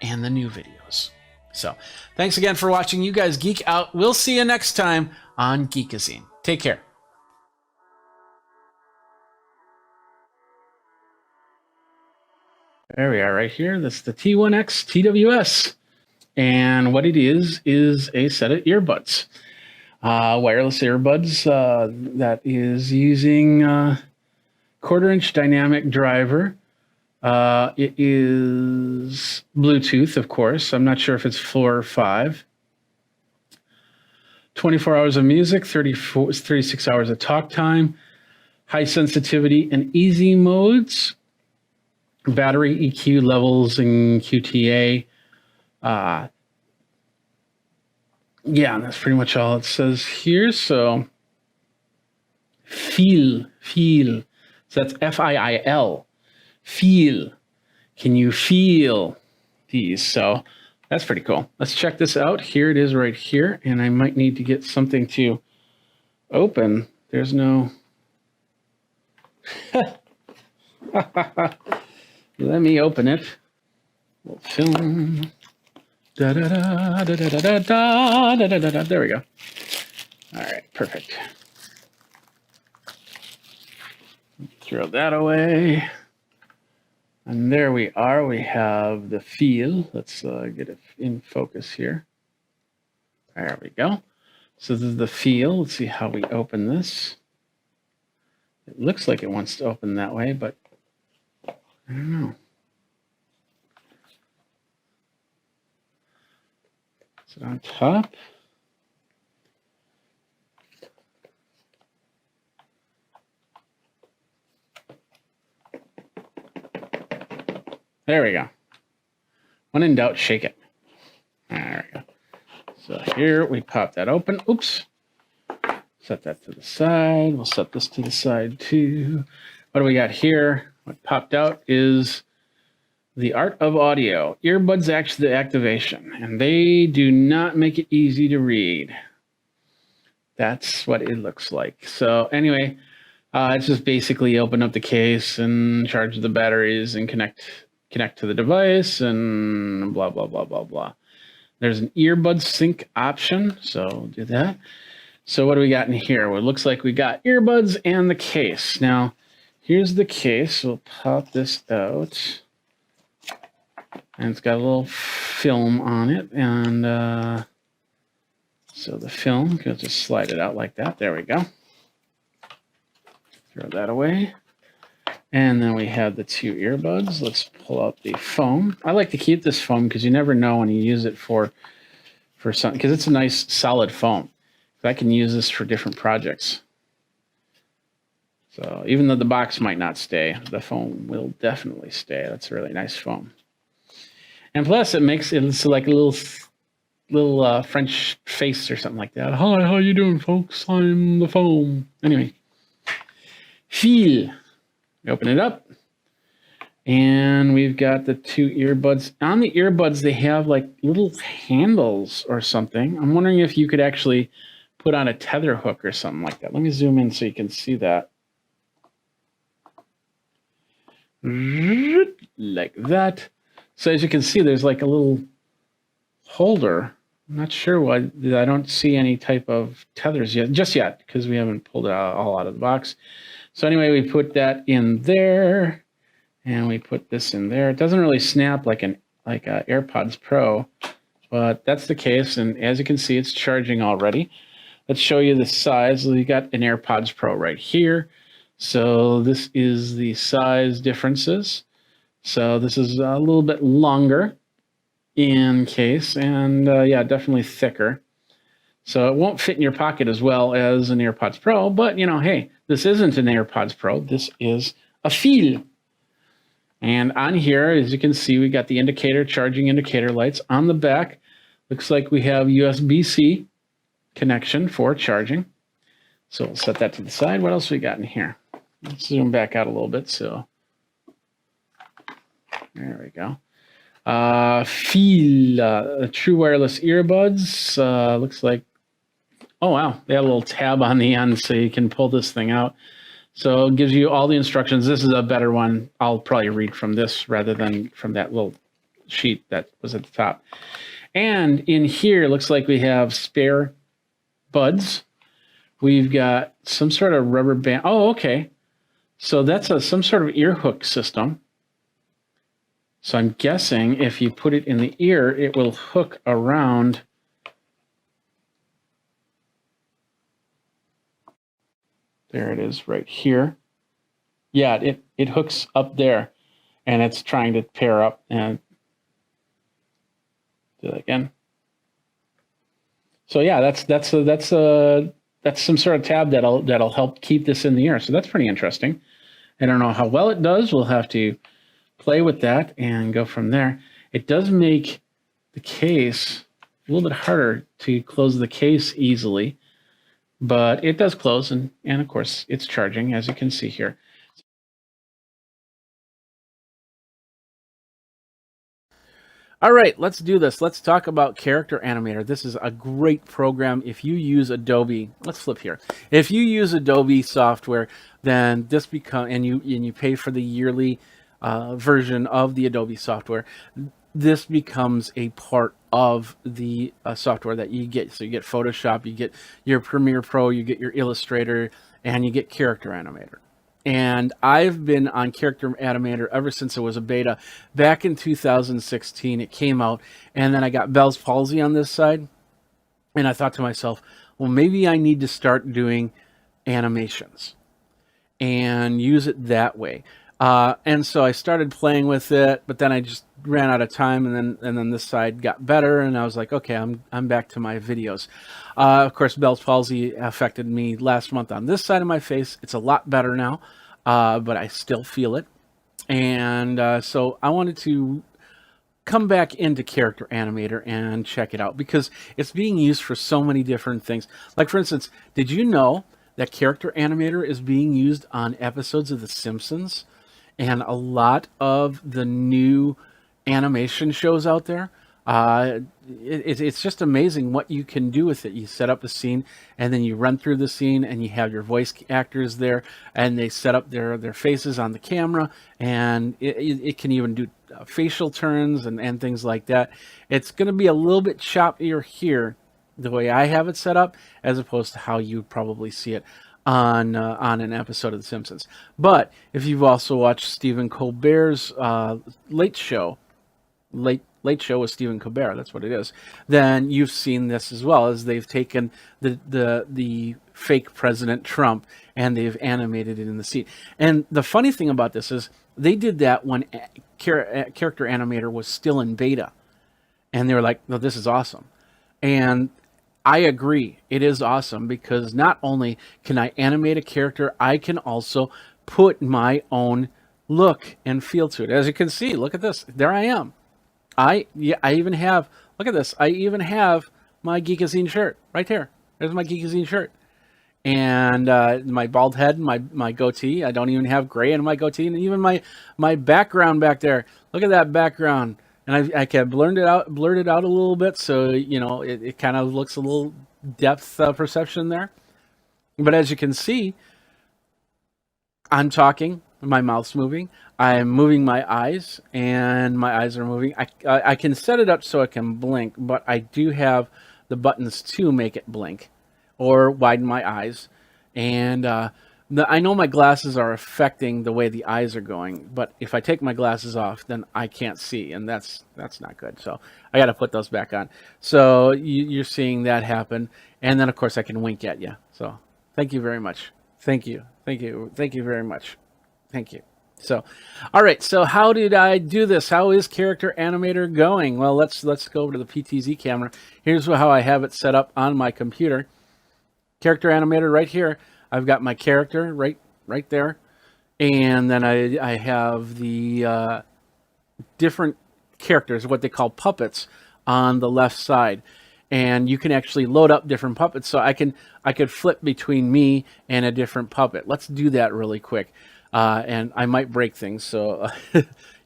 and the new videos. So thanks again for watching. You guys geek out. We'll see you next time on Geekazine. Take care. There we are right here. That's the T1X TWS. And what it is a set of earbuds. Wireless earbuds that is using 1/4-inch dynamic driver. It is Bluetooth, of course. I'm not sure if it's 4 or 5. 24 hours of music, 36 hours of talk time, high sensitivity and easy modes, battery EQ levels and QTA. Yeah, that's pretty much all it says here. So feel. So that's F-I-I-L. Feel. Can you feel these? So that's pretty cool. Let's check this out. Here it is right here. And I might need to get something to open. There's no... Let me open it. We'll film. There we go. All right, perfect. Throw that away. And there we are. We have the feel. Let's get it in focus here. There we go. So this is the feel. Let's see how we open this. It looks like it wants to open that way, but I don't know. Is it on top? There we go. When in doubt, shake it. There we go. So here we pop that open. Oops. Set that to the side. We'll set this to the side too. What do we got here? What popped out is the Art of Audio. Earbuds activation. And they do not make it easy to read. That's what it looks like. So anyway, it's just basically open up the case and charge the batteries and connect to the device and blah, blah, blah, blah, blah. There's an earbud sync option, so do that. So what do we got in here? Well, it looks like we got earbuds and the case. Now, here's the case. We'll pop this out. And it's got a little film on it. And so the film, we'll just slide it out like that. There we go. Throw that away. And then we have the 2 earbuds. Let's pull out the foam. I like to keep this foam because you never know when you use it for something, because it's a nice solid foam. I can use this for different projects. So even though the box might not stay, the foam will definitely stay. That's a really nice foam. And plus it makes it like a little French face or something like that. Hi, how you doing, folks? I'm the foam. Anyway, feel. Open it up, and we've got the 2 earbuds. On the earbuds, they have like little handles or something. I'm wondering if you could actually put on a tether hook or something like that. Let me zoom in so you can see that. Like that. So as you can see, there's like a little holder I'm not sure why I don't see any type of tethers yet, just yet, because we haven't pulled it all out of the box. So anyway, we put that in there, and we put this in there. It doesn't really snap like a AirPods Pro, but that's the case. And as you can see, it's charging already. Let's show you the size. We got an AirPods Pro right here. So this is the size differences. So this is a little bit longer in case, and yeah, definitely thicker. So it won't fit in your pocket as well as an AirPods Pro, but hey, this isn't an AirPods Pro. This is a fil. And on here, as you can see, we got the indicator, charging indicator lights. On the back, looks like we have USB-C connection for charging. So we'll set that to the side. What else we got in here? Let's zoom back out a little bit. So there we go. Fil, true wireless earbuds. Looks like, oh wow, they have a little tab on the end so you can pull this thing out. So it gives you all the instructions. This is a better one. I'll probably read from this rather than from that little sheet that was at the top. And in here, looks like we have spare buds. We've got some sort of rubber band. Oh, okay. So that's some sort of ear hook system. So I'm guessing if you put it in the ear, it will hook around. There it is right here. Yeah, it hooks up there, and it's trying to pair up. And do that again. So yeah, that's some sort of tab that'll help keep this in the ear. So that's pretty interesting. I don't know how well it does. We'll have to play with that and go from there. It does make the case a little bit harder to close the case easily, but it does close, and of course it's charging, as you can see here. All right, let's do this. Let's talk about Character Animator. This is a great program if you use Adobe. Let's flip here. If you use Adobe software, then this and you pay for the yearly version of the Adobe software, this becomes a part of the software that you get. So you get Photoshop, you get your Premiere Pro, you get your Illustrator, and you get Character Animator. And I've been on Character Animator ever since it was a beta. Back in 2016, it came out, and then I got Bell's palsy on this side, and I thought to myself, well, maybe I need to start doing animations and use it that way. And so I started playing with it, but then I just ran out of time, and then this side got better, and I was like, okay, I'm back to my videos. Of course, Bell's palsy affected me last month on this side of my face. It's a lot better now, but I still feel it. And so I wanted to come back into Character Animator and check it out because it's being used for so many different things. Like, for instance, did you know that Character Animator is being used on episodes of The Simpsons and a lot of the new animation shows out there? It's just amazing what you can do with it. You set up a scene, and then you run through the scene, and you have your voice actors there, and they set up their faces on the camera, and it can even do facial turns and things like that. It's going to be a little bit choppier here, the way I have it set up, as opposed to how you would probably see it on an episode of The Simpsons. But if you've also watched Stephen Colbert's Late Show with Stephen Colbert, that's what it is, then you've seen this as well, as they've taken the fake President Trump and they've animated it in the scene. And the funny thing about this is they did that when Character Animator was still in beta, and they were like, no, this is awesome. And I agree, it is awesome, because not only can I animate a character, I can also put my own look and feel to it. As you can see, look at this. There I am. I even have, look at this. I even have my Geekazine shirt right here. There's my Geekazine shirt. And my bald head, my goatee. I don't even have gray in my goatee. And even my background back there. Look at that background. And I can blur it out a little bit, so it kind of looks a little depth perception there. But as you can see, I'm talking, my mouth's moving. I'm moving my eyes, and my eyes are moving. I can set it up so it can blink, but I do have the buttons to make it blink or widen my eyes. And I know my glasses are affecting the way the eyes are going, but if I take my glasses off, then I can't see, and that's not good. So I got to put those back on. So you're seeing that happen, and then of course I can wink at you. So thank you very much. Thank you very much. Thank you. So, all right. So, how did I do this? How is Character Animator going? Well, let's go over to the PTZ camera. Here's how I have it set up on my computer. Character Animator right here. I've got my character right there, and then I have the different characters, what they call puppets, on the left side. And you can actually load up different puppets. So I could flip between me and a different puppet. Let's do that really quick. And I might break things. So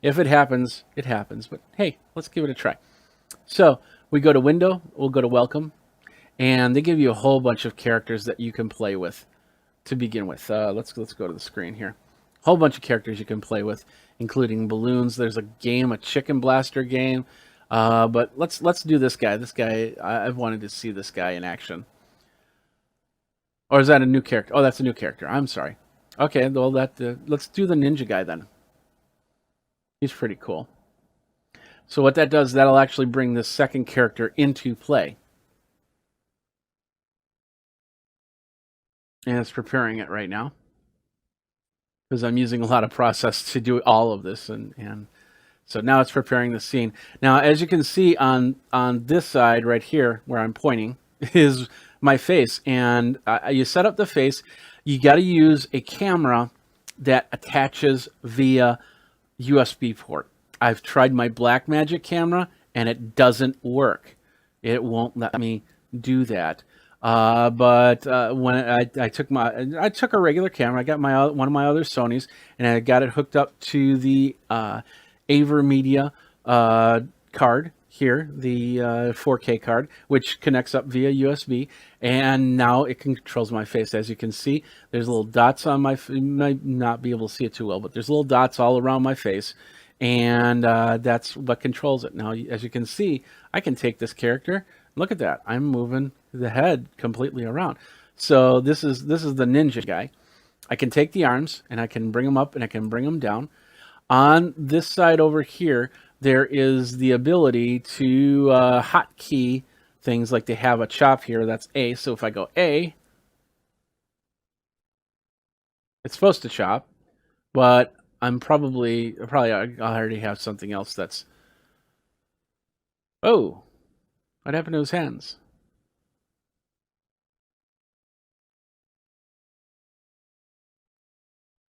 if it happens, it happens. But hey, let's give it a try. So we go to Window. We'll go to Welcome. And they give you a whole bunch of characters that you can play with to begin with. Let's go to the screen here. A whole bunch of characters you can play with, including balloons. There's a game, a Chicken Blaster game. But let's do this guy. This guy, I've wanted to see this guy in action. Or is that a new character? Oh, that's a new character. I'm sorry. Okay, well, let's do the ninja guy then. He's pretty cool. So what that does, that'll actually bring the second character into play. And it's preparing it right now, because I'm using a lot of process to do all of this, and so now it's preparing the scene. Now, as you can see on this side right here, where I'm pointing, is my face. And you set up the face. You got to use a camera that attaches via USB port. I've tried my Blackmagic camera, and it doesn't work. It won't let me do that. But when I took a regular camera, I got one of my other Sonys, and I got it hooked up to the AverMedia card here, the 4K card, which connects up via USB, and now it controls my face. As you can see, there's little dots on my. You might not be able to see it too well, but there's little dots all around my face, and that's what controls it. Now, as you can see, I can take this character. Look at that! I'm moving the head completely around. So this is the ninja guy. I can take the arms and I can bring them up and I can bring them down. On this side over here, there is the ability to hotkey things, like they have a chop here. That's A. So if I go A, it's supposed to chop, but I'm probably I already have something else that's. Oh, what happened to his hands?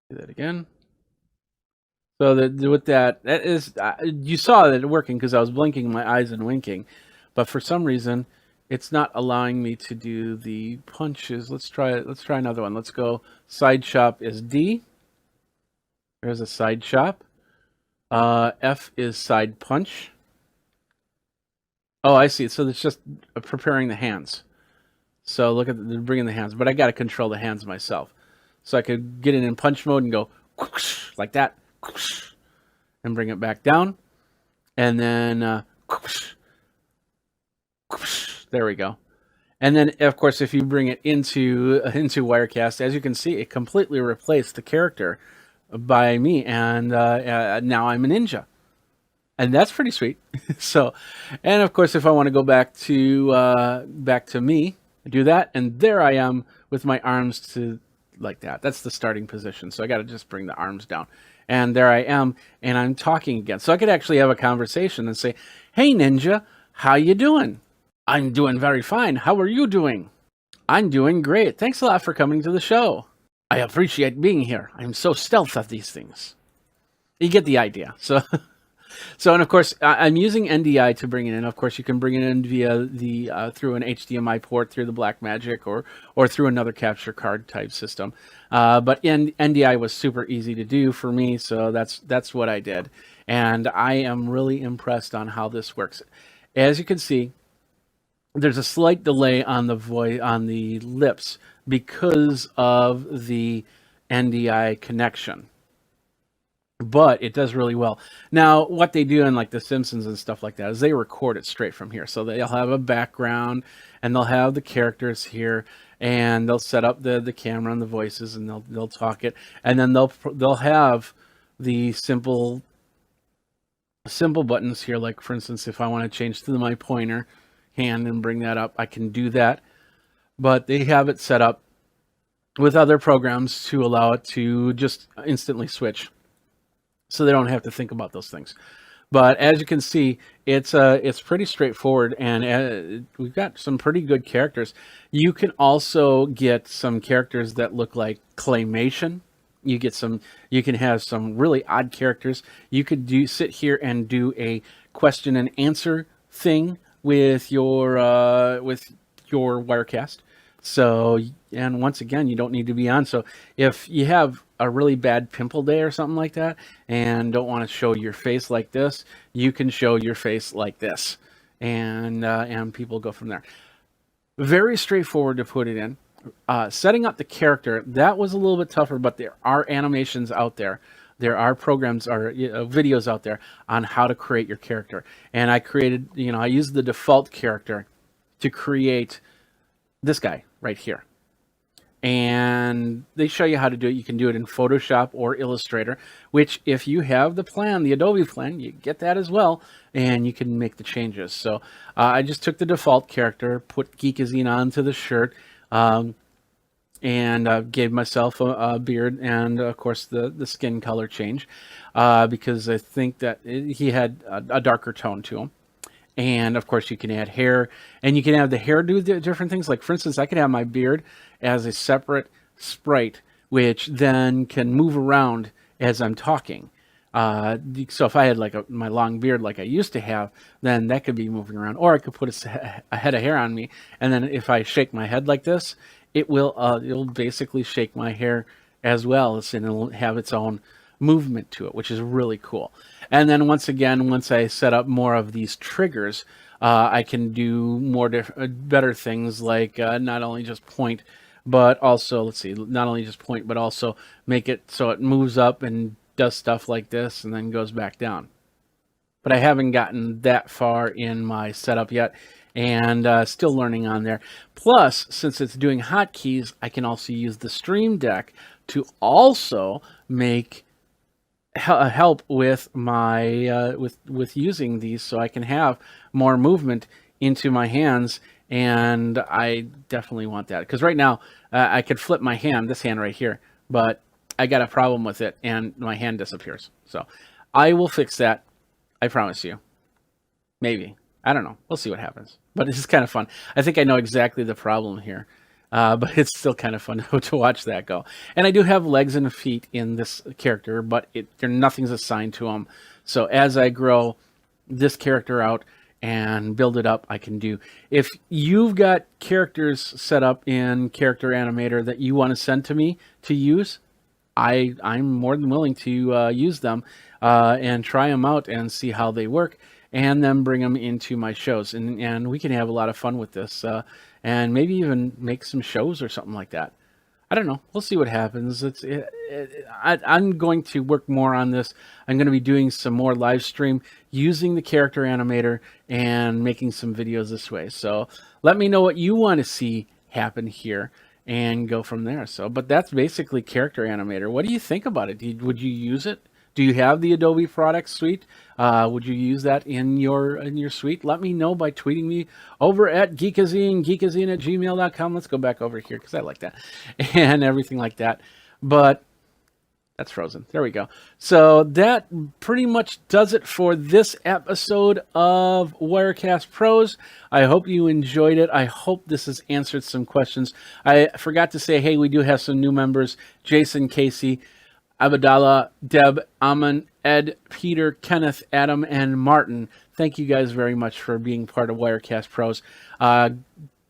Do that again. So with that is you saw that working because I was blinking my eyes and winking, but for some reason it's not allowing me to do the punches. Let's try it. Let's try another one. Let's go. Side chop is D. There's a side chop. F is side punch. Oh, I see. So it's just preparing the hands. So look at bringing the hands, but I got to control the hands myself. So I could get it in punch mode and go like that, and bring it back down, and then there we go. And then, of course, if you bring it into Wirecast, as you can see, it completely replaced the character by me, and now I'm a ninja, and that's pretty sweet. So, and of course, if I want to go back to me, I do that, and there I am with my arms to like that. That's the starting position. So I got to just bring the arms down, and there I am, and I'm talking again. So I could actually have a conversation and say, "Hey, ninja, how you doing?" "I'm doing very fine. How are you doing?" "I'm doing great. Thanks a lot for coming to the show. I appreciate being here. I'm so stealth at these things." You get the idea. So, and of course, I'm using NDI to bring it in. Of course, you can bring it in via the through an HDMI port, through the Blackmagic, or through another capture card type system. But NDI was super easy to do for me, so that's what I did, and I am really impressed on how this works. As you can see, there's a slight delay on the voice, on the lips, because of the NDI connection. but it does really well. Now, what they do in like The Simpsons and stuff like that is they record it straight from here. So they'll have a background and they'll have the characters here, and they'll set up the camera and the voices, and they'll talk it, and then they'll have the simple buttons here. Like for instance, if I want to change to my pointer hand and bring that up, I can do that. But they have it set up with other programs to allow it to just instantly switch, so they don't have to think about those things. But as you can see, it's pretty straightforward, and we've got some pretty good characters. You can also get some characters that look like claymation. You can have some really odd characters. You could sit here and do a question and answer thing with your Wirecast. So, and once again, you don't need to be on. So if you have a really bad pimple day or something like that and don't want to show your face like this, you can show your face like this, and people go from there. Very straightforward to put it in. Setting up the character, that was a little bit tougher, but there are animations out there. There are programs or videos out there on how to create your character. And I created, I used the default character to create this guy right here. And they show you how to do it. You can do it in Photoshop or Illustrator, which if you have the plan, the Adobe plan, you get that as well, and you can make the changes. So I just took the default character, put Geekazine onto the shirt, and gave myself a beard and, of course, the skin color change, because I think that he had a darker tone to him. And of course, you can add hair, and you can have the hair do different things. Like, for instance, I could have my beard as a separate sprite, which then can move around as I'm talking. So if I had like my long beard like I used to have, then that could be moving around. Or I could put a head of hair on me, and then if I shake my head like this, it'll basically shake my hair as well, and it'll have its own movement to it, which is really cool. And then once I set up more of these triggers, I can do more better things, like not only just point, but also, not only just point, but also make it so it moves up and does stuff like this and then goes back down. But I haven't gotten that far in my setup yet, and still learning on there. Plus, since it's doing hotkeys, I can also use the Stream Deck to also make help with my with using these, so I can have more movement into my hands. And I definitely want that, because right now I could flip my hand, this hand right here, but I got a problem with it and my hand disappears. So I will fix that, I promise you. Maybe, I don't know, we'll see what happens, but it's kind of fun. I think I know exactly the problem here. But it's still kind of fun to watch that go. And I do have legs and feet in this character, but nothing's assigned to them. So as I grow this character out and build it up, I can do. If you've got characters set up in Character Animator that you want to send to me to use, I'm more than willing to use them and try them out and see how they work, and then bring them into my shows. And we can have a lot of fun with this. And maybe even make some shows or something like that. I don't know. We'll see what happens. I'm going to work more on this. I'm going to be doing some more live stream using the Character Animator and making some videos this way. So let me know what you want to see happen here and go from there. But that's basically Character Animator. What do you think about it? Would you use it? Do you have the Adobe product suite? Would you use that in your suite? Let me know by tweeting me over at Geekazine, geekazine@gmail.com. Let's go back over here because I like that and everything like that. But that's frozen. There we go. So that pretty much does it for this episode of Wirecast Pros. I hope you enjoyed it. I hope this has answered some questions. I forgot to say, hey, we do have some new members: Jason, Casey, Abdallah, Deb, Aman, Ed, Peter, Kenneth, Adam, and Martin. Thank you guys very much for being part of Wirecast Pros.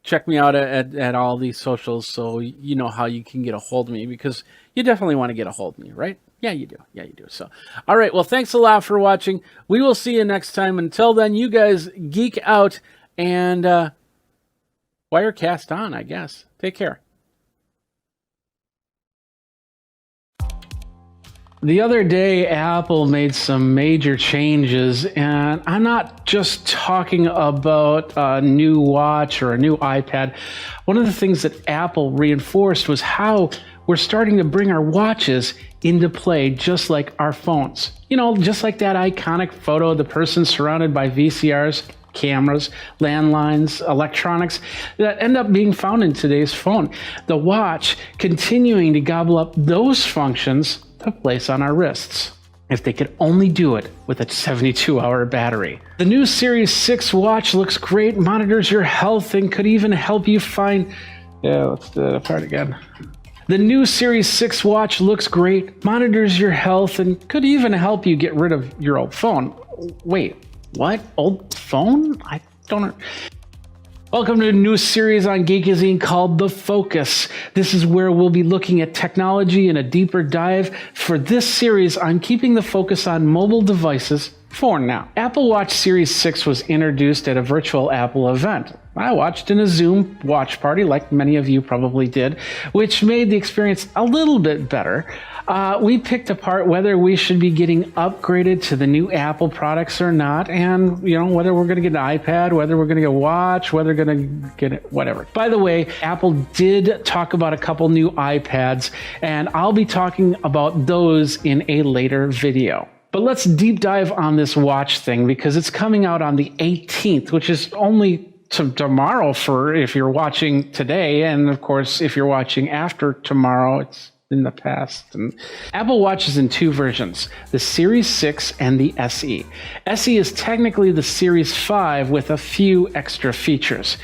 Check me out at all these socials so you know how you can get a hold of me, because you definitely want to get a hold of me, right? Yeah, you do. Yeah, you do. So, all right. Well, thanks a lot for watching. We will see you next time. Until then, you guys geek out and Wirecast on, I guess. Take care. The other day, Apple made some major changes, and I'm not just talking about a new watch or a new iPad. One of the things that Apple reinforced was how we're starting to bring our watches into play just like our phones. You know, just like that iconic photo of the person surrounded by VCRs, cameras, landlines, electronics that end up being found in today's phone. The watch continuing to gobble up those functions to place on our wrists. If they could only do it with a 72-hour battery. The new Series 6 watch looks great, monitors your health, and could even help you find... Yeah, let's do that part again. The new Series 6 watch looks great, monitors your health, and could even help you get rid of your old phone. Wait, what? Old phone? I don't know. Welcome to a new series on Geekazine called The Focus. This is where we'll be looking at technology in a deeper dive. For this series, I'm keeping the focus on mobile devices for now. Apple Watch Series 6 was introduced at a virtual Apple event. I watched in a Zoom watch party, like many of you probably did, which made the experience a little bit better. We picked apart whether we should be getting upgraded to the new Apple products or not, and whether we're going to get an iPad, whether we're going to get a watch, whether we're going to get it, whatever. By the way, Apple did talk about a couple new iPads, and I'll be talking about those in a later video. But let's deep dive on this watch thing because it's coming out on the 18th, which is only tomorrow for if you're watching today, and of course, if you're watching after tomorrow, it's in the past. And Apple Watch is in two versions, the Series 6 and the SE. SE is technically the Series 5 with a few extra features.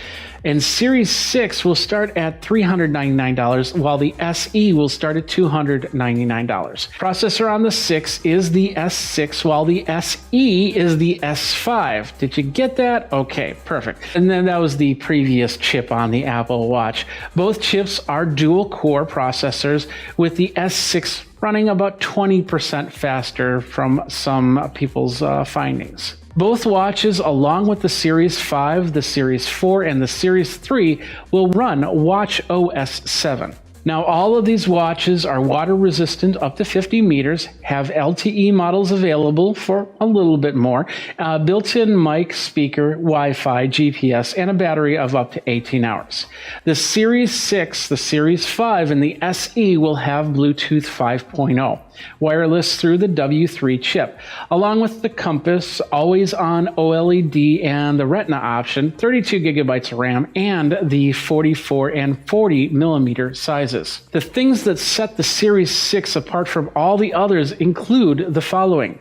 And Series 6 will start at $399, while the SE will start at $299. Processor on the 6 is the S6, while the SE is the S5. Did you get that? Okay, perfect. And then that was the previous chip on the Apple Watch. Both chips are dual-core processors, with the S6 running about 20% faster from some people's findings. Both watches, along with the Series 5, the Series 4, and the Series 3, will run Watch OS 7. Now, all of these watches are water resistant up to 50 meters, have LTE models available for a little bit more, built-in mic, speaker, Wi-Fi, GPS, and a battery of up to 18 hours. The Series 6, the Series 5, and the SE will have Bluetooth 5.0, wireless through the W3 chip, along with the compass, always-on OLED, and the Retina option, 32 gigabytes of RAM, and the 44 and 40 millimeter sizes. The things that set the Series 6 apart from all the others include the following.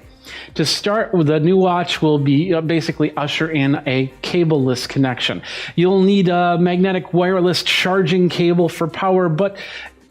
To start, the new watch will be basically usher in a cableless connection. You'll need a magnetic wireless charging cable for power, but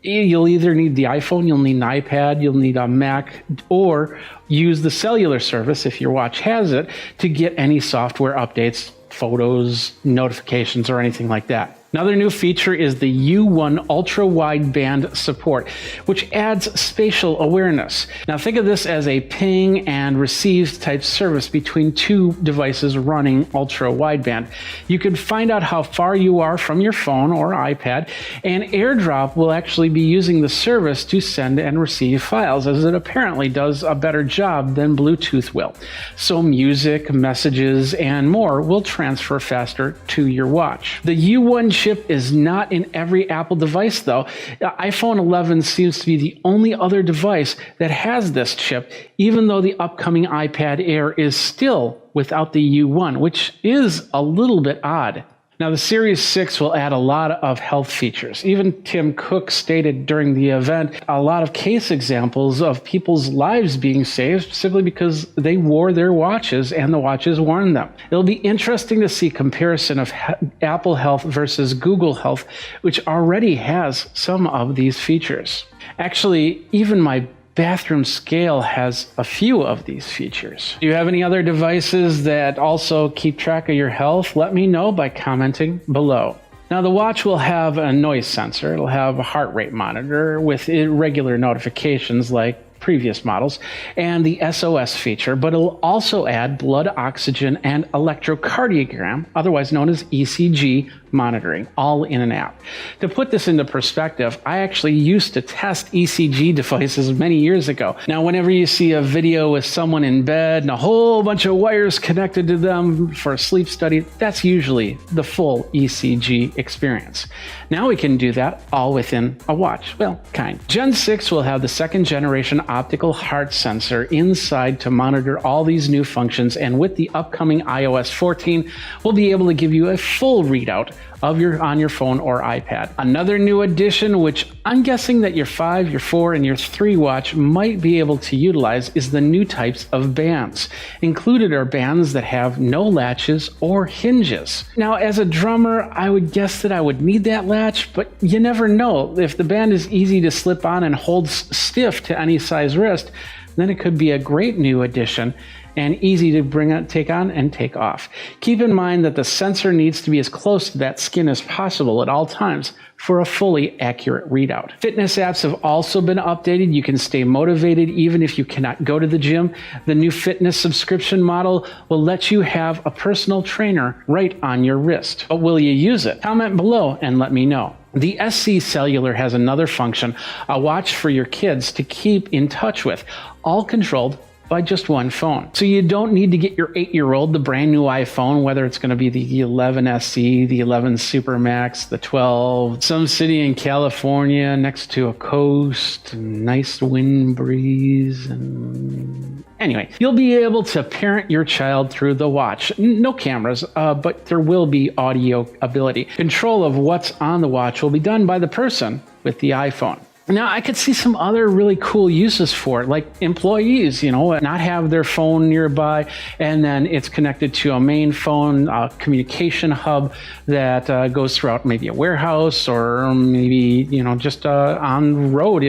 you'll either need the iPhone, you'll need an iPad, you'll need a Mac, or use the cellular service, if your watch has it, to get any software updates, photos, notifications, or anything like that. Another new feature is the U1 ultra-wideband support, which adds spatial awareness. Now think of this as a ping and receive type service between two devices running ultra-wideband. You can find out how far you are from your phone or iPad, and AirDrop will actually be using the service to send and receive files, as it apparently does a better job than Bluetooth will. So music, messages, and more will transfer faster to your watch. The U1 chip is not in every Apple device, though. iPhone 11 seems to be the only other device that has this chip, even though the upcoming iPad Air is still without the U1, which is a little bit odd. Now, the Series 6 will add a lot of health features. Even Tim Cook stated during the event a lot of case examples of people's lives being saved simply because they wore their watches and the watches warned them. It'll be interesting to see comparison of Apple Health versus Google Health, which already has some of these features. Actually, even my bathroom scale has a few of these features. Do you have any other devices that also keep track of your health? Let me know by commenting below. Now, the watch will have a noise sensor. It'll have a heart rate monitor with irregular notifications like previous models, and the SOS feature, but it'll also add blood oxygen and electrocardiogram, otherwise known as ECG monitoring, all in an app. To put this into perspective, I actually used to test ECG devices many years ago. Now, whenever you see a video with someone in bed and a whole bunch of wires connected to them for a sleep study, that's usually the full ECG experience. Now we can do that all within a watch. Well, kind. Gen 6 will have the second generation optical heart sensor inside to monitor all these new functions, and with the upcoming iOS 14, we'll be able to give you a full readout on your phone or iPad. Another new addition, which I'm guessing that your 5, your 4, and your 3 watch might be able to utilize, is the new types of bands. Included are bands that have no latches or hinges. Now, as a drummer, I would guess that I would need that latch, but you never know. If the band is easy to slip on and holds stiff to any size wrist, then it could be a great new addition and easy to take on and take off. Keep in mind that the sensor needs to be as close to that skin as possible at all times for a fully accurate readout. Fitness apps have also been updated. You can stay motivated even if you cannot go to the gym. The new fitness subscription model will let you have a personal trainer right on your wrist. But will you use it? Comment below and let me know. The SC Cellular has another function, a watch for your kids to keep in touch with, all controlled by just one phone. So you don't need to get your 8-year-old the brand new iPhone, whether it's going to be the 11 SE, the 11 Super Max, the 12, some city in California next to a coast, nice wind breeze, and anyway, you'll be able to parent your child through the watch. No cameras, but there will be audio ability. Control of what's on the watch will be done by the person with the iPhone. Now, I could see some other really cool uses for it, like employees, not have their phone nearby, and then it's connected to a main phone communication hub that goes throughout maybe a warehouse or maybe, just on the road.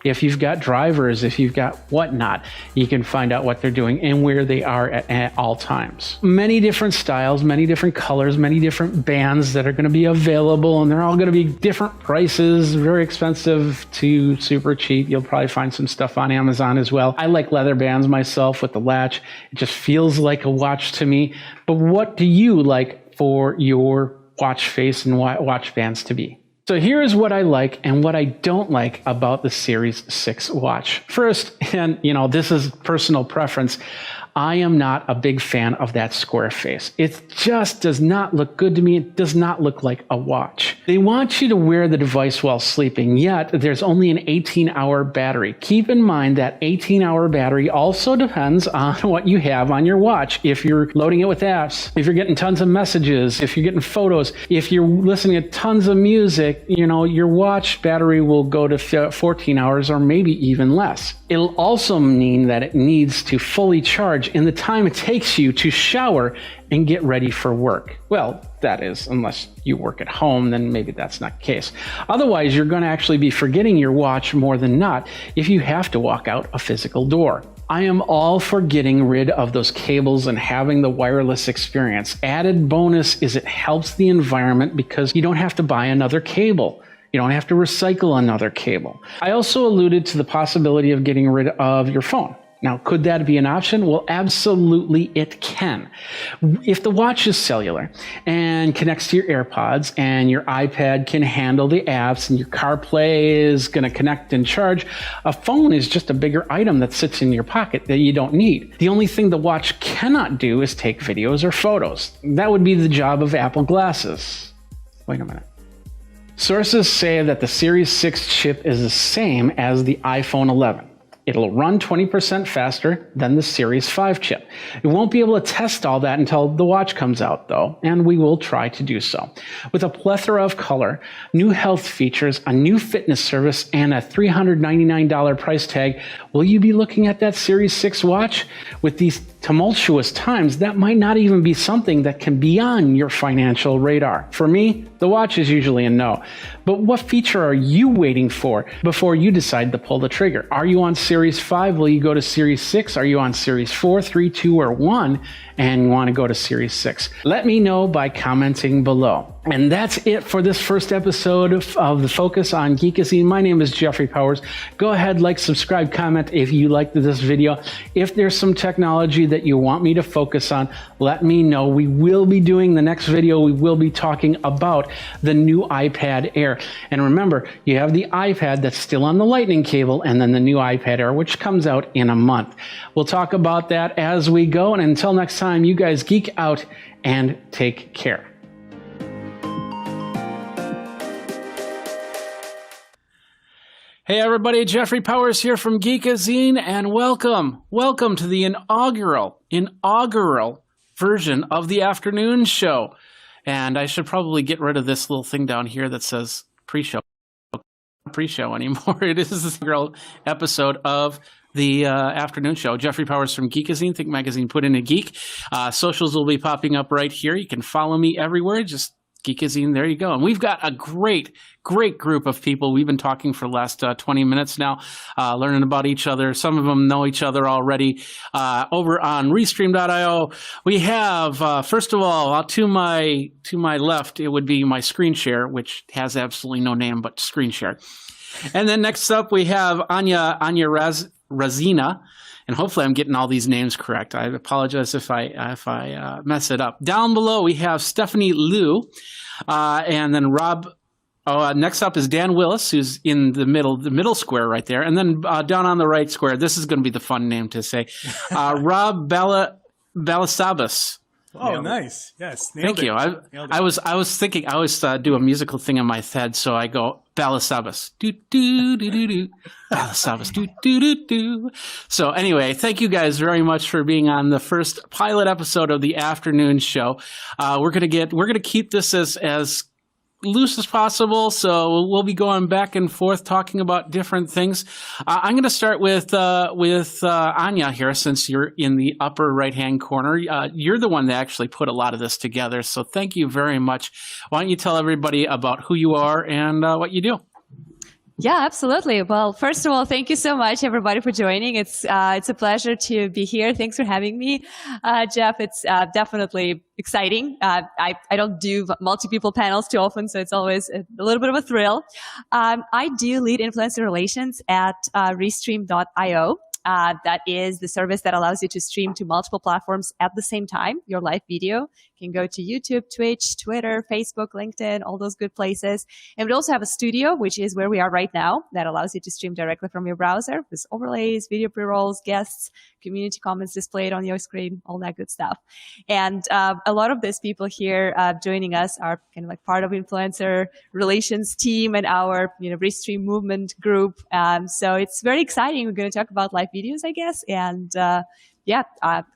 If you've got drivers, if you've got whatnot, you can find out what they're doing and where they are at all times. Many different styles, many different colors, many different bands that are going to be available, and they're all going to be different prices, very expensive to super cheap. You'll probably find some stuff on Amazon as well. I like leather bands myself with the latch. It just feels like a watch to me. But what do you like for your watch face and watch bands to be? So here's what I like and what I don't like about the Series 6 watch. First, and this is personal preference, I am not a big fan of that square face. It just does not look good to me. It does not look like a watch. They want you to wear the device while sleeping, yet there's only an 18-hour battery. Keep in mind that 18-hour battery also depends on what you have on your watch. If you're loading it with apps, if you're getting tons of messages, if you're getting photos, if you're listening to tons of music, your watch battery will go to 14 hours or maybe even less. It'll also mean that it needs to fully charge in the time it takes you to shower and get ready for work. Well, that is, unless you work at home, then maybe that's not the case. Otherwise, you're going to actually be forgetting your watch more than not if you have to walk out a physical door. I am all for getting rid of those cables and having the wireless experience. Added bonus is it helps the environment because you don't have to buy another cable. You don't have to recycle another cable. I also alluded to the possibility of getting rid of your phone. Now, could that be an option? Well, absolutely it can. If the watch is cellular and connects to your AirPods and your iPad can handle the apps and your CarPlay is going to connect and charge, a phone is just a bigger item that sits in your pocket that you don't need. The only thing the watch cannot do is take videos or photos. That would be the job of Apple glasses. Wait a minute. Sources say that the Series 6 chip is the same as the iPhone 11. It'll run 20% faster than the Series 5 chip. We won't be able to test all that until the watch comes out, though, and we will try to do so. With a plethora of color, new health features, a new fitness service, and a $399 price tag, will you be looking at that Series 6 watch? With these tumultuous times, that might not even be something that can be on your financial radar. For me, the watch is usually a no. But what feature are you waiting for before you decide to pull the trigger? Are you on Series 5? Will you go to Series 6? Are you on Series 4, 3, 2, or 1? And you want to go to Series 6? Let me know by commenting below. And that's it for this first episode of The Focus on Geekazine. My name is Jeffrey Powers. Go ahead, like, subscribe, comment if you liked this video. If there's some technology that you want me to focus on, let me know. We will be doing the next video. We will be talking about the new iPad Air. And remember, you have the iPad that's still on the Lightning cable, and then the new iPad Air, which comes out in a month. We'll talk about that as we go. And until next time, you guys geek out and take care. Hey everybody, Jeffrey Powers here from Geekazine, and welcome to the inaugural version of the afternoon show. And I should probably get rid of this little thing down here that says pre-show anymore. It is this inaugural episode of the afternoon show. Jeffrey Powers from Geekazine, Think Magazine, put in a geek. Socials will be popping up right here. You can follow me everywhere. Just Geekazine, there you go. And we've got a great group of people. We've been talking for the last 20 minutes now, learning about each other. Some of them know each other already. Over on Restream.io, we have, first of all, to my left, it would be my screen share, which has absolutely no name but screen share. And then next up, we have Anya Razina. And hopefully I'm getting all these names correct. I apologize if I mess it up. Down below, we have Stephanie Liu. And then Rob. Next up is Dan Willis, who's in the middle square right there. And then down on the right square, this is going to be the fun name to say, Rob Balasabas. Oh, nice. Yes. Thank you. I was thinking, I always do a musical thing in my head, so I go Balasabas. Do do do do do. Balasabas. Do do do do. So anyway, thank you guys very much for being on the first pilot episode of the afternoon show. We're gonna keep this as loose as possible, so we'll be going back and forth talking about different things. I'm going to start with Anya here, since you're in the upper right-hand corner. You're the one that actually put a lot of this together, so thank you very much. Why don't you tell everybody about who you are and what you do? Yeah, absolutely. Well, first of all, thank you so much, everybody, for joining. It's a pleasure to be here. Thanks for having me, Jeff. It's definitely exciting. I don't do multi-people panels too often, so it's always a little bit of a thrill. I do lead influencer relations at Restream.io. That is the service that allows you to stream to multiple platforms at the same time. Your live video can go to YouTube, Twitch, Twitter, Facebook, LinkedIn, all those good places. And we also have a studio, which is where we are right now, that allows you to stream directly from your browser with overlays, video pre-rolls, guests, community comments displayed on your screen, all that good stuff. And a lot of these people here joining us are kind of like part of influencer relations team and our Restream movement group. So it's very exciting. We're going to talk about live videos, I guess. And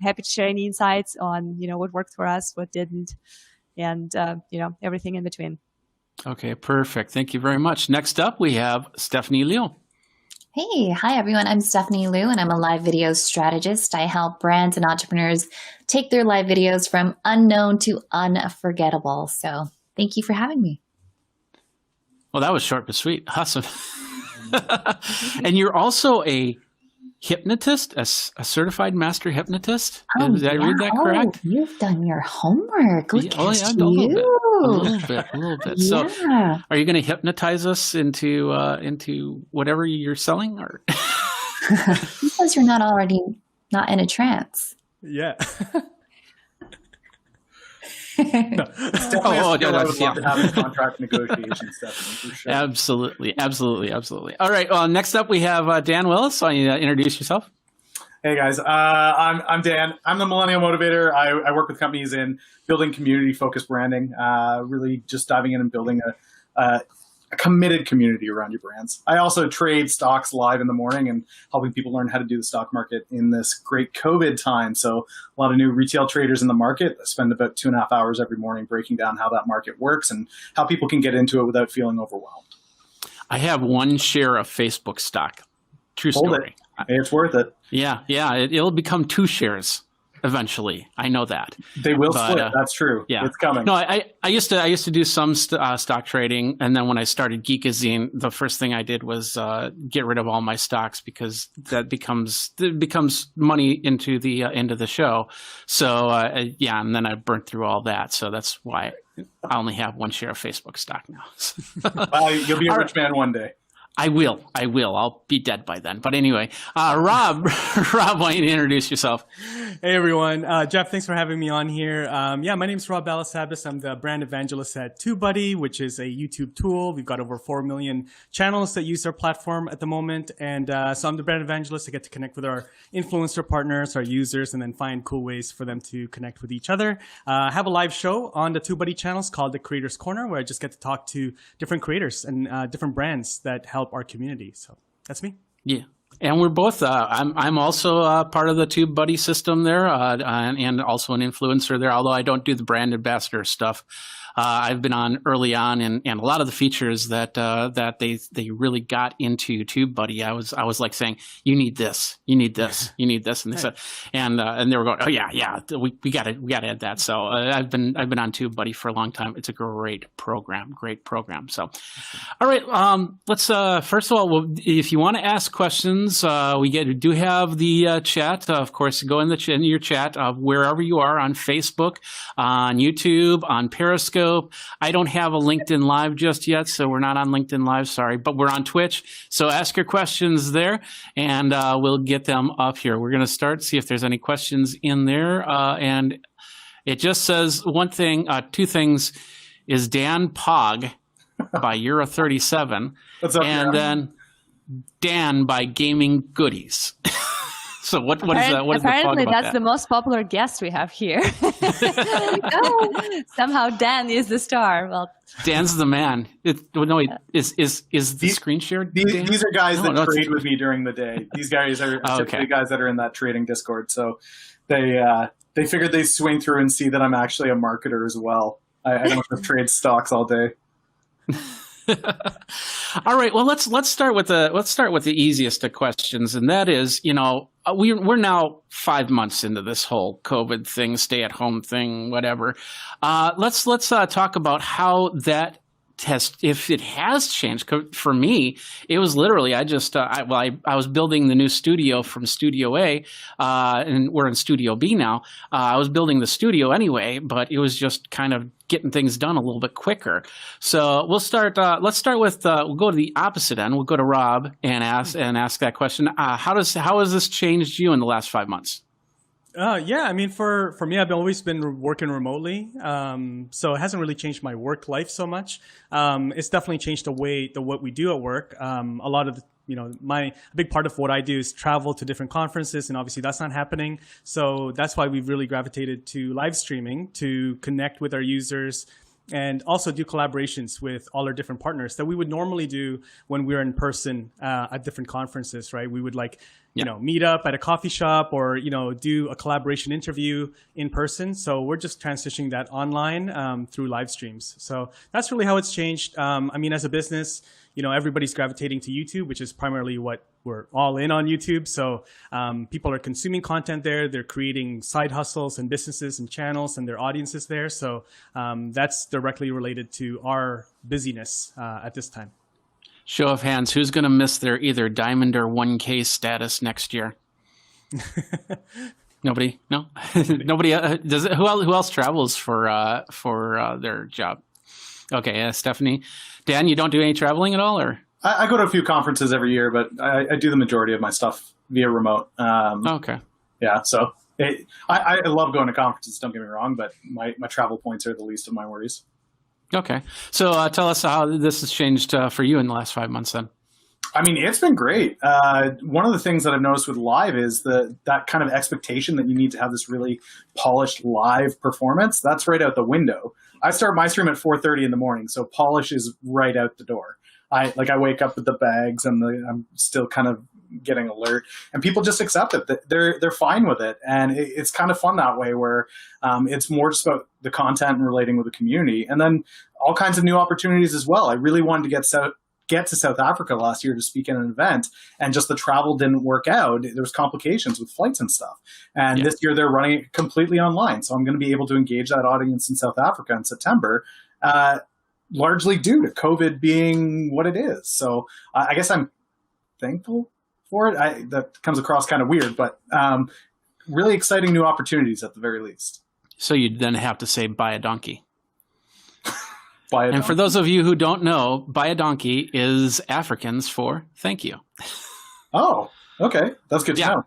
happy to share any insights on what worked for us, what didn't, and everything in between. Okay, perfect. Thank you very much. Next up, we have Stephanie Liu. Hey, hi everyone. I'm Stephanie Liu, and I'm a live video strategist. I help brands and entrepreneurs take their live videos from unknown to unforgettable. So thank you for having me. Well, that was short but sweet. Awesome. And you're also a hypnotist, a certified master hypnotist. Did I read that correct? You've done your homework. Look at A you. little bit. Yeah. So, are you going to hypnotize us into whatever you're selling, or because you're not in a trance? Yeah. No. Have contract negotiation stuff. For sure. Absolutely. All right. Well, next up we have Dan Willis. So you introduce yourself. Hey guys, I'm Dan. I'm the Millennial Motivator. I work with companies in building community-focused branding. Really just diving in and building a committed community around your brands. I also trade stocks live in the morning and helping people learn how to do the stock market in this great COVID time. So a lot of new retail traders in the market. I spend about 2.5 hours every morning breaking down how that market works and how people can get into it without feeling overwhelmed. I have one share of Facebook stock. True story. Hey, it's worth it. Yeah. It'll become 2 shares. eventually. I know that. They will split. That's true. Yeah, it's coming. No, I used to do some stock trading, and then when I started Geekazine, the first thing I did was get rid of all my stocks because that becomes money into the end of the show. So and then I burnt through all that. So that's why I only have one share of Facebook stock now. Well, you'll be a rich man one day. I will. I'll be dead by then. But anyway, Rob, Rob, why don't you introduce yourself? Hey, everyone. Jeff, thanks for having me on here. My name's Rob Balasabas. I'm the brand evangelist at TubeBuddy, which is a YouTube tool. We've got over 4 million channels that use our platform at the moment. And so I'm the brand evangelist. I get to connect with our influencer partners, our users, and then find cool ways for them to connect with each other. I have a live show on the TubeBuddy channels called The Creators Corner, where I just get to talk to different creators and different brands that help our community. So that's me. Yeah. And we're both, I'm also part of the TubeBuddy system there, and also an influencer there, although I don't do the brand ambassador stuff. I've been on early on, and a lot of the features that they really got into TubeBuddy, I was like saying, you need this, and they said, and they were going, oh yeah, we got to add that. So I've been on TubeBuddy for a long time. It's a great program. So, all right, let's first of all, if you want to ask questions, we do have the chat. Of course, go in your chat wherever you are, on Facebook, on YouTube, on Periscope. I don't have a LinkedIn Live just yet, so we're not on LinkedIn Live, sorry, but we're on Twitch. So ask your questions there, and we'll get them up here. We're going to see if there's any questions in there. And it just says two things. Is Dan Pog by Euro37, and then Dan by Gaming Goodies. So what is that? What is apparently the that's that? The most popular guest we have here. Somehow Dan is the star. Well, Dan's the man. Is the screen shared? These are guys that trade with me during the day. These guys are typically guys that are in that trading Discord. So they figured they'd swing through and see that I'm actually a marketer as well. I don't just trade stocks all day. All right. Well, let's start with the easiest of questions, and that is, we're now 5 months into this whole COVID thing, stay at home thing, whatever. Let's talk about how that if it has changed. For me, it was literally I was building the new studio from Studio A, and we're in Studio B now. I was building the studio anyway, but it was just kind of getting things done a little bit quicker. So we'll start. Let's start with we'll go to the opposite end. We'll go to Rob and ask that question. How has this changed you in the last 5 months? I mean, for me, I've always been working remotely, so it hasn't really changed my work life so much. It's definitely changed what we do at work. A lot of a big part of what I do is travel to different conferences, and obviously that's not happening. So that's why we've really gravitated to live streaming to connect with our users, and also do collaborations with all our different partners that we would normally do when we're in person at different conferences, right? We would meet up at a coffee shop or, do a collaboration interview in person. So we're just transitioning that online through live streams. So that's really how it's changed. I mean, as a business, everybody's gravitating to YouTube, which is primarily what we're all in on YouTube. So people are consuming content there. They're creating side hustles and businesses and channels and their audiences there. So that's directly related to our busyness at this time. Show of hands, who's going to miss their either Diamond or 1K status next year? Nobody? No? Nobody? Does it? Who else travels for their job? Okay, Stephanie. Dan, you don't do any traveling at all, or? I go to a few conferences every year, but I do the majority of my stuff via remote. Okay. Yeah, so I love going to conferences, don't get me wrong, but my travel points are the least of my worries. Okay. So tell us how this has changed for you in the last 5 months then. I mean, it's been great. One of the things that I've noticed with live is that kind of expectation that you need to have this really polished live performance. That's right out the window. I start my stream at 4:30 in the morning, so polish is right out the door. I wake up with the bags and I'm still kind of getting alert, and people just accept it. They're fine with it, and it's kind of fun that way, where it's more just about the content and relating with the community, and then all kinds of new opportunities as well. I really wanted to get to South Africa last year to speak at an event, and just the travel didn't work out. There was complications with flights and stuff. And this year they're running it completely online. So I'm going to be able to engage that audience in South Africa in September, largely due to COVID being what it is. So I guess I'm thankful for it. That comes across kind of weird, but really exciting new opportunities at the very least. So you'd then have to say buy a donkey. And for those of you who don't know, buy a donkey is Afrikaans for thank you. Oh, okay. That's good to know.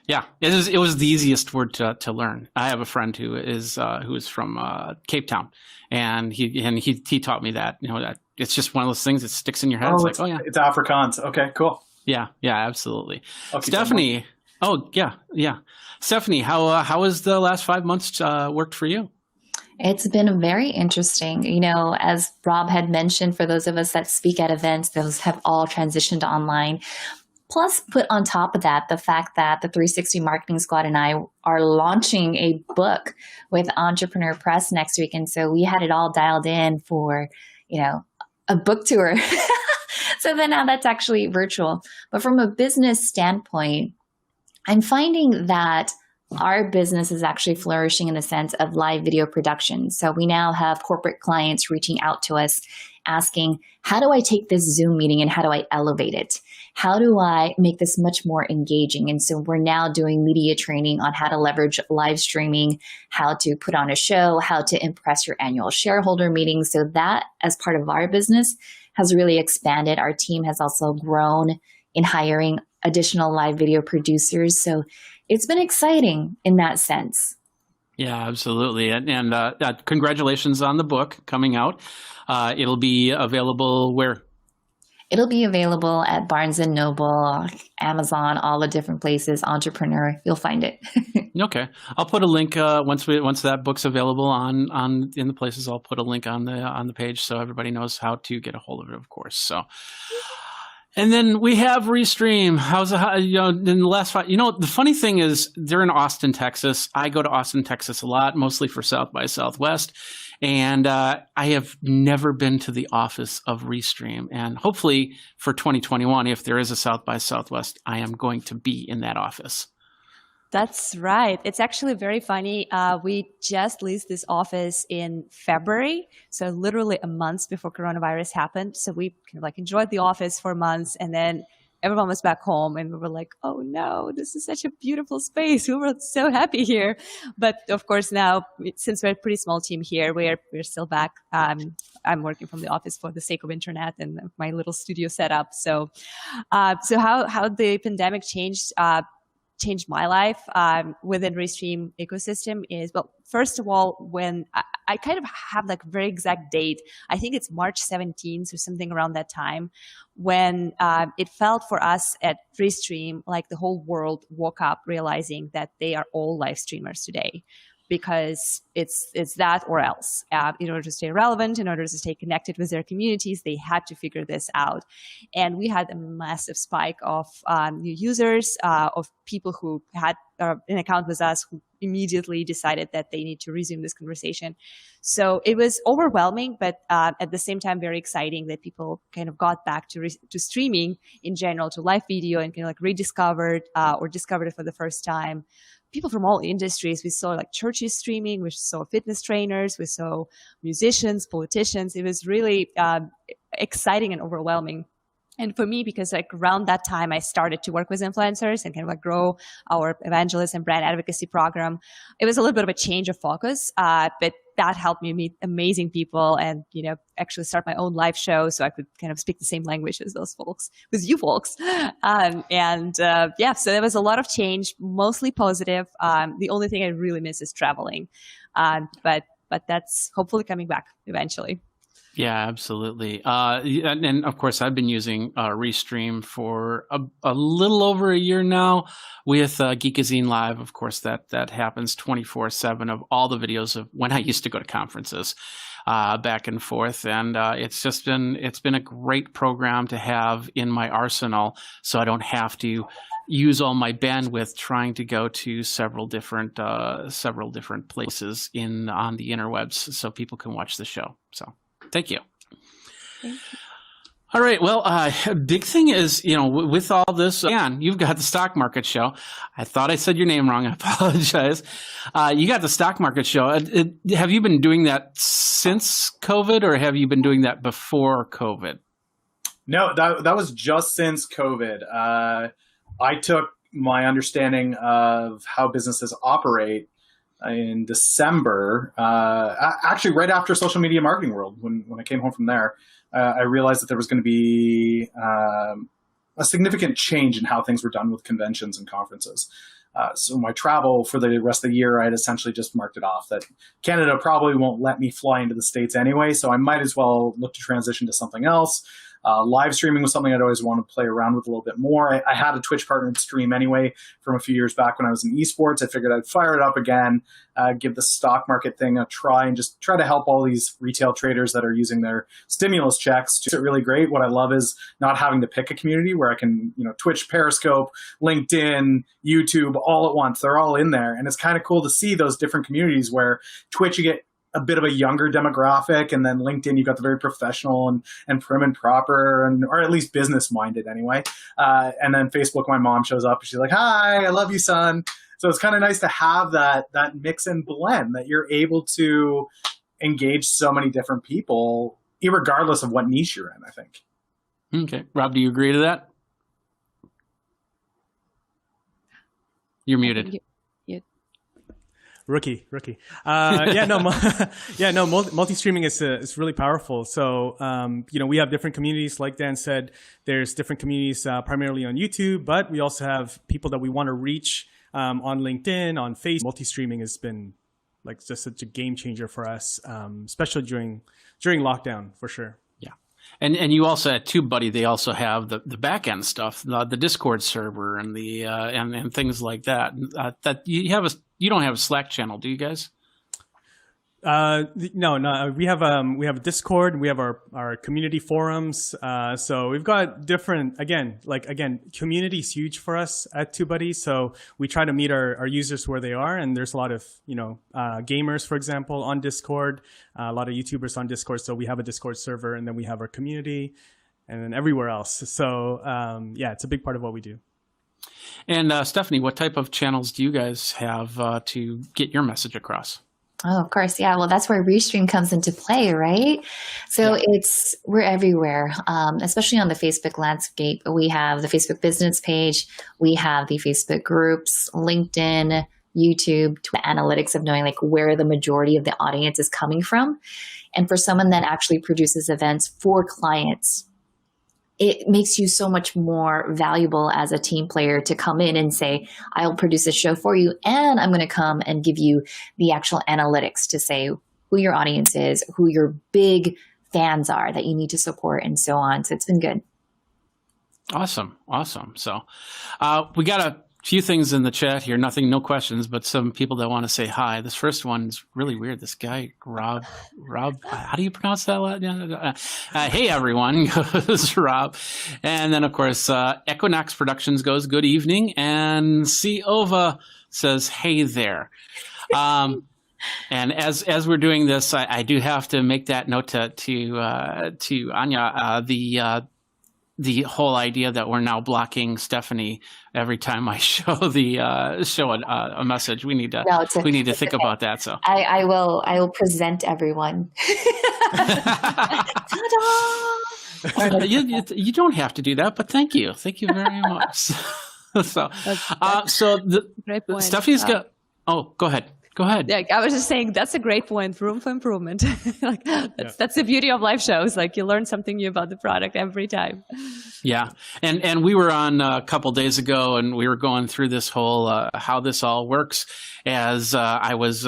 Yeah, it was the easiest word to learn. I have a friend who is from Cape Town, and he taught me that. That it's just one of those things that sticks in your head. It's like, it's Afrikaans. Okay, cool. Yeah, absolutely. Stephanie. Oh, yeah. Stephanie, how has the last 5 months worked for you? It's been very interesting. As Rob had mentioned, for those of us that speak at events, those have all transitioned to online. Plus, put on top of that, the fact that the 360 Marketing Squad and I are launching a book with Entrepreneur Press next week. And so we had it all dialed in for, a book tour. So then now that's actually virtual. But from a business standpoint, I'm finding that our business is actually flourishing in the sense of live video production. So we now have corporate clients reaching out to us asking, how do I take this Zoom meeting and how do I elevate it? How do I make this much more engaging? And so we're now doing media training on how to leverage live streaming, how to put on a show, how to impress your annual shareholder meeting. So that, as part of our business, has really expanded. Our team has also grown in hiring additional live video producers. So it's been exciting in that sense. Yeah, absolutely. And congratulations on the book coming out. It'll be available where? It'll be available at Barnes & Noble, Amazon, all the different places, Entrepreneur. You'll find it. Okay. I'll put a link once that book's available on in the places. I'll put a link on the page so everybody knows how to get a hold of it, of course. So. And then we have Restream. In the last 5, the funny thing is they're in Austin, Texas. I go to Austin, Texas a lot, mostly for South by Southwest. And I have never been to the office of Restream. And hopefully for 2021, if there is a South by Southwest, I am going to be in that office. That's right. It's actually very funny. We just leased this office in February, so literally a month before coronavirus happened. So we kind of enjoyed the office for months, and then everyone was back home, and we were like, "Oh no, this is such a beautiful space. We were so happy here." But of course, now since we're a pretty small team here, we're still back. I'm working from the office for the sake of internet and my little studio setup. So how the pandemic changed my life within Restream ecosystem is, well, first of all, when I kind of have a very exact date, I think it's March 17th or something around that time, when it felt for us at Restream like the whole world woke up realizing that they are all live streamers today. Because it's that or else. In order to stay relevant, in order to stay connected with their communities, they had to figure this out. And we had a massive spike of new users, of people who had an account with us who immediately decided that they need to resume this conversation. So it was overwhelming, but at the same time, very exciting that people kind of got back to streaming in general, to live video, and kind of rediscovered or discovered it for the first time. People from all industries. We saw churches streaming, we saw fitness trainers, we saw musicians, politicians. It was really exciting and overwhelming. And for me, because around that time, I started to work with influencers and kind of grow our evangelism and brand advocacy program. It was a little bit of a change of focus, but that helped me meet amazing people and, actually start my own live show so I could kind of speak the same language as those folks, with you folks. So there was a lot of change, mostly positive. The only thing I really miss is traveling. But that's hopefully coming back eventually. Yeah, absolutely. And of course, I've been using Restream for a little over a year now with Geekazine Live. Of course, that happens 24/7 of all the videos of when I used to go to conferences back and forth. And it's been a great program to have in my arsenal, so I don't have to use all my bandwidth trying to go to several different places on the interwebs so people can watch the show. So. Thank you. All right. Well, big thing is, with all this, and you've got the stock market show. I thought I said your name wrong. I apologize. You got the stock market show. Have you been doing that since COVID, or have you been doing that before COVID? No, that was just since COVID. I took my understanding of how businesses operate in December, actually right after Social Media Marketing World, when I came home from there. I realized that there was going to be a significant change in how things were done with conventions and conferences. So my travel for the rest of the year, I had essentially just marked it off that Canada probably won't let me fly into the States anyway, so I might as well look to transition to something else. Live streaming was something I'd always wanted to play around with a little bit more. I had a Twitch partnered stream anyway from a few years back when I was in esports. I figured I'd fire it up again, give the stock market thing a try, and just try to help all these retail traders that are using their stimulus checks. It's really great. What I love is not having to pick a community where I can, Twitch, Periscope, LinkedIn, YouTube, all at once. They're all in there. And it's kind of cool to see those different communities where Twitch, you get a bit of a younger demographic, and then LinkedIn, you got the very professional and prim and proper, or at least business minded anyway. And then Facebook, my mom shows up and she's like, "Hi, I love you, son." So it's kind of nice to have that mix and blend, that you're able to engage so many different people, irregardless of what niche you're in, I think. Okay. Rob, do you agree to that? You're muted. Rookie. Multi-streaming is really powerful. So, we have different communities. Like Dan said, there's different communities primarily on YouTube, but we also have people that we want to reach on LinkedIn, on Facebook. Multi-streaming has been like just such a game changer for us, especially during lockdown, for sure. Yeah. And you also at TubeBuddy, they also have the back end stuff, the Discord server and the and things like that. That you don't have a Slack channel, do you guys? No. We have a Discord, and we have our community forums. So we've got different, community is huge for us at TubeBuddy. So we try to meet our users where they are, and there's a lot of gamers, for example, on Discord, a lot of YouTubers on Discord. So we have a Discord server, and then we have our community, and then everywhere else. So it's a big part of what we do. And Stephanie, what type of channels do you guys have to get your message across? Oh, of course. Yeah. Well, that's where Restream comes into play, right? So we're everywhere, especially on the Facebook landscape. We have the Facebook business page. We have the Facebook groups, LinkedIn, YouTube, analytics of knowing like where the majority of the audience is coming from. And for someone that actually produces events for clients, it makes you so much more valuable as a team player to come in and say, I'll produce a show for you, and I'm going to come and give you the actual analytics to say who your audience is, who your big fans are that you need to support, and so on. So it's been good. Awesome. So we got a few things in the chat here. No questions, but some people that want to say hi. This first one's really weird. This guy, Rob, how do you pronounce that? Hey, everyone, goes Rob. And then, of course, Equinox Productions goes, good evening. And C. Ova says, hey there. And as we're doing this, I do have to make that note to Anya, the whole idea that we're now blocking Stephanie every time I show a message. We need to think about that. So I will present everyone. You don't have to do that, but thank you very much. Great point. Stephanie's got. Oh, go ahead. Yeah, I was just saying that's a great point. Room for improvement. That's the beauty of live shows. Like you learn something new about the product every time. Yeah, and we were on a couple days ago, and we were going through this whole how this all works. As I was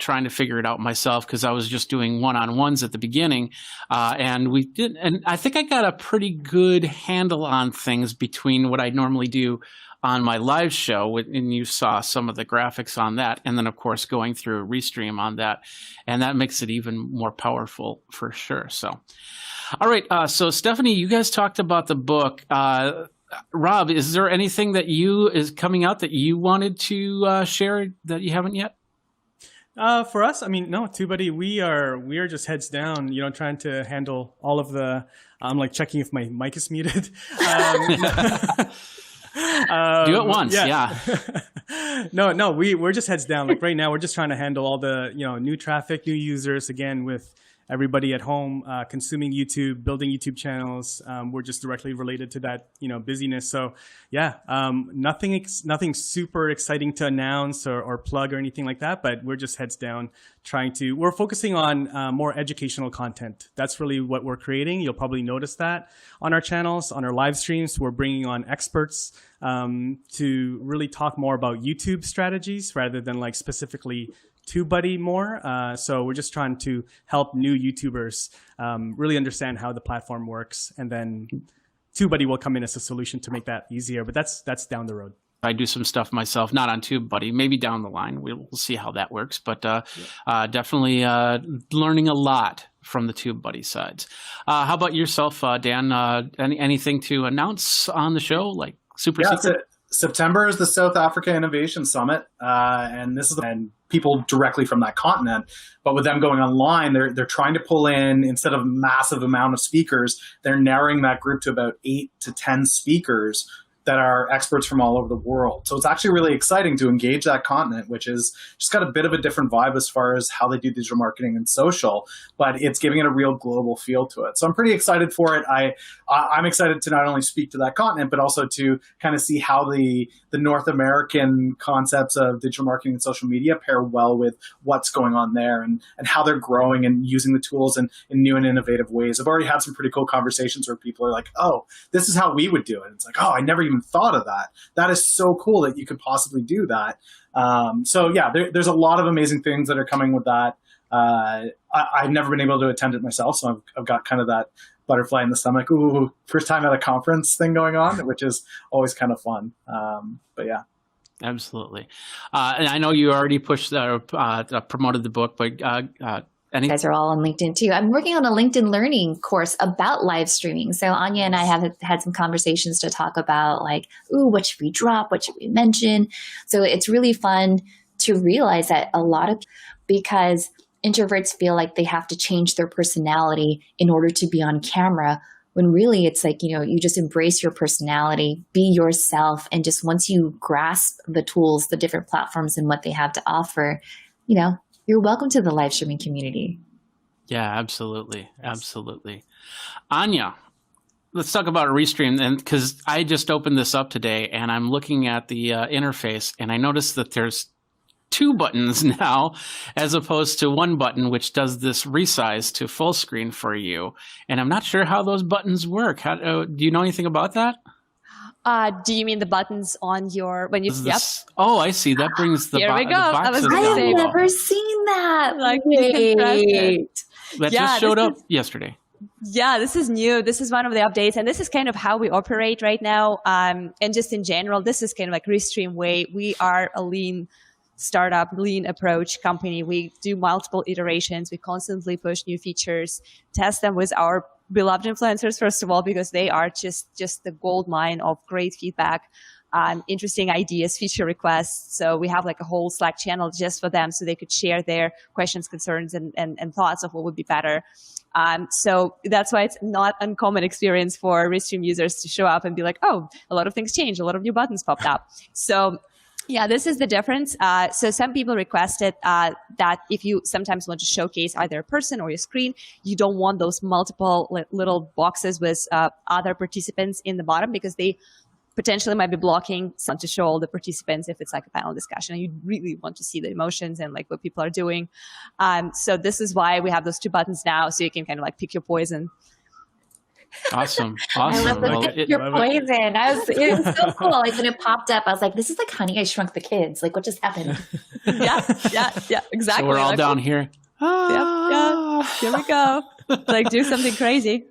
trying to figure it out myself, because I was just doing one-on-ones at the beginning, and we did, and I think I got a pretty good handle on things between what I normally do on my live show, and you saw some of the graphics on that, and then of course going through a restream on that, and that makes it even more powerful for sure. So, all right. So Stephanie, you guys talked about the book. Rob, is there anything that is coming out that you wanted to share that you haven't yet? For us, I mean, no, TubeBuddy, we are just heads down, trying to handle all of the. I'm like checking if my mic is muted. Do it once, yeah. No, we're just heads down. Like right now, we're just trying to handle all the new traffic, new users. Again, with everybody at home consuming YouTube, building YouTube channels. We're just directly related to that busyness. So yeah, nothing super exciting to announce or plug or anything like that. But we're just heads down we're focusing on more educational content. That's really what we're creating. You'll probably notice that on our channels, on our live streams. We're bringing on experts to really talk more about YouTube strategies rather than like specifically TubeBuddy more. So we're just trying to help new YouTubers really understand how the platform works, and then TubeBuddy will come in as a solution to make that easier. But that's down the road. I do some stuff myself, not on TubeBuddy, maybe down the line. We'll see how that works, but definitely learning a lot from the TubeBuddy sides. How about yourself, Dan? Anything to announce on the show, like super secret? September is the South Africa Innovation Summit, and this is people directly from that continent. But with them going online, they're trying to pull in, instead of a massive amount of speakers, they're narrowing that group to about 8 to 10 speakers that are experts from all over the world. So it's actually really exciting to engage that continent, which is just got a bit of a different vibe as far as how they do digital marketing and social, but it's giving it a real global feel to it. So I'm pretty excited for it. I'm excited to not only speak to that continent, but also to kind of see how the North American concepts of digital marketing and social media pair well with what's going on there, and how they're growing and using the tools in new and innovative ways. I've already had some pretty cool conversations where people are like, oh, this is how we would do it. It's like, oh, I never even thought of that. That is so cool that you could possibly do that. So yeah, there's a lot of amazing things that are coming with that. I've never been able to attend it myself, so I've got kind of that butterfly in the stomach. Ooh, first time at a conference thing going on, which is always kind of fun. But yeah. Absolutely. And I know you already pushed promoted the book, but you guys are all on LinkedIn too. I'm working on a LinkedIn learning course about live streaming. So Anya and I have had some conversations to talk about like, ooh, what should we drop? What should we mention? So it's really fun to realize that because introverts feel like they have to change their personality in order to be on camera, when really it's like, you just embrace your personality, be yourself. And just once you grasp the tools, the different platforms and what they have to offer, you're welcome to the live streaming community. Yeah, absolutely. Yes. Absolutely. Anya, let's talk about Restream, and because I just opened this up today and I'm looking at the interface, and I noticed that there's 2 buttons now as opposed to 1 button, which does this resize to full screen for you. And I'm not sure how those buttons work. Do you know anything about that? Do you mean the buttons on your Oh, I see. That brings the Here we go. I have never seen that. Like, that just showed up yesterday. Yeah, this is new. This is one of the updates, and this is kind of how we operate right now. And just in general, this is kind of like Restream way. We are a lean startup, lean approach company. We do multiple iterations. We constantly push new features, test them with our beloved influencers, first of all, because they are just the gold mine of great feedback, interesting ideas, feature requests. So we have like a whole Slack channel just for them so they could share their questions, concerns, and thoughts of what would be better. So that's why it's not uncommon experience for Restream users to show up and be like, oh, a lot of things changed, a lot of new buttons popped up. So yeah, this is the difference. So some people requested that if you sometimes want to showcase either a person or your screen, you don't want those multiple little boxes with other participants in the bottom, because they potentially might be blocking some to show all the participants if it's like a panel discussion and you really want to see the emotions and like what people are doing. So this is why we have those 2 buttons now, so you can kind of like pick your poison. Awesome. I love your poison. It was so cool. Like when it popped up, I was like, this is like Honey, I Shrunk the Kids. Like what just happened? yeah, exactly. So we're all like, down here. Yeah, here we go. Like do something crazy.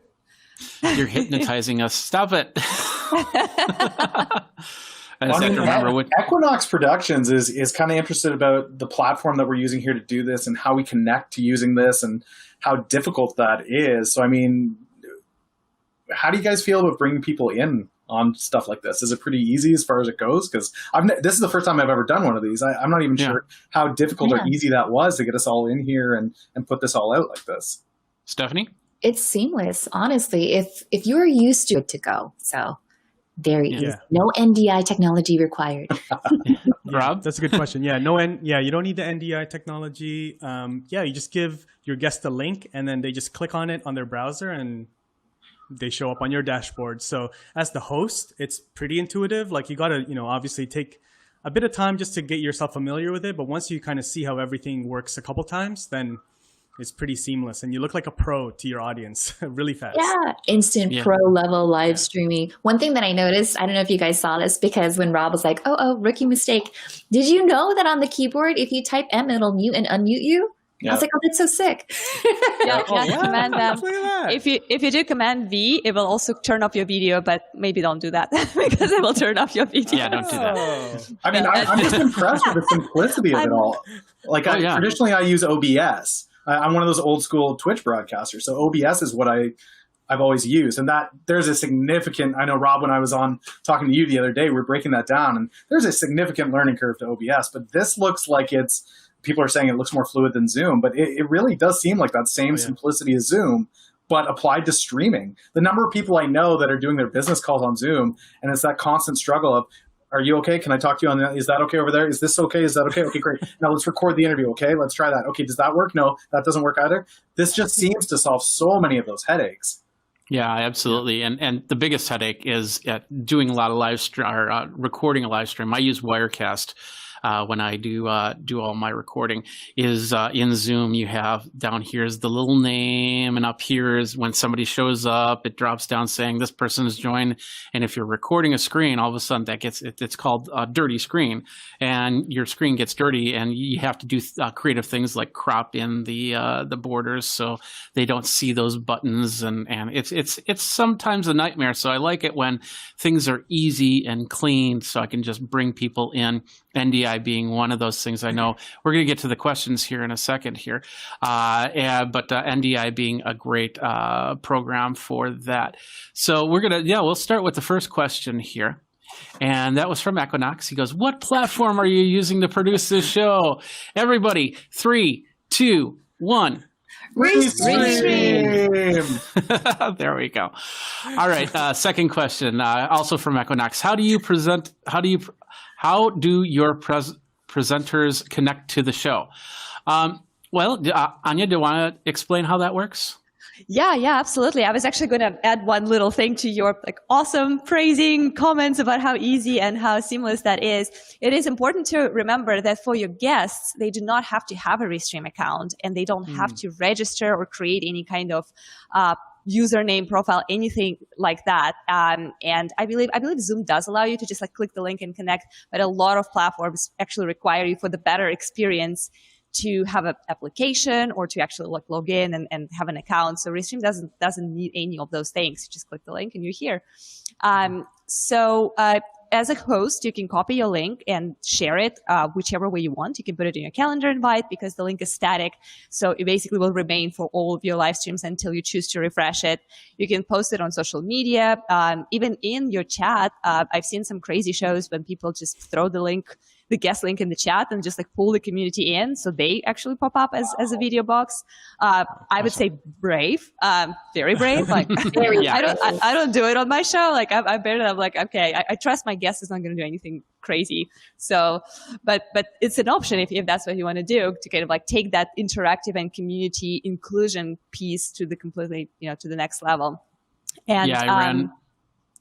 You're hypnotizing us. Stop it. Equinox Productions is kind of interested about the platform that we're using here to do this and how we connect to using this and how difficult that is. So, I mean, how do you guys feel about bringing people in on stuff like this? Is it pretty easy as far as it goes? Because this is the first time I've ever done one of these. I'm not even sure how difficult or easy that was to get us all in here and put this all out like this. Stephanie? It's seamless, honestly. If you're used to it to go, so very easy. No NDI technology required. Rob? That's a good question. You don't need the NDI technology. You just give your guest a link and then they just click on it on their browser and they show up on your dashboard. So as the host, it's pretty intuitive. Like you got to, obviously take a bit of time just to get yourself familiar with it. But once you kind of see how everything works a couple times, then it's pretty seamless. And you look like a pro to your audience really fast. Yeah, instant pro level live streaming. One thing that I noticed, I don't know if you guys saw this, because when Rob was like, rookie mistake. Did you know that on the keyboard, if you type M, it'll mute and unmute you? I was like, that's so sick. Command if you do Command V, it will also turn off your video, but maybe don't do that because it will turn off your video. Yeah, don't do that. I mean, I'm just impressed with the simplicity of it all. Like, traditionally, I use OBS. I'm one of those old school Twitch broadcasters, so OBS is what I've always used, and that there's a significant. I know, Rob, when I was on talking to you the other day, we're breaking that down, and there's a significant learning curve to OBS. But this looks like people are saying it looks more fluid than Zoom, but it really does seem like that same simplicity as Zoom, but applied to streaming. The number of people I know that are doing their business calls on Zoom, and it's that constant struggle of, are you okay? Can I talk to you on that? Is that okay over there? Is this okay? Is that okay? Okay, great. Now let's record the interview. Okay, let's try that. Okay, does that work? No, that doesn't work either. This just seems to solve so many of those headaches. Yeah, absolutely. And the biggest headache is doing a lot of recording a live stream. I use Wirecast. When I do all my recording, is in Zoom. You have down here is the little name, and up here is when somebody shows up, it drops down saying this person has joined. And if you're recording a screen, all of a sudden it's called a dirty screen, and your screen gets dirty, and you have to do creative things like crop in the borders so they don't see those buttons, and it's sometimes a nightmare. So I like it when things are easy and clean, so I can just bring people in. NDI being one of those things. I know we're going to get to the questions here in a second here, but NDI being a great program for that. So we'll start with the first question here. And that was from Equinox. He goes, what platform are you using to produce this show? Everybody, 3, 2, 1. Restream. There we go. All right. Second question, also from Equinox. How do your presenters connect to the show? Anya, do you want to explain how that works? Yeah, absolutely. I was actually going to add one little thing to your awesome praising comments about how easy and how seamless that is. It is important to remember that for your guests, they do not have to have a Restream account, and they don't have to register or create any kind of username, profile, anything like that. And I believe Zoom does allow you to just click the link and connect, but a lot of platforms actually require you, for the better experience, to have an application or to actually log in and have an account. So Restream doesn't need any of those things. You just click the link and you're here. As a host, you can copy your link and share it whichever way you want. You can put it in your calendar invite because the link is static. So it basically will remain for all of your live streams until you choose to refresh it. You can post it on social media. Even in your chat, I've seen some crazy shows when people just throw the guest link in the chat and just pull the community in, so they actually pop up as a video box. I would say brave, very brave. I don't do it on my show. I bear it. I'm okay, I trust my guest is not going to do anything crazy. So, but it's an option if that's what you want to do, to kind of take that interactive and community inclusion piece to the completely, to the next level. And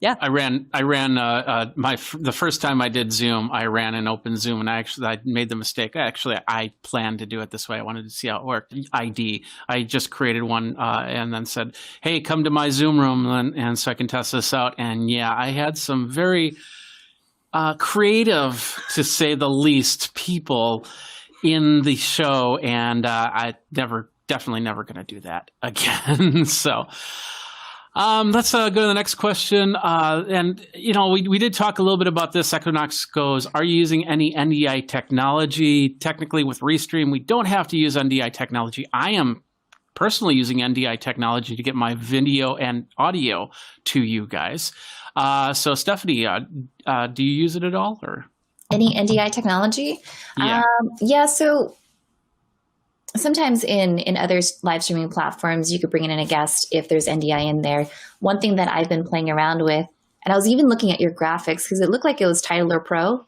I ran the first time I did Zoom, I ran an open Zoom, and I made the mistake. I planned to do it this way. I wanted to see how it worked. ID. I just created one and then said, hey, come to my Zoom room and so I can test this out. And I had some very creative, to say the least, people in the show, and definitely never going to do that again. So. Let's go to the next question. We did talk a little bit about this. Equinox goes, are you using any NDI technology? Technically, with Restream, we don't have to use NDI technology. I am personally using NDI technology to get my video and audio to you guys. So Stephanie, do you use it at all, or any NDI technology? Yeah. So sometimes in other live streaming platforms, you could bring in a guest if there's NDI in there. One thing that I've been playing around with, and I was even looking at your graphics because it looked like it was Titler Pro.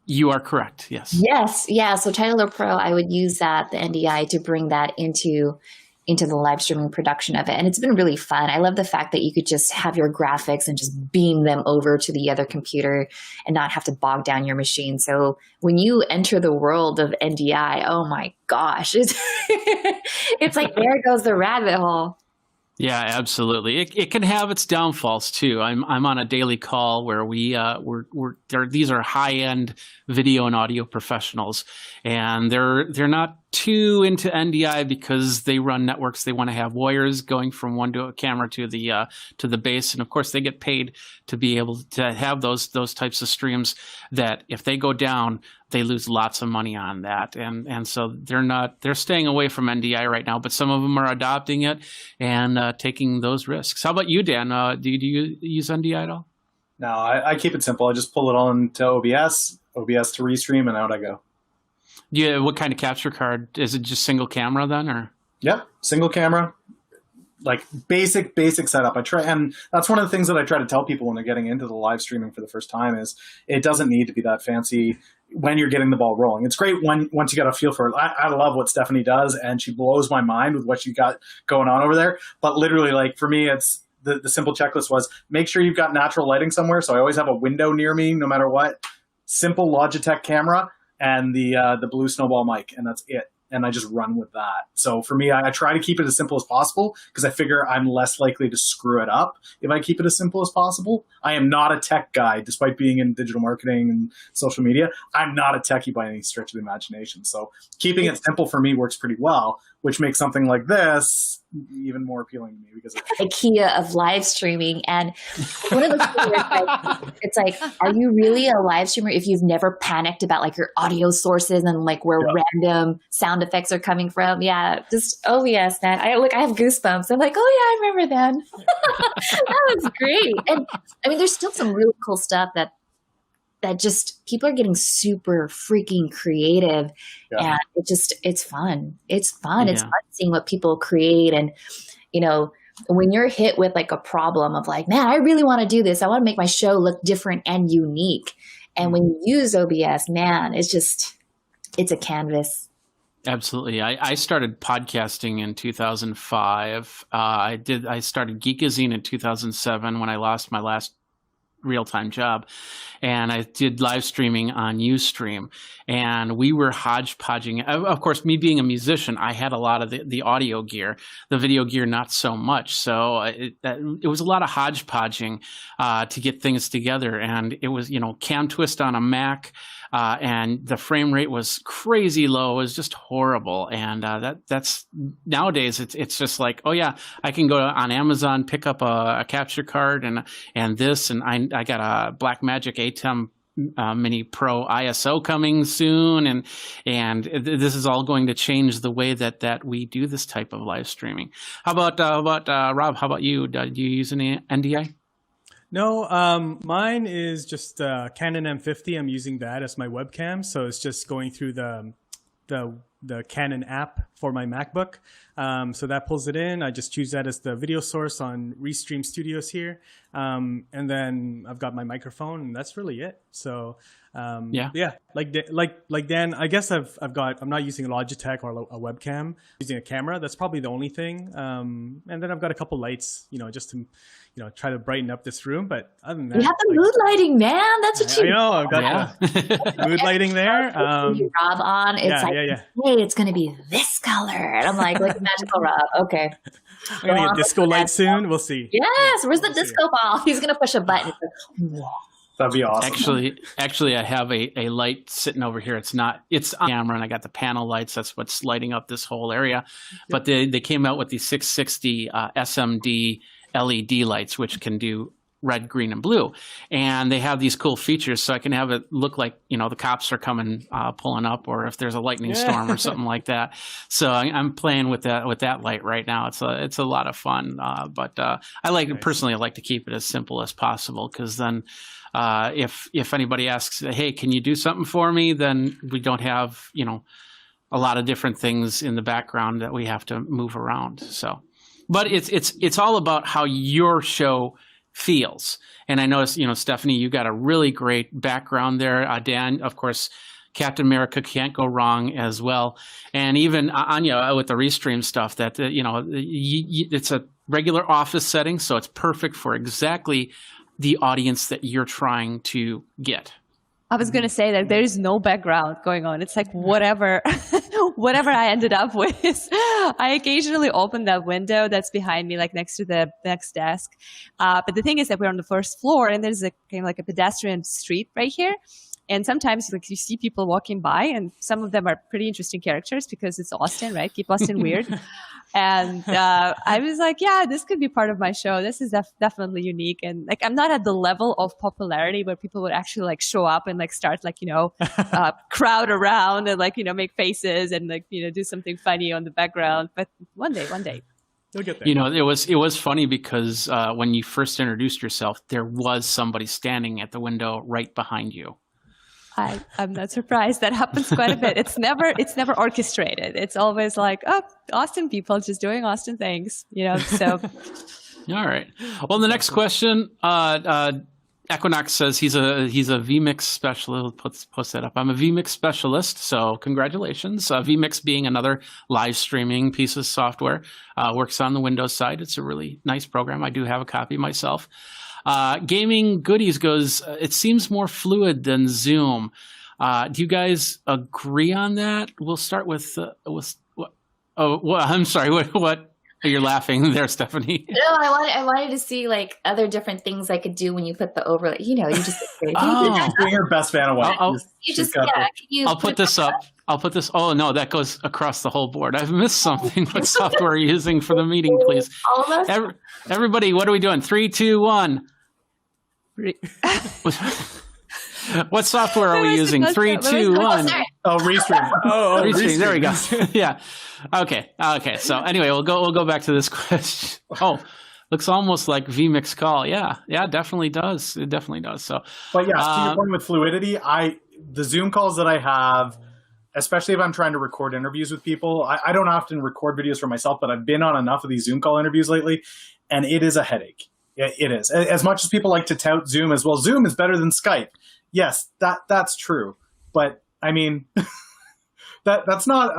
You are correct. Yes. Yes. Yeah. So Titler Pro, I would use the NDI to bring that into the live streaming production of it. And it's been really fun. I love the fact that you could just have your graphics and just beam them over to the other computer and not have to bog down your machine. So when you enter the world of NDI, oh my gosh, it's like, there goes the rabbit hole. Yeah, absolutely. It can have its downfalls too. I'm on a daily call where these are high-end video and audio professionals, and they're not too into NDI because they run networks. They want to have wires going from one to a camera to the base, and of course they get paid to be able to have those types of streams that if they go down, they lose lots of money on that, and so they're staying away from NDI right now. But some of them are adopting it and taking those risks. How about you, Dan? Do you use NDI at all? No, I keep it simple. I just pull it on to OBS to restream, and out I go. Yeah, what kind of capture card? Is it just single camera then, or? Yep, single camera. Like basic setup. And that's one of the things that I try to tell people when they're getting into the live streaming for the first time is it doesn't need to be that fancy when you're getting the ball rolling. It's great once you get a feel for it. I love what Stephanie does, and she blows my mind with what she got going on over there. But literally, like for me, it's the simple checklist was make sure you've got natural lighting somewhere. So I always have a window near me, no matter what. Simple Logitech camera and the blue snowball mic, and that's it. And I just run with that. So for me, I try to keep it as simple as possible because I figure I'm less likely to screw it up if I keep it as simple as possible. I am not a tech guy, despite being in digital marketing and social media. I'm not a techie by any stretch of the imagination. So keeping it simple for me works pretty well, which makes something like this even more appealing to me because IKEA of live streaming. And one of the things it's like, are you really a live streamer if you've never panicked about like your audio sources and like where random sound effects are coming from? Yeah, just OBS, man. I have goosebumps. I'm like, oh yeah, I remember that. That was great. And I mean, there's still some really cool stuff that just people are getting super freaking creative, and it's fun. It's fun. It's fun seeing what people create. And when you're hit with like a problem of like, man, I really want to do this. I want to make my show look different and unique. And when you use OBS, man, it's a canvas. Absolutely. I started podcasting in 2005. I started Geekazine in 2007 when I lost my last real-time job, and I did live streaming on Ustream, and we were hodgepodging. Of course, me being a musician, I had a lot of the audio gear, the video gear not so much. So it was a lot of hodgepodging to get things together, and it was cam twist on a Mac. And the frame rate was crazy low. It was just horrible. And that's nowadays it's just like, oh yeah, I can go on Amazon, pick up a capture card and this, and I got a Blackmagic ATEM Mini Pro ISO coming soon, and this is all going to change the way that we do this type of live streaming. How about Rob? How about you? Do you use any NDI? No, mine is just Canon M50. I'm using that as my webcam, so it's just going through the Canon app for my MacBook. So that pulls it in. I just choose that as the video source on Restream Studios here, and then I've got my microphone, and that's really it. So like Dan, I guess I'm not using a Logitech or a webcam. I'm using a camera. That's probably the only thing. And then I've got a couple lights, just to try to brighten up this room. But other than that, you have the mood lighting, man. That's what you. I know. I've got the mood lighting there. Rob on. It's hey, it's going to be this color, and I'm like magical Rob. Okay. I'm gonna get disco light soon. We'll see. Yes. Where's the disco ball? He's gonna push a button. That'd be awesome. Actually, I have a light sitting over here. It's on camera, and I got the panel lights. That's what's lighting up this whole area. But they came out with the 660 SMD LED lights, which can do red, green, and blue. And they have these cool features, so I can have it look like, the cops are coming, pulling up, or if there's a lightning storm or something like that. So I'm playing with that light right now. It's a lot of fun. But I like to keep it as simple as possible, because then if anybody asks, hey, can you do something for me? Then we don't have, a lot of different things in the background that we have to move around. So, but it's all about how your show feels. And I noticed, Stephanie, you got a really great background there. Dan, of course, Captain America can't go wrong as well. And even Anya with the restream stuff, that it's a regular office setting, so it's perfect for exactly the audience that you're trying to get. I was going to say that there is no background going on. It's like whatever I ended up with. I occasionally open that window that's behind me, like next to the next desk. But the thing is that we're on the first floor, and there's a kind of like a pedestrian street right here. And sometimes like you see people walking by, and some of them are pretty interesting characters because it's Austin, right? Keep Austin weird. And I was like, yeah, this could be part of my show. This is definitely unique. And like, I'm not at the level of popularity where people would actually like show up and like start like, crowd around and like, make faces and like, do something funny on the background. But one day. You'll get there. It was funny because when you first introduced yourself, there was somebody standing at the window right behind you. I'm not surprised. That happens quite a bit. It's never orchestrated. It's always like, oh, Austin people just doing Austin things, so. All right. Well, the next question, Equinox says he's a vMix specialist. Post that up. I'm a vMix specialist, so congratulations. vMix being another live streaming piece of software, works on the Windows side. It's a really nice program. I do have a copy myself. Gaming Goodies goes, it seems more fluid than Zoom. Do you guys agree on that? We'll start with I'm sorry. What? You're laughing there, Stephanie. No, I wanted to see like other different things I could do when you put the overlay. You just being your best fan of what? I'll put this up. Oh no, that goes across the whole board. I've missed something. What software are you using for the meeting, please? Everybody, what are we doing? 3, 2, 1. What software are we using? 3, 2, 1. Oh, Restream. Restream. There we go. Yeah. Okay. So anyway, we'll go back to this question. Oh, looks almost like vMix call. Yeah, definitely does. It definitely does. So, but yeah, to your point with fluidity, the Zoom calls that I have, especially if I'm trying to record interviews with people, I don't often record videos for myself, but I've been on enough of these Zoom call interviews lately, and it is a headache. It is. As much as people like to tout Zoom as well, Zoom is better than Skype. Yes, that's true. But I mean, that's not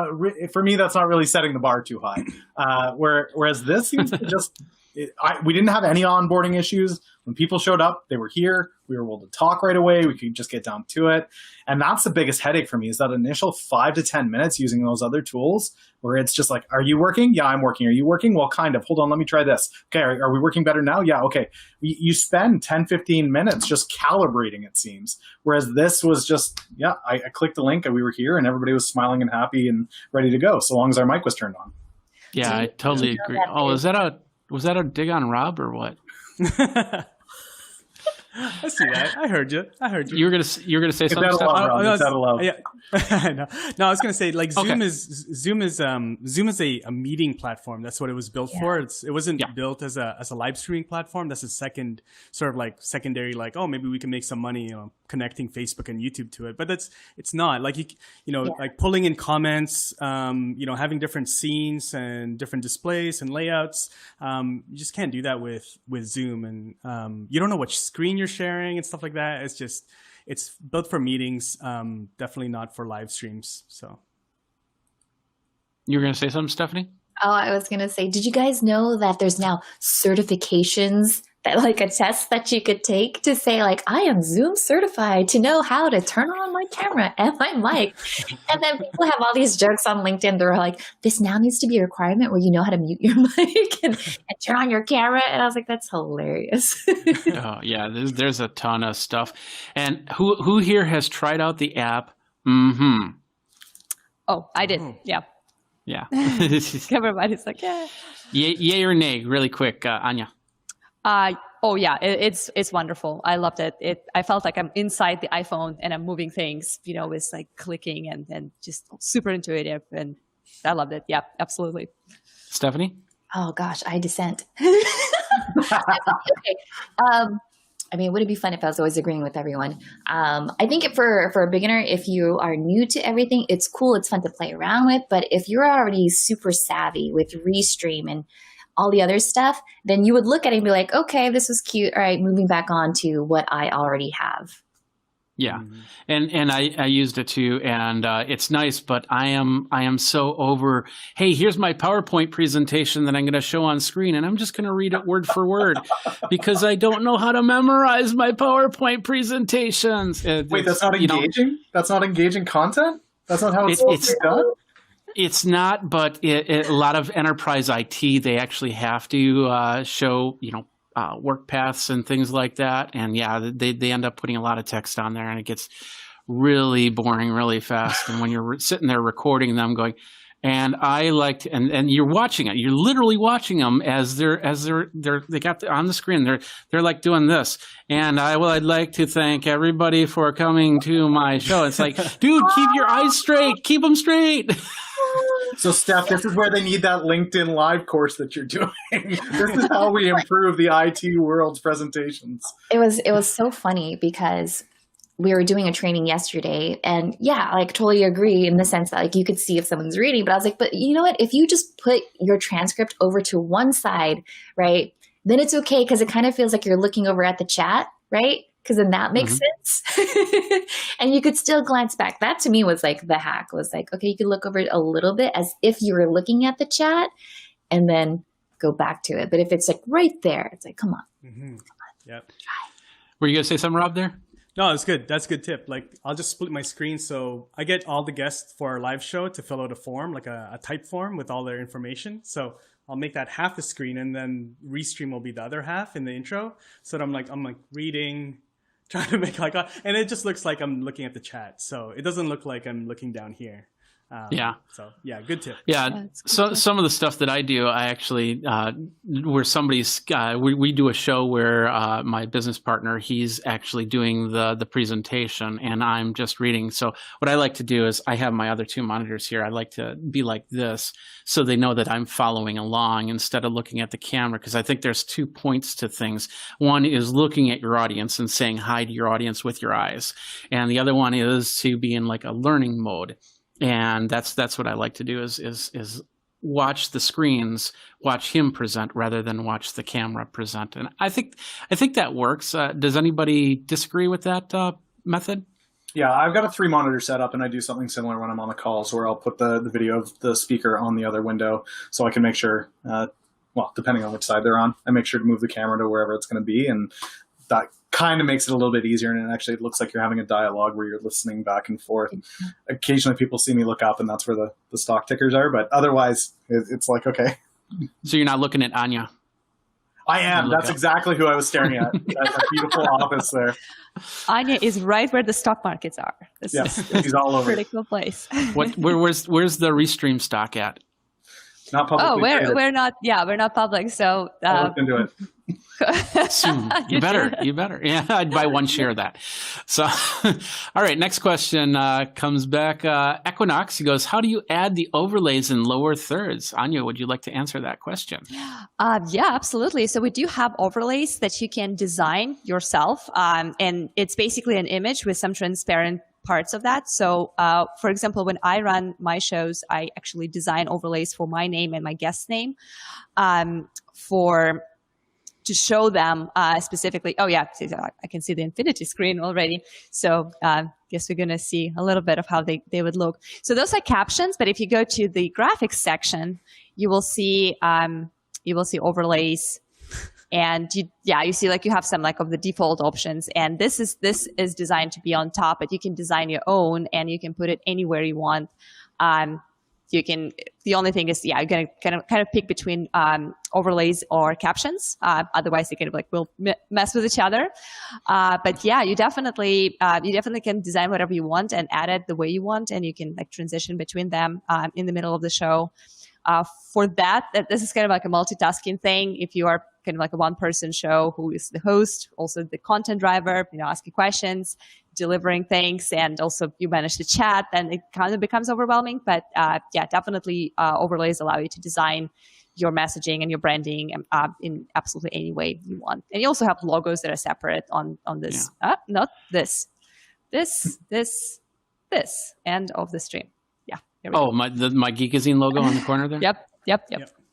for me. That's not really setting the bar too high. Whereas this seems to just we didn't have any onboarding issues. When people showed up, they were here. We were able to talk right away. We could just get down to it. And that's the biggest headache for me, is that initial 5 to 10 minutes using those other tools where it's just like, are you working? Yeah, I'm working. Are you working? Well, kind of. Hold on, let me try this. Okay, are we working better now? Yeah, okay. You spend 10, 15 minutes just calibrating, it seems. Whereas this was just, I clicked the link and we were here and everybody was smiling and happy and ready to go, so long as our mic was turned on. Yeah, I totally agree. Oh, was that a dig on Rob or what? I see that. I heard you. You were gonna say something. Yeah. I know. No, I was gonna say like Zoom is a meeting platform. That's what it was built for. It wasn't built as a live streaming platform. That's a secondary maybe we can make some money connecting Facebook and YouTube to it. But it's not like like pulling in comments, having different scenes and different displays and layouts. You just can't do that with Zoom, and you don't know which screen you're sharing and stuff like that. It's built for meetings, definitely not for live streams. So you were going to say something, Stephanie? Oh, I was going to say, did you guys know that there's now certifications that like a test that you could take to say like, I am Zoom certified to know how to turn on my camera and my mic. And then people have all these jokes on LinkedIn. They're like, this now needs to be a requirement where you know how to mute your mic and turn on your camera. And I was like, that's hilarious. Oh yeah, there's a ton of stuff. And who here has tried out the app? Mm-hmm. Oh, I did. Yeah. Yeah. Everybody's like, yeah. Yay or nay, really quick, Anya. oh yeah, it's wonderful. I loved it. I felt like I'm inside the iPhone and I'm moving things, with like clicking and just super intuitive, and I loved it. Yeah, absolutely. Stephanie? Oh gosh, I dissent. Okay. Would it be fun if I was always agreeing with everyone? I think for a beginner, if you are new to everything, it's cool. It's fun to play around with. But if you're already super savvy with Restream and all the other stuff, then you would look at it and be like, okay, this is cute. All right, moving back on to what I already have. Yeah, and I used it too, and it's nice, but I am so over. Hey, here's my PowerPoint presentation that I'm going to show on screen, and I'm just going to read it word for word because I don't know how to memorize my PowerPoint presentations. Wait, that's not engaging? That's not engaging content? That's not how it's done? It's not, but a lot of enterprise IT, they actually have to show, work paths and things like that. And yeah, they end up putting a lot of text on there, and it gets really boring really fast. And when you're sitting there recording them going, and I liked, and you're watching it, you're literally watching them as they got on the screen, they're like doing this. And I'd like to thank everybody for coming to my show. It's like, dude, keep your eyes straight, keep them straight. So, Steph, this is where they need that LinkedIn Live course that you're doing. This is how we improve the IT world's presentations. It was so funny because we were doing a training yesterday, and yeah, like totally agree in the sense that like you could see if someone's reading, but I was like, but you know what? If you just put your transcript over to one side, right, then it's okay because it kind of feels like you're looking over at the chat, right? Because then that makes sense. And you could still glance back. That to me was like the hack, was like, okay, you could look over it a little bit as if you were looking at the chat and then go back to it. But if it's like right there, it's like, come on. Come on. Yep. Were you going to say something, Rob, there? No, it's good. That's a good tip. Like, I'll just split my screen. So I get all the guests for our live show to fill out a form, like a type form with all their information. So I'll make that half the screen, and then Restream will be the other half in the intro. So that I'm like reading, trying to make and it just looks like I'm looking at the chat. So it doesn't look like I'm looking down here. So yeah, good tip. Yeah. So some of the stuff that I do, I actually, where somebody's, we do a show where my business partner, he's actually doing the presentation and I'm just reading. So what I like to do is I have my other two monitors here. I like to be like this so they know that I'm following along instead of looking at the camera. Because I think there's 2 points to things. One is looking at your audience and saying hi to your audience with your eyes. And the other one is to be in like a learning mode. And that's what I like to do is watch the screens, watch him present rather than watch the camera present. And I think that works. Does anybody disagree with that method? Yeah, I've got a 3-monitor setup, and I do something similar when I'm on the calls where I'll put the video of the speaker on the other window so I can make sure, depending on which side they're on, I make sure to move the camera to wherever it's going to be. And that kind of makes it a little bit easier, and it looks like you're having a dialogue where you're listening back and forth. Occasionally people see me look up, and that's where the stock tickers are, but otherwise it's like, okay. So you're not looking at Anya? I am. That's exactly who I was staring at. That's a beautiful office there. Anya is right where the stock markets are. He's all over. Critical place. Where's the Restream stock at? Not publicly. Oh, we're not. Yeah, we're not public. So I'll look into it. Soon. You better. Yeah, I'd buy one share of that. So, all right. Next question comes back. Equinox. He goes, "How do you add the overlays in lower thirds?" Anya, would you like to answer that question? Yeah, absolutely. So we do have overlays that you can design yourself, and it's basically an image with some transparent parts of that. So, for example, when I run my shows, I actually design overlays for my name and my guest name, to show them specifically. Oh yeah, I can see the infinity screen already. So guess we're gonna see a little bit of how they would look. So those are captions, but if you go to the graphics section, you will see overlays. And you see like you have some like of the default options, and this is designed to be on top, but you can design your own and you can put it anywhere you want. The only thing is, you're gonna kind of pick between overlays or captions. Otherwise, they kind of like will mess with each other. But yeah, you definitely can design whatever you want and add it the way you want, and you can like transition between them in the middle of the show. For that, this is kind of like a multitasking thing. If you are kind of like a one-person show who is the host, also the content driver, asking questions, delivering things, and also you manage the chat, then it kind of becomes overwhelming. But yeah, definitely overlays allow you to design your messaging and your branding in absolutely any way you want. And you also have logos that are separate on this. Not this, end of the stream. Yeah. Oh, my Geekazine logo on the corner there? Yep.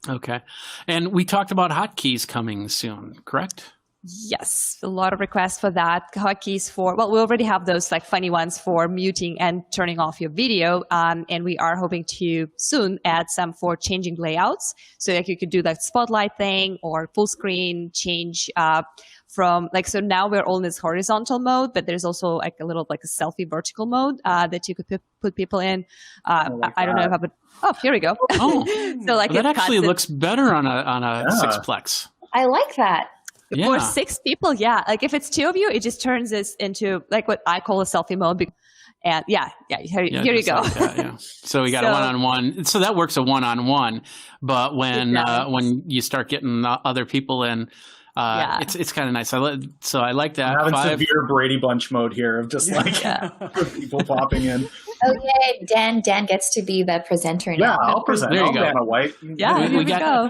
Okay. And we talked about hotkeys coming soon, correct? Yes, a lot of requests for that. Hotkeys for, well, we already have those like funny ones for muting and turning off your video. And we are hoping to soon add some for changing layouts. So like you could do that spotlight thing or full screen change from like, so now we're all in this horizontal mode, but there's also like a little like a selfie vertical mode that you could put people in. I don't know if I would, oh, here we go. Oh, so like that actually looks better on a sixplex. I like that. Yeah. For 6 people, yeah. Like if it's 2 of you, it just turns this into like what I call a selfie mode. And here you go. Like that, So we got a one-on-one. So that works a one-on-one. But when you start getting other people in, it's kind of nice. So I like that. I'm having severe Brady Bunch mode here of just like people popping in. Okay, Dan gets to be the presenter now. Yeah, I'll present. There you go. Dana White. Yeah,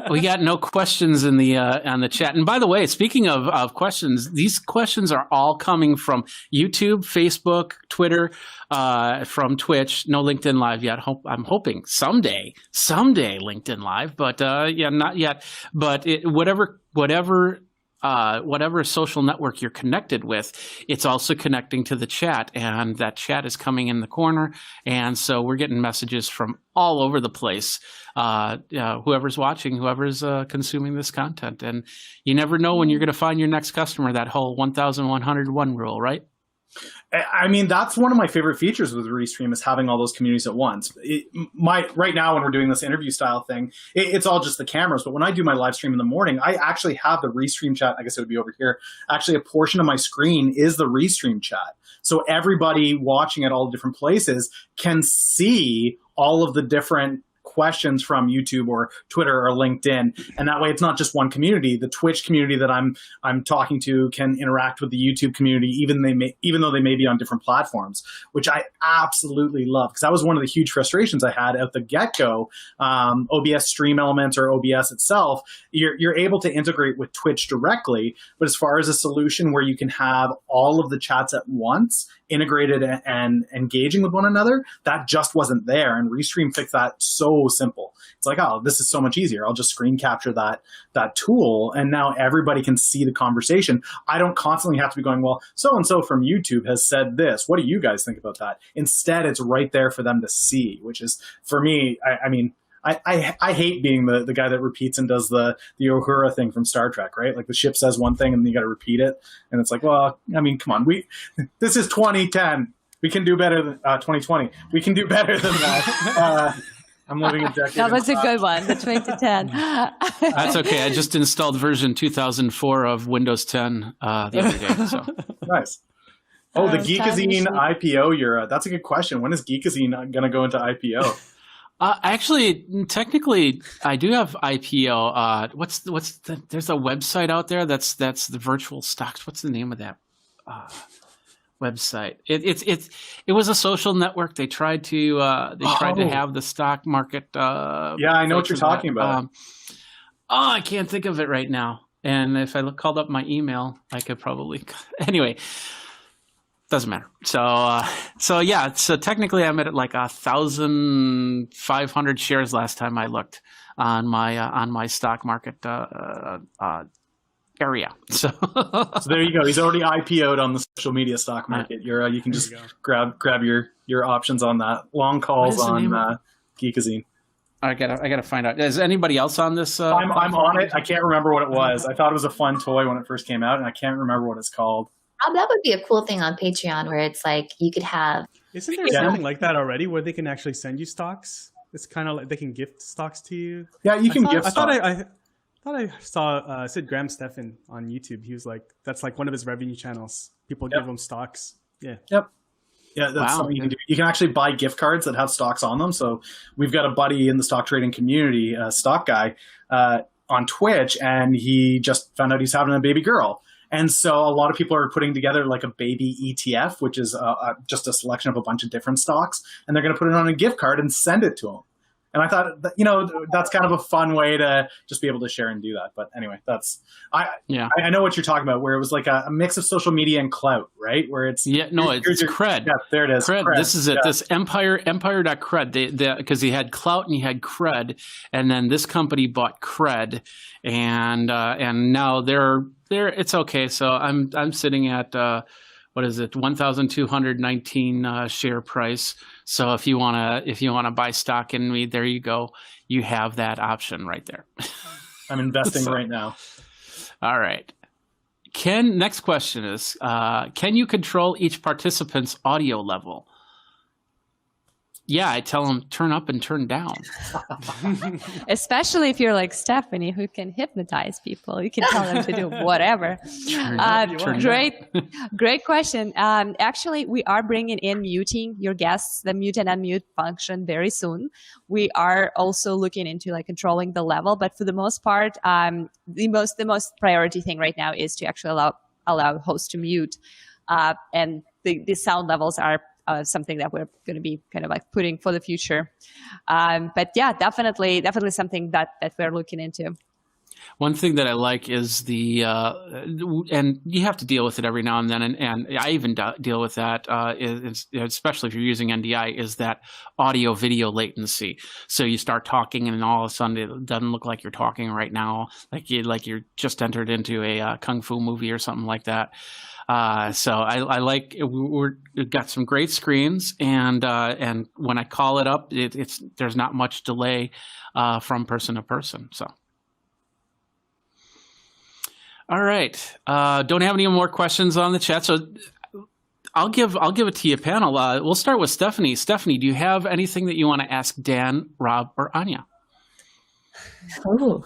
we got no questions in the on the chat. And by the way, speaking of questions, these questions are all coming from YouTube, Facebook, Twitter, from Twitch. No LinkedIn Live yet. I'm hoping someday LinkedIn Live, but not yet. But whatever social network you're connected with, it's also connecting to the chat, and that chat is coming in the corner. And so we're getting messages from all over the place. Whoever's watching, whoever's consuming this content, and you never know when you're going to find your next customer. That whole 1,101 rule, right? I mean, that's one of my favorite features with Restream is having all those communities at once. Right now, when we're doing this interview style thing, it's all just the cameras. But when I do my live stream in the morning, I actually have the Restream chat. I guess it would be over here. Actually, a portion of my screen is the Restream chat. So everybody watching at all the different places can see all of the different questions from YouTube or Twitter or LinkedIn, and that way it's not just one community. The Twitch community that I'm talking to can interact with the YouTube community, even though they may be on different platforms, which I absolutely love, because that was one of the huge frustrations I had at the get-go. OBS Stream Elements or OBS itself, you're able to integrate with Twitch directly, but as far as a solution where you can have all of the chats at once integrated and engaging with one another, that just wasn't there. And Restream fixed that so simple. It's like, oh, this is so much easier. I'll just screen capture that tool, and now everybody can see the conversation. I don't constantly have to be going, well, so-and-so from YouTube has said this. What do you guys think about that? Instead, it's right there for them to see, which is, for me, I hate being the guy that repeats and does the Uhura thing from Star Trek, right? Like the ship says one thing and then you got to repeat it. And it's like, well, I mean, come on. This is 2010. We can do better than 2020. We can do better than that. I'm living a decade. That was a good one, the 2010. That's okay. I just installed version 2004 of Windows 10 the other day. So. Nice. Oh, the Geekazine IPO. That's a good question. When is Geekazine going to go into IPO? Actually, technically, I do have IPO. There's a website out there that's the virtual stocks. What's the name of that website? It was a social network. They tried to have the stock market. Yeah, I know what you're talking about. I can't think of it right now. And if I called up my email, I could probably. Anyway. Doesn't matter. So technically I'm at like 1,500 shares last time I looked on my stock market area. So there you go. He's already IPO'd on the social media stock market. You can just grab your options on that. Long calls on Geekazine. I gotta find out. Is anybody else on this? I'm on it. I can't remember what it was. I thought it was a fun toy when it first came out, and I can't remember what it's called. That would be a cool thing on Patreon where it's like you could have. Isn't there something like that already where they can actually send you stocks? It's kind of like they can gift stocks to you. Yeah, you can gift stocks. I thought I saw Sid Graham Stefan on YouTube. He was like, that's like one of his revenue channels. People give him stocks. Yeah. Yep. Yeah, that's something you can do. You can actually buy gift cards that have stocks on them. So we've got a buddy in the stock trading community, a stock guy, on Twitch, and he just found out he's having a baby girl. And so a lot of people are putting together like a baby ETF, which is just a selection of a bunch of different stocks, and they're going to put it on a gift card and send it to him. And I thought, that's kind of a fun way to just be able to share and do that. But anyway, I know what you're talking about, where it was like a mix of social media and clout, right? Where it's it's cred. Yeah, there it is. Cred. This is it. Yeah. This Empire.cred. Because he had clout and he had cred, and then this company bought cred, and now they're it's okay. So I'm sitting at what is it, 1,219 share price. So if you wanna buy stock in me, there you go. You have that option right there. I'm investing right now. All right. Next question is, can you control each participant's audio level? Yeah, I tell them turn up and turn down. Especially if you're like Stephanie, who can hypnotize people. You can tell them to do whatever. Great question. Actually, we are bringing in muting your guests, the mute and unmute function very soon. We are also looking into like controlling the level, but for the most part, the most priority thing right now is to actually allow hosts to mute, and the sound levels are something that we're going to be kind of like putting for the future. But yeah, definitely something that we're looking into. One thing that I like is and you have to deal with it every now and then, and I even deal with that, especially if you're using NDI, is that audio-video latency. So you start talking, and all of a sudden it doesn't look like you're talking right now, like you're just entered into a kung fu movie or something like that. So I like we've got some great screens, and when I call it up, there's not much delay from person to person. So. All right. Don't have any more questions on the chat, so I'll give it to you, panel. We'll start with Stephanie. Stephanie, do you have anything that you want to ask Dan, Rob, or Anya? Oh.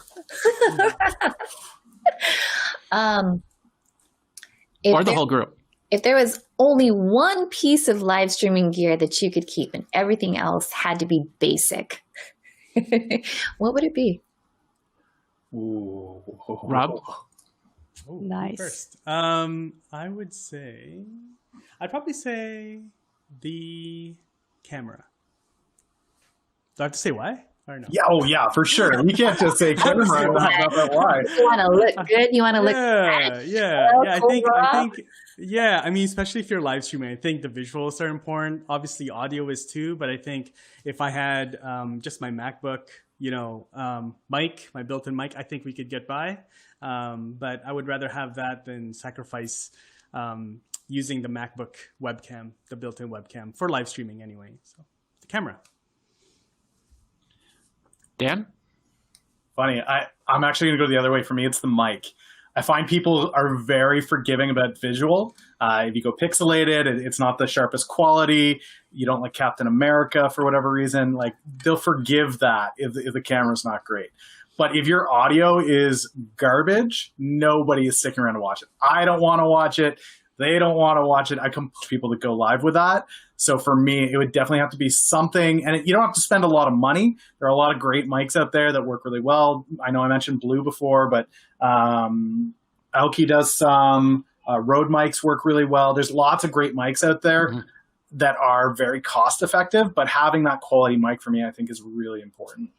Or the whole group. If there was only one piece of live streaming gear that you could keep and everything else had to be basic, what would it be? Ooh. Rob? Oh, nice. First, I'd probably say the camera. Do I have to say why? Or no? Yeah, yeah, for sure. You can't just say camera. You want to look good. You want to look. Yeah. I mean, especially if you're live streaming, I think the visuals are important. Obviously, audio is too. But I think if I had just my MacBook, mic, my built-in mic, I think we could get by. But I would rather have that than sacrifice using the MacBook webcam, the built-in webcam for live streaming anyway. So the camera. Dan? Funny. I'm actually going to go the other way. For me, it's the mic. I find people are very forgiving about visual. If you go pixelated, it's not the sharpest quality. You don't like Captain America for whatever reason. Like, they'll forgive that if the camera's not great. But if your audio is garbage, nobody is sticking around to watch it. I don't want to watch it. They don't want to watch it. I can push people to go live with that. So for me, it would definitely have to be something, and you don't have to spend a lot of money. There are a lot of great mics out there that work really well. I know I mentioned Blue before, but Aoki does some. Rode mics work really well. There's lots of great mics out there that are very cost effective, but having that quality mic for me, I think, is really important.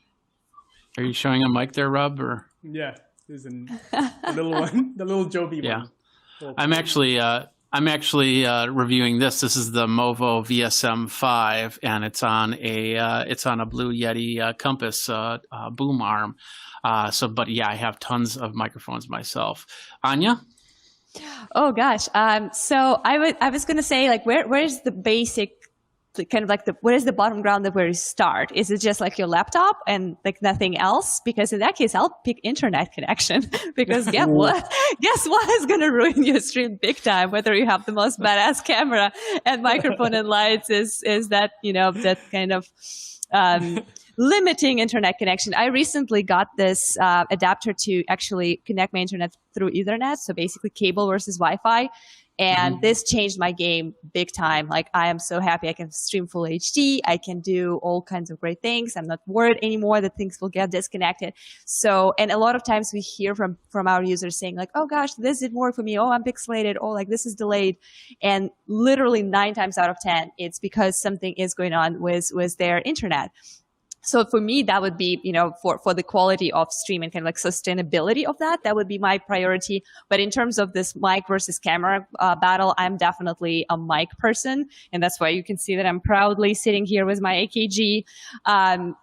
Are you showing a mic there, Rob? Or? Yeah, there's a little one, the little Joby one. I'm actually reviewing this. This is the Movo VSM5, and it's on a Blue Yeti Compass boom arm. But yeah, I have tons of microphones myself. Anya? Oh gosh. So I was gonna say, like, where's the basic, kind of like where's the bottom ground of where you start? Is it just like your laptop and like nothing else? Because in that case, I'll pick internet connection, because guess what is going to ruin your stream big time, whether you have the most badass camera and microphone and lights, is that, that kind of limiting internet connection. I recently got this adapter to actually connect my internet through Ethernet. So basically cable versus Wi-Fi. And this changed my game big time. Like, I am so happy I can stream full HD. I can do all kinds of great things. I'm not worried anymore that things will get disconnected. So, and a lot of times we hear from our users saying like, oh gosh, this didn't work for me. Oh, I'm pixelated. Oh, like this is delayed. And literally 9 times out of 10, it's because something is going on with their internet. So for me, that would be, for the quality of stream and kind of like sustainability of that would be my priority. But in terms of this mic versus camera battle, I'm definitely a mic person. And that's why you can see that I'm proudly sitting here with my AKG,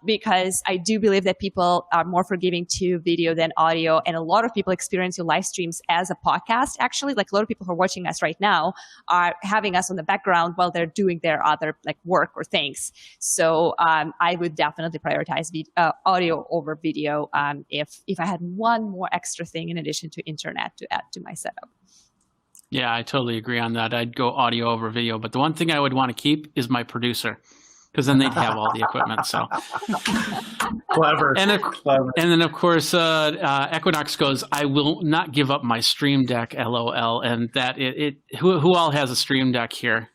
because I do believe that people are more forgiving to video than audio. And a lot of people experience your live streams as a podcast, actually. Like a lot of people who are watching us right now are having us on the background while they're doing their other like work or things. So I would definitely prioritize audio over video if I had one more extra thing in addition to internet to add to my setup. Yeah, I totally agree on that. I'd go audio over video, but the one thing I would want to keep is my producer, because then they'd have all the equipment. So clever. Clever. And then of course Equinox goes, I will not give up my Stream Deck, LOL. And that who all has a Stream Deck here?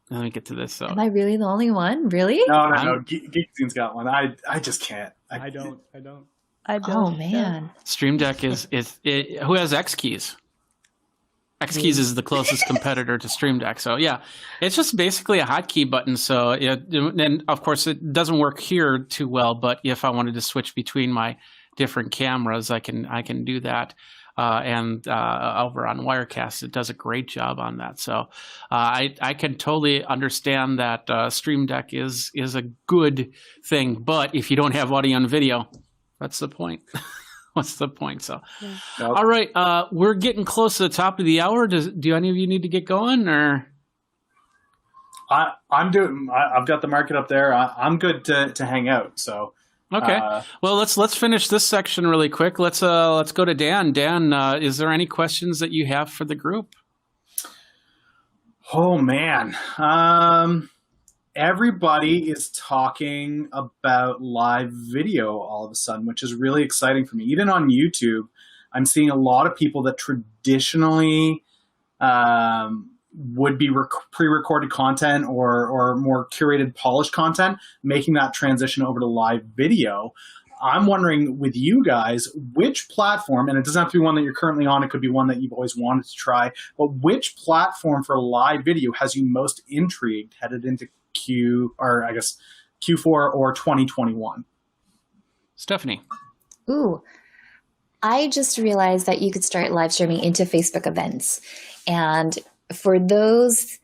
Let me get to this. So. Am I really the only one? Really? No. Geekazine's got one. I just can't. I don't. Oh man. Stream Deck is who has X keys? X keys is the closest competitor to Stream Deck. So yeah, it's just basically a hotkey button. So and of course it doesn't work here too well. But if I wanted to switch between my different cameras, I can do that. And over on Wirecast, it does a great job on that. So I can totally understand that Stream Deck is a good thing. But if you don't have audio and video, that's the point. What's the point? So, All right, we're getting close to the top of the hour. Do any of you need to get going, or? I've got the market up there. I'm good to hang out. So. Okay. Well, let's finish this section really quick. Let's go to Dan. Dan, is there any questions that you have for the group? Oh man. Everybody is talking about live video all of a sudden, which is really exciting for me. Even on YouTube, I'm seeing a lot of people that traditionally would be pre-recorded content or more curated, polished content, making that transition over to live video. I'm wondering with you guys, which platform, and it doesn't have to be one that you're currently on, it could be one that you've always wanted to try, but which platform for live video has you most intrigued headed into Q4 or 2021? Stephanie. Ooh, I just realized that you could start live streaming into Facebook events. And for those,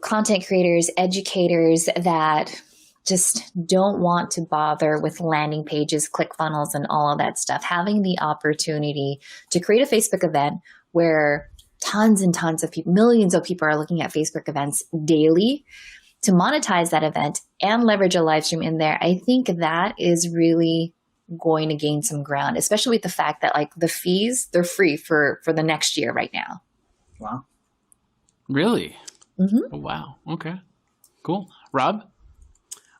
content creators, educators that just don't want to bother with landing pages, ClickFunnels, and all of that stuff, having the opportunity to create a Facebook event where tons and tons of people, millions of people are looking at Facebook events daily, to monetize that event and leverage a live stream in there, I think that is really going to gain some ground, especially with the fact that like the fees, they're free for the next year right now. Wow. Really? Mm-hmm. Oh, wow. Okay. Cool. Rob?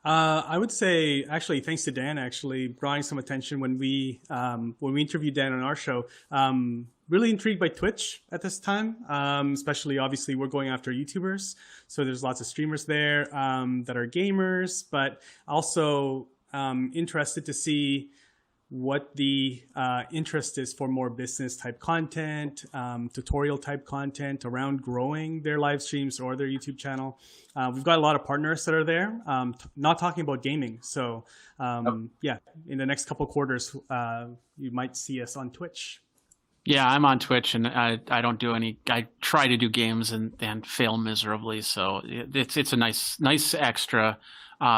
I would say, actually, thanks to Dan, actually drawing some attention when we interviewed Dan on our show. Really intrigued by Twitch at this time, especially obviously we're going after YouTubers. So there's lots of streamers there that are gamers, but also interested to see what the interest is for more business type content, tutorial type content around growing their live streams or their YouTube channel. We've got a lot of partners that are there, not talking about gaming. So yeah, in the next couple of quarters, you might see us on Twitch. Yeah, I'm on Twitch, and I don't do any. I try to do games and fail miserably. So it's a nice extra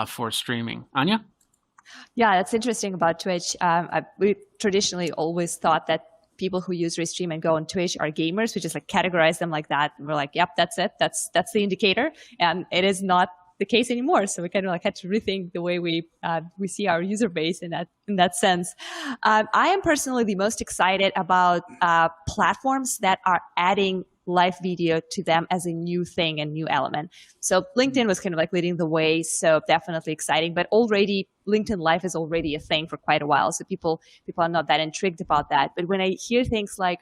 for streaming. Anya? Yeah, that's interesting about Twitch. We traditionally always thought that people who use Restream and go on Twitch are gamers. We just like categorize them like that. And we're like, yep, that's it. That's the indicator. And it is not the case anymore. So we kind of like had to rethink the way we see our user base in that sense. I am personally the most excited about platforms that are adding live video to them as a new thing and new element. So LinkedIn was kind of like leading the way. So definitely exciting, but already LinkedIn Live is already a thing for quite a while. So people are not that intrigued about that. But when I hear things like,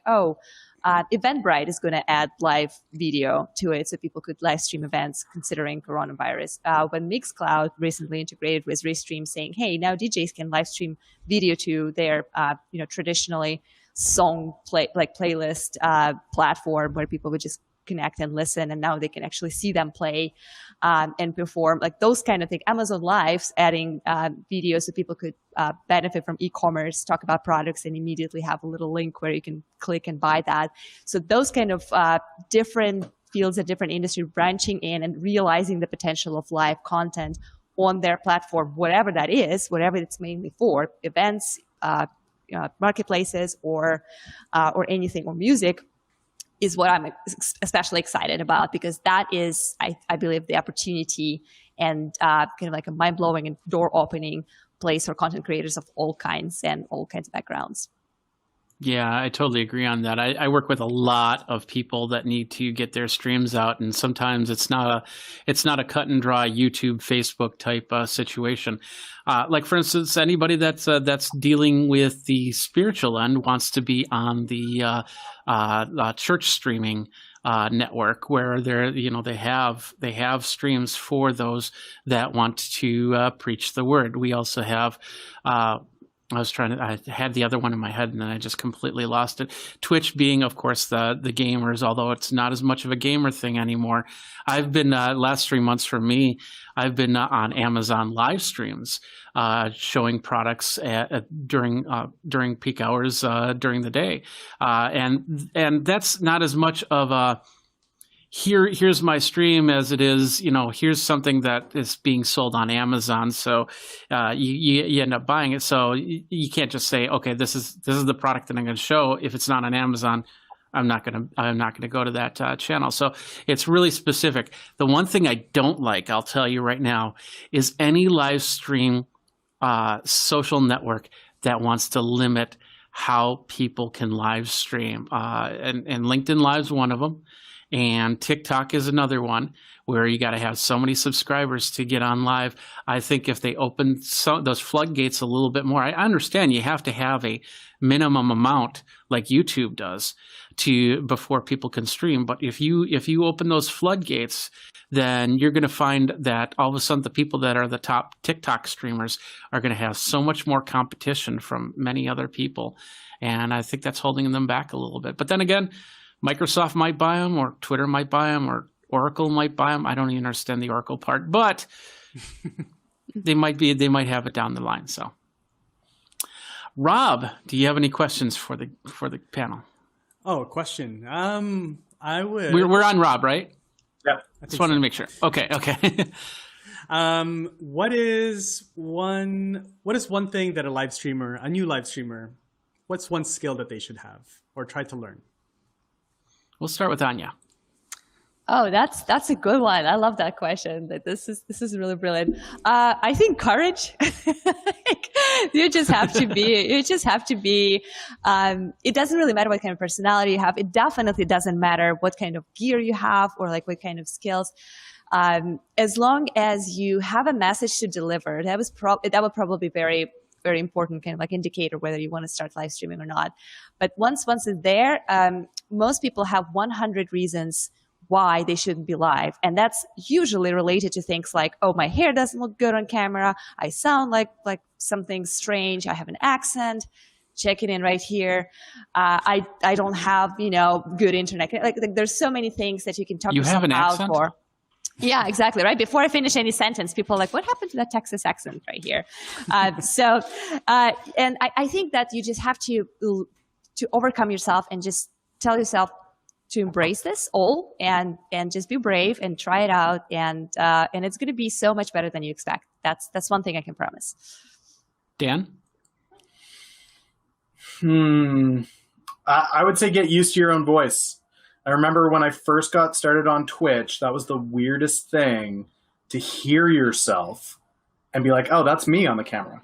Eventbrite is going to add live video to it so people could live stream events considering coronavirus. When Mixcloud recently integrated with Restream, saying, hey, now DJs can live stream video to their traditionally song playlist platform where people would just connect and listen, and now they can actually see them play and perform, like those kind of things. Amazon Live's adding videos so people could benefit from e-commerce, talk about products, and immediately have a little link where you can click and buy that. So those kind of different fields and different industry branching in and realizing the potential of live content on their platform, whatever that is, whatever it's mainly for, events, marketplaces, or anything, or music, is what I'm especially excited about, because that is, I believe, the opportunity and kind of like a mind-blowing and door-opening place for content creators of all kinds and all kinds of backgrounds. Yeah, I totally agree on that. I work with a lot of people that need to get their streams out, and sometimes it's not a cut and dry YouTube, Facebook type situation. Like for instance, anybody that's dealing with the spiritual end wants to be on the church streaming network, where they have streams for those that want to preach the word. We also have. I had the other one in my head and then I just completely lost it. Twitch being, of course, the gamers, although it's not as much of a gamer thing anymore. I've been, last 3 months for me, I've been on Amazon live streams, showing products during peak hours, during the day. And that's not as much of a, here's my stream as it is, here's something that is being sold on Amazon. So you end up buying it. So you can't just say, okay, this is the product that I'm going to show. If it's not on Amazon, I'm not going to go to that channel. So it's really specific. The one thing I don't like, I'll tell you right now, is any live stream social network that wants to limit how people can live stream. And LinkedIn Live's one of them. And TikTok is another one where you got to have so many subscribers to get on live. I think if they open those floodgates a little bit more, I understand you have to have a minimum amount like YouTube does before people can stream. But if you open those floodgates, then you're going to find that all of a sudden the people that are the top TikTok streamers are going to have so much more competition from many other people. And I think that's holding them back a little bit. But then again, Microsoft might buy them, or Twitter might buy them, or Oracle might buy them. I don't even understand the Oracle part, but they might have it down the line. So, Rob, do you have any questions for the panel? Oh, a question. I would. We're on Rob, right? Yeah. Just wanted to make sure. Okay. What is one thing that a new live streamer, what's one skill that they should have or try to learn? We'll start with Anya. Oh, that's a good one. I love that question. This is really brilliant. I think courage. You just have to be. It doesn't really matter what kind of personality you have. It definitely doesn't matter what kind of gear you have or like what kind of skills. As long as you have a message to deliver, that would probably be very, very important kind of like indicator whether you want to start live streaming or not. But once it's there, most people have 100 reasons why they shouldn't be live. And that's usually related to things like, oh, my hair doesn't look good on camera. I sound like something strange. I have an accent. Check it in right here. I don't have, good internet. Like there's so many things that you can talk yourself out for. Yeah, exactly. Right. Before I finish any sentence, people are like, what happened to that Texas accent right here? And I think that you just have to overcome yourself and just tell yourself to embrace this all and just be brave and try it out. And it's going to be so much better than you expect. That's one thing I can promise. Dan? I would say get used to your own voice. I remember when I first got started on Twitch, that was the weirdest thing to hear yourself and be like, oh, that's me on the camera.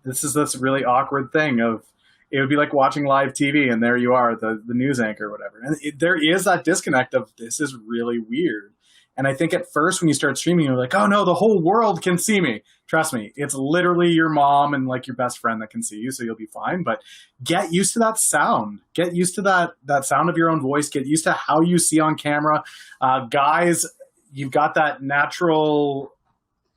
This is this really awkward thing of, it would be like watching live TV and there you are, the news anchor or whatever. And there is that disconnect of, this is really weird. And I think at first when you start streaming, you're like, oh no, the whole world can see me. Trust me, it's literally your mom and like your best friend that can see you, so you'll be fine. But get used to that sound. Get used to that sound of your own voice. Get used to how you see on camera. Guys, you've got that natural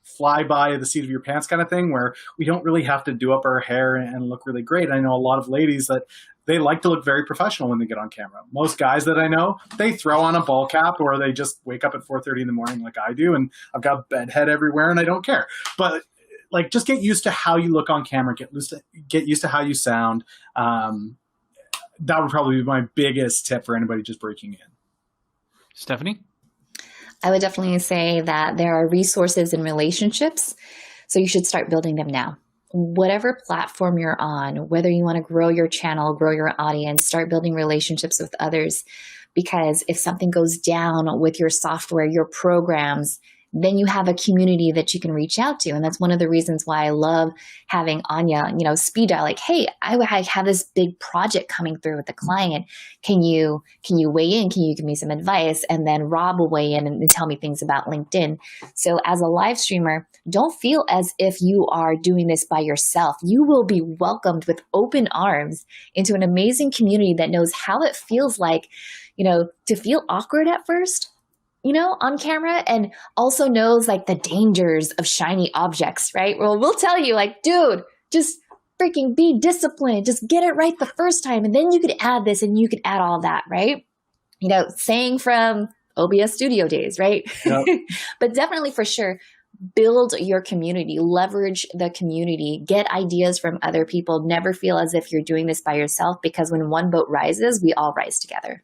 fly by the seat of your pants kind of thing where we don't really have to do up our hair and look really great. I know a lot of ladies that they like to look very professional when they get on camera. Most guys that I know, they throw on a ball cap or they just wake up at 4:30 in the morning like I do, and I've got bedhead everywhere and I don't care. But like, just get used to how you look on camera. Get used to how you sound. That would probably be my biggest tip for anybody just breaking in. Stephanie? I would definitely say that there are resources and relationships, so you should start building them now. Whatever platform you're on, whether you want to grow your channel, grow your audience, start building relationships with others. Because if something goes down with your software, your programs, then you have a community that you can reach out to. And that's one of the reasons why I love having Anya, speed dial, like, hey, I have this big project coming through with the client. Can you weigh in? Can you give me some advice? And then Rob will weigh in and tell me things about LinkedIn. So as a live streamer, don't feel as if you are doing this by yourself. You will be welcomed with open arms into an amazing community that knows how it feels like, to feel awkward at first, on camera, and also knows like the dangers of shiny objects, right? Well, we'll tell you like, dude, just freaking be disciplined. Just get it right the first time. And then you could add this and you could add all that, right? Saying from OBS studio days, right? Yep. But definitely for sure, build your community, leverage the community, get ideas from other people. Never feel as if you're doing this by yourself, because when one boat rises, we all rise together.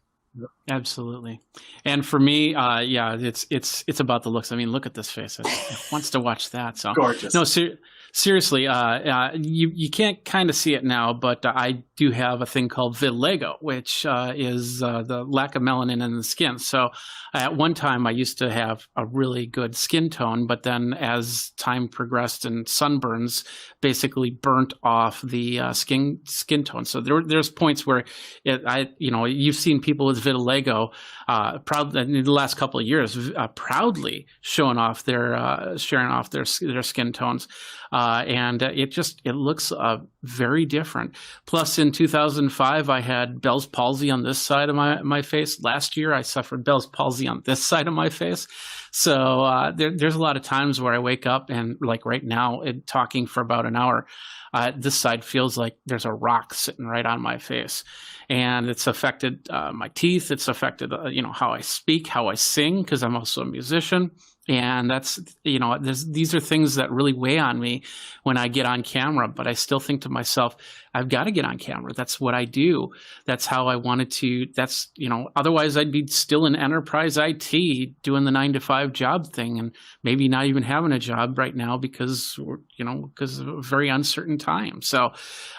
Absolutely. And for me, it's about the looks. I mean, look at this face. It wants to watch that. So gorgeous. No, seriously, you can't kind of see it now, but I do have a thing called vitiligo, which is the lack of melanin in the skin. So at one time I used to have a really good skin tone, but then as time progressed and sunburns basically burnt off the skin tone. So there's points where you've seen people with vitiligo proud in the last couple of years proudly sharing off their skin tones. And it looks very different. Plus, in 2005, I had Bell's palsy on this side of my face. Last year, I suffered Bell's palsy on this side of my face. So there's a lot of times where I wake up and, like right now, talking for about an hour, this side feels like there's a rock sitting right on my face. And it's affected my teeth. It's affected, how I speak, how I sing, because I'm also a musician. And that's, these are things that really weigh on me when I get on camera. But I still think to myself, I've got to get on camera. That's what I do. That's how I wanted to. That's, otherwise I'd be still in enterprise IT doing the 9-to-5 job thing, and maybe not even having a job right now because of a very uncertain time. So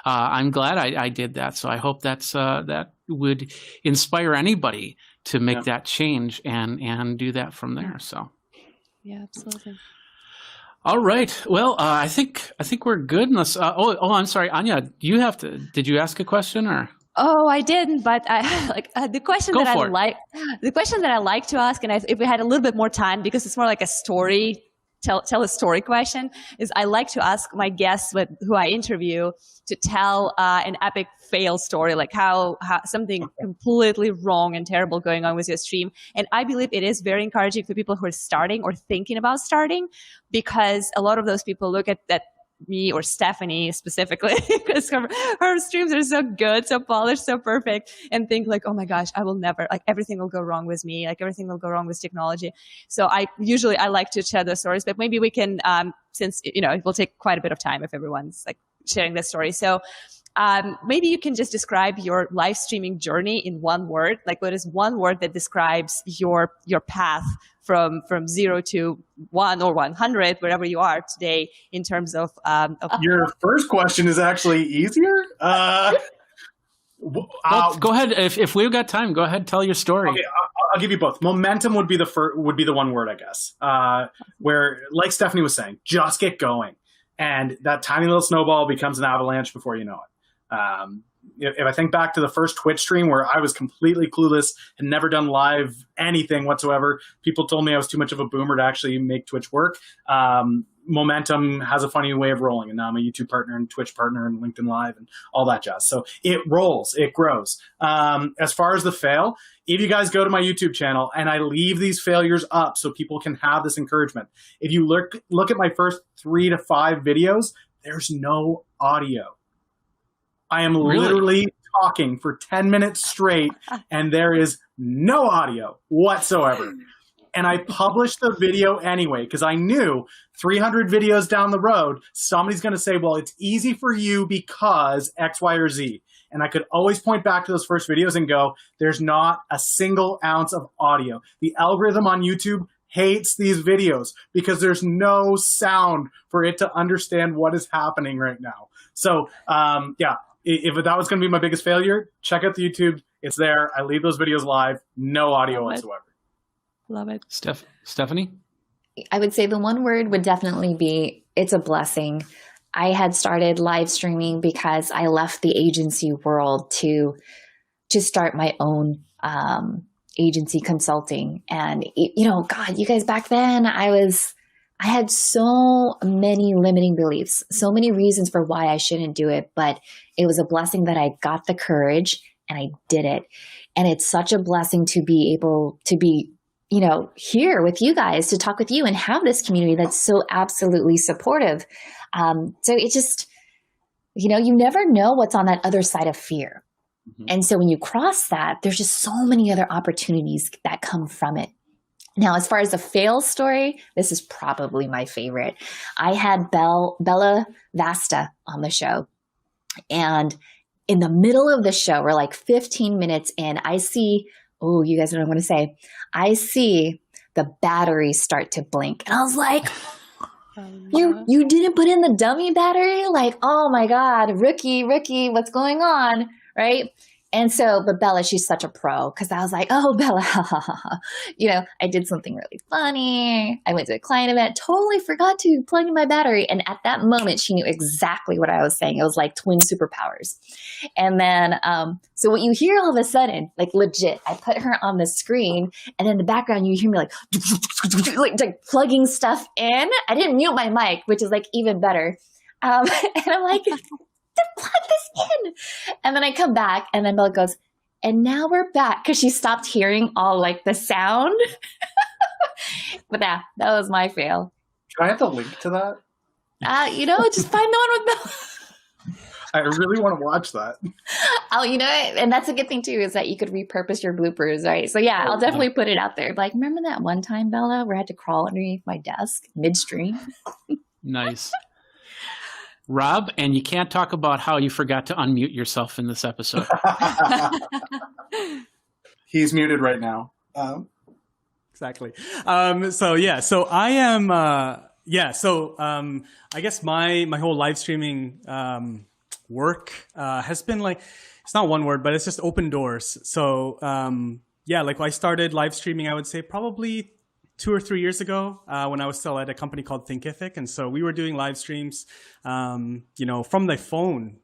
I'm glad I did that. So I hope that would inspire anybody to make that change and do that from there. So. Yeah, absolutely. All right. Well, I think we're good. Unless, I'm sorry, Anya. Did you ask a question or? Oh, I didn't. But the question that I like to ask, and if we had a little bit more time, because it's more like a story. Tell a story question is I like to ask my guests who I interview to tell an epic fail story, like how something completely wrong and terrible going on with your stream. And I believe it is very encouraging for people who are starting or thinking about starting, because a lot of those people look at me or Stephanie specifically, because her streams are so good, so polished, so perfect, and think like, oh my gosh, I will never, like everything will go wrong with me, like everything will go wrong with technology. So I like to share those stories, but maybe we can, since it will take quite a bit of time if everyone's like sharing this story. So maybe you can just describe your live streaming journey in one word. Like, what is one word that describes your path from 0 to 1 or 100, wherever you are today, in terms of your first question is actually easier. Go ahead. If we've got time, go ahead. Tell your story. Okay, I'll give you both. Momentum would be the one word, I guess. Where, like Stephanie was saying, just get going, and that tiny little snowball becomes an avalanche before you know it. if I think back to the first Twitch stream where I was completely clueless and never done live anything whatsoever, people told me I was too much of a boomer to actually make Twitch work. Momentum has a funny way of rolling, and now I'm a YouTube partner and Twitch partner and LinkedIn Live and all that jazz. So it rolls, it grows. As far as the fail, if you guys go to my YouTube channel and I leave these failures up so people can have this encouragement, if you look at my first 3 to 5 videos, there's no audio. I am literally talking for 10 minutes straight and there is no audio whatsoever. And I published the video anyway because I knew 300 videos down the road, somebody's going to say, well, it's easy for you because X, Y, or Z. And I could always point back to those first videos and go, there's not a single ounce of audio. The algorithm on YouTube hates these videos because there's no sound for it to understand what is happening right now. So, yeah, if that was going to be my biggest failure, check out the YouTube. It's there. I leave those videos live. No audio whatsoever. Love it. Stephanie? I would say the one word would definitely be, it's a blessing. I had started live streaming because I left the agency world to start my own agency consulting. And, you know, God, you guys, back then I had so many limiting beliefs, so many reasons for why I shouldn't do it. But it was a blessing that I got the courage and I did it. And it's such a blessing to be able to be, you know, here with you guys, to talk with you and have this community that's so absolutely supportive. So it just, you know, you never know what's on that other side of fear. Mm-hmm. And so when you cross that, there's just so many other opportunities that come from it. Now, as far as the fail story, this is probably my favorite. I had Bella Vasta on the show. And in the middle of the show, we're like 15 minutes in, I see, oh, you guys know what I'm going to say. I see the battery start to blink. And I was like, you didn't put in the dummy battery? Like, oh my God, rookie, what's going on? Right? And so, but Bella, she's such a pro because I was like, oh, Bella, you know, I did something really funny. I went to a client event, totally forgot to plug in my battery. And at that moment, she knew exactly what I was saying. It was like twin superpowers. And then, so what you hear all of a sudden, like legit, I put her on the screen and in the background, you hear me like plugging stuff in. I didn't mute my mic, which is like even better. And I'm like, plug this in. And then I come back and then Bella goes, and now we're back, because she stopped hearing all like the sound. But yeah, that was my fail. Can I have the link to that? You know, just find the one with Bella. I really want to watch that. Oh, you know, and that's a good thing too, is that you could repurpose your bloopers, right? So yeah, I'll definitely put it out there. Like, remember that one time, Bella, where I had to crawl underneath my desk midstream? Nice. Rob, and you can't talk about how you forgot to unmute yourself in this episode. He's muted right now. Exactly. So I am, I guess my whole live streaming work has been like, it's not one word, but it's just open doors. So like I started live streaming, I would say probably 2 or 3 years ago when I was still at a company called Thinkific. And so we were doing live streams, from the phone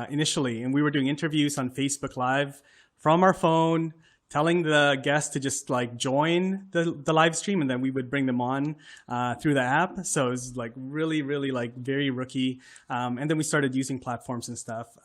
initially. And we were doing interviews on Facebook Live from our phone, telling the guests to just like join the live stream. And then we would bring them on through the app. So it was like really, really like very rookie. And then we started using platforms and stuff.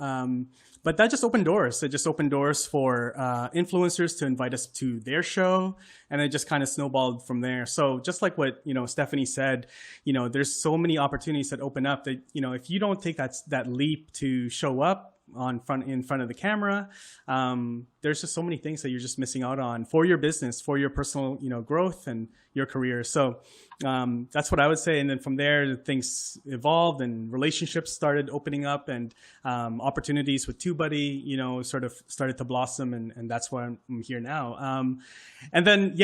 But that just opened doors. It just opened doors for influencers to invite us to their show. And it just kind of snowballed from there. So just like what, Stephanie said, there's so many opportunities that open up that, if you don't take that leap to show up in front of the camera, there's just so many things that you're just missing out on for your business, for your personal, growth and your career. So that's what I would say. And then from there, things evolved and relationships started opening up, and opportunities with TubeBuddy, sort of started to blossom. And that's why I'm here now. And then,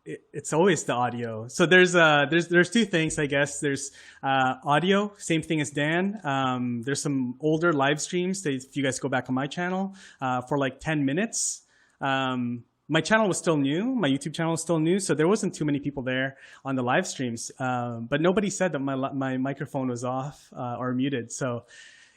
it's always the audio. So there's 2 things, I guess. There's audio, same thing as Dan. There's some older live streams that if you guys go back on my channel for like 10 minutes. My channel was still new. My YouTube channel was still new, so there wasn't too many people there on the live streams. But nobody said that my microphone was off or muted. So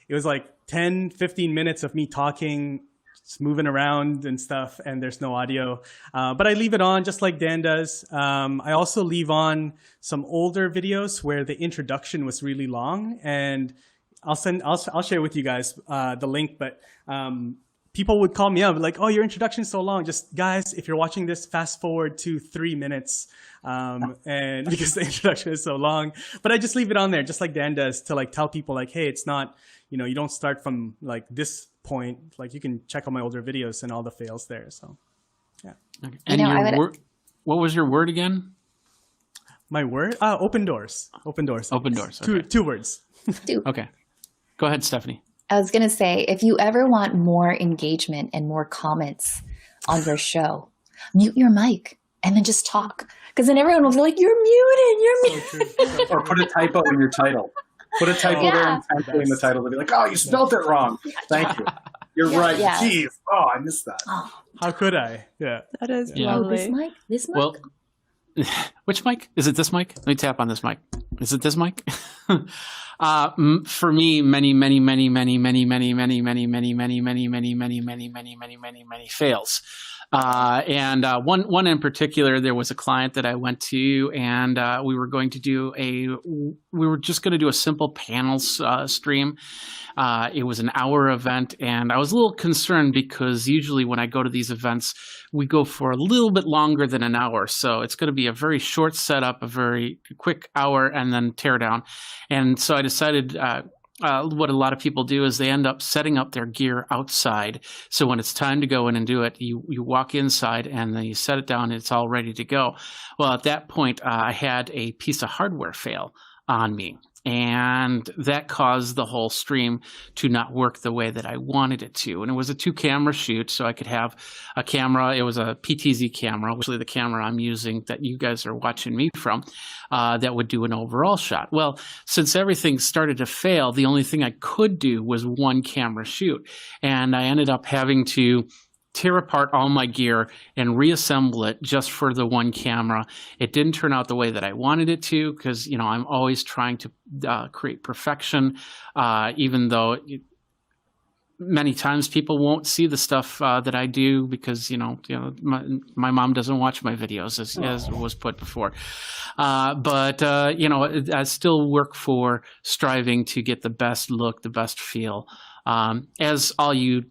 it was like 10, 15 minutes of me talking, just moving around and stuff, and there's no audio. But I leave it on just like Dan does. I also leave on some older videos where the introduction was really long, and I'll share with you guys the link, but people would call me up like, oh, your introduction is so long. Just guys, if you're watching this, fast forward to 3 minutes. And because the introduction is so long, but I just leave it on there just like Dan does to like tell people like, hey, it's not, you don't start from like this point. Like you can check out my older videos and all the fails there. So yeah. Okay. And what was your word again? My word? Open doors. Open doors. Open doors. Okay. Two words. Okay. Go ahead, Stephanie. I was going to say, if you ever want more engagement and more comments on your show, mute your mic and then just talk. Because then everyone will be like, you're muted. Or put a typo in your title. Put a typo there and in the title. They'll be like, oh, you spelled it wrong. Thank you. You're right. Yeah. Jeez. Oh, I missed that. How could I? Yeah. That is Oh, lovely. this mic? Well, which mic? Is it this mic? Let me tap on this mic. Is it this mic? For me, many fails. And one in particular, there was a client that I went to, and we were just going to do a simple panels stream. It was an hour event, and I was a little concerned because usually when I go to these events, we go for a little bit longer than an hour. So it's going to be a very short setup, a very quick hour, and then tear down. And so I decided what a lot of people do is they end up setting up their gear outside. So when it's time to go in and do it, you walk inside and then you set it down and it's all ready to go. Well, at that point, I had a piece of hardware fail on me. And that caused the whole stream to not work the way that I wanted it to. And it was a 2-camera shoot, so I could have a camera. It was a PTZ camera, which is the camera I'm using that you guys are watching me from, that would do an overall shot. Well, since everything started to fail, the only thing I could do was 1-camera shoot. And I ended up having to tear apart all my gear and reassemble it just for the 1 camera. It didn't turn out the way that I wanted it to because, I'm always trying to create perfection, even though many times people won't see the stuff that I do because, my mom doesn't watch my videos as was put before. But I still work for striving to get the best look, the best feel, as all you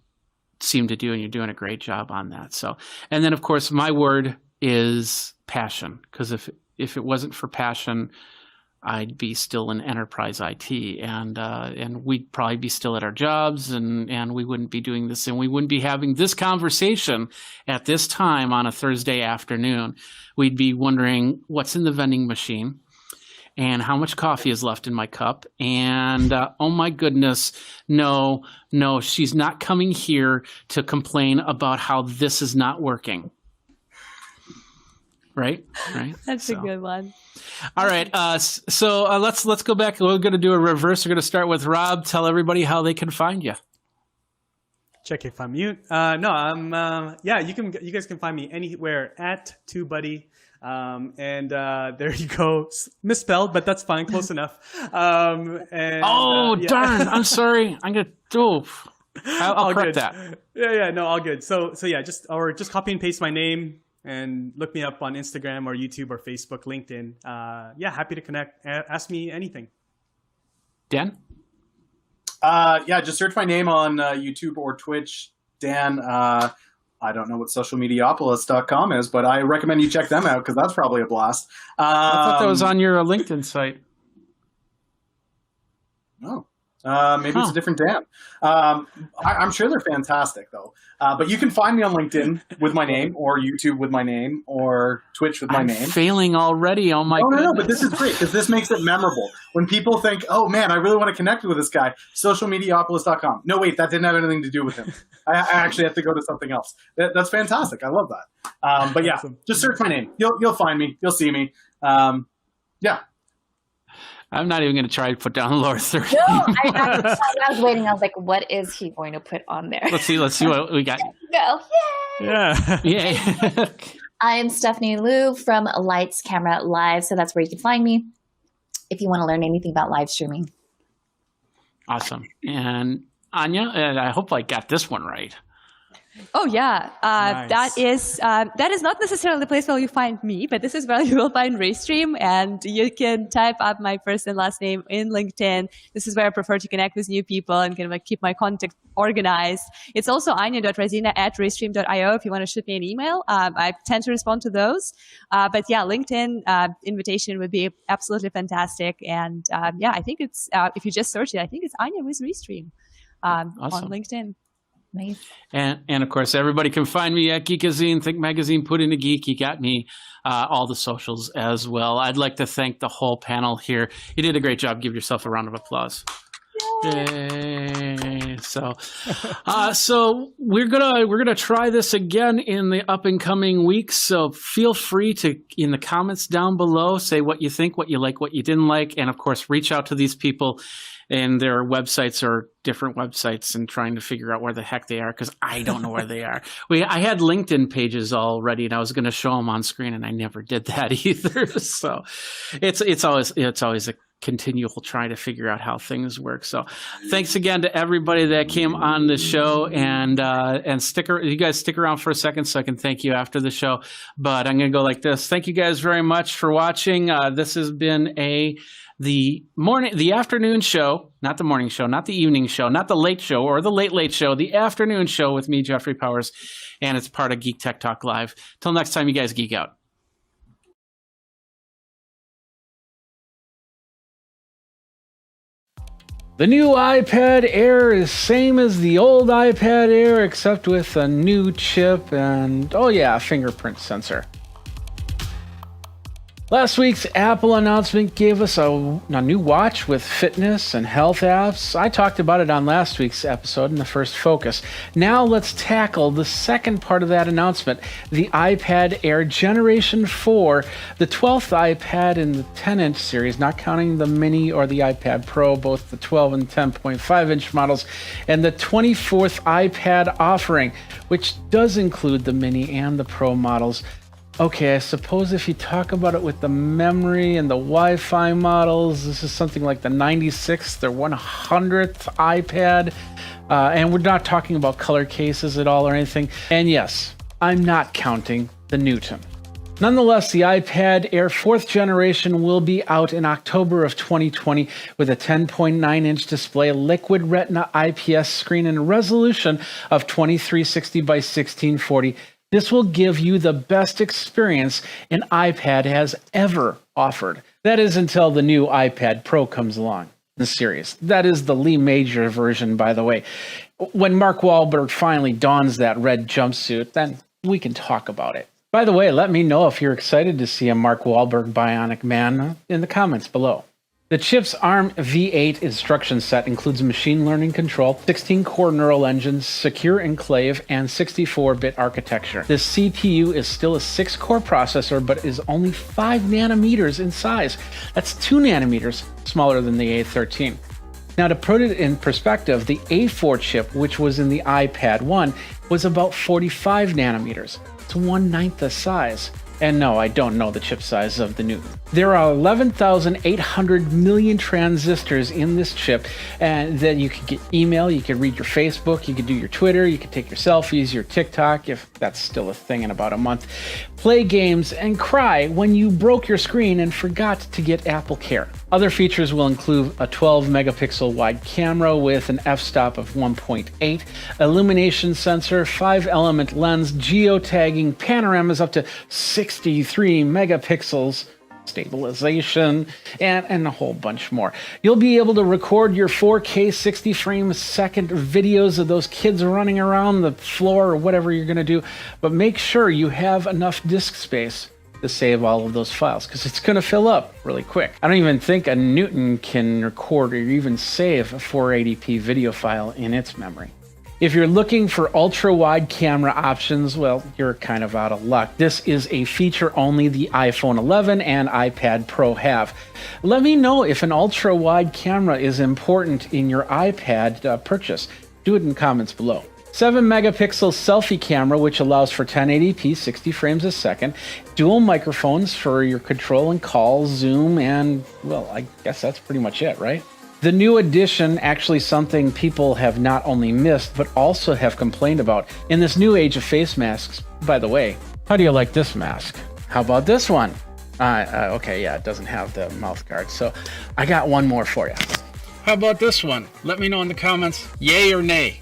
seem to do, and you're doing a great job on that. So, and then of course my word is passion, because if it wasn't for passion, I'd be still in enterprise IT, and we'd probably be still at our jobs, and we wouldn't be doing this, and we wouldn't be having this conversation at this time on a Thursday afternoon. We'd be wondering what's in the vending machine and how much coffee is left in my cup. And oh my goodness, no, she's not coming here to complain about how this is not working. Right. That's a good one. All right. So let's go back. We're going to do a reverse. We're going to start with Rob. Tell everybody how they can find you. Check if I'm mute. No, I'm. You guys can find me anywhere at 2buddy. And there you go. Misspelled, but that's fine. Close enough. Darn. I'm sorry. I'm going to I'll correct that. Yeah. No, all good. So yeah, just copy and paste my name and look me up on Instagram or YouTube or Facebook, LinkedIn. Happy to connect. Ask me anything. Dan? Just search my name on YouTube or Twitch. Dan, I don't know what socialmediapolis.com is, but I recommend you check them out because that's probably a blast. I thought that was on your LinkedIn site. Oh, maybe it's a different Dan. I'm sure they're fantastic, though. But you can find me on LinkedIn with my name, or YouTube with my name, or Twitch with my name. Failing already. Oh my goodness. No, but this is great because this makes it memorable. When people think, oh man, I really want to connect with this guy, socialmediapolis.com. No, wait, that didn't have anything to do with him. I actually have to go to something else. That's fantastic. I love that. But yeah, awesome. Just search my name. You'll find me. You'll see me. Yeah. I'm not even going to try to put down the lower third. No, I was waiting. I was like, what is he going to put on there? Let's see what we got. Go. Yay! Yeah. Yay. I am Stephanie Liu from Lights Camera Live. So that's where you can find me if you want to learn anything about live streaming. Awesome. And Anya, and I hope I got this one right. Oh yeah, Nice. that is not necessarily the place where you find me, but this is where you will find Restream, and you can type up my first and last name in LinkedIn. This is where I prefer to connect with new people and kind of like keep my contact organized. It's also anya.razina@restream.io if you want to shoot me an email. I tend to respond to those, but yeah, LinkedIn invitation would be absolutely fantastic. And yeah, I think it's if you just search it, I think it's Anya with Restream Awesome. on LinkedIn. Nice. And of course, everybody can find me at Geekazine, Think Magazine, Put in a Geek. You got me, all the socials as well. I'd like to thank the whole panel here. You did a great job. Give yourself a round of applause. Yay. So we're gonna try this again in the up and coming weeks. So feel free to, in the comments down below, say what you think, what you like, what you didn't like, and of course, reach out to these people and their websites or different websites and trying to figure out where the heck they are, because I don't know where they are. I had LinkedIn pages already, and I was going to show them on screen, and I never did that either. So it's always a continual trying to figure out how things work. So thanks again to everybody that came on the show, and you guys stick around for a second so I can thank you after the show. But I'm going to go like this. Thank you guys very much for watching. This has been the afternoon show, not the morning show, not the evening show, not the late show or the late show, the afternoon show with me, Jeffrey Powers, and it's part of Geek Tech Talk Live. Till next time, you guys geek out. The new iPad Air is same as the old iPad Air, except with a new chip and, oh yeah, a fingerprint sensor. Last week's Apple announcement gave us a new watch with fitness and health apps. I talked about it on last week's episode in the first focus. Now let's tackle the second part of that announcement, the iPad Air Generation 4, the 12th iPad in the 10-inch series, not counting the Mini or the iPad Pro, both the 12 and 10.5-inch models, and the 24th iPad offering, which does include the Mini and the Pro models. Okay, I suppose if you talk about it with the memory and the Wi-Fi models, this is something like the 96th or 100th iPad. And we're not talking about color cases at all or anything. And yes, I'm not counting the Newton. Nonetheless, the iPad Air 4th generation will be out in October of 2020 with a 10.9-inch display, liquid retina IPS screen, and a resolution of 2360 by 1640. This will give you the best experience an iPad has ever offered. That is until the new iPad Pro comes along in the series. That is the Lee Major version, by the way. When Mark Wahlberg finally dons that red jumpsuit, then we can talk about it. By the way, let me know if you're excited to see a Mark Wahlberg Bionic Man in the comments below. The chip's ARM V8 instruction set includes machine learning control, 16-core neural engines, secure enclave, and 64-bit architecture. This CPU is still a 6-core processor, but is only 5 nanometers in size. That's 2 nanometers smaller than the A13. Now, to put it in perspective, the A4 chip, which was in the iPad 1, was about 45 nanometers. It's 1/9 the size. And no, I don't know the chip size of the Newton. There are 11,800 million transistors in this chip, and then you can get email, you can read your Facebook, you can do your Twitter, you can take your selfies, your TikTok, if that's still a thing in about a month, play games, and cry when you broke your screen and forgot to get Apple Care. Other features will include a 12-megapixel wide camera with an f-stop of 1.8, illumination sensor, 5-element lens, geotagging, panoramas up to 63 megapixels, stabilization, and a whole bunch more. You'll be able to record your 4K 60 frames a second videos of those kids running around the floor or whatever you're going to do, but make sure you have enough disk space to save all of those files, because it's going to fill up really quick. I don't even think a Newton can record or even save a 480p video file in its memory. If you're looking for ultra-wide camera options, well, you're kind of out of luck. This is a feature only the iPhone 11 and iPad Pro have. Let me know if an ultra-wide camera is important in your iPad purchase. Do it in comments below. 7-megapixel selfie camera, which allows for 1080p 60 frames a second. Dual microphones for your control and call, zoom, and, well, I guess that's pretty much it, right? The new edition, actually something people have not only missed, but also have complained about in this new age of face masks. By the way, how do you like this mask? How about this one? Okay, yeah, it doesn't have the mouth guard, so I got one more for you. How about this one? Let me know in the comments, yay or nay.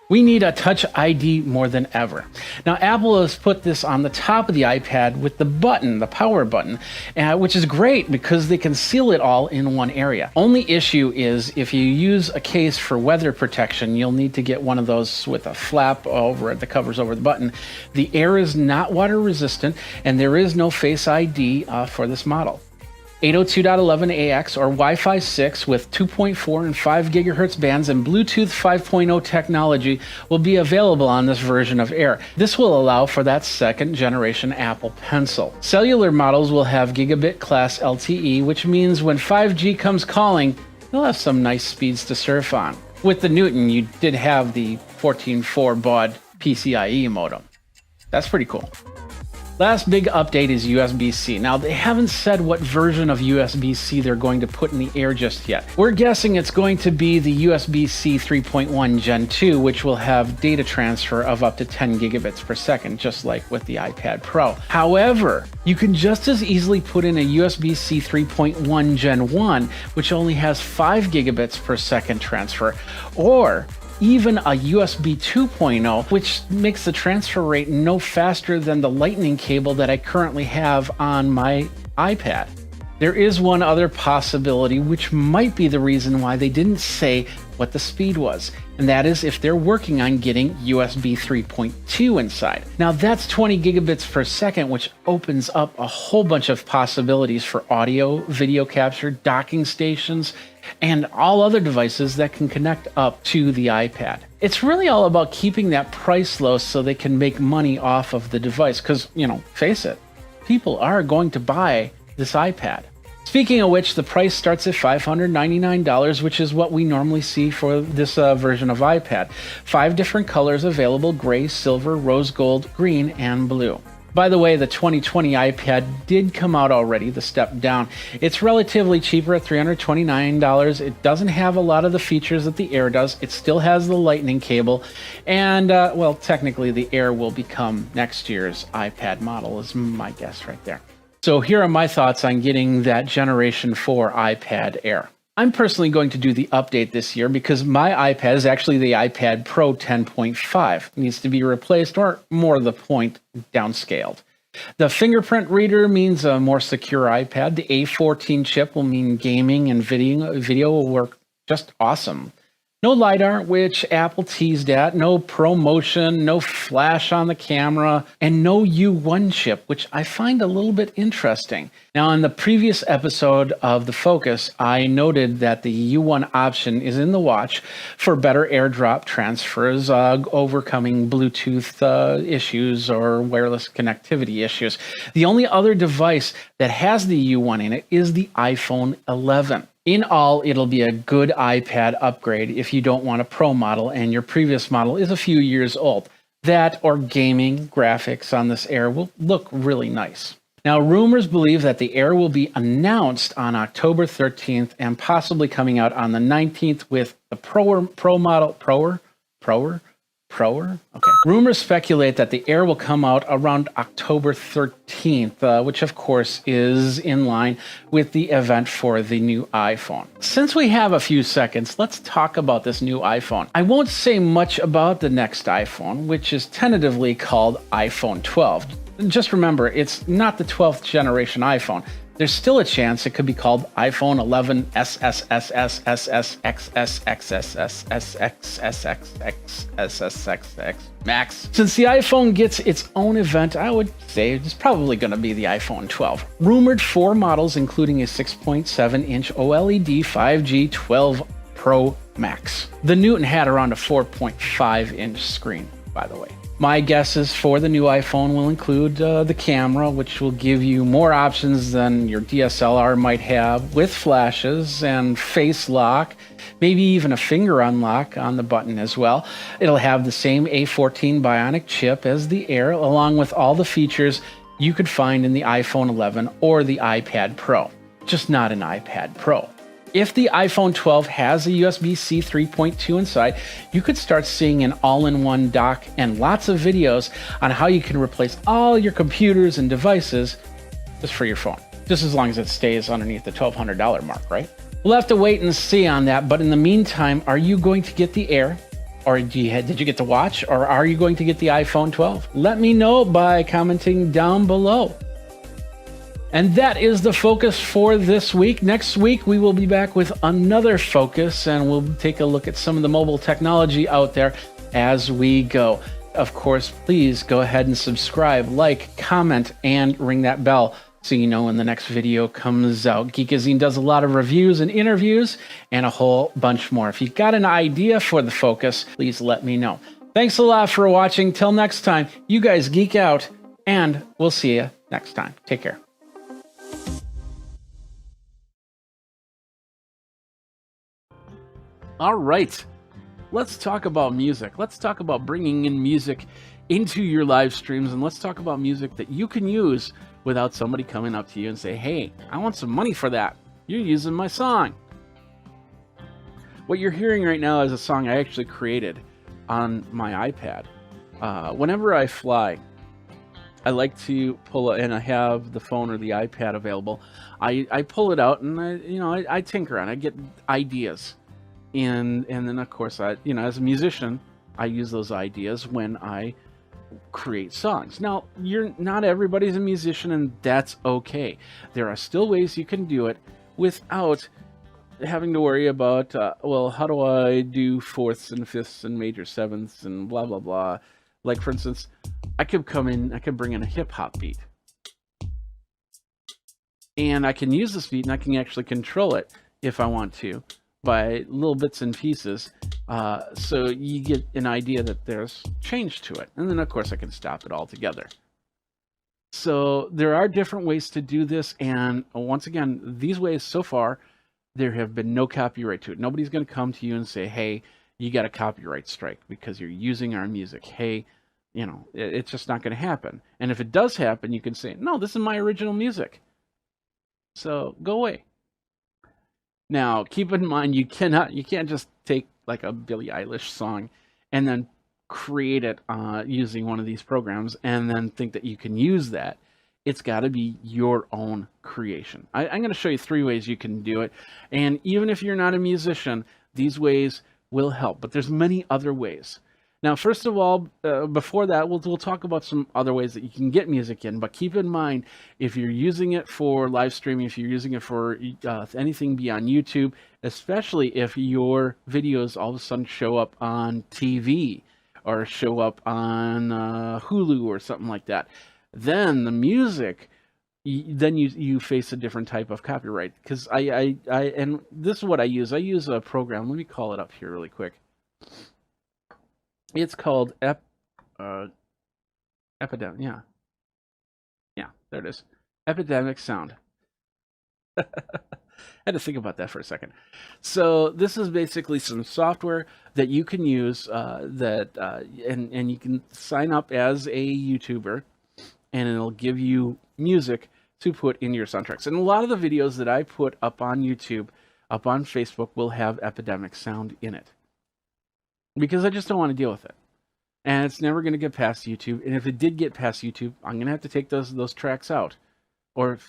We need a Touch ID more than ever. Now, Apple has put this on the top of the iPad with the button, the power button, which is great because they can seal it all in one area. Only issue is if you use a case for weather protection, you'll need to get one of those with a flap over it that covers over the button. The Air is not water resistant, and there is no Face ID for this model. 802.11ax or Wi-Fi 6 with 2.4 and 5 gigahertz bands and Bluetooth 5.0 technology will be available on this version of Air. This will allow for that second generation Apple Pencil. Cellular models will have gigabit class LTE, which means when 5G comes calling, you'll have some nice speeds to surf on. With the Newton, you did have the 14.4 baud PCIe modem. That's pretty cool. Last big update is USB-C. Now, they haven't said what version of USB-C they're going to put in the Air just yet. We're guessing it's going to be the USB-C 3.1 Gen 2, which will have data transfer of up to 10 gigabits per second, just like with the iPad Pro. However, you can just as easily put in a USB-C 3.1 Gen 1, which only has 5 gigabits per second transfer, or even a USB 2.0, which makes the transfer rate no faster than the lightning cable that I currently have on my iPad. There is one other possibility, which might be the reason why they didn't say what the speed was, and that is if they're working on getting USB 3.2 inside. Now that's 20 gigabits per second, which opens up a whole bunch of possibilities for audio, video capture, docking stations, and all other devices that can connect up to the iPad. It's really all about keeping that price low so they can make money off of the device, because, face it, people are going to buy this iPad. Speaking of which, the price starts at $599, which is what we normally see for this version of iPad. 5 different colors available: gray, silver, rose gold, green, and blue. By the way, the 2020 iPad did come out already, the step down. It's relatively cheaper at $329. It doesn't have a lot of the features that the Air does. It still has the lightning cable. And, well, technically the Air will become next year's iPad model, is my guess right there. So here are my thoughts on getting that Generation 4 iPad Air. I'm personally going to do the update this year because my iPad is actually the iPad Pro 10.5. It needs to be replaced, or more to the point, downscaled. The fingerprint reader means a more secure iPad. The A14 chip will mean gaming and video will work just awesome. No LiDAR, which Apple teased at, no ProMotion, no flash on the camera, and no U1 chip, which I find a little bit interesting. Now, in the previous episode of The Focus, I noted that the U1 option is in the watch for better AirDrop transfers, overcoming Bluetooth issues or wireless connectivity issues. The only other device that has the U1 in it is the iPhone 11. In all, it'll be a good iPad upgrade if you don't want a Pro model and your previous model is a few years old. That or gaming graphics on this Air will look really nice. Now, rumors believe that the Air will be announced on October 13th and possibly coming out on the 19th with the Pro model. Okay. Rumors speculate that the Air will come out around October 13th, which of course is in line with the event for the new iPhone. Since we have a few seconds, let's talk about this new iPhone. I won't say much about the next iPhone, which is tentatively called iPhone 12. Just remember, it's not the 12th generation iPhone. There's still a chance it could be called iPhone 11 SSSSSSXSXSXSXSXSXX Max. Since the iPhone gets its own event, I would say it's probably going to be the iPhone 12. Rumored 4 models, including a 6.7-inch OLED 5G 12 Pro Max. The Newton had around a 4.5-inch screen, by the way. My guesses for the new iPhone will include the camera, which will give you more options than your DSLR might have, with flashes and face lock, maybe even a finger unlock on the button as well. It'll have the same A14 Bionic chip as the Air, along with all the features you could find in the iPhone 11 or the iPad Pro, just not an iPad Pro. If the iPhone 12 has a USB-C 3.2 inside, you could start seeing an all-in-one dock and lots of videos on how you can replace all your computers and devices just for your phone. Just as long as it stays underneath the $1,200 mark, right? We'll have to wait and see on that, but in the meantime, are you going to get the Air? Or did you get the Watch? Or are you going to get the iPhone 12? Let me know by commenting down below. And that is the focus for this week. Next week, we will be back with another focus, and we'll take a look at some of the mobile technology out there as we go. Of course, please go ahead and subscribe, like, comment, and ring that bell so you know when the next video comes out. Geekazine does a lot of reviews and interviews and a whole bunch more. If you've got an idea for the focus, please let me know. Thanks a lot for watching. Till next time, you guys geek out, and we'll see you next time. Take care. All right, let's talk about music. Let's talk about bringing in music into your live streams, and let's talk about music that you can use without somebody coming up to you and say, hey, I want some money for that. You're using my song. What you're hearing right now is a song I actually created on my iPad. Whenever I fly, I like to pull it, and I have the phone or the iPad available. I pull it out and I tinker on it. I get ideas. And then, of course, as a musician, I use those ideas when I create songs. Now, not everybody's a musician, and that's okay. There are still ways you can do it without having to worry about, well, how do I do fourths and fifths and major sevenths and blah, blah, blah. Like, for instance, I could bring in a hip-hop beat. And I can use this beat, and I can actually control it if I want to, by little bits and pieces, so you get an idea that there's change to it. And then, of course, I can stop it altogether. So there are different ways to do this, and once again, these ways so far, there have been no copyright to it. Nobody's going to come to you and say, hey, you got a copyright strike because you're using our music. Hey, it's just not going to happen. And if it does happen, you can say, no, this is my original music. So go away. Now, keep in mind, you can't just take like a Billie Eilish song and then create it using one of these programs and then think that you can use that. It's got to be your own creation. I'm going to show you 3 ways you can do it. And even if you're not a musician, these ways will help. But there's many other ways. Now, first of all, before that, we'll talk about some other ways that you can get music in. But keep in mind, if you're using it for live streaming, if you're using it for anything beyond YouTube, especially if your videos all of a sudden show up on TV or show up on Hulu or something like that, then the music, then you face a different type of copyright. Because and this is what I use. I use a program. Let me call it up here really quick. It's called Epidemic. Yeah, there it is. Epidemic Sound. I had to think about that for a second. So this is basically some software that you can use and you can sign up as a YouTuber, and it'll give you music to put in your soundtracks. And a lot of the videos that I put up on YouTube, up on Facebook, will have Epidemic Sound in it. Because I just don't want to deal with it. And it's never going to get past YouTube. And if it did get past YouTube, I'm going to have to take those tracks out or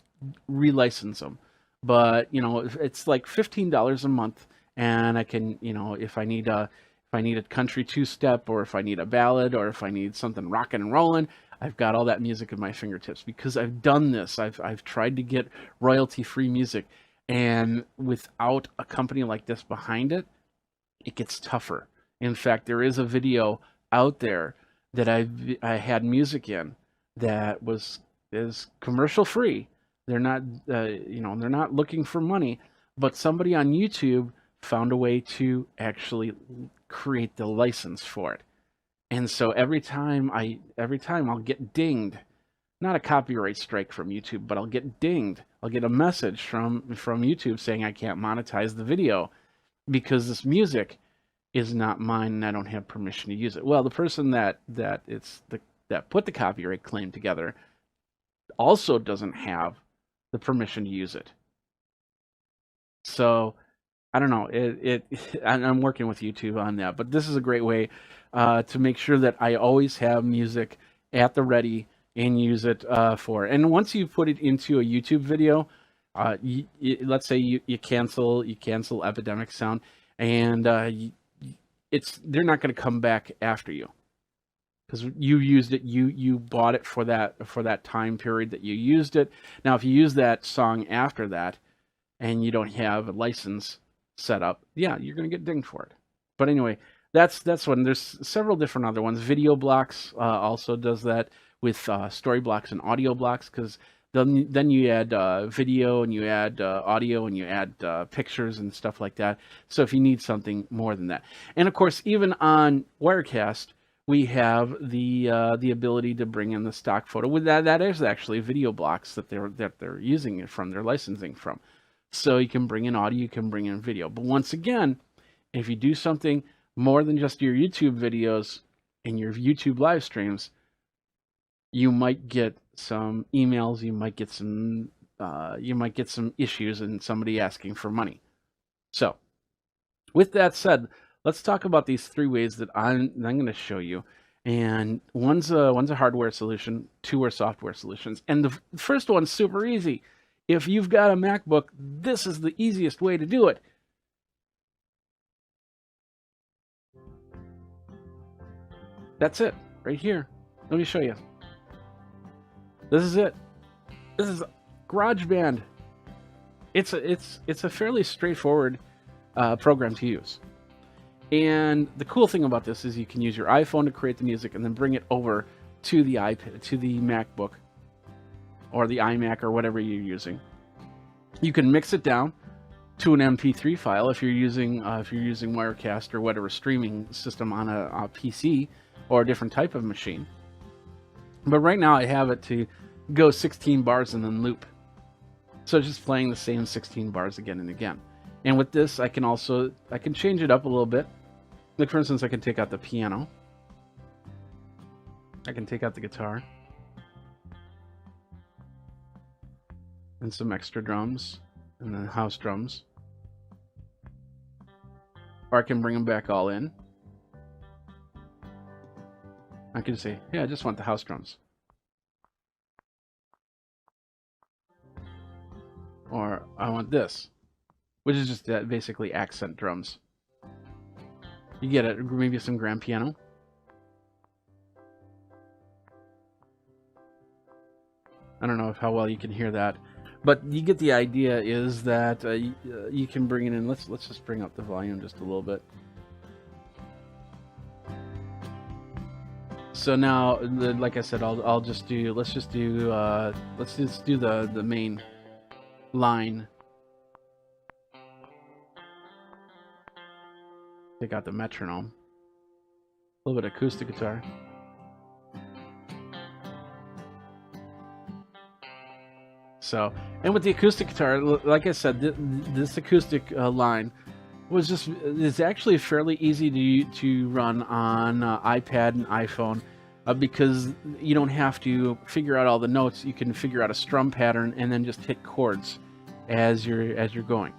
relicense them. But, it's like $15 a month, and I can, if I need a country two-step, or if I need a ballad, or if I need something rocking and rolling, I've got all that music at my fingertips because I've done this. I've tried to get royalty-free music, and without a company like this behind it, it gets tougher. In fact, there is a video out there that I had music in that is commercial free. They're not they're not looking for money, but somebody on YouTube found a way to actually create the license for it. And so every time I'll get dinged, not a copyright strike from YouTube, but I'll get dinged. I'll get a message from YouTube saying I can't monetize the video because this music is not mine and I don't have permission to use it. Well, the person that put the copyright claim together also doesn't have the permission to use it. So I don't know. I'm working with YouTube on that, but this is a great way to make sure that I always have music at the ready and use it for. And once you put it into a YouTube video, let's say you cancel Epidemic Sound, and they're not going to come back after you because you used it. You bought it for that time period that you used it. Now, if you use that song after that, and you don't have a license set up, yeah, you're going to get dinged for it. But anyway, that's one. There's several different other ones. Video Blocks also does that with story blocks and audio blocks, because then you add video and you add audio and you add pictures and stuff like that. So if you need something more than that, and of course, even on Wirecast, we have the ability to bring in the stock photo. With that is actually video blocks that they're using it from, they're licensing from. So you can bring in audio, you can bring in video. But once again, if you do something more than just your YouTube videos and your YouTube live streams, you might get some emails, you might get some issues and somebody asking for money. So with that said, let's talk about these 3 ways that I'm going to show you. And one's a hardware solution, 2 are software solutions. And the first one's super easy. If you've got a MacBook, this is the easiest way to do it. That's it, right here. Let me show you. This is it. This is GarageBand. It's a fairly straightforward program to use. And the cool thing about this is you can use your iPhone to create the music and then bring it over to the iPad, to the MacBook, or the iMac, or whatever you're using. You can mix it down to an MP3 file if you're using Wirecast or whatever streaming system on a PC or a different type of machine. But right now I have it to go 16 bars and then loop. So just playing the same 16 bars again and again. And with this, I can change it up a little bit. Like, for instance, I can take out the piano. I can take out the guitar. And some extra drums, and then house drums. Or I can bring them back all in. I can say, yeah, I just want the house drums. Or I want this, which is just basically accent drums. You get it, maybe some grand piano. I don't know how well you can hear that. But you get the idea, is that you can bring it in. Let's just bring up the volume just a little bit. So now, like I said, let's just do the main line. Take out the metronome. A little bit of acoustic guitar. So, and with the acoustic guitar, like I said, this acoustic line is actually fairly easy to run on iPad and iPhone, because you don't have to figure out all the notes. You can figure out a strum pattern and then just hit chords as you're going.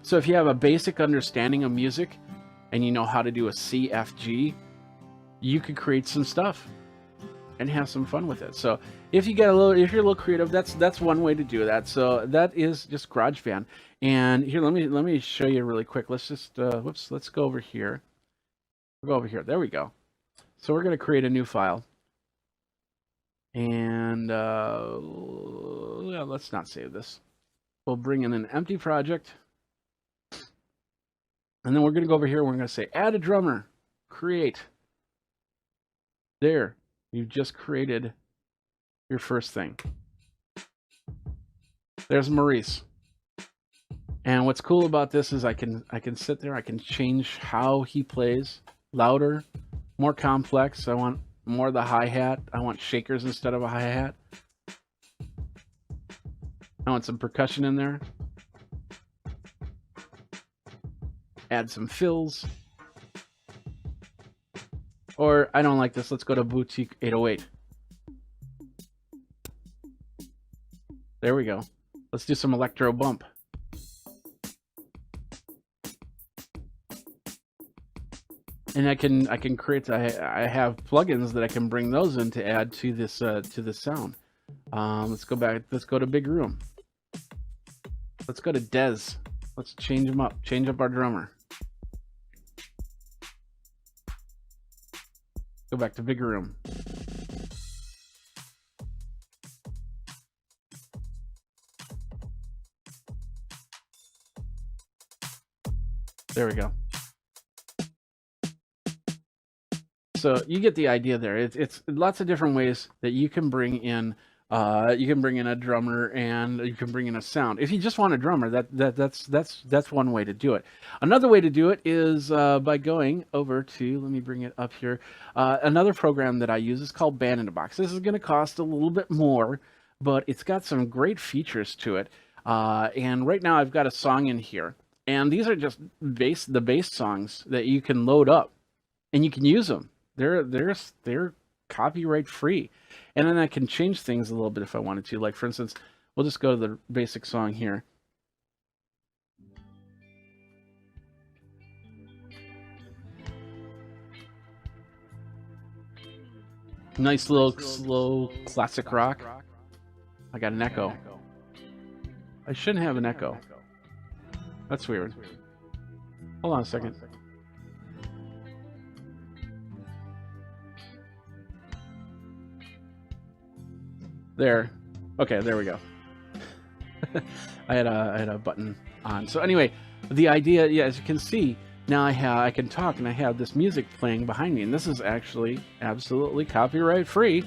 So if you have a basic understanding of music and you know how to do a C, F, G, you could create some stuff and have some fun with it. So if you're a little creative, that's one way to do that. So that is just GarageBand. And here, let me show you really quick. Let's just let's go over here. We'll go over here. There we go. So we're going to create a new file. And yeah, let's not save this. We'll bring in an empty project. And then we're going to go over here. We're going to say add a drummer, create. There. You've just created your first thing. There's Maurice. And what's cool about this is I can sit there, I can change how he plays. Louder, more complex. I want more of the hi-hat. I want shakers instead of a hi-hat. I want some percussion in there. Add some fills. Or, I don't like this, let's go to Boutique 808. There we go. Let's do some electro bump. and I can create. I have plugins that I can bring those in to add to this sound. Let's go back. Let's go to Big Room. Let's go to Dez. Let's change him up. Change up our drummer. Go back to Big Room. There we go. So you get the idea there. It's lots of different ways that you can bring in. You can bring in a drummer and you can bring in a sound. If you just want a drummer, that's one way to do it. Another way to do it is by going over to, let me bring it up here. Another program that I use is called Band in a Box. This is going to cost a little bit more, but it's got some great features to it. And right now I've got a song in here, and these are just the bass songs that you can load up, and you can use them. They're copyright free. And then I can change things a little bit if I wanted to. Like, for instance, we'll just go to the basic song here. Nice little slow classic rock. I got an echo. I shouldn't have an echo. That's weird. Hold on a second. There. Okay, there we go. I had a button on. So anyway, the idea, yeah, as you can see, now I can talk and I have this music playing behind me, and this is actually absolutely copyright free.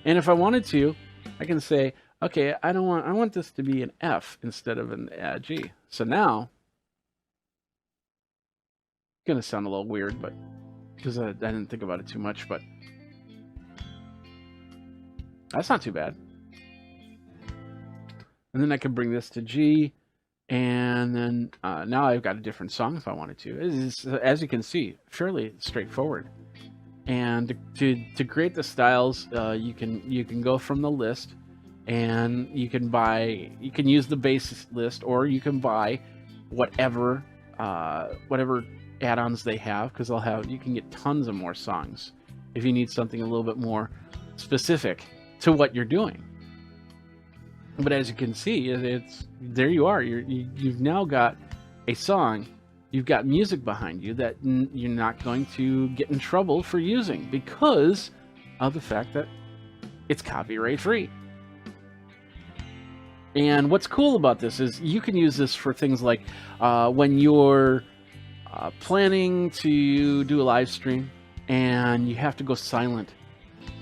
And if I wanted to, I can say, okay, I want this to be an F instead of an G. So now it's gonna sound a little weird, but because I didn't think about it too much, but that's not too bad. And then I can bring this to G, and then now I've got a different song if I wanted to. It's, as you can see, fairly straightforward. And to create the styles, you can go from the list, and you can use the base list, or you can buy whatever add-ons they have, because you can get tons of more songs if you need something a little bit more specific to what you're doing. But as you can see, it's there you are. You've now got a song. You've got music behind you that you're not going to get in trouble for using because of the fact that it's copyright free. And what's cool about this is you can use this for things like when you're planning to do a live stream and you have to go silent.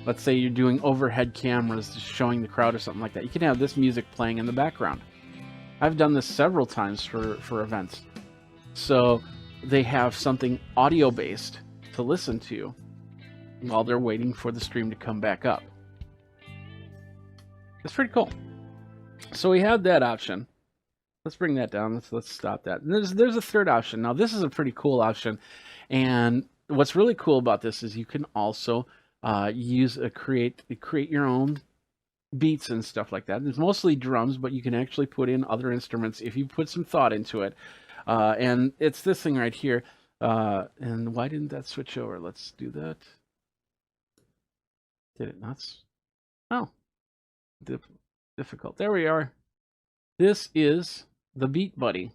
Let's say you're doing overhead cameras just showing the crowd or something like that. You can have this music playing in the background. I've done this several times for events. So they have something audio-based to listen to while they're waiting for the stream to come back up. It's pretty cool. So we have that option. Let's bring that down. Let's stop that. And there's a third option. Now this is a pretty cool option. And what's really cool about this is you can also create your own beats and stuff like that. It's mostly drums, but you can actually put in other instruments if you put some thought into it. And it's this thing right here. And why didn't that switch over? Let's do that. Did it not? Oh, difficult. There we are. This is the Beat Buddy.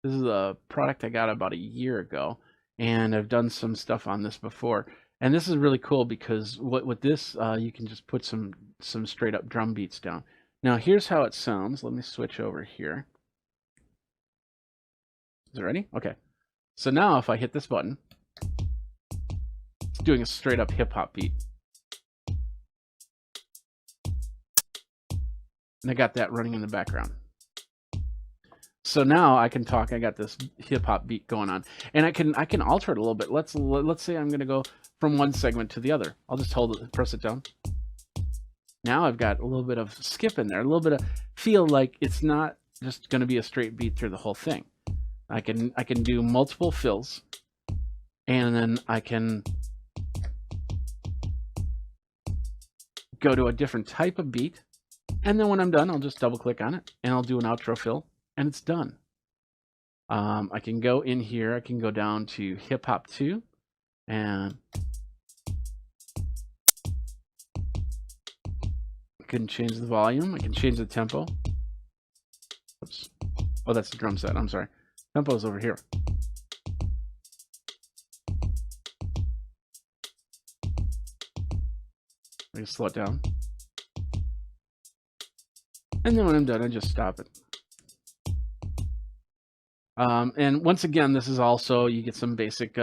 This is a product I got about a year ago, and I've done some stuff on this before. And this is really cool because with this, you can just put some straight up drum beats down. Now here's how it sounds. Let me switch over here. Is it ready? Okay. So now if I hit this button, it's doing a straight up hip hop beat. And I got that running in the background. So now I can talk. I got this hip hop beat going on, and I can alter it a little bit. Let's say I'm going to go from one segment to the other. I'll just press it down. Now I've got a little bit of skip in there, a little bit of feel like it's not just going to be a straight beat through the whole thing. I can do multiple fills, and then I can go to a different type of beat, and then when I'm done, I'll just double click on it, and I'll do an outro fill, and it's done. I can go in here. I can go down to hip hop 2. And I can change the volume. I can change the tempo. Oops. Oh, that's the drum set. I'm sorry. Tempo is over here. I can slow it down. And then when I'm done, I just stop it. And once again, this is also, you get some basic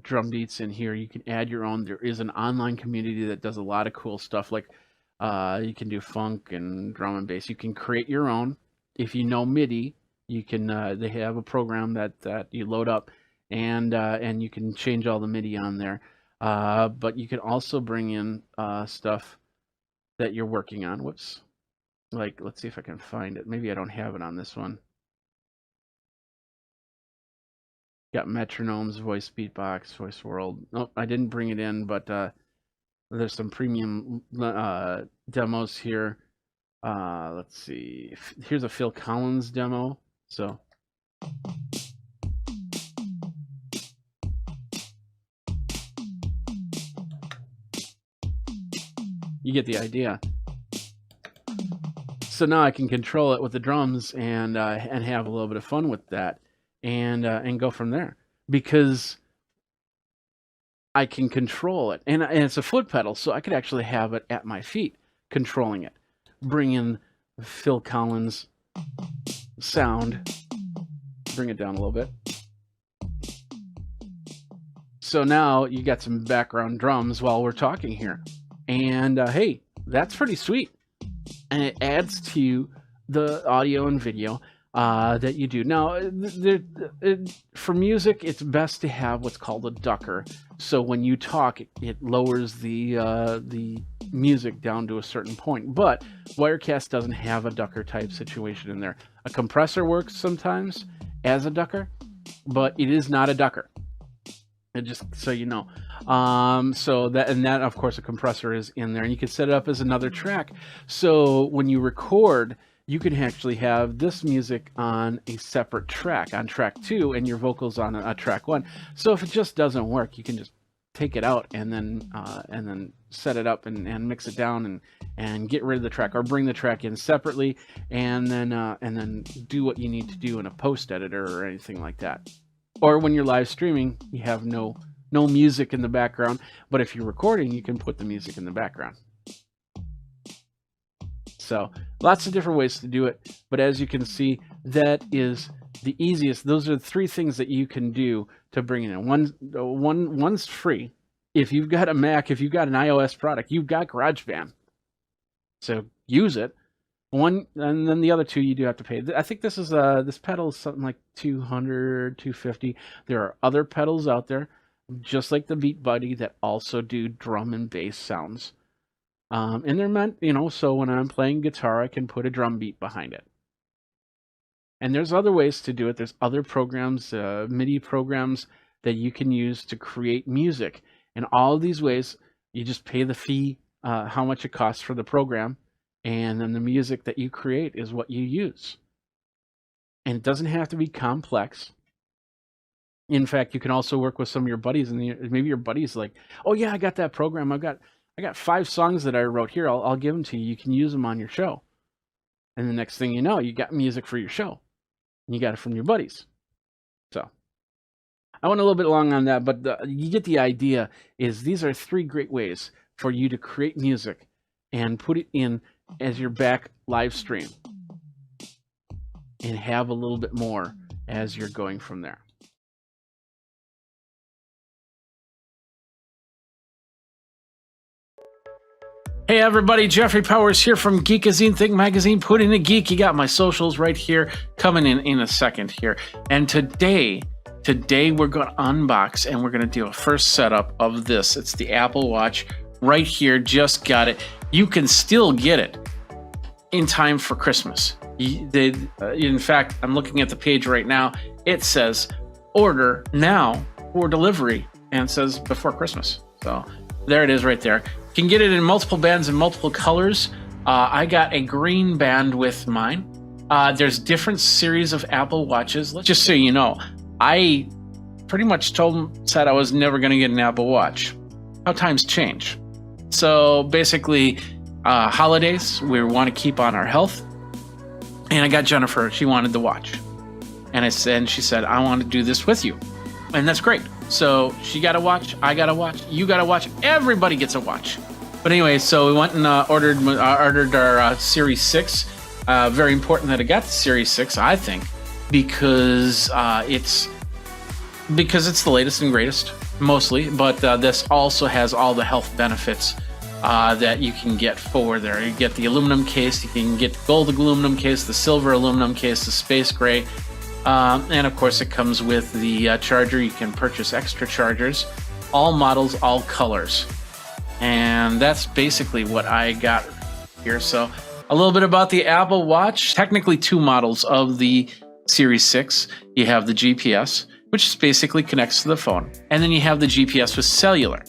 drum beats in here. You can add your own. There is an online community that does a lot of cool stuff. Like you can do funk and drum and bass. You can create your own. If you know MIDI, you can. They have a program that you load up, and you can change all the MIDI on there. But you can also bring in stuff that you're working on. Whoops. Like, let's see if I can find it. Maybe I don't have it on this one. Got metronomes, voice beatbox, voice world. Nope, I didn't bring it in, but there's some premium demos here. Let's see. Here's a Phil Collins demo. So you get the idea. So now I can control it with the drums and have a little bit of fun with that, and go from there, because I can control it, and it's a foot pedal, so I could actually have it at my feet, controlling it. Bring in Phil Collins sound, bring it down a little bit. So now you got some background drums while we're talking here, and hey, that's pretty sweet. And it adds to the audio and video that you do. Now, for music, it's best to have what's called a ducker. So when you talk, it lowers the music down to a certain point. But Wirecast doesn't have a ducker type situation in there. A compressor works sometimes as a ducker, but it is not a ducker. Just so you know. So that of course a compressor is in there, and you can set it up as another track. So when you record, you can actually have this music on a separate track, on track 2, and your vocals on a track 1. So if it just doesn't work, you can just take it out and then set it up and mix it down and get rid of the track, or bring the track in separately, and then do what you need to do in a post editor or anything like that. Or when you're live streaming, you have no music in the background, but if you're recording, you can put the music in the background. So lots of different ways to do it, but as you can see, that is the easiest. Those are the 3 things that you can do to bring it in. One's free. If you've got a Mac, if you've got an iOS product, you've got GarageBand, so use it. One, and then the other 2 you do have to pay. I think this is this pedal is something like $200, $250. There are other pedals out there, just like the Beat Buddy, that also do drum and bass sounds. And they're meant, so when I'm playing guitar, I can put a drum beat behind it. And there's other ways to do it. There's other programs, MIDI programs that you can use to create music. And all of these ways, you just pay the fee, how much it costs for the program. And then the music that you create is what you use. And it doesn't have to be complex. In fact, you can also work with some of your buddies, and maybe your buddy's like, "Oh yeah, I got that program. I got 5 songs that I wrote here. I'll give them to you. You can use them on your show." And the next thing you know, you got music for your show, and you got it from your buddies. So I went a little bit long on that, but you get the idea. Is these are 3 great ways for you to create music and put it in as your back live stream, and have a little bit more as you're going from there. Hey everybody, Jeffrey Powers here from Geekazine, Think Magazine, Putting a Geek. You got my socials right here, coming in a second here. And today we're going to unbox, and we're going to do a first setup of this. It's the Apple Watch right here. Just got it. You can still get it in time for Christmas. In fact, I'm looking at the page right now. It says order now for delivery, and it says before Christmas. So there it is right there. You can get it in multiple bands and multiple colors. I got a green band with mine. There's different series of Apple Watches. Just so you know, I pretty much said I was never going to get an Apple Watch. How times change. So basically, holidays, we want to keep on our health. And I got Jennifer, she wanted the watch. And she said, I want to do this with you. And that's great. So she got a watch, I got a watch, you got a watch, everybody gets a watch. But anyway, so we went and ordered our Series 6. Very important that I got the Series 6, I think, because it's the latest and greatest, mostly. But this also has all the health benefits that you can get for there. You get the aluminum case, you can get the gold aluminum case, the silver aluminum case, the space gray. And of course, it comes with the charger. You can purchase extra chargers, all models, all colors. And that's basically what I got here. So a little bit about the Apple Watch. Technically 2 models of the Series 6. You have the GPS, which basically connects to the phone. And then you have the GPS with cellular.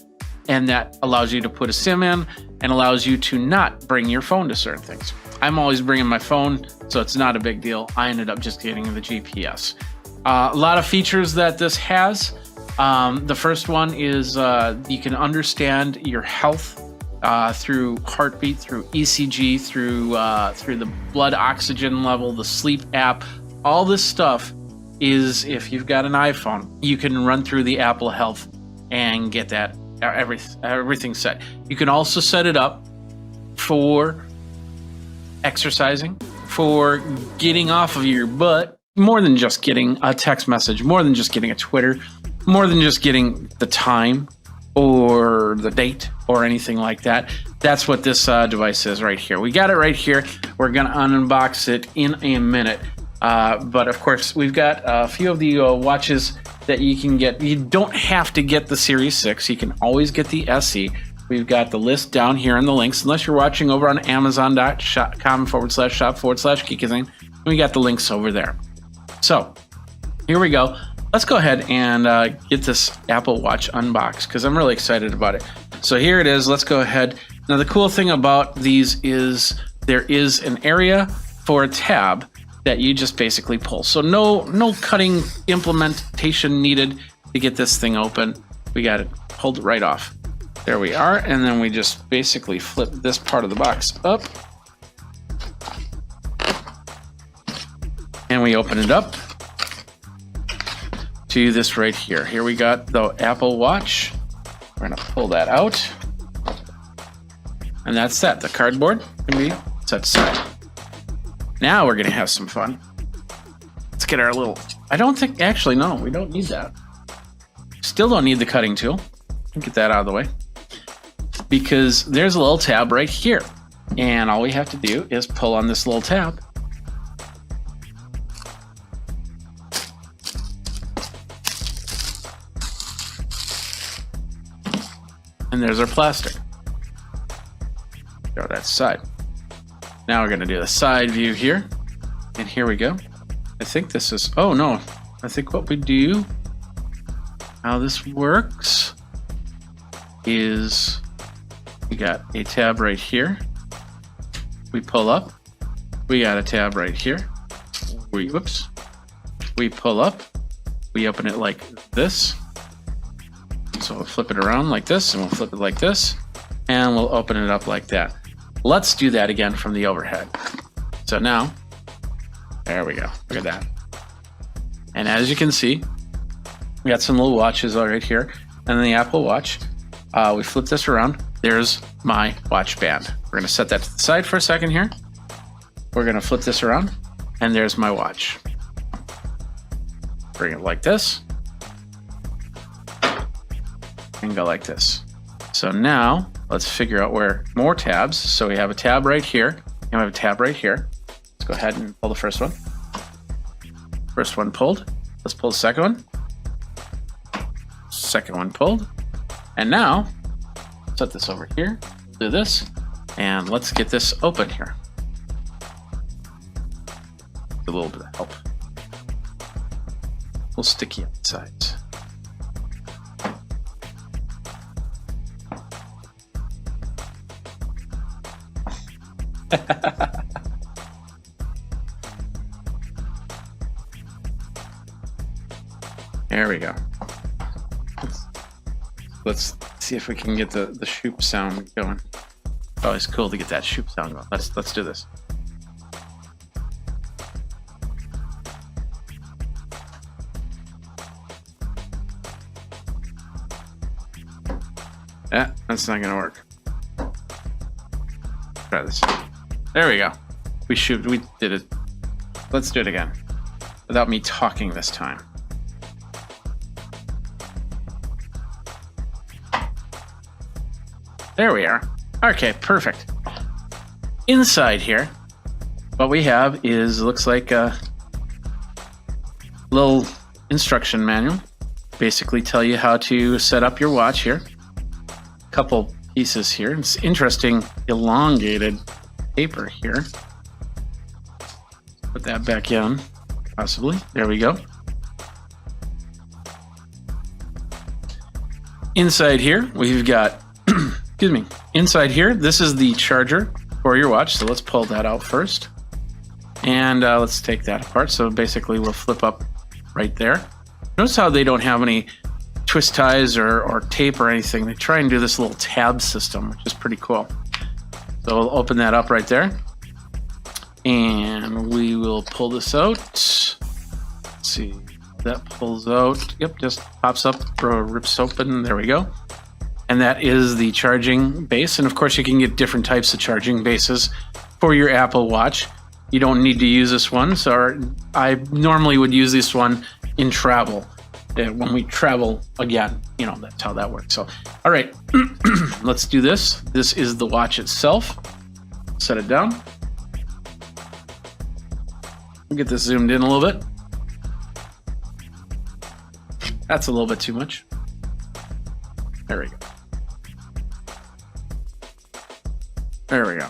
And that allows you to put a SIM in and allows you to not bring your phone to certain things. I'm always bringing my phone, so it's not a big deal. I ended up just getting the GPS. A lot of features that this has. The first one is you can understand your health through heartbeat, through ECG, through the blood oxygen level, the sleep app. All this stuff is, if you've got an iPhone, you can run through the Apple Health and get that everything set. You can also set it up for exercising, for getting off of your butt, more than just getting a text message, more than just getting a Twitter, more than just getting the time or the date or anything like that. That's what this device is right here. We got it right here. We're going to unbox it in a minute. But of course, we've got a few of the watches that you can get. You don't have to get the Series 6. You can always get the SE. We've got the list down here in the links, unless you're watching over on amazon.com/shop/Geekazine. We got the links over there. So here we go. Let's go ahead and get this Apple Watch unboxed because I'm really excited about it. So here it is. Let's go ahead. Now the cool thing about these is there is an area for a tab that you just basically pull. So no cutting implementation needed to get this thing open. We got it pulled right off. There we are. And then we just basically flip this part of the box up. And we open it up to this right here. Here we got the Apple Watch. We're gonna pull that out. And that's that. The cardboard can be set aside. Now we're gonna have some fun. Let's get our little, I don't think, actually, no, we don't need that. Still don't need the cutting tool. Get that out of the way. Because there's a little tab right here. And all we have to do is pull on this little tab. And there's our plastic. Throw that aside. Now we're going to do the side view here. And here we go. I think this is, oh no. I think what we do, how this works, is we got a tab right here. We pull up. We got a tab right here. We pull up. We open it like this. So we'll flip it around like this, and we'll flip it like this, and we'll open it up like that. Let's do that again from the overhead. So now, there we go. Look at that. And as you can see, we got some little watches right here, and then the Apple Watch. We flip this around. There's my watch band. We're gonna set that to the side for a second here. We're gonna flip this around, and there's my watch. Bring it like this, and go like this. So now let's figure out where more tabs. So we have a tab right here, and we have a tab right here. Let's go ahead and pull the first one. First one pulled. Let's pull the second one. Second one pulled. And now, set this over here, do this, and let's get this open here. A little bit of help. A little sticky on the sides. There we go. let's see if we can get the shoop sound going. It's always cool to get that shoop sound going. Let's do this. Yeah, that's not gonna work. Try this. There we go. We did it. Let's do it again. Without me talking this time. There we are. Okay, perfect. Inside here, what we have is, looks like a little instruction manual. Basically tell you how to set up your watch here. Couple pieces here. It's interesting elongated paper here. Put that back in, possibly. There we go. Inside here, we've got, excuse me, inside here, this is the charger for your watch. So let's pull that out first. And let's take that apart. So basically we'll flip up right there. Notice how they don't have any twist ties or tape or anything. They try and do this little tab system, which is pretty cool. So we'll open that up right there. And we will pull this out. Let's see, that pulls out. Yep, just pops up, rips open. There we go. And that is the charging base. And of course, you can get different types of charging bases for your Apple Watch. You don't need to use this one. So I normally would use this one in travel. When we travel again, you know, that's how that works. So, all right, let's do this. This is the watch itself. Set it down. Get this zoomed in a little bit. That's a little bit too much. There we go. There we go.